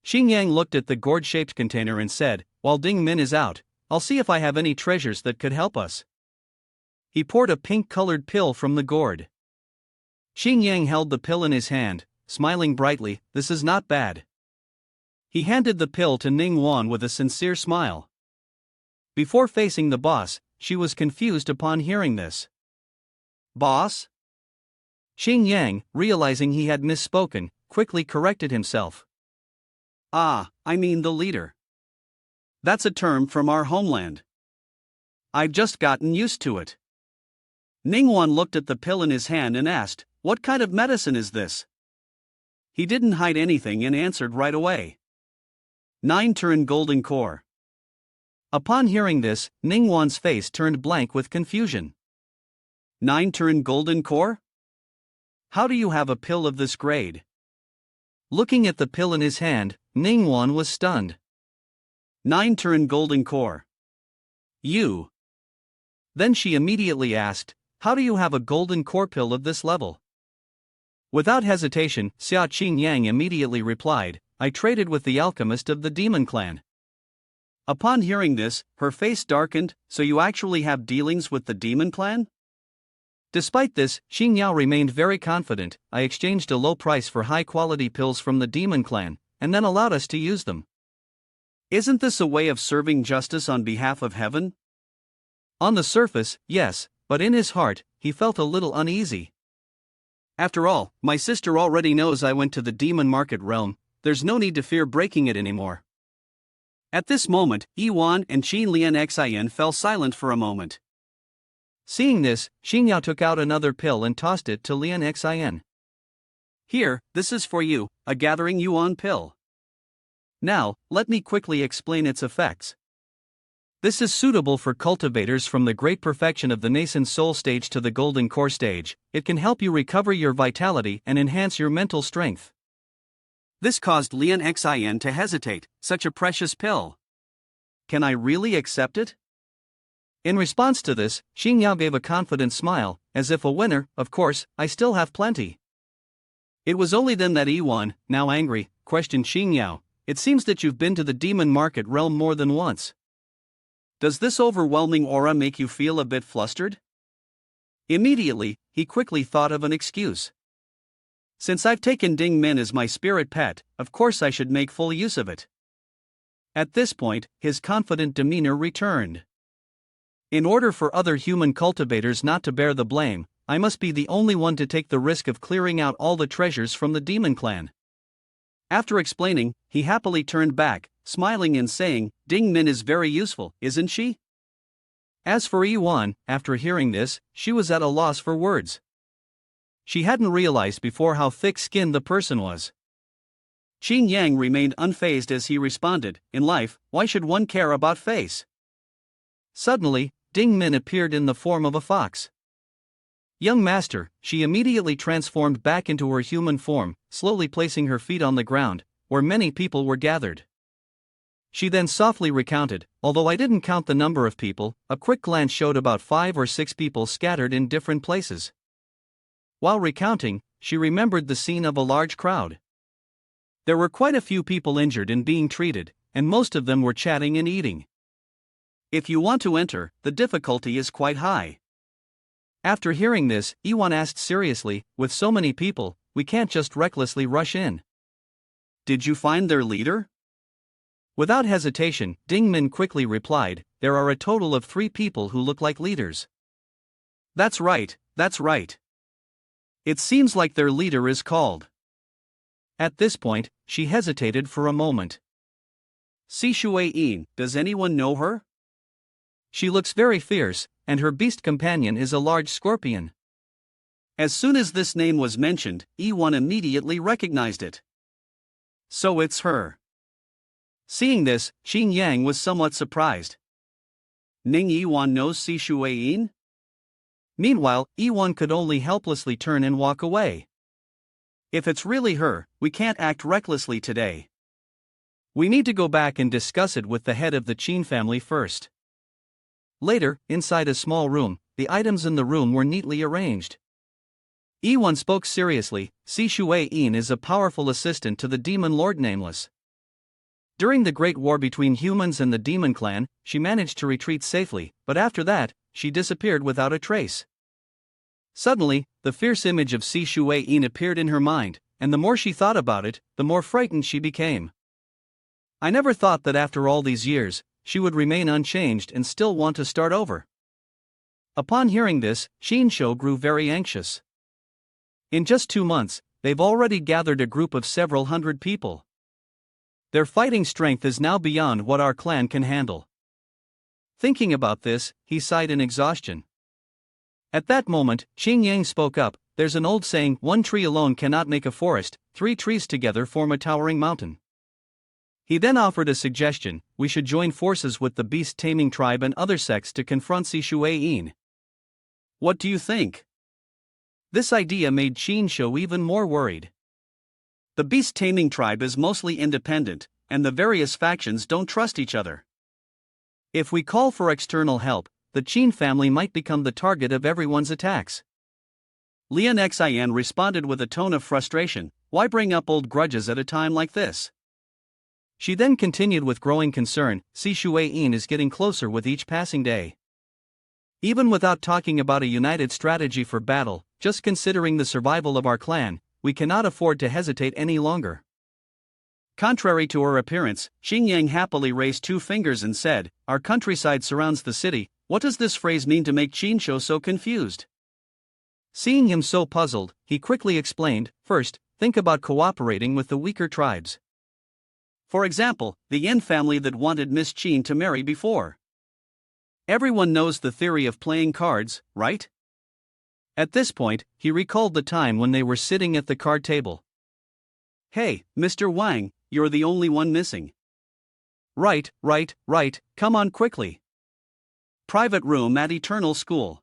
Qin Yang looked at the gourd-shaped container and said, while Ding Min is out, I'll see if I have any treasures that could help us. He poured a pink-colored pill from the gourd. Xing Yang held the pill in his hand, smiling brightly. This is not bad. He handed the pill to Ning Yiwan with a sincere smile. Before facing the boss, she was confused upon hearing this. Boss? Xing Yang, realizing he had misspoken, quickly corrected himself. Ah, I mean the leader. That's a term from our homeland. I've just gotten used to it. Ning Yiwan looked at the pill in his hand and asked, what kind of medicine is this? He didn't hide anything and answered right away. 9 turn golden core. Upon hearing this, Ning Yiwan's face turned blank with confusion. 9 turn golden core? How do you have a pill of this grade? Looking at the pill in his hand, Ning Yiwan was stunned. 9 turn golden core. You. Then she immediately asked, how do you have a golden core pill of this level? Without hesitation, Xing Yang immediately replied, I traded with the alchemist of the demon clan. Upon hearing this, her face darkened. So you actually have dealings with the demon clan? Despite this, Xing Yao remained very confident. I exchanged a low price for high-quality pills from the demon clan, and then allowed us to use them. Isn't this a way of serving justice on behalf of heaven? On the surface, yes, but in his heart, he felt a little uneasy. After all, my sister already knows I went to the demon market realm. There's no need to fear breaking it anymore. At this moment, Yiwan and Qin Lian Xin fell silent for a moment. Seeing this, Xing Yao took out another pill and tossed it to Lian Xin. Here, this is for you, a gathering Yuan pill. Now, let me quickly explain its effects. This is suitable for cultivators from the great perfection of the nascent soul stage to the golden core stage. It can help you recover your vitality and enhance your mental strength. This caused Lian Xin to hesitate. Such a precious pill. Can I really accept it? In response to this, Xing Yao gave a confident smile, as if a winner. Of course, I still have plenty. It was only then that Yiwan, now angry, questioned Xing Yao. It seems that you've been to the demon market realm more than once. Does this overwhelming aura make you feel a bit flustered? Immediately, he quickly thought of an excuse. Since I've taken Ding Min as my spirit pet, of course I should make full use of it. At this point, his confident demeanor returned. In order for other human cultivators not to bear the blame, I must be the only one to take the risk of clearing out all the treasures from the demon clan. After explaining, he happily turned back, smiling and saying, Ding Min is very useful, isn't she? As for Yiwan, after hearing this, she was at a loss for words. She hadn't realized before how thick-skinned the person was. Xing Yang remained unfazed as he responded, in life, why should one care about face? Suddenly, Ding Min appeared in the form of a fox. Young master, she immediately transformed back into her human form, slowly placing her feet on the ground, where many people were gathered. She then softly recounted, although I didn't count the number of people, a quick glance showed about 5 or 6 people scattered in different places. While recounting, she remembered the scene of a large crowd. There were quite a few people injured and being treated, and most of them were chatting and eating. If you want to enter, the difficulty is quite high. After hearing this, Yiwan asked seriously, with so many people, we can't just recklessly rush in. Did you find their leader? Without hesitation, Ding Min quickly replied, there are a total of 3 people who look like leaders. That's right, that's right. It seems like their leader is called. At this point, she hesitated for a moment. Si Shui-yin, does anyone know her? She looks very fierce, and her beast companion is a large scorpion. As soon as this name was mentioned, Yiwan immediately recognized it. So it's her. Seeing this, Xing Yang was somewhat surprised. Ning Yiwan knows Si Shui-yin? Meanwhile, Yiwan could only helplessly turn and walk away. If it's really her, we can't act recklessly today. We need to go back and discuss it with the head of the Qin family first. Later, inside a small room, the items in the room were neatly arranged. Yiwan spoke seriously, Si Shui-yin is a powerful assistant to the demon lord Nameless. During the Great War between humans and the Demon Clan, she managed to retreat safely, but after that, she disappeared without a trace. Suddenly, the fierce image of Si Shui-yin appeared in her mind, and the more she thought about it, the more frightened she became. I never thought that after all these years, she would remain unchanged and still want to start over. Upon hearing this, Shinsho grew very anxious. In just 2 months, they've already gathered a group of several hundred people. Their fighting strength is now beyond what our clan can handle. Thinking about this, he sighed in exhaustion. At that moment, Xing Yang spoke up. There's an old saying, one tree alone cannot make a forest, 3 trees together form a towering mountain. He then offered a suggestion: we should join forces with the beast taming tribe and other sects to confront Si Shui-yin. What do you think? This idea made Shinsho even more worried. The beast taming tribe is mostly independent, and the various factions don't trust each other. If we call for external help, the Qin family might become the target of everyone's attacks. Lian Xian responded with a tone of frustration. Why bring up old grudges at a time like this? She then continued with growing concern. Si Shui-yin is getting closer with each passing day. Even without talking about a united strategy for battle, just considering the survival of our clan, we cannot afford to hesitate any longer. Contrary to her appearance, Xing Yang happily raised 2 fingers and said, our countryside surrounds the city. What does this phrase mean to make Shinsho so confused? Seeing him so puzzled, he quickly explained, first, think about cooperating with the weaker tribes. For example, the Yin family that wanted Miss Qin to marry before. Everyone knows the theory of playing cards, right? At this point, he recalled the time when they were sitting at the card table. Hey, Mr. Wang, you're the only one missing. Right, come on quickly. Private room at Eternal School.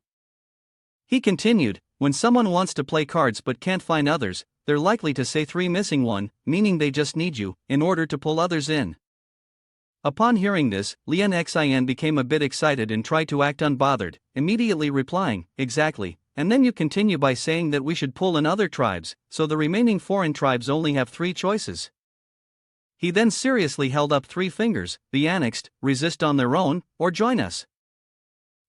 He continued, when someone wants to play cards but can't find others, they're likely to say 3 missing 1, meaning they just need you, in order to pull others in. Upon hearing this, Lian Xian became a bit excited and tried to act unbothered, immediately replying, exactly, and then you continue by saying that we should pull in other tribes, so the remaining foreign tribes only have 3 choices. He then seriously held up 3 fingers, be annexed, resist on their own, or join us.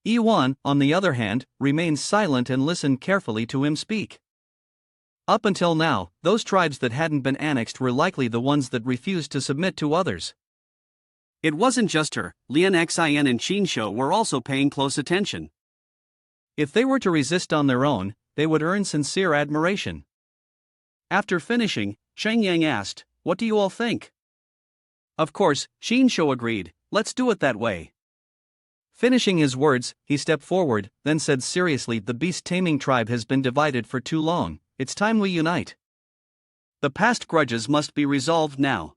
Yiwan, on the other hand, remained silent and listened carefully to him speak. Up until now, those tribes that hadn't been annexed were likely the ones that refused to submit to others. It wasn't just her, Lian Xian and Shinsho were also paying close attention. If they were to resist on their own, they would earn sincere admiration. After finishing, Sheng Yang asked, what do you all think? Of course, Shinsho agreed, let's do it that way. Finishing his words, he stepped forward, then said seriously, the beast taming tribe has been divided for too long, it's time we unite. The past grudges must be resolved now.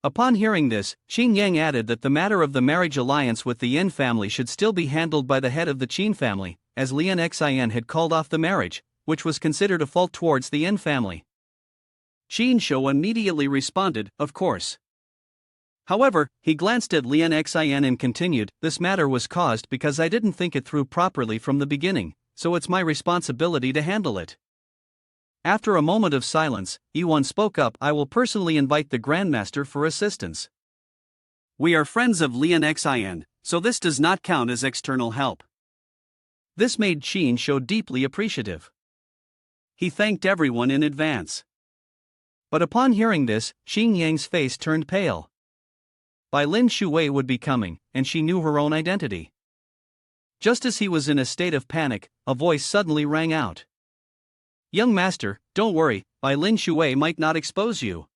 Upon hearing this, Xing Yang added that the matter of the marriage alliance with the Yin family should still be handled by the head of the Qin family, as Lian Xian had called off the marriage, which was considered a fault towards the Yin family. Shinsho immediately responded, of course. However, he glanced at Lian Xian and continued, this matter was caused because I didn't think it through properly from the beginning, so it's my responsibility to handle it. After a moment of silence, Yiwan spoke up, I will personally invite the Grandmaster for assistance. We are friends of Lian Xian, so this does not count as external help. This made Shinsho deeply appreciative. He thanked everyone in advance. But upon hearing this, Xing Yang's face turned pale. Bai Lin Shui would be coming, and she knew her own identity. Just as he was in a state of panic, a voice suddenly rang out. Young master, don't worry, Bai Lin Shui might not expose you.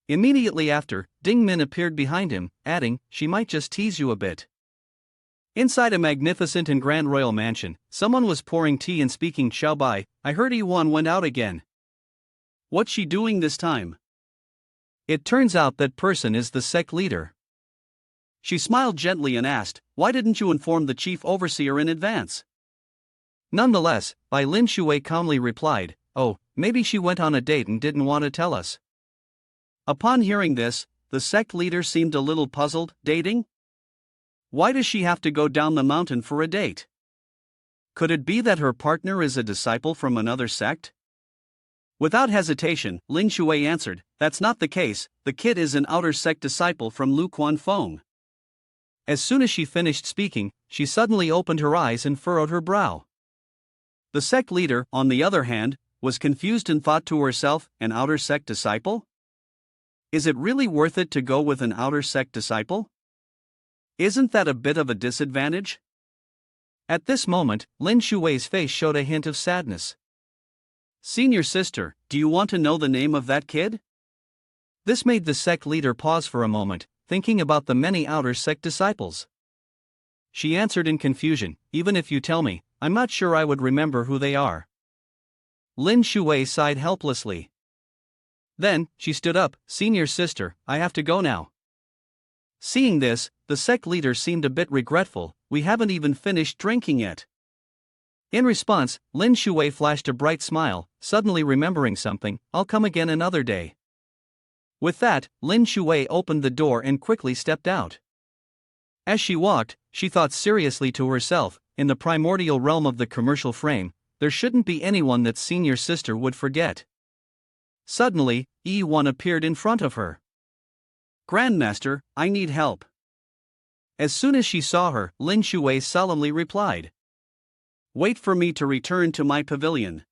Immediately after, Ding Min appeared behind him, adding, she might just tease you a bit. Inside a magnificent and grand royal mansion, someone was pouring tea and speaking Xiaobai. I heard Yiwan went out again. What's she doing this time? It turns out that person is the sect leader. She smiled gently and asked, why didn't you inform the chief overseer in advance? Nonetheless, Bai Lin Shui calmly replied, oh, maybe she went on a date and didn't want to tell us. Upon hearing this, the sect leader seemed a little puzzled. Dating? Why does she have to go down the mountain for a date? Could it be that her partner is a disciple from another sect? Without hesitation, Ling Shui answered, "That's not the case, the kid is an outer sect disciple from Lu Quan Feng." As soon as she finished speaking, she suddenly opened her eyes and furrowed her brow. The sect leader, on the other hand, was confused and thought to herself, an outer sect disciple? Is it really worth it to go with an outer sect disciple? Isn't that a bit of a disadvantage? At this moment, Lin Shui's face showed a hint of sadness. "Senior sister, do you want to know the name of that kid?" This made the sect leader pause for a moment, thinking about the many outer sect disciples. She answered in confusion, "Even if you tell me, I'm not sure I would remember who they are." Lin Shui sighed helplessly. Then, she stood up, "Senior sister, I have to go now." Seeing this, the sect leader seemed a bit regretful. "We haven't even finished drinking yet." In response, Lin Shui flashed a bright smile, suddenly remembering something, "I'll come again another day." With that, Lin Shui opened the door and quickly stepped out. As she walked, she thought seriously to herself, in the primordial realm of the commercial frame, there shouldn't be anyone that senior sister would forget. Suddenly, Yiwan appeared in front of her. "Grandmaster, I need help." As soon as she saw her, Lin Shui solemnly replied, "Wait for me to return to my pavilion."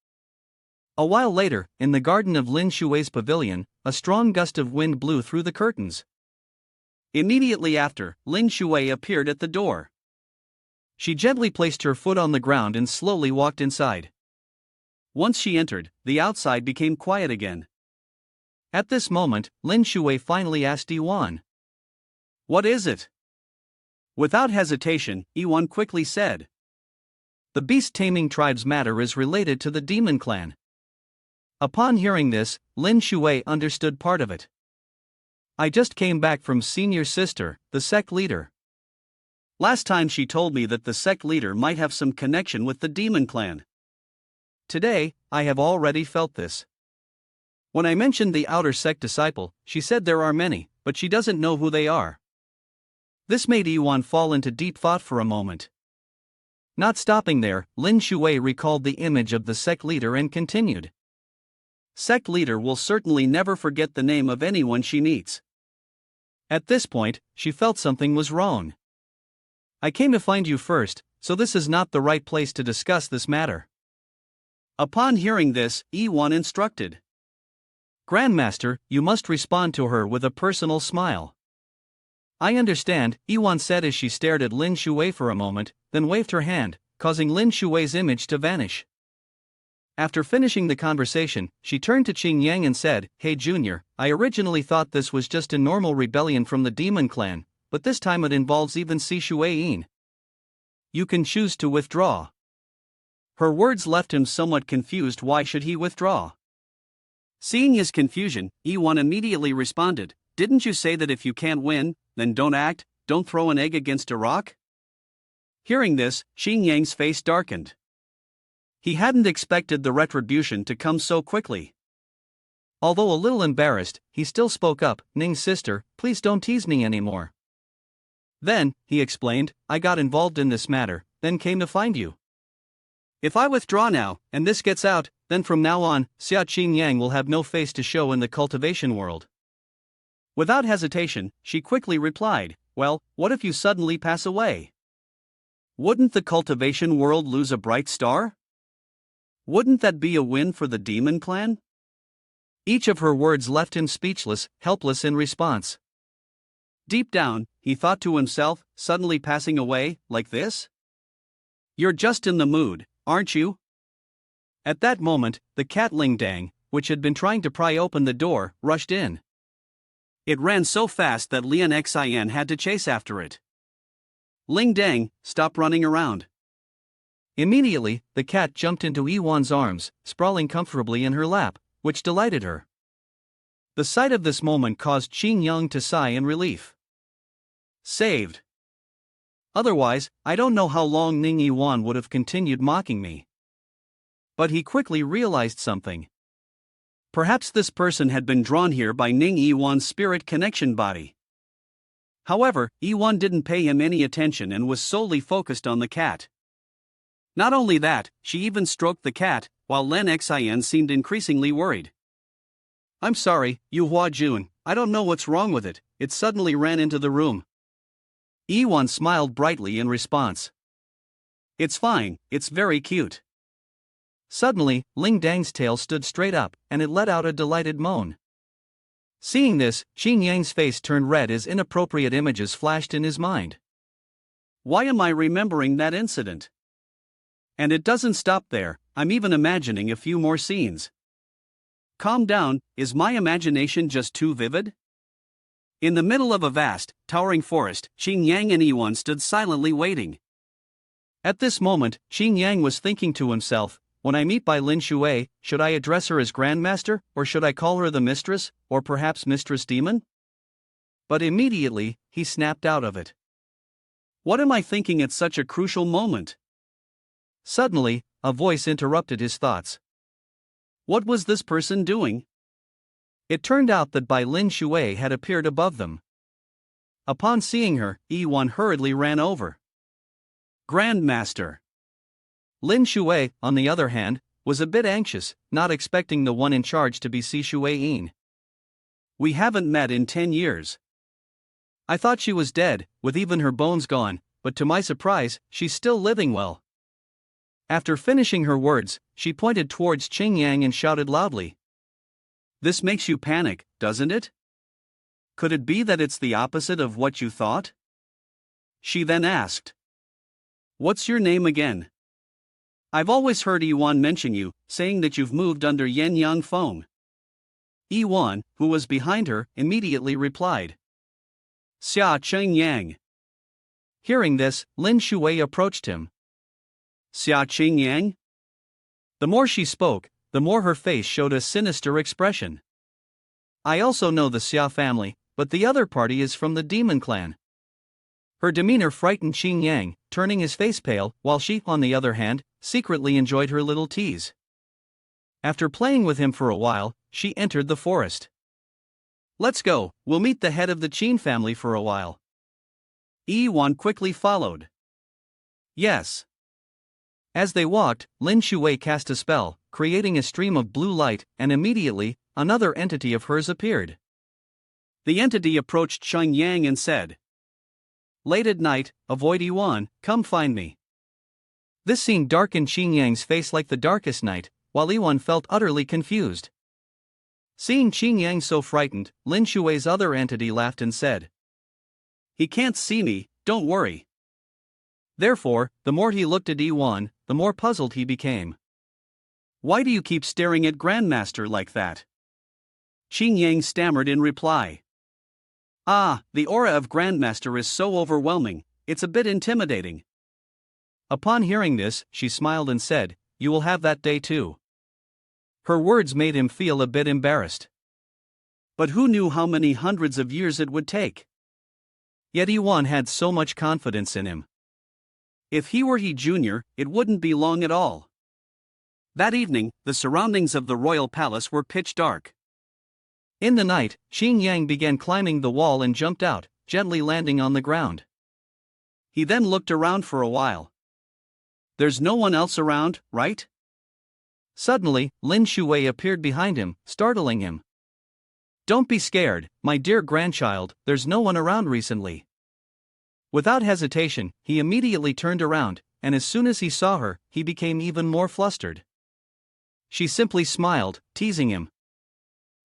A while later, in the garden of Lin Shui's pavilion, a strong gust of wind blew through the curtains. Immediately after, Lin Shui appeared at the door. She gently placed her foot on the ground and slowly walked inside. Once she entered, the outside became quiet again. At this moment, Lin Shui finally asked Yiwan, "What is it?" Without hesitation, Yiwan quickly said, "The beast taming tribe's matter is related to the demon clan." Upon hearing this, Lin Shui understood part of it. "I just came back from senior sister, the sect leader. Last time she told me that the sect leader might have some connection with the demon clan. Today, I have already felt this. When I mentioned the outer sect disciple, she said there are many, but she doesn't know who they are." This made Yiwan fall into deep thought for a moment. Not stopping there, Lin Shui recalled the image of the sect leader and continued. "Sect leader will certainly never forget the name of anyone she meets." At this point, she felt something was wrong. "I came to find you first, so this is not the right place to discuss this matter." Upon hearing this, Yiwan instructed, "Grandmaster, you must respond to her with a personal smile." "I understand," Yiwan said as she stared at Lin Shui for a moment, then waved her hand, causing Lin Shui's image to vanish. After finishing the conversation, she turned to Qing Yang and said, "Hey Junior, I originally thought this was just a normal rebellion from the demon clan, but this time it involves even Si Shuiyin. You can choose to withdraw." Her words left him somewhat confused. Why should he withdraw? Seeing his confusion, Yiwan immediately responded, "Didn't you say that if you can't win, then don't act, don't throw an egg against a rock?" Hearing this, Qing Yang's face darkened. He hadn't expected the retribution to come so quickly. Although a little embarrassed, he still spoke up, "Ning sister, please don't tease me anymore." Then, he explained, "I got involved in this matter, then came to find you. If I withdraw now, and this gets out, then from now on, Xia Qing Yang will have no face to show in the cultivation world." Without hesitation, she quickly replied, "Well, what if you suddenly pass away? Wouldn't the cultivation world lose a bright star? Wouldn't that be a win for the demon clan?" Each of her words left him speechless, helpless in response. Deep down, he thought to himself, "Suddenly passing away, like this? You're just in the mood, aren't you?" At that moment, the cat Ling Dang, which had been trying to pry open the door, rushed in. It ran so fast that Lian Xian had to chase after it. "Ling Dang, stop running around." Immediately, the cat jumped into Yiwan's arms, sprawling comfortably in her lap, which delighted her. The sight of this moment caused Qing Yang to sigh in relief. Saved. Otherwise, I don't know how long Ning Yiwan would have continued mocking me. But he quickly realized something. Perhaps this person had been drawn here by Ning Yiwan's spirit connection body. However, Yiwan didn't pay him any attention and was solely focused on the cat. Not only that, she even stroked the cat, while Len Xin seemed increasingly worried. I'm sorry, Yu Hua Jun, I don't know what's wrong with it, it suddenly ran into the room. Yiwan smiled brightly in response. It's fine, it's very cute. Suddenly, Ling Dang's tail stood straight up, and it let out a delighted moan. Seeing this, Qing Yang's face turned red as inappropriate images flashed in his mind. Why am I remembering that incident? And it doesn't stop there, I'm even imagining a few more scenes. Calm down, is my imagination just too vivid? In the middle of a vast, towering forest, Qing Yang and Yiwan stood silently waiting. At this moment, Qing Yang was thinking to himself, when I meet by Lin Shui, should I address her as Grandmaster, or should I call her the Mistress, or perhaps Mistress Demon? But immediately, he snapped out of it. What am I thinking at such a crucial moment? Suddenly, a voice interrupted his thoughts. What was this person doing? It turned out that Bai Lin Shui had appeared above them. Upon seeing her, Yiwan hurriedly ran over. Grandmaster. Lin Shui, on the other hand, was a bit anxious, not expecting the one in charge to be Si Shui-yin. We haven't met in 10 years. I thought she was dead, with even her bones gone, but to my surprise, she's still living well. After finishing her words, she pointed towards Qing Yang and shouted loudly. This makes you panic, doesn't it? Could it be that it's the opposite of what you thought? She then asked. What's your name again? I've always heard Yiwan mention you, saying that you've moved under Yen Yang Feng. Yiwan, who was behind her, immediately replied. Xia Qing Yang. Hearing this, Lin Shui approached him. Xia Qing Yang? The more she spoke, the more her face showed a sinister expression. I also know the Xia family, but the other party is from the demon clan. Her demeanor frightened Qing Yang, turning his face pale, while she, on the other hand, secretly enjoyed her little tease. After playing with him for a while, she entered the forest. Let's go, we'll meet the head of the Qin family for a while. Yiwan quickly followed. Yes. As they walked, Lin Shui cast a spell, creating a stream of blue light, and immediately, another entity of hers appeared. The entity approached Qing Yang and said, Late at night, avoid Yiwan, come find me. This scene darkened Qing Yang's face like the darkest night, while Yiwan felt utterly confused. Seeing Qing Yang so frightened, Lin Shui's other entity laughed and said, He can't see me, don't worry. Therefore, the more he looked at Yiwan, the more puzzled he became. Why do you keep staring at Grandmaster like that? Qing Yang stammered in reply. Ah, the aura of Grandmaster is so overwhelming, it's a bit intimidating. Upon hearing this, she smiled and said, You will have that day too. Her words made him feel a bit embarrassed. But who knew how many hundreds of years it would take? Yet Yiwan had so much confidence in him. If he were He Jr., it wouldn't be long at all. That evening, the surroundings of the royal palace were pitch dark. In the night, Qing Yang began climbing the wall and jumped out, gently landing on the ground. He then looked around for a while. There's no one else around, right? Suddenly, Lin Shui appeared behind him, startling him. Don't be scared, my dear grandchild, there's no one around recently. Without hesitation, he immediately turned around, and as soon as he saw her, he became even more flustered. She simply smiled, teasing him.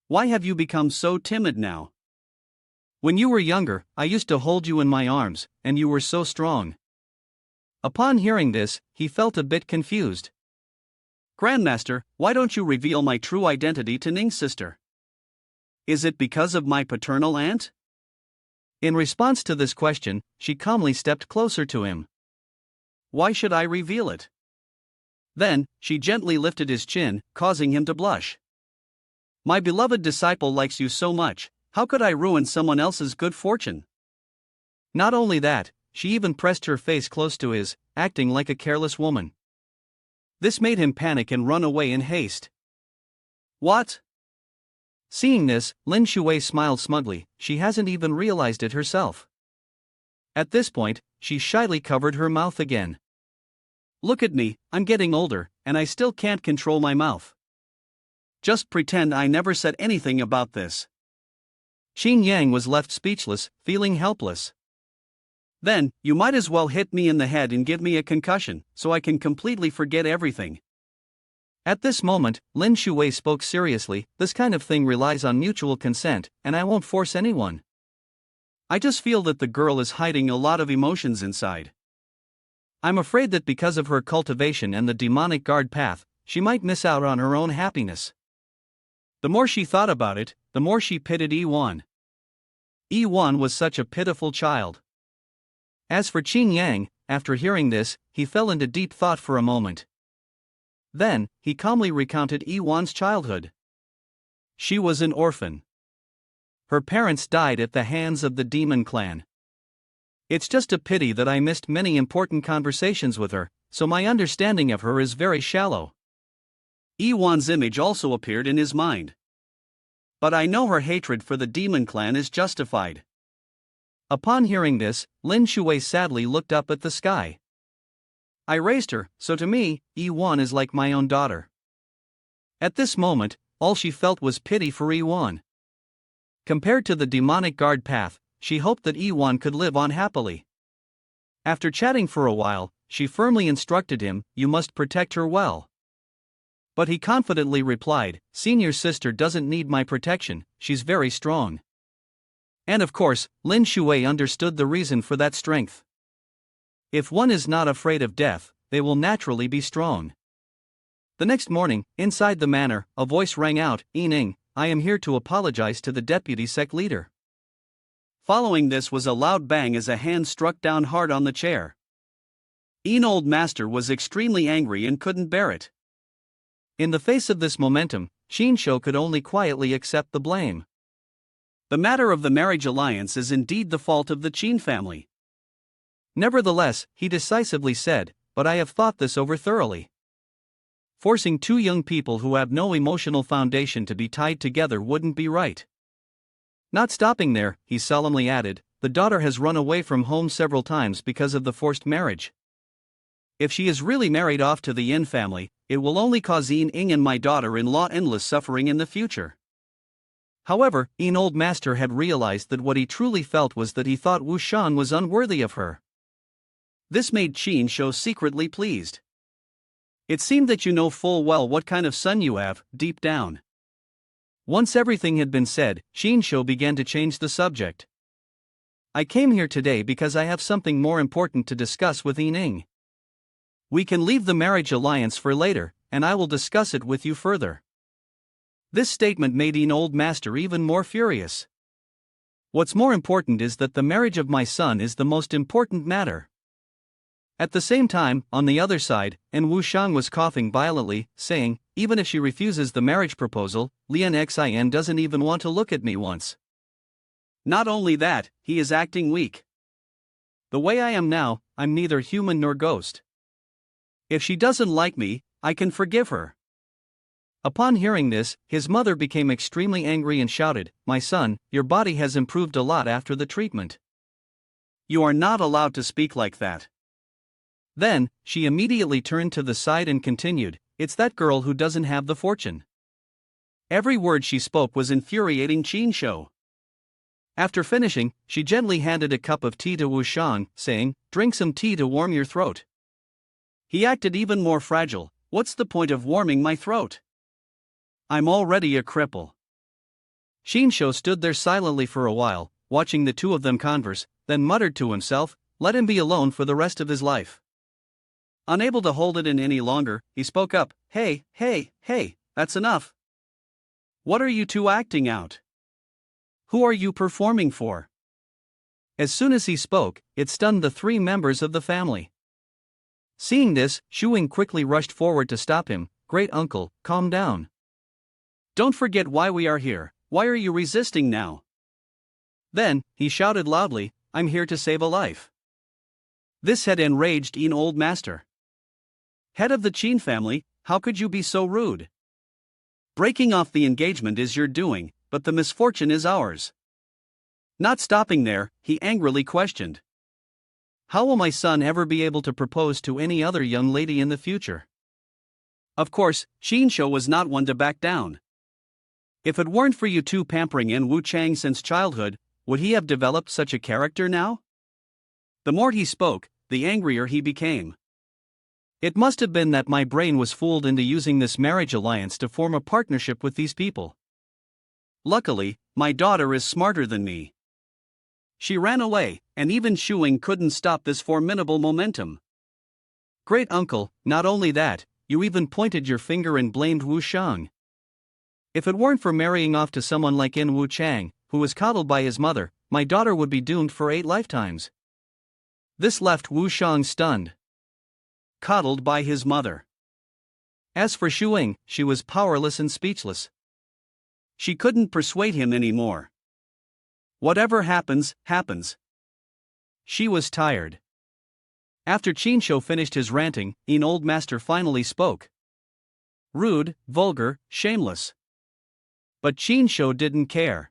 Why have you become so timid now? When you were younger, I used to hold you in my arms, and you were so strong. Upon hearing this, he felt a bit confused. Grandmaster, why don't you reveal my true identity to Ning's sister? Is it because of my paternal aunt? In response to this question, she calmly stepped closer to him. Why should I reveal it? Then, she gently lifted his chin, causing him to blush. My beloved disciple likes you so much, how could I ruin someone else's good fortune? Not only that, she even pressed her face close to his, acting like a careless woman. This made him panic and run away in haste. What? Seeing this, Lin Shui smiled smugly, she hasn't even realized it herself. At this point, she shyly covered her mouth again. Look at me, I'm getting older, and I still can't control my mouth. Just pretend I never said anything about this. Qin Yang was left speechless, feeling helpless. Then, you might as well hit me in the head and give me a concussion, so I can completely forget everything. At this moment, Lin Shuwei spoke seriously. This kind of thing relies on mutual consent, and I won't force anyone. I just feel that the girl is hiding a lot of emotions inside. I'm afraid that because of her cultivation and the demonic guard path, she might miss out on her own happiness. The more she thought about it, the more she pitied Yiwan. Yiwan was such a pitiful child. As for Qin Yang, after hearing this, he fell into deep thought for a moment. Then, he calmly recounted Yiwan's childhood. She was an orphan. Her parents died at the hands of the demon clan. It's just a pity that I missed many important conversations with her, so my understanding of her is very shallow. Yiwan's image also appeared in his mind. But I know her hatred for the demon clan is justified. Upon hearing this, Lin Shuwei sadly looked up at the sky. I raised her, so to me, Yiwan is like my own daughter. At this moment, all she felt was pity for Yiwan. Compared to the demonic guard path, she hoped that Yiwan could live on happily. After chatting for a while, she firmly instructed him, "You must protect her well." But he confidently replied, "Senior sister doesn't need my protection, she's very strong." And of course, Lin Shuwei understood the reason for that strength. If one is not afraid of death, they will naturally be strong. The next morning, inside the manor, a voice rang out, "Ning, I am here to apologize to the deputy sect leader." Following this was a loud bang as a hand struck down hard on the chair. Old Master was extremely angry and couldn't bear it. In the face of this momentum, Shinsho could only quietly accept the blame. The matter of the marriage alliance is indeed the fault of the Qin family. Nevertheless, he decisively said, "But I have thought this over thoroughly. Forcing two young people who have no emotional foundation to be tied together wouldn't be right." Not stopping there, he solemnly added, "The daughter has run away from home several times because of the forced marriage. If she is really married off to the Yin family, it will only cause Ning and my daughter-in-law endless suffering in the future." However, Old Master had realized that what he truly felt was that he thought Wu Shan was unworthy of her. This made Qin show secretly pleased. "It seemed that you know full well what kind of son you have, deep down." Once everything had been said, Shinsho began to change the subject. "I came here today because I have something more important to discuss with Ning. We can leave the marriage alliance for later, and I will discuss it with you further." This statement made Old Master even more furious. "What's more important is that the marriage of my son is the most important matter." At the same time, on the other side, Wu Shang was coughing violently, saying, "Even if she refuses the marriage proposal, Lian Xin doesn't even want to look at me once. Not only that, he is acting weak. The way I am now, I'm neither human nor ghost. If she doesn't like me, I can forgive her." Upon hearing this, his mother became extremely angry and shouted, "My son, your body has improved a lot after the treatment. You are not allowed to speak like that." Then, she immediately turned to the side and continued, "It's that girl who doesn't have the fortune." Every word she spoke was infuriating Shinsho. After finishing, she gently handed a cup of tea to Wu Shan, saying, "Drink some tea to warm your throat." He acted even more fragile. "What's the point of warming my throat? I'm already a cripple." Shinsho stood there silently for a while, watching the two of them converse, then muttered to himself, "Let him be alone for the rest of his life." Unable to hold it in any longer, he spoke up, Hey, that's enough. What are you two acting out? Who are you performing for?" As soon as he spoke, it stunned the three members of the family. Seeing this, Shuing quickly rushed forward to stop him. "Great uncle, calm down. Don't forget why we are here. Why are you resisting now?" Then, he shouted loudly, "I'm here to save a life." This had enraged Old Master. "Head of the Qin family, how could you be so rude? Breaking off the engagement is your doing, but the misfortune is ours." Not stopping there, he angrily questioned, "How will my son ever be able to propose to any other young lady in the future? Of course, Qinshu was not one to back down. If it weren't for you two pampering in Wu Chang since childhood, would he have developed such a character now? The more he spoke, the angrier he became. It must have been that my brain was fooled into using this marriage alliance to form a partnership with these people. Luckily, my daughter is smarter than me. She ran away, and even Shuing couldn't stop this formidable momentum. Great uncle, not only that, you even pointed your finger and blamed Wu Shang. If it weren't for marrying off to someone like In Wu Chang, who was coddled by his mother, my daughter would be doomed for 8 lifetimes. This left Wu Shang stunned. Coddled by his mother. As for Shuing, she was powerless and speechless. She couldn't persuade him anymore. Whatever happens, happens. She was tired. After Qinshu finished his ranting, An Old Master finally spoke. Rude, vulgar, shameless. But Qinshu didn't care.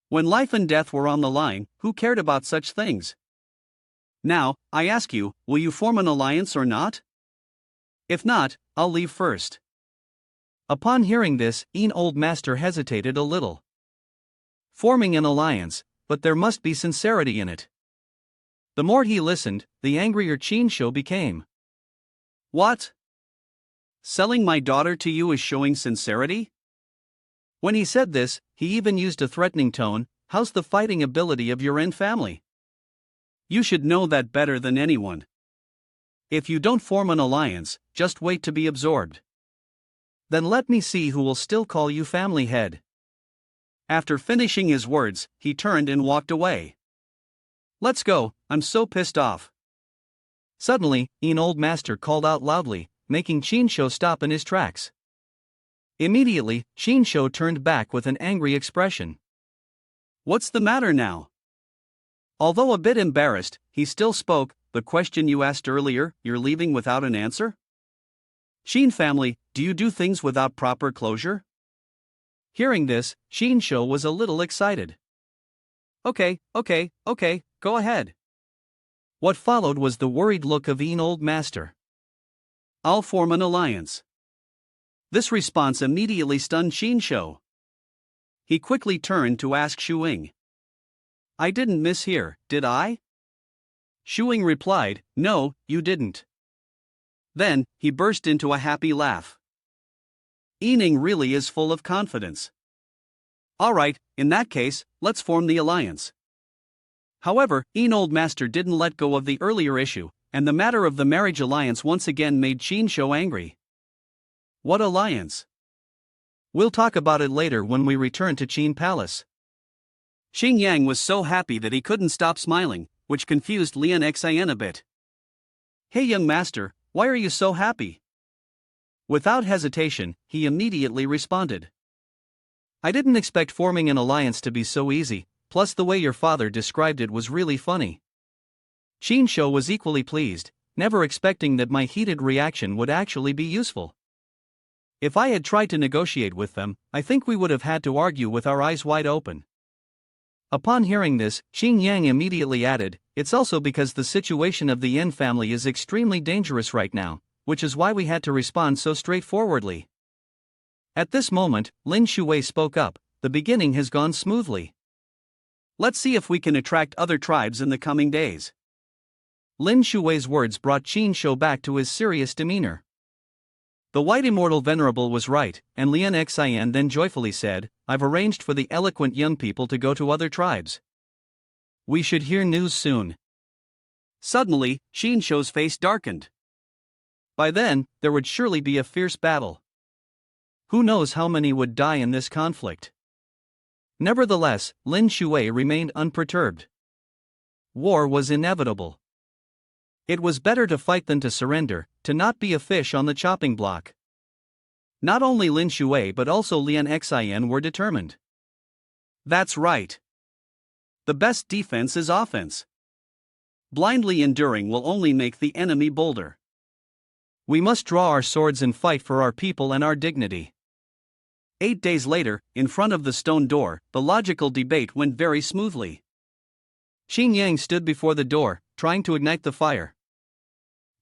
When life and death were on the line, who cared about such things? Now, I ask you, will you form an alliance or not? If not, I'll leave first. Upon hearing this, An Old Master hesitated a little. Forming an alliance, but there must be sincerity in it. The more he listened, the angrier Qinshu became. What? Selling my daughter to you is showing sincerity? When he said this, he even used a threatening tone. How's the fighting ability of your family? You should know that better than anyone. If you don't form an alliance, just wait to be absorbed. Then let me see who will still call you family head. After finishing his words, he turned and walked away. Let's go, I'm so pissed off. Suddenly, An Old Master called out loudly, making Qinshu stop in his tracks. Immediately, Qinshu turned back with an angry expression. What's the matter now? Although a bit embarrassed, he still spoke. The question you asked earlier, you're leaving without an answer? Xin family, do you do things without proper closure? Hearing this, Qinshu was a little excited. Okay, go ahead. What followed was the worried look of An Old Master. I'll form an alliance. This response immediately stunned Qinshu. He quickly turned to ask Shuing. I didn't mishear, did I? Shuing replied, no, you didn't. Then, he burst into a happy laugh. Ning really is full of confidence. Alright, in that case, let's form the alliance. However, An Old Master didn't let go of the earlier issue, and the matter of the marriage alliance once again made Qinshu angry. What alliance? We'll talk about it later when we return to Qin Palace. Xing Yang was so happy that he couldn't stop smiling, which confused Lian Xian a bit. Hey young master, why are you so happy? Without hesitation, he immediately responded. I didn't expect forming an alliance to be so easy, plus the way your father described it was really funny. Qinshu was equally pleased, never expecting that my heated reaction would actually be useful. If I had tried to negotiate with them, I think we would have had to argue with our eyes wide open. Upon hearing this, Xing Yang immediately added, it's also because the situation of the Yin family is extremely dangerous right now, which is why we had to respond so straightforwardly. At this moment, Lin Shuwei spoke up, the beginning has gone smoothly. Let's see if we can attract other tribes in the coming days. Lin Shuwei's words brought Qinshu back to his serious demeanor. The White Immortal Venerable was right, and Lian Xian then joyfully said, I've arranged for the eloquent young people to go to other tribes. We should hear news soon. Suddenly, Qinshu's face darkened. By then, there would surely be a fierce battle. Who knows how many would die in this conflict? Nevertheless, Lin Shuwei remained unperturbed. War was inevitable. It was better to fight than to surrender, to not be a fish on the chopping block. Not only Lin Shuwei but also Lian Xian were determined. That's right. The best defense is offense. Blindly enduring will only make the enemy bolder. We must draw our swords and fight for our people and our dignity. 8 days later, in front of the stone door, the logical debate went very smoothly. Xing Yang stood before the door, trying to ignite the fire.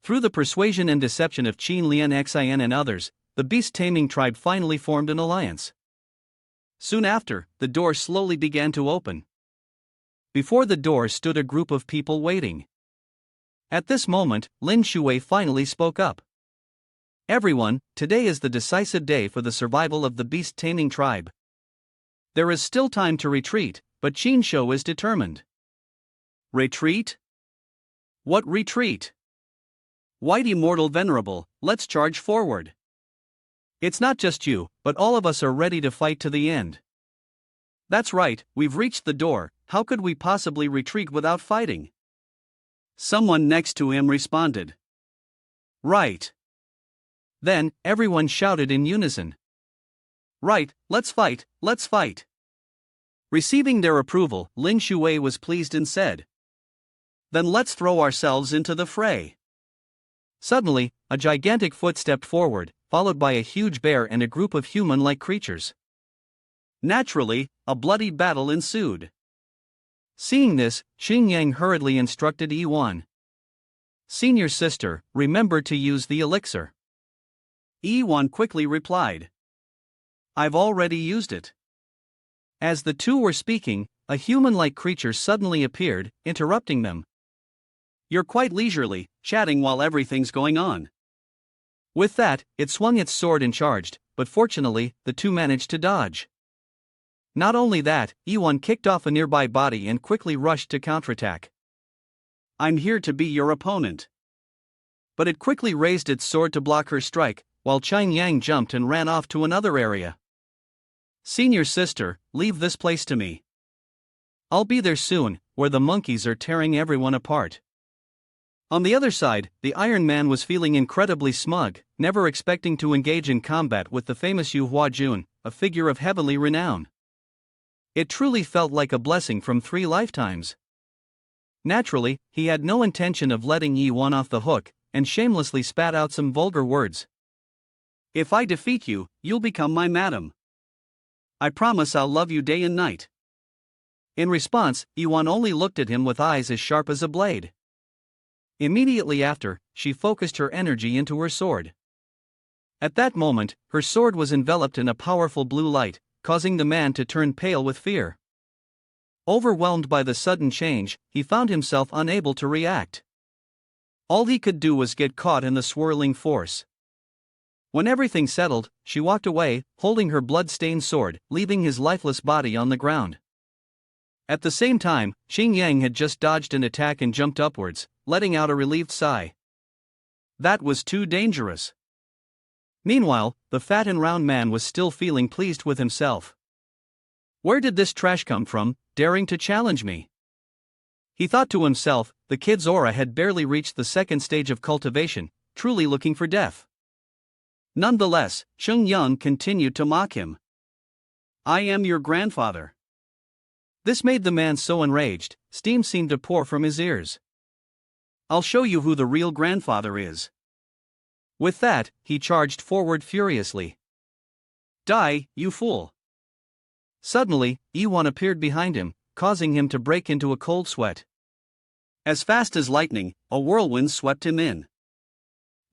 Through the persuasion and deception of Qin Lian Xin and others, the beast taming tribe finally formed an alliance. Soon after, the door slowly began to open. Before the door stood a group of people waiting. At this moment, Lin Shui finally spoke up. Everyone, today is the decisive day for the survival of the beast taming tribe. There is still time to retreat, but Qin Shou is determined. Retreat? What retreat? White Immortal Venerable, let's charge forward. It's not just you, but all of us are ready to fight to the end. That's right, we've reached the door, how could we possibly retreat without fighting? Someone next to him responded. Right. Then, everyone shouted in unison. Right, let's fight, let's fight. Receiving their approval, Lin Shui was pleased and said, then let's throw ourselves into the fray. Suddenly, a gigantic foot stepped forward, followed by a huge bear and a group of human-like creatures. Naturally, a bloody battle ensued. Seeing this, Xing Yang hurriedly instructed Yiwan. Senior sister, remember to use the elixir. Yiwan quickly replied. I've already used it. As the two were speaking, a human-like creature suddenly appeared, interrupting them. You're quite leisurely, chatting while everything's going on. With that, it swung its sword and charged, but fortunately, the two managed to dodge. Not only that, Yiwan kicked off a nearby body and quickly rushed to counterattack. I'm here to be your opponent. But it quickly raised its sword to block her strike, while Chang Yang jumped and ran off to another area. Senior sister, leave this place to me. I'll be there soon, where the monkeys are tearing everyone apart. On the other side, the Iron Man was feeling incredibly smug, never expecting to engage in combat with the famous Yu Huajun, a figure of heavenly renown. It truly felt like a blessing from 3 lifetimes. Naturally, he had no intention of letting Yiwan off the hook, and shamelessly spat out some vulgar words. If I defeat you, you'll become my madam. I promise I'll love you day and night. In response, Yiwan only looked at him with eyes as sharp as a blade. Immediately after, she focused her energy into her sword. At that moment, her sword was enveloped in a powerful blue light, causing the man to turn pale with fear. Overwhelmed by the sudden change, he found himself unable to react. All he could do was get caught in the swirling force. When everything settled, she walked away, holding her blood-stained sword, leaving his lifeless body on the ground. At the same time, Xing Yang had just dodged an attack and jumped upwards, letting out a relieved sigh. That was too dangerous. Meanwhile, the fat and round man was still feeling pleased with himself. Where did this trash come from, daring to challenge me? He thought to himself, the kid's aura had barely reached the 2nd stage of cultivation, truly looking for death. Nonetheless, Sheng Yang continued to mock him. I am your grandfather. This made the man so enraged, steam seemed to pour from his ears. I'll show you who the real grandfather is. With that, he charged forward furiously. Die, you fool! Suddenly, Yiwan appeared behind him, causing him to break into a cold sweat. As fast as lightning, a whirlwind swept him in.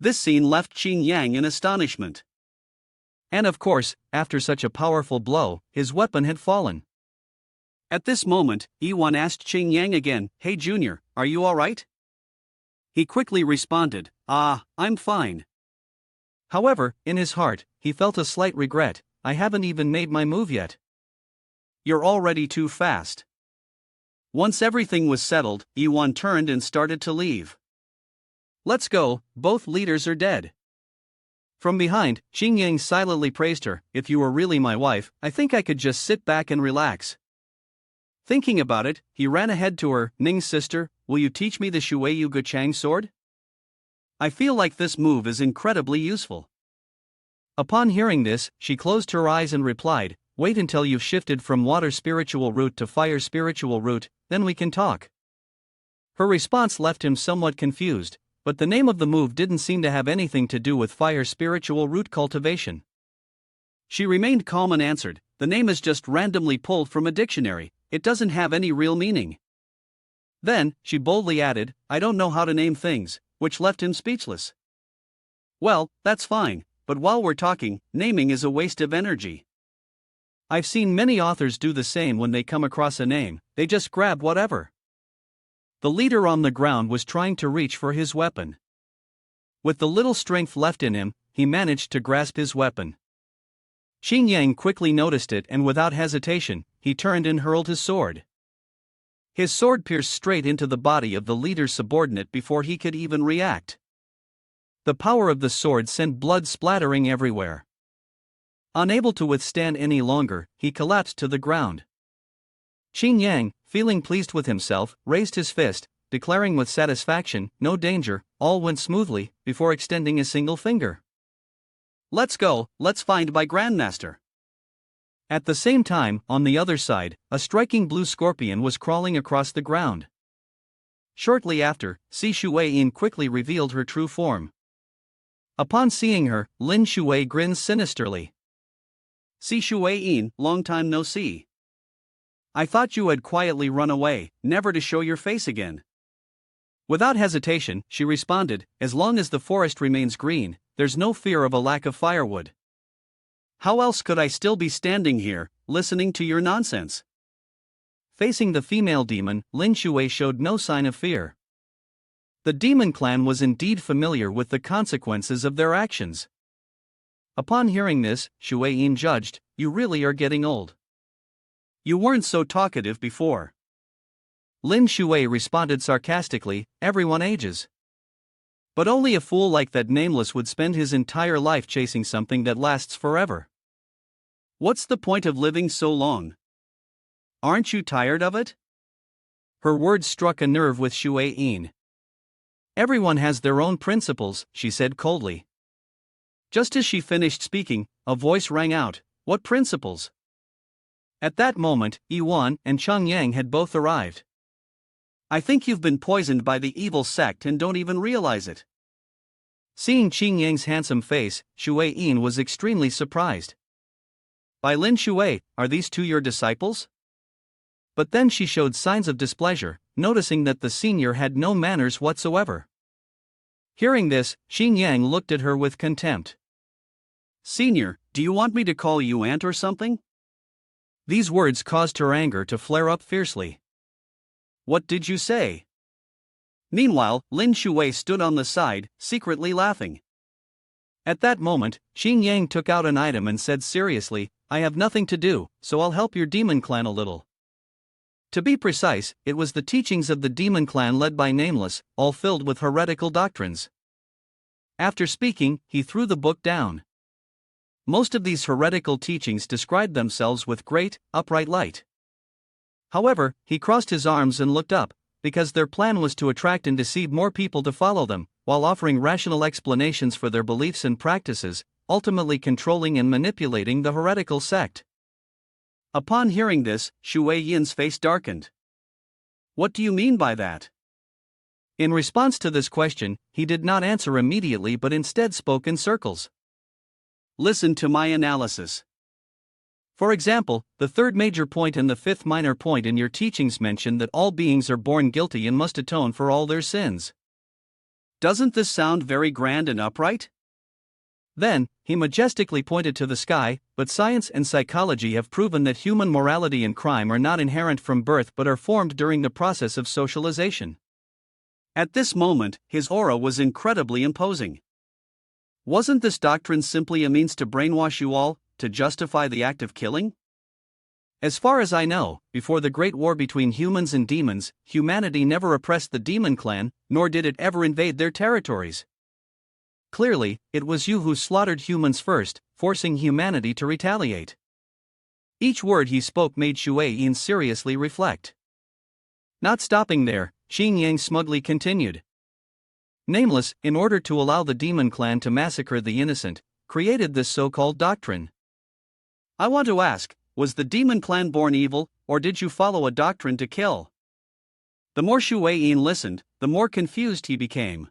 This scene left Qin Yang in astonishment. And of course, after such a powerful blow, his weapon had fallen. At this moment, Yiwan asked Qin Yang again, Hey Junior, are you alright? He quickly responded, I'm fine. However, in his heart, he felt a slight regret, I haven't even made my move yet. You're already too fast. Once everything was settled, Yiwan turned and started to leave. Let's go, both leaders are dead. From behind, Xing Yang silently praised her, if you were really my wife, I think I could just sit back and relax. Thinking about it, he ran ahead to her, Ning's sister, will you teach me the Shuiyu Guchang sword? I feel like this move is incredibly useful. Upon hearing this, she closed her eyes and replied, wait until you've shifted from water spiritual root to fire spiritual root, then we can talk. Her response left him somewhat confused, but the name of the move didn't seem to have anything to do with fire spiritual root cultivation. She remained calm and answered, the name is just randomly pulled from a dictionary, it doesn't have any real meaning. Then, she boldly added, I don't know how to name things, which left him speechless. Well, that's fine, but while we're talking, naming is a waste of energy. I've seen many authors do the same when they come across a name, they just grab whatever. The leader on the ground was trying to reach for his weapon. With the little strength left in him, he managed to grasp his weapon. Xing Yang quickly noticed it and without hesitation, he turned and hurled his sword. His sword pierced straight into the body of the leader's subordinate before he could even react. The power of the sword sent blood splattering everywhere. Unable to withstand any longer, he collapsed to the ground. Xing Yang, feeling pleased with himself, raised his fist, declaring with satisfaction, "No danger, all went smoothly," before extending a single finger. Let's go, let's find my grandmaster. At the same time, on the other side, a striking blue scorpion was crawling across the ground. Shortly after, Si Shuiyin quickly revealed her true form. Upon seeing her, Lin Shui grinned sinisterly. Si Shuiyin, long time no see. I thought you had quietly run away, never to show your face again. Without hesitation, she responded, "As long as the forest remains green, there's no fear of a lack of firewood. How else could I still be standing here, listening to your nonsense?" Facing the female demon, Lin Shui showed no sign of fear. The demon clan was indeed familiar with the consequences of their actions. Upon hearing this, Shuiyin judged, "You really are getting old. You weren't so talkative before." Lin Shui responded sarcastically, "Everyone ages. But only a fool like that Nameless would spend his entire life chasing something that lasts forever. What's the point of living so long? Aren't you tired of it?" Her words struck a nerve with Shuiyin. "Everyone has their own principles," she said coldly. Just as she finished speaking, a voice rang out, "What principles?" At that moment, Yiwan and Cheng Yang had both arrived. "I think you've been poisoned by the evil sect and don't even realize it." Seeing Cheng Yang's handsome face, Shuiyin was extremely surprised. "By Lin Shui, are these two your disciples?" But then she showed signs of displeasure, noticing that the senior had no manners whatsoever. Hearing this, Xing Yang looked at her with contempt. "Senior, do you want me to call you aunt or something?" These words caused her anger to flare up fiercely. "What did you say?" Meanwhile, Lin Shui stood on the side, secretly laughing. At that moment, Xing Yang took out an item and said seriously, "I have nothing to do, so I'll help your demon clan a little." To be precise, it was the teachings of the demon clan led by Nameless, all filled with heretical doctrines. After speaking, he threw the book down. Most of these heretical teachings described themselves with great, upright light. However, he crossed his arms and looked up, because their plan was to attract and deceive more people to follow them, while offering rational explanations for their beliefs and practices, ultimately controlling and manipulating the heretical sect. Upon hearing this, Shuiyin's face darkened. "What do you mean by that?" In response to this question, he did not answer immediately but instead spoke in circles. "Listen to my analysis. For example, the third major point and the fifth minor point in your teachings mention that all beings are born guilty and must atone for all their sins. Doesn't this sound very grand and upright?" Then, he majestically pointed to the sky, "But science and psychology have proven that human morality and crime are not inherent from birth but are formed during the process of socialization." At this moment, his aura was incredibly imposing. Wasn't this doctrine simply a means to brainwash you all, to justify the act of killing? As far as I know, before the great war between humans and demons, humanity never oppressed the demon clan, nor did it ever invade their territories. Clearly, it was you who slaughtered humans first, forcing humanity to retaliate. Each word he spoke made Shuiyin seriously reflect. Not stopping there, Xing Yang smugly continued. Nameless, in order to allow the demon clan to massacre the innocent, created this so-called doctrine. I want to ask, was the demon clan born evil, or did you follow a doctrine to kill? The more Shuiyin listened, the more confused he became.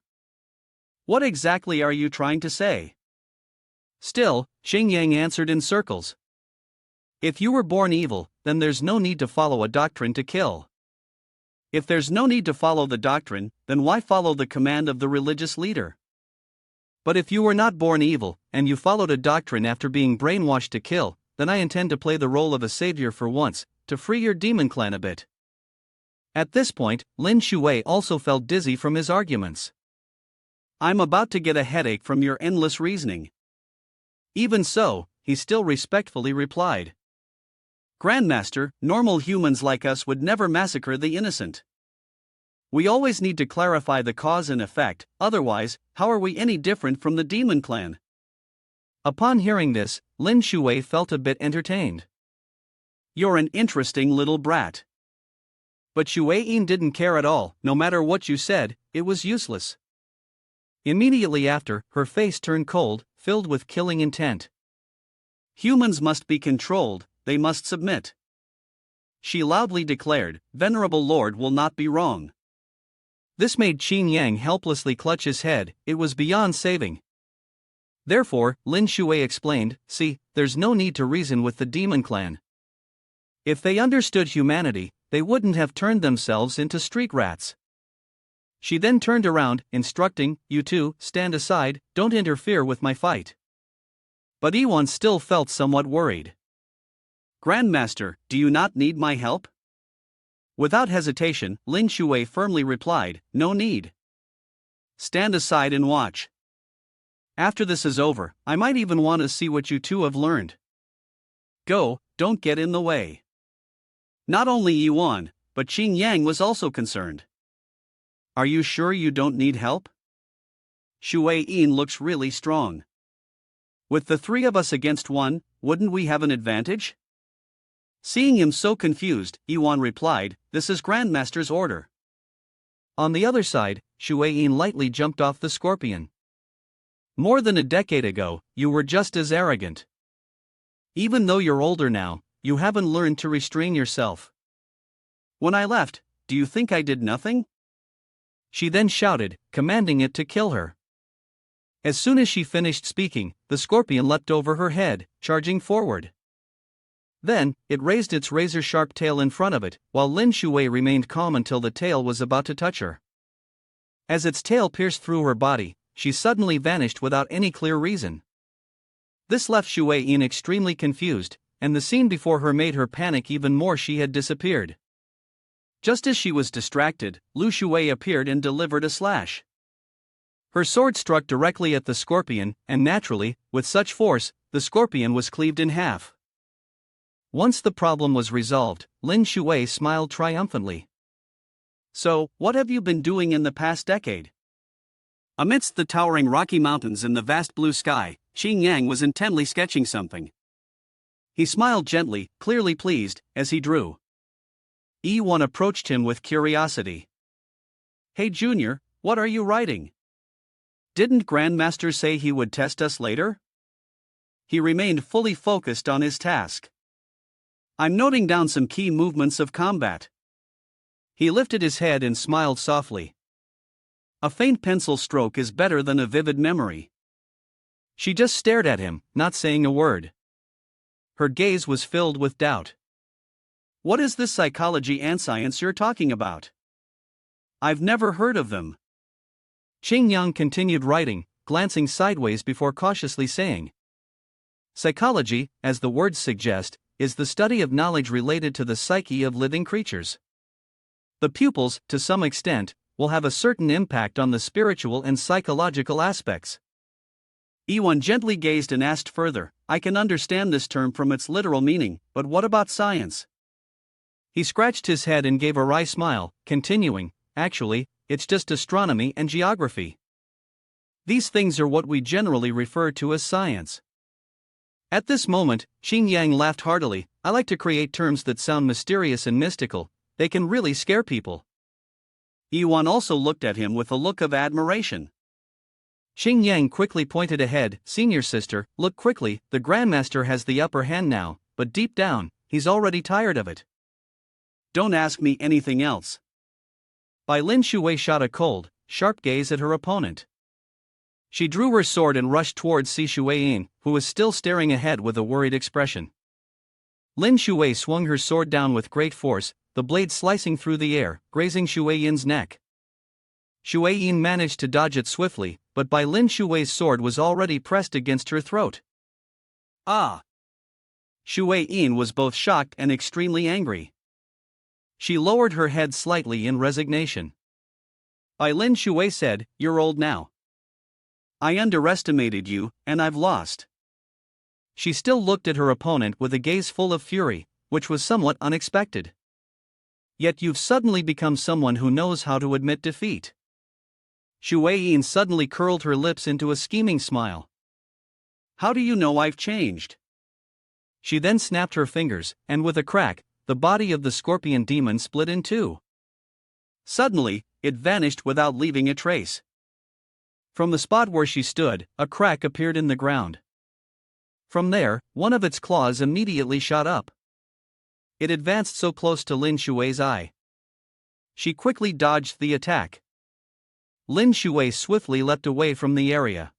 What exactly are you trying to say? Still, Xing Yang answered in circles. If you were born evil, then there's no need to follow a doctrine to kill. If there's no need to follow the doctrine, then why follow the command of the religious leader? But if you were not born evil, and you followed a doctrine after being brainwashed to kill, then I intend to play the role of a savior for once, to free your demon clan a bit. At this point, Lin Shuwei also felt dizzy from his arguments. I'm about to get a headache from your endless reasoning. Even so, he still respectfully replied. Grandmaster, normal humans like us would never massacre the innocent. We always need to clarify the cause and effect, otherwise, how are we any different from the demon clan? Upon hearing this, Lin Shuwei felt a bit entertained. You're an interesting little brat. But Shuei-in didn't care at all. No matter what you said, it was useless. Immediately after, her face turned cold, filled with killing intent. Humans must be controlled, they must submit. She loudly declared, Venerable Lord will not be wrong. This made Qin Yang helplessly clutch his head. It was beyond saving. Therefore, Lin Shuwei explained, see, there's no need to reason with the demon clan. If they understood humanity, they wouldn't have turned themselves into street rats. She then turned around, instructing, you two, stand aside, don't interfere with my fight. But Yiwan still felt somewhat worried. Grandmaster, do you not need my help? Without hesitation, Lin Shuwei firmly replied, no need. Stand aside and watch. After this is over, I might even want to see what you two have learned. Go, don't get in the way. Not only Yiwan, but Qin Yang was also concerned. Are you sure you don't need help? Shuei-in looks really strong. With the three of us against one, wouldn't we have an advantage? Seeing him so confused, Yiwan replied, this is Grandmaster's order. On the other side, Shuei-in lightly jumped off the scorpion. More than a decade ago, you were just as arrogant. Even though you're older now, you haven't learned to restrain yourself. When I left, do you think I did nothing? She then shouted, commanding it to kill her. As soon as she finished speaking, the scorpion leapt over her head, charging forward. Then, it raised its razor-sharp tail in front of it, while Lin Shuwei remained calm until the tail was about to touch her. As its tail pierced through her body, she suddenly vanished without any clear reason. This left Shuei-in extremely confused, and the scene before her made her panic even more. She had disappeared. Just as she was distracted, Lu Shuwei appeared and delivered a slash. Her sword struck directly at the scorpion, and naturally, with such force, the scorpion was cleaved in half. Once the problem was resolved, Lin Shuwei smiled triumphantly. So, what have you been doing in the past decade? Amidst the towering Rocky Mountains and the vast blue sky, Qin Yang was intently sketching something. He smiled gently, clearly pleased, as he drew. Yiwan approached him with curiosity. Hey Junior, what are you writing? Didn't Grandmaster say he would test us later? He remained fully focused on his task. I'm noting down some key movements of combat. He lifted his head and smiled softly. A faint pencil stroke is better than a vivid memory. She just stared at him, not saying a word. Her gaze was filled with doubt. What is this psychology and science you're talking about? I've never heard of them. Qin Yang continued writing, glancing sideways before cautiously saying. Psychology, as the words suggest, is the study of knowledge related to the psyche of living creatures. The pupils, to some extent, will have a certain impact on the spiritual and psychological aspects. Yiwan gently gazed and asked further, I can understand this term from its literal meaning, but what about science? He scratched his head and gave a wry smile, continuing, actually, it's just astronomy and geography. These things are what we generally refer to as science. At this moment, Qin Yang laughed heartily. I like to create terms that sound mysterious and mystical. They can really scare people. Yiwan also looked at him with a look of admiration. Qin Yang quickly pointed ahead. Senior sister, look quickly, the Grandmaster has the upper hand now, but deep down, he's already tired of it. Don't ask me anything else. Bai Lin Shuwei shot a cold, sharp gaze at her opponent. She drew her sword and rushed towards Si Shuei-in, who was still staring ahead with a worried expression. Lin Shuwei swung her sword down with great force. the blade slicing through the air, grazing Shui Yin's neck. Shui Yin managed to dodge it swiftly, but by Lin Shui's sword was already pressed against her throat. Ah! Shui Yin was both shocked and extremely angry. She lowered her head slightly in resignation. Bai Lin Shui said, "You're old now. I underestimated you, and I've lost." She still looked at her opponent with a gaze full of fury, which was somewhat unexpected. Yet you've suddenly become someone who knows how to admit defeat. Shui Yin suddenly curled her lips into a scheming smile. How do you know I've changed? She then snapped her fingers, and with a crack, the body of the scorpion demon split in two. Suddenly, it vanished without leaving a trace. From the spot where she stood, a crack appeared in the ground. From there, one of its claws immediately shot up. It advanced so close to Lin Shui's eye. She quickly dodged the attack. Lin Shui swiftly leapt away from the area.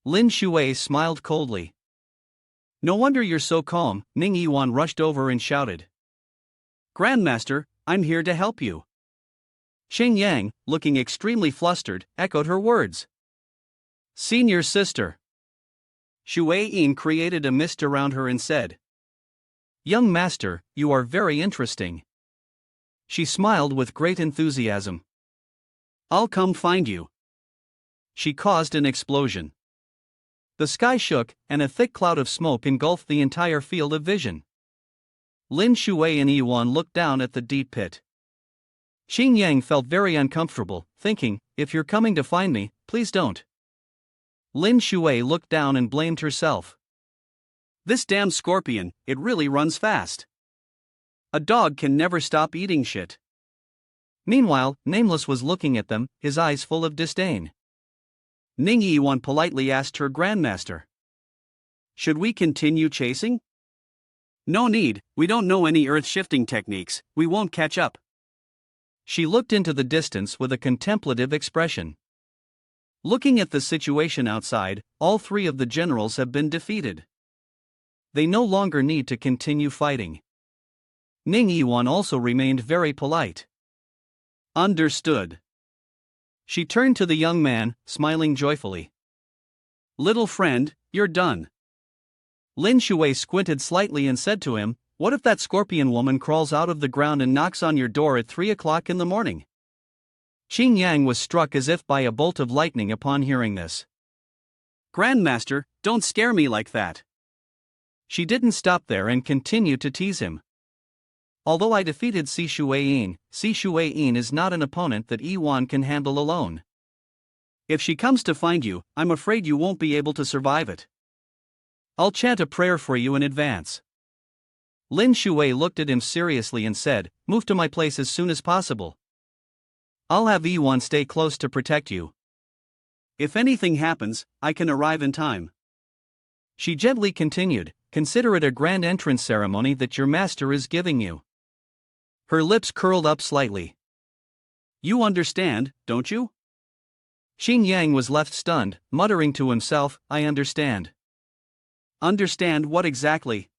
Lin Shui smiled coldly. "No wonder you're so calm," Ning Yiwan rushed over and shouted. "Grandmaster, I'm here to help you." Xing Yang, looking extremely flustered, echoed her words. "Senior sister." Shui Yin created a mist around her and said, "Young master, you are very interesting." She smiled with great enthusiasm. "I'll come find you." She caused an explosion. The sky shook, and a thick cloud of smoke engulfed the entire field of vision. Lin Shui and Yiwan looked down at the deep pit. Xing Yang felt very uncomfortable, thinking, "If you're coming to find me, please don't." Lin Shui looked down and blamed herself. "This damn scorpion, it really runs fast. A dog can never stop eating shit." Meanwhile, Nameless was looking at them, his eyes full of disdain. Ning Yiwan politely asked her grandmaster, "Should we continue chasing?" "No need, we don't know any earth-shifting techniques, we won't catch up." She looked into the distance with a contemplative expression. Looking at the situation outside, all three of the generals have been defeated. They no longer need to continue fighting. Ning Yiwan also remained very polite. "Understood." She turned to the young man, smiling joyfully. "Little friend, you're done." Lin Shui squinted slightly and said to him, "What if that scorpion woman crawls out of the ground and knocks on your door at 3 o'clock in the morning?" Xing Yang was struck as if by a bolt of lightning upon hearing this. "Grandmaster, don't scare me like that." She didn't stop there and continued to tease him. "Although I defeated Si Shui Yin is not an opponent that Yiwan can handle alone. If she comes to find you, I'm afraid you won't be able to survive it. I'll chant a prayer for you in advance." Lin Shui looked at him seriously and said, "Move to my place as soon as possible. I'll have Yiwan stay close to protect you. If anything happens, I can arrive in time." She gently continued, "Consider it a grand entrance ceremony that your master is giving you." Her lips curled up slightly. "You understand, don't you?" Xing Yang was left stunned, muttering to himself, "I understand." "Understand what exactly?"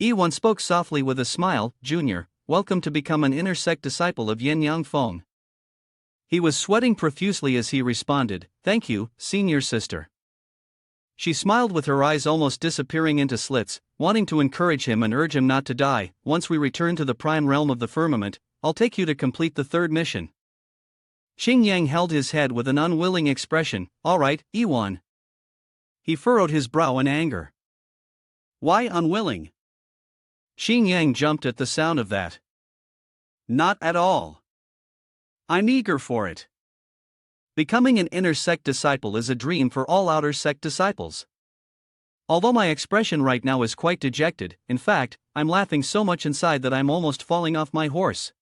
Yiwan spoke softly with a smile, "Junior, welcome to become an inner sect disciple of Yin Yang Feng." He was sweating profusely as he responded, "Thank you, senior sister." She smiled with her eyes almost disappearing into slits, wanting to encourage him and urge him not to die. "Once we return to the prime realm of the firmament, I'll take you to complete the third mission." Xing Yang held his head with an unwilling expression. "All right, Yiwan." He furrowed his brow in anger. "Why unwilling?" Xing Yang jumped at the sound of that. "Not at all. I'm eager for it. Becoming an inner sect disciple is a dream for all outer sect disciples. Although my expression right now is quite dejected, in fact, I'm laughing so much inside that I'm almost falling off my horse."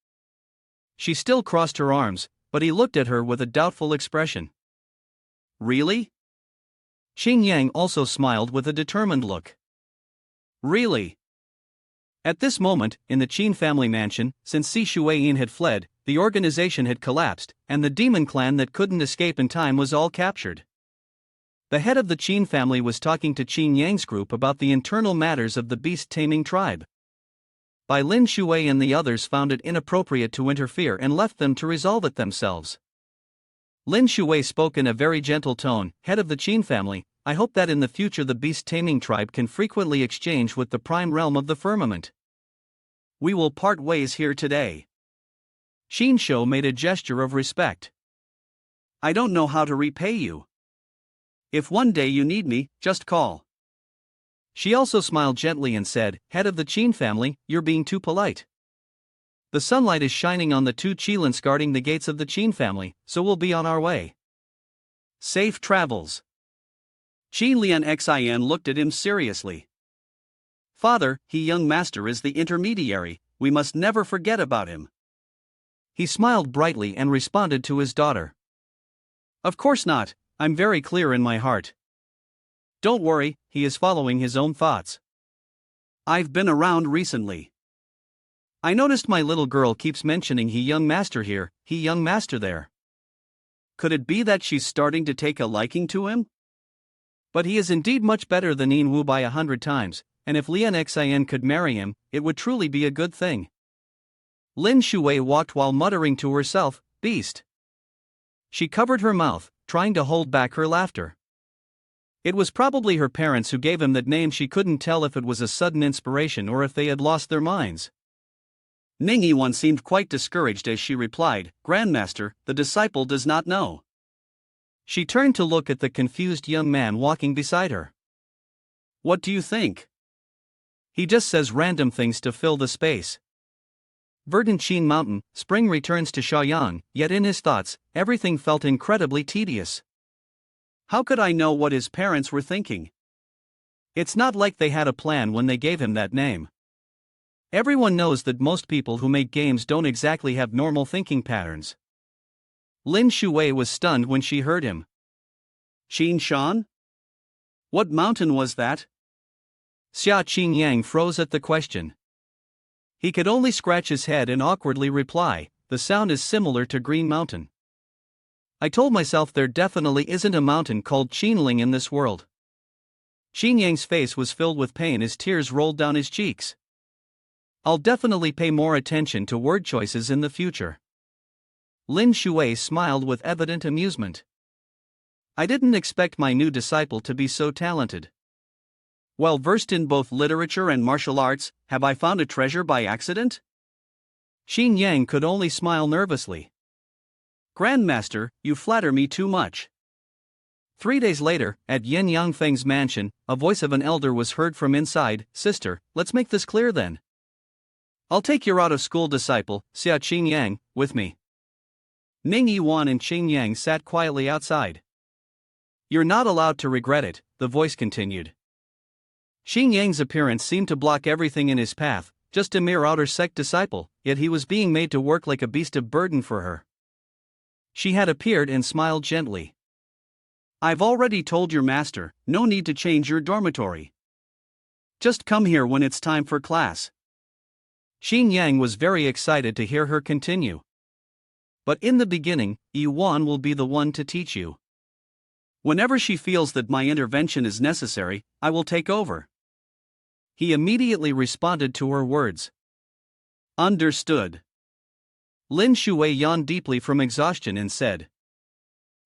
She still crossed her arms, but he looked at her with a doubtful expression. "Really?" Xing Yang also smiled with a determined look. "Really?" At this moment, in the Qin family mansion, since Si Shuiyin had fled, the organization had collapsed, and the demon clan that couldn't escape in time was all captured. The head of the Qin family was talking to Qin Yang's group about the internal matters of the beast-taming tribe. by Lin Shui, and the others found it inappropriate to interfere and left them to resolve it themselves. Lin Shui spoke in a very gentle tone, "Head of the Qin family, I hope that in the future the beast taming tribe can frequently exchange with the prime realm of the firmament. We will part ways here today." Qin Shou made a gesture of respect. "I don't know how to repay you. If one day you need me, just call." She also smiled gently and said, "Head of the Qin family, you're being too polite. The sunlight is shining on the two Qilins guarding the gates of the Qin family, so we'll be on our way. Safe travels." Qin Lian Xin looked at him seriously. "Father, he young master is the intermediary, we must never forget about him." He smiled brightly and responded to his daughter. "Of course not, I'm very clear in my heart. Don't worry, he is following his own thoughts. I've been around recently. I noticed my little girl keeps mentioning he young master here, he young master there. Could it be that she's starting to take a liking to him? But he is indeed much better than Ning Wu by 100 times, and if Lian Xin could marry him, it would truly be a good thing." Lin Shui walked while muttering to herself, "Beast." She covered her mouth, trying to hold back her laughter. It was probably her parents who gave him that name. She couldn't tell if it was a sudden inspiration or if they had lost their minds. Ning Yiwan seemed quite discouraged as she replied, "Grandmaster, the disciple does not know." She turned to look at the confused young man walking beside her. "What do you think?" "He just says random things to fill the space. Verdant Qin Mountain, spring returns to Shaoyang, yet in his thoughts, everything felt incredibly tedious. How could I know what his parents were thinking? It's not like they had a plan when they gave him that name. Everyone knows that most people who make games don't exactly have normal thinking patterns." Lin Shui was stunned when she heard him. "Qin Shan? What mountain was that?" Xia Qin Yang froze at the question. He could only scratch his head and awkwardly reply, "The sound is similar to Green Mountain. I told myself there definitely isn't a mountain called Qinling in this world." Qin Yang's face was filled with pain as tears rolled down his cheeks. "I'll definitely pay more attention to word choices in the future." Lin Shui smiled with evident amusement. "I didn't expect my new disciple to be so talented. Well versed in both literature and martial arts, have I found a treasure by accident?" Qin Yang could only smile nervously. "Grandmaster, you flatter me too much." 3 days later, at Yin Yangfeng's mansion, a voice of an elder was heard from inside, "Sister, let's make this clear then. I'll take your out-of-school disciple, Xia Qin Yang, with me." Ning Yiwan and Qin Yang sat quietly outside. "You're not allowed to regret it," the voice continued. Qin Yang's appearance seemed to block everything in his path, just a mere outer sect disciple, yet he was being made to work like a beast of burden for her. She had appeared and smiled gently. "I've already told your master, no need to change your dormitory. Just come here when it's time for class." Qin Yang was very excited to hear her continue. "But in the beginning, Yuan will be the one to teach you. Whenever she feels that my intervention is necessary, I will take over." He immediately responded to her words. "Understood." Lin Shui yawned deeply from exhaustion and said,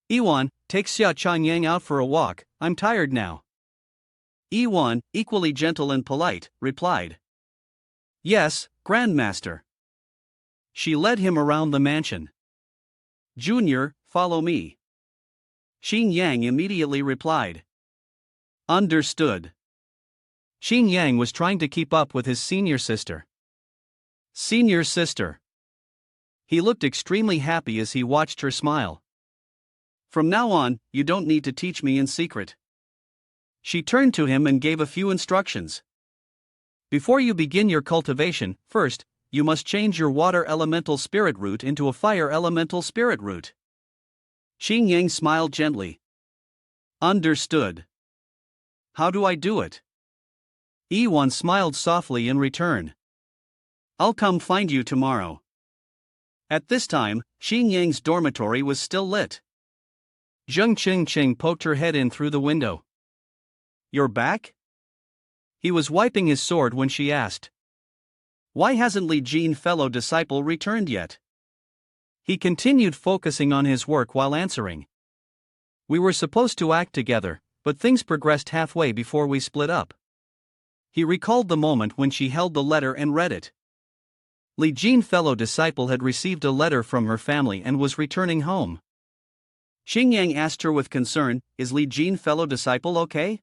"Yiwan, take Xia Qin Yang out for a walk, I'm tired now." Yiwan, equally gentle and polite, replied, "Yes, Grandmaster." She led him around the mansion. "Junior, follow me." Qin Yang immediately replied, "Understood." Qin Yang was trying to keep up with his senior sister. Senior sister. He looked extremely happy as he watched her smile. "From now on, you don't need to teach me in secret." She turned to him and gave a few instructions. "Before you begin your cultivation, first, you must change your water elemental spirit root into a fire elemental spirit root." Qin Yang smiled gently. "Understood. How do I do it?" Yiwan smiled softly in return. "I'll come find you tomorrow." At this time, Qin Yang's dormitory was still lit. Zheng Qingqing poked her head in through the window. "You're back?" He was wiping his sword when she asked. Why hasn't Li Jin fellow disciple returned yet? He continued focusing on his work while answering. We were supposed to act together, but things progressed halfway before we split up. He recalled the moment when she held the letter and read it. Li Jin fellow disciple had received a letter from her family and was returning home. Xingyang asked her with concern, "Is Li Jin fellow disciple okay?"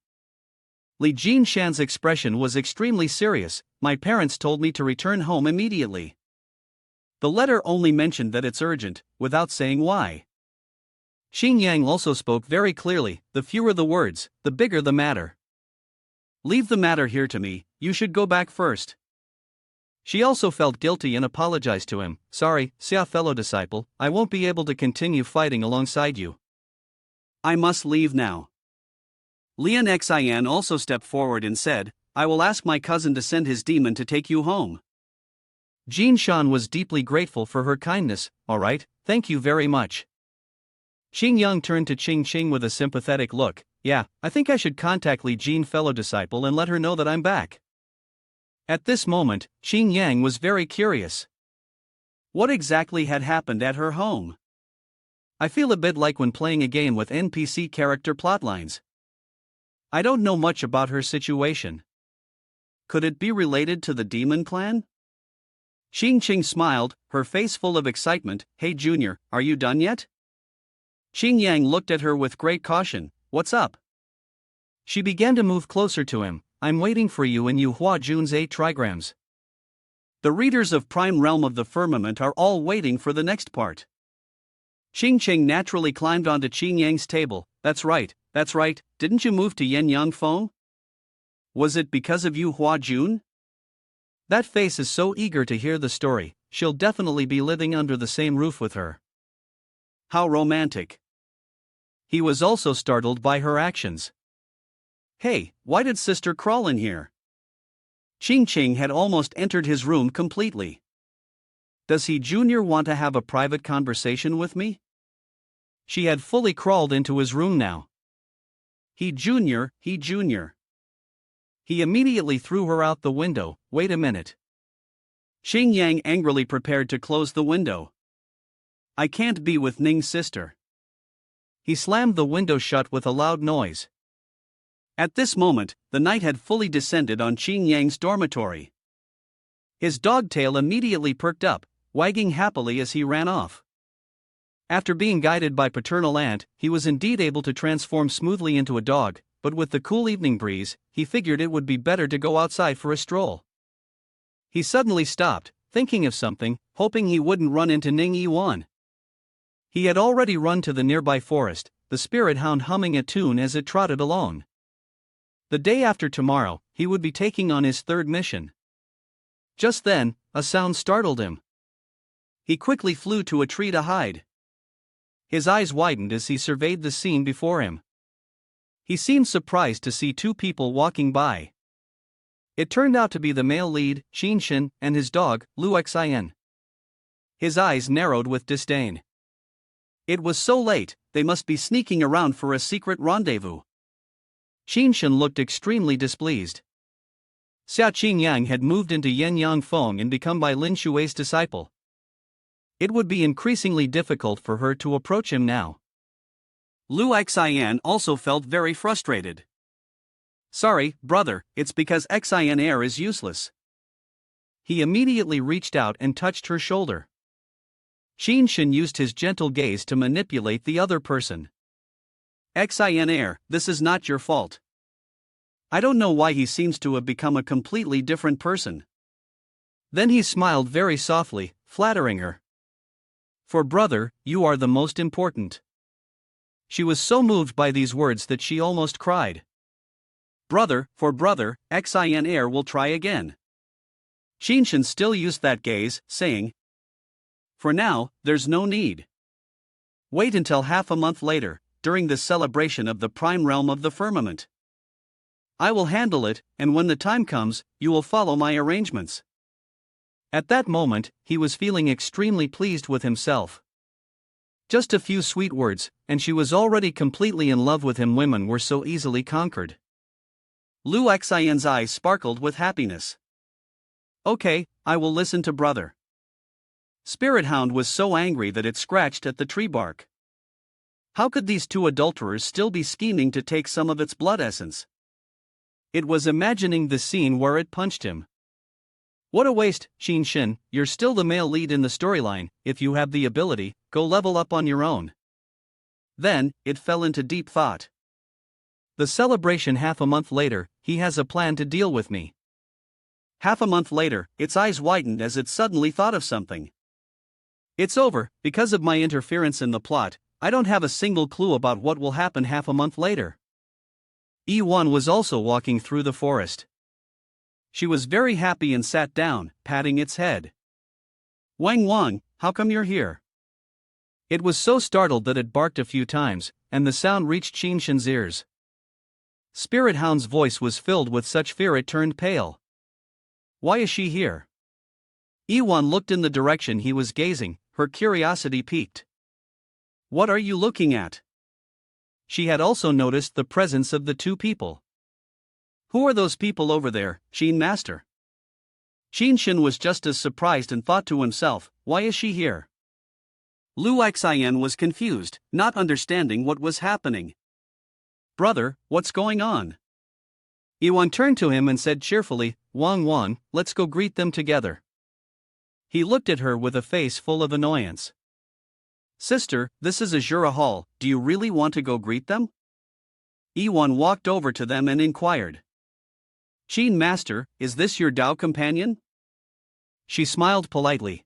Li Jin Shan's expression was extremely serious. "My parents told me to return home immediately." The letter only mentioned that it's urgent, without saying why. Xingyang also spoke very clearly, "The fewer the words, the bigger the matter. Leave the matter here to me, you should go back first." She also felt guilty and apologized to him. "Sorry, Xia fellow disciple, I won't be able to continue fighting alongside you. I must leave now." Lian Xian also stepped forward and said, "I will ask my cousin to send his demon to take you home." Jin Shan was deeply grateful for her kindness. "All right, thank you very much." Xing Yang turned to Qing Qing with a sympathetic look. "Yeah, I think I should contact Li Jin fellow disciple and let her know that I'm back." At this moment, Xing Yang was very curious. What exactly had happened at her home? I feel a bit like when playing a game with NPC character plotlines. I don't know much about her situation. Could it be related to the demon clan? Xing Qing smiled, her face full of excitement. "Hey Junior, are you done yet?" Xing Yang looked at her with great caution. "What's up?" She began to move closer to him. "I'm waiting for you in Yu Hua Jun's 8 trigrams. The readers of Prime Realm of the Firmament are all waiting for the next part. Xing Qing naturally climbed onto Qing Yang's table. That's right, didn't you move to Yen Yang Feng? Was it because of Yu Hua Jun?" That face is so eager to hear the story, she'll definitely be living under the same roof with her. How romantic. He was also startled by her actions. "Hey, why did sister crawl in here?" Qing Qing had almost entered his room completely. "Does he Junior want to have a private conversation with me?" She had fully crawled into his room now. He Junior. He immediately threw her out the window. "Wait a minute." Xing Yang angrily prepared to close the window. "I can't be with Ning's sister." He slammed the window shut with a loud noise. At this moment, the night had fully descended on Qing Yang's dormitory. His dog tail immediately perked up, wagging happily as he ran off. After being guided by paternal aunt, he was indeed able to transform smoothly into a dog, but with the cool evening breeze, he figured it would be better to go outside for a stroll. He suddenly stopped, thinking of something, hoping he wouldn't run into Ning Yiwan. He had already run to the nearby forest, the spirit hound humming a tune as it trotted along. The day after tomorrow, he would be taking on his third mission. Just then, a sound startled him. He quickly flew to a tree to hide. His eyes widened as he surveyed the scene before him. He seemed surprised to see two people walking by. It turned out to be the male lead, Xin Shin, and his dog, Lu Xian. His eyes narrowed with disdain. It was so late, they must be sneaking around for a secret rendezvous. Xin Shin looked extremely displeased. Xia Qingyang had moved into Yen Yang Feng and become by Lin Shui's disciple. It would be increasingly difficult for her to approach him now. Lu Xian also felt very frustrated. "Sorry, brother, it's because Xian air is useless." He immediately reached out and touched her shoulder. Xin Shin used his gentle gaze to manipulate the other person. "Xian air, this is not your fault. I don't know why he seems to have become a completely different person." Then he smiled very softly, flattering her. "For brother, you are the most important." She was so moved by these words that she almost cried. For brother, Xian air will try again." Xin Shin still used that gaze, saying, "For now, there's no need. Wait until half a month later, during the celebration of the Prime Realm of the Firmament. I will handle it, and when the time comes, you will follow my arrangements." At that moment, he was feeling extremely pleased with himself. Just a few sweet words, and she was already completely in love with him. Women were so easily conquered. Lu Xian's eyes sparkled with happiness. Okay, I will listen to brother. Spirit Hound was so angry that it scratched at the tree bark. How could these two adulterers still be scheming to take some of its blood essence? It was imagining the scene where it punched him. What a waste, Shin. You're still the male lead in the storyline. If you have the ability, go level up on your own. Then, it fell into deep thought. The celebration half a month later, he has a plan to deal with me. Half a month later, its eyes widened as it suddenly thought of something. It's over, because of my interference in the plot, I don't have a single clue about what will happen half a month later. Yiwan was also walking through the forest. She was very happy and sat down, patting its head. Wang, how come you're here? It was so startled that it barked a few times, and the sound reached Shin's ears. Spirit Hound's voice was filled with such fear it turned pale. Why is she here? Yiwan looked in the direction he was gazing, her curiosity piqued. What are you looking at? She had also noticed the presence of the two people. Who are those people over there, Shin Master? Shin was just as surprised and thought to himself, why is she here? Lu Xian was confused, not understanding what was happening. Brother, what's going on? Yiwan turned to him and said cheerfully, Wang, let's go greet them together. He looked at her with a face full of annoyance. Sister, this is Azura Hall, do you really want to go greet them? Yiwan walked over to them and inquired. Shin Master, is this your Dao companion? She smiled politely.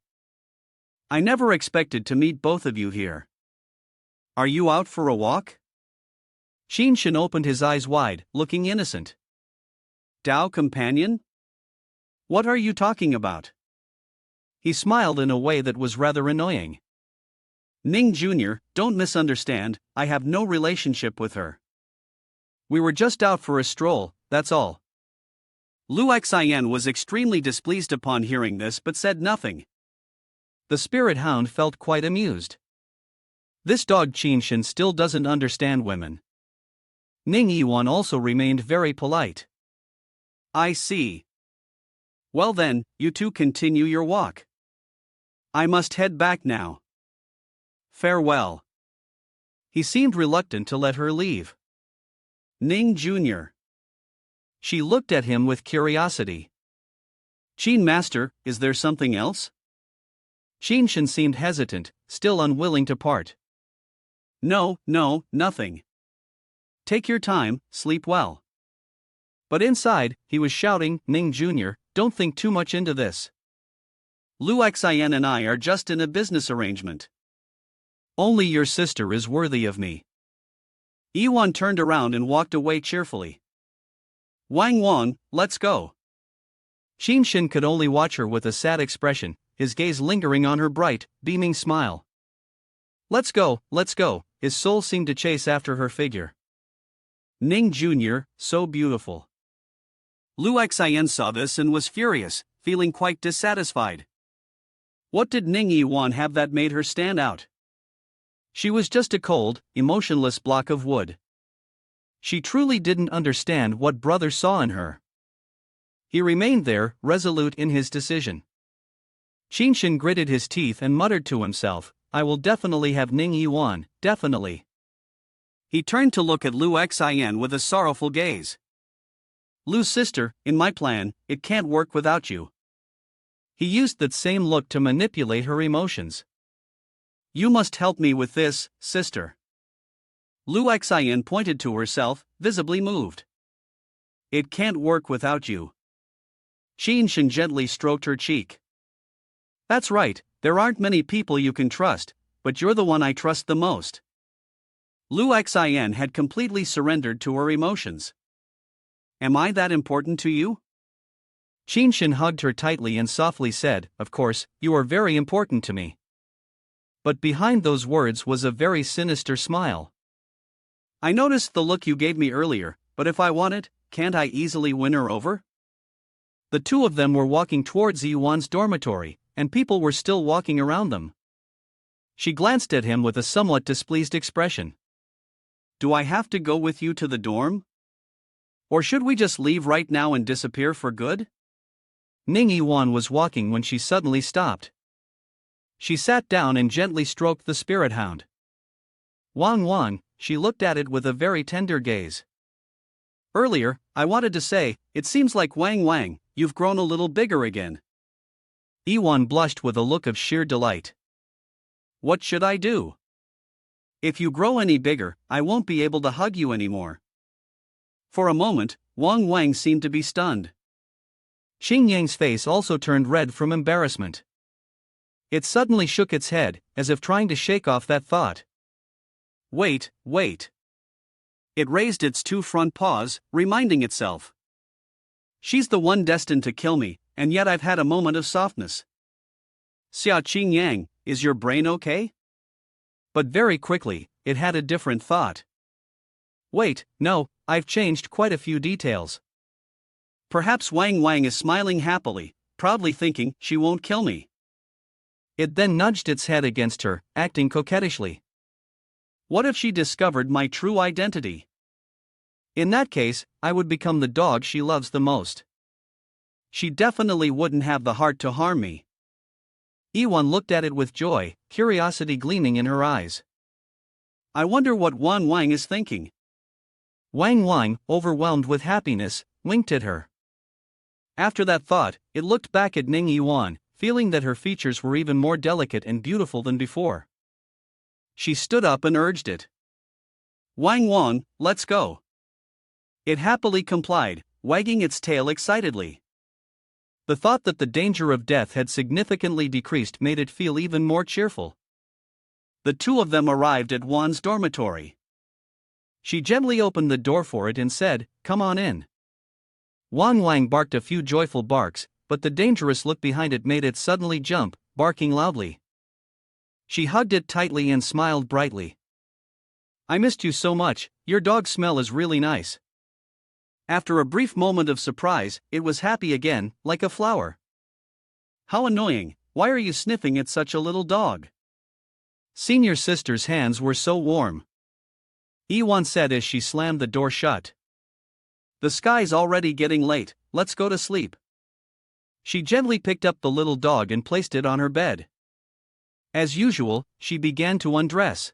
I never expected to meet both of you here. Are you out for a walk? Shin opened his eyes wide, looking innocent. Dao companion? What are you talking about? He smiled in a way that was rather annoying. Ning Jr., don't misunderstand, I have no relationship with her. We were just out for a stroll, that's all. Lu Xian was extremely displeased upon hearing this but said nothing. The Spirit Hound felt quite amused. This dog Shin still doesn't understand women. Ning Yiwan also remained very polite. I see. Well then, you two continue your walk. I must head back now. Farewell. He seemed reluctant to let her leave. Ning Jr. She looked at him with curiosity. Shin Master, is there something else? Shin seemed hesitant, still unwilling to part. No, nothing. Take your time, sleep well. But inside, he was shouting, Ning Jr., don't think too much into this. Lu Xian and I are just in a business arrangement. Only your sister is worthy of me. Yiwan turned around and walked away cheerfully. Wang, let's go. Shin could only watch her with a sad expression, his gaze lingering on her bright, beaming smile. Let's go, his soul seemed to chase after her figure. Ning Jr., so beautiful. Lu Xian saw this and was furious, feeling quite dissatisfied. What did Ning Yiwan have that made her stand out? She was just a cold, emotionless block of wood. She truly didn't understand what brother saw in her. He remained there, resolute in his decision. Shin gritted his teeth and muttered to himself, I will definitely have Ning Yiwan, definitely. He turned to look at Lu Xian with a sorrowful gaze. Lu's sister, in my plan, it can't work without you. He used that same look to manipulate her emotions. You must help me with this, sister. Lu Xian pointed to herself, visibly moved. It can't work without you. Shin gently stroked her cheek. That's right, there aren't many people you can trust, but you're the one I trust the most. Lu Xian had completely surrendered to her emotions. Am I that important to you? Shin hugged her tightly and softly said, Of course, you are very important to me. But behind those words was a very sinister smile. I noticed the look you gave me earlier, but if I want it, can't I easily win her over? The two of them were walking towards Yiwan's dormitory, and people were still walking around them. She glanced at him with a somewhat displeased expression. Do I have to go with you to the dorm? Or should we just leave right now and disappear for good? Ning Yiwan was walking when she suddenly stopped. She sat down and gently stroked the spirit hound. Wang, she looked at it with a very tender gaze. Earlier, I wanted to say, it seems like Wang, you've grown a little bigger again. Yiwan blushed with a look of sheer delight. What should I do? If you grow any bigger, I won't be able to hug you anymore. For a moment, Wang seemed to be stunned. Xing Yang's face also turned red from embarrassment. It suddenly shook its head, as if trying to shake off that thought. Wait. It raised its two front paws, reminding itself. She's the one destined to kill me, and yet I've had a moment of softness. Xia Qing Yang, is your brain okay? But very quickly, it had a different thought. Wait, no, I've changed quite a few details. Perhaps Wang is smiling happily, proudly thinking she won't kill me. It then nudged its head against her, acting coquettishly. What if she discovered my true identity? In that case, I would become the dog she loves the most. She definitely wouldn't have the heart to harm me. Yiwan looked at it with joy, curiosity gleaming in her eyes. I wonder what Wang is thinking. Wang, overwhelmed with happiness, winked at her. After that thought, it looked back at Ning Yiwan, feeling that her features were even more delicate and beautiful than before. She stood up and urged it. Wang, let's go. It happily complied, wagging its tail excitedly. The thought that the danger of death had significantly decreased made it feel even more cheerful. The two of them arrived at Wan's dormitory. She gently opened the door for it and said, "Come on in." Wang barked a few joyful barks, but the dangerous look behind it made it suddenly jump, barking loudly. She hugged it tightly and smiled brightly. "I missed you so much, your dog's smell is really nice." After a brief moment of surprise, it was happy again, like a flower. How annoying, why are you sniffing at such a little dog? Senior sister's hands were so warm. Yiwan said as she slammed the door shut. The sky's already getting late, let's go to sleep. She gently picked up the little dog and placed it on her bed. As usual, she began to undress.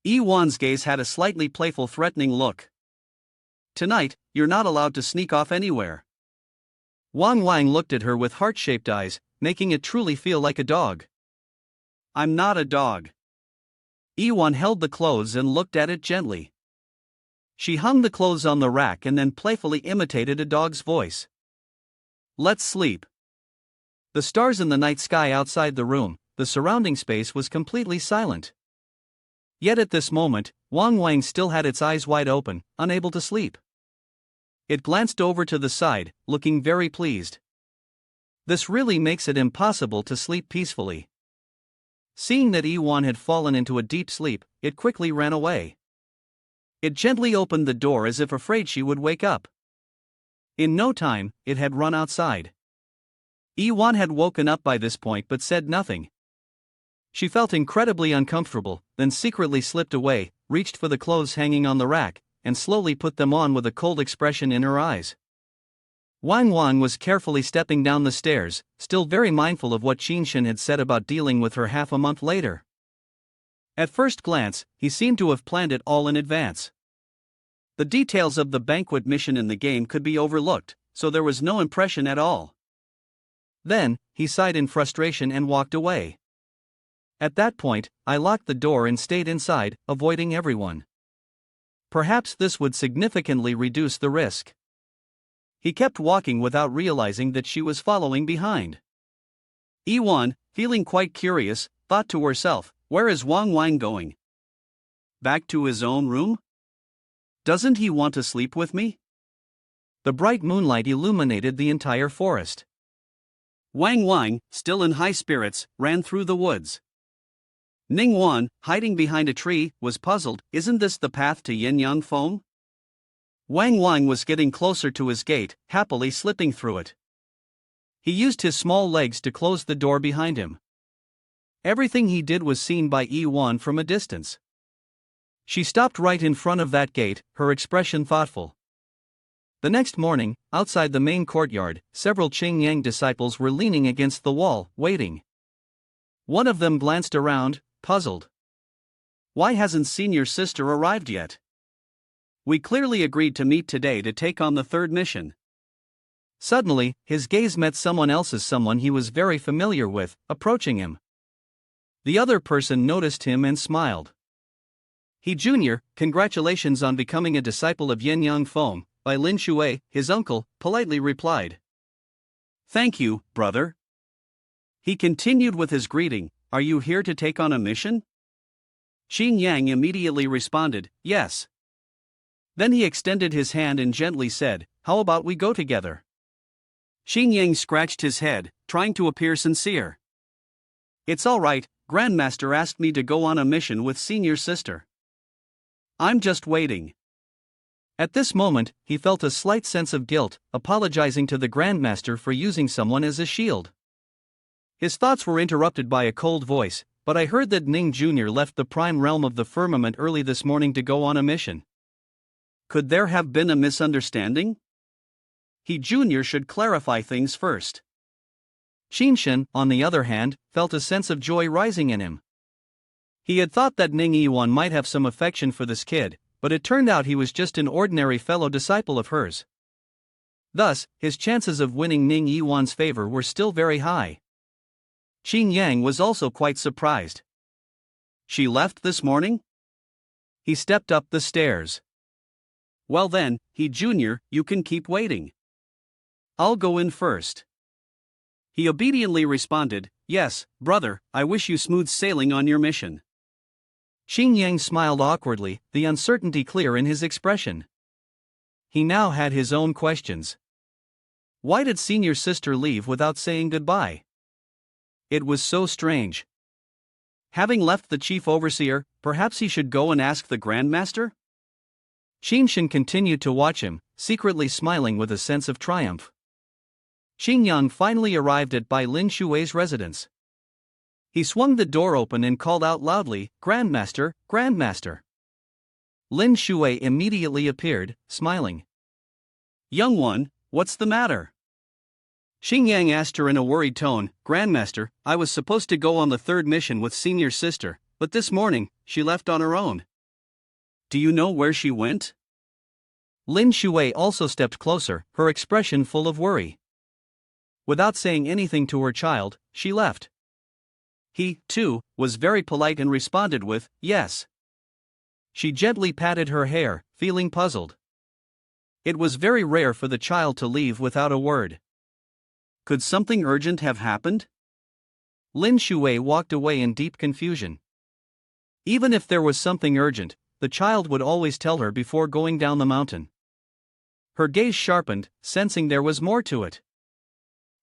Yiwan's gaze had a slightly playful threatening look. Tonight, you're not allowed to sneak off anywhere. Wang looked at her with heart-shaped eyes, making it truly feel like a dog. I'm not a dog. Yiwan held the clothes and looked at it gently. She hung the clothes on the rack and then playfully imitated a dog's voice. Let's sleep. The stars in the night sky outside the room, the surrounding space was completely silent. Yet at this moment, Wang still had its eyes wide open, unable to sleep. It glanced over to the side, looking very pleased. This really makes it impossible to sleep peacefully. Seeing that Yiwan had fallen into a deep sleep, it quickly ran away. It gently opened the door as if afraid she would wake up. In no time, it had run outside. Yiwan had woken up by this point but said nothing. She felt incredibly uncomfortable, then secretly slipped away, reached for the clothes hanging on the rack, and slowly put them on with a cold expression in her eyes. Wang was carefully stepping down the stairs, still very mindful of what Qinshan had said about dealing with her half a month later. At first glance, he seemed to have planned it all in advance. The details of the banquet mission in the game could be overlooked, so there was no impression at all. Then, he sighed in frustration and walked away. At that point, I locked the door and stayed inside, avoiding everyone. Perhaps this would significantly reduce the risk. He kept walking without realizing that she was following behind. Yiwan, feeling quite curious, thought to herself, where is Wang going? Back to his own room? Doesn't he want to sleep with me? The bright moonlight illuminated the entire forest. Wang, still in high spirits, ran through the woods. Ning Yiwan, hiding behind a tree, was puzzled. Isn't this the path to Yin-Yang Feng? Wang was getting closer to his gate, happily slipping through it. He used his small legs to close the door behind him. Everything he did was seen by Yiwan from a distance. She stopped right in front of that gate, her expression thoughtful. The next morning, outside the main courtyard, several Qing Yang disciples were leaning against the wall, waiting. One of them glanced around, puzzled. Why hasn't senior sister arrived yet? We clearly agreed to meet today to take on the third mission. Suddenly, his gaze met someone he was very familiar with, approaching him. The other person noticed him and smiled. He Jr., congratulations on becoming a disciple of Yin Yang Feng, by Lin Shui, his uncle, politely replied. Thank you, brother. He continued with his greeting, are you here to take on a mission? Qing Yang immediately responded, yes. Then he extended his hand and gently said, how about we go together? Qing Yang scratched his head, trying to appear sincere. It's all right, Grandmaster asked me to go on a mission with senior sister. I'm just waiting. At this moment, he felt a slight sense of guilt, apologizing to the Grandmaster for using someone as a shield. His thoughts were interrupted by a cold voice, but I heard that Ning Jr. left the prime realm of the firmament early this morning to go on a mission. Could there have been a misunderstanding? He Jr. should clarify things first. Qinshan, on the other hand, felt a sense of joy rising in him. He had thought that Ning Yiwan might have some affection for this kid, but it turned out he was just an ordinary fellow disciple of hers. Thus, his chances of winning Ning Yiwan's favor were still very high. Qing Yang was also quite surprised. She left this morning? He stepped up the stairs. Well then, he Jr., you can keep waiting. I'll go in first. He obediently responded, yes, brother, I wish you smooth sailing on your mission. Qing Yang smiled awkwardly, the uncertainty clear in his expression. He now had his own questions. Why did senior sister leave without saying goodbye? It was so strange. Having left the chief overseer, perhaps he should go and ask the Grandmaster? Qinshan continued to watch him, secretly smiling with a sense of triumph. Xingyang finally arrived at Bai Lin Shui's residence. He swung the door open and called out loudly, Grandmaster, Grandmaster. Lin Shui immediately appeared, smiling. Young one, what's the matter? Xingyang asked her in a worried tone, Grandmaster, I was supposed to go on the third mission with senior sister, but this morning, she left on her own. Do you know where she went? Lin Shui also stepped closer, her expression full of worry. Without saying anything to her child, she left. He, too, was very polite and responded with, yes. She gently patted her hair, feeling puzzled. It was very rare for the child to leave without a word. Could something urgent have happened? Lin Shui walked away in deep confusion. Even if there was something urgent, the child would always tell her before going down the mountain. Her gaze sharpened, sensing there was more to it.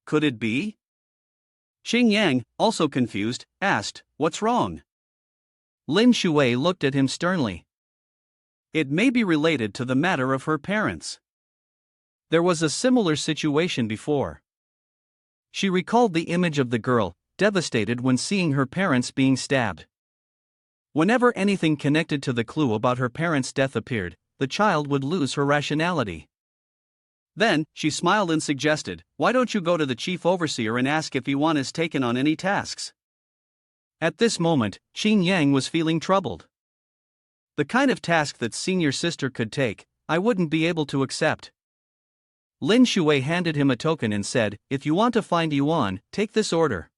Could it be? Qing Yang, also confused, asked, what's wrong? Lin Shui looked at him sternly. It may be related to the matter of her parents. There was a similar situation before. She recalled the image of the girl, devastated when seeing her parents being stabbed. Whenever anything connected to the clue about her parents' death appeared, the child would lose her rationality. Then, she smiled and suggested, why don't you go to the chief overseer and ask if Yiwan has taken on any tasks? At this moment, Qing Yang was feeling troubled. The kind of task that senior sister could take, I wouldn't be able to accept. Lin Shui handed him a token and said, if you want to find Yiwan, take this order.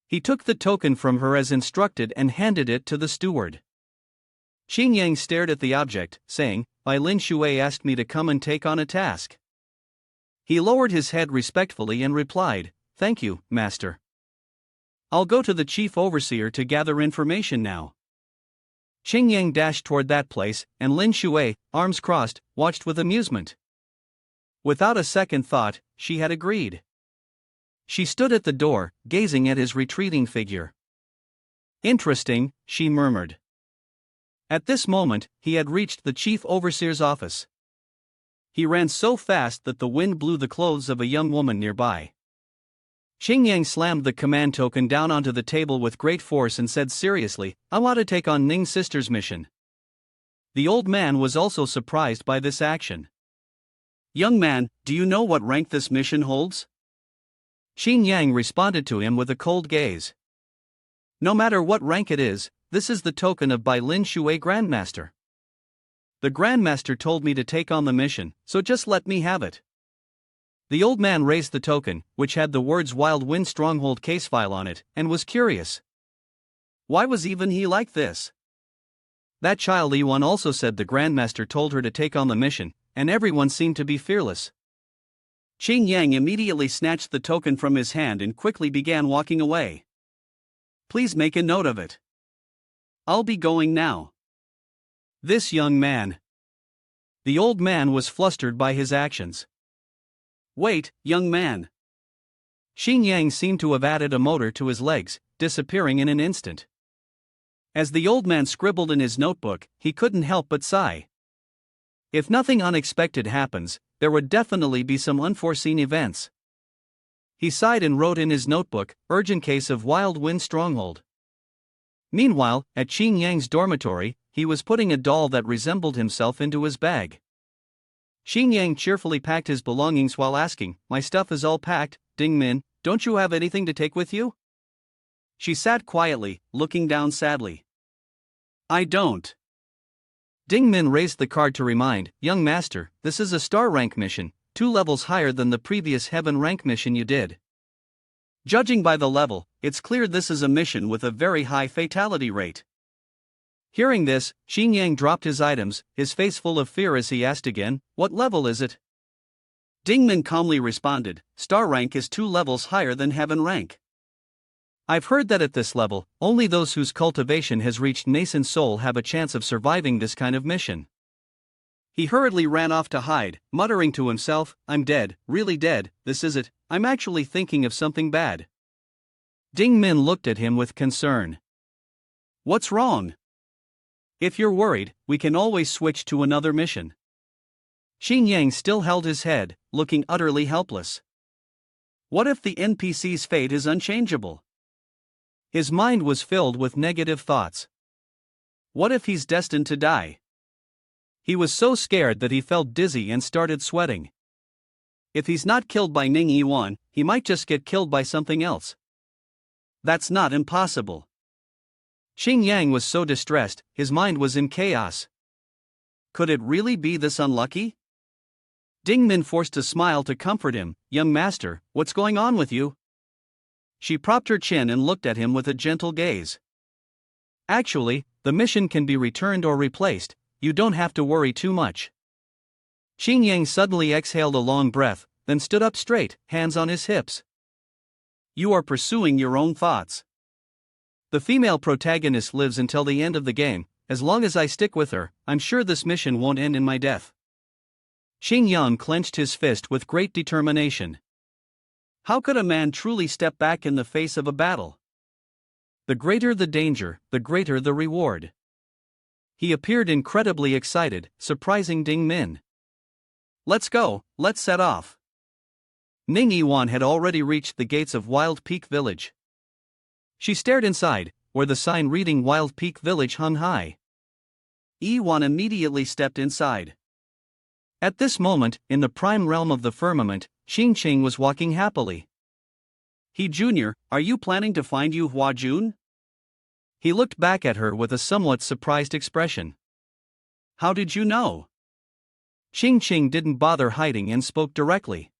He took the token from her as instructed and handed it to the steward. Qing Yang stared at the object, saying, Bai Lin Shui asked me to come and take on a task. He lowered his head respectfully and replied, thank you, master. I'll go to the chief overseer to gather information now. Qing Yang dashed toward that place, and Lin Shui, arms crossed, watched with amusement. Without a second thought, she had agreed. She stood at the door, gazing at his retreating figure. Interesting, she murmured. At this moment, he had reached the chief overseer's office. He ran so fast that the wind blew the clothes of a young woman nearby. Qing Yang slammed the command token down onto the table with great force and said seriously, I want to take on Ning's sister's mission. The old man was also surprised by this action. Young man, do you know what rank this mission holds? Xin Yang responded to him with a cold gaze. No matter what rank it is, this is the token of Bai Lin Shui Grandmaster. The Grandmaster told me to take on the mission, so just let me have it. The old man raised the token, which had the words Wild Wind Stronghold case file on it, and was curious. Why was even he like this? That child Yiwan also said the Grandmaster told her to take on the mission, and everyone seemed to be fearless. Qing Yang immediately snatched the token from his hand and quickly began walking away. Please make a note of it. I'll be going now. This young man. The old man was flustered by his actions. Wait, young man. Xin Yang seemed to have added a motor to his legs, disappearing in an instant. As the old man scribbled in his notebook, he couldn't help but sigh. If nothing unexpected happens, there would definitely be some unforeseen events. He sighed and wrote in his notebook, urgent case of Wild Wind Stronghold. Meanwhile, at Xin Yang's dormitory, he was putting a doll that resembled himself into his bag. Xin Yang cheerfully packed his belongings while asking, "My stuff is all packed, Ding Min, don't you have anything to take with you?" She sat quietly, looking down sadly. I don't. Ding Min raised the card to remind, "Young master, this is a star rank mission, 2 levels higher than the previous heaven rank mission you did. Judging by the level, it's clear this is a mission with a very high fatality rate." Hearing this, Xin Yang dropped his items, his face full of fear as he asked again, "What level is it?" Ding Min calmly responded, "Star rank is 2 levels higher than heaven rank. I've heard that at this level, only those whose cultivation has reached nascent soul have a chance of surviving this kind of mission." He hurriedly ran off to hide, muttering to himself, "I'm dead, really dead, this is it, I'm actually thinking of something bad." Ding Min looked at him with concern. "What's wrong?" "If you're worried, we can always switch to another mission." Xin Yang still held his head, looking utterly helpless. What if the NPC's fate is unchangeable? His mind was filled with negative thoughts. What if he's destined to die? He was so scared that he felt dizzy and started sweating. If he's not killed by Ning Yiwan, he might just get killed by something else. That's not impossible. Xin Yang was so distressed, his mind was in chaos. Could it really be this unlucky? Ding Min forced a smile to comfort him. "Young master, what's going on with you?" She propped her chin and looked at him with a gentle gaze. "Actually, the mission can be returned or replaced, you don't have to worry too much." Xin Yang suddenly exhaled a long breath, then stood up straight, hands on his hips. "You are pursuing your own thoughts. The female protagonist lives until the end of the game, as long as I stick with her, I'm sure this mission won't end in my death." Xin Yang clenched his fist with great determination. How could a man truly step back in the face of a battle? The greater the danger, the greater the reward. He appeared incredibly excited, surprising Ding Min. "Let's go, let's set off." Ning Yiwan had already reached the gates of Wild Peak Village. She stared inside, where the sign reading Wild Peak Village hung high. Yiwan immediately stepped inside. At this moment, in the prime realm of the firmament, Xing Qing was walking happily. "He Junior, are you planning to find Yu Hua Jun?" He looked back at her with a somewhat surprised expression. "How did you know?" Xing Qing didn't bother hiding and spoke directly.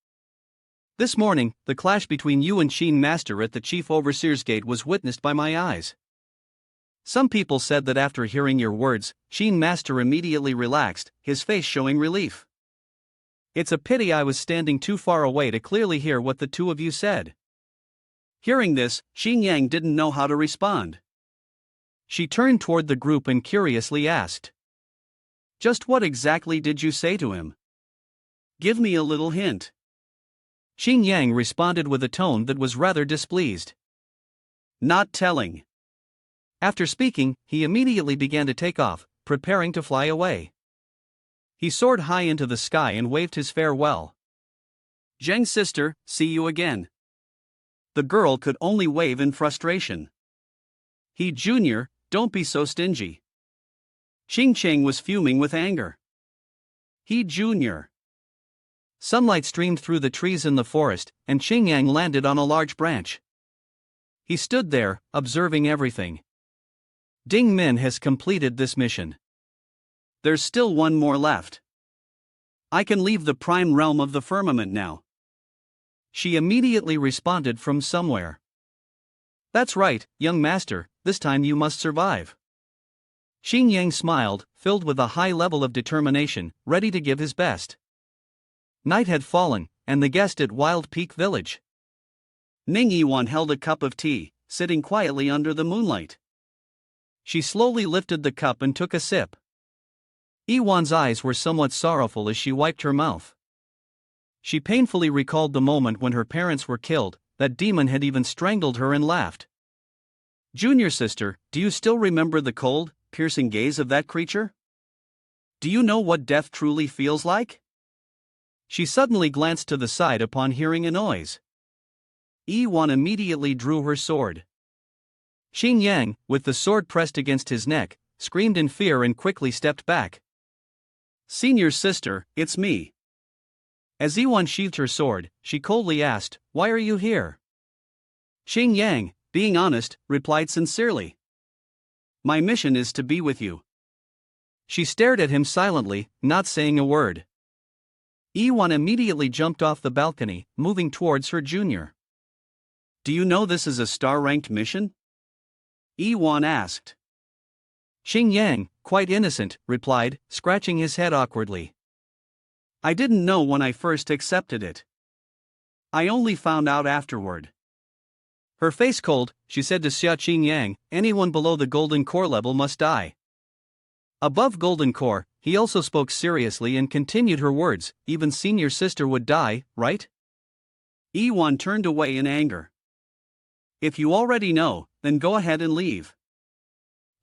"This morning, the clash between you and Xin Master at the Chief Overseer's Gate was witnessed by my eyes. Some people said that after hearing your words, Xin Master immediately relaxed, his face showing relief. It's a pity I was standing too far away to clearly hear what the two of you said." Hearing this, Xin Yang didn't know how to respond. She turned toward the group and curiously asked, "Just what exactly did you say to him? Give me a little hint." Xin Yang responded with a tone that was rather displeased. "Not telling." After speaking, he immediately began to take off, preparing to fly away. He soared high into the sky and waved his farewell. "Zheng's sister, see you again." The girl could only wave in frustration. "He Junior, don't be so stingy." Xing Cheng was fuming with anger. "He Junior." Sunlight streamed through the trees in the forest, and Qingyang landed on a large branch. He stood there, observing everything. Ding Min has completed this mission. There's still one more left. I can leave the prime realm of the firmament now. She immediately responded from somewhere. That's right, young master, this time you must survive. Xingyang smiled, filled with a high level of determination, ready to give his best. Night had fallen, and the guest at Wild Peak Village. Ning Yiwan held a cup of tea, sitting quietly under the moonlight. She slowly lifted the cup and took a sip. Yiwan's eyes were somewhat sorrowful as she wiped her mouth. She painfully recalled the moment when her parents were killed, that demon had even strangled her, and laughed. Junior sister, do you still remember the cold, piercing gaze of that creature? Do you know what death truly feels like? She suddenly glanced to the side upon hearing a noise. Yiwan immediately drew her sword. Xingyang, with the sword pressed against his neck, screamed in fear and quickly stepped back. Senior sister, it's me. As Yiwan sheathed her sword, she coldly asked, "Why are you here?" Xingyang, being honest, replied sincerely. My mission is to be with you. She stared at him silently, not saying a word. Yiwan immediately jumped off the balcony, moving towards her junior. Do you know this is a star-ranked mission? Yiwan asked. Xingyang, quite innocent, replied, scratching his head awkwardly. I didn't know when I first accepted it. I only found out afterward. Her face cold, she said to Xia Qingyang, anyone below the golden core level must die. Above golden core, he also spoke seriously and continued her words, even senior sister would die, right? Yiwan turned away in anger. If you already know, then go ahead and leave.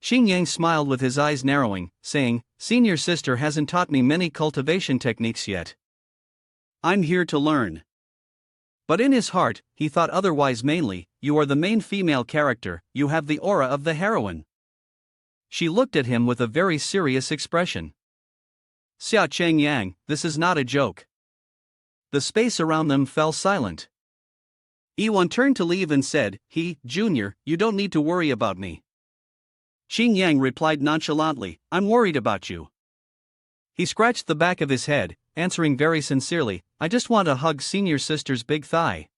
Xingyang smiled with his eyes narrowing, saying, senior sister hasn't taught me many cultivation techniques yet. I'm here to learn. But in his heart, he thought otherwise. Mainly, you are the main female character, you have the aura of the heroine. She looked at him with a very serious expression. Xia Qingyang, this is not a joke. The space around them fell silent. Yiwan turned to leave and said, Junior, you don't need to worry about me. Xingyang replied nonchalantly, I'm worried about you. He scratched the back of his head, answering very sincerely, I just want to hug senior sister's big thigh.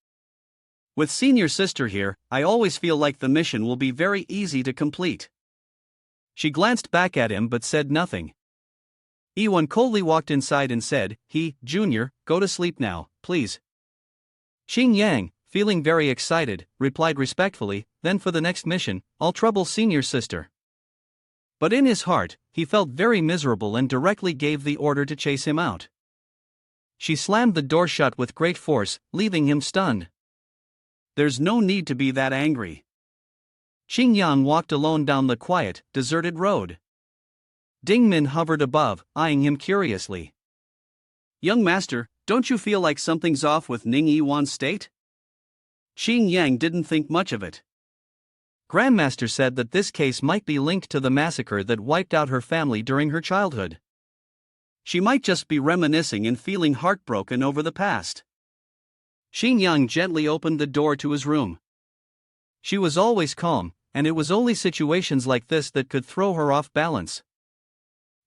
With senior sister here, I always feel like the mission will be very easy to complete. She glanced back at him but said nothing. Yiwan coldly walked inside and said, Junior, go to sleep now, please. Xingyang, feeling very excited, replied respectfully, then for the next mission, I'll trouble senior sister. But in his heart, he felt very miserable and directly gave the order to chase him out. She slammed the door shut with great force, leaving him stunned. There's no need to be that angry. Xingyang walked alone down the quiet, deserted road. Ding Min hovered above, eyeing him curiously. Young master, don't you feel like something's off with Ning Yiwan's state? Xingyang didn't think much of it. Grandmaster said that this case might be linked to the massacre that wiped out her family during her childhood. She might just be reminiscing and feeling heartbroken over the past. Xingyang gently opened the door to his room. She was always calm, and it was only situations like this that could throw her off balance.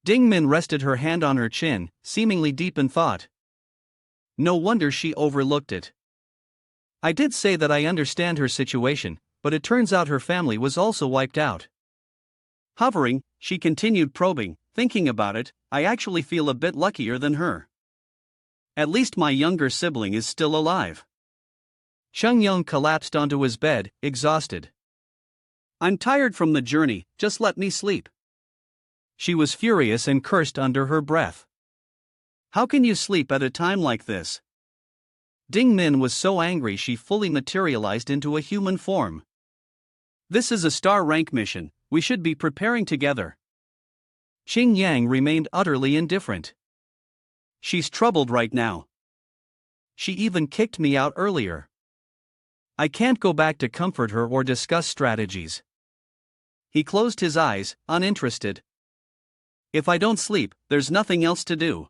Ding Min rested her hand on her chin, seemingly deep in thought. No wonder she overlooked it. I did say that I understand her situation, but it turns out her family was also wiped out. Hovering, she continued probing, thinking about it, I actually feel a bit luckier than her. At least my younger sibling is still alive. Xingyang collapsed onto his bed, exhausted. I'm tired from the journey, just let me sleep. She was furious and cursed under her breath. How can you sleep at a time like this? Ding Min was so angry she fully materialized into a human form. This is a star rank mission, we should be preparing together. Xingyang remained utterly indifferent. She's troubled right now. She even kicked me out earlier. I can't go back to comfort her or discuss strategies. He closed his eyes, uninterested. If I don't sleep, there's nothing else to do.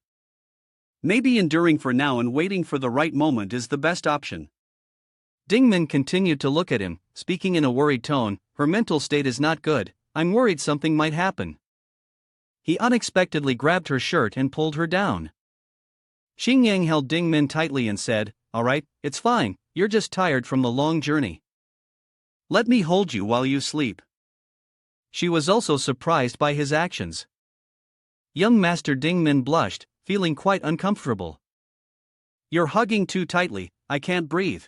Maybe enduring for now and waiting for the right moment is the best option. Dingmin continued to look at him, speaking in a worried tone. Her mental state is not good, I'm worried something might happen. He unexpectedly grabbed her shirt and pulled her down. Xingyang held Dingmin tightly and said, Alright, it's fine, you're just tired from the long journey. Let me hold you while you sleep. She was also surprised by his actions. Young Master Dingmin blushed, feeling quite uncomfortable. You're hugging too tightly, I can't breathe.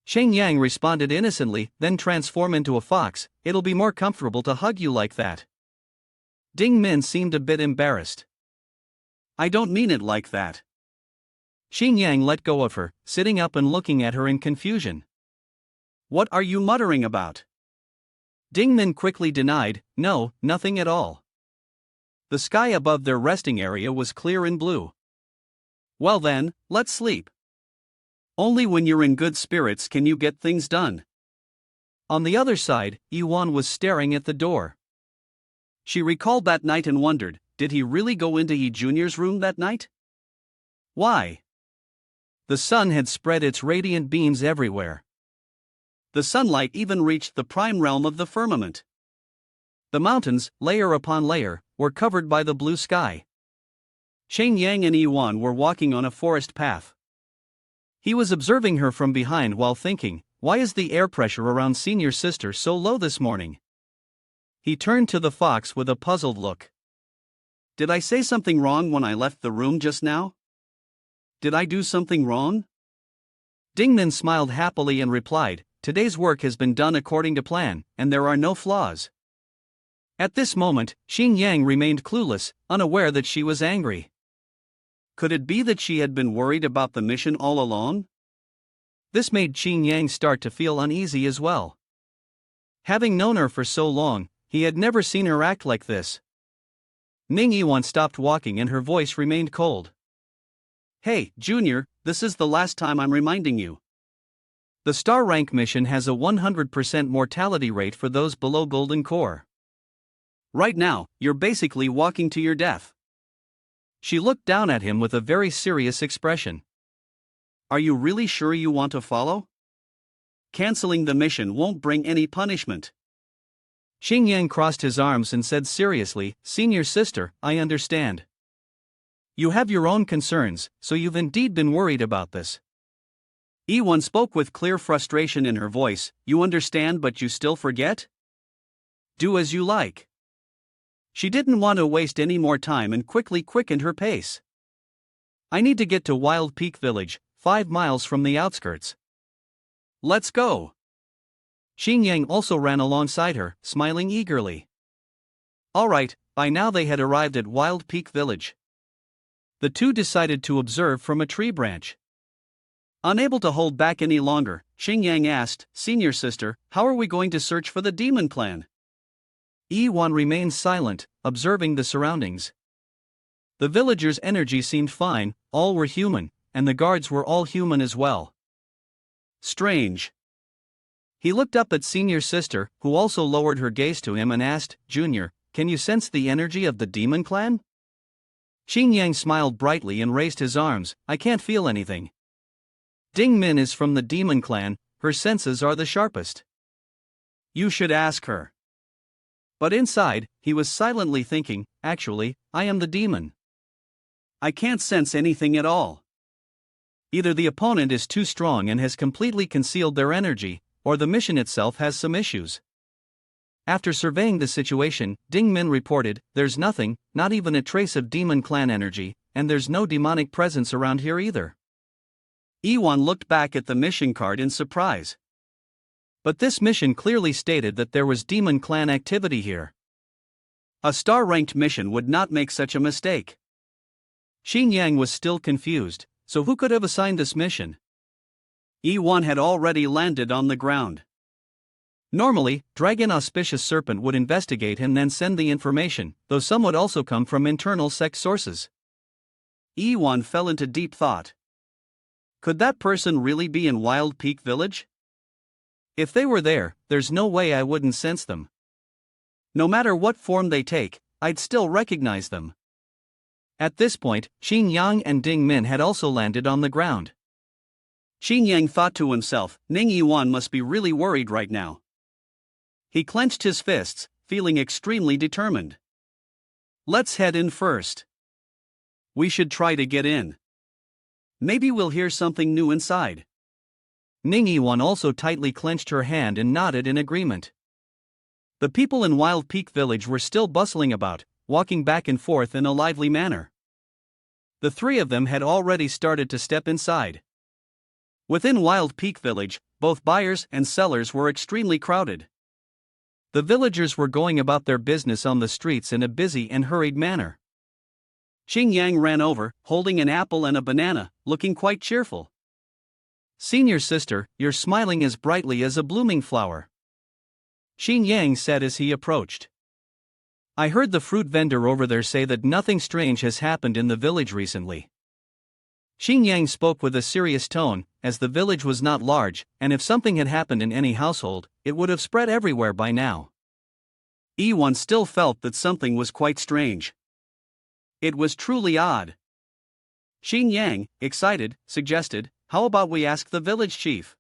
Xingyang responded innocently, then transform into a fox, it'll be more comfortable to hug you like that. Dingmin seemed a bit embarrassed. I don't mean it like that. Xingyang let go of her, sitting up and looking at her in confusion. What are you muttering about? Dingmin quickly denied, no, nothing at all. The sky above their resting area was clear and blue. Well then, let's sleep. Only when you're in good spirits can you get things done. On the other side, Yiwan was staring at the door. She recalled that night and wondered, did he really go into Yi Jr.'s room that night? Why? The sun had spread its radiant beams everywhere. The sunlight even reached the prime realm of the firmament. The mountains, layer upon layer, were covered by the blue sky. Xingyang and Yiwan were walking on a forest path. He was observing her from behind while thinking, why is the air pressure around senior sister so low this morning? He turned to the fox with a puzzled look. Did I say something wrong when I left the room just now? Did I do something wrong? Dingmin smiled happily and replied, today's work has been done according to plan, and there are no flaws. At this moment, Xingyang remained clueless, unaware that she was angry. Could it be that she had been worried about the mission all along? This made Xingyang start to feel uneasy as well. Having known her for so long, he had never seen her act like this. Ning Yiwan stopped walking and her voice remained cold. Hey, Junior, this is the last time I'm reminding you. The star rank mission has a 100% mortality rate for those below Golden Core. Right now, you're basically walking to your death. She looked down at him with a very serious expression. Are you really sure you want to follow? Canceling the mission won't bring any punishment. Xingyang crossed his arms and said seriously, Senior sister, I understand. You have your own concerns, so you've indeed been worried about this. Yiwan spoke with clear frustration in her voice, you understand but you still forget? Do as you like. She didn't want to waste any more time and quickly quickened her pace. I need to get to Wild Peak Village, 5 miles from the outskirts. Let's go. Xingyang also ran alongside her, smiling eagerly. Alright, by now they had arrived at Wild Peak Village. The two decided to observe from a tree branch. Unable to hold back any longer, Xingyang asked, Senior sister, how are we going to search for the demon clan? Yiwan remained silent, observing the surroundings. The villagers' energy seemed fine, all were human, and the guards were all human as well. Strange. He looked up at Senior Sister, who also lowered her gaze to him and asked, Junior, can you sense the energy of the demon clan? Xingyang smiled brightly and raised his arms, I can't feel anything. Dingmin is from the demon clan, her senses are the sharpest. You should ask her. But inside, he was silently thinking, actually, I am the demon. I can't sense anything at all. Either the opponent is too strong and has completely concealed their energy, or the mission itself has some issues. After surveying the situation, Dingmin reported, there's nothing, not even a trace of demon clan energy, and there's no demonic presence around here either. Yiwan looked back at the mission card in surprise. But this mission clearly stated that there was demon clan activity here. A star-ranked mission would not make such a mistake. Xingyang was still confused, so who could have assigned this mission? Yiwan had already landed on the ground. Normally, Dragon Auspicious Serpent would investigate and then send the information, though some would also come from internal sect sources. Yiwan fell into deep thought. Could that person really be in Wild Peak Village? If they were there, there's no way I wouldn't sense them. No matter what form they take, I'd still recognize them. At this point, Qin Yang and Ding Min had also landed on the ground. Qin Yang thought to himself, Ning Yiwan must be really worried right now. He clenched his fists, feeling extremely determined. Let's head in first. We should try to get in. Maybe we'll hear something new inside. Ning Yiwan also tightly clenched her hand and nodded in agreement. The people in Wild Peak Village were still bustling about, walking back and forth in a lively manner. The three of them had already started to step inside. Within Wild Peak Village, both buyers and sellers were extremely crowded. The villagers were going about their business on the streets in a busy and hurried manner. Qin Yang ran over, holding an apple and a banana, looking quite cheerful. "Senior sister, you're smiling as brightly as a blooming flower," Qin Yang said as he approached. "I heard the fruit vendor over there say that nothing strange has happened in the village recently." Qin Yang spoke with a serious tone, as the village was not large, and if something had happened in any household, it would have spread everywhere by now. Yiwan still felt that something was quite strange. It was truly odd. Qin Yang, excited, suggested, "How about we ask the village chief?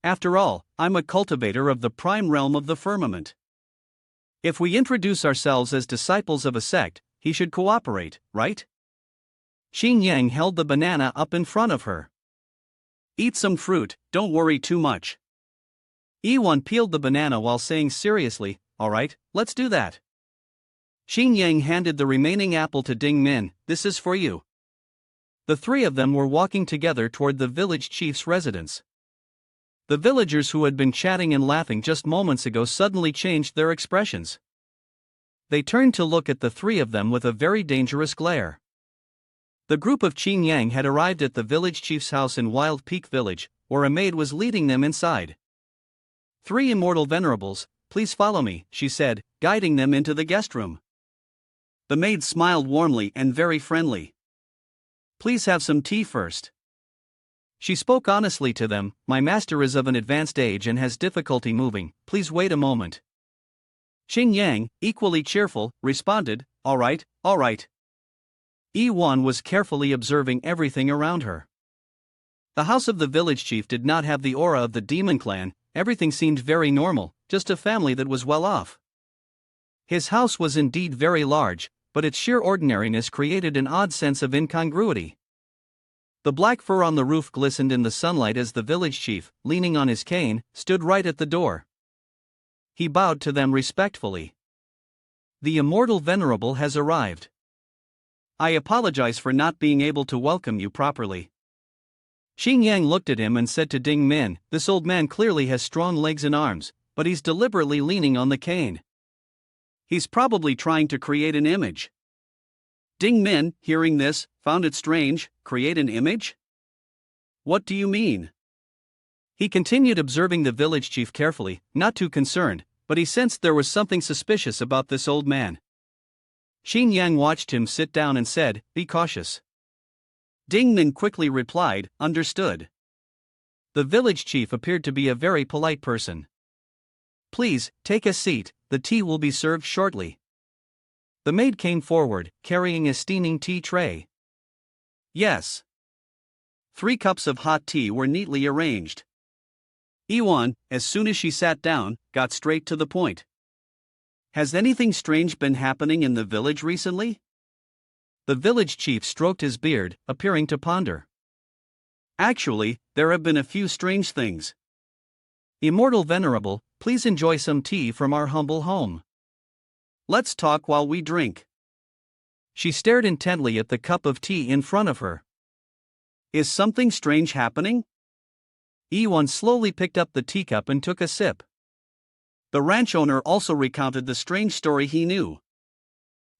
After all, I'm a cultivator of the prime realm of the firmament. If we introduce ourselves as disciples of a sect, he should cooperate, right?" Qin Yang held the banana up in front of her. "Eat some fruit, don't worry too much." Yiwan peeled the banana while saying seriously, "Alright, let's do that." Qin Yang handed the remaining apple to Ding Min, "This is for you." The three of them were walking together toward the village chief's residence. The villagers who had been chatting and laughing just moments ago suddenly changed their expressions. They turned to look at the three of them with a very dangerous glare. The group of Qin Yang had arrived at the village chief's house in Wild Peak Village, where a maid was leading them inside. "Three immortal venerables, please follow me," she said, guiding them into the guest room. The maid smiled warmly and very friendly. "Please have some tea first." She spoke honestly to them, "My master is of an advanced age and has difficulty moving, please wait a moment." Qin Yang, equally cheerful, responded, "All right, all right." Yiwan was carefully observing everything around her. The house of the village chief did not have the aura of the demon clan, everything seemed very normal, just a family that was well off. His house was indeed very large, but its sheer ordinariness created an odd sense of incongruity. The black fur on the roof glistened in the sunlight as the village chief, leaning on his cane, stood right at the door. He bowed to them respectfully. "The immortal venerable has arrived. I apologize for not being able to welcome you properly." Qin Yang looked at him and said to Ding Min, "This old man clearly has strong legs and arms, but he's deliberately leaning on the cane. He's probably trying to create an image." Ding Min, hearing this, found it strange. Create an image? What do you mean? He continued observing the village chief carefully, not too concerned, but he sensed there was something suspicious about this old man. Qin Yang watched him sit down and said, "Be cautious." Ding Min quickly replied, "Understood." The village chief appeared to be a very polite person. "Please, take a seat, the tea will be served shortly." The maid came forward, carrying a steaming tea tray. "Yes." 3 cups of hot tea were neatly arranged. Yiwan, as soon as she sat down, got straight to the point. "Has anything strange been happening in the village recently?" The village chief stroked his beard, appearing to ponder. "Actually, there have been a few strange things." "Immortal venerable, please enjoy some tea from our humble home. Let's talk while we drink." She stared intently at the cup of tea in front of her. "Is something strange happening?" Yiwan slowly picked up the teacup and took a sip. The ranch owner also recounted the strange story he knew.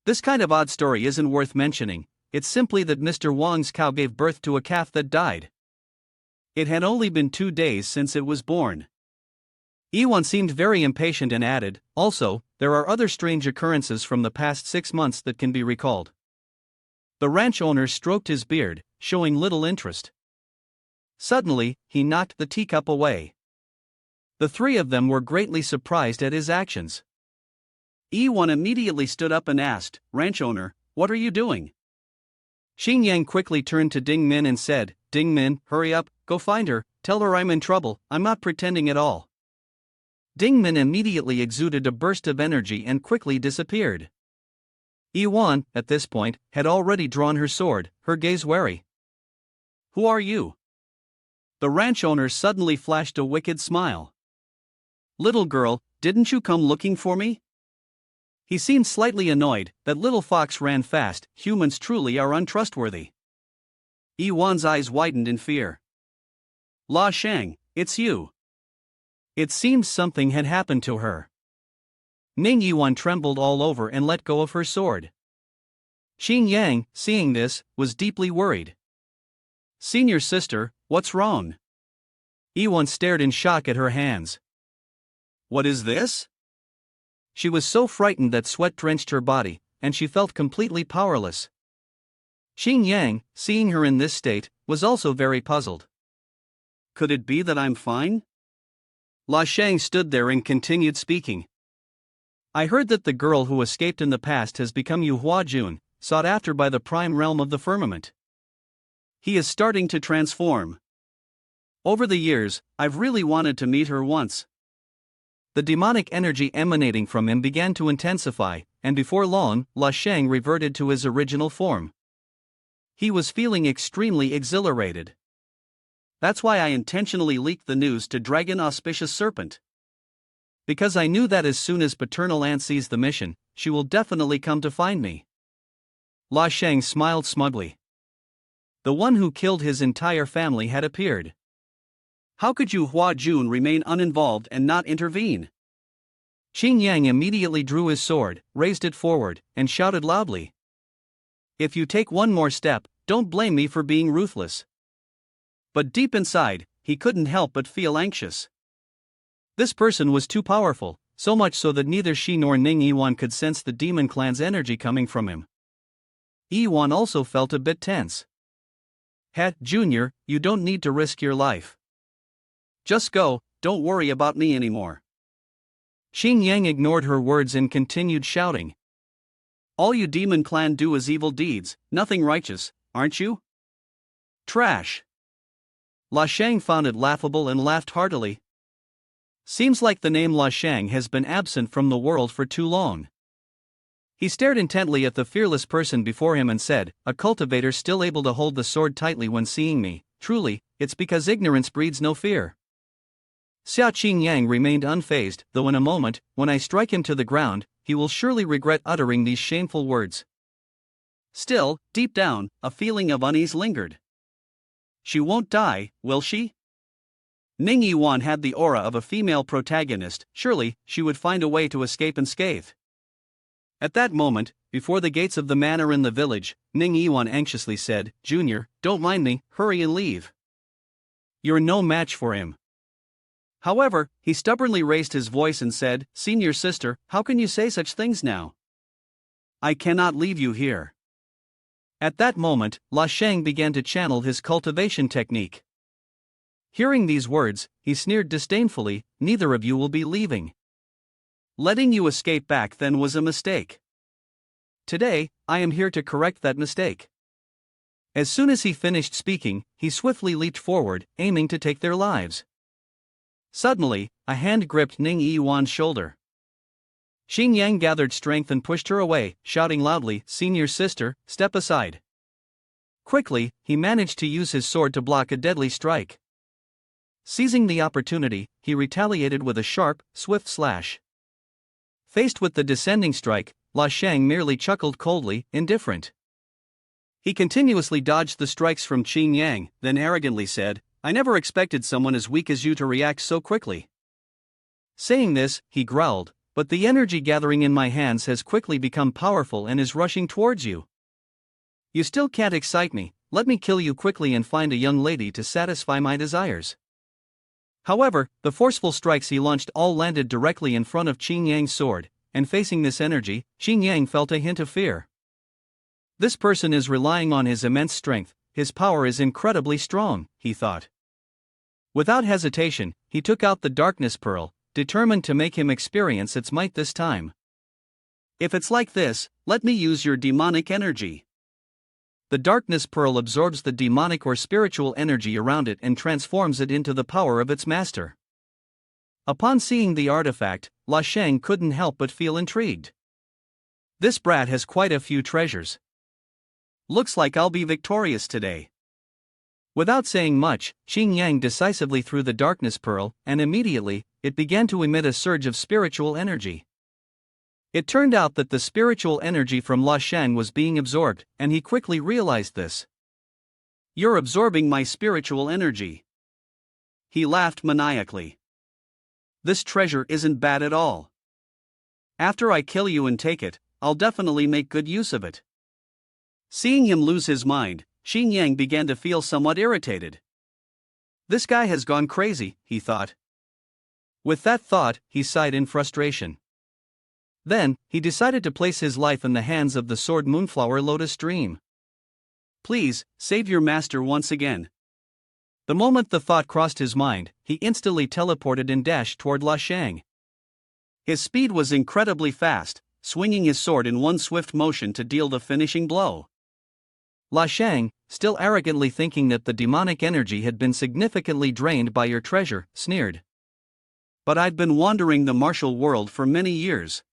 "This kind of odd story isn't worth mentioning, it's simply that Mr. Wang's cow gave birth to a calf that died. It had only been 2 days since it was born." Yiwan seemed very impatient and added, "Also, there are other strange occurrences from the past 6 months that can be recalled." The ranch owner stroked his beard, showing little interest. Suddenly, he knocked the teacup away. The three of them were greatly surprised at his actions. Yiwan immediately stood up and asked, "Ranch owner, what are you doing?" Xing Yang quickly turned to Ding Min and said, "Ding Min, hurry up, go find her, tell her I'm in trouble, I'm not pretending at all." Ding Min immediately exuded a burst of energy and quickly disappeared. Yiwan, at this point, had already drawn her sword, her gaze wary. "Who are you?" The ranch owner suddenly flashed a wicked smile. "Little girl, didn't you come looking for me?" He seemed slightly annoyed that little fox ran fast. Humans truly are untrustworthy. Yiwan's eyes widened in fear. "La Shang, it's you." It seemed something had happened to her. Ning Yiwan trembled all over and let go of her sword. Xing Yang, seeing this, was deeply worried. "Senior sister, what's wrong?" Yiwan stared in shock at her hands. "What is this?" She was so frightened that sweat drenched her body, and she felt completely powerless. Xing Yang, seeing her in this state, was also very puzzled. "Could it be that I'm fine?" La Shang stood there and continued speaking. "I heard that the girl who escaped in the past has become Yu Hua Jun, sought after by the prime realm of the firmament. He is starting to transform. Over the years, I've really wanted to meet her once." The demonic energy emanating from him began to intensify, and before long, La Shang reverted to his original form. He was feeling extremely exhilarated. "That's why I intentionally leaked the news to Dragon Auspicious Serpent. Because I knew that as soon as paternal aunt sees the mission, she will definitely come to find me." La Shang smiled smugly. The one who killed his entire family had appeared. How could Yu Hua Jun remain uninvolved and not intervene? Xing Yang immediately drew his sword, raised it forward, and shouted loudly, "If you take one more step, don't blame me for being ruthless." But deep inside, he couldn't help but feel anxious. This person was too powerful, so much so that neither she nor Ning Yiwan could sense the demon clan's energy coming from him. Yiwan also felt a bit tense. "Het, Junior, you don't need to risk your life. Just go, don't worry about me anymore." Xing Yang ignored her words and continued shouting. "All you demon clan do is evil deeds, nothing righteous, aren't you? Trash." La Shang found it laughable and laughed heartily. Seems like the name La Shang has been absent from the world for too long. He stared intently at the fearless person before him and said, "A cultivator still able to hold the sword tightly when seeing me, truly, it's because ignorance breeds no fear." Xia Qing Yang remained unfazed, though in a moment, when I strike him to the ground, he will surely regret uttering these shameful words. Still, deep down, a feeling of unease lingered. She won't die, will she? Ning Yiwan had the aura of a female protagonist, surely, she would find a way to escape unscathed. At that moment, before the gates of the manor in the village, Ning Yiwan anxiously said, "Junior, don't mind me, hurry and leave. You're no match for him." However, he stubbornly raised his voice and said, "Senior sister, how can you say such things now? I cannot leave you here." At that moment, La Shang began to channel his cultivation technique. Hearing these words, he sneered disdainfully, "Neither of you will be leaving. Letting you escape back then was a mistake. Today, I am here to correct that mistake." As soon as he finished speaking, he swiftly leaped forward, aiming to take their lives. Suddenly, a hand gripped Ning Yiwan's shoulder. Xing Yang gathered strength and pushed her away, shouting loudly, "Senior sister, step aside." Quickly, he managed to use his sword to block a deadly strike. Seizing the opportunity, he retaliated with a sharp, swift slash. Faced with the descending strike, La Shang merely chuckled coldly, indifferent. He continuously dodged the strikes from Xing Yang, then arrogantly said, "I never expected someone as weak as you to react so quickly." Saying this, he growled, "But the energy gathering in my hands has quickly become powerful and is rushing towards you. You still can't excite me, let me kill you quickly and find a young lady to satisfy my desires." However, the forceful strikes he launched all landed directly in front of Xing Yang's sword, and facing this energy, Xing Yang felt a hint of fear. This person is relying on his immense strength, his power is incredibly strong, he thought. Without hesitation, he took out the darkness pearl, determined to make him experience its might this time. "If it's like this, let me use your demonic energy." the darkness pearl absorbs the demonic or spiritual energy around it and transforms it into the power of its master. Upon seeing the artifact, La Shang couldn't help but feel intrigued. This brat has quite a few treasures. Looks like I'll be victorious today. Without saying much, Xing Yang decisively threw the darkness pearl, and immediately, it began to emit a surge of spiritual energy. It turned out that the spiritual energy from La Shang was being absorbed, and he quickly realized this. "You're absorbing my spiritual energy." He laughed maniacally. "This treasure isn't bad at all. After I kill you and take it, I'll definitely make good use of it." Seeing him lose his mind, Xing Yang began to feel somewhat irritated. This guy has gone crazy, he thought. With that thought, he sighed in frustration. Then, he decided to place his life in the hands of the sword Moonflower Lotus Dream. "Please, save your master once again." The moment the thought crossed his mind, he instantly teleported and dashed toward La Shang. His speed was incredibly fast, swinging his sword in one swift motion to deal the finishing blow. La Shang, still arrogantly thinking that the demonic energy had been significantly drained by your treasure, sneered. "But I'd been wandering the martial world for many years.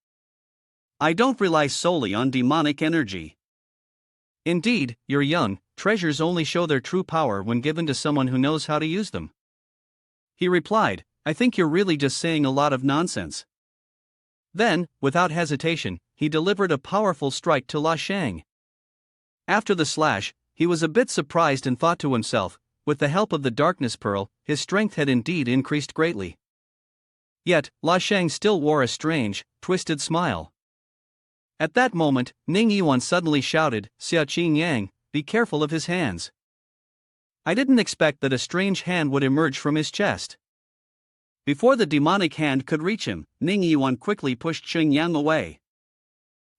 I don't rely solely on demonic energy." "Indeed, you're young. Treasures only show their true power when given to someone who knows how to use them," he replied. "I think you're really just saying a lot of nonsense." Then, without hesitation, he delivered a powerful strike to La Shang. After the slash, he was a bit surprised and thought to himself, with the help of the darkness pearl, his strength had indeed increased greatly. Yet, La Shang still wore a strange, twisted smile. At that moment, Ning Yiwan suddenly shouted, "Xia Qing Yang, be careful of his hands." I didn't expect that a strange hand would emerge from his chest. Before the demonic hand could reach him, Ning Yiwan quickly pushed Xing Yang away.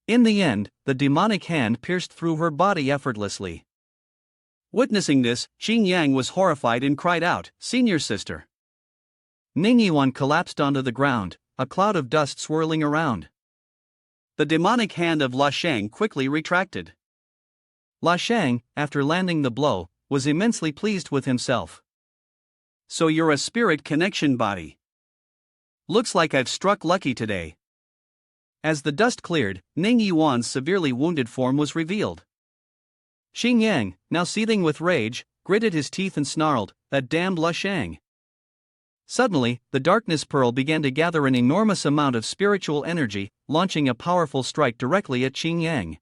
In the end, the demonic hand pierced through her body effortlessly. Witnessing this, Xing Yang was horrified and cried out, "Senior sister!" Ning Yiwan collapsed onto the ground, a cloud of dust swirling around. The demonic hand of La Shang quickly retracted. La Shang, after landing the blow, was immensely pleased with himself. "So you're a spirit connection body. Looks like I've struck lucky today." As the dust cleared, Ning Yiwan's severely wounded form was revealed. Xing Yang, now seething with rage, gritted his teeth and snarled, "That damned La Shang." Suddenly, the darkness pearl began to gather an enormous amount of spiritual energy, launching a powerful strike directly at Xing Yang.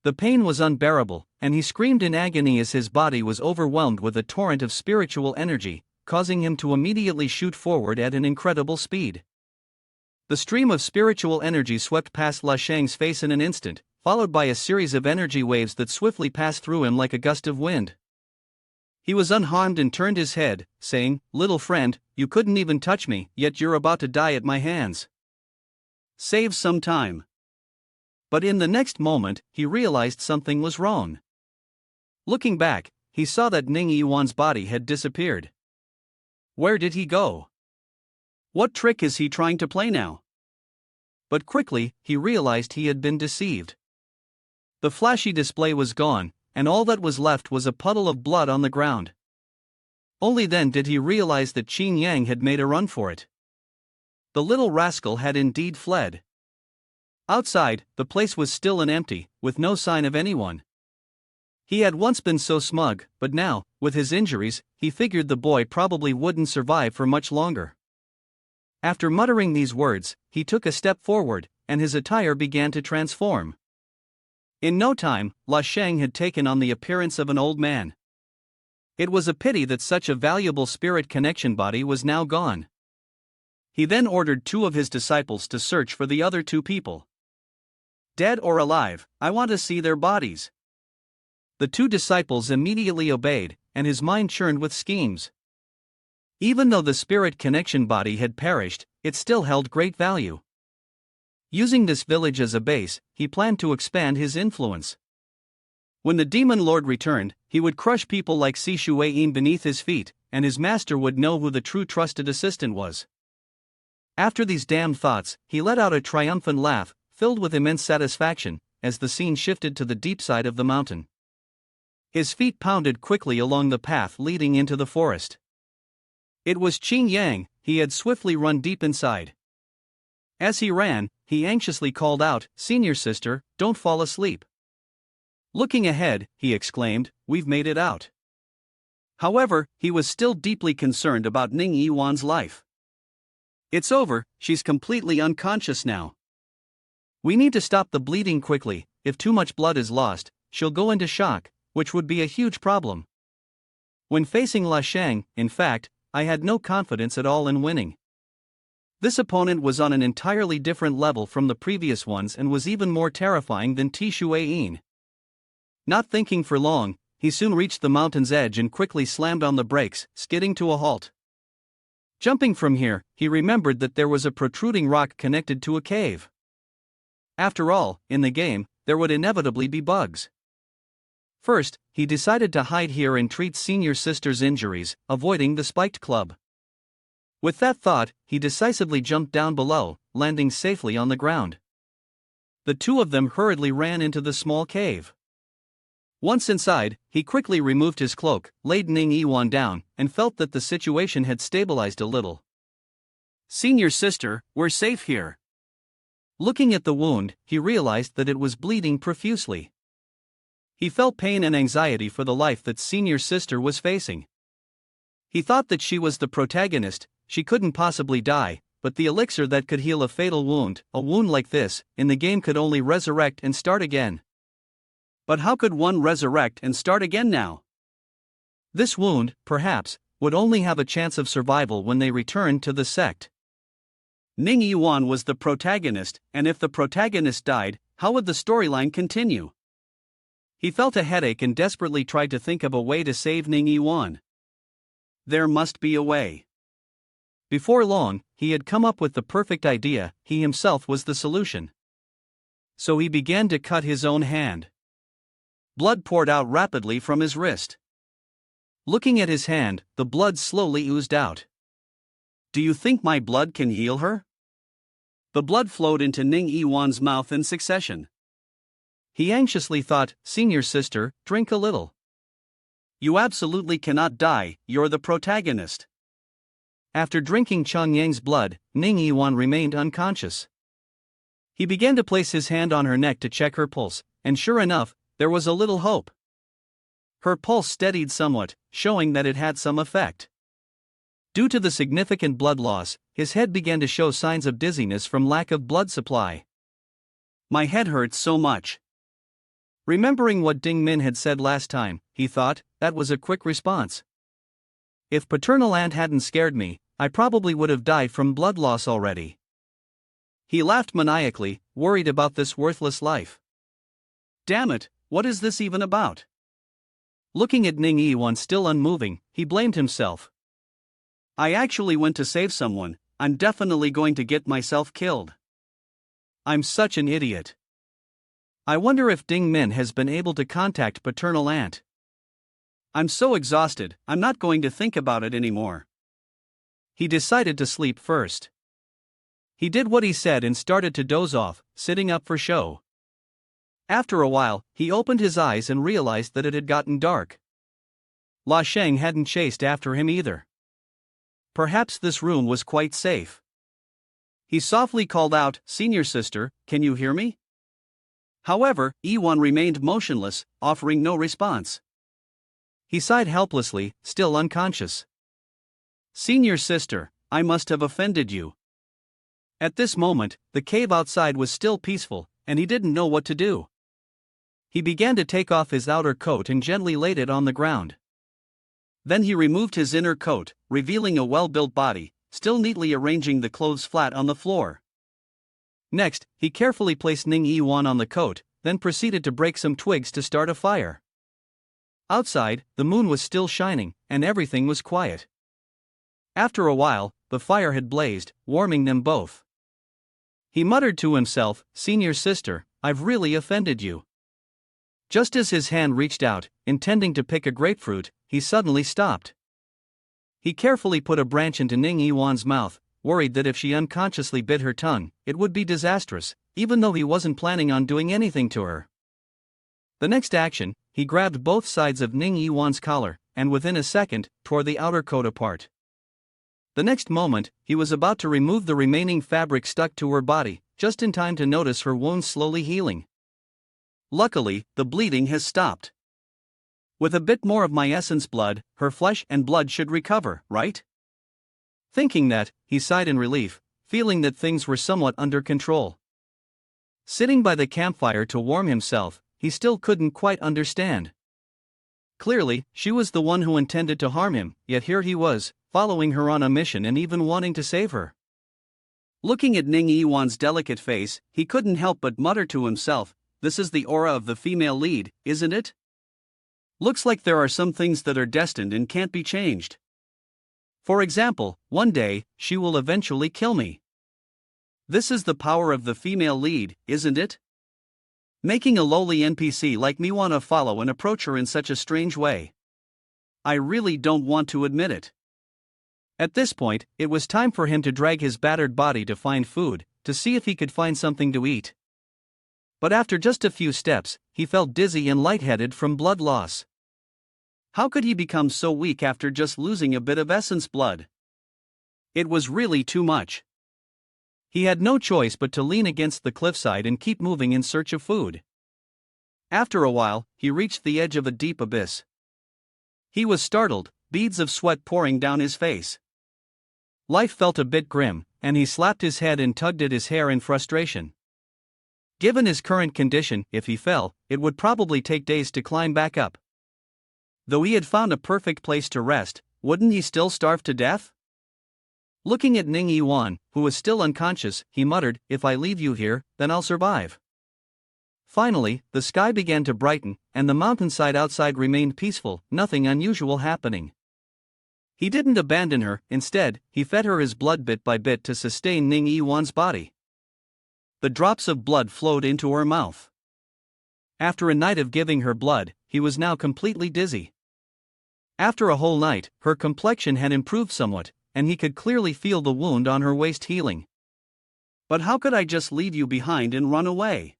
The pain was unbearable, and he screamed in agony as his body was overwhelmed with a torrent of spiritual energy, causing him to immediately shoot forward at an incredible speed. The stream of spiritual energy swept past La Shang's face in an instant, followed by a series of energy waves that swiftly passed through him like a gust of wind. He was unharmed and turned his head, saying, "Little friend, you couldn't even touch me, yet you're about to die at my hands. Save some time." But in the next moment, he realized something was wrong. Looking back, he saw that Ning Yiwan's body had disappeared. Where did he go? What trick is he trying to play now? But quickly, he realized he had been deceived. The flashy display was gone, and all that was left was a puddle of blood on the ground. Only then did he realize that Xing Yang had made a run for it. The little rascal had indeed fled. Outside, the place was still and empty, with no sign of anyone. He had once been so smug, but now, with his injuries, he figured the boy probably wouldn't survive for much longer. After muttering these words, he took a step forward, and his attire began to transform. In no time, La Shang had taken on the appearance of an old man. It was a pity that such a valuable spirit connection body was now gone. He then ordered 2 of his disciples to search for the other 2 people. "Dead or alive, I want to see their bodies." The 2 disciples immediately obeyed, and his mind churned with schemes. Even though the spirit connection body had perished, it still held great value. Using this village as a base, he planned to expand his influence. When the demon lord returned, he would crush people like Si Shuiyin beneath his feet, and his master would know who the true trusted assistant was. After these damned thoughts, he let out a triumphant laugh, filled with immense satisfaction, as the scene shifted to the deep side of the mountain. His feet pounded quickly along the path leading into the forest. It was Qing Yang. He had swiftly run deep inside. As he ran, he anxiously called out, "Senior sister, don't fall asleep." Looking ahead, he exclaimed, "We've made it out." However, he was still deeply concerned about Ning Yiwan's life. "It's over, she's completely unconscious now. We need to stop the bleeding quickly. If too much blood is lost, she'll go into shock, which would be a huge problem." When facing La Shang, in fact, I had no confidence at all in winning. This opponent was on an entirely different level from the previous ones and was even more terrifying than Tishuayin. Not thinking for long, he soon reached the mountain's edge and quickly slammed on the brakes, skidding to a halt. Jumping from here, he remembered that there was a protruding rock connected to a cave. After all, in the game, there would inevitably be bugs. First, he decided to hide here and treat senior sister's injuries, avoiding the spiked club. With that thought, he decisively jumped down below, landing safely on the ground. The two of them hurriedly ran into the small cave. Once inside, he quickly removed his cloak, laid Ning Yiwan down, and felt that the situation had stabilized a little. "Senior sister, we're safe here." Looking at the wound, he realized that it was bleeding profusely. He felt pain and anxiety for the life that senior sister was facing. He thought that she was the protagonist, she couldn't possibly die, but the elixir that could heal a fatal wound, a wound like this, in the game could only resurrect and start again. But how could one resurrect and start again now? This wound, perhaps, would only have a chance of survival when they returned to the sect. Ning Yiwan was the protagonist, and if the protagonist died, how would the storyline continue? He felt a headache and desperately tried to think of a way to save Ning Yiwan. There must be a way. Before long, he had come up with the perfect idea. He himself was the solution. So he began to cut his own hand. Blood poured out rapidly from his wrist. Looking at his hand, the blood slowly oozed out. "Do you think my blood can heal her?" The blood flowed into Ning Yiwan's mouth in succession. He anxiously thought, "Senior sister, drink a little." "You absolutely cannot die, you're the protagonist." After drinking Chang Yang's blood, Ning Yiwan remained unconscious. He began to place his hand on her neck to check her pulse, and sure enough, there was a little hope. Her pulse steadied somewhat, showing that it had some effect. Due to the significant blood loss, his head began to show signs of dizziness from lack of blood supply. "My head hurts so much." Remembering what Ding Min had said last time, he thought, that was a quick response. If paternal aunt hadn't scared me, I probably would have died from blood loss already. He laughed maniacally, worried about this worthless life. Damn it, what is this even about? Looking at Ning Yiwan still unmoving, he blamed himself. I actually went to save someone, I'm definitely going to get myself killed. I'm such an idiot. I wonder if Ding Min has been able to contact paternal aunt. I'm so exhausted, I'm not going to think about it anymore. He decided to sleep first. He did what he said and started to doze off, sitting up for show. After a while, he opened his eyes and realized that it had gotten dark. La Sheng hadn't chased after him either. Perhaps this room was quite safe. He softly called out, "Senior sister, can you hear me?" However, Yiwan remained motionless, offering no response. He sighed helplessly, still unconscious. "Senior sister, I must have offended you." At this moment, the cave outside was still peaceful, and he didn't know what to do. He began to take off his outer coat and gently laid it on the ground. Then he removed his inner coat, revealing a well-built body, still neatly arranging the clothes flat on the floor. Next, he carefully placed Ning Yiwan on the coat, then proceeded to break some twigs to start a fire. Outside, the moon was still shining, and everything was quiet. After a while, the fire had blazed, warming them both. He muttered to himself, "Senior sister, I've really offended you." Just as his hand reached out, intending to pick a grapefruit, he suddenly stopped. He carefully put a branch into Ning Yiwan's mouth, worried that if she unconsciously bit her tongue, it would be disastrous, even though he wasn't planning on doing anything to her. The next action, he grabbed both sides of Ning Yiwan's collar, and within a second, tore the outer coat apart. The next moment, he was about to remove the remaining fabric stuck to her body, just in time to notice her wound slowly healing. Luckily, the bleeding has stopped. With a bit more of my essence blood, her flesh and blood should recover, right? Thinking that, he sighed in relief, feeling that things were somewhat under control. Sitting by the campfire to warm himself, he still couldn't quite understand. Clearly, she was the one who intended to harm him, yet here he was, following her on a mission and even wanting to save her. Looking at Ning Yiwan's delicate face, he couldn't help but mutter to himself, "This is the aura of the female lead, isn't it? Looks like there are some things that are destined and can't be changed. For example, one day, she will eventually kill me. This is the power of the female lead, isn't it? Making a lowly NPC like me want to follow and approach her in such a strange way. I really don't want to admit it." At this point, it was time for him to drag his battered body to find food, to see if he could find something to eat. But after just a few steps, he felt dizzy and lightheaded from blood loss. How could he become so weak after just losing a bit of essence blood? It was really too much. He had no choice but to lean against the cliffside and keep moving in search of food. After a while, he reached the edge of a deep abyss. He was startled, beads of sweat pouring down his face. Life felt a bit grim, and he slapped his head and tugged at his hair in frustration. Given his current condition, if he fell, it would probably take days to climb back up. Though he had found a perfect place to rest, wouldn't he still starve to death? Looking at Ning Yiwan, who was still unconscious, he muttered, "If I leave you here, then I'll survive." Finally, the sky began to brighten, and the mountainside outside remained peaceful, nothing unusual happening. He didn't abandon her, instead, he fed her his blood bit by bit to sustain Ning Yiwan's body. The drops of blood flowed into her mouth. After a night of giving her blood, he was now completely dizzy. After a whole night, her complexion had improved somewhat, and he could clearly feel the wound on her waist healing. But how could I just leave you behind and run away?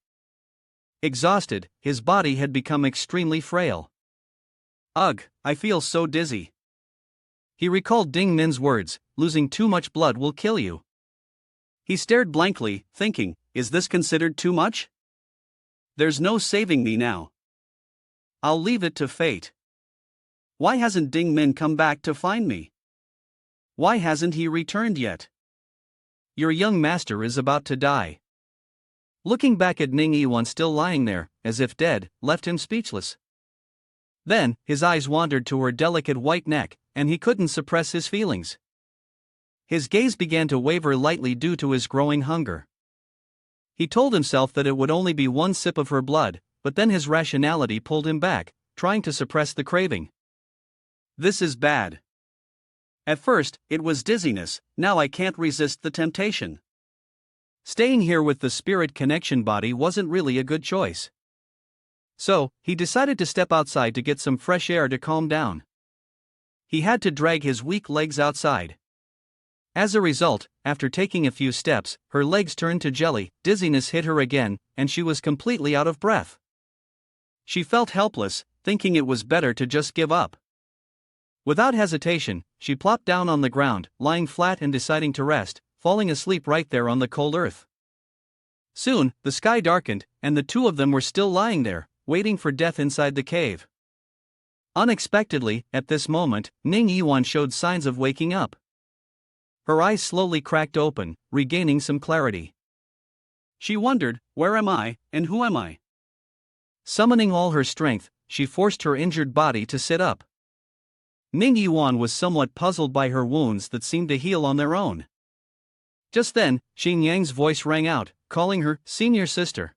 Exhausted, his body had become extremely frail. Ugh, I feel so dizzy. He recalled Ding Min's words, "Losing too much blood will kill you." He stared blankly, thinking, is this considered too much? There's no saving me now. I'll leave it to fate. Why hasn't Ding Min come back to find me? Why hasn't he returned yet? Your young master is about to die. Looking back at Ning Yiwan still lying there, as if dead, left him speechless. Then, his eyes wandered to her delicate white neck, and he couldn't suppress his feelings. His gaze began to waver lightly due to his growing hunger. He told himself that it would only be one sip of her blood, but then his rationality pulled him back, trying to suppress the craving. This is bad. At first, it was dizziness, now I can't resist the temptation. Staying here with the spirit connection body wasn't really a good choice. So, he decided to step outside to get some fresh air to calm down. He had to drag his weak legs outside. As a result, after taking a few steps, her legs turned to jelly, dizziness hit her again, and she was completely out of breath. She felt helpless, thinking it was better to just give up. Without hesitation, she plopped down on the ground, lying flat and deciding to rest, falling asleep right there on the cold earth. Soon, the sky darkened, and the two of them were still lying there, waiting for death inside the cave. Unexpectedly, at this moment, Ning Yiwan showed signs of waking up. Her eyes slowly cracked open, regaining some clarity. She wondered, where am I, and who am I? Summoning all her strength, she forced her injured body to sit up. Ning Yiwan was somewhat puzzled by her wounds that seemed to heal on their own. Just then, Xing Yang's voice rang out, calling her senior sister.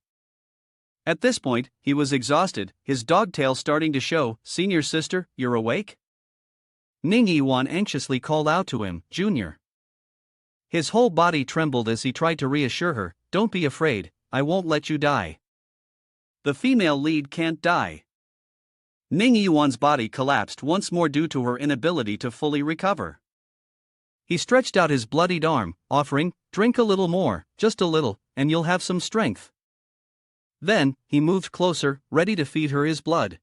At this point, he was exhausted, his dogtail starting to show. "Senior sister, you're awake?" Ning Yiwan anxiously called out to him, "Junior." His whole body trembled as he tried to reassure her, "Don't be afraid, I won't let you die. The female lead can't die." Ning Yiwan's body collapsed once more due to her inability to fully recover. He stretched out his bloodied arm, offering, "Drink a little more, just a little, and you'll have some strength." Then, he moved closer, ready to feed her his blood.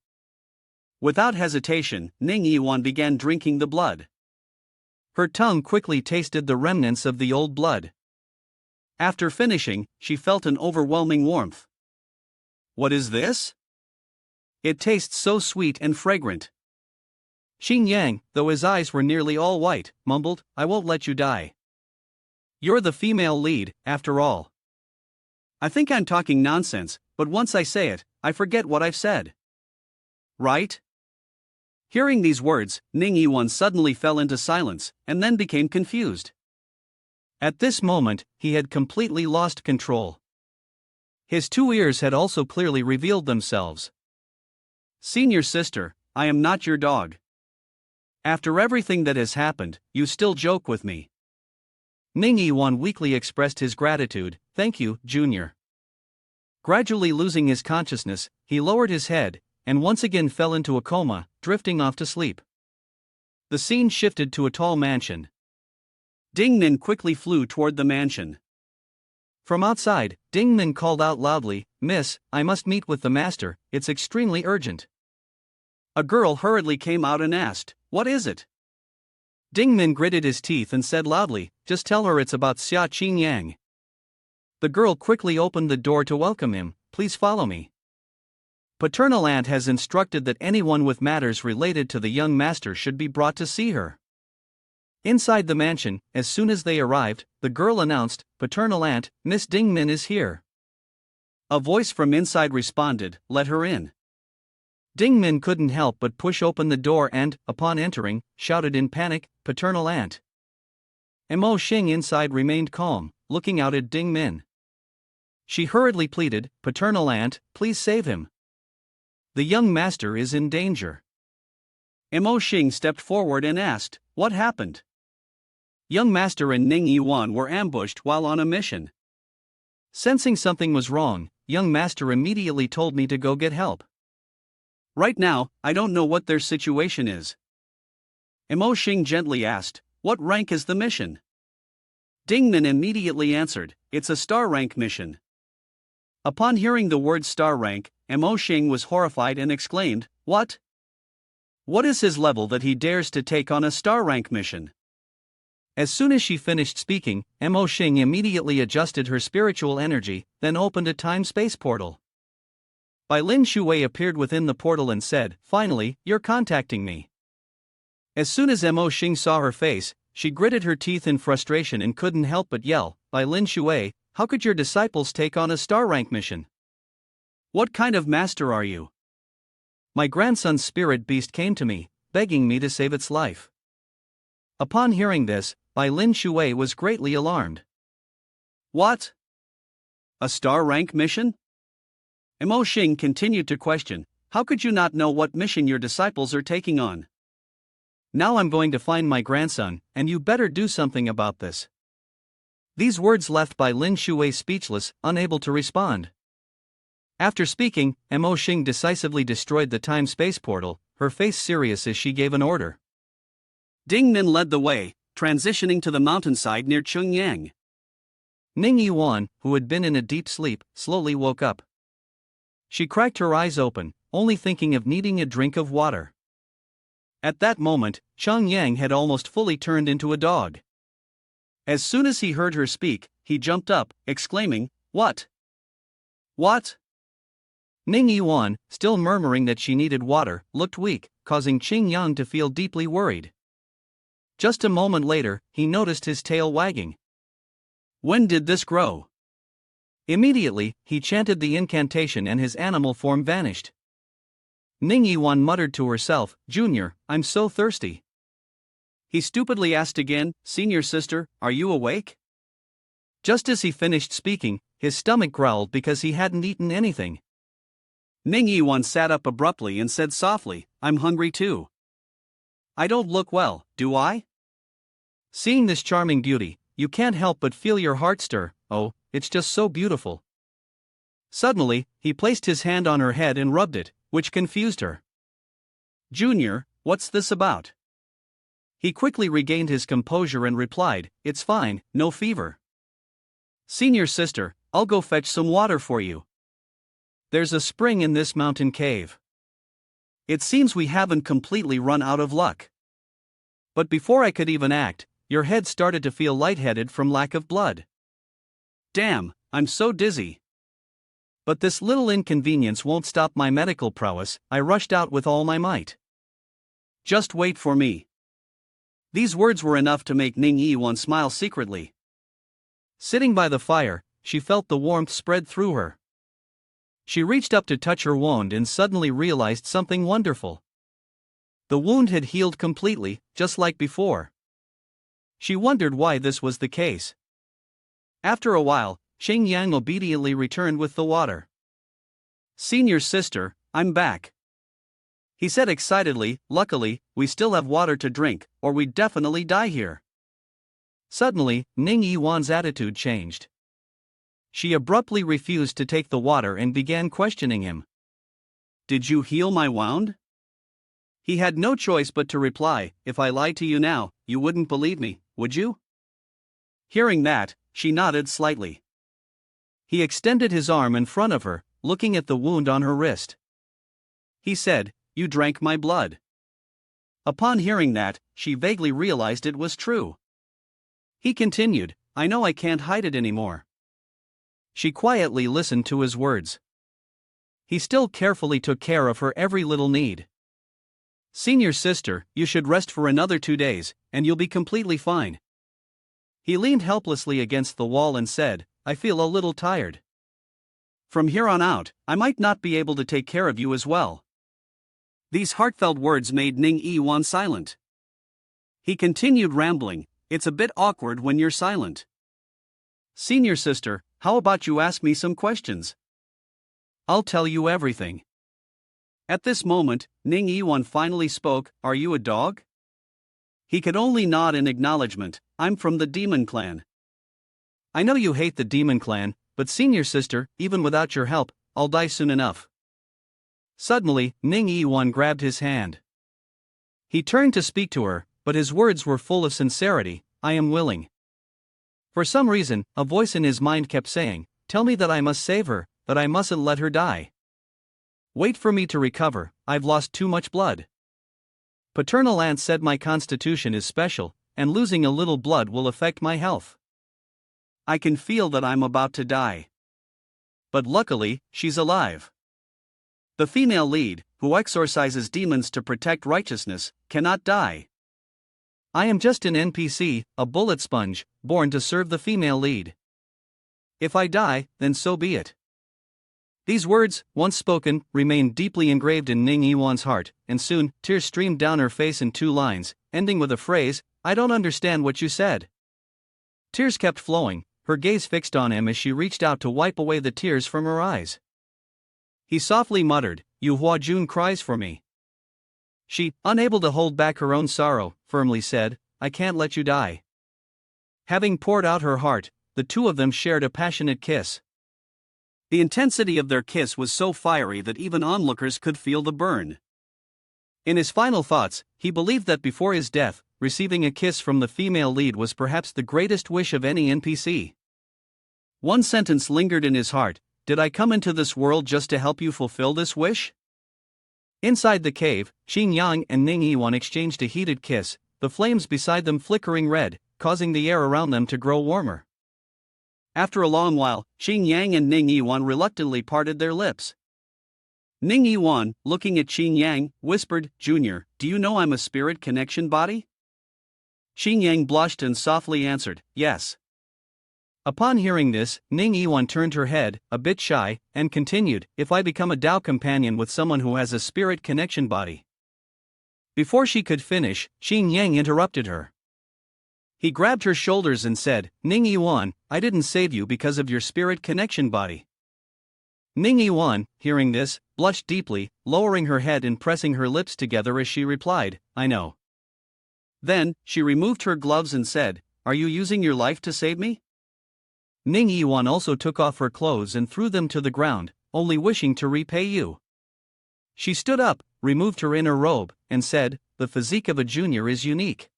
Without hesitation, Ning Yiwan began drinking the blood. Her tongue quickly tasted the remnants of the old blood. After finishing, she felt an overwhelming warmth. What is this? It tastes so sweet and fragrant. Xing Yang, though his eyes were nearly all white, mumbled, I won't let you die. You're the female lead, after all. I think I'm talking nonsense, but once I say it, I forget what I've said. Right? Hearing these words, Ning Yiwan suddenly fell into silence, and then became confused. At this moment, he had completely lost control. His two ears had also clearly revealed themselves. Senior sister, I am not your dog. After everything that has happened, you still joke with me. Ning Yiwan weakly expressed his gratitude, thank you, Junior. Gradually losing his consciousness, he lowered his head, and once again fell into a coma, drifting off to sleep. The scene shifted to a tall mansion. Ding Nin quickly flew toward the mansion. From outside, Ding Nin called out loudly, Miss, I must meet with the master, it's extremely urgent. A girl hurriedly came out and asked, what is it? Ding Min gritted his teeth and said loudly, just tell her it's about Xia Qing Yang. The girl quickly opened the door to welcome him, please follow me. Paternal aunt has instructed that anyone with matters related to the young master should be brought to see her. Inside the mansion, as soon as they arrived, the girl announced, paternal aunt, Miss Ding Min is here. A voice from inside responded, let her in. Ding Min couldn't help but push open the door and, upon entering, shouted in panic, paternal aunt. Mo Xing inside remained calm, looking out at Ding Min. She hurriedly pleaded, paternal aunt, please save him. The young master is in danger. Mo Xing stepped forward and asked, what happened? Young master and Ning Yiwan were ambushed while on a mission. Sensing something was wrong, young master immediately told me to go get help. Right now, I don't know what their situation is. Mo Xing gently asked, what rank is the mission? Ding Min immediately answered, it's a star rank mission. Upon hearing the word star rank, Mo Xing was horrified and exclaimed, what? What is his level that he dares to take on a star rank mission? As soon as she finished speaking, Mo Xing immediately adjusted her spiritual energy, then opened a time-space portal. Bai Lin Shuwei appeared within the portal and said, finally, you're contacting me. As soon as Mo Xing saw her face, she gritted her teeth in frustration and couldn't help but yell, Bai Lin Shuwei, how could your disciples take on a star rank mission? What kind of master are you? My grandson's spirit beast came to me, begging me to save its life. Upon hearing this, Bai Lin Shuwei was greatly alarmed. What? A star rank mission? Mo Xing continued to question, how could you not know what mission your disciples are taking on? Now I'm going to find my grandson, and you better do something about this. These words left Bai Lin Shuwei speechless, unable to respond. After speaking, Mo Xing decisively destroyed the time-space portal, her face serious as she gave an order. Ding Min led the way, transitioning to the mountainside near Chungyang. Ning Yiwan, who had been in a deep sleep, slowly woke up. She cracked her eyes open, only thinking of needing a drink of water. At that moment, Chang Yang had almost fully turned into a dog. As soon as he heard her speak, he jumped up, exclaiming, what? What? Ning Yiwan, still murmuring that she needed water, looked weak, causing Qing Yang to feel deeply worried. Just a moment later, he noticed his tail wagging. When did this grow? Immediately, he chanted the incantation and his animal form vanished. Ning Yiwan muttered to herself, Junior, I'm so thirsty. He stupidly asked again, Senior sister, are you awake? Just as he finished speaking, his stomach growled because he hadn't eaten anything. Ning Yiwan sat up abruptly and said softly, I'm hungry too. I don't look well, do I? Seeing this charming beauty, you can't help but feel your heart stir, oh, it's just so beautiful. Suddenly, he placed his hand on her head and rubbed it, which confused her. Junior, what's this about? He quickly regained his composure and replied, it's fine, no fever. Senior sister, I'll go fetch some water for you. There's a spring in this mountain cave. It seems we haven't completely run out of luck. But before I could even act, your head started to feel lightheaded from lack of blood. Damn, I'm so dizzy. But this little inconvenience won't stop my medical prowess, I rushed out with all my might. Just wait for me. These words were enough to make Ning Yiwan smile secretly. Sitting by the fire, she felt the warmth spread through her. She reached up to touch her wound and suddenly realized something wonderful. The wound had healed completely, just like before. She wondered why this was the case. After a while, Xing Yang obediently returned with the water. "Senior sister, I'm back," he said excitedly. "Luckily, we still have water to drink, or we'd definitely die here." Suddenly, Ning Yiwan's attitude changed. She abruptly refused to take the water and began questioning him. "Did you heal my wound?" He had no choice but to reply, "If I lied to you now, you wouldn't believe me, would you?" Hearing that, she nodded slightly. He extended his arm in front of her, looking at the wound on her wrist. He said, "You drank my blood." Upon hearing that, she vaguely realized it was true. He continued, "I know I can't hide it anymore." She quietly listened to his words. He still carefully took care of her every little need. "Senior sister, you should rest for another 2 days, and you'll be completely fine." He leaned helplessly against the wall and said, "I feel a little tired. From here on out, I might not be able to take care of you as well." These heartfelt words made Ning Yiwan silent. He continued rambling, "It's a bit awkward when you're silent. Senior sister, how about you ask me some questions? I'll tell you everything." At this moment, Ning Yiwan finally spoke, "Are you a dog?" He could only nod in acknowledgement. "I'm from the demon clan." "I know you hate the demon clan, but senior sister, even without your help, I'll die soon enough." Suddenly, Ning Yiwan grabbed his hand. He turned to speak to her, but his words were full of sincerity. "I am willing." For some reason, a voice in his mind kept saying, "Tell me that I must save her, that I mustn't let her die. Wait for me to recover, I've lost too much blood. Paternal aunt said my constitution is special, and losing a little blood will affect my health. I can feel that I'm about to die. But luckily, she's alive. The female lead, who exorcises demons to protect righteousness, cannot die. I am just an NPC, a bullet sponge, born to serve the female lead. If I die, then so be it." These words, once spoken, remained deeply engraved in Ning Yiwan's heart, and soon, tears streamed down her face in 2 lines, ending with a phrase, "I don't understand what you said." Tears kept flowing, her gaze fixed on him as she reached out to wipe away the tears from her eyes. He softly muttered, "Yu Hua Jun cries for me." She, unable to hold back her own sorrow, firmly said, "I can't let you die." Having poured out her heart, the two of them shared a passionate kiss. The intensity of their kiss was so fiery that even onlookers could feel the burn. In his final thoughts, he believed that before his death, receiving a kiss from the female lead was perhaps the greatest wish of any NPC. One sentence lingered in his heart, "Did I come into this world just to help you fulfill this wish?" Inside the cave, Xing Yang and Ning Yiwan exchanged a heated kiss, the flames beside them flickering red, causing the air around them to grow warmer. After a long while, Xing Yang and Ning Yiwan reluctantly parted their lips. Ning Yiwan, looking at Xing Yang, whispered, "Junior, do you know I'm a spirit connection body?" Xing Yang blushed and softly answered, "Yes." Upon hearing this, Ning Yiwan turned her head, a bit shy, and continued, "If I become a Tao companion with someone who has a spirit connection body." Before she could finish, Xing Yang interrupted her. He grabbed her shoulders and said, "Ning Yiwan, I didn't save you because of your spirit connection body." Ning Yiwan, hearing this, blushed deeply, lowering her head and pressing her lips together as she replied, "I know." Then, she removed her gloves and said, "Are you using your life to save me?" Ning Yiwan also took off her clothes and threw them to the ground, only wishing to repay you. She stood up, removed her inner robe, and said, "The physique of a junior is unique."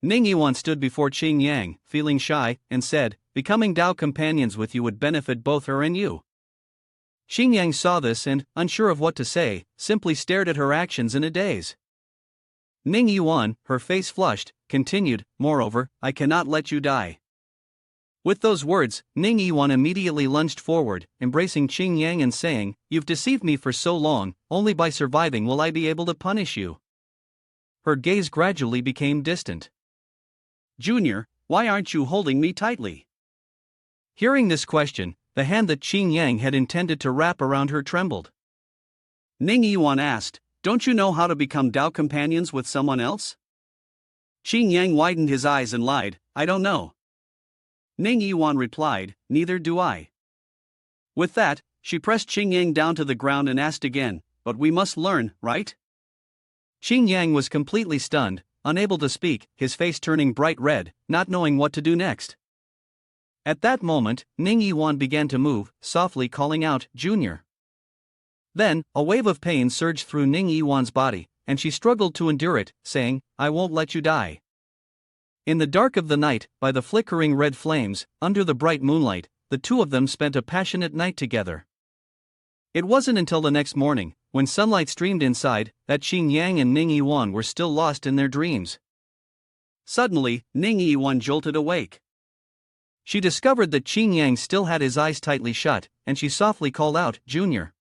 Ning Yiwan stood before Xing Yang, feeling shy, and said, "Becoming Tao companions with you would benefit both her and you." Xingyang saw this and, unsure of what to say, simply stared at her actions in a daze. Ning Yiwan, her face flushed, continued, "Moreover, I cannot let you die." With those words, Ning Yiwan immediately lunged forward, embracing Xingyang and saying, "You've deceived me for so long, only by surviving will I be able to punish you." Her gaze gradually became distant. "Junior, why aren't you holding me tightly?" Hearing this question, the hand that Xingyang had intended to wrap around her trembled. Ning Yiwan asked, "Don't you know how to become Dao companions with someone else?" Xingyang widened his eyes and lied, "I don't know." Ning Yiwan replied, "Neither do I." With that, she pressed Xingyang down to the ground and asked again, "But we must learn, right?" Xingyang was completely stunned, unable to speak, his face turning bright red, not knowing what to do next. At that moment, Ning Yiwan began to move, softly calling out, "Junior." Then, a wave of pain surged through Ning Yiwan's body, and she struggled to endure it, saying, "I won't let you die." In the dark of the night, by the flickering red flames, under the bright moonlight, the two of them spent a passionate night together. It wasn't until the next morning, when sunlight streamed inside, that Xingyang and Ning Yiwan were still lost in their dreams. Suddenly, Ning Yiwan jolted awake. She discovered that Xingyang still had his eyes tightly shut, and she softly called out, "Junior."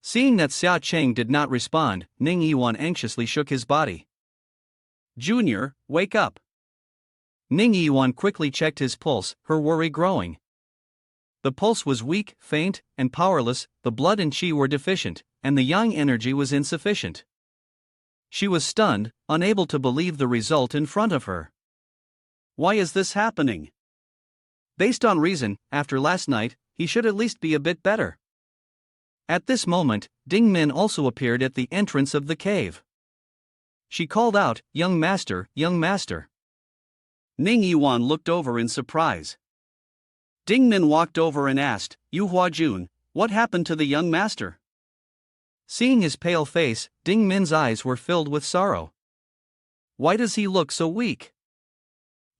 Seeing that Xia Cheng did not respond, Ning Yiwan anxiously shook his body. "Junior, wake up." Ning Yiwan quickly checked his pulse, her worry growing. The pulse was weak, faint, and powerless, the blood and qi were deficient, and the yang energy was insufficient. She was stunned, unable to believe the result in front of her. Why is this happening? Based on reason, after last night, he should at least be a bit better. At this moment, Ding Min also appeared at the entrance of the cave. She called out, young master, young master." Ning Yiwan looked over in surprise. Ding Min walked over and asked, "Yu Huajun, what happened to the young master?" Seeing his pale face, Ding Min's eyes were filled with sorrow. "Why does he look so weak?"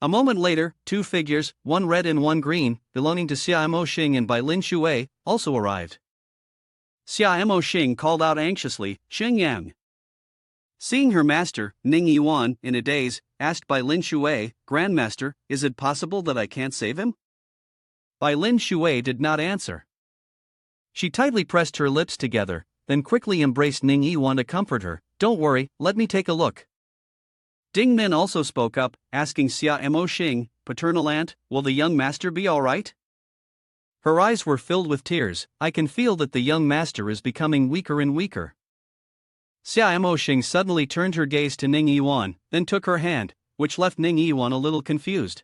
A moment later, two figures, one red and one green, belonging to Xia Moxing and Bai Lin Shui, also arrived. Xia Moxing called out anxiously, "Xingyang." Seeing her master, Ning Yiwan, in a daze, asked Bai Lin Shui, "Grandmaster, is it possible that I can't save him?" Bai Lin Shui did not answer. She tightly pressed her lips together, then quickly embraced Ning Yiwan to comfort her. "Don't worry, let me take a look." Ding Min also spoke up, asking Xia Moxing, "Paternal aunt, will the young master be alright?" Her eyes were filled with tears. "I can feel that the young master is becoming weaker and weaker." Xia Moxing suddenly turned her gaze to Ning Yiwan, then took her hand, which left Ning Yiwan a little confused.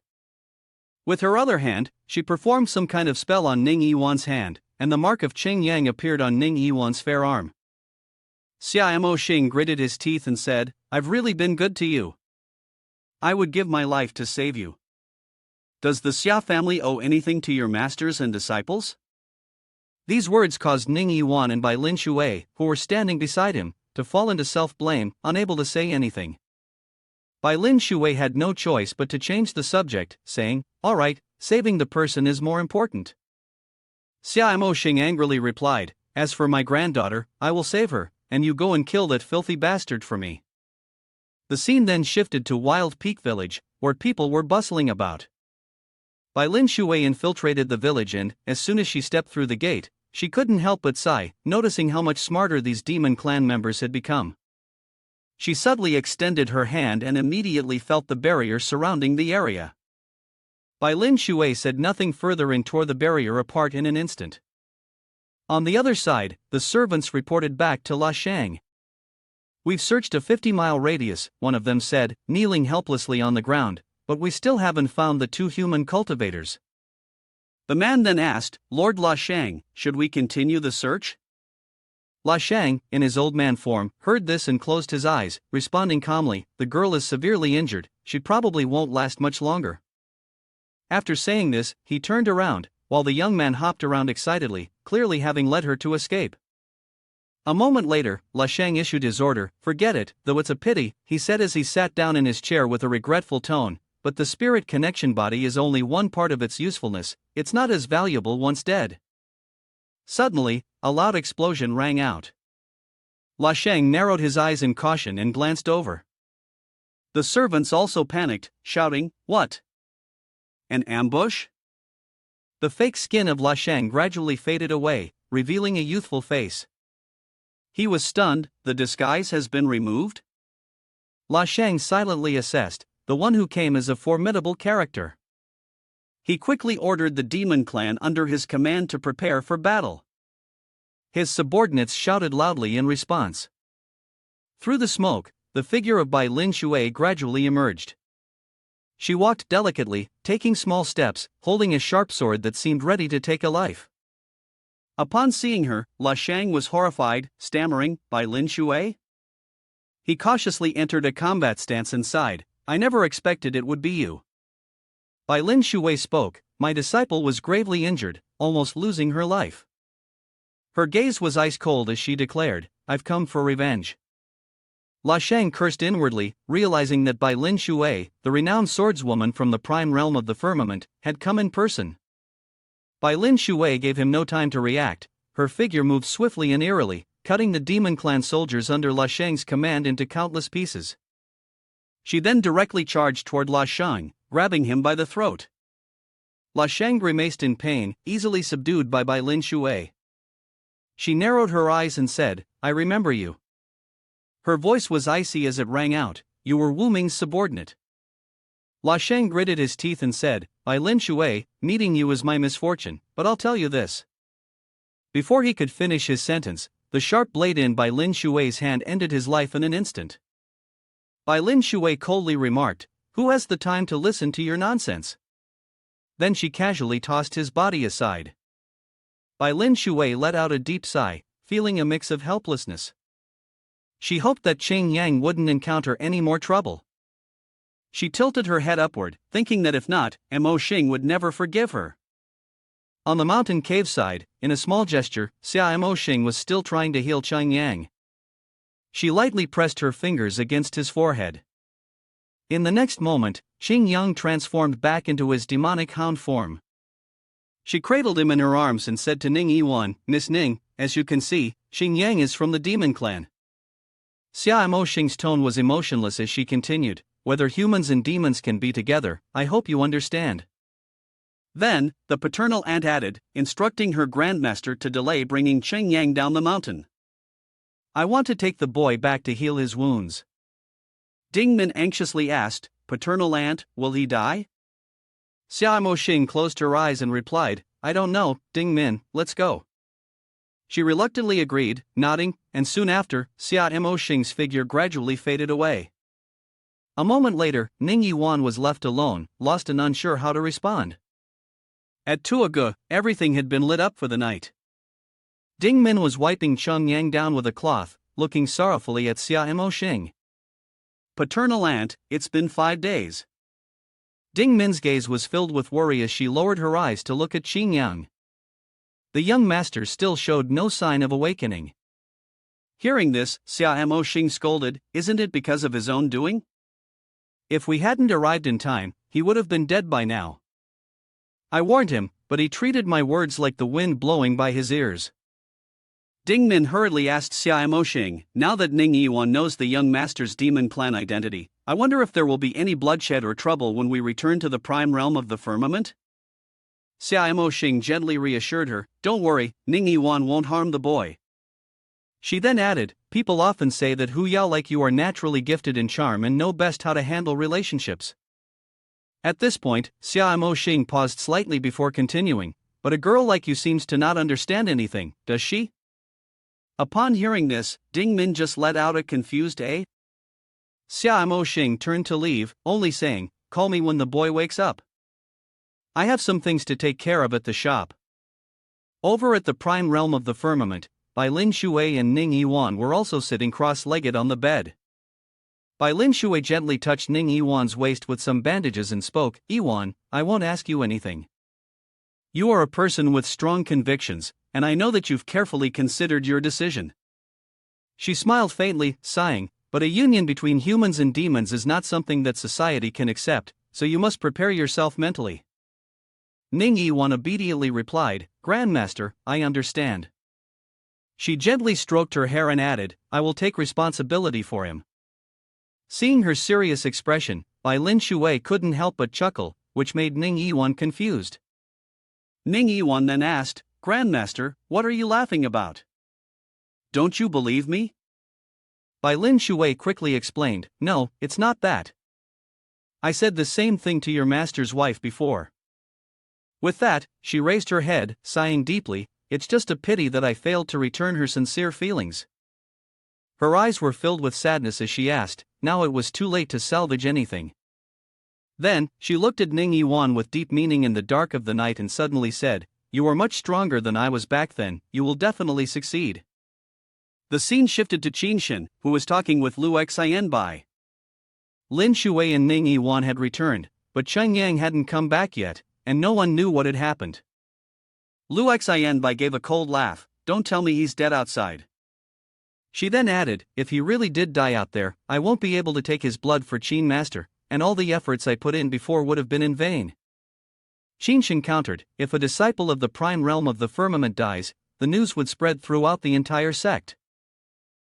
With her other hand, she performed some kind of spell on Ning Yiwan's hand, and the mark of Xingyang appeared on Ning Yiwan's fair arm. Xia Moxing gritted his teeth and said, "I've really been good to you. I would give my life to save you. Does the Xia family owe anything to your masters and disciples?" These words caused Ning Yiwan and Bai Lin Shui, who were standing beside him, to fall into self-blame, unable to say anything. Bai Lin Shui had no choice but to change the subject, saying, "All right, saving the person is more important." Xia Moxing angrily replied, "As for my granddaughter, I will save her, and you go and kill that filthy bastard for me." The scene then shifted to Wild Peak Village, where people were bustling about. Bai Lin Shui infiltrated the village and, as soon as she stepped through the gate, she couldn't help but sigh, noticing how much smarter these demon clan members had become. She suddenly extended her hand and immediately felt the barrier surrounding the area. Bai Lin Shui said nothing further and tore the barrier apart in an instant. On the other side, the servants reported back to La Shang. "We've searched a 50-mile radius," one of them said, kneeling helplessly on the ground, "but we still haven't found the two human cultivators." The man then asked, "Lord La Shang, should we continue the search?" La Shang, in his old man form, heard this and closed his eyes, responding calmly, "The girl is severely injured, she probably won't last much longer." After saying this, he turned around, while the young man hopped around excitedly, clearly having led her to escape. A moment later, La Shang issued his order, "Forget it, though it's a pity," he said as he sat down in his chair with a regretful tone, "but the spirit connection body is only one part of its usefulness, it's not as valuable once dead." Suddenly, a loud explosion rang out. La Sheng narrowed his eyes in caution and glanced over. The servants also panicked, shouting, "What? An ambush?" The fake skin of La Sheng gradually faded away, revealing a youthful face. He was stunned. The disguise has been removed? La Sheng silently assessed, the one who came is a formidable character. He quickly ordered the demon clan under his command to prepare for battle. His subordinates shouted loudly in response. Through the smoke, the figure of Bai Lin Shui gradually emerged. She walked delicately, taking small steps, holding a sharp sword that seemed ready to take a life. Upon seeing her, La Shang was horrified, stammering, "Bai Lin Shui?" He cautiously entered a combat stance and sighed, "I never expected it would be you." Bai Lin Shui spoke, "My disciple was gravely injured, almost losing her life." Her gaze was ice cold as she declared, "I've come for revenge." La Shang cursed inwardly, realizing that Bai Lin Shui, the renowned swordswoman from the prime realm of the firmament, had come in person. Bai Lin Shui gave him no time to react. Her figure moved swiftly and eerily, cutting the demon clan soldiers under La Shang's command into countless pieces. She then directly charged toward La Shang, grabbing him by the throat. La Shang grimaced in pain, easily subdued by Bai Lin Shui. She narrowed her eyes and said, "I remember you." Her voice was icy as it rang out, "You were Wu Ming's subordinate." La Shang gritted his teeth and said, "Bai Lin Shui, meeting you is my misfortune, but I'll tell you this." Before he could finish his sentence, the sharp blade in Bai Lin Shui's hand ended his life in an instant. Bai Lin Shui coldly remarked, "Who has the time to listen to your nonsense?" Then she casually tossed his body aside. Bai Lin Shui let out a deep sigh, feeling a mix of helplessness. She hoped that Qing Yang wouldn't encounter any more trouble. She tilted her head upward, thinking that if not, Mo Xing would never forgive her. On the mountain cave side, in a small gesture, Xia Mo Xing was still trying to heal Qing Yang. She lightly pressed her fingers against his forehead. In the next moment, Qing Yang transformed back into his demonic hound form. She cradled him in her arms and said to Ning Yiwan, "Miss Ning, as you can see, Qing Yang is from the demon clan." Xia Mo Xing's tone was emotionless as she continued, "Whether humans and demons can be together, I hope you understand." Then, the paternal aunt added, instructing her grandmaster to delay bringing Qing Yang down the mountain. "I want to take the boy back to heal his wounds." Ding Min anxiously asked, "Paternal aunt, will he die?" Xia Mo Xing closed her eyes and replied, "I don't know, Ding Min, let's go." She reluctantly agreed, nodding, and soon after, Xia Mo Xing's figure gradually faded away. A moment later, Ning Yiwan was left alone, lost and unsure how to respond. At Tuagu, everything had been lit up for the night. Ding Min was wiping Chung Yang down with a cloth, looking sorrowfully at Xia Mo Xing. "Paternal aunt, it's been 5 days." Ding Min's gaze was filled with worry as she lowered her eyes to look at Qing Yang. The young master still showed no sign of awakening. Hearing this, Xia Mo Xing scolded, "Isn't it because of his own doing? If we hadn't arrived in time, he would have been dead by now. I warned him, but he treated my words like the wind blowing by his ears." Ding Min hurriedly asked Xia Mo Xing, "Now that Ning Yiwan knows the young master's demon clan identity, I wonder if there will be any bloodshed or trouble when we return to the prime realm of the firmament?" Xia Mo Xing gently reassured her, "Don't worry, Ning Yiwan won't harm the boy." She then added, "People often say that Hu Yao like you are naturally gifted in charm and know best how to handle relationships." At this point, Xia Mo Xing paused slightly before continuing, "But a girl like you seems to not understand anything, does she?" Upon hearing this, Ding Min just let out a confused "eh?" Xia Mo Xing turned to leave, only saying, "Call me when the boy wakes up. I have some things to take care of at the shop." Over at the prime realm of the firmament, Bai Lin Shui and Ning Yiwan were also sitting cross-legged on the bed. Bai Lin Shui gently touched Ning Yiwan's waist with some bandages and spoke, "Yiwan, I won't ask you anything. You are a person with strong convictions, and I know that you've carefully considered your decision." She smiled faintly, sighing, "But a union between humans and demons is not something that society can accept, so you must prepare yourself mentally." Ning Yiwan obediently replied, "Grandmaster, I understand." She gently stroked her hair and added, "I will take responsibility for him." Seeing her serious expression, Bai Lin Shui couldn't help but chuckle, which made Ning Yiwan confused. Ning Yiwan then asked, "Grandmaster, what are you laughing about? Don't you believe me?" Bai Lin Shui quickly explained, "No, it's not that. I said the same thing to your master's wife before." With that, she raised her head, sighing deeply, "It's just a pity that I failed to return her sincere feelings." Her eyes were filled with sadness as she asked, "Now it was too late to salvage anything." Then, she looked at Ning Yiwan with deep meaning in the dark of the night and suddenly said, "You are much stronger than I was back then, you will definitely succeed." The scene shifted to Qinshan, who was talking with Lu Xianbai. Lin Shui and Ning Yiwan had returned, but Cheng Yang hadn't come back yet, and no one knew what had happened. Lu Xianbai gave a cold laugh, "Don't tell me he's dead outside." She then added, "If he really did die out there, I won't be able to take his blood for Qin Master, and all the efforts I put in before would have been in vain." Qinshan countered, "If a disciple of the prime realm of the firmament dies, the news would spread throughout the entire sect.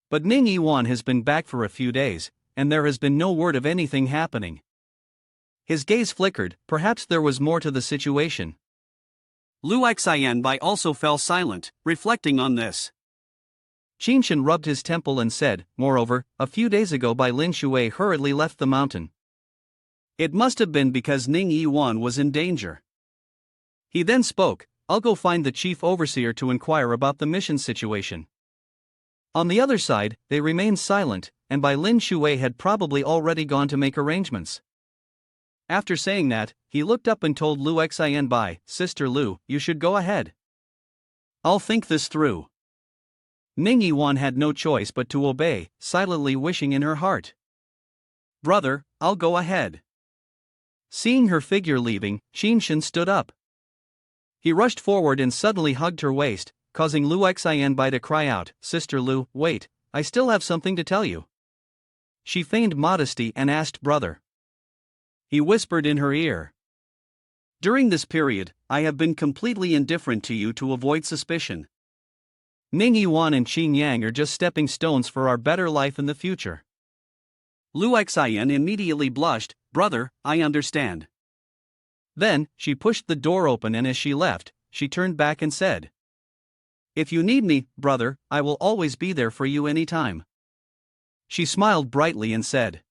But Ning Yiwan has been back for a few days, and there has been no word of anything happening." His gaze flickered, perhaps there was more to the situation. Lu Xianbai also fell silent, reflecting on this. Qinshan rubbed his temple and said, "Moreover, a few days ago Bai Lin Shui hurriedly left the mountain. It must have been because Ning Yiwan was in danger." He then spoke, "I'll go find the chief overseer to inquire about the mission situation." On the other side, they remained silent, and Bai Lin Shui had probably already gone to make arrangements. After saying that, he looked up and told Lu Xianbai, "Sister Lu, you should go ahead. I'll think this through." Ning Yiwan had no choice but to obey, silently wishing in her heart, "Brother, I'll go ahead." Seeing her figure leaving, Qinshan stood up. He rushed forward and suddenly hugged her waist, causing Lu Xianbai to cry out, "Sister Lu, wait, I still have something to tell you." She feigned modesty and asked, "Brother?" He whispered in her ear, "During this period, I have been completely indifferent to you to avoid suspicion. Ning Yiwan and Qin Yang are just stepping stones for our better life in the future." Lu Xian immediately blushed, "Brother, I understand." Then, she pushed the door open and as she left, she turned back and said, "If you need me, brother, I will always be there for you anytime." She smiled brightly and said,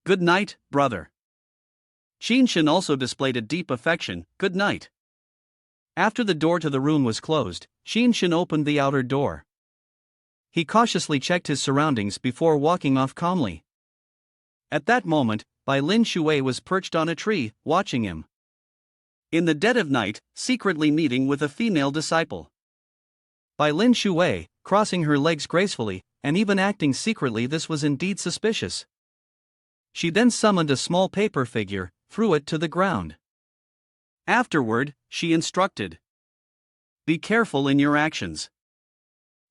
"Good night, brother." Qinshan also displayed a deep affection, "Good night." After the door to the room was closed, Qinshan opened the outer door. He cautiously checked his surroundings before walking off calmly. At that moment, Bai Lin Shui was perched on a tree, watching him. In the dead of night, secretly meeting with a female disciple. Bai Lin Shui, crossing her legs gracefully, and even acting secretly, this was indeed suspicious. She then summoned a small paper figure, threw it to the ground. Afterward, she instructed, "Be careful in your actions."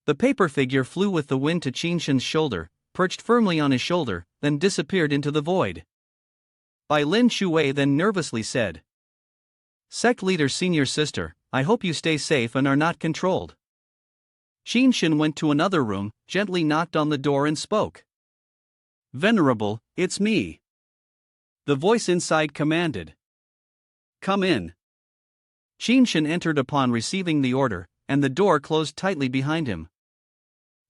The paper figure flew with the wind to Qinshan's shoulder, perched firmly on his shoulder, then disappeared into the void. Bai Lin Shui then nervously said, "Sect leader senior sister, I hope you stay safe and are not controlled." Qinshan went to another room, gently knocked on the door and spoke. "Venerable, it's me." The voice inside commanded, "Come in." Qinshan entered upon receiving the order, and the door closed tightly behind him.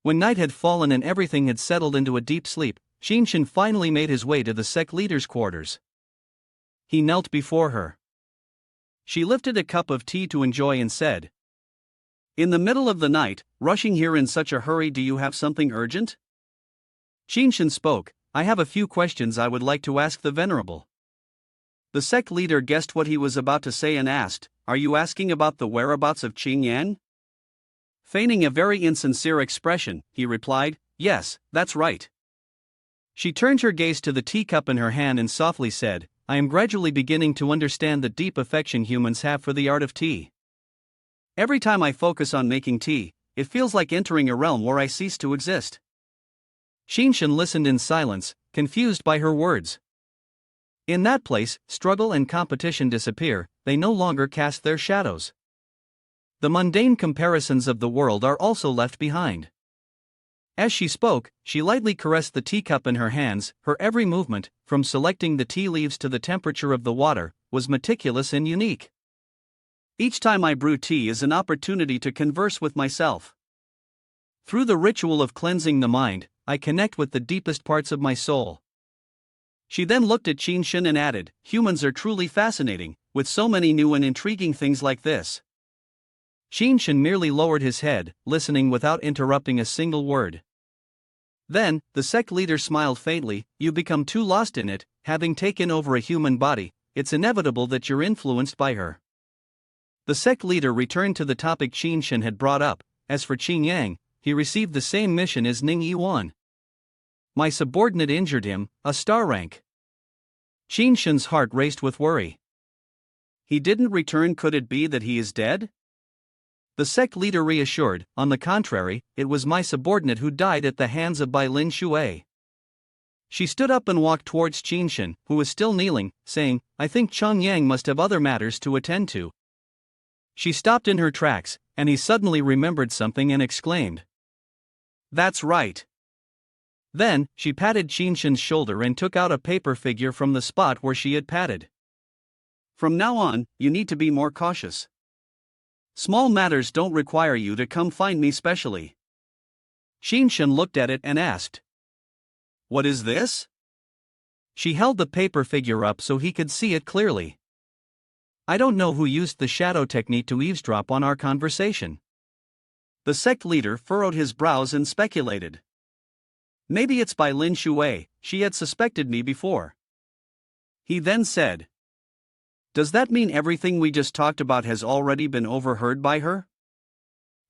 When night had fallen and everything had settled into a deep sleep, Qinshan finally made his way to the sect leader's quarters. He knelt before her. She lifted a cup of tea to enjoy and said, "In the middle of the night, rushing here in such a hurry, do you have something urgent?" Qinshan spoke, "I have a few questions I would like to ask the Venerable." The sect leader guessed what he was about to say and asked, "Are you asking about the whereabouts of Qin Yan?" Feigning a very insincere expression, he replied, "Yes, that's right." She turned her gaze to the teacup in her hand and softly said, "I am gradually beginning to understand the deep affection humans have for the art of tea. Every time I focus on making tea, it feels like entering a realm where I cease to exist." Qinshan listened in silence, confused by her words. In that place, struggle and competition disappear, they no longer cast their shadows. The mundane comparisons of the world are also left behind. As she spoke, she lightly caressed the teacup in her hands. Her every movement, from selecting the tea leaves to the temperature of the water, was meticulous and unique. Each time I brew tea is an opportunity to converse with myself. Through the ritual of cleansing the mind, I connect with the deepest parts of my soul. She then looked at Qinshan and added, humans are truly fascinating, with so many new and intriguing things like this. Qinshan merely lowered his head, listening without interrupting a single word. Then, the sect leader smiled faintly. You become too lost in it, having taken over a human body, it's inevitable that you're influenced by her. The sect leader returned to the topic Qinshan had brought up. As for Qin Yang, he received the same mission as Ning Yiwan. My subordinate injured him, a star rank. Qinshan's heart raced with worry. He didn't return. Could it be that he is dead? The sect leader reassured, on the contrary, it was my subordinate who died at the hands of Bai Lin Shui. She stood up and walked towards Qinshan, who was still kneeling, saying, I think Cheng Yang must have other matters to attend to. She stopped in her tracks, and he suddenly remembered something and exclaimed, That's right. Then, she patted Qinshan's shoulder and took out a paper figure from the spot where she had patted. From now on, you need to be more cautious. Small matters don't require you to come find me specially. Qinshan looked at it and asked, What is this? She held the paper figure up so he could see it clearly. I don't know who used the shadow technique to eavesdrop on our conversation. The sect leader furrowed his brows and speculated. Maybe it's Bai Lin Shui, she had suspected me before. He then said, Does that mean everything we just talked about has already been overheard by her?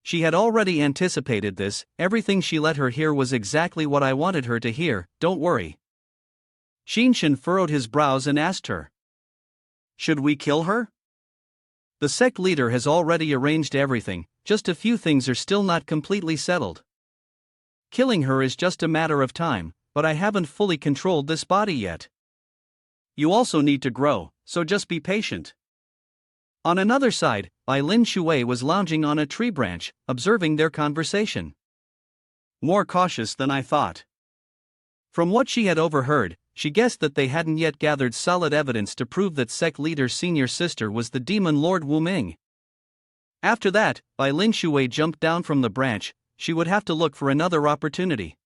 She had already anticipated this. Everything she let her hear was exactly what I wanted her to hear, don't worry. Qinshan furrowed his brows and asked her, Should we kill her? The sect leader has already arranged everything, just a few things are still not completely settled. Killing her is just a matter of time, but I haven't fully controlled this body yet. You also need to grow, so just be patient. On another side, Bai Lin Shui was lounging on a tree branch, observing their conversation. More cautious than I thought. From what she had overheard, she guessed that they hadn't yet gathered solid evidence to prove that sect leader's senior sister was the demon Lord Wu Ming. After that, Bai Lin Shui jumped down from the branch. She would have to look for another opportunity.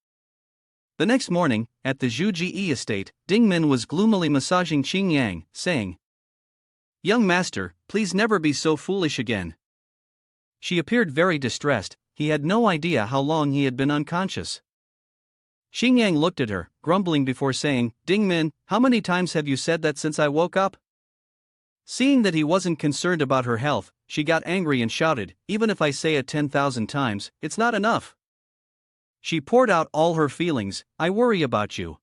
The next morning, at the Zhuji estate, Ding Min was gloomily massaging Qin Yang, saying, Young master, please never be so foolish again. She appeared very distressed. He had no idea how long he had been unconscious. Qin Yang looked at her, grumbling before saying, Ding Min, how many times have you said that since I woke up? Seeing that he wasn't concerned about her health, she got angry and shouted, Even if I say it 10,000 times, it's not enough. She poured out all her feelings. I worry about you.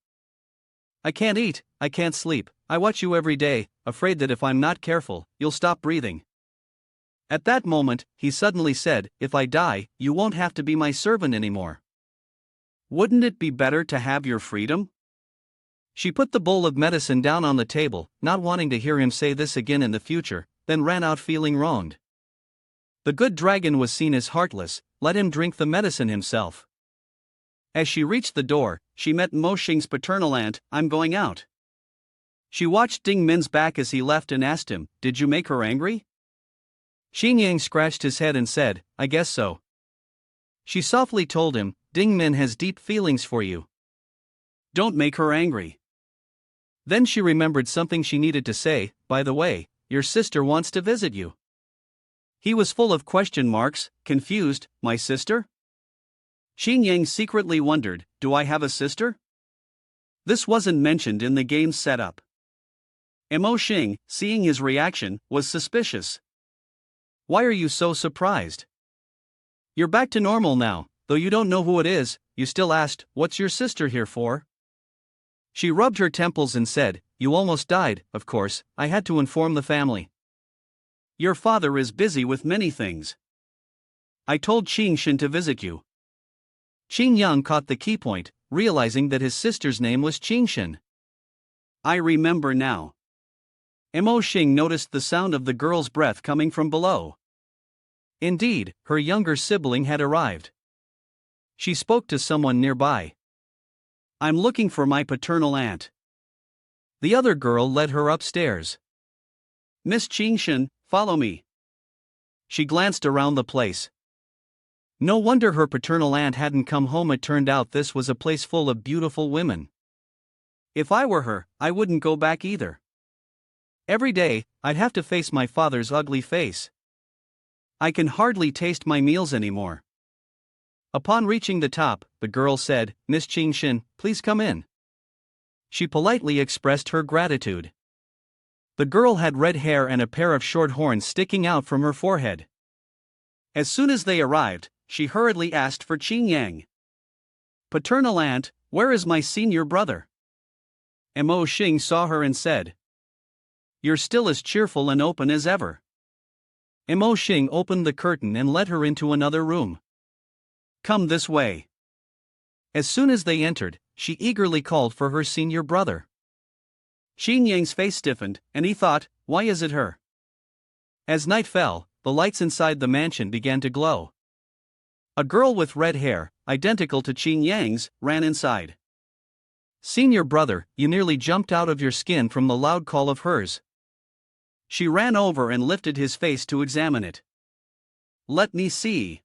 I can't eat, I can't sleep, I watch you every day, afraid that if I'm not careful, you'll stop breathing. At that moment, he suddenly said, If I die, you won't have to be my servant anymore. Wouldn't it be better to have your freedom? She put the bowl of medicine down on the table, not wanting to hear him say this again in the future, then ran out feeling wronged. The good dragon was seen as heartless. Let him drink the medicine himself. As she reached the door, she met Mo Xing's paternal aunt. I'm going out. She watched Ding Min's back as he left and asked him, Did you make her angry? Qin Yang scratched his head and said, I guess so. She softly told him, Ding Min has deep feelings for you. Don't make her angry. Then she remembered something she needed to say. By the way, your sister wants to visit you. He was full of question marks, confused. My sister? Qin Yang secretly wondered, do I have a sister? This wasn't mentioned in the game's setup. Mo Xing, seeing his reaction, was suspicious. Why are you so surprised? You're back to normal now, though you don't know who it is. You still asked, what's your sister here for? She rubbed her temples and said, You almost died, of course, I had to inform the family. Your father is busy with many things. I told Qinshan to visit you. Qin Yang caught the key point, realizing that his sister's name was Qinshan. I remember now. Mo Xing noticed the sound of the girl's breath coming from below. Indeed, her younger sibling had arrived. She spoke to someone nearby. I'm looking for my paternal aunt. The other girl led her upstairs. Miss Qingshan, follow me. She glanced around the place. No wonder her paternal aunt hadn't come home. It turned out this was a place full of beautiful women. If I were her, I wouldn't go back either. Every day, I'd have to face my father's ugly face. I can hardly taste my meals anymore. Upon reaching the top, the girl said, Miss Qingshan, please come in. She politely expressed her gratitude. The girl had red hair and a pair of short horns sticking out from her forehead. As soon as they arrived, she hurriedly asked for Qing Yang. Paternal aunt, where is my senior brother? Mo Xing saw her and said, You're still as cheerful and open as ever. Mo Xing opened the curtain and led her into another room. Come this way. As soon as they entered, she eagerly called for her senior brother. Qing Yang's face stiffened, and he thought, why is it her? As night fell, the lights inside the mansion began to glow. A girl with red hair, identical to Qing Yang's, ran inside. Senior brother, you nearly jumped out of your skin from the loud call of hers. She ran over and lifted his face to examine it. Let me see.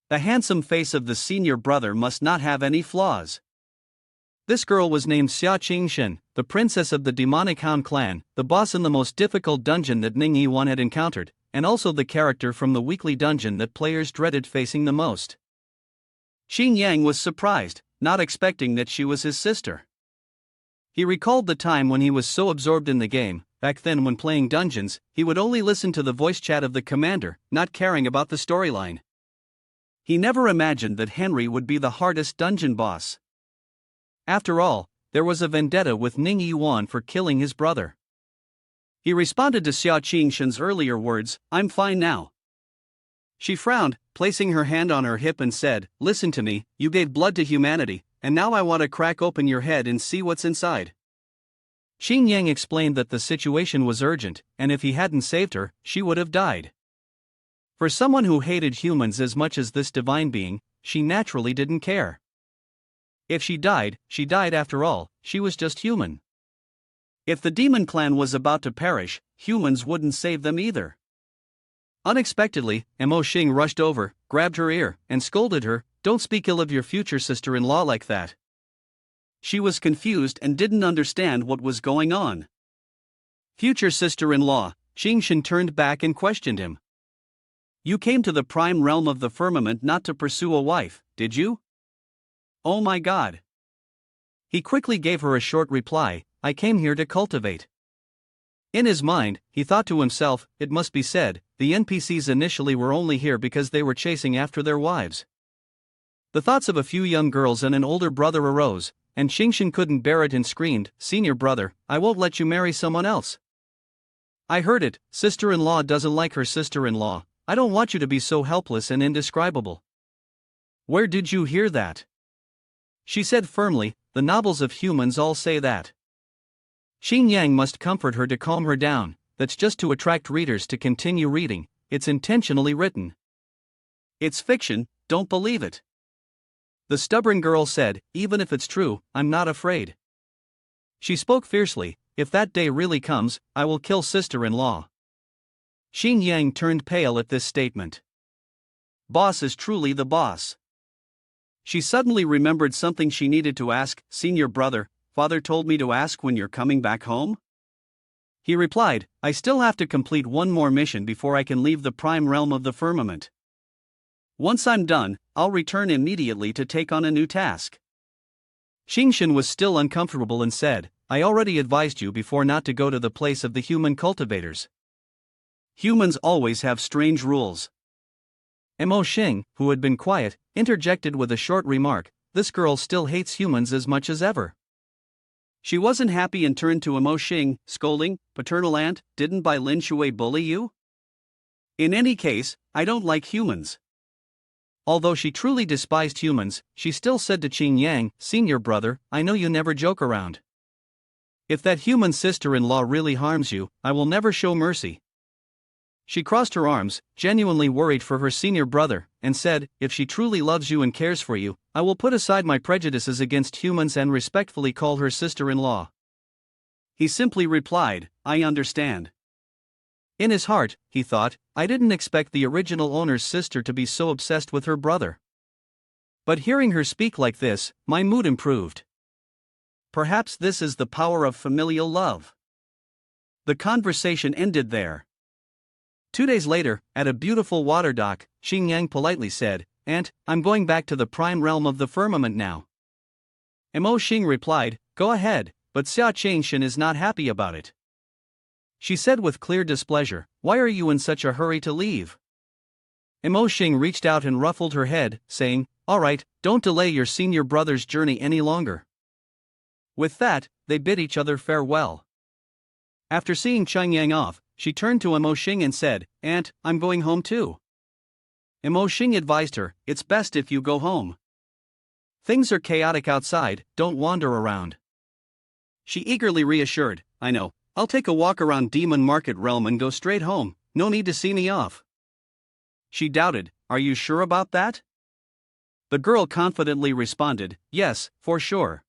The handsome face of the senior brother must not have any flaws. This girl was named Xia Qingshan, the princess of the demonic Han clan, the boss in the most difficult dungeon that Ning Yiwan had encountered, and also the character from the weekly dungeon that players dreaded facing the most. Qing Yang was surprised, not expecting that she was his sister. He recalled the time when he was so absorbed in the game. Back then, when playing dungeons, he would only listen to the voice chat of the commander, not caring about the storyline. He never imagined that Henry would be the hardest dungeon boss. After all, there was a vendetta with Ning Yiwan for killing his brother. He responded to Xia Qingshan's earlier words, I'm fine now. She frowned, placing her hand on her hip and said, Listen to me, you gave blood to humanity, and now I want to crack open your head and see what's inside. Qing Yang explained that the situation was urgent, and if he hadn't saved her, she would have died. For someone who hated humans as much as this divine being, she naturally didn't care. If she died after all, she was just human. If the demon clan was about to perish, humans wouldn't save them either. Unexpectedly, Mo Xing rushed over, grabbed her ear, and scolded her, Don't speak ill of your future sister-in-law like that. She was confused and didn't understand what was going on. Future sister-in-law, Qingshan turned back and questioned him. You came to the prime realm of the firmament not to pursue a wife, did you? Oh my God. He quickly gave her a short reply, I came here to cultivate. In his mind, he thought to himself, it must be said, the NPCs initially were only here because they were chasing after their wives. The thoughts of a few young girls and an older brother arose, and Qingshan couldn't bear it and screamed, Senior brother, I won't let you marry someone else. I heard it, sister-in-law doesn't like her sister-in-law, I don't want you to be so helpless and indescribable. Where did you hear that? She said firmly, the novels of humans all say that. Qing Yang must comfort her to calm her down, that's just to attract readers to continue reading, it's intentionally written. It's fiction, don't believe it. The stubborn girl said, even if it's true, I'm not afraid. She spoke fiercely, if that day really comes, I will kill sister-in-law. Qing Yang turned pale at this statement. Boss is truly the boss. She suddenly remembered something she needed to ask, Senior brother, father told me to ask when you're coming back home? He replied, I still have to complete one more mission before I can leave the prime realm of the firmament. Once I'm done, I'll return immediately to take on a new task. Qingshan was still uncomfortable and said, I already advised you before not to go to the place of the human cultivators. Humans always have strange rules. Mo Xing, who had been quiet, interjected with a short remark, this girl still hates humans as much as ever. She wasn't happy and turned to Mo Xing, scolding, paternal aunt, didn't Bai Lin Shui bully you? In any case, I don't like humans. Although she truly despised humans, she still said to Qing Yang, Senior brother, I know you never joke around. If that human sister-in-law really harms you, I will never show mercy. She crossed her arms, genuinely worried for her senior brother, and said, if she truly loves you and cares for you, I will put aside my prejudices against humans and respectfully call her sister-in-law. He simply replied, I understand. In his heart, he thought, I didn't expect the original owner's sister to be so obsessed with her brother. But hearing her speak like this, my mood improved. Perhaps this is the power of familial love. The conversation ended there. 2 days later, at a beautiful water dock, Xing Yang politely said, Aunt, I'm going back to the prime realm of the firmament now. Mo Xing replied, Go ahead, but Xia Changshan is not happy about it. She said with clear displeasure, Why are you in such a hurry to leave? Mo Xing reached out and ruffled her head, saying, All right, don't delay your senior brother's journey any longer. With that, they bid each other farewell. After seeing Cheng Yang off, she turned to Mo Xing and said, Aunt, I'm going home too. Mo Xing advised her, It's best if you go home. Things are chaotic outside, don't wander around. She eagerly reassured, I know, I'll take a walk around Demon Market Realm and go straight home, no need to see me off. She doubted, Are you sure about that? The girl confidently responded, Yes, for sure.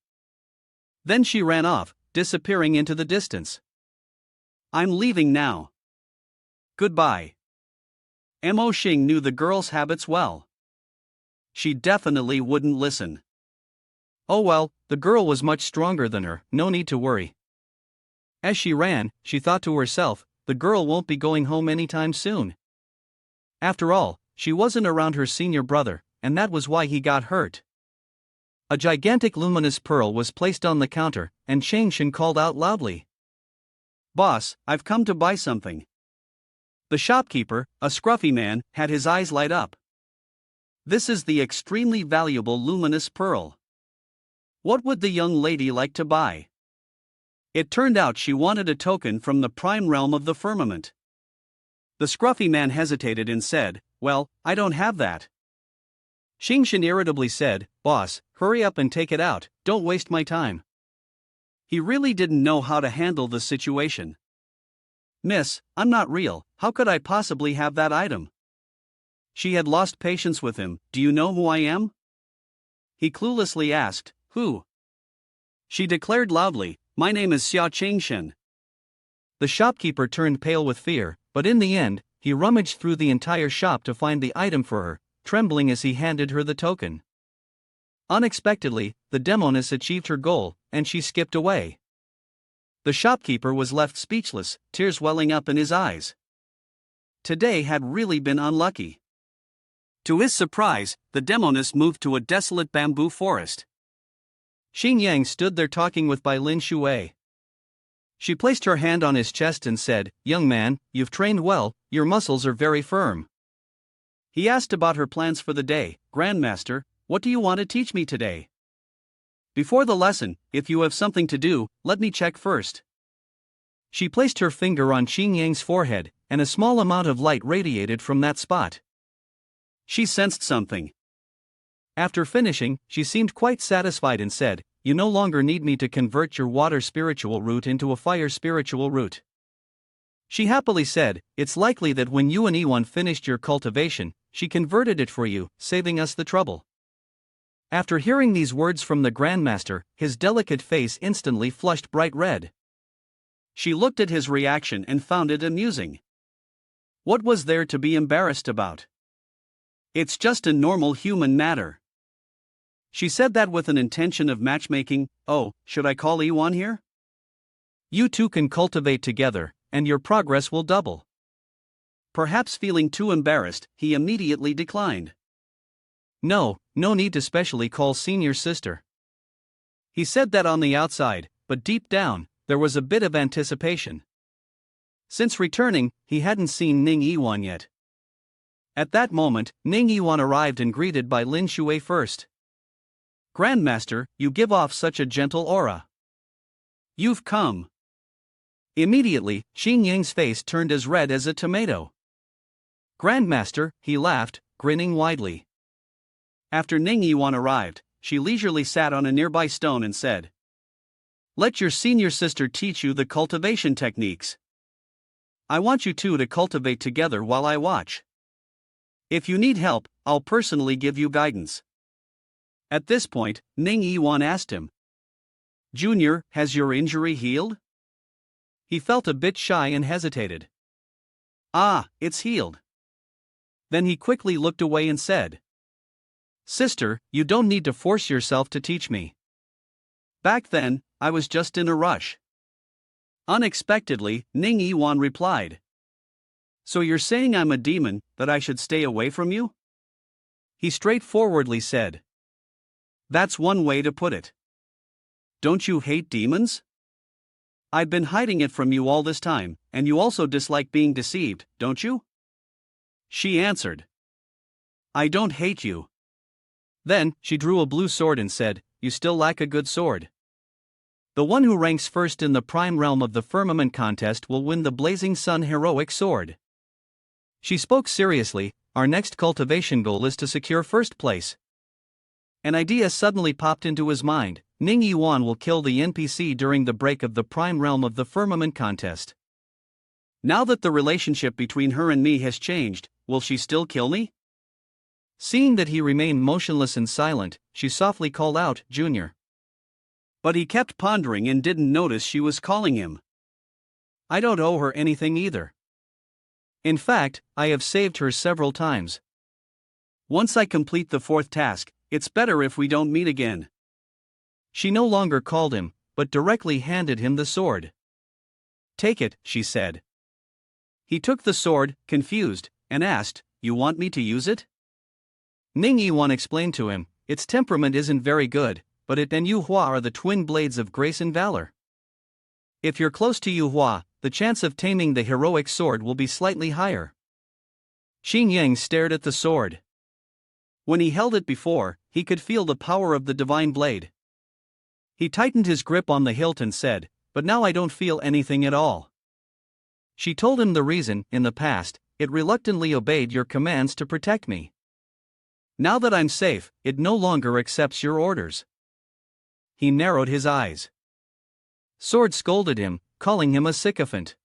Then she ran off, disappearing into the distance. I'm leaving now. Goodbye. Mo Xing knew the girl's habits well. She definitely wouldn't listen. Oh well, the girl was much stronger than her, no need to worry. As she ran, she thought to herself, the girl won't be going home anytime soon. After all, she wasn't around her senior brother, and that was why he got hurt. A gigantic luminous pearl was placed on the counter, and Changshan called out loudly. Boss, I've come to buy something. The shopkeeper, a scruffy man, had his eyes light up. This is the extremely valuable luminous pearl. What would the young lady like to buy? It turned out she wanted a token from the prime realm of the firmament. The scruffy man hesitated and said, Well, I don't have that. Xingshan irritably said, Boss, hurry up and take it out, don't waste my time. He really didn't know how to handle the situation. Miss, I'm not real, how could I possibly have that item? She had lost patience with him, Do you know who I am? He cluelessly asked, Who? She declared loudly, My name is Xia Changshan. The shopkeeper turned pale with fear, but in the end, he rummaged through the entire shop to find the item for her, trembling as he handed her the token. Unexpectedly, the demoness achieved her goal, and she skipped away. The shopkeeper was left speechless, tears welling up in his eyes. Today had really been unlucky. To his surprise, the demoness moved to a desolate bamboo forest. Xing Yang stood there talking with Bai Lin Shui. She placed her hand on his chest and said, Young man, you've trained well, your muscles are very firm. He asked about her plans for the day. Grandmaster, what do you want to teach me today? Before the lesson, if you have something to do, let me check first. She placed her finger on Xing Yang's forehead, and a small amount of light radiated from that spot. She sensed something. After finishing, she seemed quite satisfied and said, You no longer need me to convert your water spiritual root into a fire spiritual root. She happily said, It's likely that when you and Yiwan finished your cultivation, she converted it for you, saving us the trouble. After hearing these words from the Grandmaster, his delicate face instantly flushed bright red. She looked at his reaction and found it amusing. What was there to be embarrassed about? It's just a normal human matter. She said that with an intention of matchmaking. Oh, should I call Yiwan here? You two can cultivate together, and your progress will double. Perhaps feeling too embarrassed, he immediately declined. No need to specially call senior sister. He said that on the outside, but deep down, there was a bit of anticipation. Since returning, he hadn't seen Ning Yiwan yet. At that moment, Ning Yiwan arrived and greeted Bai Lin Shui first. Grandmaster, you give off such a gentle aura. You've come. Immediately, Xing Yang's face turned as red as a tomato. Grandmaster, he laughed, grinning widely. After Ning Yiwan arrived, she leisurely sat on a nearby stone and said, Let your senior sister teach you the cultivation techniques. I want you two to cultivate together while I watch. If you need help, I'll personally give you guidance. At this point, Ning Yiwan asked him, Junior, has your injury healed? He felt a bit shy and hesitated. Ah, it's healed. Then he quickly looked away and said, Sister, you don't need to force yourself to teach me. Back then, I was just in a rush. Unexpectedly, Ning Yiwan replied. So you're saying I'm a demon, that I should stay away from you? He straightforwardly said. That's one way to put it. Don't you hate demons? I've been hiding it from you all this time, and you also dislike being deceived, don't you? She answered. I don't hate you. Then, she drew a blue sword and said, You still lack a good sword. The one who ranks first in the prime realm of the firmament contest will win the Blazing Sun heroic sword. She spoke seriously. Our next cultivation goal is to secure first place. An idea suddenly popped into his mind. Ning Yiwan will kill the NPC during the break of the prime realm of the firmament contest. Now that the relationship between her and me has changed, will she still kill me? Seeing that he remained motionless and silent, she softly called out, Junior. But he kept pondering and didn't notice she was calling him. I don't owe her anything either. In fact, I have saved her several times. Once I complete the fourth task, it's better if we don't meet again. She no longer called him, but directly handed him the sword. Take it, she said. He took the sword, confused, and asked, You want me to use it? Ning Yiwan explained to him, Its temperament isn't very good, but it and Yu Hua are the twin blades of grace and valor. If you're close to Yu Hua, the chance of taming the heroic sword will be slightly higher. Xing Yang stared at the sword. When he held it before, he could feel the power of the divine blade. He tightened his grip on the hilt and said, But now I don't feel anything at all. She told him the reason. In the past, it reluctantly obeyed your commands to protect me. Now that I'm safe, it no longer accepts your orders. He narrowed his eyes. Sword scolded him, calling him a sycophant.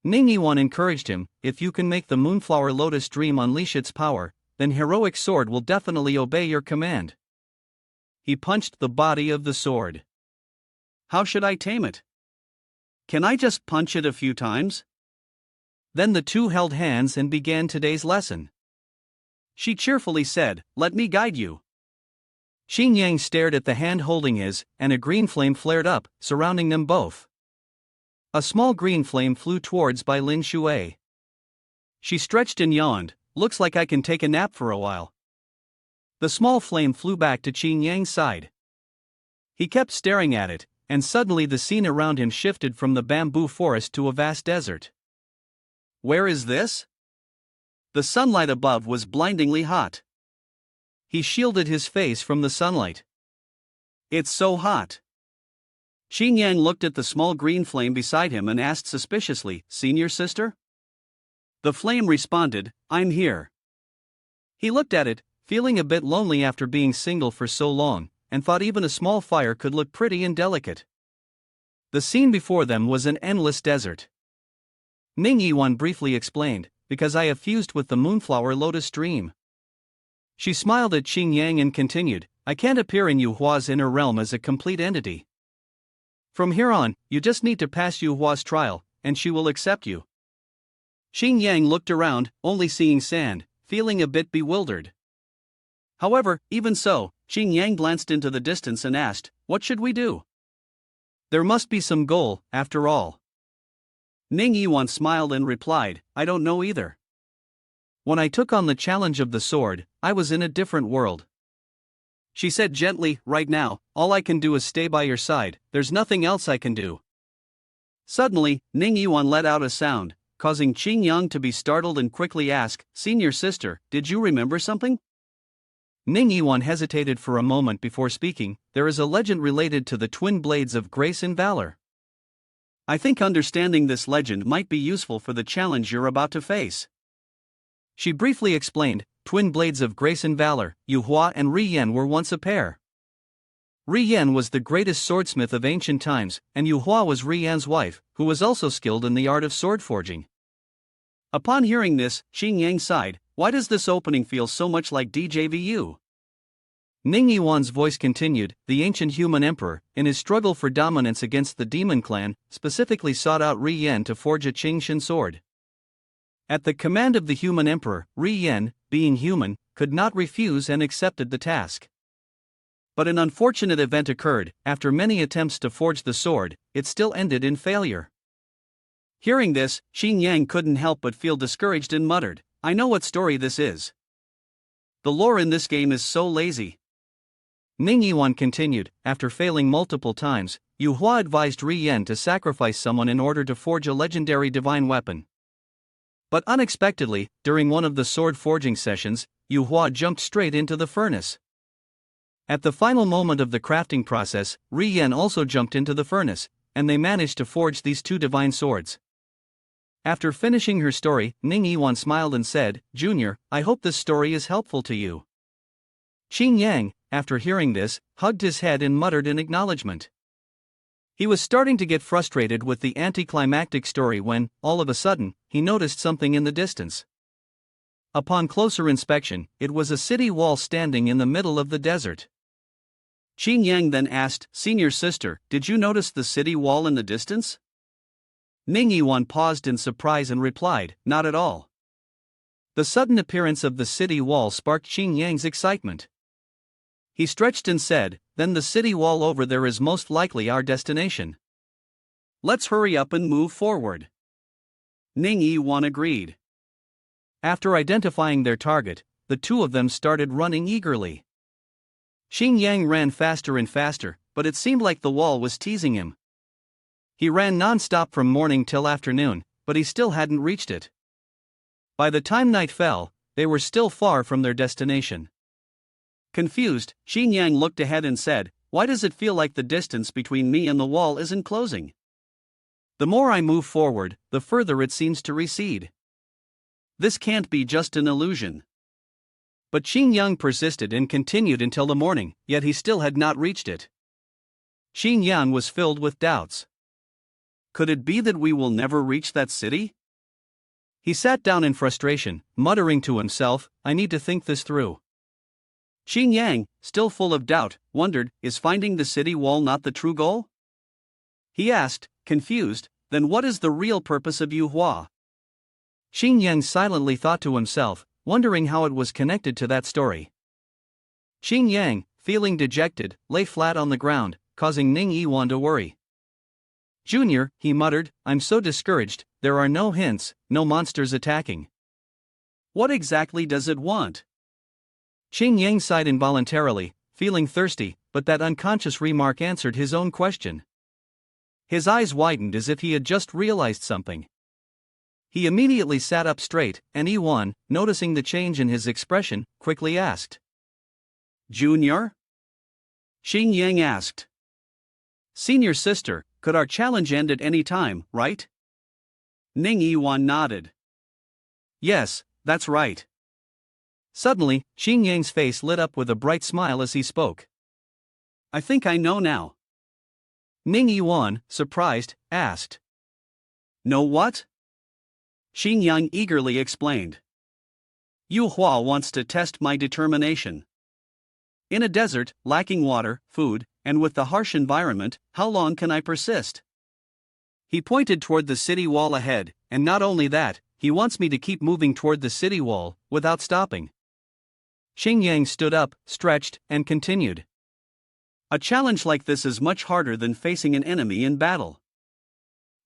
Ning Yiwan encouraged him, If you can make the Moonflower Lotus Dream unleash its power, then heroic sword will definitely obey your command. He punched the body of the sword. How should I tame it? Can I just punch it a few times? Then the two held hands and began today's lesson. She cheerfully said, Let me guide you. Xing Yang stared at the hand holding his, and a green flame flared up, surrounding them both. A small green flame flew towards Bai Lin Shui. She stretched and yawned, Looks like I can take a nap for a while. The small flame flew back to Xing Yang's side. He kept staring at it, and suddenly the scene around him shifted from the bamboo forest to a vast desert. Where is this? The sunlight above was blindingly hot. He shielded his face from the sunlight. It's so hot. Xing Yang looked at the small green flame beside him and asked suspiciously, Senior sister? The flame responded, I'm here. He looked at it, feeling a bit lonely after being single for so long, and thought even a small fire could look pretty and delicate. The scene before them was an endless desert. Ning Yiwan briefly explained, Because I have fused with the Moonflower Lotus Dream. She smiled at Xing Yang and continued, I can't appear in Yu Hua's inner realm as a complete entity. From here on, you just need to pass Yu Hua's trial, and she will accept you. Xing Yang looked around, only seeing sand, feeling a bit bewildered. However, even so, Xing Yang glanced into the distance and asked, What should we do? There must be some goal, after all. Ning Yiwan smiled and replied, I don't know either. When I took on the challenge of the sword, I was in a different world. She said gently, Right now, all I can do is stay by your side, there's nothing else I can do. Suddenly, Ning Yiwan let out a sound, causing Xing Yang to be startled and quickly ask, Senior sister, did you remember something? Ning Yiwan hesitated for a moment before speaking, There is a legend related to the twin blades of grace and valor. I think understanding this legend might be useful for the challenge you're about to face. She briefly explained, Twin blades of grace and valor, Yu Hua and Ri Yan were once a pair. Ri Yan was the greatest swordsmith of ancient times, and Yu Hua was Ri Yan's wife, who was also skilled in the art of sword forging. Upon hearing this, Xing Yang sighed. Why does this opening feel so much like DJVU? Ning Yiwan's voice continued. The ancient human emperor, in his struggle for dominance against the demon clan, specifically sought out Ri Yan to forge a Qingshan sword. At the command of the human emperor, Ri Yan, being human, could not refuse and accepted the task. But an unfortunate event occurred. After many attempts to forge the sword, it still ended in failure. Hearing this, Xing Yang couldn't help but feel discouraged and muttered, I know what story this is. The lore in this game is so lazy. Ning Yiwan continued. After failing multiple times, Yu Hua advised Ri Yan to sacrifice someone in order to forge a legendary divine weapon. But unexpectedly, during one of the sword forging sessions, Yu Hua jumped straight into the furnace. At the final moment of the crafting process, Ri Yan also jumped into the furnace, and they managed to forge these two divine swords. After finishing her story, Ning Yiwan smiled and said, Junior, I hope this story is helpful to you. Xing Yang, after hearing this, hugged his head and muttered in acknowledgement. He was starting to get frustrated with the anticlimactic story when, all of a sudden, he noticed something in the distance. Upon closer inspection, it was a city wall standing in the middle of the desert. Xing Yang then asked, Senior sister, did you notice the city wall in the distance? Ning Yiwan paused in surprise and replied, Not at all. The sudden appearance of the city wall sparked Xing Yang's excitement. He stretched and said, Then the city wall over there is most likely our destination. Let's hurry up and move forward. Ning Yiwan agreed. After identifying their target, the two of them started running eagerly. Xing Yang ran faster and faster, but it seemed like the wall was teasing him. He ran non-stop from morning till afternoon, but he still hadn't reached it. By the time night fell, they were still far from their destination. Confused, Xing Yang looked ahead and said, Why does it feel like the distance between me and the wall isn't closing? The more I move forward, the further it seems to recede. This can't be just an illusion. But Xing Yang persisted and continued until the morning, yet he still had not reached it. Xing Yang was filled with doubts. Could it be that we will never reach that city? He sat down in frustration, muttering to himself, I need to think this through. Xing Yang, still full of doubt, wondered, is finding the city wall not the true goal? He asked, confused, then what is the real purpose of Yu Hua? Xing Yang silently thought to himself, wondering how it was connected to that story. Xing Yang, feeling dejected, lay flat on the ground, causing Ning Yiwan to worry. Junior, he muttered, I'm so discouraged, there are no hints, no monsters attacking. What exactly does it want? Xing Yang sighed involuntarily, feeling thirsty, but that unconscious remark answered his own question. His eyes widened as if he had just realized something. He immediately sat up straight, and Yiwan, noticing the change in his expression, quickly asked. Junior? Xing Yang asked. Senior sister, could our challenge end at any time, right? Ning Yiwan nodded. Yes, that's right. Suddenly, Xing Yang's face lit up with a bright smile as he spoke. I think I know now. Ning Yiwan, surprised, asked. Know what? Xing Yang eagerly explained. Yu Hua wants to test my determination. In a desert, lacking water, food, and with the harsh environment, how long can I persist? He pointed toward the city wall ahead, and not only that, he wants me to keep moving toward the city wall, without stopping. Xing Yang stood up, stretched, and continued. A challenge like this is much harder than facing an enemy in battle.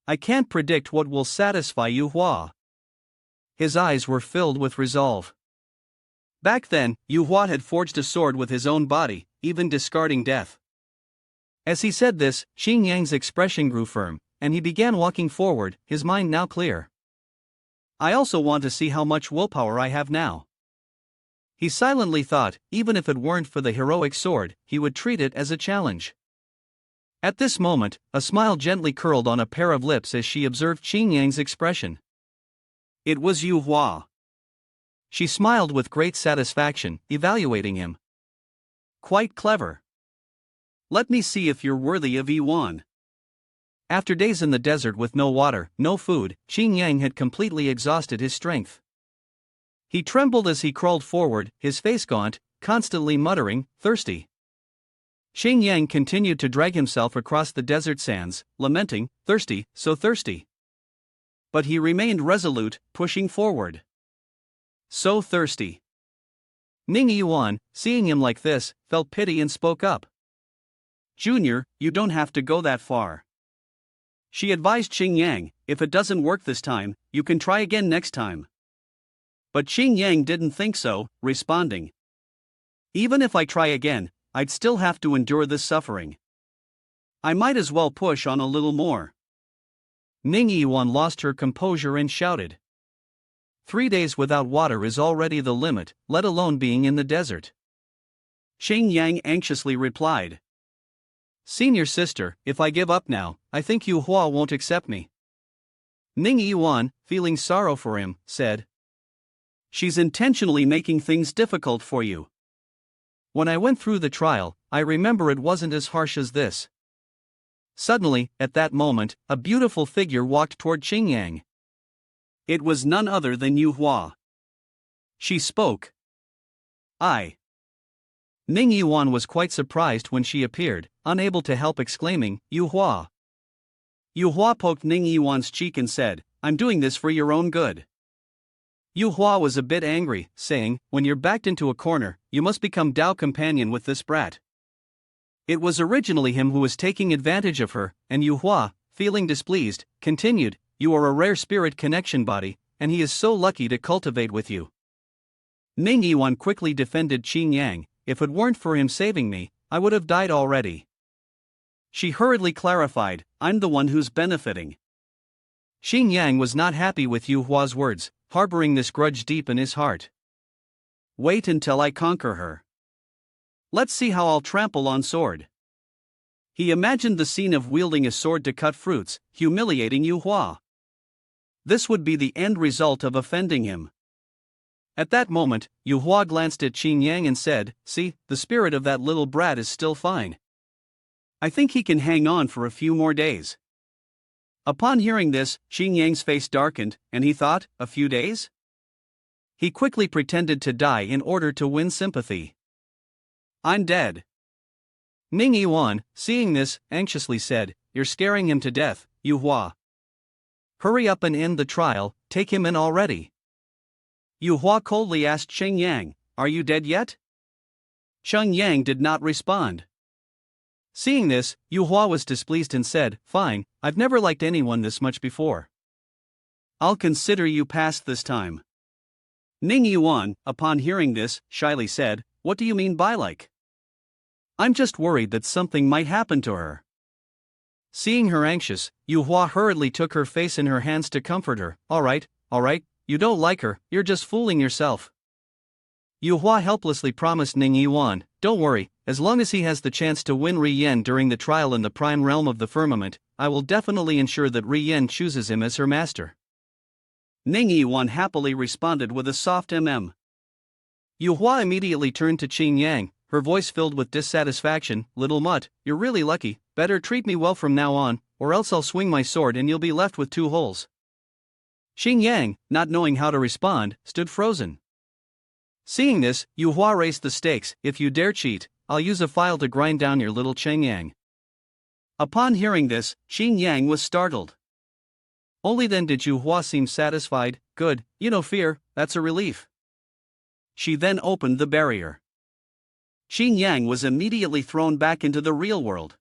I can't predict what will satisfy Yu Hua. His eyes were filled with resolve. Back then, Yu Hua had forged a sword with his own body, even discarding death. As he said this, Xing Yang's expression grew firm, and he began walking forward, his mind now clear. I also want to see how much willpower I have now. He silently thought, even if it weren't for the heroic sword, he would treat it as a challenge. At this moment, a smile gently curled on a pair of lips as she observed Xing Yang's expression. It was Yu Hua. She smiled with great satisfaction, evaluating him. Quite clever. Let me see if you're worthy of Yiwan. After days in the desert with no water, no food, Qing Yang had completely exhausted his strength. He trembled as he crawled forward, his face gaunt, constantly muttering, thirsty. Qing Yang continued to drag himself across the desert sands, lamenting, thirsty, so thirsty. But he remained resolute, pushing forward. So thirsty. Ning Yiwan, seeing him like this, felt pity and spoke up. Junior, you don't have to go that far. She advised Qing Yang, if it doesn't work this time, you can try again next time. But Qing Yang didn't think so, responding. Even if I try again, I'd still have to endure this suffering. I might as well push on a little more. Ning Yiwan lost her composure and shouted. 3 days without water is already the limit, let alone being in the desert. Qing Yang anxiously replied. Senior sister, if I give up now, I think Yu Hua won't accept me. Ning Yiwan, feeling sorrow for him, said. She's intentionally making things difficult for you. When I went through the trial, I remember it wasn't as harsh as this. Suddenly, at that moment, a beautiful figure walked toward Qing Yang. It was none other than Yu Hua. She spoke. Ning Yiwan was quite surprised when she appeared, unable to help exclaiming, Yu Hua. Yu Hua poked Ning Yiwan's cheek and said, I'm doing this for your own good. Yu Hua was a bit angry, saying, when you're backed into a corner, you must become Dao companion with this brat. It was originally him who was taking advantage of her, and Yu Hua, feeling displeased, continued, you are a rare spirit connection body, and he is so lucky to cultivate with you. Ning Yiwan quickly defended Qing Yang, if it weren't for him saving me, I would have died already. She hurriedly clarified, I'm the one who's benefiting. Qing Yang was not happy with Yu Hua's words, harboring this grudge deep in his heart. Wait until I conquer her. Let's see how I'll trample on sword. He imagined the scene of wielding a sword to cut fruits, humiliating Yu Hua. This would be the end result of offending him. At that moment, Yu Hua glanced at Qing Yang and said, see, the spirit of that little brat is still fine. I think he can hang on for a few more days. Upon hearing this, Qing Yang's face darkened, and he thought, a few days? He quickly pretended to die in order to win sympathy. I'm dead. Ning Yiwan, seeing this, anxiously said, you're scaring him to death, Yu Hua. Hurry up and end the trial, take him in already. Yu Hua coldly asked Qing Yang, are you dead yet? Qing Yang did not respond. Seeing this, Yu Hua was displeased and said, fine, I've never liked anyone this much before. I'll consider you passed this time. Ning Yiwan, upon hearing this, shyly said, what do you mean by like? I'm just worried that something might happen to her. Seeing her anxious, Yu Hua hurriedly took her face in her hands to comfort her. All right, you don't like her, you're just fooling yourself. Yu Hua helplessly promised Ning Yiwan, don't worry, as long as he has the chance to win Ri Yen during the trial in the prime realm of the firmament, I will definitely ensure that Ri Yen chooses him as her master. Ning Yiwan happily responded with a soft Yu Hua immediately turned to Qing Yang, her voice filled with dissatisfaction, little mutt, you're really lucky, better treat me well from now on, or else I'll swing my sword and you'll be left with 2 holes. Qing Yang, not knowing how to respond, stood frozen. Seeing this, Yu Hua raised the stakes, if you dare cheat, I'll use a file to grind down your little Qing Yang. Upon hearing this, Qing Yang was startled. Only then did Yu Hua seem satisfied, good, no fear, that's a relief. She then opened the barrier. Qing Yang was immediately thrown back into the real world.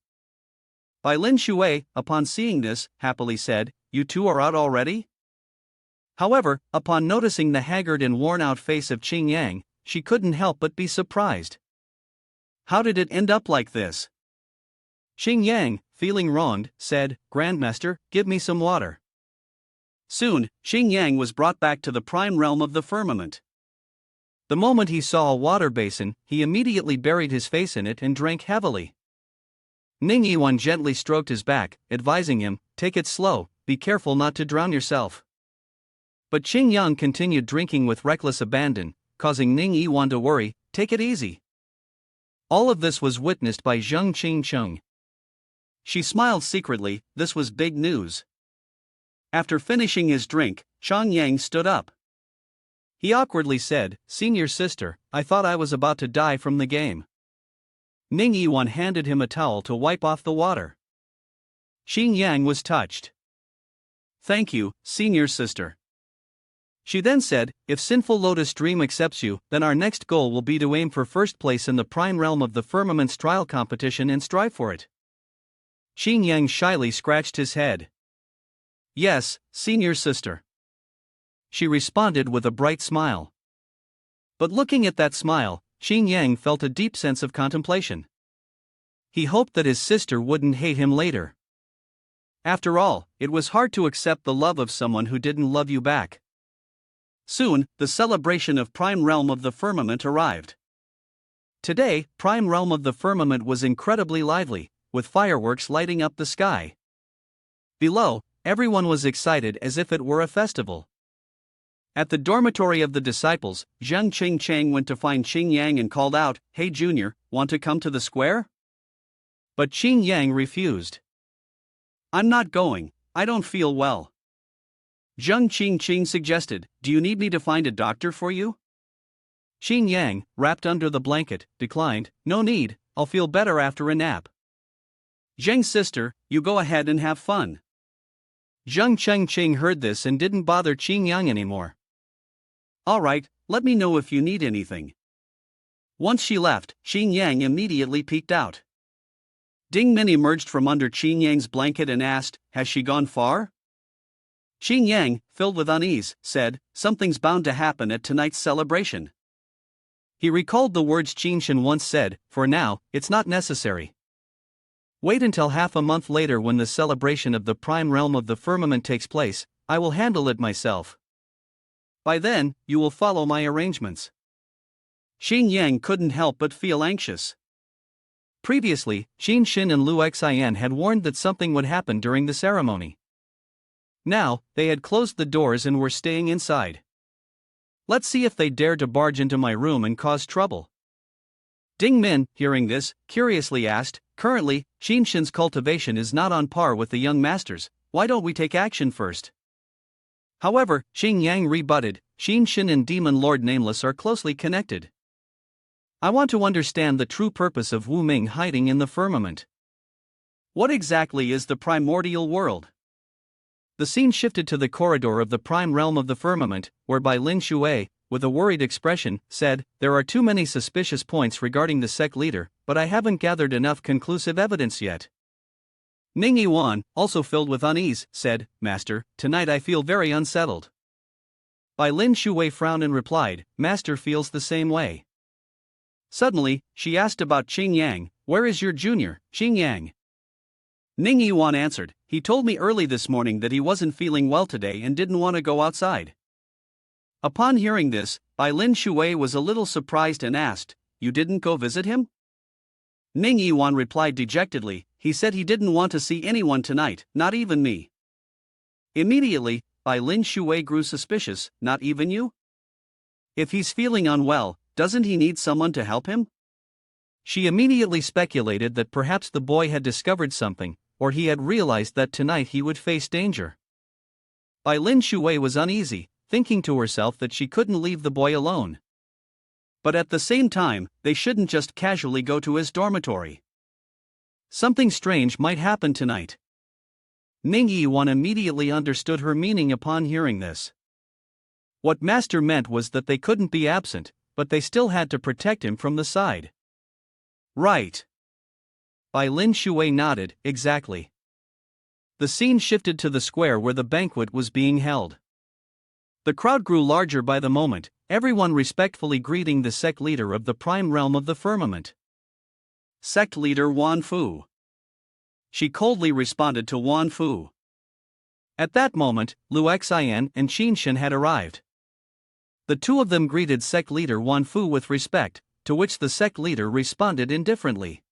Bai Lin Shui, upon seeing this, happily said, you two are out already? However, upon noticing the haggard and worn-out face of Qing Yang, she couldn't help but be surprised. How did it end up like this? Qing Yang, feeling wronged, said, Grandmaster, give me some water. Soon, Qing Yang was brought back to the prime realm of the firmament. The moment he saw a water basin, he immediately buried his face in it and drank heavily. Ning Yiwan gently stroked his back, advising him, take it slow, be careful not to drown yourself. But Qing Yang continued drinking with reckless abandon, causing Ning Yiwan to worry, take it easy. All of this was witnessed by Zheng Qingcheng. She smiled secretly, this was big news. After finishing his drink, Chang Yang stood up. He awkwardly said, "Senior sister, I thought I was about to die from the game." Ning Yiwan handed him a towel to wipe off the water. Xing Yang was touched. "Thank you, senior sister." She then said, "If Sinful Lotus Dream accepts you, then our next goal will be to aim for first place in the prime realm of the firmament's trial competition and strive for it." Xing Yang shyly scratched his head. "Yes, senior sister," she responded with a bright smile. But looking at that smile, Xing Yang felt a deep sense of contemplation. He hoped that his sister wouldn't hate him later. After all, it was hard to accept the love of someone who didn't love you back. Soon, the celebration of Prime Realm of the Firmament arrived. Today, Prime Realm of the Firmament was incredibly lively, with fireworks lighting up the sky. Below, everyone was excited as if it were a festival. At the dormitory of the disciples, Zheng Qingcheng went to find Xing Yang and called out, "Hey Junior, want to come to the square?" But Xing Yang refused. "I'm not going, I don't feel well." Zheng Qingcheng suggested, "Do you need me to find a doctor for you?" Xing Yang, wrapped under the blanket, declined, "No need, I'll feel better after a nap." "Zheng sister, you go ahead and have fun." Zheng Qingcheng heard this and didn't bother Xing Yang anymore. "All right, let me know if you need anything." Once she left, Xing Yang immediately peeked out. Ding Min emerged from under Xing Yang's blanket and asked, "Has she gone far?" Xing Yang, filled with unease, said, "Something's bound to happen at tonight's celebration." He recalled the words Qinshan once said, "For now, it's not necessary. Wait until half a month later when the celebration of the prime realm of the firmament takes place, I will handle it myself. By then, you will follow my arrangements." Xing Yang couldn't help but feel anxious. Previously, Qinshan and Lu Xian had warned that something would happen during the ceremony. Now, they had closed the doors and were staying inside. Let's see if they dare to barge into my room and cause trouble. Ding Min, hearing this, curiously asked, "Currently, Qinshan's cultivation is not on par with the young masters, why don't we take action first?" However, Xing Yang rebutted, "Qinshan and Demon Lord Nameless are closely connected. I want to understand the true purpose of Wu Ming hiding in the firmament. What exactly is the primordial world?" The scene shifted to the corridor of the prime realm of the firmament, whereby Lin Shui, with a worried expression, said, "There are too many suspicious points regarding the sect leader, but I haven't gathered enough conclusive evidence yet." Ning Yiwan, also filled with unease, said, "Master, tonight I feel very unsettled." Bai Lin Shui frowned and replied, "Master feels the same way." Suddenly, she asked about Xing Yang, "Where is your junior, Xing Yang?" Ning Yiwan answered, "He told me early this morning that he wasn't feeling well today and didn't want to go outside." Upon hearing this, Bai Lin Shui was a little surprised and asked, "You didn't go visit him?" Ning Yiwan replied dejectedly, "He said he didn't want to see anyone tonight, not even me." Immediately, Bai Lin Shui grew suspicious, "Not even you? If he's feeling unwell, doesn't he need someone to help him?" She immediately speculated that perhaps the boy had discovered something, or he had realized that tonight he would face danger. Bai Lin Shui was uneasy, thinking to herself that she couldn't leave the boy alone. But at the same time, they shouldn't just casually go to his dormitory. Something strange might happen tonight. Ning Yiwan immediately understood her meaning upon hearing this. What Master meant was that they couldn't be absent, but they still had to protect him from the side. Right. Bai Lin Shui nodded, "Exactly." The scene shifted to the square where the banquet was being held. The crowd grew larger by the moment, everyone respectfully greeting the sect leader of the prime realm of the firmament. "Sect leader Wan Fu." She coldly responded to Wan Fu. At that moment, Lu Xian and Qinshan had arrived. The two of them greeted sect leader Wan Fu with respect, to which the sect leader responded indifferently.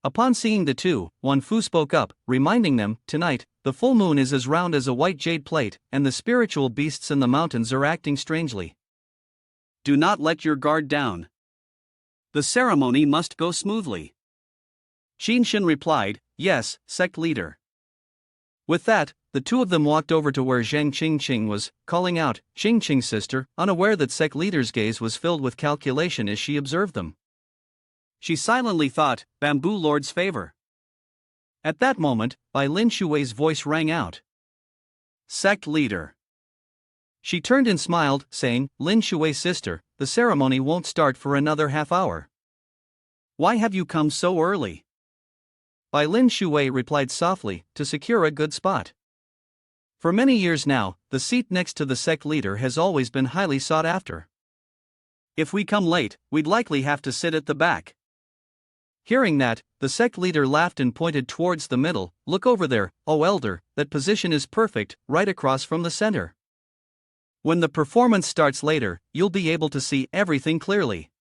Upon seeing the two, Wan Fu spoke up, reminding them, "Tonight, the full moon is as round as a white jade plate, and the spiritual beasts in the mountains are acting strangely. Do not let your guard down. The ceremony must go smoothly. Qinshin replied, yes, sect leader. With that, the two of them walked over to where Zhang Qingqing was, calling out, Qingqing sister, unaware that sect leader's gaze was filled with calculation as she observed them. She silently thought, Bamboo Lord's favor. At that moment, Bai Lin Shui's voice rang out. Sect leader. She turned and smiled, saying, Lin Shui's sister, the ceremony won't start for another half hour. Why have you come so early? Bai Lin Shui replied softly, to secure a good spot. For many years now, the seat next to the sect leader has always been highly sought after. If we come late, we'd likely have to sit at the back. Hearing that, the sect leader laughed and pointed towards the middle. Look over there, O elder, that position is perfect, right across from the center. When the performance starts later, you'll be able to see everything clearly.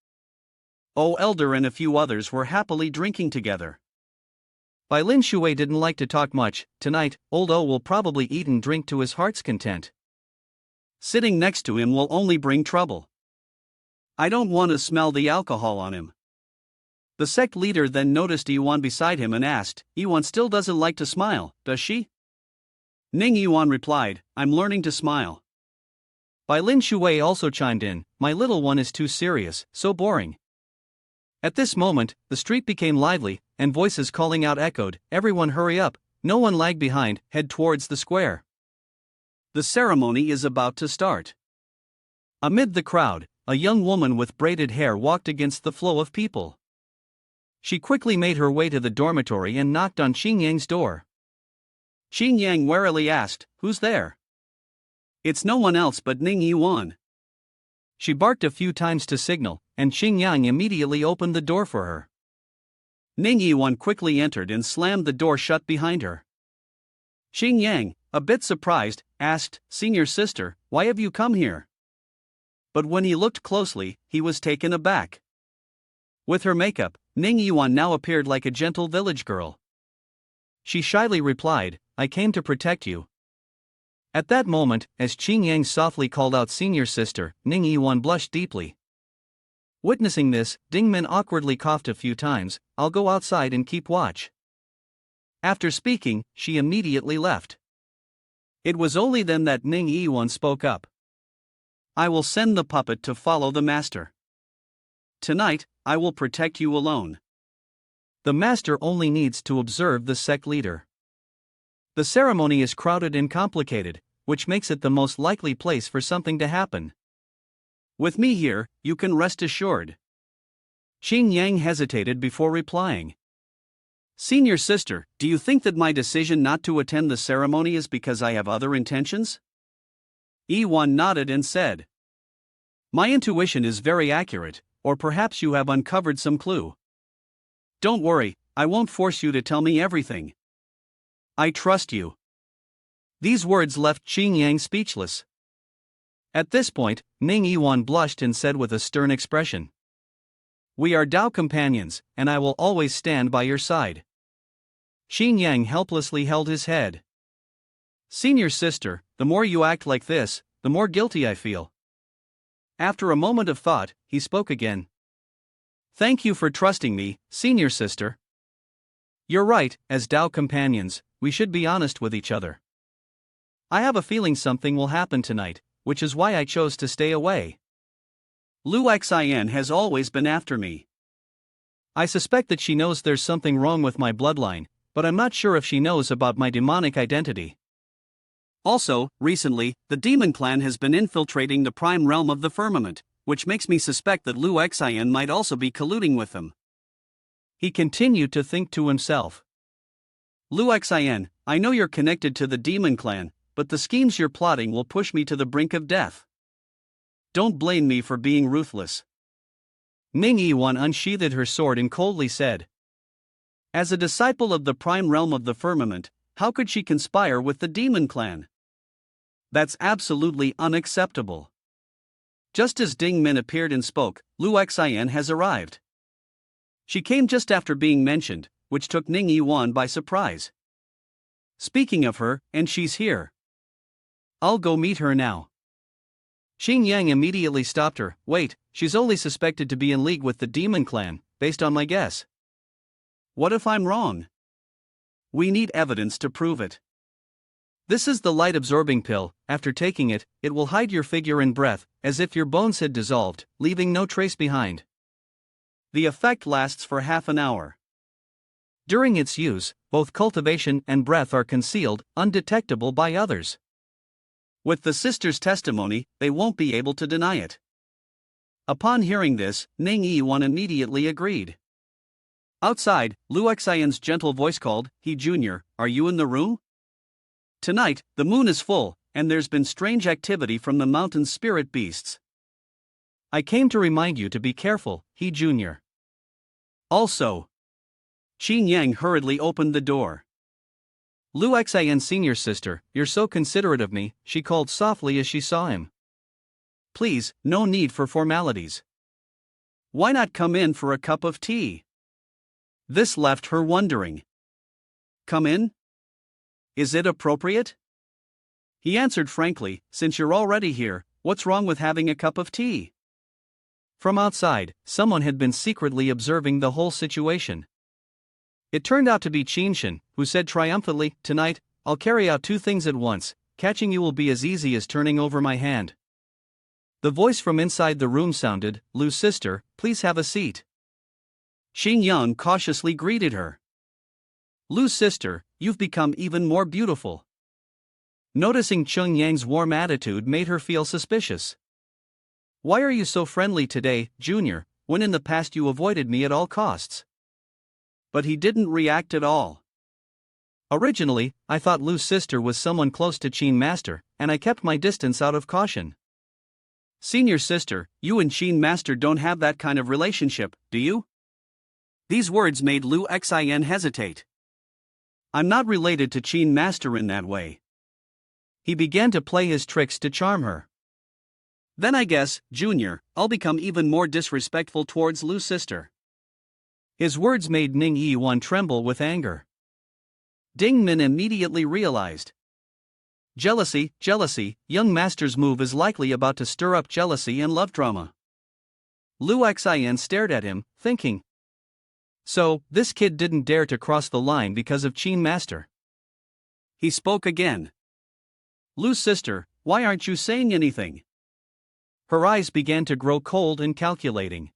O elder and a few others were happily drinking together. Bai Lin Shui didn't like to talk much. Tonight, old O will probably eat and drink to his heart's content. Sitting next to him will only bring trouble. I don't want to smell the alcohol on him. The sect leader then noticed Yiwan beside him and asked, Yiwan still doesn't like to smile, does she? Ning Yiwan replied, I'm learning to smile. Bai Lin Shui also chimed in, my little one is too serious, so boring. At this moment, the street became lively, and voices calling out echoed, everyone hurry up, no one lag behind, head towards the square. The ceremony is about to start. Amid the crowd, a young woman with braided hair walked against the flow of people. She quickly made her way to the dormitory and knocked on Qing Yang's door. Qing Yang warily asked, who's there? It's no one else but Ning Yiwan. She barked a few times to signal, and Qing Yang immediately opened the door for her. Ning Yiwan quickly entered and slammed the door shut behind her. Qing Yang, a bit surprised, asked, Senior sister, why have you come here? But when he looked closely, he was taken aback. With her makeup, Ning Yiwan now appeared like a gentle village girl. She shyly replied, I came to protect you. At that moment, as Qing Yang softly called out senior sister, Ning Yiwan blushed deeply. Witnessing this, Ding Min awkwardly coughed a few times, I'll go outside and keep watch. After speaking, she immediately left. It was only then that Ning Yiwan spoke up. I will send the puppet to follow the master. Tonight, I will protect you alone. The master only needs to observe the sect leader. The ceremony is crowded and complicated, which makes it the most likely place for something to happen. With me here, you can rest assured. Qing Yang hesitated before replying. Senior sister, do you think that my decision not to attend the ceremony is because I have other intentions? Yiwan nodded and said, my intuition is very accurate, or perhaps you have uncovered some clue. Don't worry, I won't force you to tell me everything. I trust you. These words left Qing Yang speechless. At this point, Ning Yiwan blushed and said with a stern expression, we are Dao companions, and I will always stand by your side. Qing Yang helplessly held his head. Senior sister, the more you act like this, the more guilty I feel. After a moment of thought, he spoke again. Thank you for trusting me, senior sister. You're right, as Dao companions, we should be honest with each other. I have a feeling something will happen tonight, which is why I chose to stay away. Lu Xian has always been after me. I suspect that she knows there's something wrong with my bloodline, but I'm not sure if she knows about my demonic identity. Also, recently, the demon clan has been infiltrating the prime realm of the firmament, which makes me suspect that Lu Xian might also be colluding with them. He continued to think to himself. Lu Xian, I know you're connected to the demon clan, but the schemes you're plotting will push me to the brink of death. Don't blame me for being ruthless. Ning Yiwan unsheathed her sword and coldly said, as a disciple of the prime realm of the firmament, how could she conspire with the demon clan? That's absolutely unacceptable. Just as Ding Min appeared and spoke, Lu Xian has arrived. She came just after being mentioned, which took Ning Yiwan by surprise. Speaking of her, and she's here. I'll go meet her now. Xing Yang immediately stopped her. Wait, she's only suspected to be in league with the demon clan, based on my guess. What if I'm wrong? We need evidence to prove it. This is the light-absorbing pill. After taking it, it will hide your figure and breath, as if your bones had dissolved, leaving no trace behind. The effect lasts for half an hour. During its use, both cultivation and breath are concealed, undetectable by others. With the sisters' testimony, they won't be able to deny it. Upon hearing this, Ning Yiwan immediately agreed. Outside, Lu Xian's gentle voice called, "He Jr., are you in the room? Tonight, the moon is full, and there's been strange activity from the mountain's spirit beasts. I came to remind you to be careful, He Jr. Also." Qin Yang hurriedly opened the door. Lu Xian's senior sister, you're so considerate of me, she called softly as she saw him. Please, no need for formalities. Why not come in for a cup of tea? This left her wondering. Come in? Is it appropriate? He answered frankly, since you're already here, what's wrong with having a cup of tea? From outside, someone had been secretly observing the whole situation. It turned out to be Qinshan, who said triumphantly, "Tonight, I'll carry out two things at once. Catching you will be as easy as turning over my hand." The voice from inside the room sounded, "Lu's sister, please have a seat." Xing Yang cautiously greeted her. "Lu's sister, you've become even more beautiful." Noticing Cheng Yang's warm attitude made her feel suspicious. "Why are you so friendly today, Junior, when in the past you avoided me at all costs?" But he didn't react at all. "Originally, I thought Lu's sister was someone close to Qin Master, and I kept my distance out of caution." "Senior sister, you and Qin Master don't have that kind of relationship, do you?" These words made Lu Xian hesitate. "I'm not related to Qin Master in that way." He began to play his tricks to charm her. "Then I guess, Junior, I'll become even more disrespectful towards Lu's sister." His words made Ning Yiwan tremble with anger. Ding Min immediately realized. Jealousy, young master's move is likely about to stir up jealousy and love drama. Lu Xian stared at him, thinking. So, this kid didn't dare to cross the line because of Qin Master. He spoke again. "Lu's sister, why aren't you saying anything?" Her eyes began to grow cold and calculating.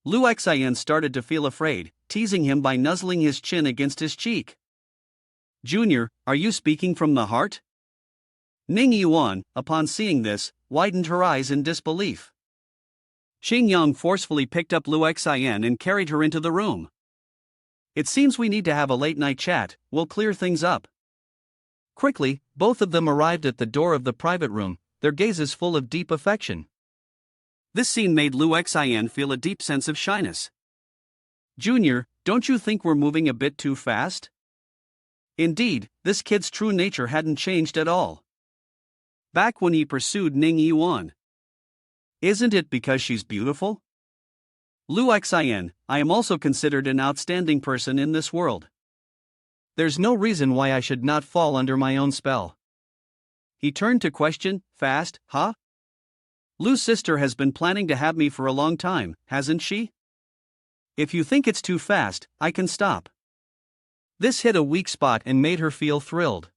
Lu Xian started to feel afraid, teasing him by nuzzling his chin against his cheek. "Junior, are you speaking from the heart?" Ning Yiwan, upon seeing this, widened her eyes in disbelief. Xing Yang forcefully picked up Lu Xian and carried her into the room. "It seems we need to have a late-night chat, we'll clear things up." Quickly, both of them arrived at the door of the private room, their gazes full of deep affection. This scene made Lu Xian feel a deep sense of shyness. "Junior, don't you think we're moving a bit too fast?" Indeed, this kid's true nature hadn't changed at all. Back when he pursued Ning Yiwan. "Isn't it because she's beautiful?" "Lu Xian, I am also considered an outstanding person in this world. There's no reason why I should not fall under my own spell." He turned to question, "Fast, huh? Lu's sister has been planning to have me for a long time, hasn't she? If you think it's too fast, I can stop." This hit a weak spot and made her feel thrilled.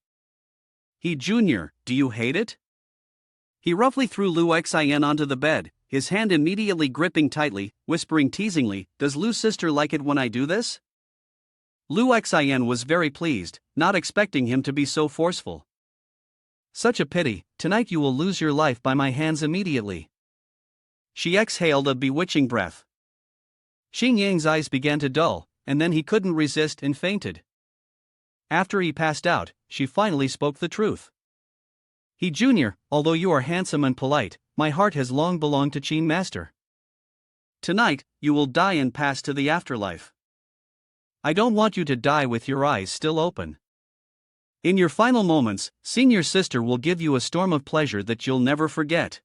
"He Junior, do you hate it?" He roughly threw Lu Xian onto the bed, his hand immediately gripping tightly, whispering teasingly, "Does Lu's sister like it when I do this?" Lu Xian was very pleased, not expecting him to be so forceful. "Such a pity, tonight you will lose your life by my hands immediately." She exhaled a bewitching breath. Xing Yang's eyes began to dull, and then he couldn't resist and fainted. After he passed out, she finally spoke the truth. "He Junior, although you are handsome and polite, my heart has long belonged to Qin Master. Tonight, you will die and pass to the afterlife. I don't want you to die with your eyes still open. In your final moments, senior sister will give you a storm of pleasure that you'll never forget."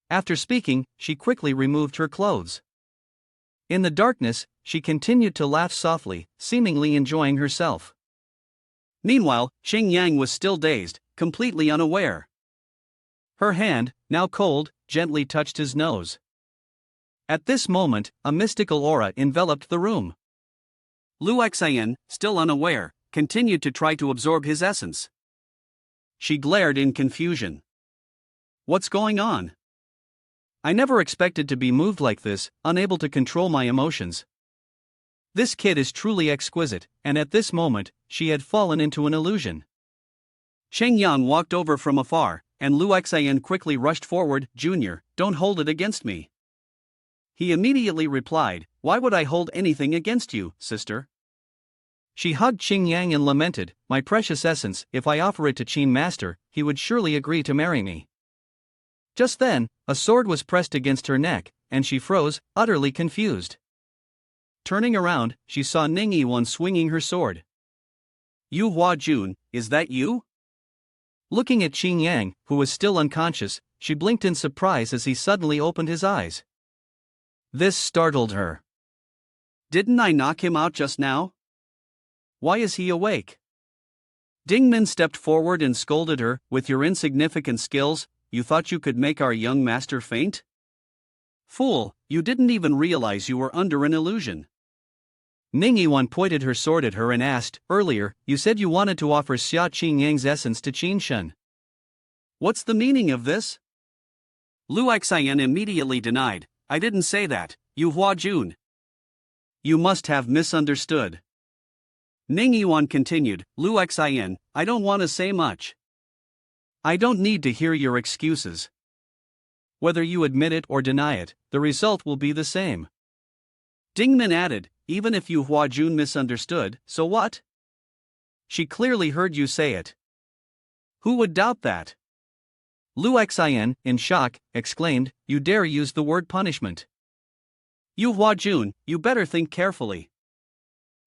After speaking, she quickly removed her clothes. In the darkness, she continued to laugh softly, seemingly enjoying herself. Meanwhile, Xing Yang was still dazed, completely unaware. Her hand, now cold, gently touched his nose. At this moment, a mystical aura enveloped the room. Lu Xian, still unaware, continued to try to absorb his essence. She glared in confusion. What's going on? I never expected to be moved like this, unable to control my emotions. This kid is truly exquisite, and at this moment, she had fallen into an illusion. Cheng Yang walked over from afar, and Lu Xian quickly rushed forward. Junior, don't hold it against me. He immediately replied, why would I hold anything against you, sister? She hugged Qing Yang and lamented, my precious essence, if I offer it to Qin Master, he would surely agree to marry me. Just then, a sword was pressed against her neck, and she froze, utterly confused. Turning around, she saw Ning Yiwan swinging her sword. Yu Hua Jun, is that you? Looking at Qing Yang, who was still unconscious, she blinked in surprise as he suddenly opened his eyes. This startled her. Didn't I knock him out just now? Why is he awake? Dingmin stepped forward and scolded her, with your insignificant skills, you thought you could make our young master faint? Fool, you didn't even realize you were under an illusion. Ning Yiwan pointed her sword at her and asked, earlier, you said you wanted to offer Xia Qing Yang's essence to Qin Shen. What's the meaning of this? Lu Xian immediately denied, I didn't say that, Yu Hua Jun. You must have misunderstood. Ning Yiwan continued, Lu Xian, I don't want to say much. I don't need to hear your excuses. Whether you admit it or deny it, the result will be the same. Dingmin added, even if Yu Hua Jun misunderstood, so what? She clearly heard you say it. Who would doubt that? Lu Xian, in shock, exclaimed, you dare use the word punishment. Yu Hua Jun, you better think carefully.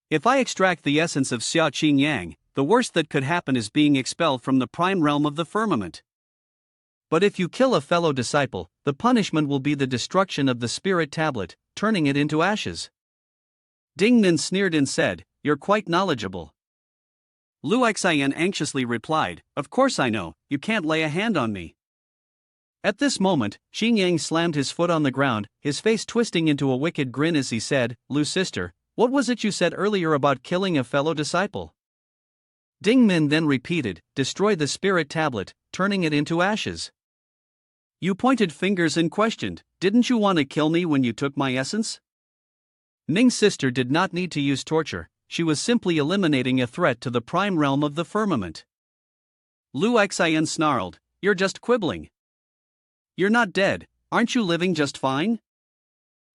If I extract the essence of Xia Qing Yang, the worst that could happen is being expelled from the prime realm of the firmament. But if you kill a fellow disciple, the punishment will be the destruction of the spirit tablet, turning it into ashes. Dingmin sneered and said, you're quite knowledgeable. Lu Xian anxiously replied, of course I know, you can't lay a hand on me. At this moment, Qing Yang slammed his foot on the ground, his face twisting into a wicked grin as he said, Lu sister, what was it you said earlier about killing a fellow disciple? Dingmin then repeated, destroy the spirit tablet, turning it into ashes. You pointed fingers and questioned, didn't you want to kill me when you took my essence? Ning's sister did not need to use torture, she was simply eliminating a threat to the prime realm of the firmament. Lu Xian snarled, you're just quibbling. You're not dead, aren't you living just fine?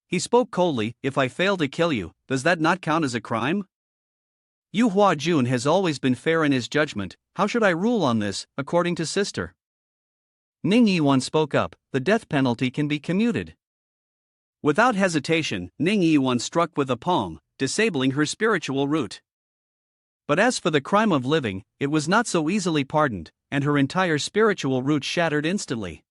He spoke coldly, if I fail to kill you, does that not count as a crime? Yu Hua Jun has always been fair in his judgment, how should I rule on this, according to sister? Ning Yiwan spoke up, the death penalty can be commuted. Without hesitation, Ning Yiwan struck with a palm, disabling her spiritual root. But as for the crime of living, it was not so easily pardoned, and her entire spiritual root shattered instantly.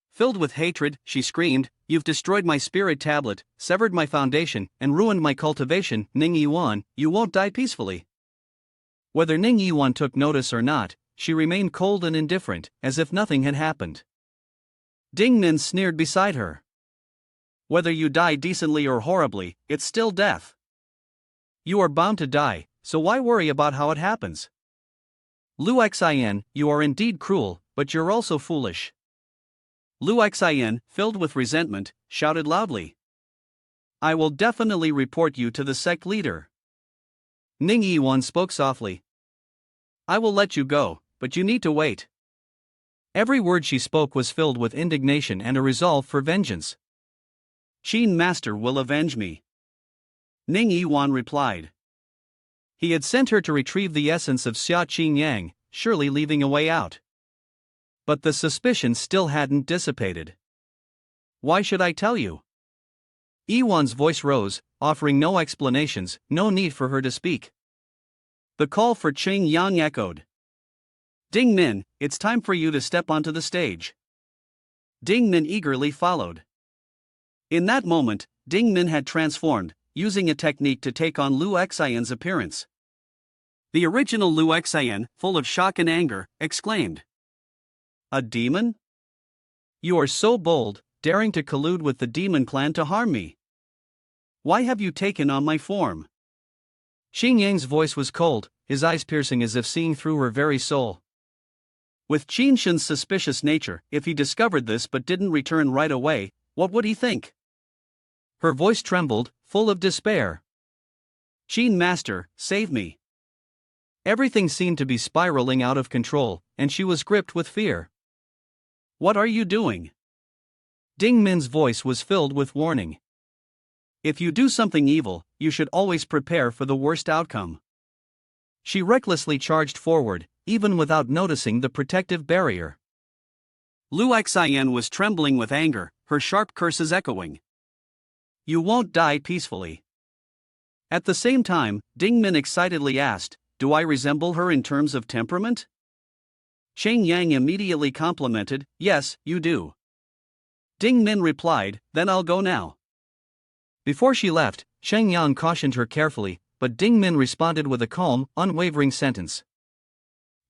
Filled with hatred, she screamed, you've destroyed my spirit tablet, severed my foundation, and ruined my cultivation, Ning Yiwan, you won't die peacefully. Whether Ning Yiwan took notice or not, she remained cold and indifferent, as if nothing had happened. Dingmin sneered beside her. Whether you die decently or horribly, it's still death. You are bound to die, so why worry about how it happens? Lu Xian, you are indeed cruel, but you're also foolish. Lu Xian, filled with resentment, shouted loudly. I will definitely report you to the sect leader. Ning Yiwan spoke softly. I will let you go, but you need to wait. Every word she spoke was filled with indignation and a resolve for vengeance. Qin Master will avenge me. Ning Yiwan replied. He had sent her to retrieve the essence of Xia Qing Yang, surely leaving a way out. But the suspicion still hadn't dissipated. Why should I tell you? Yiwan's voice rose, offering no explanations, no need for her to speak. The call for Qing Yang echoed. Dingmin, it's time for you to step onto the stage. Dingmin eagerly followed. In that moment, Dingmin had transformed, using a technique to take on Lu Xian's appearance. The original Lu Xian, full of shock and anger, exclaimed. A demon? You are so bold, daring to collude with the demon clan to harm me. Why have you taken on my form? Xing Yang's voice was cold, his eyes piercing as if seeing through her very soul. With Qin Shen's suspicious nature, if he discovered this but didn't return right away, what would he think? Her voice trembled, full of despair. Qin Master, save me. Everything seemed to be spiraling out of control, and she was gripped with fear. What are you doing? Ding Min's voice was filled with warning. If you do something evil, you should always prepare for the worst outcome. She recklessly charged forward, even without noticing the protective barrier. Lu Xian was trembling with anger, her sharp curses echoing. You won't die peacefully. At the same time, Ding Min excitedly asked, do I resemble her in terms of temperament? Cheng Yang immediately complimented, yes, you do. Ding Min replied, then I'll go now. Before she left, Cheng Yang cautioned her carefully, but Ding Min responded with a calm, unwavering sentence.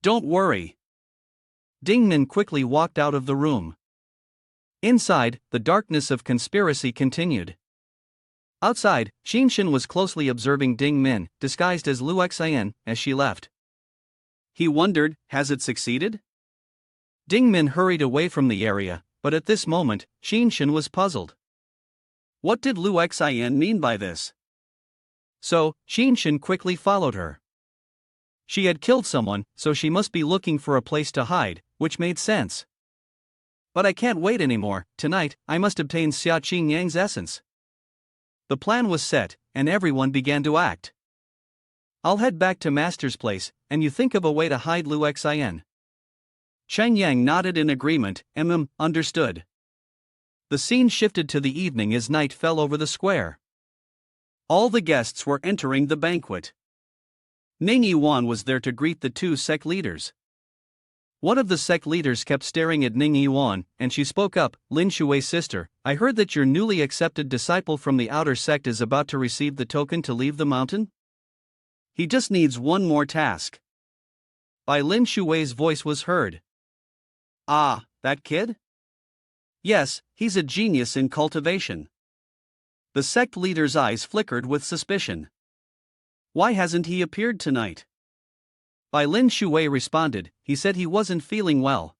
Don't worry. Ding Min quickly walked out of the room. Inside, the darkness of conspiracy continued. Outside, Qin Shen was closely observing Ding Min, disguised as Lu Xian, as she left. He wondered, has it succeeded? Ding Min hurried away from the area, but at this moment, Qin Shen was puzzled. What did Lu Xian mean by this? So, Qin Shen quickly followed her. She had killed someone, so she must be looking for a place to hide, which made sense. But I can't wait anymore, tonight, I must obtain Xia Qing Yang's essence. The plan was set, and everyone began to act. I'll head back to Master's place, and you think of a way to hide Lu Xian. Cheng Yang nodded in agreement, understood. The scene shifted to the evening as night fell over the square. All the guests were entering the banquet. Ning Yiwan was there to greet the two sect leaders. One of the sect leaders kept staring at Ning Yiwan, and she spoke up, Lin Shui's sister, I heard that your newly accepted disciple from the outer sect is about to receive the token to leave the mountain? He just needs one more task. By Lin Shui's voice was heard. Ah, that kid? Yes, he's a genius in cultivation. The sect leader's eyes flickered with suspicion. Why hasn't he appeared tonight? Bai Lin Shui responded, he said he wasn't feeling well.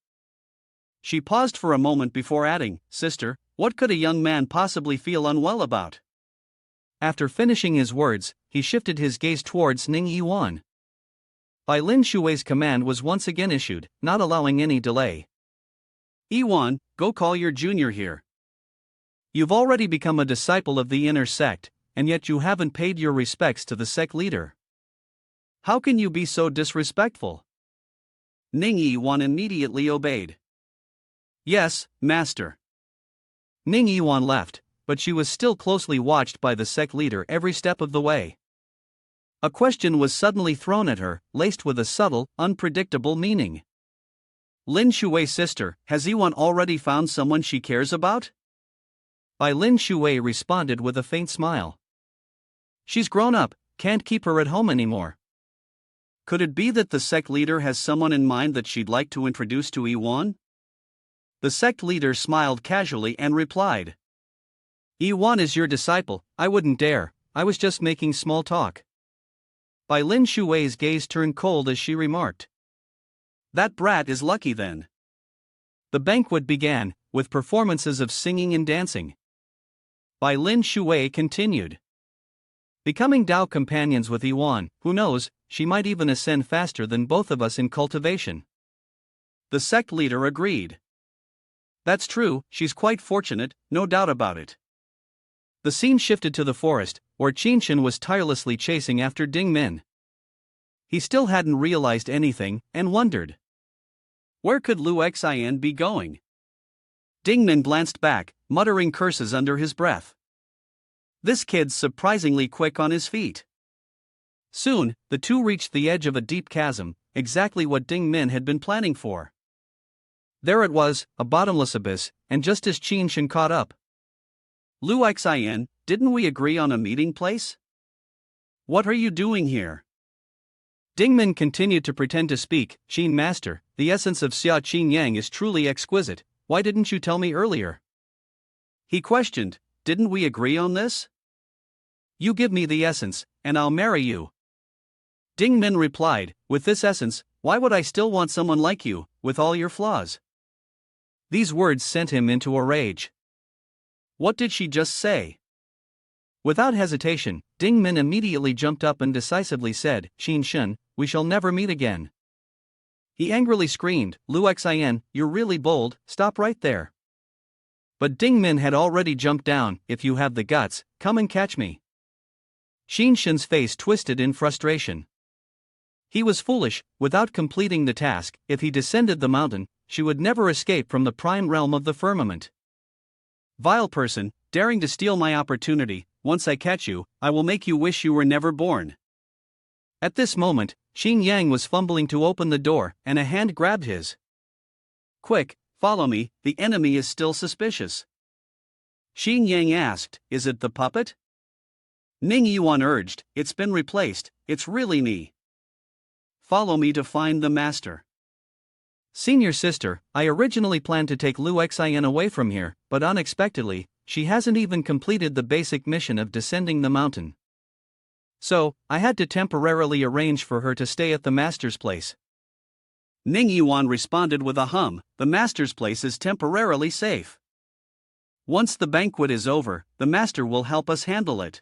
She paused for a moment before adding, Sister, what could a young man possibly feel unwell about? After finishing his words, he shifted his gaze towards Ning Yiwan. Bai Lin Shui's command was once again issued, not allowing any delay. Yiwan, go call your junior here. You've already become a disciple of the inner sect, and yet you haven't paid your respects to the sect leader. How can you be so disrespectful? Ning Yiwan immediately obeyed. Yes, Master. Ning Yiwan left, but she was still closely watched by the sect leader every step of the way. A question was suddenly thrown at her, laced with a subtle, unpredictable meaning. Lin Shui's sister, has Yiwan already found someone she cares about? Bai Lin Shui responded with a faint smile. She's grown up, can't keep her at home anymore. Could it be that the sect leader has someone in mind that she'd like to introduce to Yiwan? The sect leader smiled casually and replied. Yiwan is your disciple, I wouldn't dare, I was just making small talk. Bai Lin Shui's gaze turned cold as she remarked. That brat is lucky then. The banquet began, with performances of singing and dancing. Bai Lin Shui continued. Becoming Dao companions with Yiwan, who knows, she might even ascend faster than both of us in cultivation. The sect leader agreed. That's true, she's quite fortunate, no doubt about it. The scene shifted to the forest, where Qin Shen was tirelessly chasing after Ding Min. He still hadn't realized anything, and wondered. Where could Lu Xian be going? Ding Min glanced back, muttering curses under his breath. This kid's surprisingly quick on his feet. Soon, the two reached the edge of a deep chasm, exactly what Ding Min had been planning for. There it was, a bottomless abyss, and just as Qin Shen caught up. Lu Xian, didn't we agree on a meeting place? What are you doing here? Ding Min continued to pretend to speak, Qin Master, the essence of Xia Qing Yang is truly exquisite, why didn't you tell me earlier? He questioned, didn't we agree on this? You give me the essence, and I'll marry you. Ding Min replied, with this essence, why would I still want someone like you, with all your flaws? These words sent him into a rage. What did she just say? Without hesitation, Ding Min immediately jumped up and decisively said, Xin Shen, we shall never meet again. He angrily screamed, Lu Xin, you're really bold, stop right there. But Ding Min had already jumped down, if you have the guts, come and catch me. Xin Shen's face twisted in frustration. He was foolish, without completing the task, if he descended the mountain, she would never escape from the prime realm of the firmament. Vile person, daring to steal my opportunity, once I catch you, I will make you wish you were never born. At this moment, Xin Yang was fumbling to open the door, and a hand grabbed his. Quick, follow me, the enemy is still suspicious. Xin Yang asked, is it the puppet? Ning Yiwan urged, it's been replaced, it's really me. Follow me to find the master. Senior sister, I originally planned to take Lu Xin away from here, but unexpectedly, she hasn't even completed the basic mission of descending the mountain. So, I had to temporarily arrange for her to stay at the master's place. Ning Yiwan responded with a hum, the master's place is temporarily safe. Once the banquet is over, the master will help us handle it.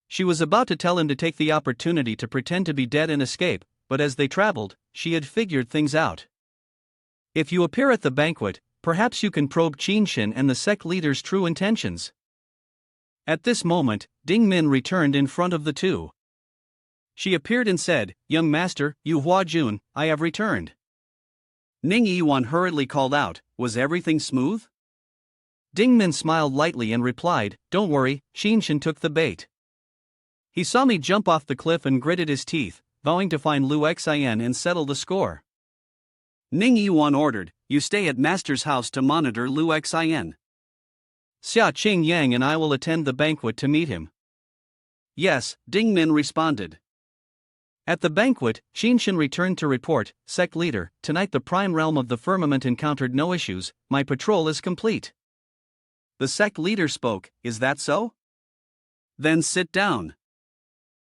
She was about to tell him to take the opportunity to pretend to be dead and escape, but as they traveled, she had figured things out. If you appear at the banquet, perhaps you can probe Qin Shen and the sect leader's true intentions. At this moment, Ding Min returned in front of the two. She appeared and said, Young master, Yu Hua Jun, I have returned. Ning Yiwan hurriedly called out, was everything smooth? Ding Min smiled lightly and replied, Don't worry, Qin Shen took the bait. He saw me jump off the cliff and gritted his teeth, vowing to find Lu Xin and settle the score. Ning Yiwan ordered, you stay at master's house to monitor Lu Xin. Xia Qing Yang and I will attend the banquet to meet him. Yes, Ding Min responded. At the banquet, Qin Shen returned to report, Sect leader, tonight the prime realm of the firmament encountered no issues, my patrol is complete. The sect leader spoke, is that so? Then sit down.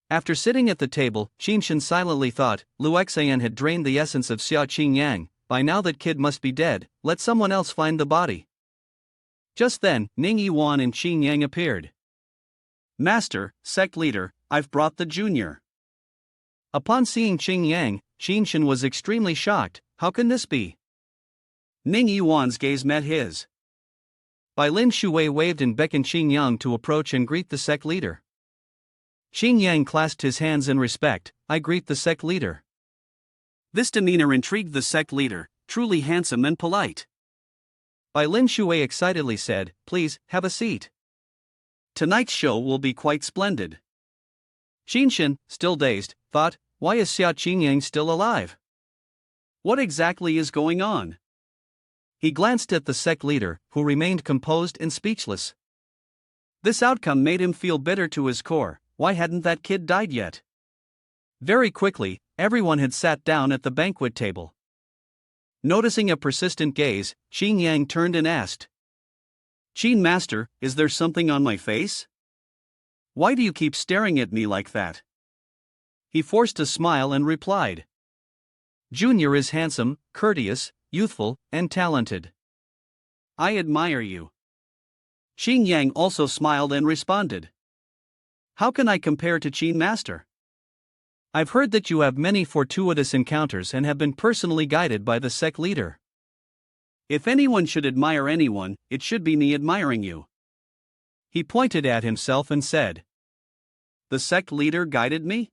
After sitting at the table, Qin Shen silently thought, Lu Xin had drained the essence of Xia Qing Yang, by now that kid must be dead, let someone else find the body. Just then, Ning Yiwan and Qin Yang appeared. Master, sect leader, I've brought the junior. Upon seeing Qin Yang, Qin Shen was extremely shocked, how can this be? Ning Yiwan's gaze met his. Bai Lin Shui waved and beckoned Qin Yang to approach and greet the sect leader. Qin Yang clasped his hands in respect, I greet the sect leader. This demeanor intrigued the sect leader, truly handsome and polite. Bai Lin Shui excitedly said, Please, have a seat. Tonight's show will be quite splendid. Qin Shen, still dazed, thought, why is Xia Qing Yang still alive? What exactly is going on? He glanced at the sect leader, who remained composed and speechless. This outcome made him feel bitter to his core, why hadn't that kid died yet? Very quickly, everyone had sat down at the banquet table. Noticing a persistent gaze, Qin Yang turned and asked, Qin master, is there something on my face? Why do you keep staring at me like that? He forced a smile and replied, Junior is handsome, courteous, youthful, and talented. I admire you. Qin Yang also smiled and responded, How can I compare to Qin master? I've heard that you have many fortuitous encounters and have been personally guided by the sect leader. If anyone should admire anyone, it should be me admiring you. He pointed at himself and said, The sect leader guided me?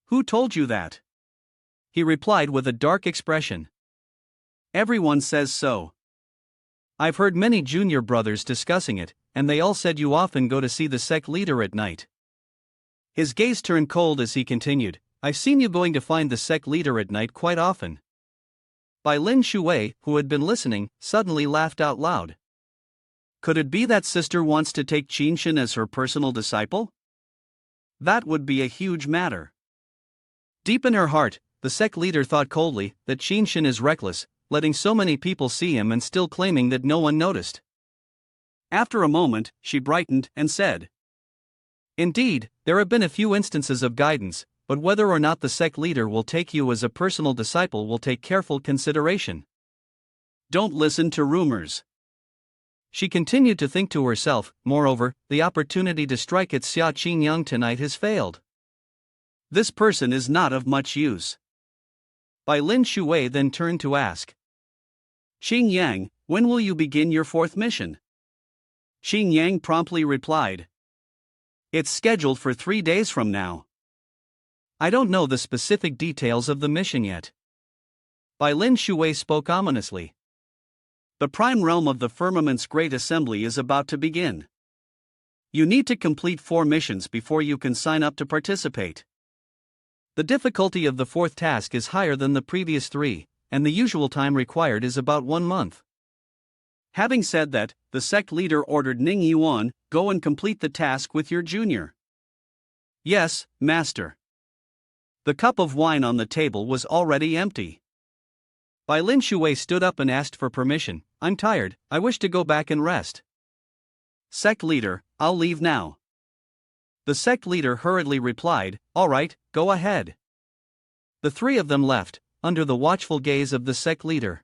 Who told you that? He replied with a dark expression. Everyone says so. I've heard many junior brothers discussing it, and they all said you often go to see the sect leader at night. His gaze turned cold as he continued, I've seen you going to find the sect leader at night quite often. Bai Lin Shui, who had been listening, suddenly laughed out loud. Could it be that sister wants to take Qin Shen as her personal disciple? That would be a huge matter. Deep in her heart, the sect leader thought coldly that Qin Shen is reckless, letting so many people see him and still claiming that no one noticed. After a moment, she brightened and said, Indeed, there have been a few instances of guidance, but whether or not the sect leader will take you as a personal disciple will take careful consideration. Don't listen to rumors. She continued to think to herself, moreover, the opportunity to strike at Xia Qingyang tonight has failed. This person is not of much use. Bai Lin Shui then turned to ask, Qingyang, when will you begin your fourth mission? Qingyang promptly replied, It's scheduled for 3 days from now. I don't know the specific details of the mission yet. Bai Lin Shui spoke ominously. The prime realm of the firmament's great assembly is about to begin. You need to complete 4 missions before you can sign up to participate. The difficulty of the fourth task is higher than the previous 3, and the usual time required is about 1 month. Having said that, the sect leader ordered Ning Yiwan, go and complete the task with your junior. Yes, master. The cup of wine on the table was already empty. Bai Lin Shui stood up and asked for permission. I'm tired, I wish to go back and rest. Sect leader, I'll leave now. The sect leader hurriedly replied, All right, go ahead. The 3 of them left, under the watchful gaze of the sect leader.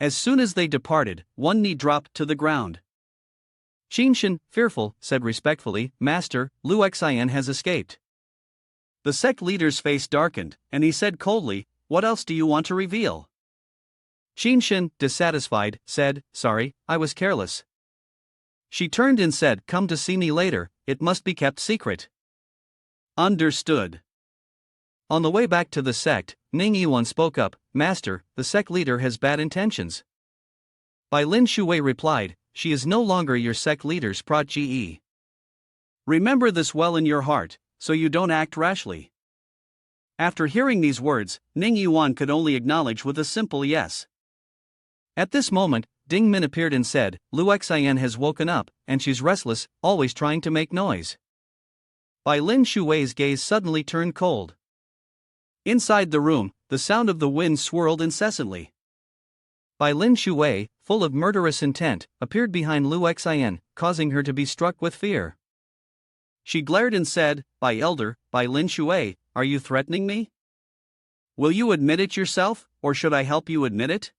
As soon as they departed, one knee dropped to the ground. Qinshan, fearful, said respectfully, Master, Lu Xian has escaped. The sect leader's face darkened, and he said coldly, What else do you want to reveal? Qinshan, dissatisfied, said, Sorry, I was careless. She turned and said, Come to see me later, it must be kept secret. Understood. On the way back to the sect, Ning Yiwan spoke up, Master, the sect leader has bad intentions. Bai Lin Shui replied, She is no longer your sect leader's protege. Remember this well in your heart, so you don't act rashly. After hearing these words, Ning Yiwan could only acknowledge with a simple yes. At this moment, Ding Min appeared and said, Lu Xian has woken up, and she's restless, always trying to make noise. Bai Lin Shui's gaze suddenly turned cold. Inside the room, the sound of the wind swirled incessantly. Bai Lin Shui, full of murderous intent, appeared behind Lu Xian, causing her to be struck with fear. She glared and said, Bai Lin Shui, are you threatening me? Will you admit it yourself, or should I help you admit it?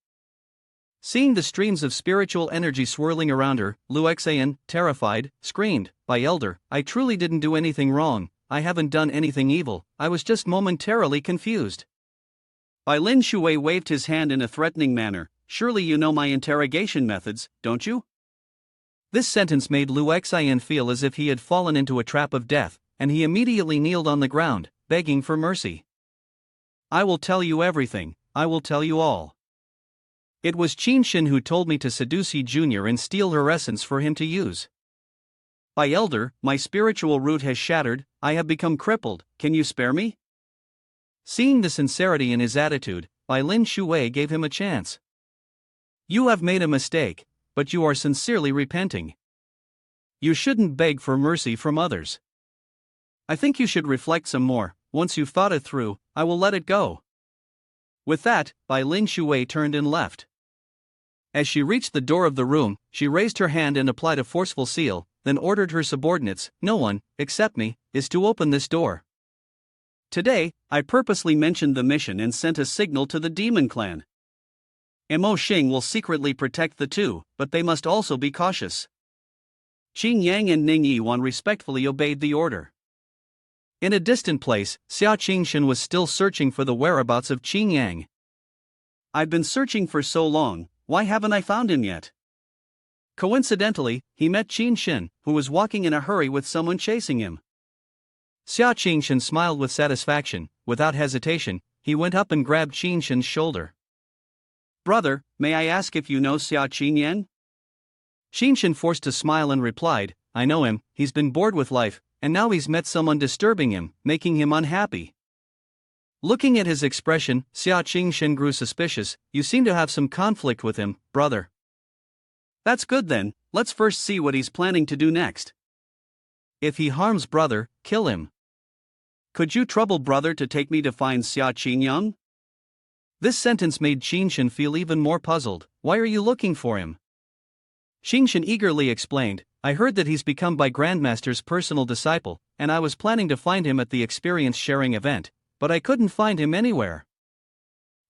Seeing the streams of spiritual energy swirling around her, Lu Xian, terrified, screamed, Bai Elder, I truly didn't do anything wrong, I haven't done anything evil, I was just momentarily confused. Bai Lin Shui waved his hand in a threatening manner, Surely you know my interrogation methods, don't you? This sentence made Lu Xian feel as if he had fallen into a trap of death, and he immediately kneeled on the ground, begging for mercy. I will tell you everything, I will tell you all. It was Qinshan who told me to seduce Yi Jr. and steal her essence for him to use. Bai Elder, my spiritual root has shattered, I have become crippled, can you spare me? Seeing the sincerity in his attitude, Bai Lin Shui gave him a chance. You have made a mistake, but you are sincerely repenting. You shouldn't beg for mercy from others. I think you should reflect some more, once you've thought it through, I will let it go. With that, Bai Lin Shui turned and left. As she reached the door of the room, she raised her hand and applied a forceful seal, then ordered her subordinates, No one, except me, is to open this door. Today, I purposely mentioned the mission and sent a signal to the demon clan. Mo Xing will secretly protect the 2, but they must also be cautious. Qin Yang and Ning Yiwan respectfully obeyed the order. In a distant place, Xia Qingshan was still searching for the whereabouts of Qin Yang. I've been searching for so long, why haven't I found him yet? Coincidentally, he met Qinshan, who was walking in a hurry with someone chasing him. Xia Qingshan smiled with satisfaction. Without hesitation, he went up and grabbed Qinshan's shoulder. Brother, may I ask if you know Xia Qingyang? Qinshan forced a smile and replied, I know him, he's been bored with life, and now he's met someone disturbing him, making him unhappy. Looking at his expression, Xia Qingshan grew suspicious. You seem to have some conflict with him, brother. That's good then, let's first see what he's planning to do next. If he harms brother, kill him. Could you trouble brother to take me to find Xia Qingyang? This sentence made Qingshan feel even more puzzled. Why are you looking for him? Qingshan eagerly explained, I heard that he's become by Grandmaster's personal disciple, and I was planning to find him at the experience sharing event, but I couldn't find him anywhere.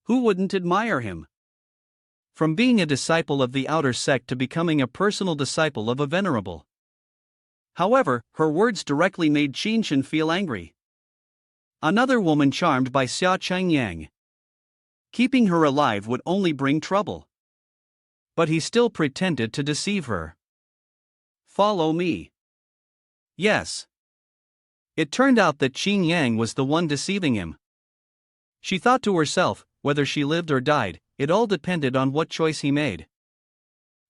Who wouldn't admire him? From being a disciple of the outer sect to becoming a personal disciple of a venerable. However, her words directly made Qingshan feel angry. Another woman charmed by Xia Chengyang. Keeping her alive would only bring trouble. But he still pretended to deceive her. Follow me. Yes. It turned out that Qing Yang was the one deceiving him. She thought to herself, whether she lived or died, it all depended on what choice he made.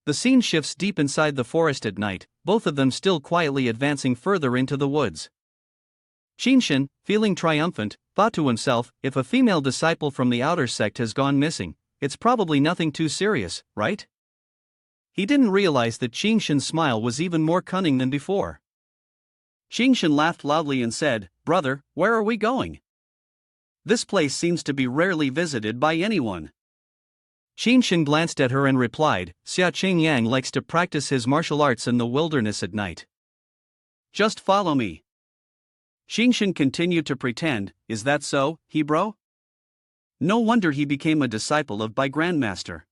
The scene shifts deep inside the forest at night, both of them still quietly advancing further into the woods. Qingshan, feeling triumphant, thought to himself, if a female disciple from the outer sect has gone missing, it's probably nothing too serious, right? He didn't realize that Qingshan's smile was even more cunning than before. Qingshan laughed loudly and said, Brother, where are we going? This place seems to be rarely visited by anyone. Qingshan glanced at her and replied, Xia Qingyang likes to practice his martial arts in the wilderness at night. Just follow me. Qingshan continued to pretend, is that so, Hebro? No wonder he became a disciple of Bai Grandmaster.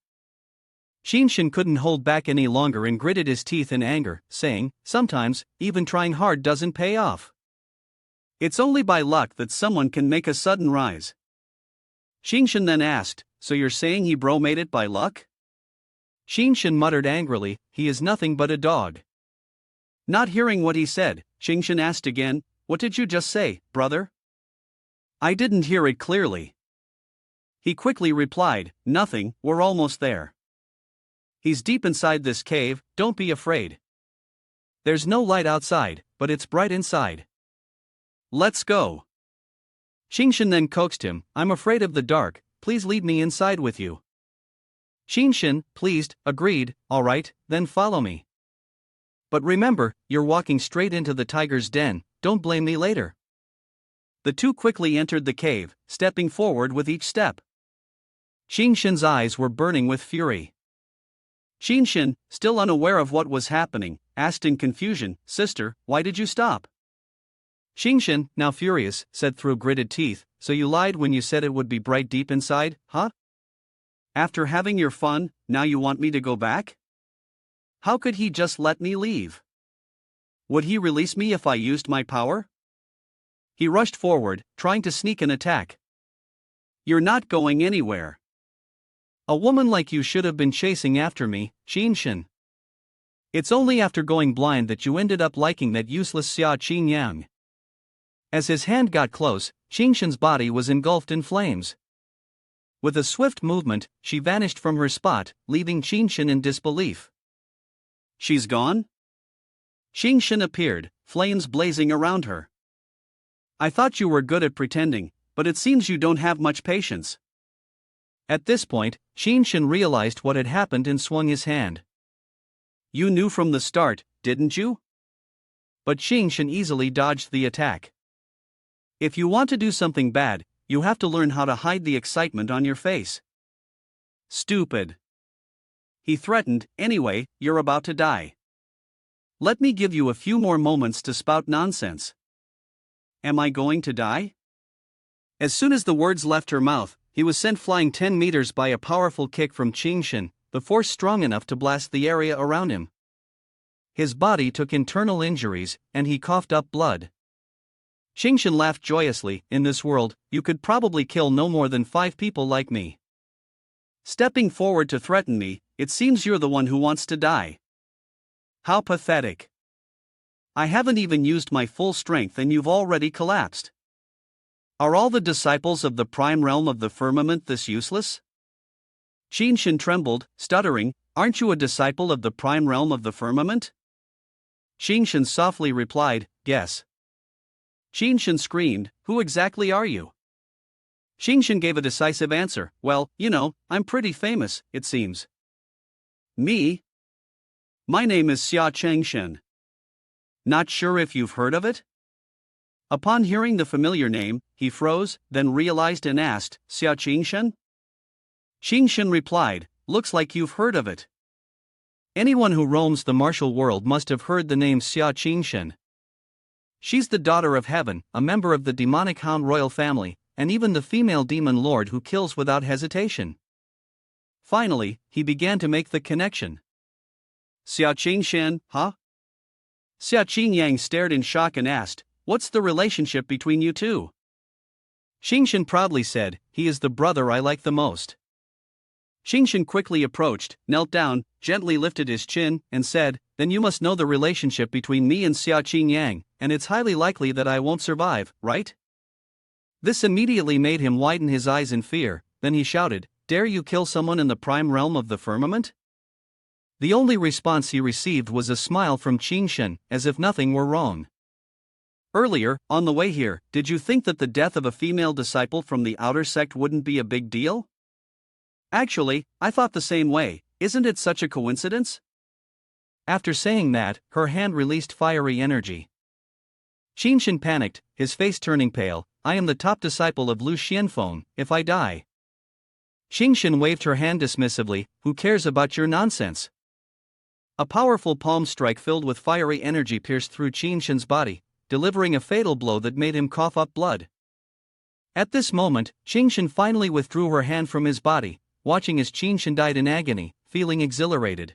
Qingshan couldn't hold back any longer and gritted his teeth in anger, saying, sometimes, even trying hard doesn't pay off. It's only by luck that someone can make a sudden rise. Qingshan then asked, so you're saying Hebro made it by luck? Qingshan muttered angrily, he is nothing but a dog. Not hearing what he said, Qingshan asked again, what did you just say, brother? I didn't hear it clearly. He quickly replied, nothing, we're almost there. He's deep inside this cave, don't be afraid. There's no light outside, but it's bright inside. Let's go. Qingshan then coaxed him, I'm afraid of the dark, please lead me inside with you. Qingshan, pleased, agreed, alright, then follow me. But remember, you're walking straight into the tiger's den, don't blame me later. The two quickly entered the cave, stepping forward with each step. Qingshan's eyes were burning with fury. Qingshan, still unaware of what was happening, asked in confusion, Sister, why did you stop? Qingshan, now furious, said through gritted teeth, so you lied when you said it would be bright deep inside, huh? After having your fun, now you want me to go back? How could he just let me leave? Would he release me if I used my power? He rushed forward, trying to sneak an attack. You're not going anywhere. A woman like you should have been chasing after me, Qingshan. It's only after going blind that you ended up liking that useless Xia Qingyang. As his hand got close, Qingshan's body was engulfed in flames. With a swift movement, she vanished from her spot, leaving Qingshan in disbelief. She's gone? Qingshan appeared, flames blazing around her. I thought you were good at pretending, but it seems you don't have much patience. At this point, Qingshan realized what had happened and swung his hand. You knew from the start, didn't you? But Qingshan easily dodged the attack. If you want to do something bad, you have to learn how to hide the excitement on your face. Stupid. He threatened, anyway, you're about to die. Let me give you a few more moments to spout nonsense. Am I going to die? As soon as the words left her mouth, he was sent flying 10 meters by a powerful kick from Qingshan, the force strong enough to blast the area around him. His body took internal injuries, and he coughed up blood. Qingshan laughed joyously, in this world, you could probably kill no more than 5 people like me. Stepping forward to threaten me, it seems you're the one who wants to die. How pathetic. I haven't even used my full strength and you've already collapsed. Are all the disciples of the prime realm of the firmament this useless? Qingshan trembled, stuttering, aren't you a disciple of the prime realm of the firmament? Qingshan softly replied, yes. Qingshan screamed, who exactly are you? Qingshan gave a decisive answer, well, you know, I'm pretty famous, it seems. Me? My name is Xia Qingshan. Not sure if you've heard of it? Upon hearing the familiar name, he froze, then realized and asked, Xia Qingshan? Xing replied, looks like you've heard of it. Anyone who roams the martial world must have heard the name Xia Qingxin. She's the daughter of heaven, a member of the demonic Hound royal family, and even the female demon lord who kills without hesitation. Finally, he began to make the connection. Xia Qingxin, huh? Xia Qingyang stared in shock and asked, what's the relationship between you two? Xingxin proudly said, he is the brother I like the most. Xingxin quickly approached, knelt down, gently lifted his chin, and said, then you must know the relationship between me and Xia Qingyang, and it's highly likely that I won't survive, right? This immediately made him widen his eyes in fear. Then he shouted, dare you kill someone in the prime realm of the firmament? The only response he received was a smile from Qingxin, as if nothing were wrong. Earlier, on the way here, did you think that the death of a female disciple from the outer sect wouldn't be a big deal? Actually, I thought the same way. Isn't it such a coincidence? After saying that, her hand released fiery energy. Qingxin panicked, his face turning pale. I am the top disciple of Lu Xianfeng. If I die. Qingxin waved her hand dismissively, who cares about your nonsense? A powerful palm strike filled with fiery energy pierced through Qingxin's body, delivering a fatal blow that made him cough up blood. At this moment, Qingxin finally withdrew her hand from his body, watching as Qingxin died in agony, feeling exhilarated.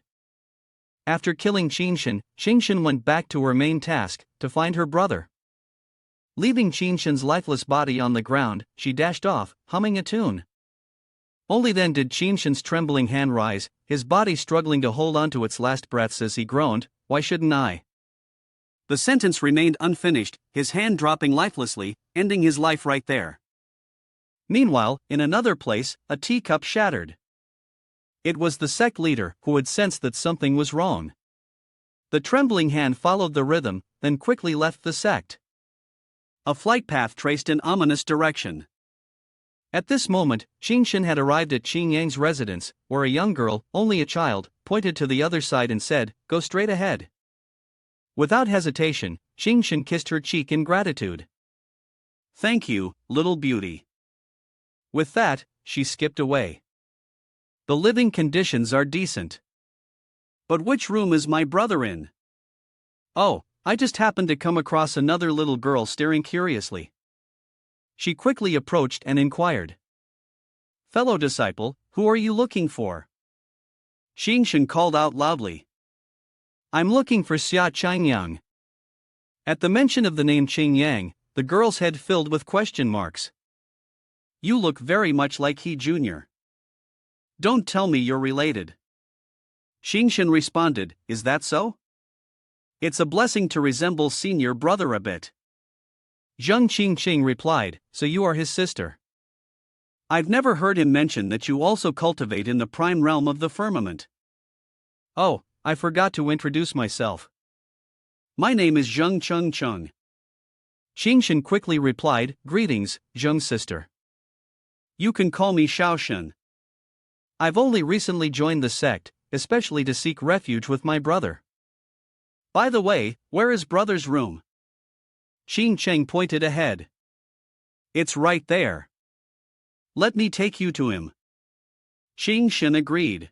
After killing Qingxin went back to her main task, to find her brother. Leaving Qingxin's lifeless body on the ground, she dashed off, humming a tune. Only then did Qingxin's trembling hand rise, his body struggling to hold on to its last breaths as he groaned, why shouldn't I? The sentence remained unfinished, his hand dropping lifelessly, ending his life right there. Meanwhile, in another place, a teacup shattered. It was the sect leader who had sensed that something was wrong. The trembling hand followed the rhythm, then quickly left the sect. A flight path traced an ominous direction. At this moment, Qingxin had arrived at Qingyang's residence, where a young girl, only a child, pointed to the other side and said, go straight ahead. Without hesitation, Qingxin kissed her cheek in gratitude. Thank you, little beauty. With that, she skipped away. The living conditions are decent. But which room is my brother in? Oh, I just happened to come across another little girl staring curiously. She quickly approached and inquired. Fellow disciple, who are you looking for? Qingxin called out loudly. I'm looking for Xia Qingyang. At the mention of the name Qingyang, the girl's head filled with question marks. You look very much like he Jr. Don't tell me you're related. Qingxin responded, is that so? It's a blessing to resemble senior brother a bit. Zheng Qingqing replied, so you are his sister. I've never heard him mention that you also cultivate in the prime realm of the firmament. Oh, I forgot to introduce myself. My name is Zheng Cheng. Qingxin quickly replied, greetings, Zheng's sister. You can call me Shaoshen. I've only recently joined the sect, especially to seek refuge with my brother. By the way, where is brother's room? Qingcheng pointed ahead. It's right there. Let me take you to him. Qingxin agreed.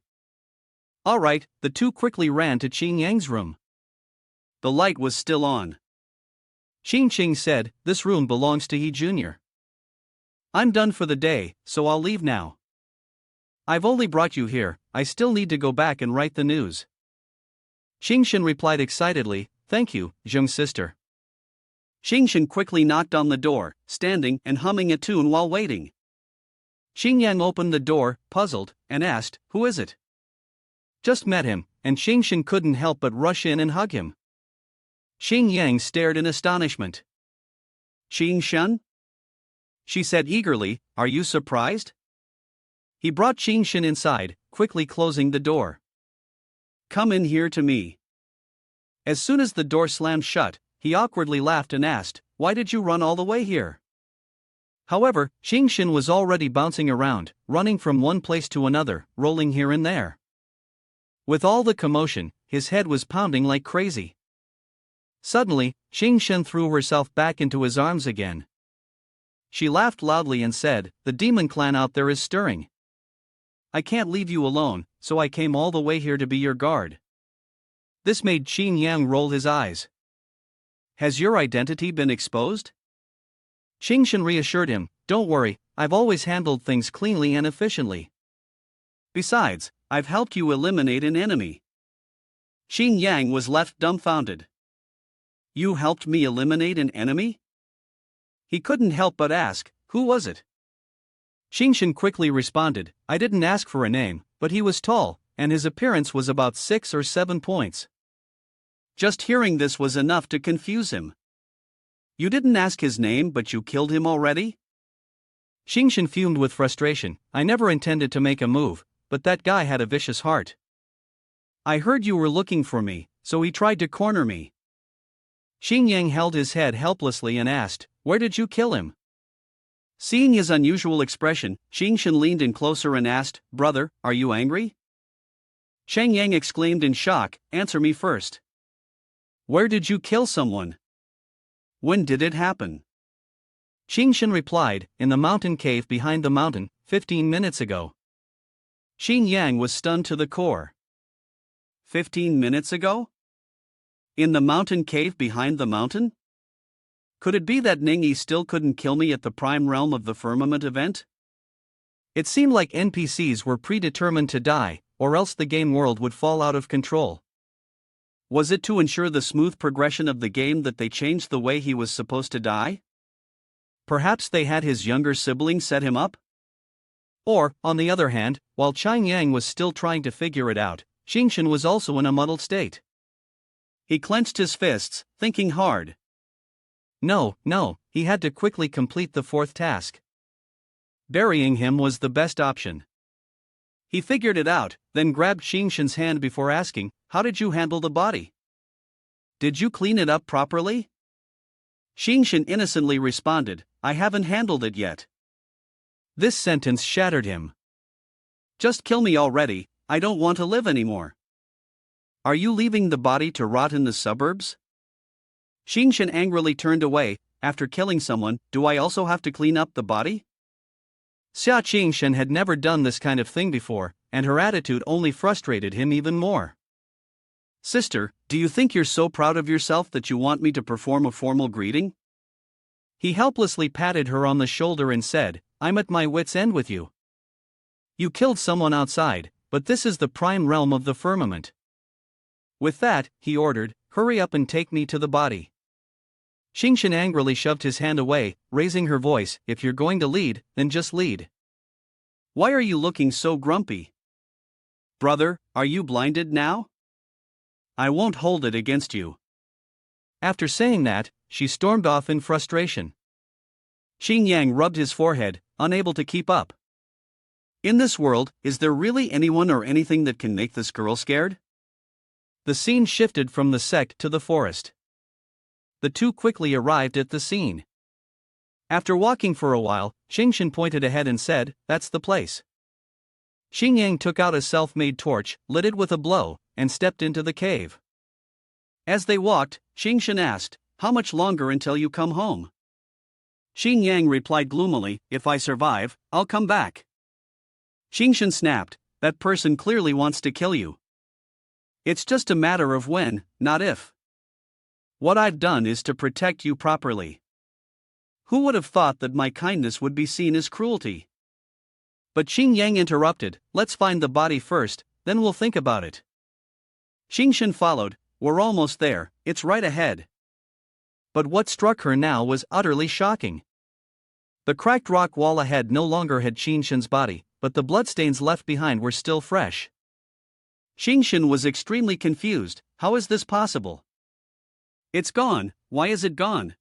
All right, the two quickly ran to Qingyang's room. The light was still on. Qingqing said, this room belongs to he Jr. I'm done for the day, so I'll leave now. I've only brought you here, I still need to go back and write the news. Qingxin replied excitedly, thank you, Zheng's sister. Qingxin quickly knocked on the door, standing and humming a tune while waiting. Qingyang opened the door, puzzled, and asked, who is it? Just met him, and Qingxin couldn't help but rush in and hug him. Qingyang stared in astonishment. Qingxin? She said eagerly, are you surprised? He brought Qingxin inside, quickly closing the door. Come in here to me. As soon as the door slammed shut, he awkwardly laughed and asked, why did you run all the way here? However, Qingxin was already bouncing around, running from one place to another, rolling here and there. With all the commotion, his head was pounding like crazy. Suddenly, Qingxin threw herself back into his arms again. She laughed loudly and said, the demon clan out there is stirring. I can't leave you alone, so I came all the way here to be your guard. This made Qin Yang roll his eyes. Has your identity been exposed? Qingshan reassured him, don't worry, I've always handled things cleanly and efficiently. Besides, I've helped you eliminate an enemy. Qin Yang was left dumbfounded. You helped me eliminate an enemy? He couldn't help but ask, who was it? Qingshan quickly responded, I didn't ask for a name, but he was tall, and his appearance was about 6 or 7 points. Just hearing this was enough to confuse him. You didn't ask his name but you killed him already? Qingshan fumed with frustration, I never intended to make a move, but that guy had a vicious heart. I heard you were looking for me, so he tried to corner me. Qin Yang held his head helplessly and asked, where did you kill him? Seeing his unusual expression, Qingshan leaned in closer and asked, brother, are you angry? Shang Yang exclaimed in shock, answer me first. Where did you kill someone? When did it happen? Qingshan replied, in the mountain cave behind the mountain, 15 minutes ago. Qin Yang was stunned to the core. 15 minutes ago? In the mountain cave behind the mountain? Could it be that Ning Yi still couldn't kill me at the prime realm of the firmament event? It seemed like NPCs were predetermined to die, or else the game world would fall out of control. Was it to ensure the smooth progression of the game that they changed the way he was supposed to die? Perhaps they had his younger sibling set him up? Or, on the other hand, while Qin Yang was still trying to figure it out, Qingshan was also in a muddled state. He clenched his fists, thinking hard. No, he had to quickly complete the 4th task. Burying him was the best option. He figured it out, then grabbed Qingshan's hand before asking, how did you handle the body? Did you clean it up properly? Qingshan innocently responded, I haven't handled it yet. This sentence shattered him. Just kill me already, I don't want to live anymore. Are you leaving the body to rot in the suburbs? Qingshan angrily turned away, after killing someone, do I also have to clean up the body? Xia Qingshan had never done this kind of thing before, and her attitude only frustrated him even more. Sister, do you think you're so proud of yourself that you want me to perform a formal greeting? He helplessly patted her on the shoulder and said, I'm at my wit's end with you. You killed someone outside, but this is the prime realm of the firmament. With that, he ordered, hurry up and take me to the body. Qingshan angrily shoved his hand away, raising her voice, if you're going to lead, then just lead. Why are you looking so grumpy? Brother, are you blinded now? I won't hold it against you. After saying that, she stormed off in frustration. Qin Yang rubbed his forehead, unable to keep up. In this world, is there really anyone or anything that can make this girl scared? The scene shifted from the sect to the forest. The two quickly arrived at the scene. After walking for a while, Qingshan pointed ahead and said, that's the place. Qin Yang took out a self-made torch, lit it with a blow, and stepped into the cave. As they walked, Qingshan asked, how much longer until you come home? Qin Yang replied gloomily, if I survive, I'll come back. Qingshan snapped, that person clearly wants to kill you. It's just a matter of when, not if. What I've done is to protect you properly. Who would have thought that my kindness would be seen as cruelty? But Qin Yang interrupted, let's find the body first, then we'll think about it. Qingshan followed, we're almost there, it's right ahead. But what struck her now was utterly shocking. The cracked rock wall ahead no longer had Qingshan's body, but the bloodstains left behind were still fresh. Qingshan was extremely confused, how is this possible? It's gone, why is it gone?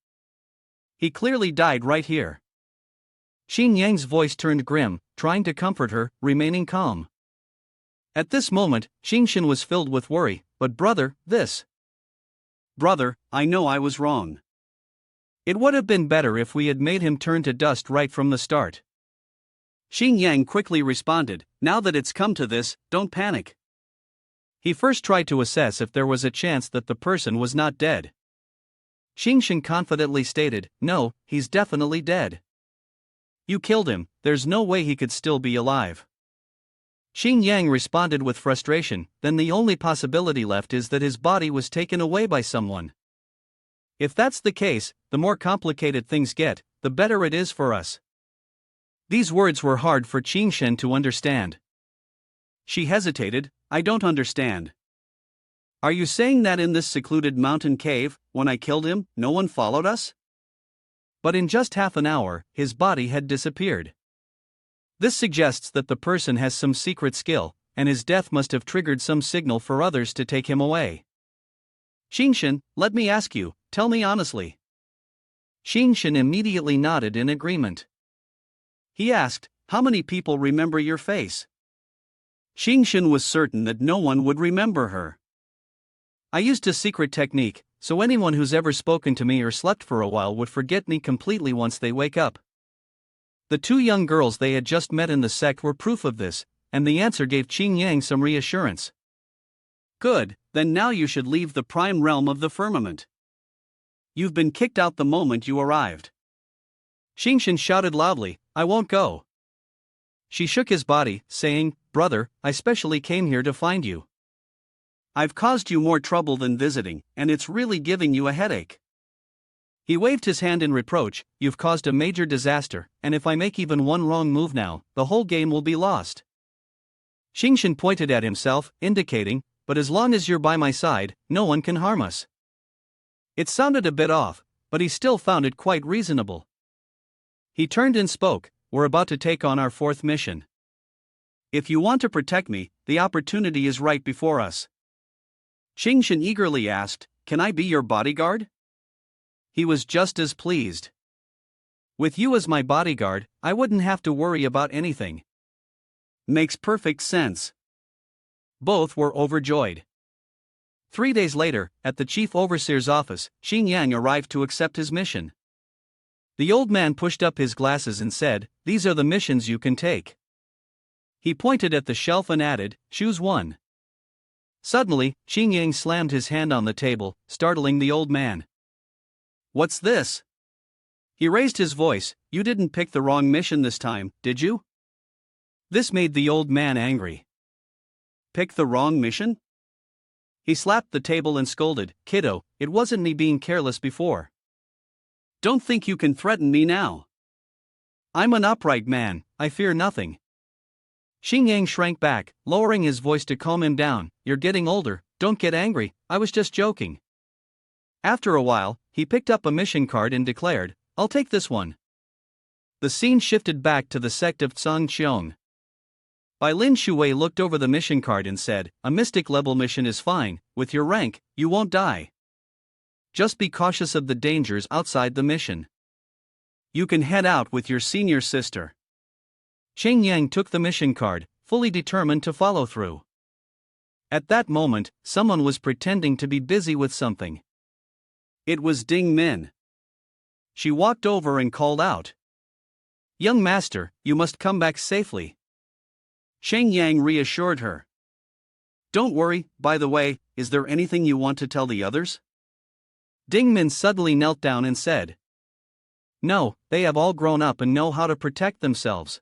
He clearly died right here. Qin Yang's voice turned grim, trying to comfort her, remaining calm. At this moment, Qingshan was filled with worry, but brother, this. Brother, I know I was wrong. It would have been better if we had made him turn to dust right from the start. Qin Yang quickly responded, now that it's come to this, don't panic. He first tried to assess if there was a chance that the person was not dead. Qingshan confidently stated, no, he's definitely dead. You killed him, there's no way he could still be alive. Xing Yang responded with frustration, then the only possibility left is that his body was taken away by someone. If that's the case, the more complicated things get, the better it is for us. These words were hard for Qing Shen to understand. She hesitated. I don't understand. Are you saying that in this secluded mountain cave, when I killed him, no one followed us? But in just half an hour, his body had disappeared. This suggests that the person has some secret skill, and his death must have triggered some signal for others to take him away. Xingshen, let me ask you, tell me honestly. Xingshen immediately nodded in agreement. He asked, how many people remember your face? Xingshen was certain that no one would remember her. I used a secret technique, so anyone who's ever spoken to me or slept for a while would forget me completely once they wake up. The two young girls they had just met in the sect were proof of this, and the answer gave Qing Yang some reassurance. Good, then now you should leave the prime realm of the firmament. You've been kicked out the moment you arrived. Xingshen shouted loudly, I won't go. She shook his body, saying, Brother, I specially came here to find you. I've caused you more trouble than visiting, and it's really giving you a headache. He waved his hand in reproach, you've caused a major disaster, and if I make even one wrong move now, the whole game will be lost. Xingshen pointed at himself, indicating, but as long as you're by my side, no one can harm us. It sounded a bit off, but he still found it quite reasonable. He turned and spoke, we're about to take on our fourth mission. If you want to protect me, the opportunity is right before us. Xingshen eagerly asked, can I be your bodyguard? He was just as pleased. With you as my bodyguard, I wouldn't have to worry about anything. Makes perfect sense. Both were overjoyed. 3 days later, at the chief overseer's office, Xing Yang arrived to accept his mission. The old man pushed up his glasses and said, these are the missions you can take. He pointed at the shelf and added, choose one. Suddenly, Xing Yang slammed his hand on the table, startling the old man. What's this? He raised his voice, you didn't pick the wrong mission this time, did you? This made the old man angry. Pick the wrong mission? He slapped the table and scolded, kiddo, it wasn't me being careless before. Don't think you can threaten me now. I'm an upright man, I fear nothing. Xing Yang shrank back, lowering his voice to calm him down, you're getting older, don't get angry, I was just joking. After a while, he picked up a mission card and declared, I'll take this one. The scene shifted back to the sect of Tsang Qiong. Bai Lin Shuwei looked over the mission card and said, a mystic level mission is fine, with your rank, you won't die. Just be cautious of the dangers outside the mission. You can head out with your senior sister. Xing Yang took the mission card, fully determined to follow through. At that moment, someone was pretending to be busy with something. It was Ding Min. She walked over and called out. Young master, you must come back safely. Xing Yang reassured her. Don't worry, by the way, is there anything you want to tell the others? Ding Min suddenly knelt down and said. No, they have all grown up and know how to protect themselves.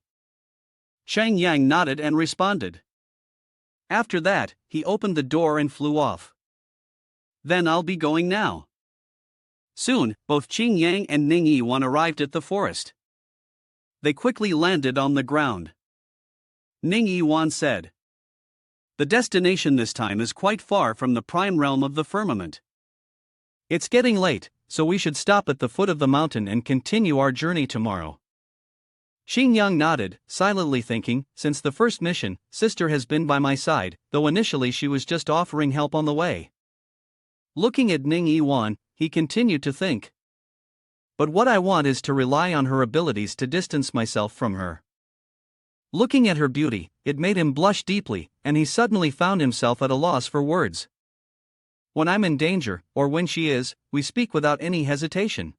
Xing Yang nodded and responded. After that, he opened the door and flew off. Then I'll be going now. Soon, both Qing Yang and Ning Yiwan arrived at the forest. They quickly landed on the ground. Ning Yiwan said. The destination this time is quite far from the prime realm of the firmament. It's getting late, so we should stop at the foot of the mountain and continue our journey tomorrow. Xing Yang nodded, silently thinking, since the first mission, sister has been by my side, though initially she was just offering help on the way. Looking at Ning Yiwan, he continued to think. But what I want is to rely on her abilities to distance myself from her. Looking at her beauty, it made him blush deeply, and he suddenly found himself at a loss for words. When I'm in danger, or when she is, we speak without any hesitation.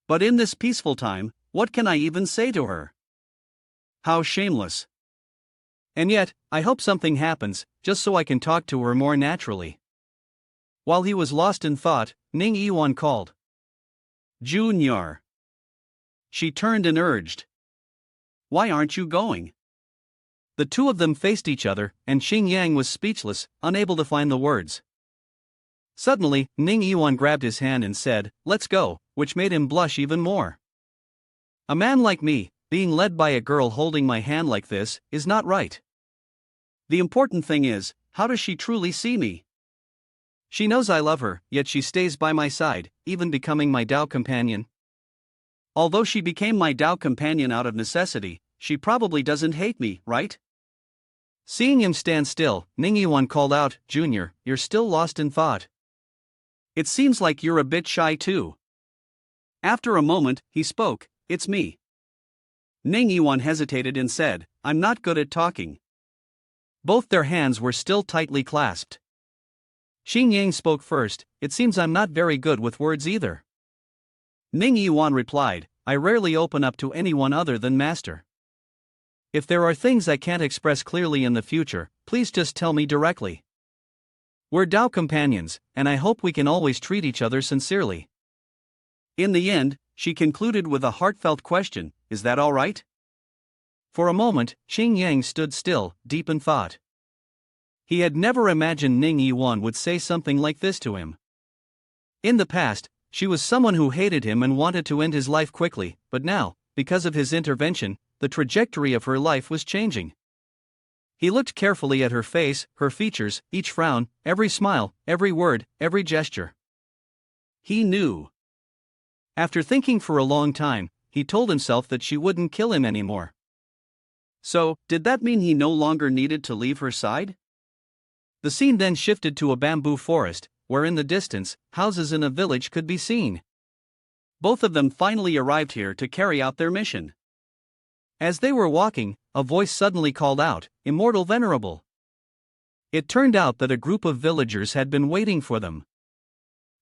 But in this peaceful time, what can I even say to her? How shameless. And yet, I hope something happens, just so I can talk to her more naturally. While he was lost in thought, Ning Yiwan called. Junior. She turned and urged. Why aren't you going? The two of them faced each other, and Xing Yang was speechless, unable to find the words. Suddenly, Ning Yiwan grabbed his hand and said, "Let's go," which made him blush even more. A man like me, being led by a girl holding my hand like this, is not right. The important thing is, how does she truly see me? She knows I love her, yet she stays by my side, even becoming my Tao companion. Although she became my Tao companion out of necessity, she probably doesn't hate me, right? Seeing him stand still, Ning Yiwan called out, "Junior, you're still lost in thought. It seems like you're a bit shy too." After a moment, he spoke, "It's me." Ning Yiwan hesitated and said, "I'm not good at talking." Both their hands were still tightly clasped. Xing Yang spoke first, "It seems I'm not very good with words either." Ning Yiwan replied, "I rarely open up to anyone other than Master. If there are things I can't express clearly in the future, please just tell me directly. We're Tao companions, and I hope we can always treat each other sincerely." In the end, she concluded with a heartfelt question, "Is that all right?" For a moment, Xing Yang stood still, deep in thought. He had never imagined Ning Yiwan would say something like this to him. In the past, she was someone who hated him and wanted to end his life quickly, but now, because of his intervention, the trajectory of her life was changing. He looked carefully at her face, her features, each frown, every smile, every word, every gesture. He knew. After thinking for a long time, he told himself that she wouldn't kill him anymore. So, did that mean he no longer needed to leave her side? The scene then shifted to a bamboo forest, where in the distance, houses in a village could be seen. Both of them finally arrived here to carry out their mission. As they were walking, a voice suddenly called out, "Immortal Venerable." It turned out that a group of villagers had been waiting for them.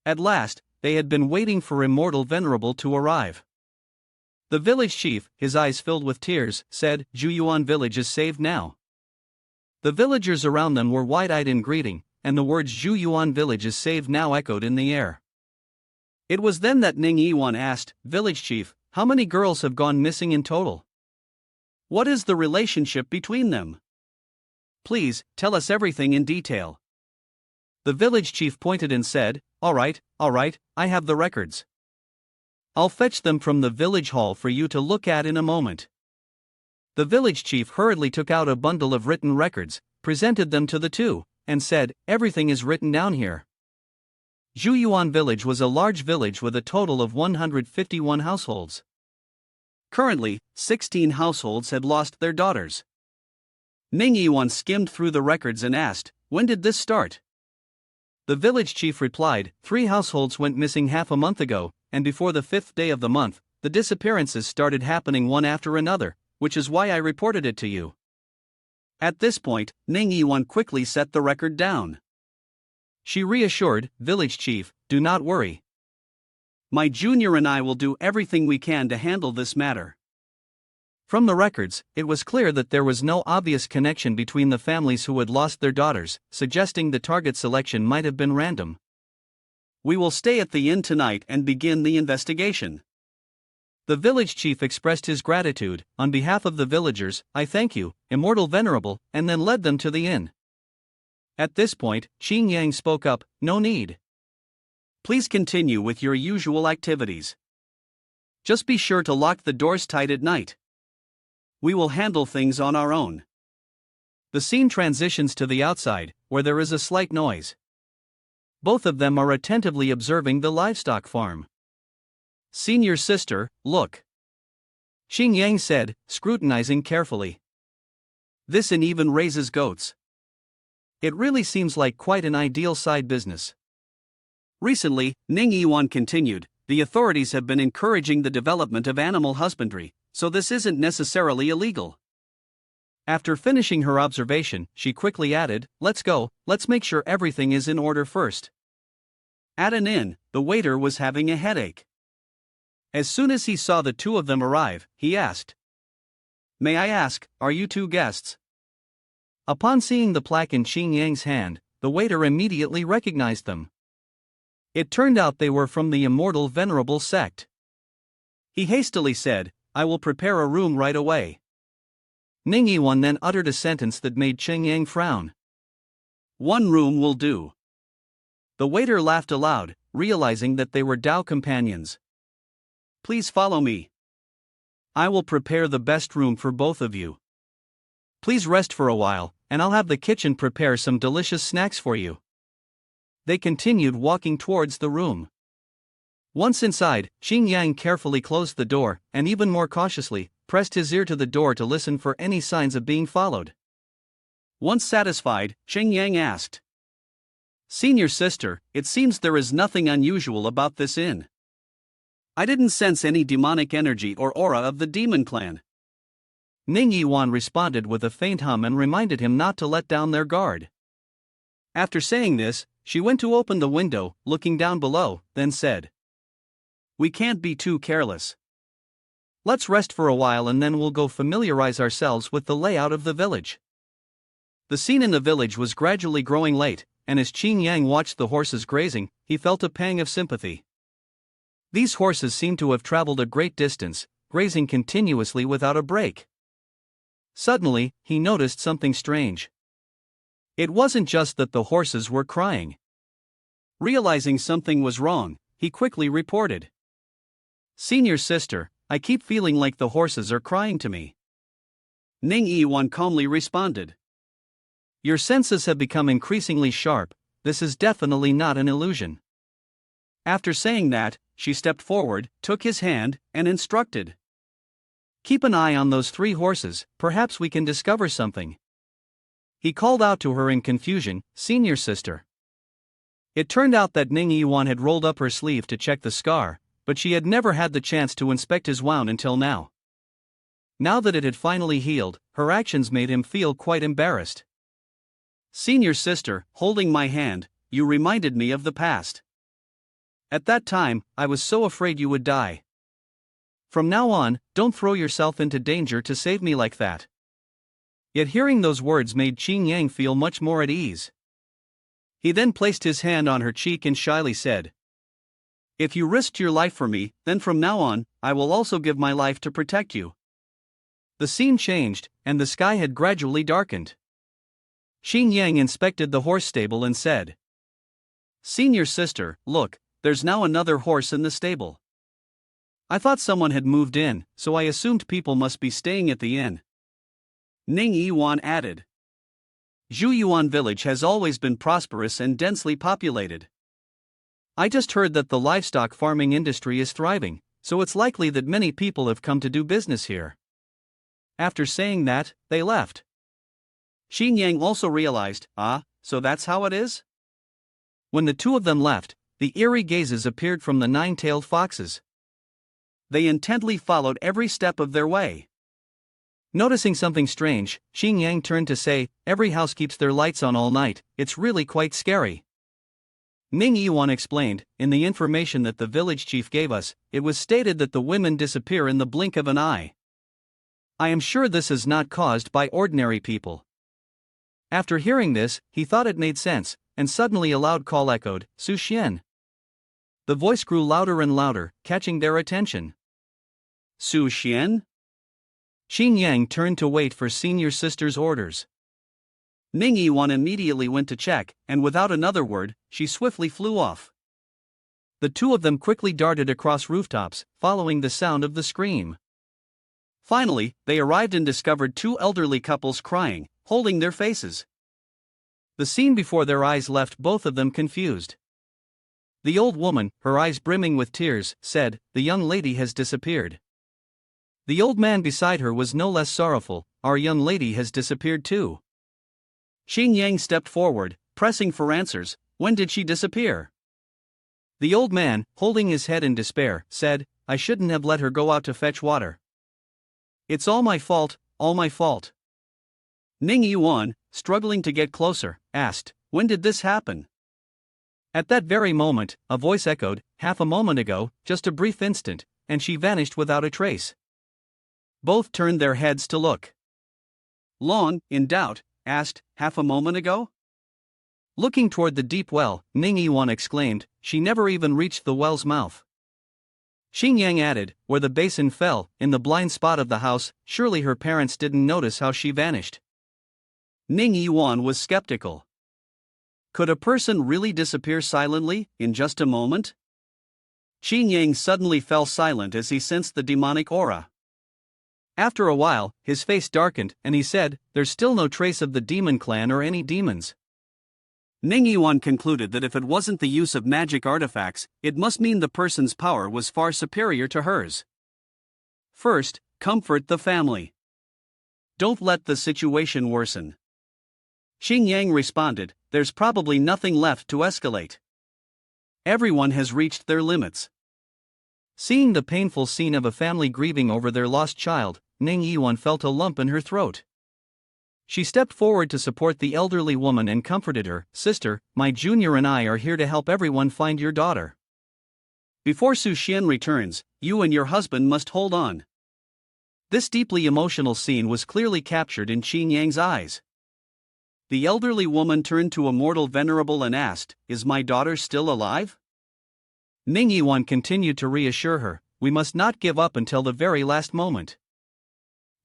At last, they had been waiting for Immortal Venerable to arrive. The village chief, his eyes filled with tears, said, "Juyuan village is saved now." The villagers around them were wide-eyed in greeting, and the words "Juyuan village is saved now" echoed in the air. It was then that Ning Yiwan asked, "Village chief, how many girls have gone missing in total? What is the relationship between them? Please, tell us everything in detail." The village chief pointed and said, all right, I have the records. I'll fetch them from the village hall for you to look at in a moment." The village chief hurriedly took out a bundle of written records, presented them to the two, and said, "Everything is written down here." Juyuan village was a large village with a total of 151 households. Currently, 16 households had lost their daughters. Ning Yiwan skimmed through the records and asked, "When did this start?" The village chief replied, 3 households went missing half a month ago, and before the 5th day of the month, the disappearances started happening one after another, which is why I reported it to you. At this point, Ning Yiwan quickly set the record down. She reassured, "Village chief, do not worry. My junior and I will do everything we can to handle this matter." From the records, it was clear that there was no obvious connection between the families who had lost their daughters, suggesting the target selection might have been random. "We will stay at the inn tonight and begin the investigation." The village chief expressed his gratitude, "On behalf of the villagers, I thank you, Immortal Venerable," and then led them to the inn. At this point, Xing Yang spoke up, "No need. Please continue with your usual activities. Just be sure to lock the doors tight at night. We will handle things on our own." The scene transitions to the outside, where there is a slight noise. Both of them are attentively observing the livestock farm. "Senior sister, look," Xing Yang said, scrutinizing carefully. "This inn even raises goats. It really seems like quite an ideal side business." Recently, Ning Yiwan continued, "The authorities have been encouraging the development of animal husbandry, so this isn't necessarily illegal." After finishing her observation, she quickly added, "Let's go, let's make sure everything is in order first." At an inn, the waiter was having a headache. As soon as he saw the two of them arrive, he asked, "May I ask, are you two guests?" Upon seeing the plaque in Xing Yang's hand, the waiter immediately recognized them. It turned out they were from the Immortal Venerable sect. He hastily said, "I will prepare a room right away." Ning Yiwan then uttered a sentence that made Cheng Yang frown. "One room will do." The waiter laughed aloud, realizing that they were Dao companions. "Please follow me. I will prepare the best room for both of you. Please rest for a while, and I'll have the kitchen prepare some delicious snacks for you." They continued walking towards the room. Once inside, Cheng Yang carefully closed the door, and even more cautiously, pressed his ear to the door to listen for any signs of being followed. Once satisfied, Cheng Yang asked, "Senior sister, it seems there is nothing unusual about this inn. I didn't sense any demonic energy or aura of the demon clan." Ning Yiwan responded with a faint hum and reminded him not to let down their guard. After saying this, she went to open the window, looking down below, then said, "We can't be too careless. Let's rest for a while and then we'll go familiarize ourselves with the layout of the village." The scene in the village was gradually growing late, and as Cheng Yang watched the horses grazing, he felt a pang of sympathy. These horses seemed to have traveled a great distance, grazing continuously without a break. Suddenly, he noticed something strange. It wasn't just that the horses were crying. Realizing something was wrong, he quickly reported, "Senior sister, I keep feeling like the horses are crying to me." Ning Yiwan calmly responded, "Your senses have become increasingly sharp, this is definitely not an illusion." After saying that, she stepped forward, took his hand, and instructed, "Keep an eye on those 3 horses, perhaps we can discover something." He called out to her in confusion, "Senior sister." It turned out that Ning Yiwan had rolled up her sleeve to check the scar, but she had never had the chance to inspect his wound until now. Now that it had finally healed, her actions made him feel quite embarrassed. "Senior sister, holding my hand, you reminded me of the past. At that time, I was so afraid you would die. From now on, don't throw yourself into danger to save me like that." Yet hearing those words made Cheng Yang feel much more at ease. He then placed his hand on her cheek and shyly said, "If you risked your life for me, then from now on, I will also give my life to protect you." The scene changed, and the sky had gradually darkened. Cheng Yang inspected the horse stable and said, "Senior sister, look, there's now another horse in the stable. I thought someone had moved in, so I assumed people must be staying at the inn." Ning Yiwan added, "Zhuyuan village has always been prosperous and densely populated. I just heard that the livestock farming industry is thriving, so it's likely that many people have come to do business here." After saying that, they left. Cheng Yang also realized, so that's how it is? When the 2 of them left, the eerie gazes appeared from the 9-tailed foxes. They intently followed every step of their way. Noticing something strange, Cheng Yang turned to say, "Every house keeps their lights on all night, it's really quite scary." Ning Yiwan explained, "In the information that the village chief gave us, it was stated that the women disappear in the blink of an eye. I am sure this is not caused by ordinary people." After hearing this, he thought it made sense, and suddenly a loud call echoed, "Su Xian." The voice grew louder and louder, catching their attention. "Su Xian?" Cheng Yang turned to wait for senior sister's orders. Ning Yiwan immediately went to check, and without another word, she swiftly flew off. The 2 of them quickly darted across rooftops, following the sound of the scream. Finally, they arrived and discovered 2 elderly couples crying, holding their faces. The scene before their eyes left both of them confused. The old woman, her eyes brimming with tears, said, "The young lady has disappeared." The old man beside her was no less sorrowful, "Our young lady has disappeared too." Cheng Yang stepped forward, pressing for answers. "When did she disappear?" The old man, holding his head in despair, said, "I shouldn't have let her go out to fetch water. It's all my fault, all my fault." Ning Yiwan, struggling to get closer, asked, "When did this happen?" At that very moment, a voice echoed, "Half a moment ago, just a brief instant," and she vanished without a trace. Both turned their heads to look. Long, in doubt, asked, "Half a moment ago?" Looking toward the deep well, Ning Yiwan exclaimed, "She never even reached the well's mouth." Xing Yang added, where the basin fell, in the blind spot of the house, surely her parents didn't notice how she vanished. Ning Yiwan was skeptical. Could a person really disappear silently, in just a moment? Xing Yang suddenly fell silent as he sensed the demonic aura. After a while, his face darkened, and he said, "There's still no trace of the demon clan or any demons." Ning Yiwan concluded that if it wasn't the use of magic artifacts, it must mean the person's power was far superior to hers. First, comfort the family. Don't let the situation worsen. Xing Yang responded, there's probably nothing left to escalate. Everyone has reached their limits. Seeing the painful scene of a family grieving over their lost child, Ning Yiwan felt a lump in her throat. She stepped forward to support the elderly woman and comforted her. "Sister, my junior and I are here to help everyone find your daughter. Before Su Xian returns, you and your husband must hold on." This deeply emotional scene was clearly captured in Xing Yang's eyes. The elderly woman turned to a mortal venerable and asked, "Is my daughter still alive?" Ning Yiwan continued to reassure her, "We must not give up until the very last moment.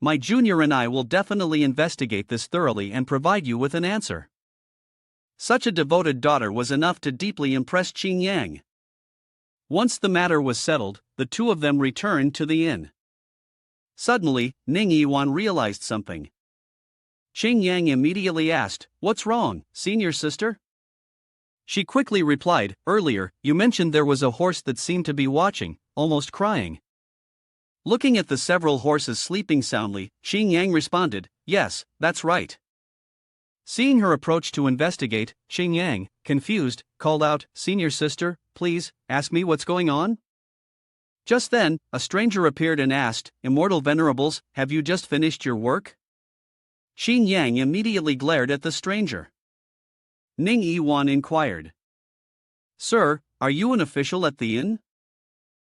My junior and I will definitely investigate this thoroughly and provide you with an answer." Such a devoted daughter was enough to deeply impress Xing Yang. Once the matter was settled, the two of them returned to the inn. Suddenly, Ning Yiwan realized something. Xing Yang immediately asked, "What's wrong, senior sister?" She quickly replied, "Earlier, you mentioned there was a horse that seemed to be watching, almost crying." Looking at the several horses sleeping soundly, Xing Yang responded, "Yes, that's right." Seeing her approach to investigate, Xing Yang, confused, called out, "Senior sister, please, ask me what's going on." Just then, a stranger appeared and asked, "Immortal venerables, have you just finished your work?" Xing Yang immediately glared at the stranger. Ning Yiwan inquired, "Sir, are you an official at the inn?"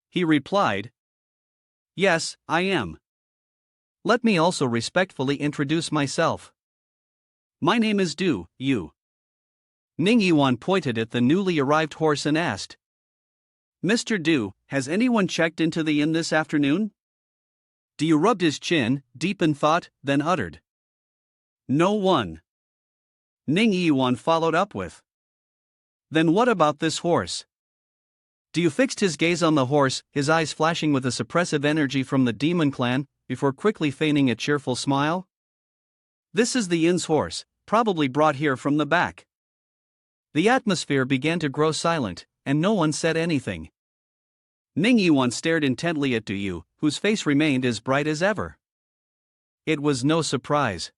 He replied, "Yes, I am." "Let me also respectfully introduce myself. My name is Du, Yu." Ning Yiwan pointed at the newly arrived horse and asked, "Mr. Du, has anyone checked into the inn this afternoon?" Du rubbed his chin, deep in thought, then uttered, "No one." Ning Yiwan followed up with, "Then what about this horse?" Du fixed his gaze on the horse, his eyes flashing with a suppressive energy from the demon clan, before quickly feigning a cheerful smile. "This is the inn's horse, probably brought here from the back." The atmosphere began to grow silent, and no one said anything. Ning Yiwan stared intently at Du Yu, whose face remained as bright as ever. It was no surprise.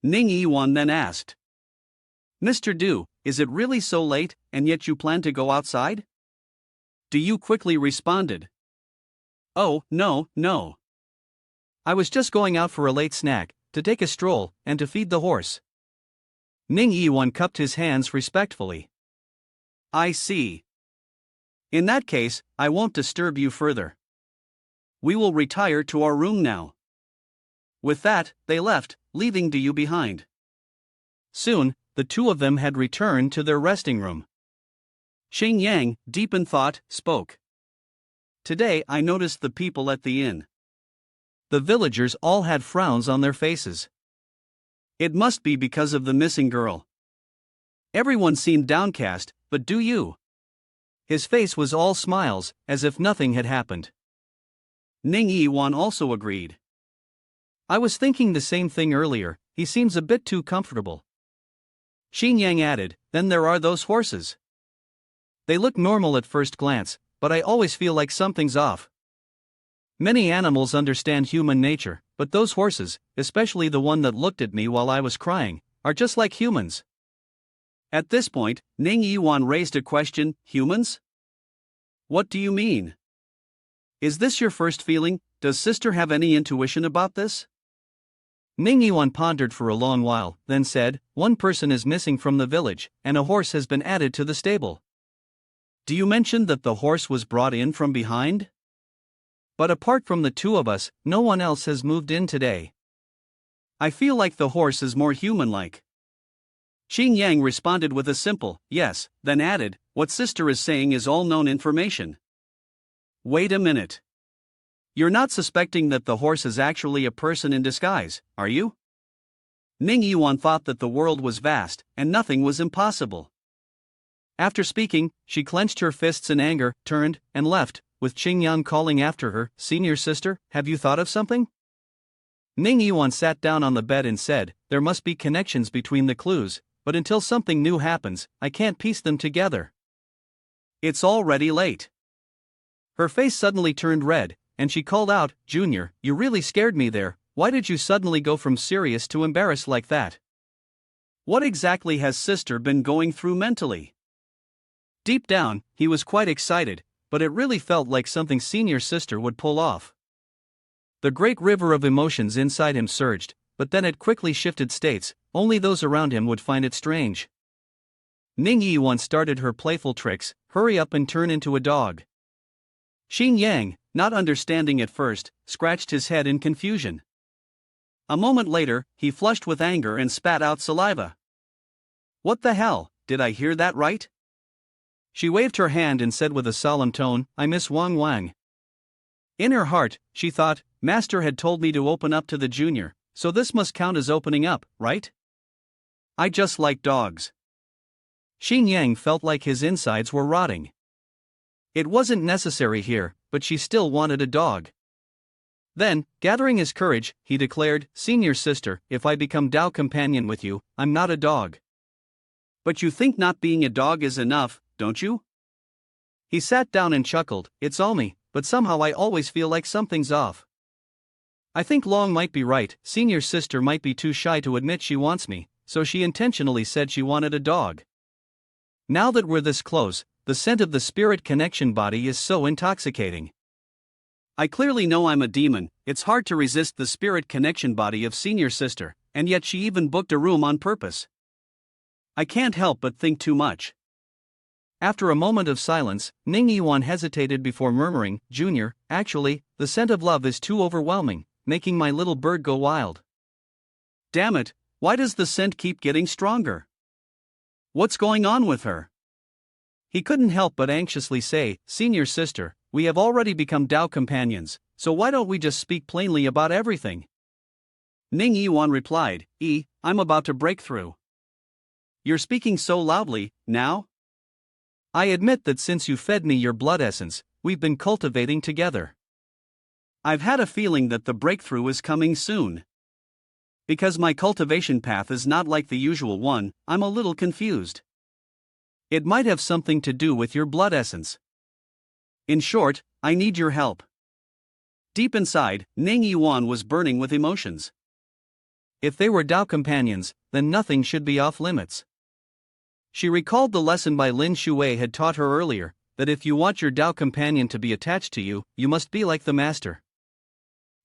Ning Yiwan then asked, "Mr. Du, is it really so late, and yet you plan to go outside?" Du Yu quickly responded, "Oh, no. I was just going out for a late snack, to take a stroll, and to feed the horse." Ning Yiwan cupped his hands respectfully. "I see. In that case, I won't disturb you further. We will retire to our room now." With that, they left, leaving Du Yu behind. Soon, the two of them had returned to their resting room. Xing Yang, deep in thought, spoke. "Today I noticed the people at the inn. The villagers all had frowns on their faces. It must be because of the missing girl. Everyone seemed downcast, but Du Yu, his face was all smiles, as if nothing had happened." Ning Yiwan also agreed. "I was thinking the same thing earlier, he seems a bit too comfortable." Xing Yang added, "Then there are those horses. They look normal at first glance, but I always feel like something's off. Many animals understand human nature, but those horses, especially the one that looked at me while I was crying, are just like humans." At this point, Ning Yiwan raised a question, "Humans? What do you mean? Is this your first feeling? Does sister have any intuition about this?" Ning Yiwan pondered for a long while, then said, "One person is missing from the village, and a horse has been added to the stable. Do you mention that the horse was brought in from behind? But apart from the two of us, no one else has moved in today. I feel like the horse is more human-like." Xing Yang responded with a simple, "Yes," then added, "What sister is saying is all known information. Wait a minute. You're not suspecting that the horse is actually a person in disguise, are you? Ning Yiwan thought that the world was vast, and nothing was impossible. After speaking, she clenched her fists in anger, turned, and left, with Qingyan calling after her, "Senior sister, have you thought of something?" Ning Yiwan sat down on the bed and said, "There must be connections between the clues, but until something new happens, I can't piece them together. It's already late." Her face suddenly turned red, and she called out, "Junior, you really scared me there. Why did you suddenly go from serious to embarrassed like that? What exactly has sister been going through mentally?" Deep down, he was quite excited, but it really felt like something senior sister would pull off. The great river of emotions inside him surged, but then it quickly shifted states. Only those around him would find it strange. Ning Yiwan started her playful tricks, hurry up and turn into a dog. Xin Yang, not understanding at first, scratched his head in confusion. A moment later, he flushed with anger and spat out saliva. "What the hell, did I hear that right?" She waved her hand and said with a solemn tone, "I miss Wang. In her heart, she thought, Master had told me to open up to the junior, so this must count as opening up, right? I just like dogs. Xin Yang felt like his insides were rotting. It wasn't necessary here, but she still wanted a dog. Then, gathering his courage, he declared, "Senior sister, if I become Tao companion with you, I'm not a dog." "But you think not being a dog is enough, don't you?" He sat down and chuckled, "It's all me, but somehow I always feel like something's off. I think Long might be right, senior sister might be too shy to admit she wants me, so she intentionally said she wanted a dog. Now that we're this close, the scent of the spirit connection body is so intoxicating. I clearly know I'm a demon, it's hard to resist the spirit connection body of senior sister, and yet she even booked a room on purpose. I can't help but think too much." After a moment of silence, Ning Yiwan hesitated before murmuring, "Junior, actually, the scent of love is too overwhelming, making my little bird go wild. Damn it, why does the scent keep getting stronger? What's going on with her?" He couldn't help but anxiously say, "Senior sister, we have already become Tao companions, so why don't we just speak plainly about everything?" Ning Yiwan replied, I'm about to break through. You're speaking so loudly, now? I admit that since you fed me your blood essence, we've been cultivating together. I've had a feeling that the breakthrough is coming soon. Because my cultivation path is not like the usual one, I'm a little confused. It might have something to do with your blood essence. In short, I need your help. Deep inside, Ning Yiwan was burning with emotions. If they were Tao companions, then nothing should be off limits. She recalled the lesson by Lin Shuwei had taught her earlier, that if you want your Tao companion to be attached to you, you must be like the master.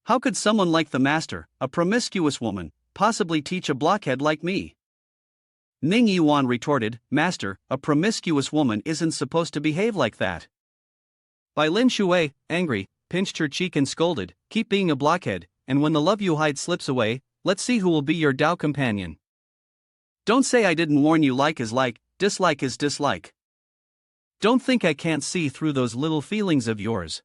How could someone like the master, a promiscuous woman, possibly teach a blockhead like me? Ning Yiwan retorted, Master, a promiscuous woman isn't supposed to behave like that. By Lin Shuwei, angry, pinched her cheek and scolded, Keep being a blockhead, and when the love you hide slips away, let's see who will be your Tao companion. Don't say I didn't warn you. Like is like, dislike is dislike. Don't think I can't see through those little feelings of yours.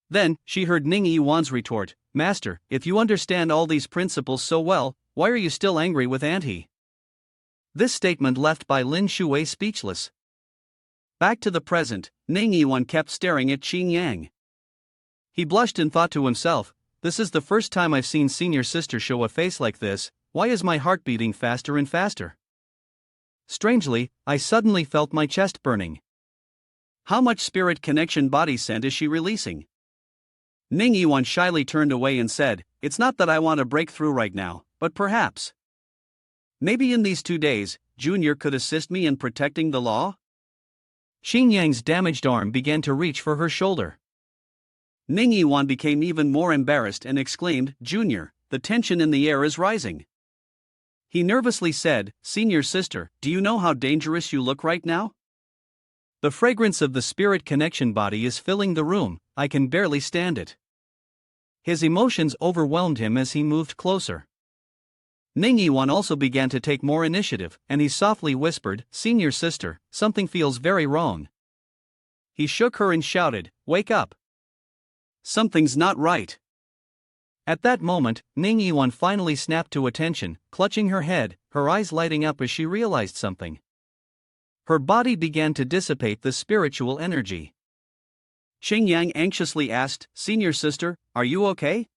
Then, she heard Ning Yiwan's retort, Master, if you understand all these principles so well, why are you still angry with Auntie? This statement left by Lin Shuwei speechless. Back to the present, Ning Yiwan kept staring at Qin Yang. He blushed and thought to himself, this is the first time I've seen senior sister show a face like this. Why is my heart beating faster and faster? Strangely, I suddenly felt my chest burning. How much spirit connection body scent is she releasing? Ning Yiwan shyly turned away and said, It's not that I want to break through right now, but perhaps. Maybe in these 2 days, Junior could assist me in protecting the law? Xin Yang's damaged arm began to reach for her shoulder. Ning Yiwan became even more embarrassed and exclaimed, Junior, the tension in the air is rising. He nervously said, Senior sister, do you know how dangerous you look right now? The fragrance of the spirit connection body is filling the room, I can barely stand it. His emotions overwhelmed him as he moved closer. Ning Yiwan also began to take more initiative, and he softly whispered, Senior sister, something feels very wrong. He shook her and shouted, "Wake up! Something's not right." At that moment, Ning Yiwan finally snapped to attention, clutching her head, her eyes lighting up as she realized something. Her body began to dissipate the spiritual energy. Xingyang anxiously asked, "Senior sister, are you okay?"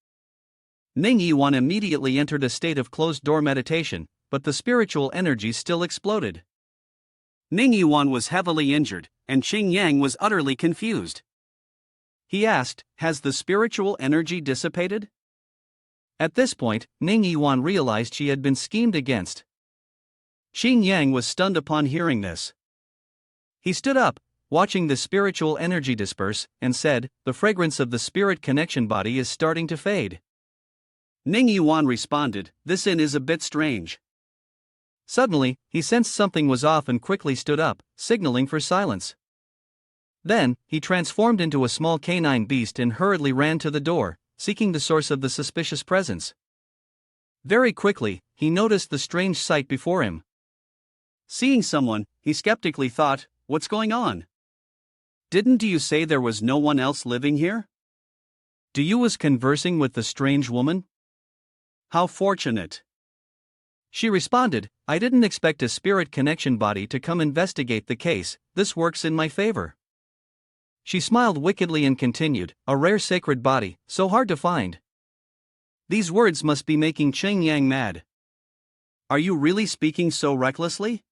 Ning Yiwan immediately entered a state of closed-door meditation, but the spiritual energy still exploded. Ning Yiwan was heavily injured, and Xingyang was utterly confused. He asked, "Has the spiritual energy dissipated?" At this point, Ning Yiwan realized she had been schemed against. Xingyang was stunned upon hearing this. He stood up, watching the spiritual energy disperse, and said, "The fragrance of the spirit connection body is starting to fade." Ning Yiwan responded, "This is a bit strange." Suddenly, he sensed something was off and quickly stood up, signaling for silence. Then, he transformed into a small canine beast and hurriedly ran to the door, seeking the source of the suspicious presence. Very quickly, he noticed the strange sight before him. Seeing someone, he skeptically thought, "What's going on? Didn't you say there was no one else living here?" "Do you was conversing with the strange woman?" "How fortunate." She responded, "I didn't expect a spirit connection body to come investigate the case, this works in my favor." She smiled wickedly and continued, "A rare sacred body, so hard to find." These words must be making Xingyang mad. "Are you really speaking so recklessly?"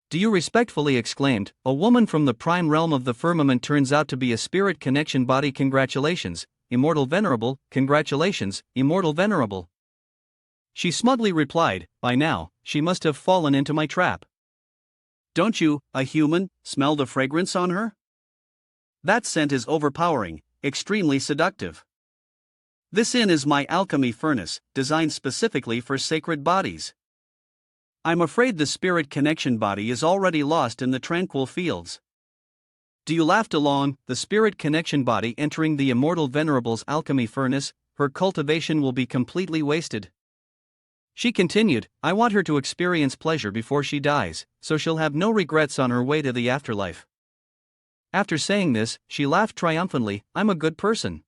"Do you?" respectfully exclaimed, "A woman from the prime realm of the firmament turns out to be a spirit connection body. Congratulations, immortal venerable, congratulations, immortal venerable." She smugly replied, "By now, she must have fallen into my trap." "Don't you, a human, smell the fragrance on her? That scent is overpowering, extremely seductive. This is my alchemy furnace, designed specifically for sacred bodies. I'm afraid the spirit connection body is already lost in the tranquil fields." "Do you laugh along, the spirit connection body entering the immortal venerable's alchemy furnace, her cultivation will be completely wasted." She continued, "I want her to experience pleasure before she dies, so she'll have no regrets on her way to the afterlife." After saying this, she laughed triumphantly, "I'm a good person."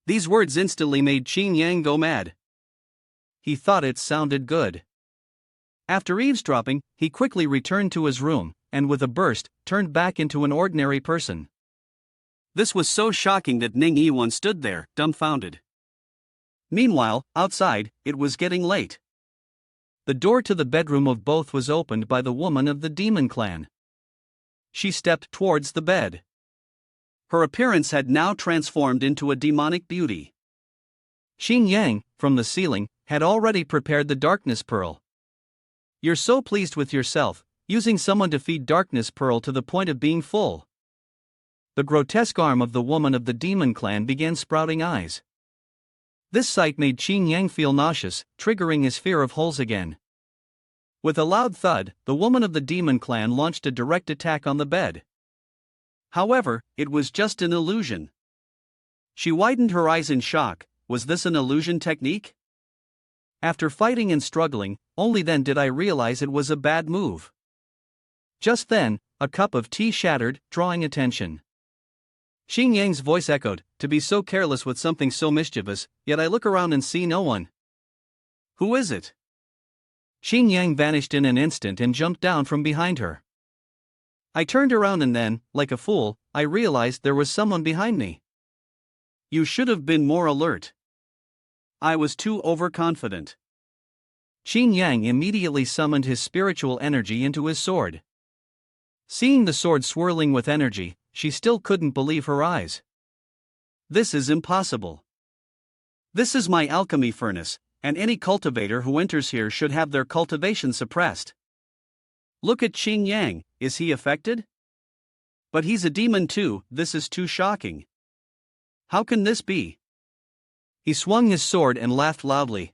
These words instantly made Xingyang go mad. He thought it sounded good. After eavesdropping, he quickly returned to his room, and with a burst, turned back into an ordinary person. This was so shocking that Ning Yiwan stood there, dumbfounded. Meanwhile, outside, it was getting late. The door to the bedroom of both was opened by the woman of the demon clan. She stepped towards the bed. Her appearance had now transformed into a demonic beauty. Xingyang, from the ceiling, had already prepared the darkness pearl. "You're so pleased with yourself, using someone to feed darkness pearl to the point of being full." The grotesque arm of the woman of the demon clan began sprouting eyes. This sight made Xingyang feel nauseous, triggering his fear of holes again. With a loud thud, the woman of the demon clan launched a direct attack on the bed. However, it was just an illusion. She widened her eyes in shock. Was this an illusion technique? After fighting and struggling, only then did I realize it was a bad move. Just then, a cup of tea shattered, drawing attention. Xingyang's voice echoed, "To be so careless with something so mischievous, yet I look around and see no one." "Who is it?" Xingyang vanished in an instant and jumped down from behind her. I turned around and then, like a fool, I realized there was someone behind me. "You should have been more alert. I was too overconfident." Xingyang immediately summoned his spiritual energy into his sword. Seeing the sword swirling with energy, she still couldn't believe her eyes. "This is impossible. This is my alchemy furnace, and any cultivator who enters here should have their cultivation suppressed. Look at Xingyang, is he affected? But he's a demon too, this is too shocking. How can this be?" He swung his sword and laughed loudly.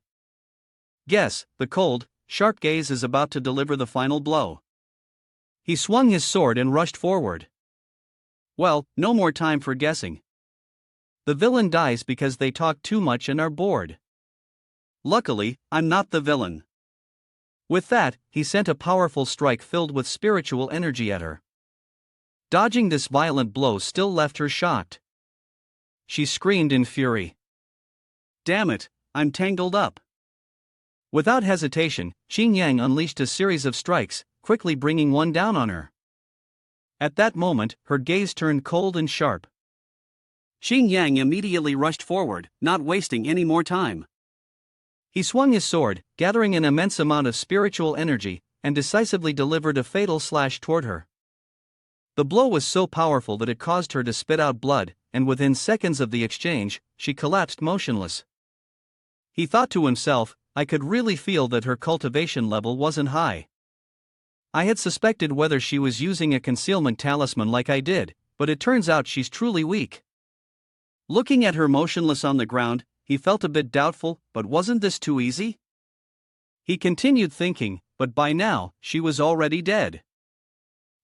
"Guess, the cold, sharp gaze is about to deliver the final blow." He swung his sword and rushed forward. "Well, no more time for guessing. The villain dies because they talk too much and are bored. Luckily, I'm not the villain." With that, he sent a powerful strike filled with spiritual energy at her. Dodging this violent blow still left her shocked. She screamed in fury. Damn it, I'm tangled up. Without hesitation, Qin Yang unleashed a series of strikes, quickly bringing one down on her. At that moment, her gaze turned cold and sharp. Qin Yang immediately rushed forward, not wasting any more time. He swung his sword, gathering an immense amount of spiritual energy, and decisively delivered a fatal slash toward her. The blow was so powerful that it caused her to spit out blood, and within seconds of the exchange, she collapsed motionless. He thought to himself, I could really feel that her cultivation level wasn't high. I had suspected whether she was using a concealment talisman like I did, but it turns out she's truly weak. Looking at her motionless on the ground, he felt a bit doubtful, but wasn't this too easy? He continued thinking, but by now, she was already dead.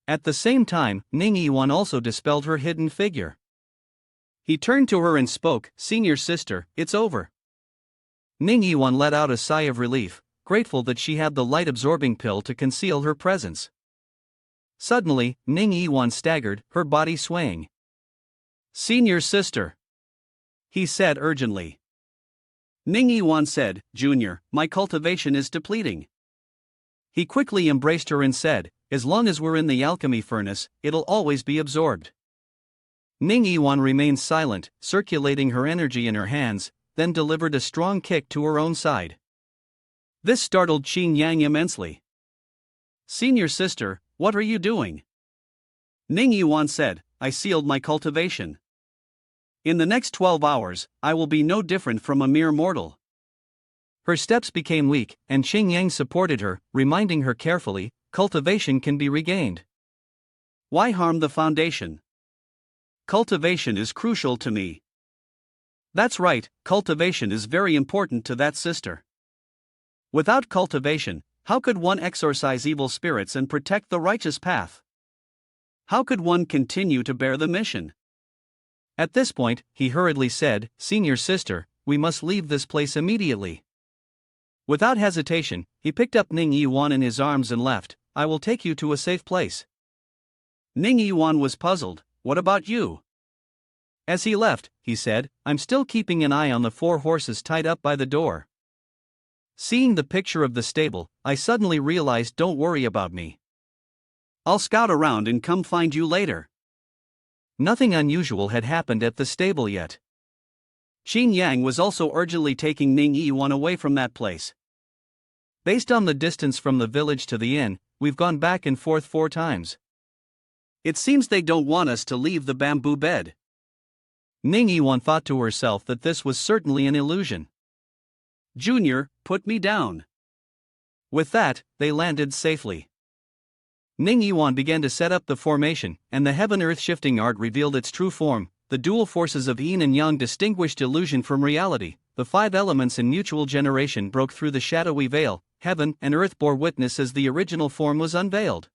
At the same time, Ning Yiwan also dispelled her hidden figure. He turned to her and spoke, Senior sister, it's over. Ning Yiwan let out a sigh of relief, grateful that she had the light-absorbing pill to conceal her presence. Suddenly, Ning Yiwan staggered, her body swaying. Senior sister, he said urgently. Ning Yiwan said, Junior, my cultivation is depleting. He quickly embraced her and said, as long as we're in the alchemy furnace, it'll always be absorbed. Ning Yiwan remained silent, circulating her energy in her hands, then delivered a strong kick to her own side. This startled Qin Yang immensely. Senior sister, what are you doing? Ning Yiwan said, I sealed my cultivation. In the next 12 hours, I will be no different from a mere mortal. Her steps became weak, and Qin Yang supported her, reminding her carefully, cultivation can be regained. Why harm the foundation? Cultivation is crucial to me. That's right, cultivation is very important to that sister. Without cultivation, how could one exorcise evil spirits and protect the righteous path? How could one continue to bear the mission? At this point, he hurriedly said, Senior sister, we must leave this place immediately. Without hesitation, he picked up Ning Yiwan in his arms and left. I will take you to a safe place. Ning Yiwan was puzzled. What about you? As he left, he said, I'm still keeping an eye on the 4 horses tied up by the door. Seeing the picture of the stable, I suddenly realized don't worry about me. I'll scout around and come find you later. Nothing unusual had happened at the stable yet. Qin Yang was also urgently taking Ning Yiwan away from that place. Based on the distance from the village to the inn, we've gone back and forth 4 times. It seems they don't want us to leave the bamboo bed. Ning Yiwan thought to herself that this was certainly an illusion. Junior, put me down. With that, they landed safely. Ning Yiwan began to set up the formation, and the heaven-earth shifting art revealed its true form. The dual forces of yin and yang distinguished illusion from reality. The 5 elements in mutual generation broke through the shadowy veil. Heaven and earth bore witness as the original form was unveiled.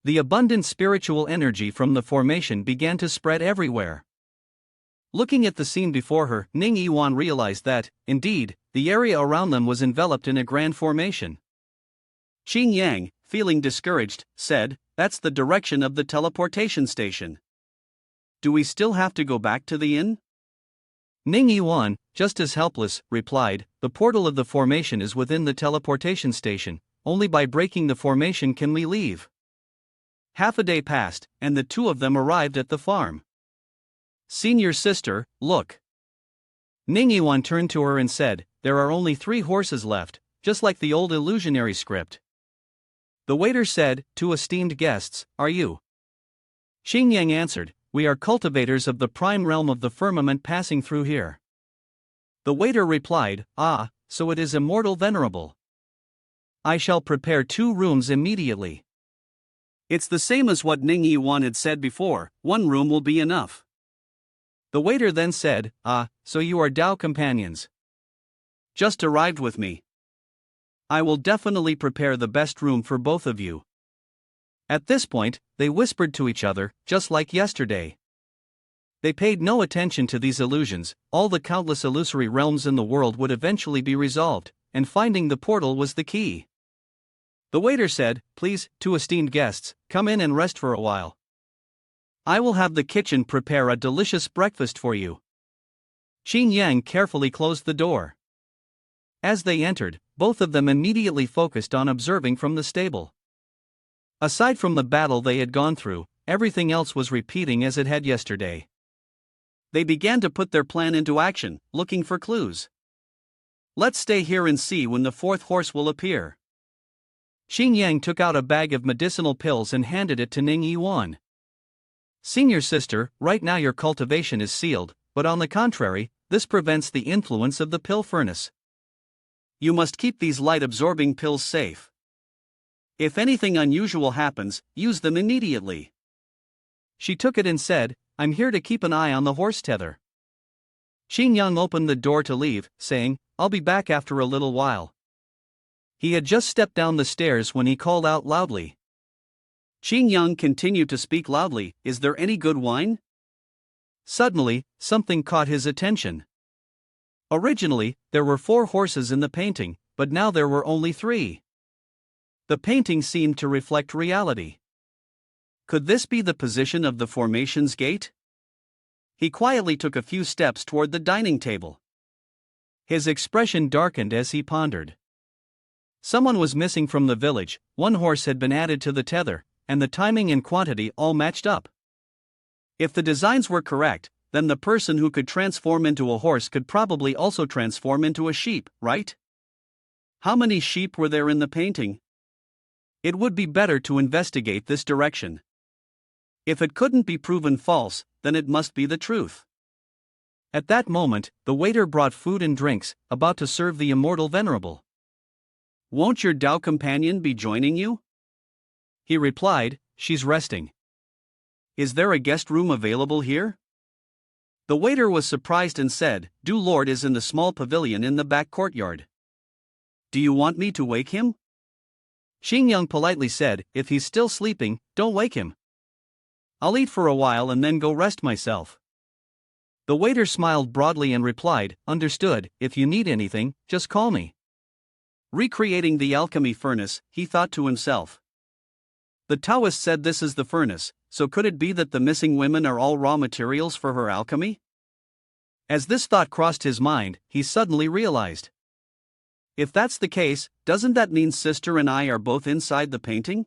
The abundant spiritual energy from the formation began to spread everywhere. Looking at the scene before her, Ning Yiwan realized that, indeed, the area around them was enveloped in a grand formation. Qin Yang, feeling discouraged, said, That's the direction of the teleportation station. Do we still have to go back to the inn? Ning Yiwan, just as helpless, replied, The portal of the formation is within the teleportation station. Only by breaking the formation can we leave. Half a day passed, and the 2 of them arrived at the farm. Senior sister, look. Ning Yiwan turned to her and said, There are only 3 horses left, just like the old illusionary script. The waiter said, 2 esteemed guests, are you? Qin Yang answered, We are cultivators of the prime realm of the firmament passing through here. The waiter replied, Ah, so it is immortal venerable. I shall prepare 2 rooms immediately. It's the same as what Ning Yiwan had said before, 1 room will be enough. The waiter then said, Ah, so you are Dao companions. Just arrived with me. I will definitely prepare the best room for both of you. At this point, they whispered to each other, just like yesterday. They paid no attention to these illusions. All the countless illusory realms in the world would eventually be resolved, and finding the portal was the key. The waiter said, Please, 2 esteemed guests, come in and rest for a while. I will have the kitchen prepare a delicious breakfast for you. Xing Yang carefully closed the door. As they entered, both of them immediately focused on observing from the stable. Aside from the battle they had gone through, everything else was repeating as it had yesterday. They began to put their plan into action, looking for clues. Let's stay here and see when the fourth horse will appear. Xing Yang took out a bag of medicinal pills and handed it to Ning Yiwan. Senior sister, right now your cultivation is sealed, but on the contrary, this prevents the influence of the pill furnace. You must keep these light-absorbing pills safe. If anything unusual happens, use them immediately. She took it and said, I'm here to keep an eye on the horse tether. Xing Yang opened the door to leave, saying, I'll be back after a little while. He had just stepped down the stairs when he called out loudly. Xing Yang continued to speak loudly, is there any good wine? Suddenly, something caught his attention. Originally, there were 4 horses in the painting, but now there were only 3. The painting seemed to reflect reality. Could this be the position of the formation's gate? He quietly took a few steps toward the dining table. His expression darkened as he pondered. Someone was missing from the village, 1 horse had been added to the tether, and the timing and quantity all matched up. If the designs were correct, then the person who could transform into a horse could probably also transform into a sheep, right? How many sheep were there in the painting? It would be better to investigate this direction. If it couldn't be proven false, then it must be the truth. At that moment, the waiter brought food and drinks, about to serve the immortal venerable. Won't your Tao companion be joining you? He replied, she's resting. Is there a guest room available here? The waiter was surprised and said, Du Lord is in the small pavilion in the back courtyard. Do you want me to wake him? Xing Yang politely said, if he's still sleeping, don't wake him. I'll eat for a while and then go rest myself. The waiter smiled broadly and replied, understood, if you need anything, just call me. Recreating the alchemy furnace, he thought to himself. The Taoist said this is the furnace, so could it be that the missing women are all raw materials for her alchemy? As this thought crossed his mind, he suddenly realized. If that's the case, doesn't that mean sister and I are both inside the painting?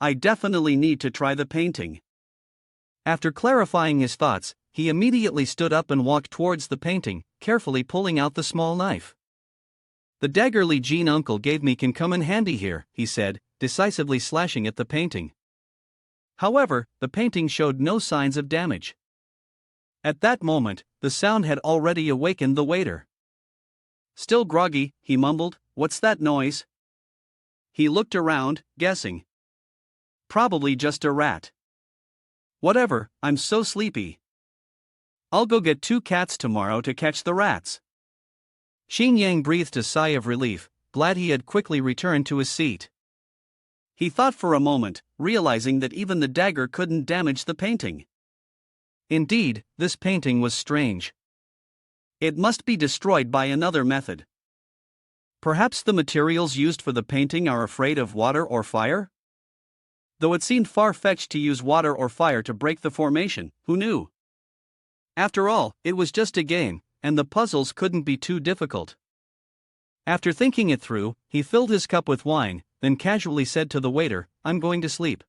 I definitely need to try the painting. After clarifying his thoughts, he immediately stood up and walked towards the painting, carefully pulling out the small knife. The dagger Li Jin uncle gave me can come in handy here, he said, decisively slashing at the painting. However, the painting showed no signs of damage. At that moment, the sound had already awakened the waiter. Still groggy, he mumbled, what's that noise? He looked around, guessing. Probably just a rat. Whatever, I'm so sleepy. I'll go get 2 cats tomorrow to catch the rats. Xing Yang breathed a sigh of relief, glad he had quickly returned to his seat. He thought for a moment, realizing that even the dagger couldn't damage the painting. Indeed, this painting was strange. It must be destroyed by another method. Perhaps the materials used for the painting are afraid of water or fire? Though it seemed far-fetched to use water or fire to break the formation, who knew? After all, it was just a game, and the puzzles couldn't be too difficult. After thinking it through, he filled his cup with wine, then casually said to the waiter, I'm going to sleep.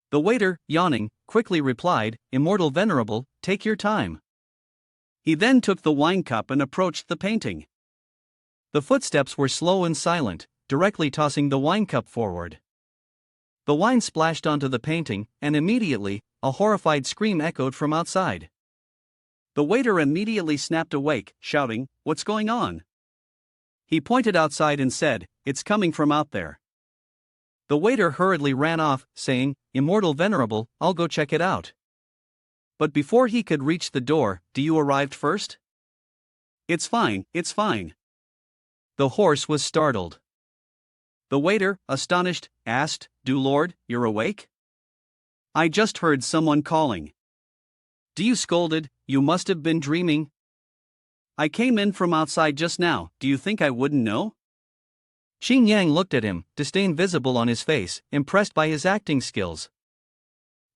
The waiter, yawning, quickly replied, Immortal Venerable, take your time. He then took the wine cup and approached the painting. The footsteps were slow and silent, directly tossing the wine cup forward. The wine splashed onto the painting, and immediately, a horrified scream echoed from outside. The waiter immediately snapped awake, shouting, What's going on? He pointed outside and said, It's coming from out there. The waiter hurriedly ran off, saying, Immortal Venerable, I'll go check it out. But before he could reach the door, you arrived first? It's fine, it's fine. The horse was startled. The waiter, astonished, asked, Do Lord, you're awake? I just heard someone calling. Do you scolded, you must have been dreaming. I came in from outside just now, do you think I wouldn't know? Xing Yang looked at him, disdain visible on his face, impressed by his acting skills.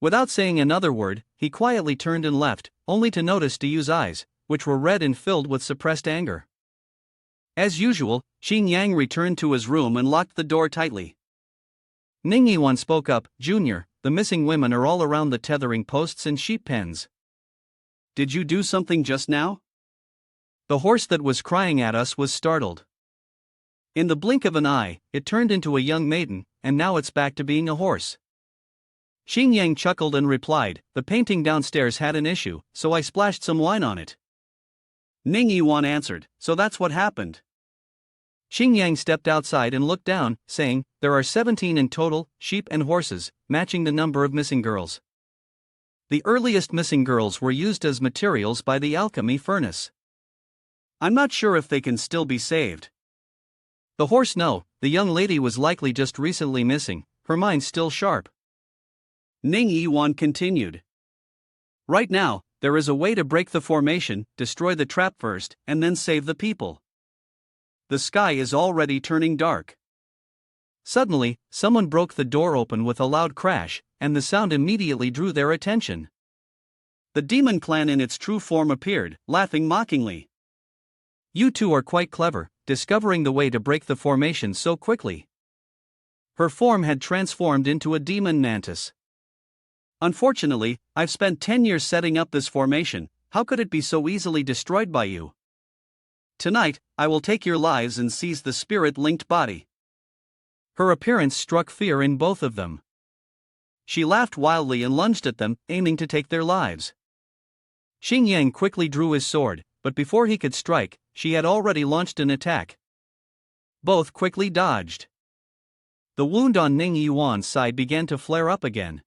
Without saying another word, he quietly turned and left, only to notice Diyu's eyes, which were red and filled with suppressed anger. As usual, Xing Yang returned to his room and locked the door tightly. Ning Yiwan spoke up, "Junior, the missing women are all around the tethering posts and sheep pens." "Did you do something just now?" The horse that was crying at us was startled. In the blink of an eye, it turned into a young maiden, and now it's back to being a horse. Xing Yang chuckled and replied, "The painting downstairs had an issue, so I splashed some wine on it." Ning Yiwan answered, "So that's what happened." Xing Yang stepped outside and looked down, saying, "There are 17 in total, sheep and horses, matching the number of missing girls. The earliest missing girls were used as materials by the alchemy furnace. I'm not sure if they can still be saved." The horse, no, the young lady was likely just recently missing, her mind still sharp. Ning Yiwan continued. "Right now, there is a way to break the formation, destroy the trap first, and then save the people. The sky is already turning dark." Suddenly, someone broke the door open with a loud crash, and the sound immediately drew their attention. The demon clan in its true form appeared, laughing mockingly. "You two are quite clever, discovering the way to break the formation so quickly." Her form had transformed into a demon mantis. "Unfortunately, I've spent 10 years setting up this formation. How could it be so easily destroyed by you? Tonight, I will take your lives and seize the spirit-linked body." Her appearance struck fear in both of them. She laughed wildly and lunged at them, aiming to take their lives. Xing Yang quickly drew his sword, but before he could strike, she had already launched an attack. Both quickly dodged. The wound on Ning Yiwan's side began to flare up again.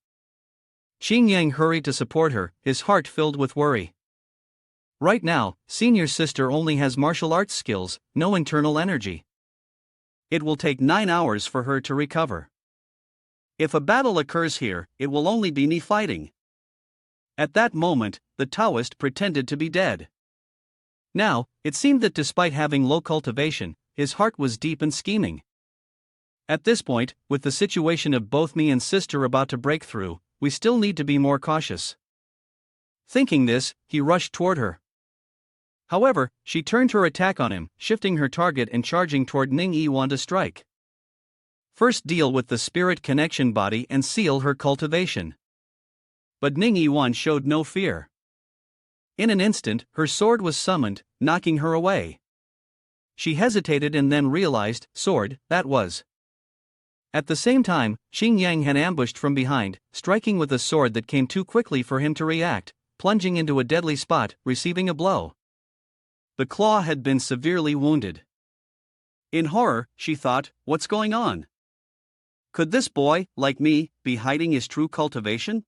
Xing Yang hurried to support her, his heart filled with worry. Right now, senior sister only has martial arts skills, no internal energy. It will take 9 hours for her to recover. If a battle occurs here, it will only be me fighting. At that moment, the Taoist pretended to be dead. Now, it seemed that despite having low cultivation, his heart was deep and scheming. At this point, with the situation of both me and sister about to break through, we still need to be more cautious. Thinking this, he rushed toward her. However, she turned her attack on him, shifting her target and charging toward Ning Yiwan to strike. First deal with the spirit connection body and seal her cultivation. But Ning Yiwan showed no fear. In an instant, her sword was summoned, knocking her away. She hesitated and then realized, sword, that was. At the same time, Xing Yang had ambushed from behind, striking with a sword that came too quickly for him to react, plunging into a deadly spot, receiving a blow. The claw had been severely wounded. In horror, she thought, what's going on? Could this boy, like me, be hiding his true cultivation?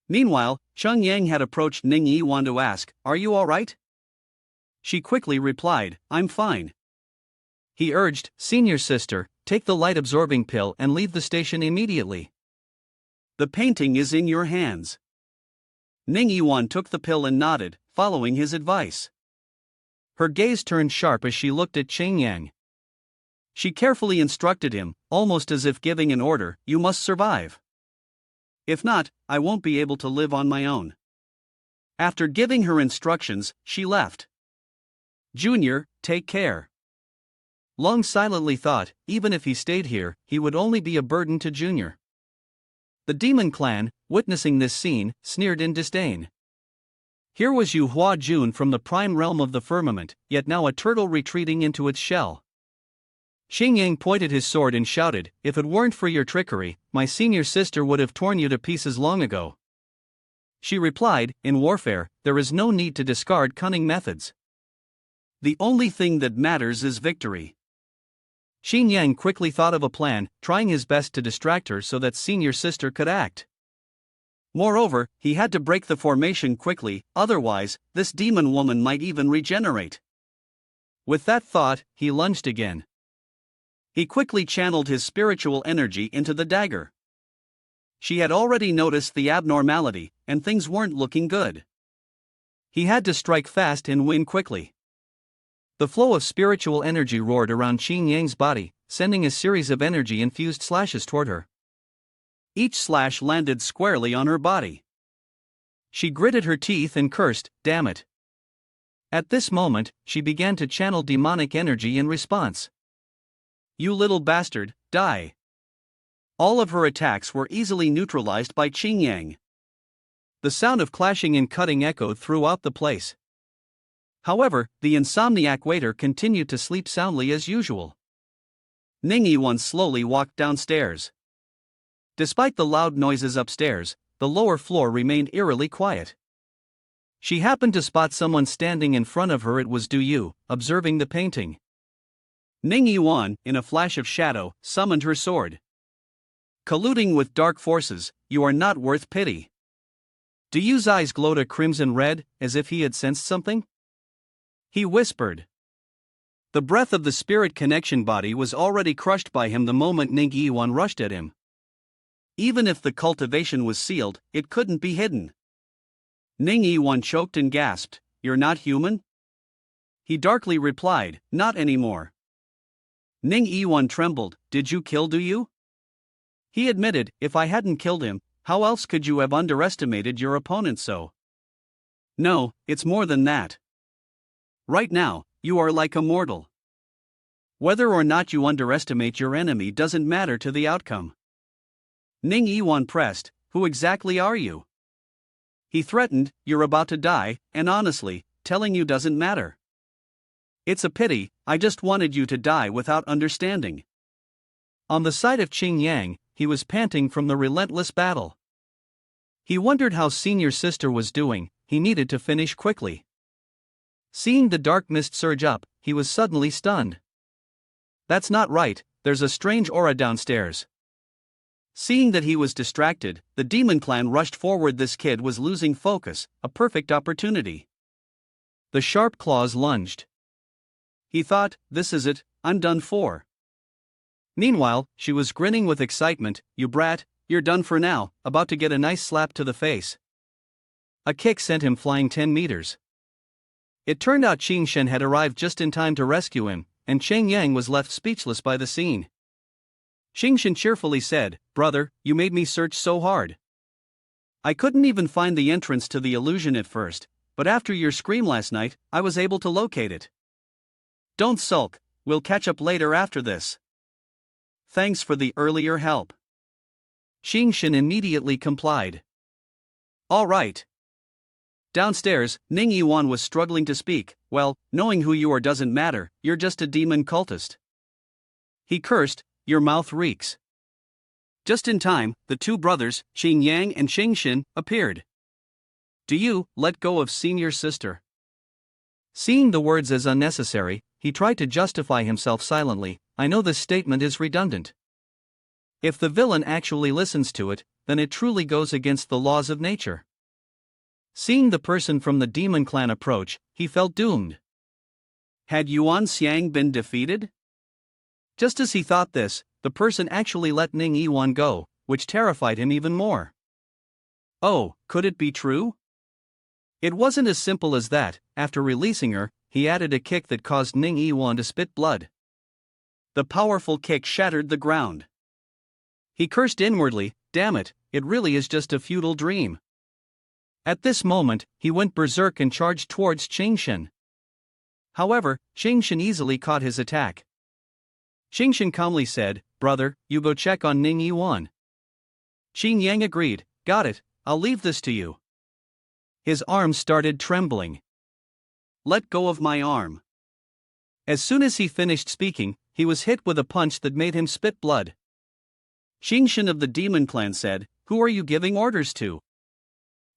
Meanwhile, Xing Yang had approached Ning Yiwan to ask, "Are you all right?" She quickly replied, "I'm fine." He urged, "Senior sister, take the light-absorbing pill and leave the station immediately. The painting is in your hands." Ning Yiwan took the pill and nodded, following his advice. Her gaze turned sharp as she looked at Xing Yang. She carefully instructed him, almost as if giving an order, "You must survive. If not, I won't be able to live on my own." After giving her instructions, she left. "Junior, take care." Lung silently thought, even if he stayed here, he would only be a burden to Junior. The demon clan, witnessing this scene, sneered in disdain. Here was Yu Hua Jun from the prime realm of the firmament, yet now a turtle retreating into its shell. Xing Yang pointed his sword and shouted, "If it weren't for your trickery, my senior sister would have torn you to pieces long ago." She replied, "In warfare, there is no need to discard cunning methods. The only thing that matters is victory." Xing Yang quickly thought of a plan, trying his best to distract her so that senior sister could act. Moreover, he had to break the formation quickly, otherwise, this demon woman might even regenerate. With that thought, he lunged again. He quickly channeled his spiritual energy into the dagger. She had already noticed the abnormality, and things weren't looking good. He had to strike fast and win quickly. The flow of spiritual energy roared around Xing Yang's body, sending a series of energy-infused slashes toward her. Each slash landed squarely on her body. She gritted her teeth and cursed, "Damn it." At this moment, she began to channel demonic energy in response. "You little bastard, die." All of her attacks were easily neutralized by Qing Yang. The sound of clashing and cutting echoed throughout the place. However, the insomniac waiter continued to sleep soundly as usual. Ning Yiwan slowly walked downstairs. Despite the loud noises upstairs, the lower floor remained eerily quiet. She happened to spot someone standing in front of her. It was Du Yu, observing the painting. Ning Yiwan, in a flash of shadow, summoned her sword. "Colluding with dark forces, you are not worth pity." Du Yu's eyes glowed a crimson red, as if he had sensed something. He whispered. The breath of the spirit connection body was already crushed by him the moment Ning Yiwan rushed at him. Even if the cultivation was sealed, it couldn't be hidden. Ning Yiwan choked and gasped, "You're not human?" He darkly replied, "Not anymore." Ning Yiwan trembled, "Did you kill Du Yu?" He admitted, "If I hadn't killed him, how else could you have underestimated your opponent so?" "No, it's more than that. Right now, you are like a mortal. Whether or not you underestimate your enemy doesn't matter to the outcome." Ning Yiwan pressed, "Who exactly are you?" He threatened, "You're about to die, and honestly, telling you doesn't matter. It's a pity, I just wanted you to die without understanding." On the side of Qing Yang, he was panting from the relentless battle. He wondered how senior sister was doing. He needed to finish quickly. Seeing the dark mist surge up, he was suddenly stunned. "That's not right, there's a strange aura downstairs." Seeing that he was distracted, the demon clan rushed forward. This kid was losing focus, a perfect opportunity. The sharp claws lunged. He thought, "This is it, I'm done for." Meanwhile, she was grinning with excitement. "You brat, you're done for now," about to get a nice slap to the face. A kick sent him flying 10 meters. It turned out Qing Shen had arrived just in time to rescue him, and Cheng Yang was left speechless by the scene. Qing Shen cheerfully said, "Brother, you made me search so hard. I couldn't even find the entrance to the illusion at first, but after your scream last night, I was able to locate it. Don't sulk, we'll catch up later after this. Thanks for the earlier help." Qing Shen immediately complied. "All right." Downstairs, Ning Yiwan was struggling to speak. "Well, knowing who you are doesn't matter, you're just a demon cultist." He cursed, "Your mouth reeks." Just in time, the two brothers, Qing Yang and Qing Shen, appeared. "Do you let go of senior sister?" Seeing the words as unnecessary, he tried to justify himself silently. "I know this statement is redundant. If the villain actually listens to it, then it truly goes against the laws of nature." Seeing the person from the demon clan approach, he felt doomed. Had Yuan Xiang been defeated? Just as he thought this, the person actually let Ning Yiwan go, which terrified him even more. Oh, could it be true? It wasn't as simple as that. After releasing her, he added a kick that caused Ning Yiwan to spit blood. The powerful kick shattered the ground. He cursed inwardly, "Damn it, it really is just a futile dream." At this moment, he went berserk and charged towards Qing Shen. However, Qing Shen easily caught his attack. Qing Shen calmly said, "Brother, you go check on Ning Yiwan." Qing Yang agreed, "Got it, I'll leave this to you." His arm started trembling. "Let go of my arm." As soon as he finished speaking, he was hit with a punch that made him spit blood. Qing Shen of the demon clan said, "Who are you giving orders to?"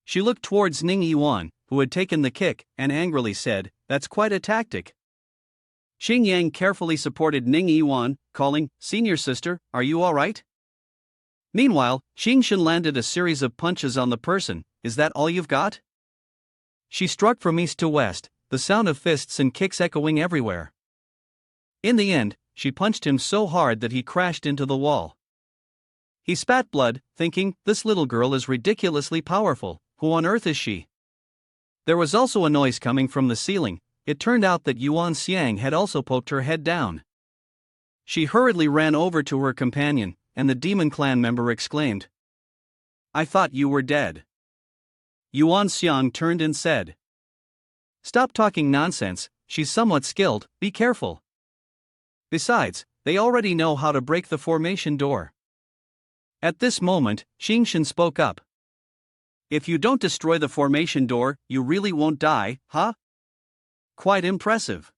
She looked towards Ning Yiwan, who had taken the kick, and angrily said, "That's quite a tactic." Qing Yang carefully supported Ning Yiwan, calling, "Senior sister, are you all right?" Meanwhile, Qing Shen landed a series of punches on the person. "Is that all you've got?" She struck from east to west, the sound of fists and kicks echoing everywhere. In the end, she punched him so hard that he crashed into the wall. He spat blood, thinking, "This little girl is ridiculously powerful. Who on earth is she?" There was also a noise coming from the ceiling. It turned out that Yuan Xiang had also poked her head down. She hurriedly ran over to her companion, and the demon clan member exclaimed, I thought you were dead. Yuan Xiang turned and said. Stop talking nonsense, she's somewhat skilled, be careful. Besides, they already know how to break the formation door. At this moment, Xingshan spoke up. If you don't destroy the formation door, you really won't die, huh? Quite impressive.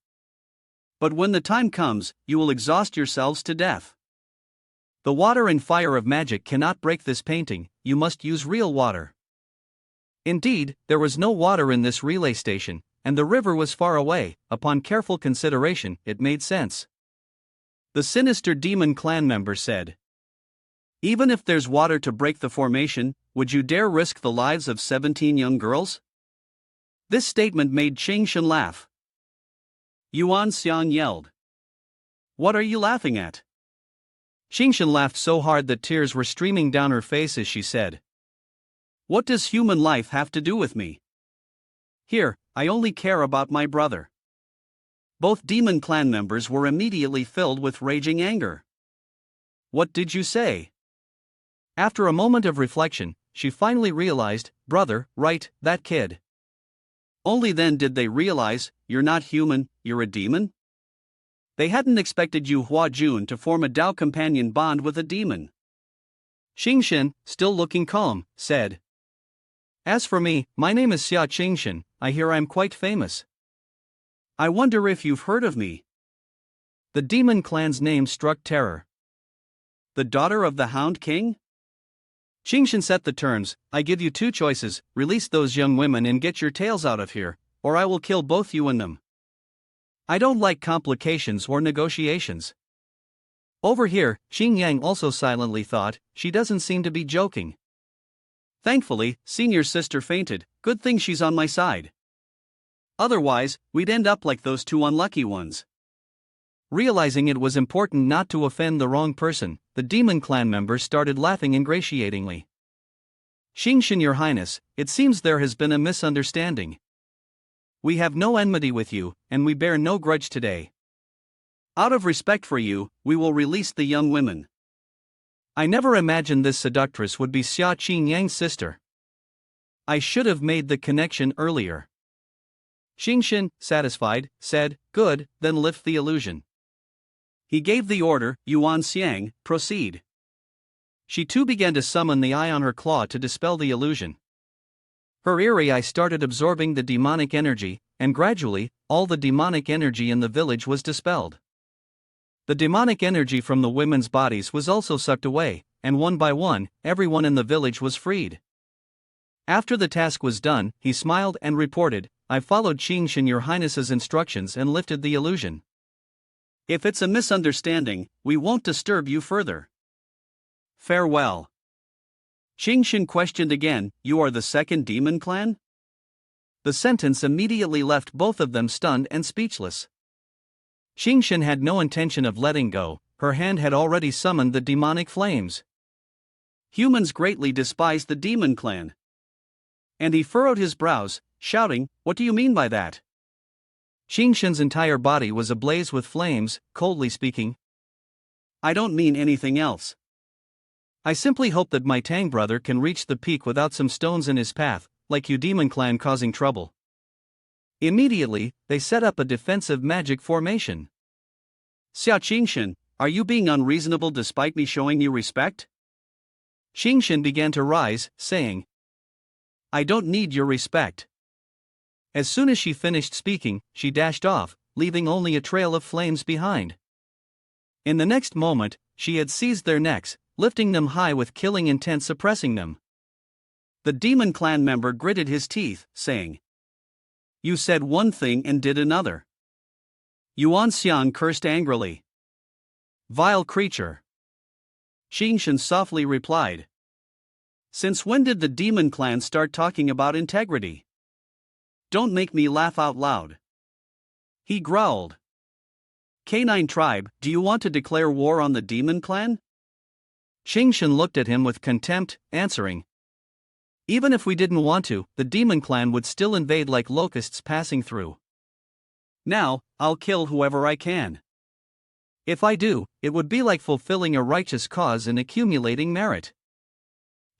But when the time comes, you will exhaust yourselves to death. The water and fire of magic cannot break this painting, you must use real water. Indeed, there was no water in this relay station, and the river was far away. Upon careful consideration, it made sense. The sinister demon clan member said. Even if there's water to break the formation, would you dare risk the lives of 17 young girls? This statement made Xingshan laugh. Yuan Xiang yelled. What are you laughing at? Xingshan laughed so hard that tears were streaming down her face as she said. What does human life have to do with me? Here, I only care about my brother. Both demon clan members were immediately filled with raging anger. What did you say? After a moment of reflection, she finally realized, brother, right, that kid. Only then did they realize, you're not human, you're a demon? They hadn't expected Yu Huajun to form a Dao companion bond with a demon. Xingshan, still looking calm, said. As for me, my name is Xia Qingshan, I hear I'm quite famous. I wonder if you've heard of me. The demon clan's name struck terror. The daughter of the Hound King? Xingshan set the terms, I give you two choices, release those young women and get your tails out of here, or I will kill both you and them. I don't like complications or negotiations. Over here, Xing Yang also silently thought, she doesn't seem to be joking. Thankfully, senior sister fainted, good thing she's on my side. Otherwise, we'd end up like those two unlucky ones. Realizing it was important not to offend the wrong person, the demon clan members started laughing ingratiatingly. Xingshan, Your Highness, it seems there has been a misunderstanding. We have no enmity with you, and we bear no grudge today. Out of respect for you, we will release the young women. I never imagined this seductress would be Xia Qing Yang's sister. I should have made the connection earlier. Xingshan, satisfied, said, good, then lift the illusion. He gave the order, Yuan Xiang, proceed. She too began to summon the eye on her claw to dispel the illusion. Her eerie eye started absorbing the demonic energy, and gradually, all the demonic energy in the village was dispelled. The demonic energy from the women's bodies was also sucked away, and one by one, everyone in the village was freed. After the task was done, he smiled and reported, I followed Xingshan Your Highness's instructions and lifted the illusion. If it's a misunderstanding, we won't disturb you further. Farewell. Xingshan questioned again, you are the second demon clan? The sentence immediately left both of them stunned and speechless. Xingshan had no intention of letting go, her hand had already summoned the demonic flames. Humans greatly despise the demon clan. And he furrowed his brows, shouting, what do you mean by that? Xingshan's entire body was ablaze with flames, coldly speaking. I don't mean anything else. I simply hope that my Tang brother can reach the peak without some stones in his path, like you demon clan causing trouble. Immediately, they set up a defensive magic formation. Xia Qingshan, are you being unreasonable despite me showing you respect? Xingshan began to rise, saying, I don't need your respect. As soon as she finished speaking, she dashed off, leaving only a trail of flames behind. In the next moment, she had seized their necks, lifting them high with killing intent, suppressing them. The demon clan member gritted his teeth, saying, You said one thing and did another. Yuan Xiang cursed angrily. Vile creature. Xingshan softly replied. Since when did the demon clan start talking about integrity? Don't make me laugh out loud. He growled. Canine tribe, do you want to declare war on the demon clan? Xingshan looked at him with contempt, answering. Even if we didn't want to, the demon clan would still invade like locusts passing through. Now, I'll kill whoever I can. If I do, it would be like fulfilling a righteous cause and accumulating merit.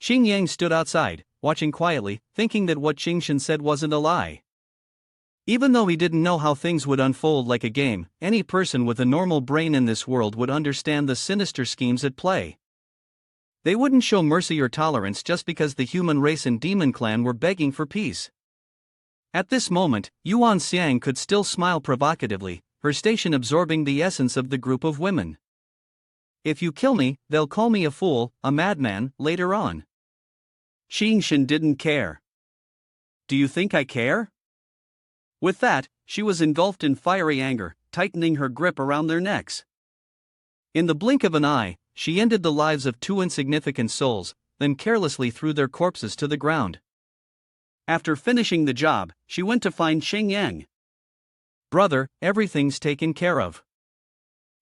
Xing Yang stood outside, watching quietly, thinking that what Qingshan said wasn't a lie. Even though he didn't know how things would unfold like a game, any person with a normal brain in this world would understand the sinister schemes at play. They wouldn't show mercy or tolerance just because the human race and demon clan were begging for peace. At this moment, Yuan Xiang could still smile provocatively, her station absorbing the essence of the group of women. If you kill me, they'll call me a fool, a madman, later on. Qingshan didn't care. Do you think I care? With that, she was engulfed in fiery anger, tightening her grip around their necks. In the blink of an eye, she ended the lives of two insignificant souls, then carelessly threw their corpses to the ground. After finishing the job, she went to find Xing Yang. Brother, everything's taken care of.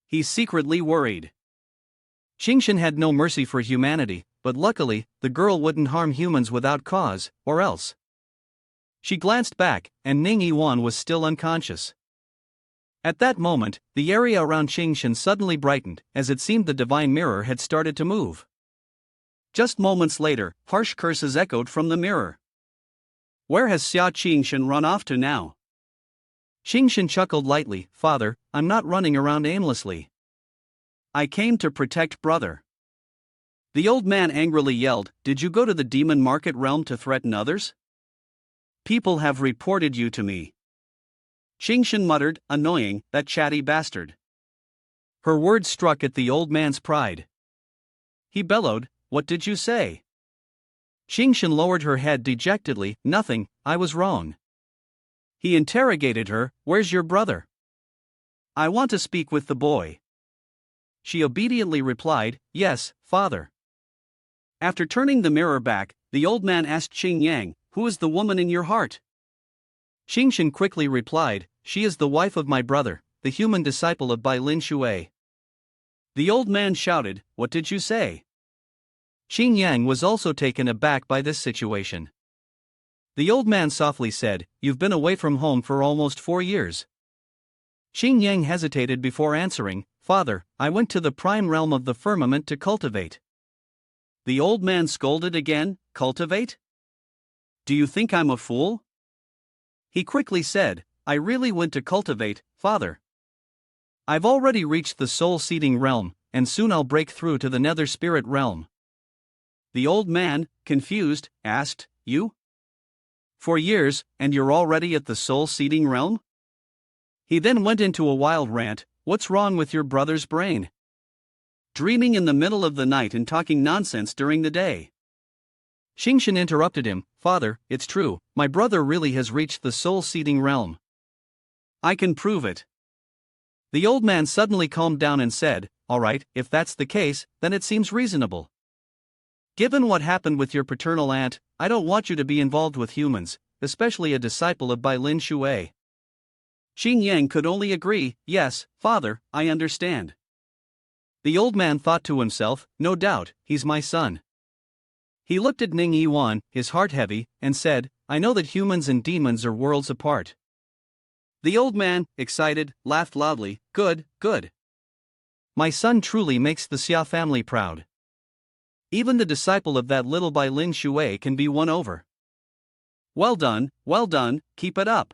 He's secretly worried. Qingshan had no mercy for humanity, but luckily, the girl wouldn't harm humans without cause, or else. She glanced back, and Ning Yiwan was still unconscious. At that moment, the area around Qingshan suddenly brightened, as it seemed the divine mirror had started to move. Just moments later, harsh curses echoed from the mirror. Where has Xia Qingshan run off to now? Qingshan chuckled lightly, Father, I'm not running around aimlessly. I came to protect brother. The old man angrily yelled, Did you go to the demon market realm to threaten others? People have reported you to me. Qingshan muttered, annoying, that chatty bastard. Her words struck at the old man's pride. He bellowed, What did you say? Qingshan lowered her head dejectedly, Nothing, I was wrong. He interrogated her, Where's your brother? I want to speak with the boy. She obediently replied, Yes, father. After turning the mirror back, the old man asked Xing Yang, Who is the woman in your heart? Qingshan quickly replied, She is the wife of my brother, the human disciple of Bai Lin Shui. The old man shouted, What did you say? Xing Yang was also taken aback by this situation. The old man softly said, You've been away from home for almost 4 years. Xing Yang hesitated before answering, Father, I went to the prime realm of the firmament to cultivate. The old man scolded again, Cultivate? Do you think I'm a fool? He quickly said, I really went to cultivate, Father. I've already reached the soul-seeding realm, and soon I'll break through to the nether spirit realm. The old man, confused, asked, You? 4 years, and you're already at the soul-seeding realm? He then went into a wild rant, What's wrong with your brother's brain? Dreaming in the middle of the night and talking nonsense during the day. Qingshan interrupted him, Father, it's true, my brother really has reached the soul-seeding realm. I can prove it. The old man suddenly calmed down and said, All right, if that's the case, then it seems reasonable. Given what happened with your paternal aunt, I don't want you to be involved with humans, especially a disciple of Bai Lin Shui. Xing Yang could only agree, Yes, Father, I understand. The old man thought to himself, No doubt, he's my son. He looked at Ning Yiwan, his heart heavy, and said, I know that humans and demons are worlds apart. The old man, excited, laughed loudly, Good, good. My son truly makes the Xia family proud. Even the disciple of that little Bai Lin Shui can be won over. Well done, keep it up.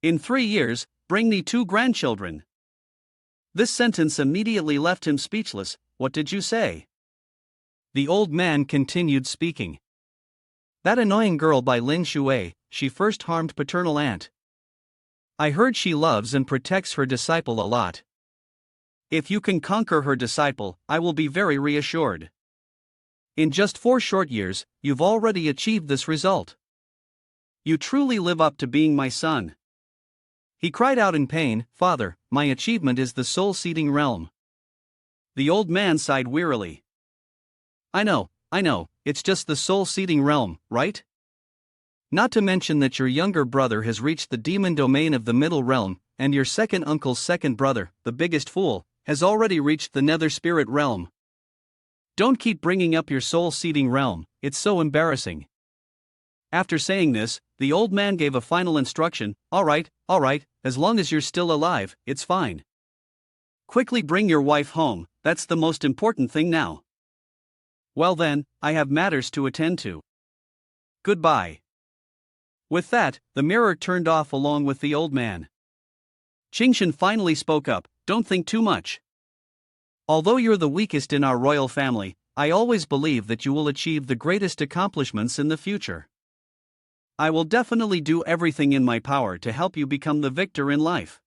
In 3 years, bring me 2 grandchildren. This sentence immediately left him speechless. What did you say? The old man continued speaking. That annoying girl Bai Lin Shui, she first harmed paternal aunt. I heard she loves and protects her disciple a lot. If you can conquer her disciple, I will be very reassured. In just 4 short years, you've already achieved this result. You truly live up to being my son. He cried out in pain, Father, my achievement is the soul-seeding realm. The old man sighed wearily. I know, it's just the soul-seeding realm, right? Not to mention that your younger brother has reached the demon domain of the middle realm, and your second uncle's second brother, the biggest fool, has already reached the nether spirit realm. Don't keep bringing up your soul-seeding realm, it's so embarrassing. After saying this, the old man gave a final instruction, All right, as long as you're still alive, it's fine. Quickly bring your wife home, that's the most important thing now. Well then, I have matters to attend to. Goodbye. With that, the mirror turned off along with the old man. Qingshan finally spoke up, "Don't think too much. Although you're the weakest in our royal family, I always believe that you will achieve the greatest accomplishments in the future. I will definitely do everything in my power to help you become the victor in life."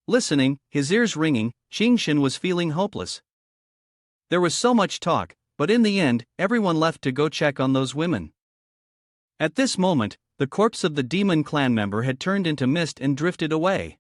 Listening, his ears ringing, Qingshan was feeling hopeless. There was so much talk, but in the end, everyone left to go check on those women. At this moment, the corpse of the demon clan member had turned into mist and drifted away.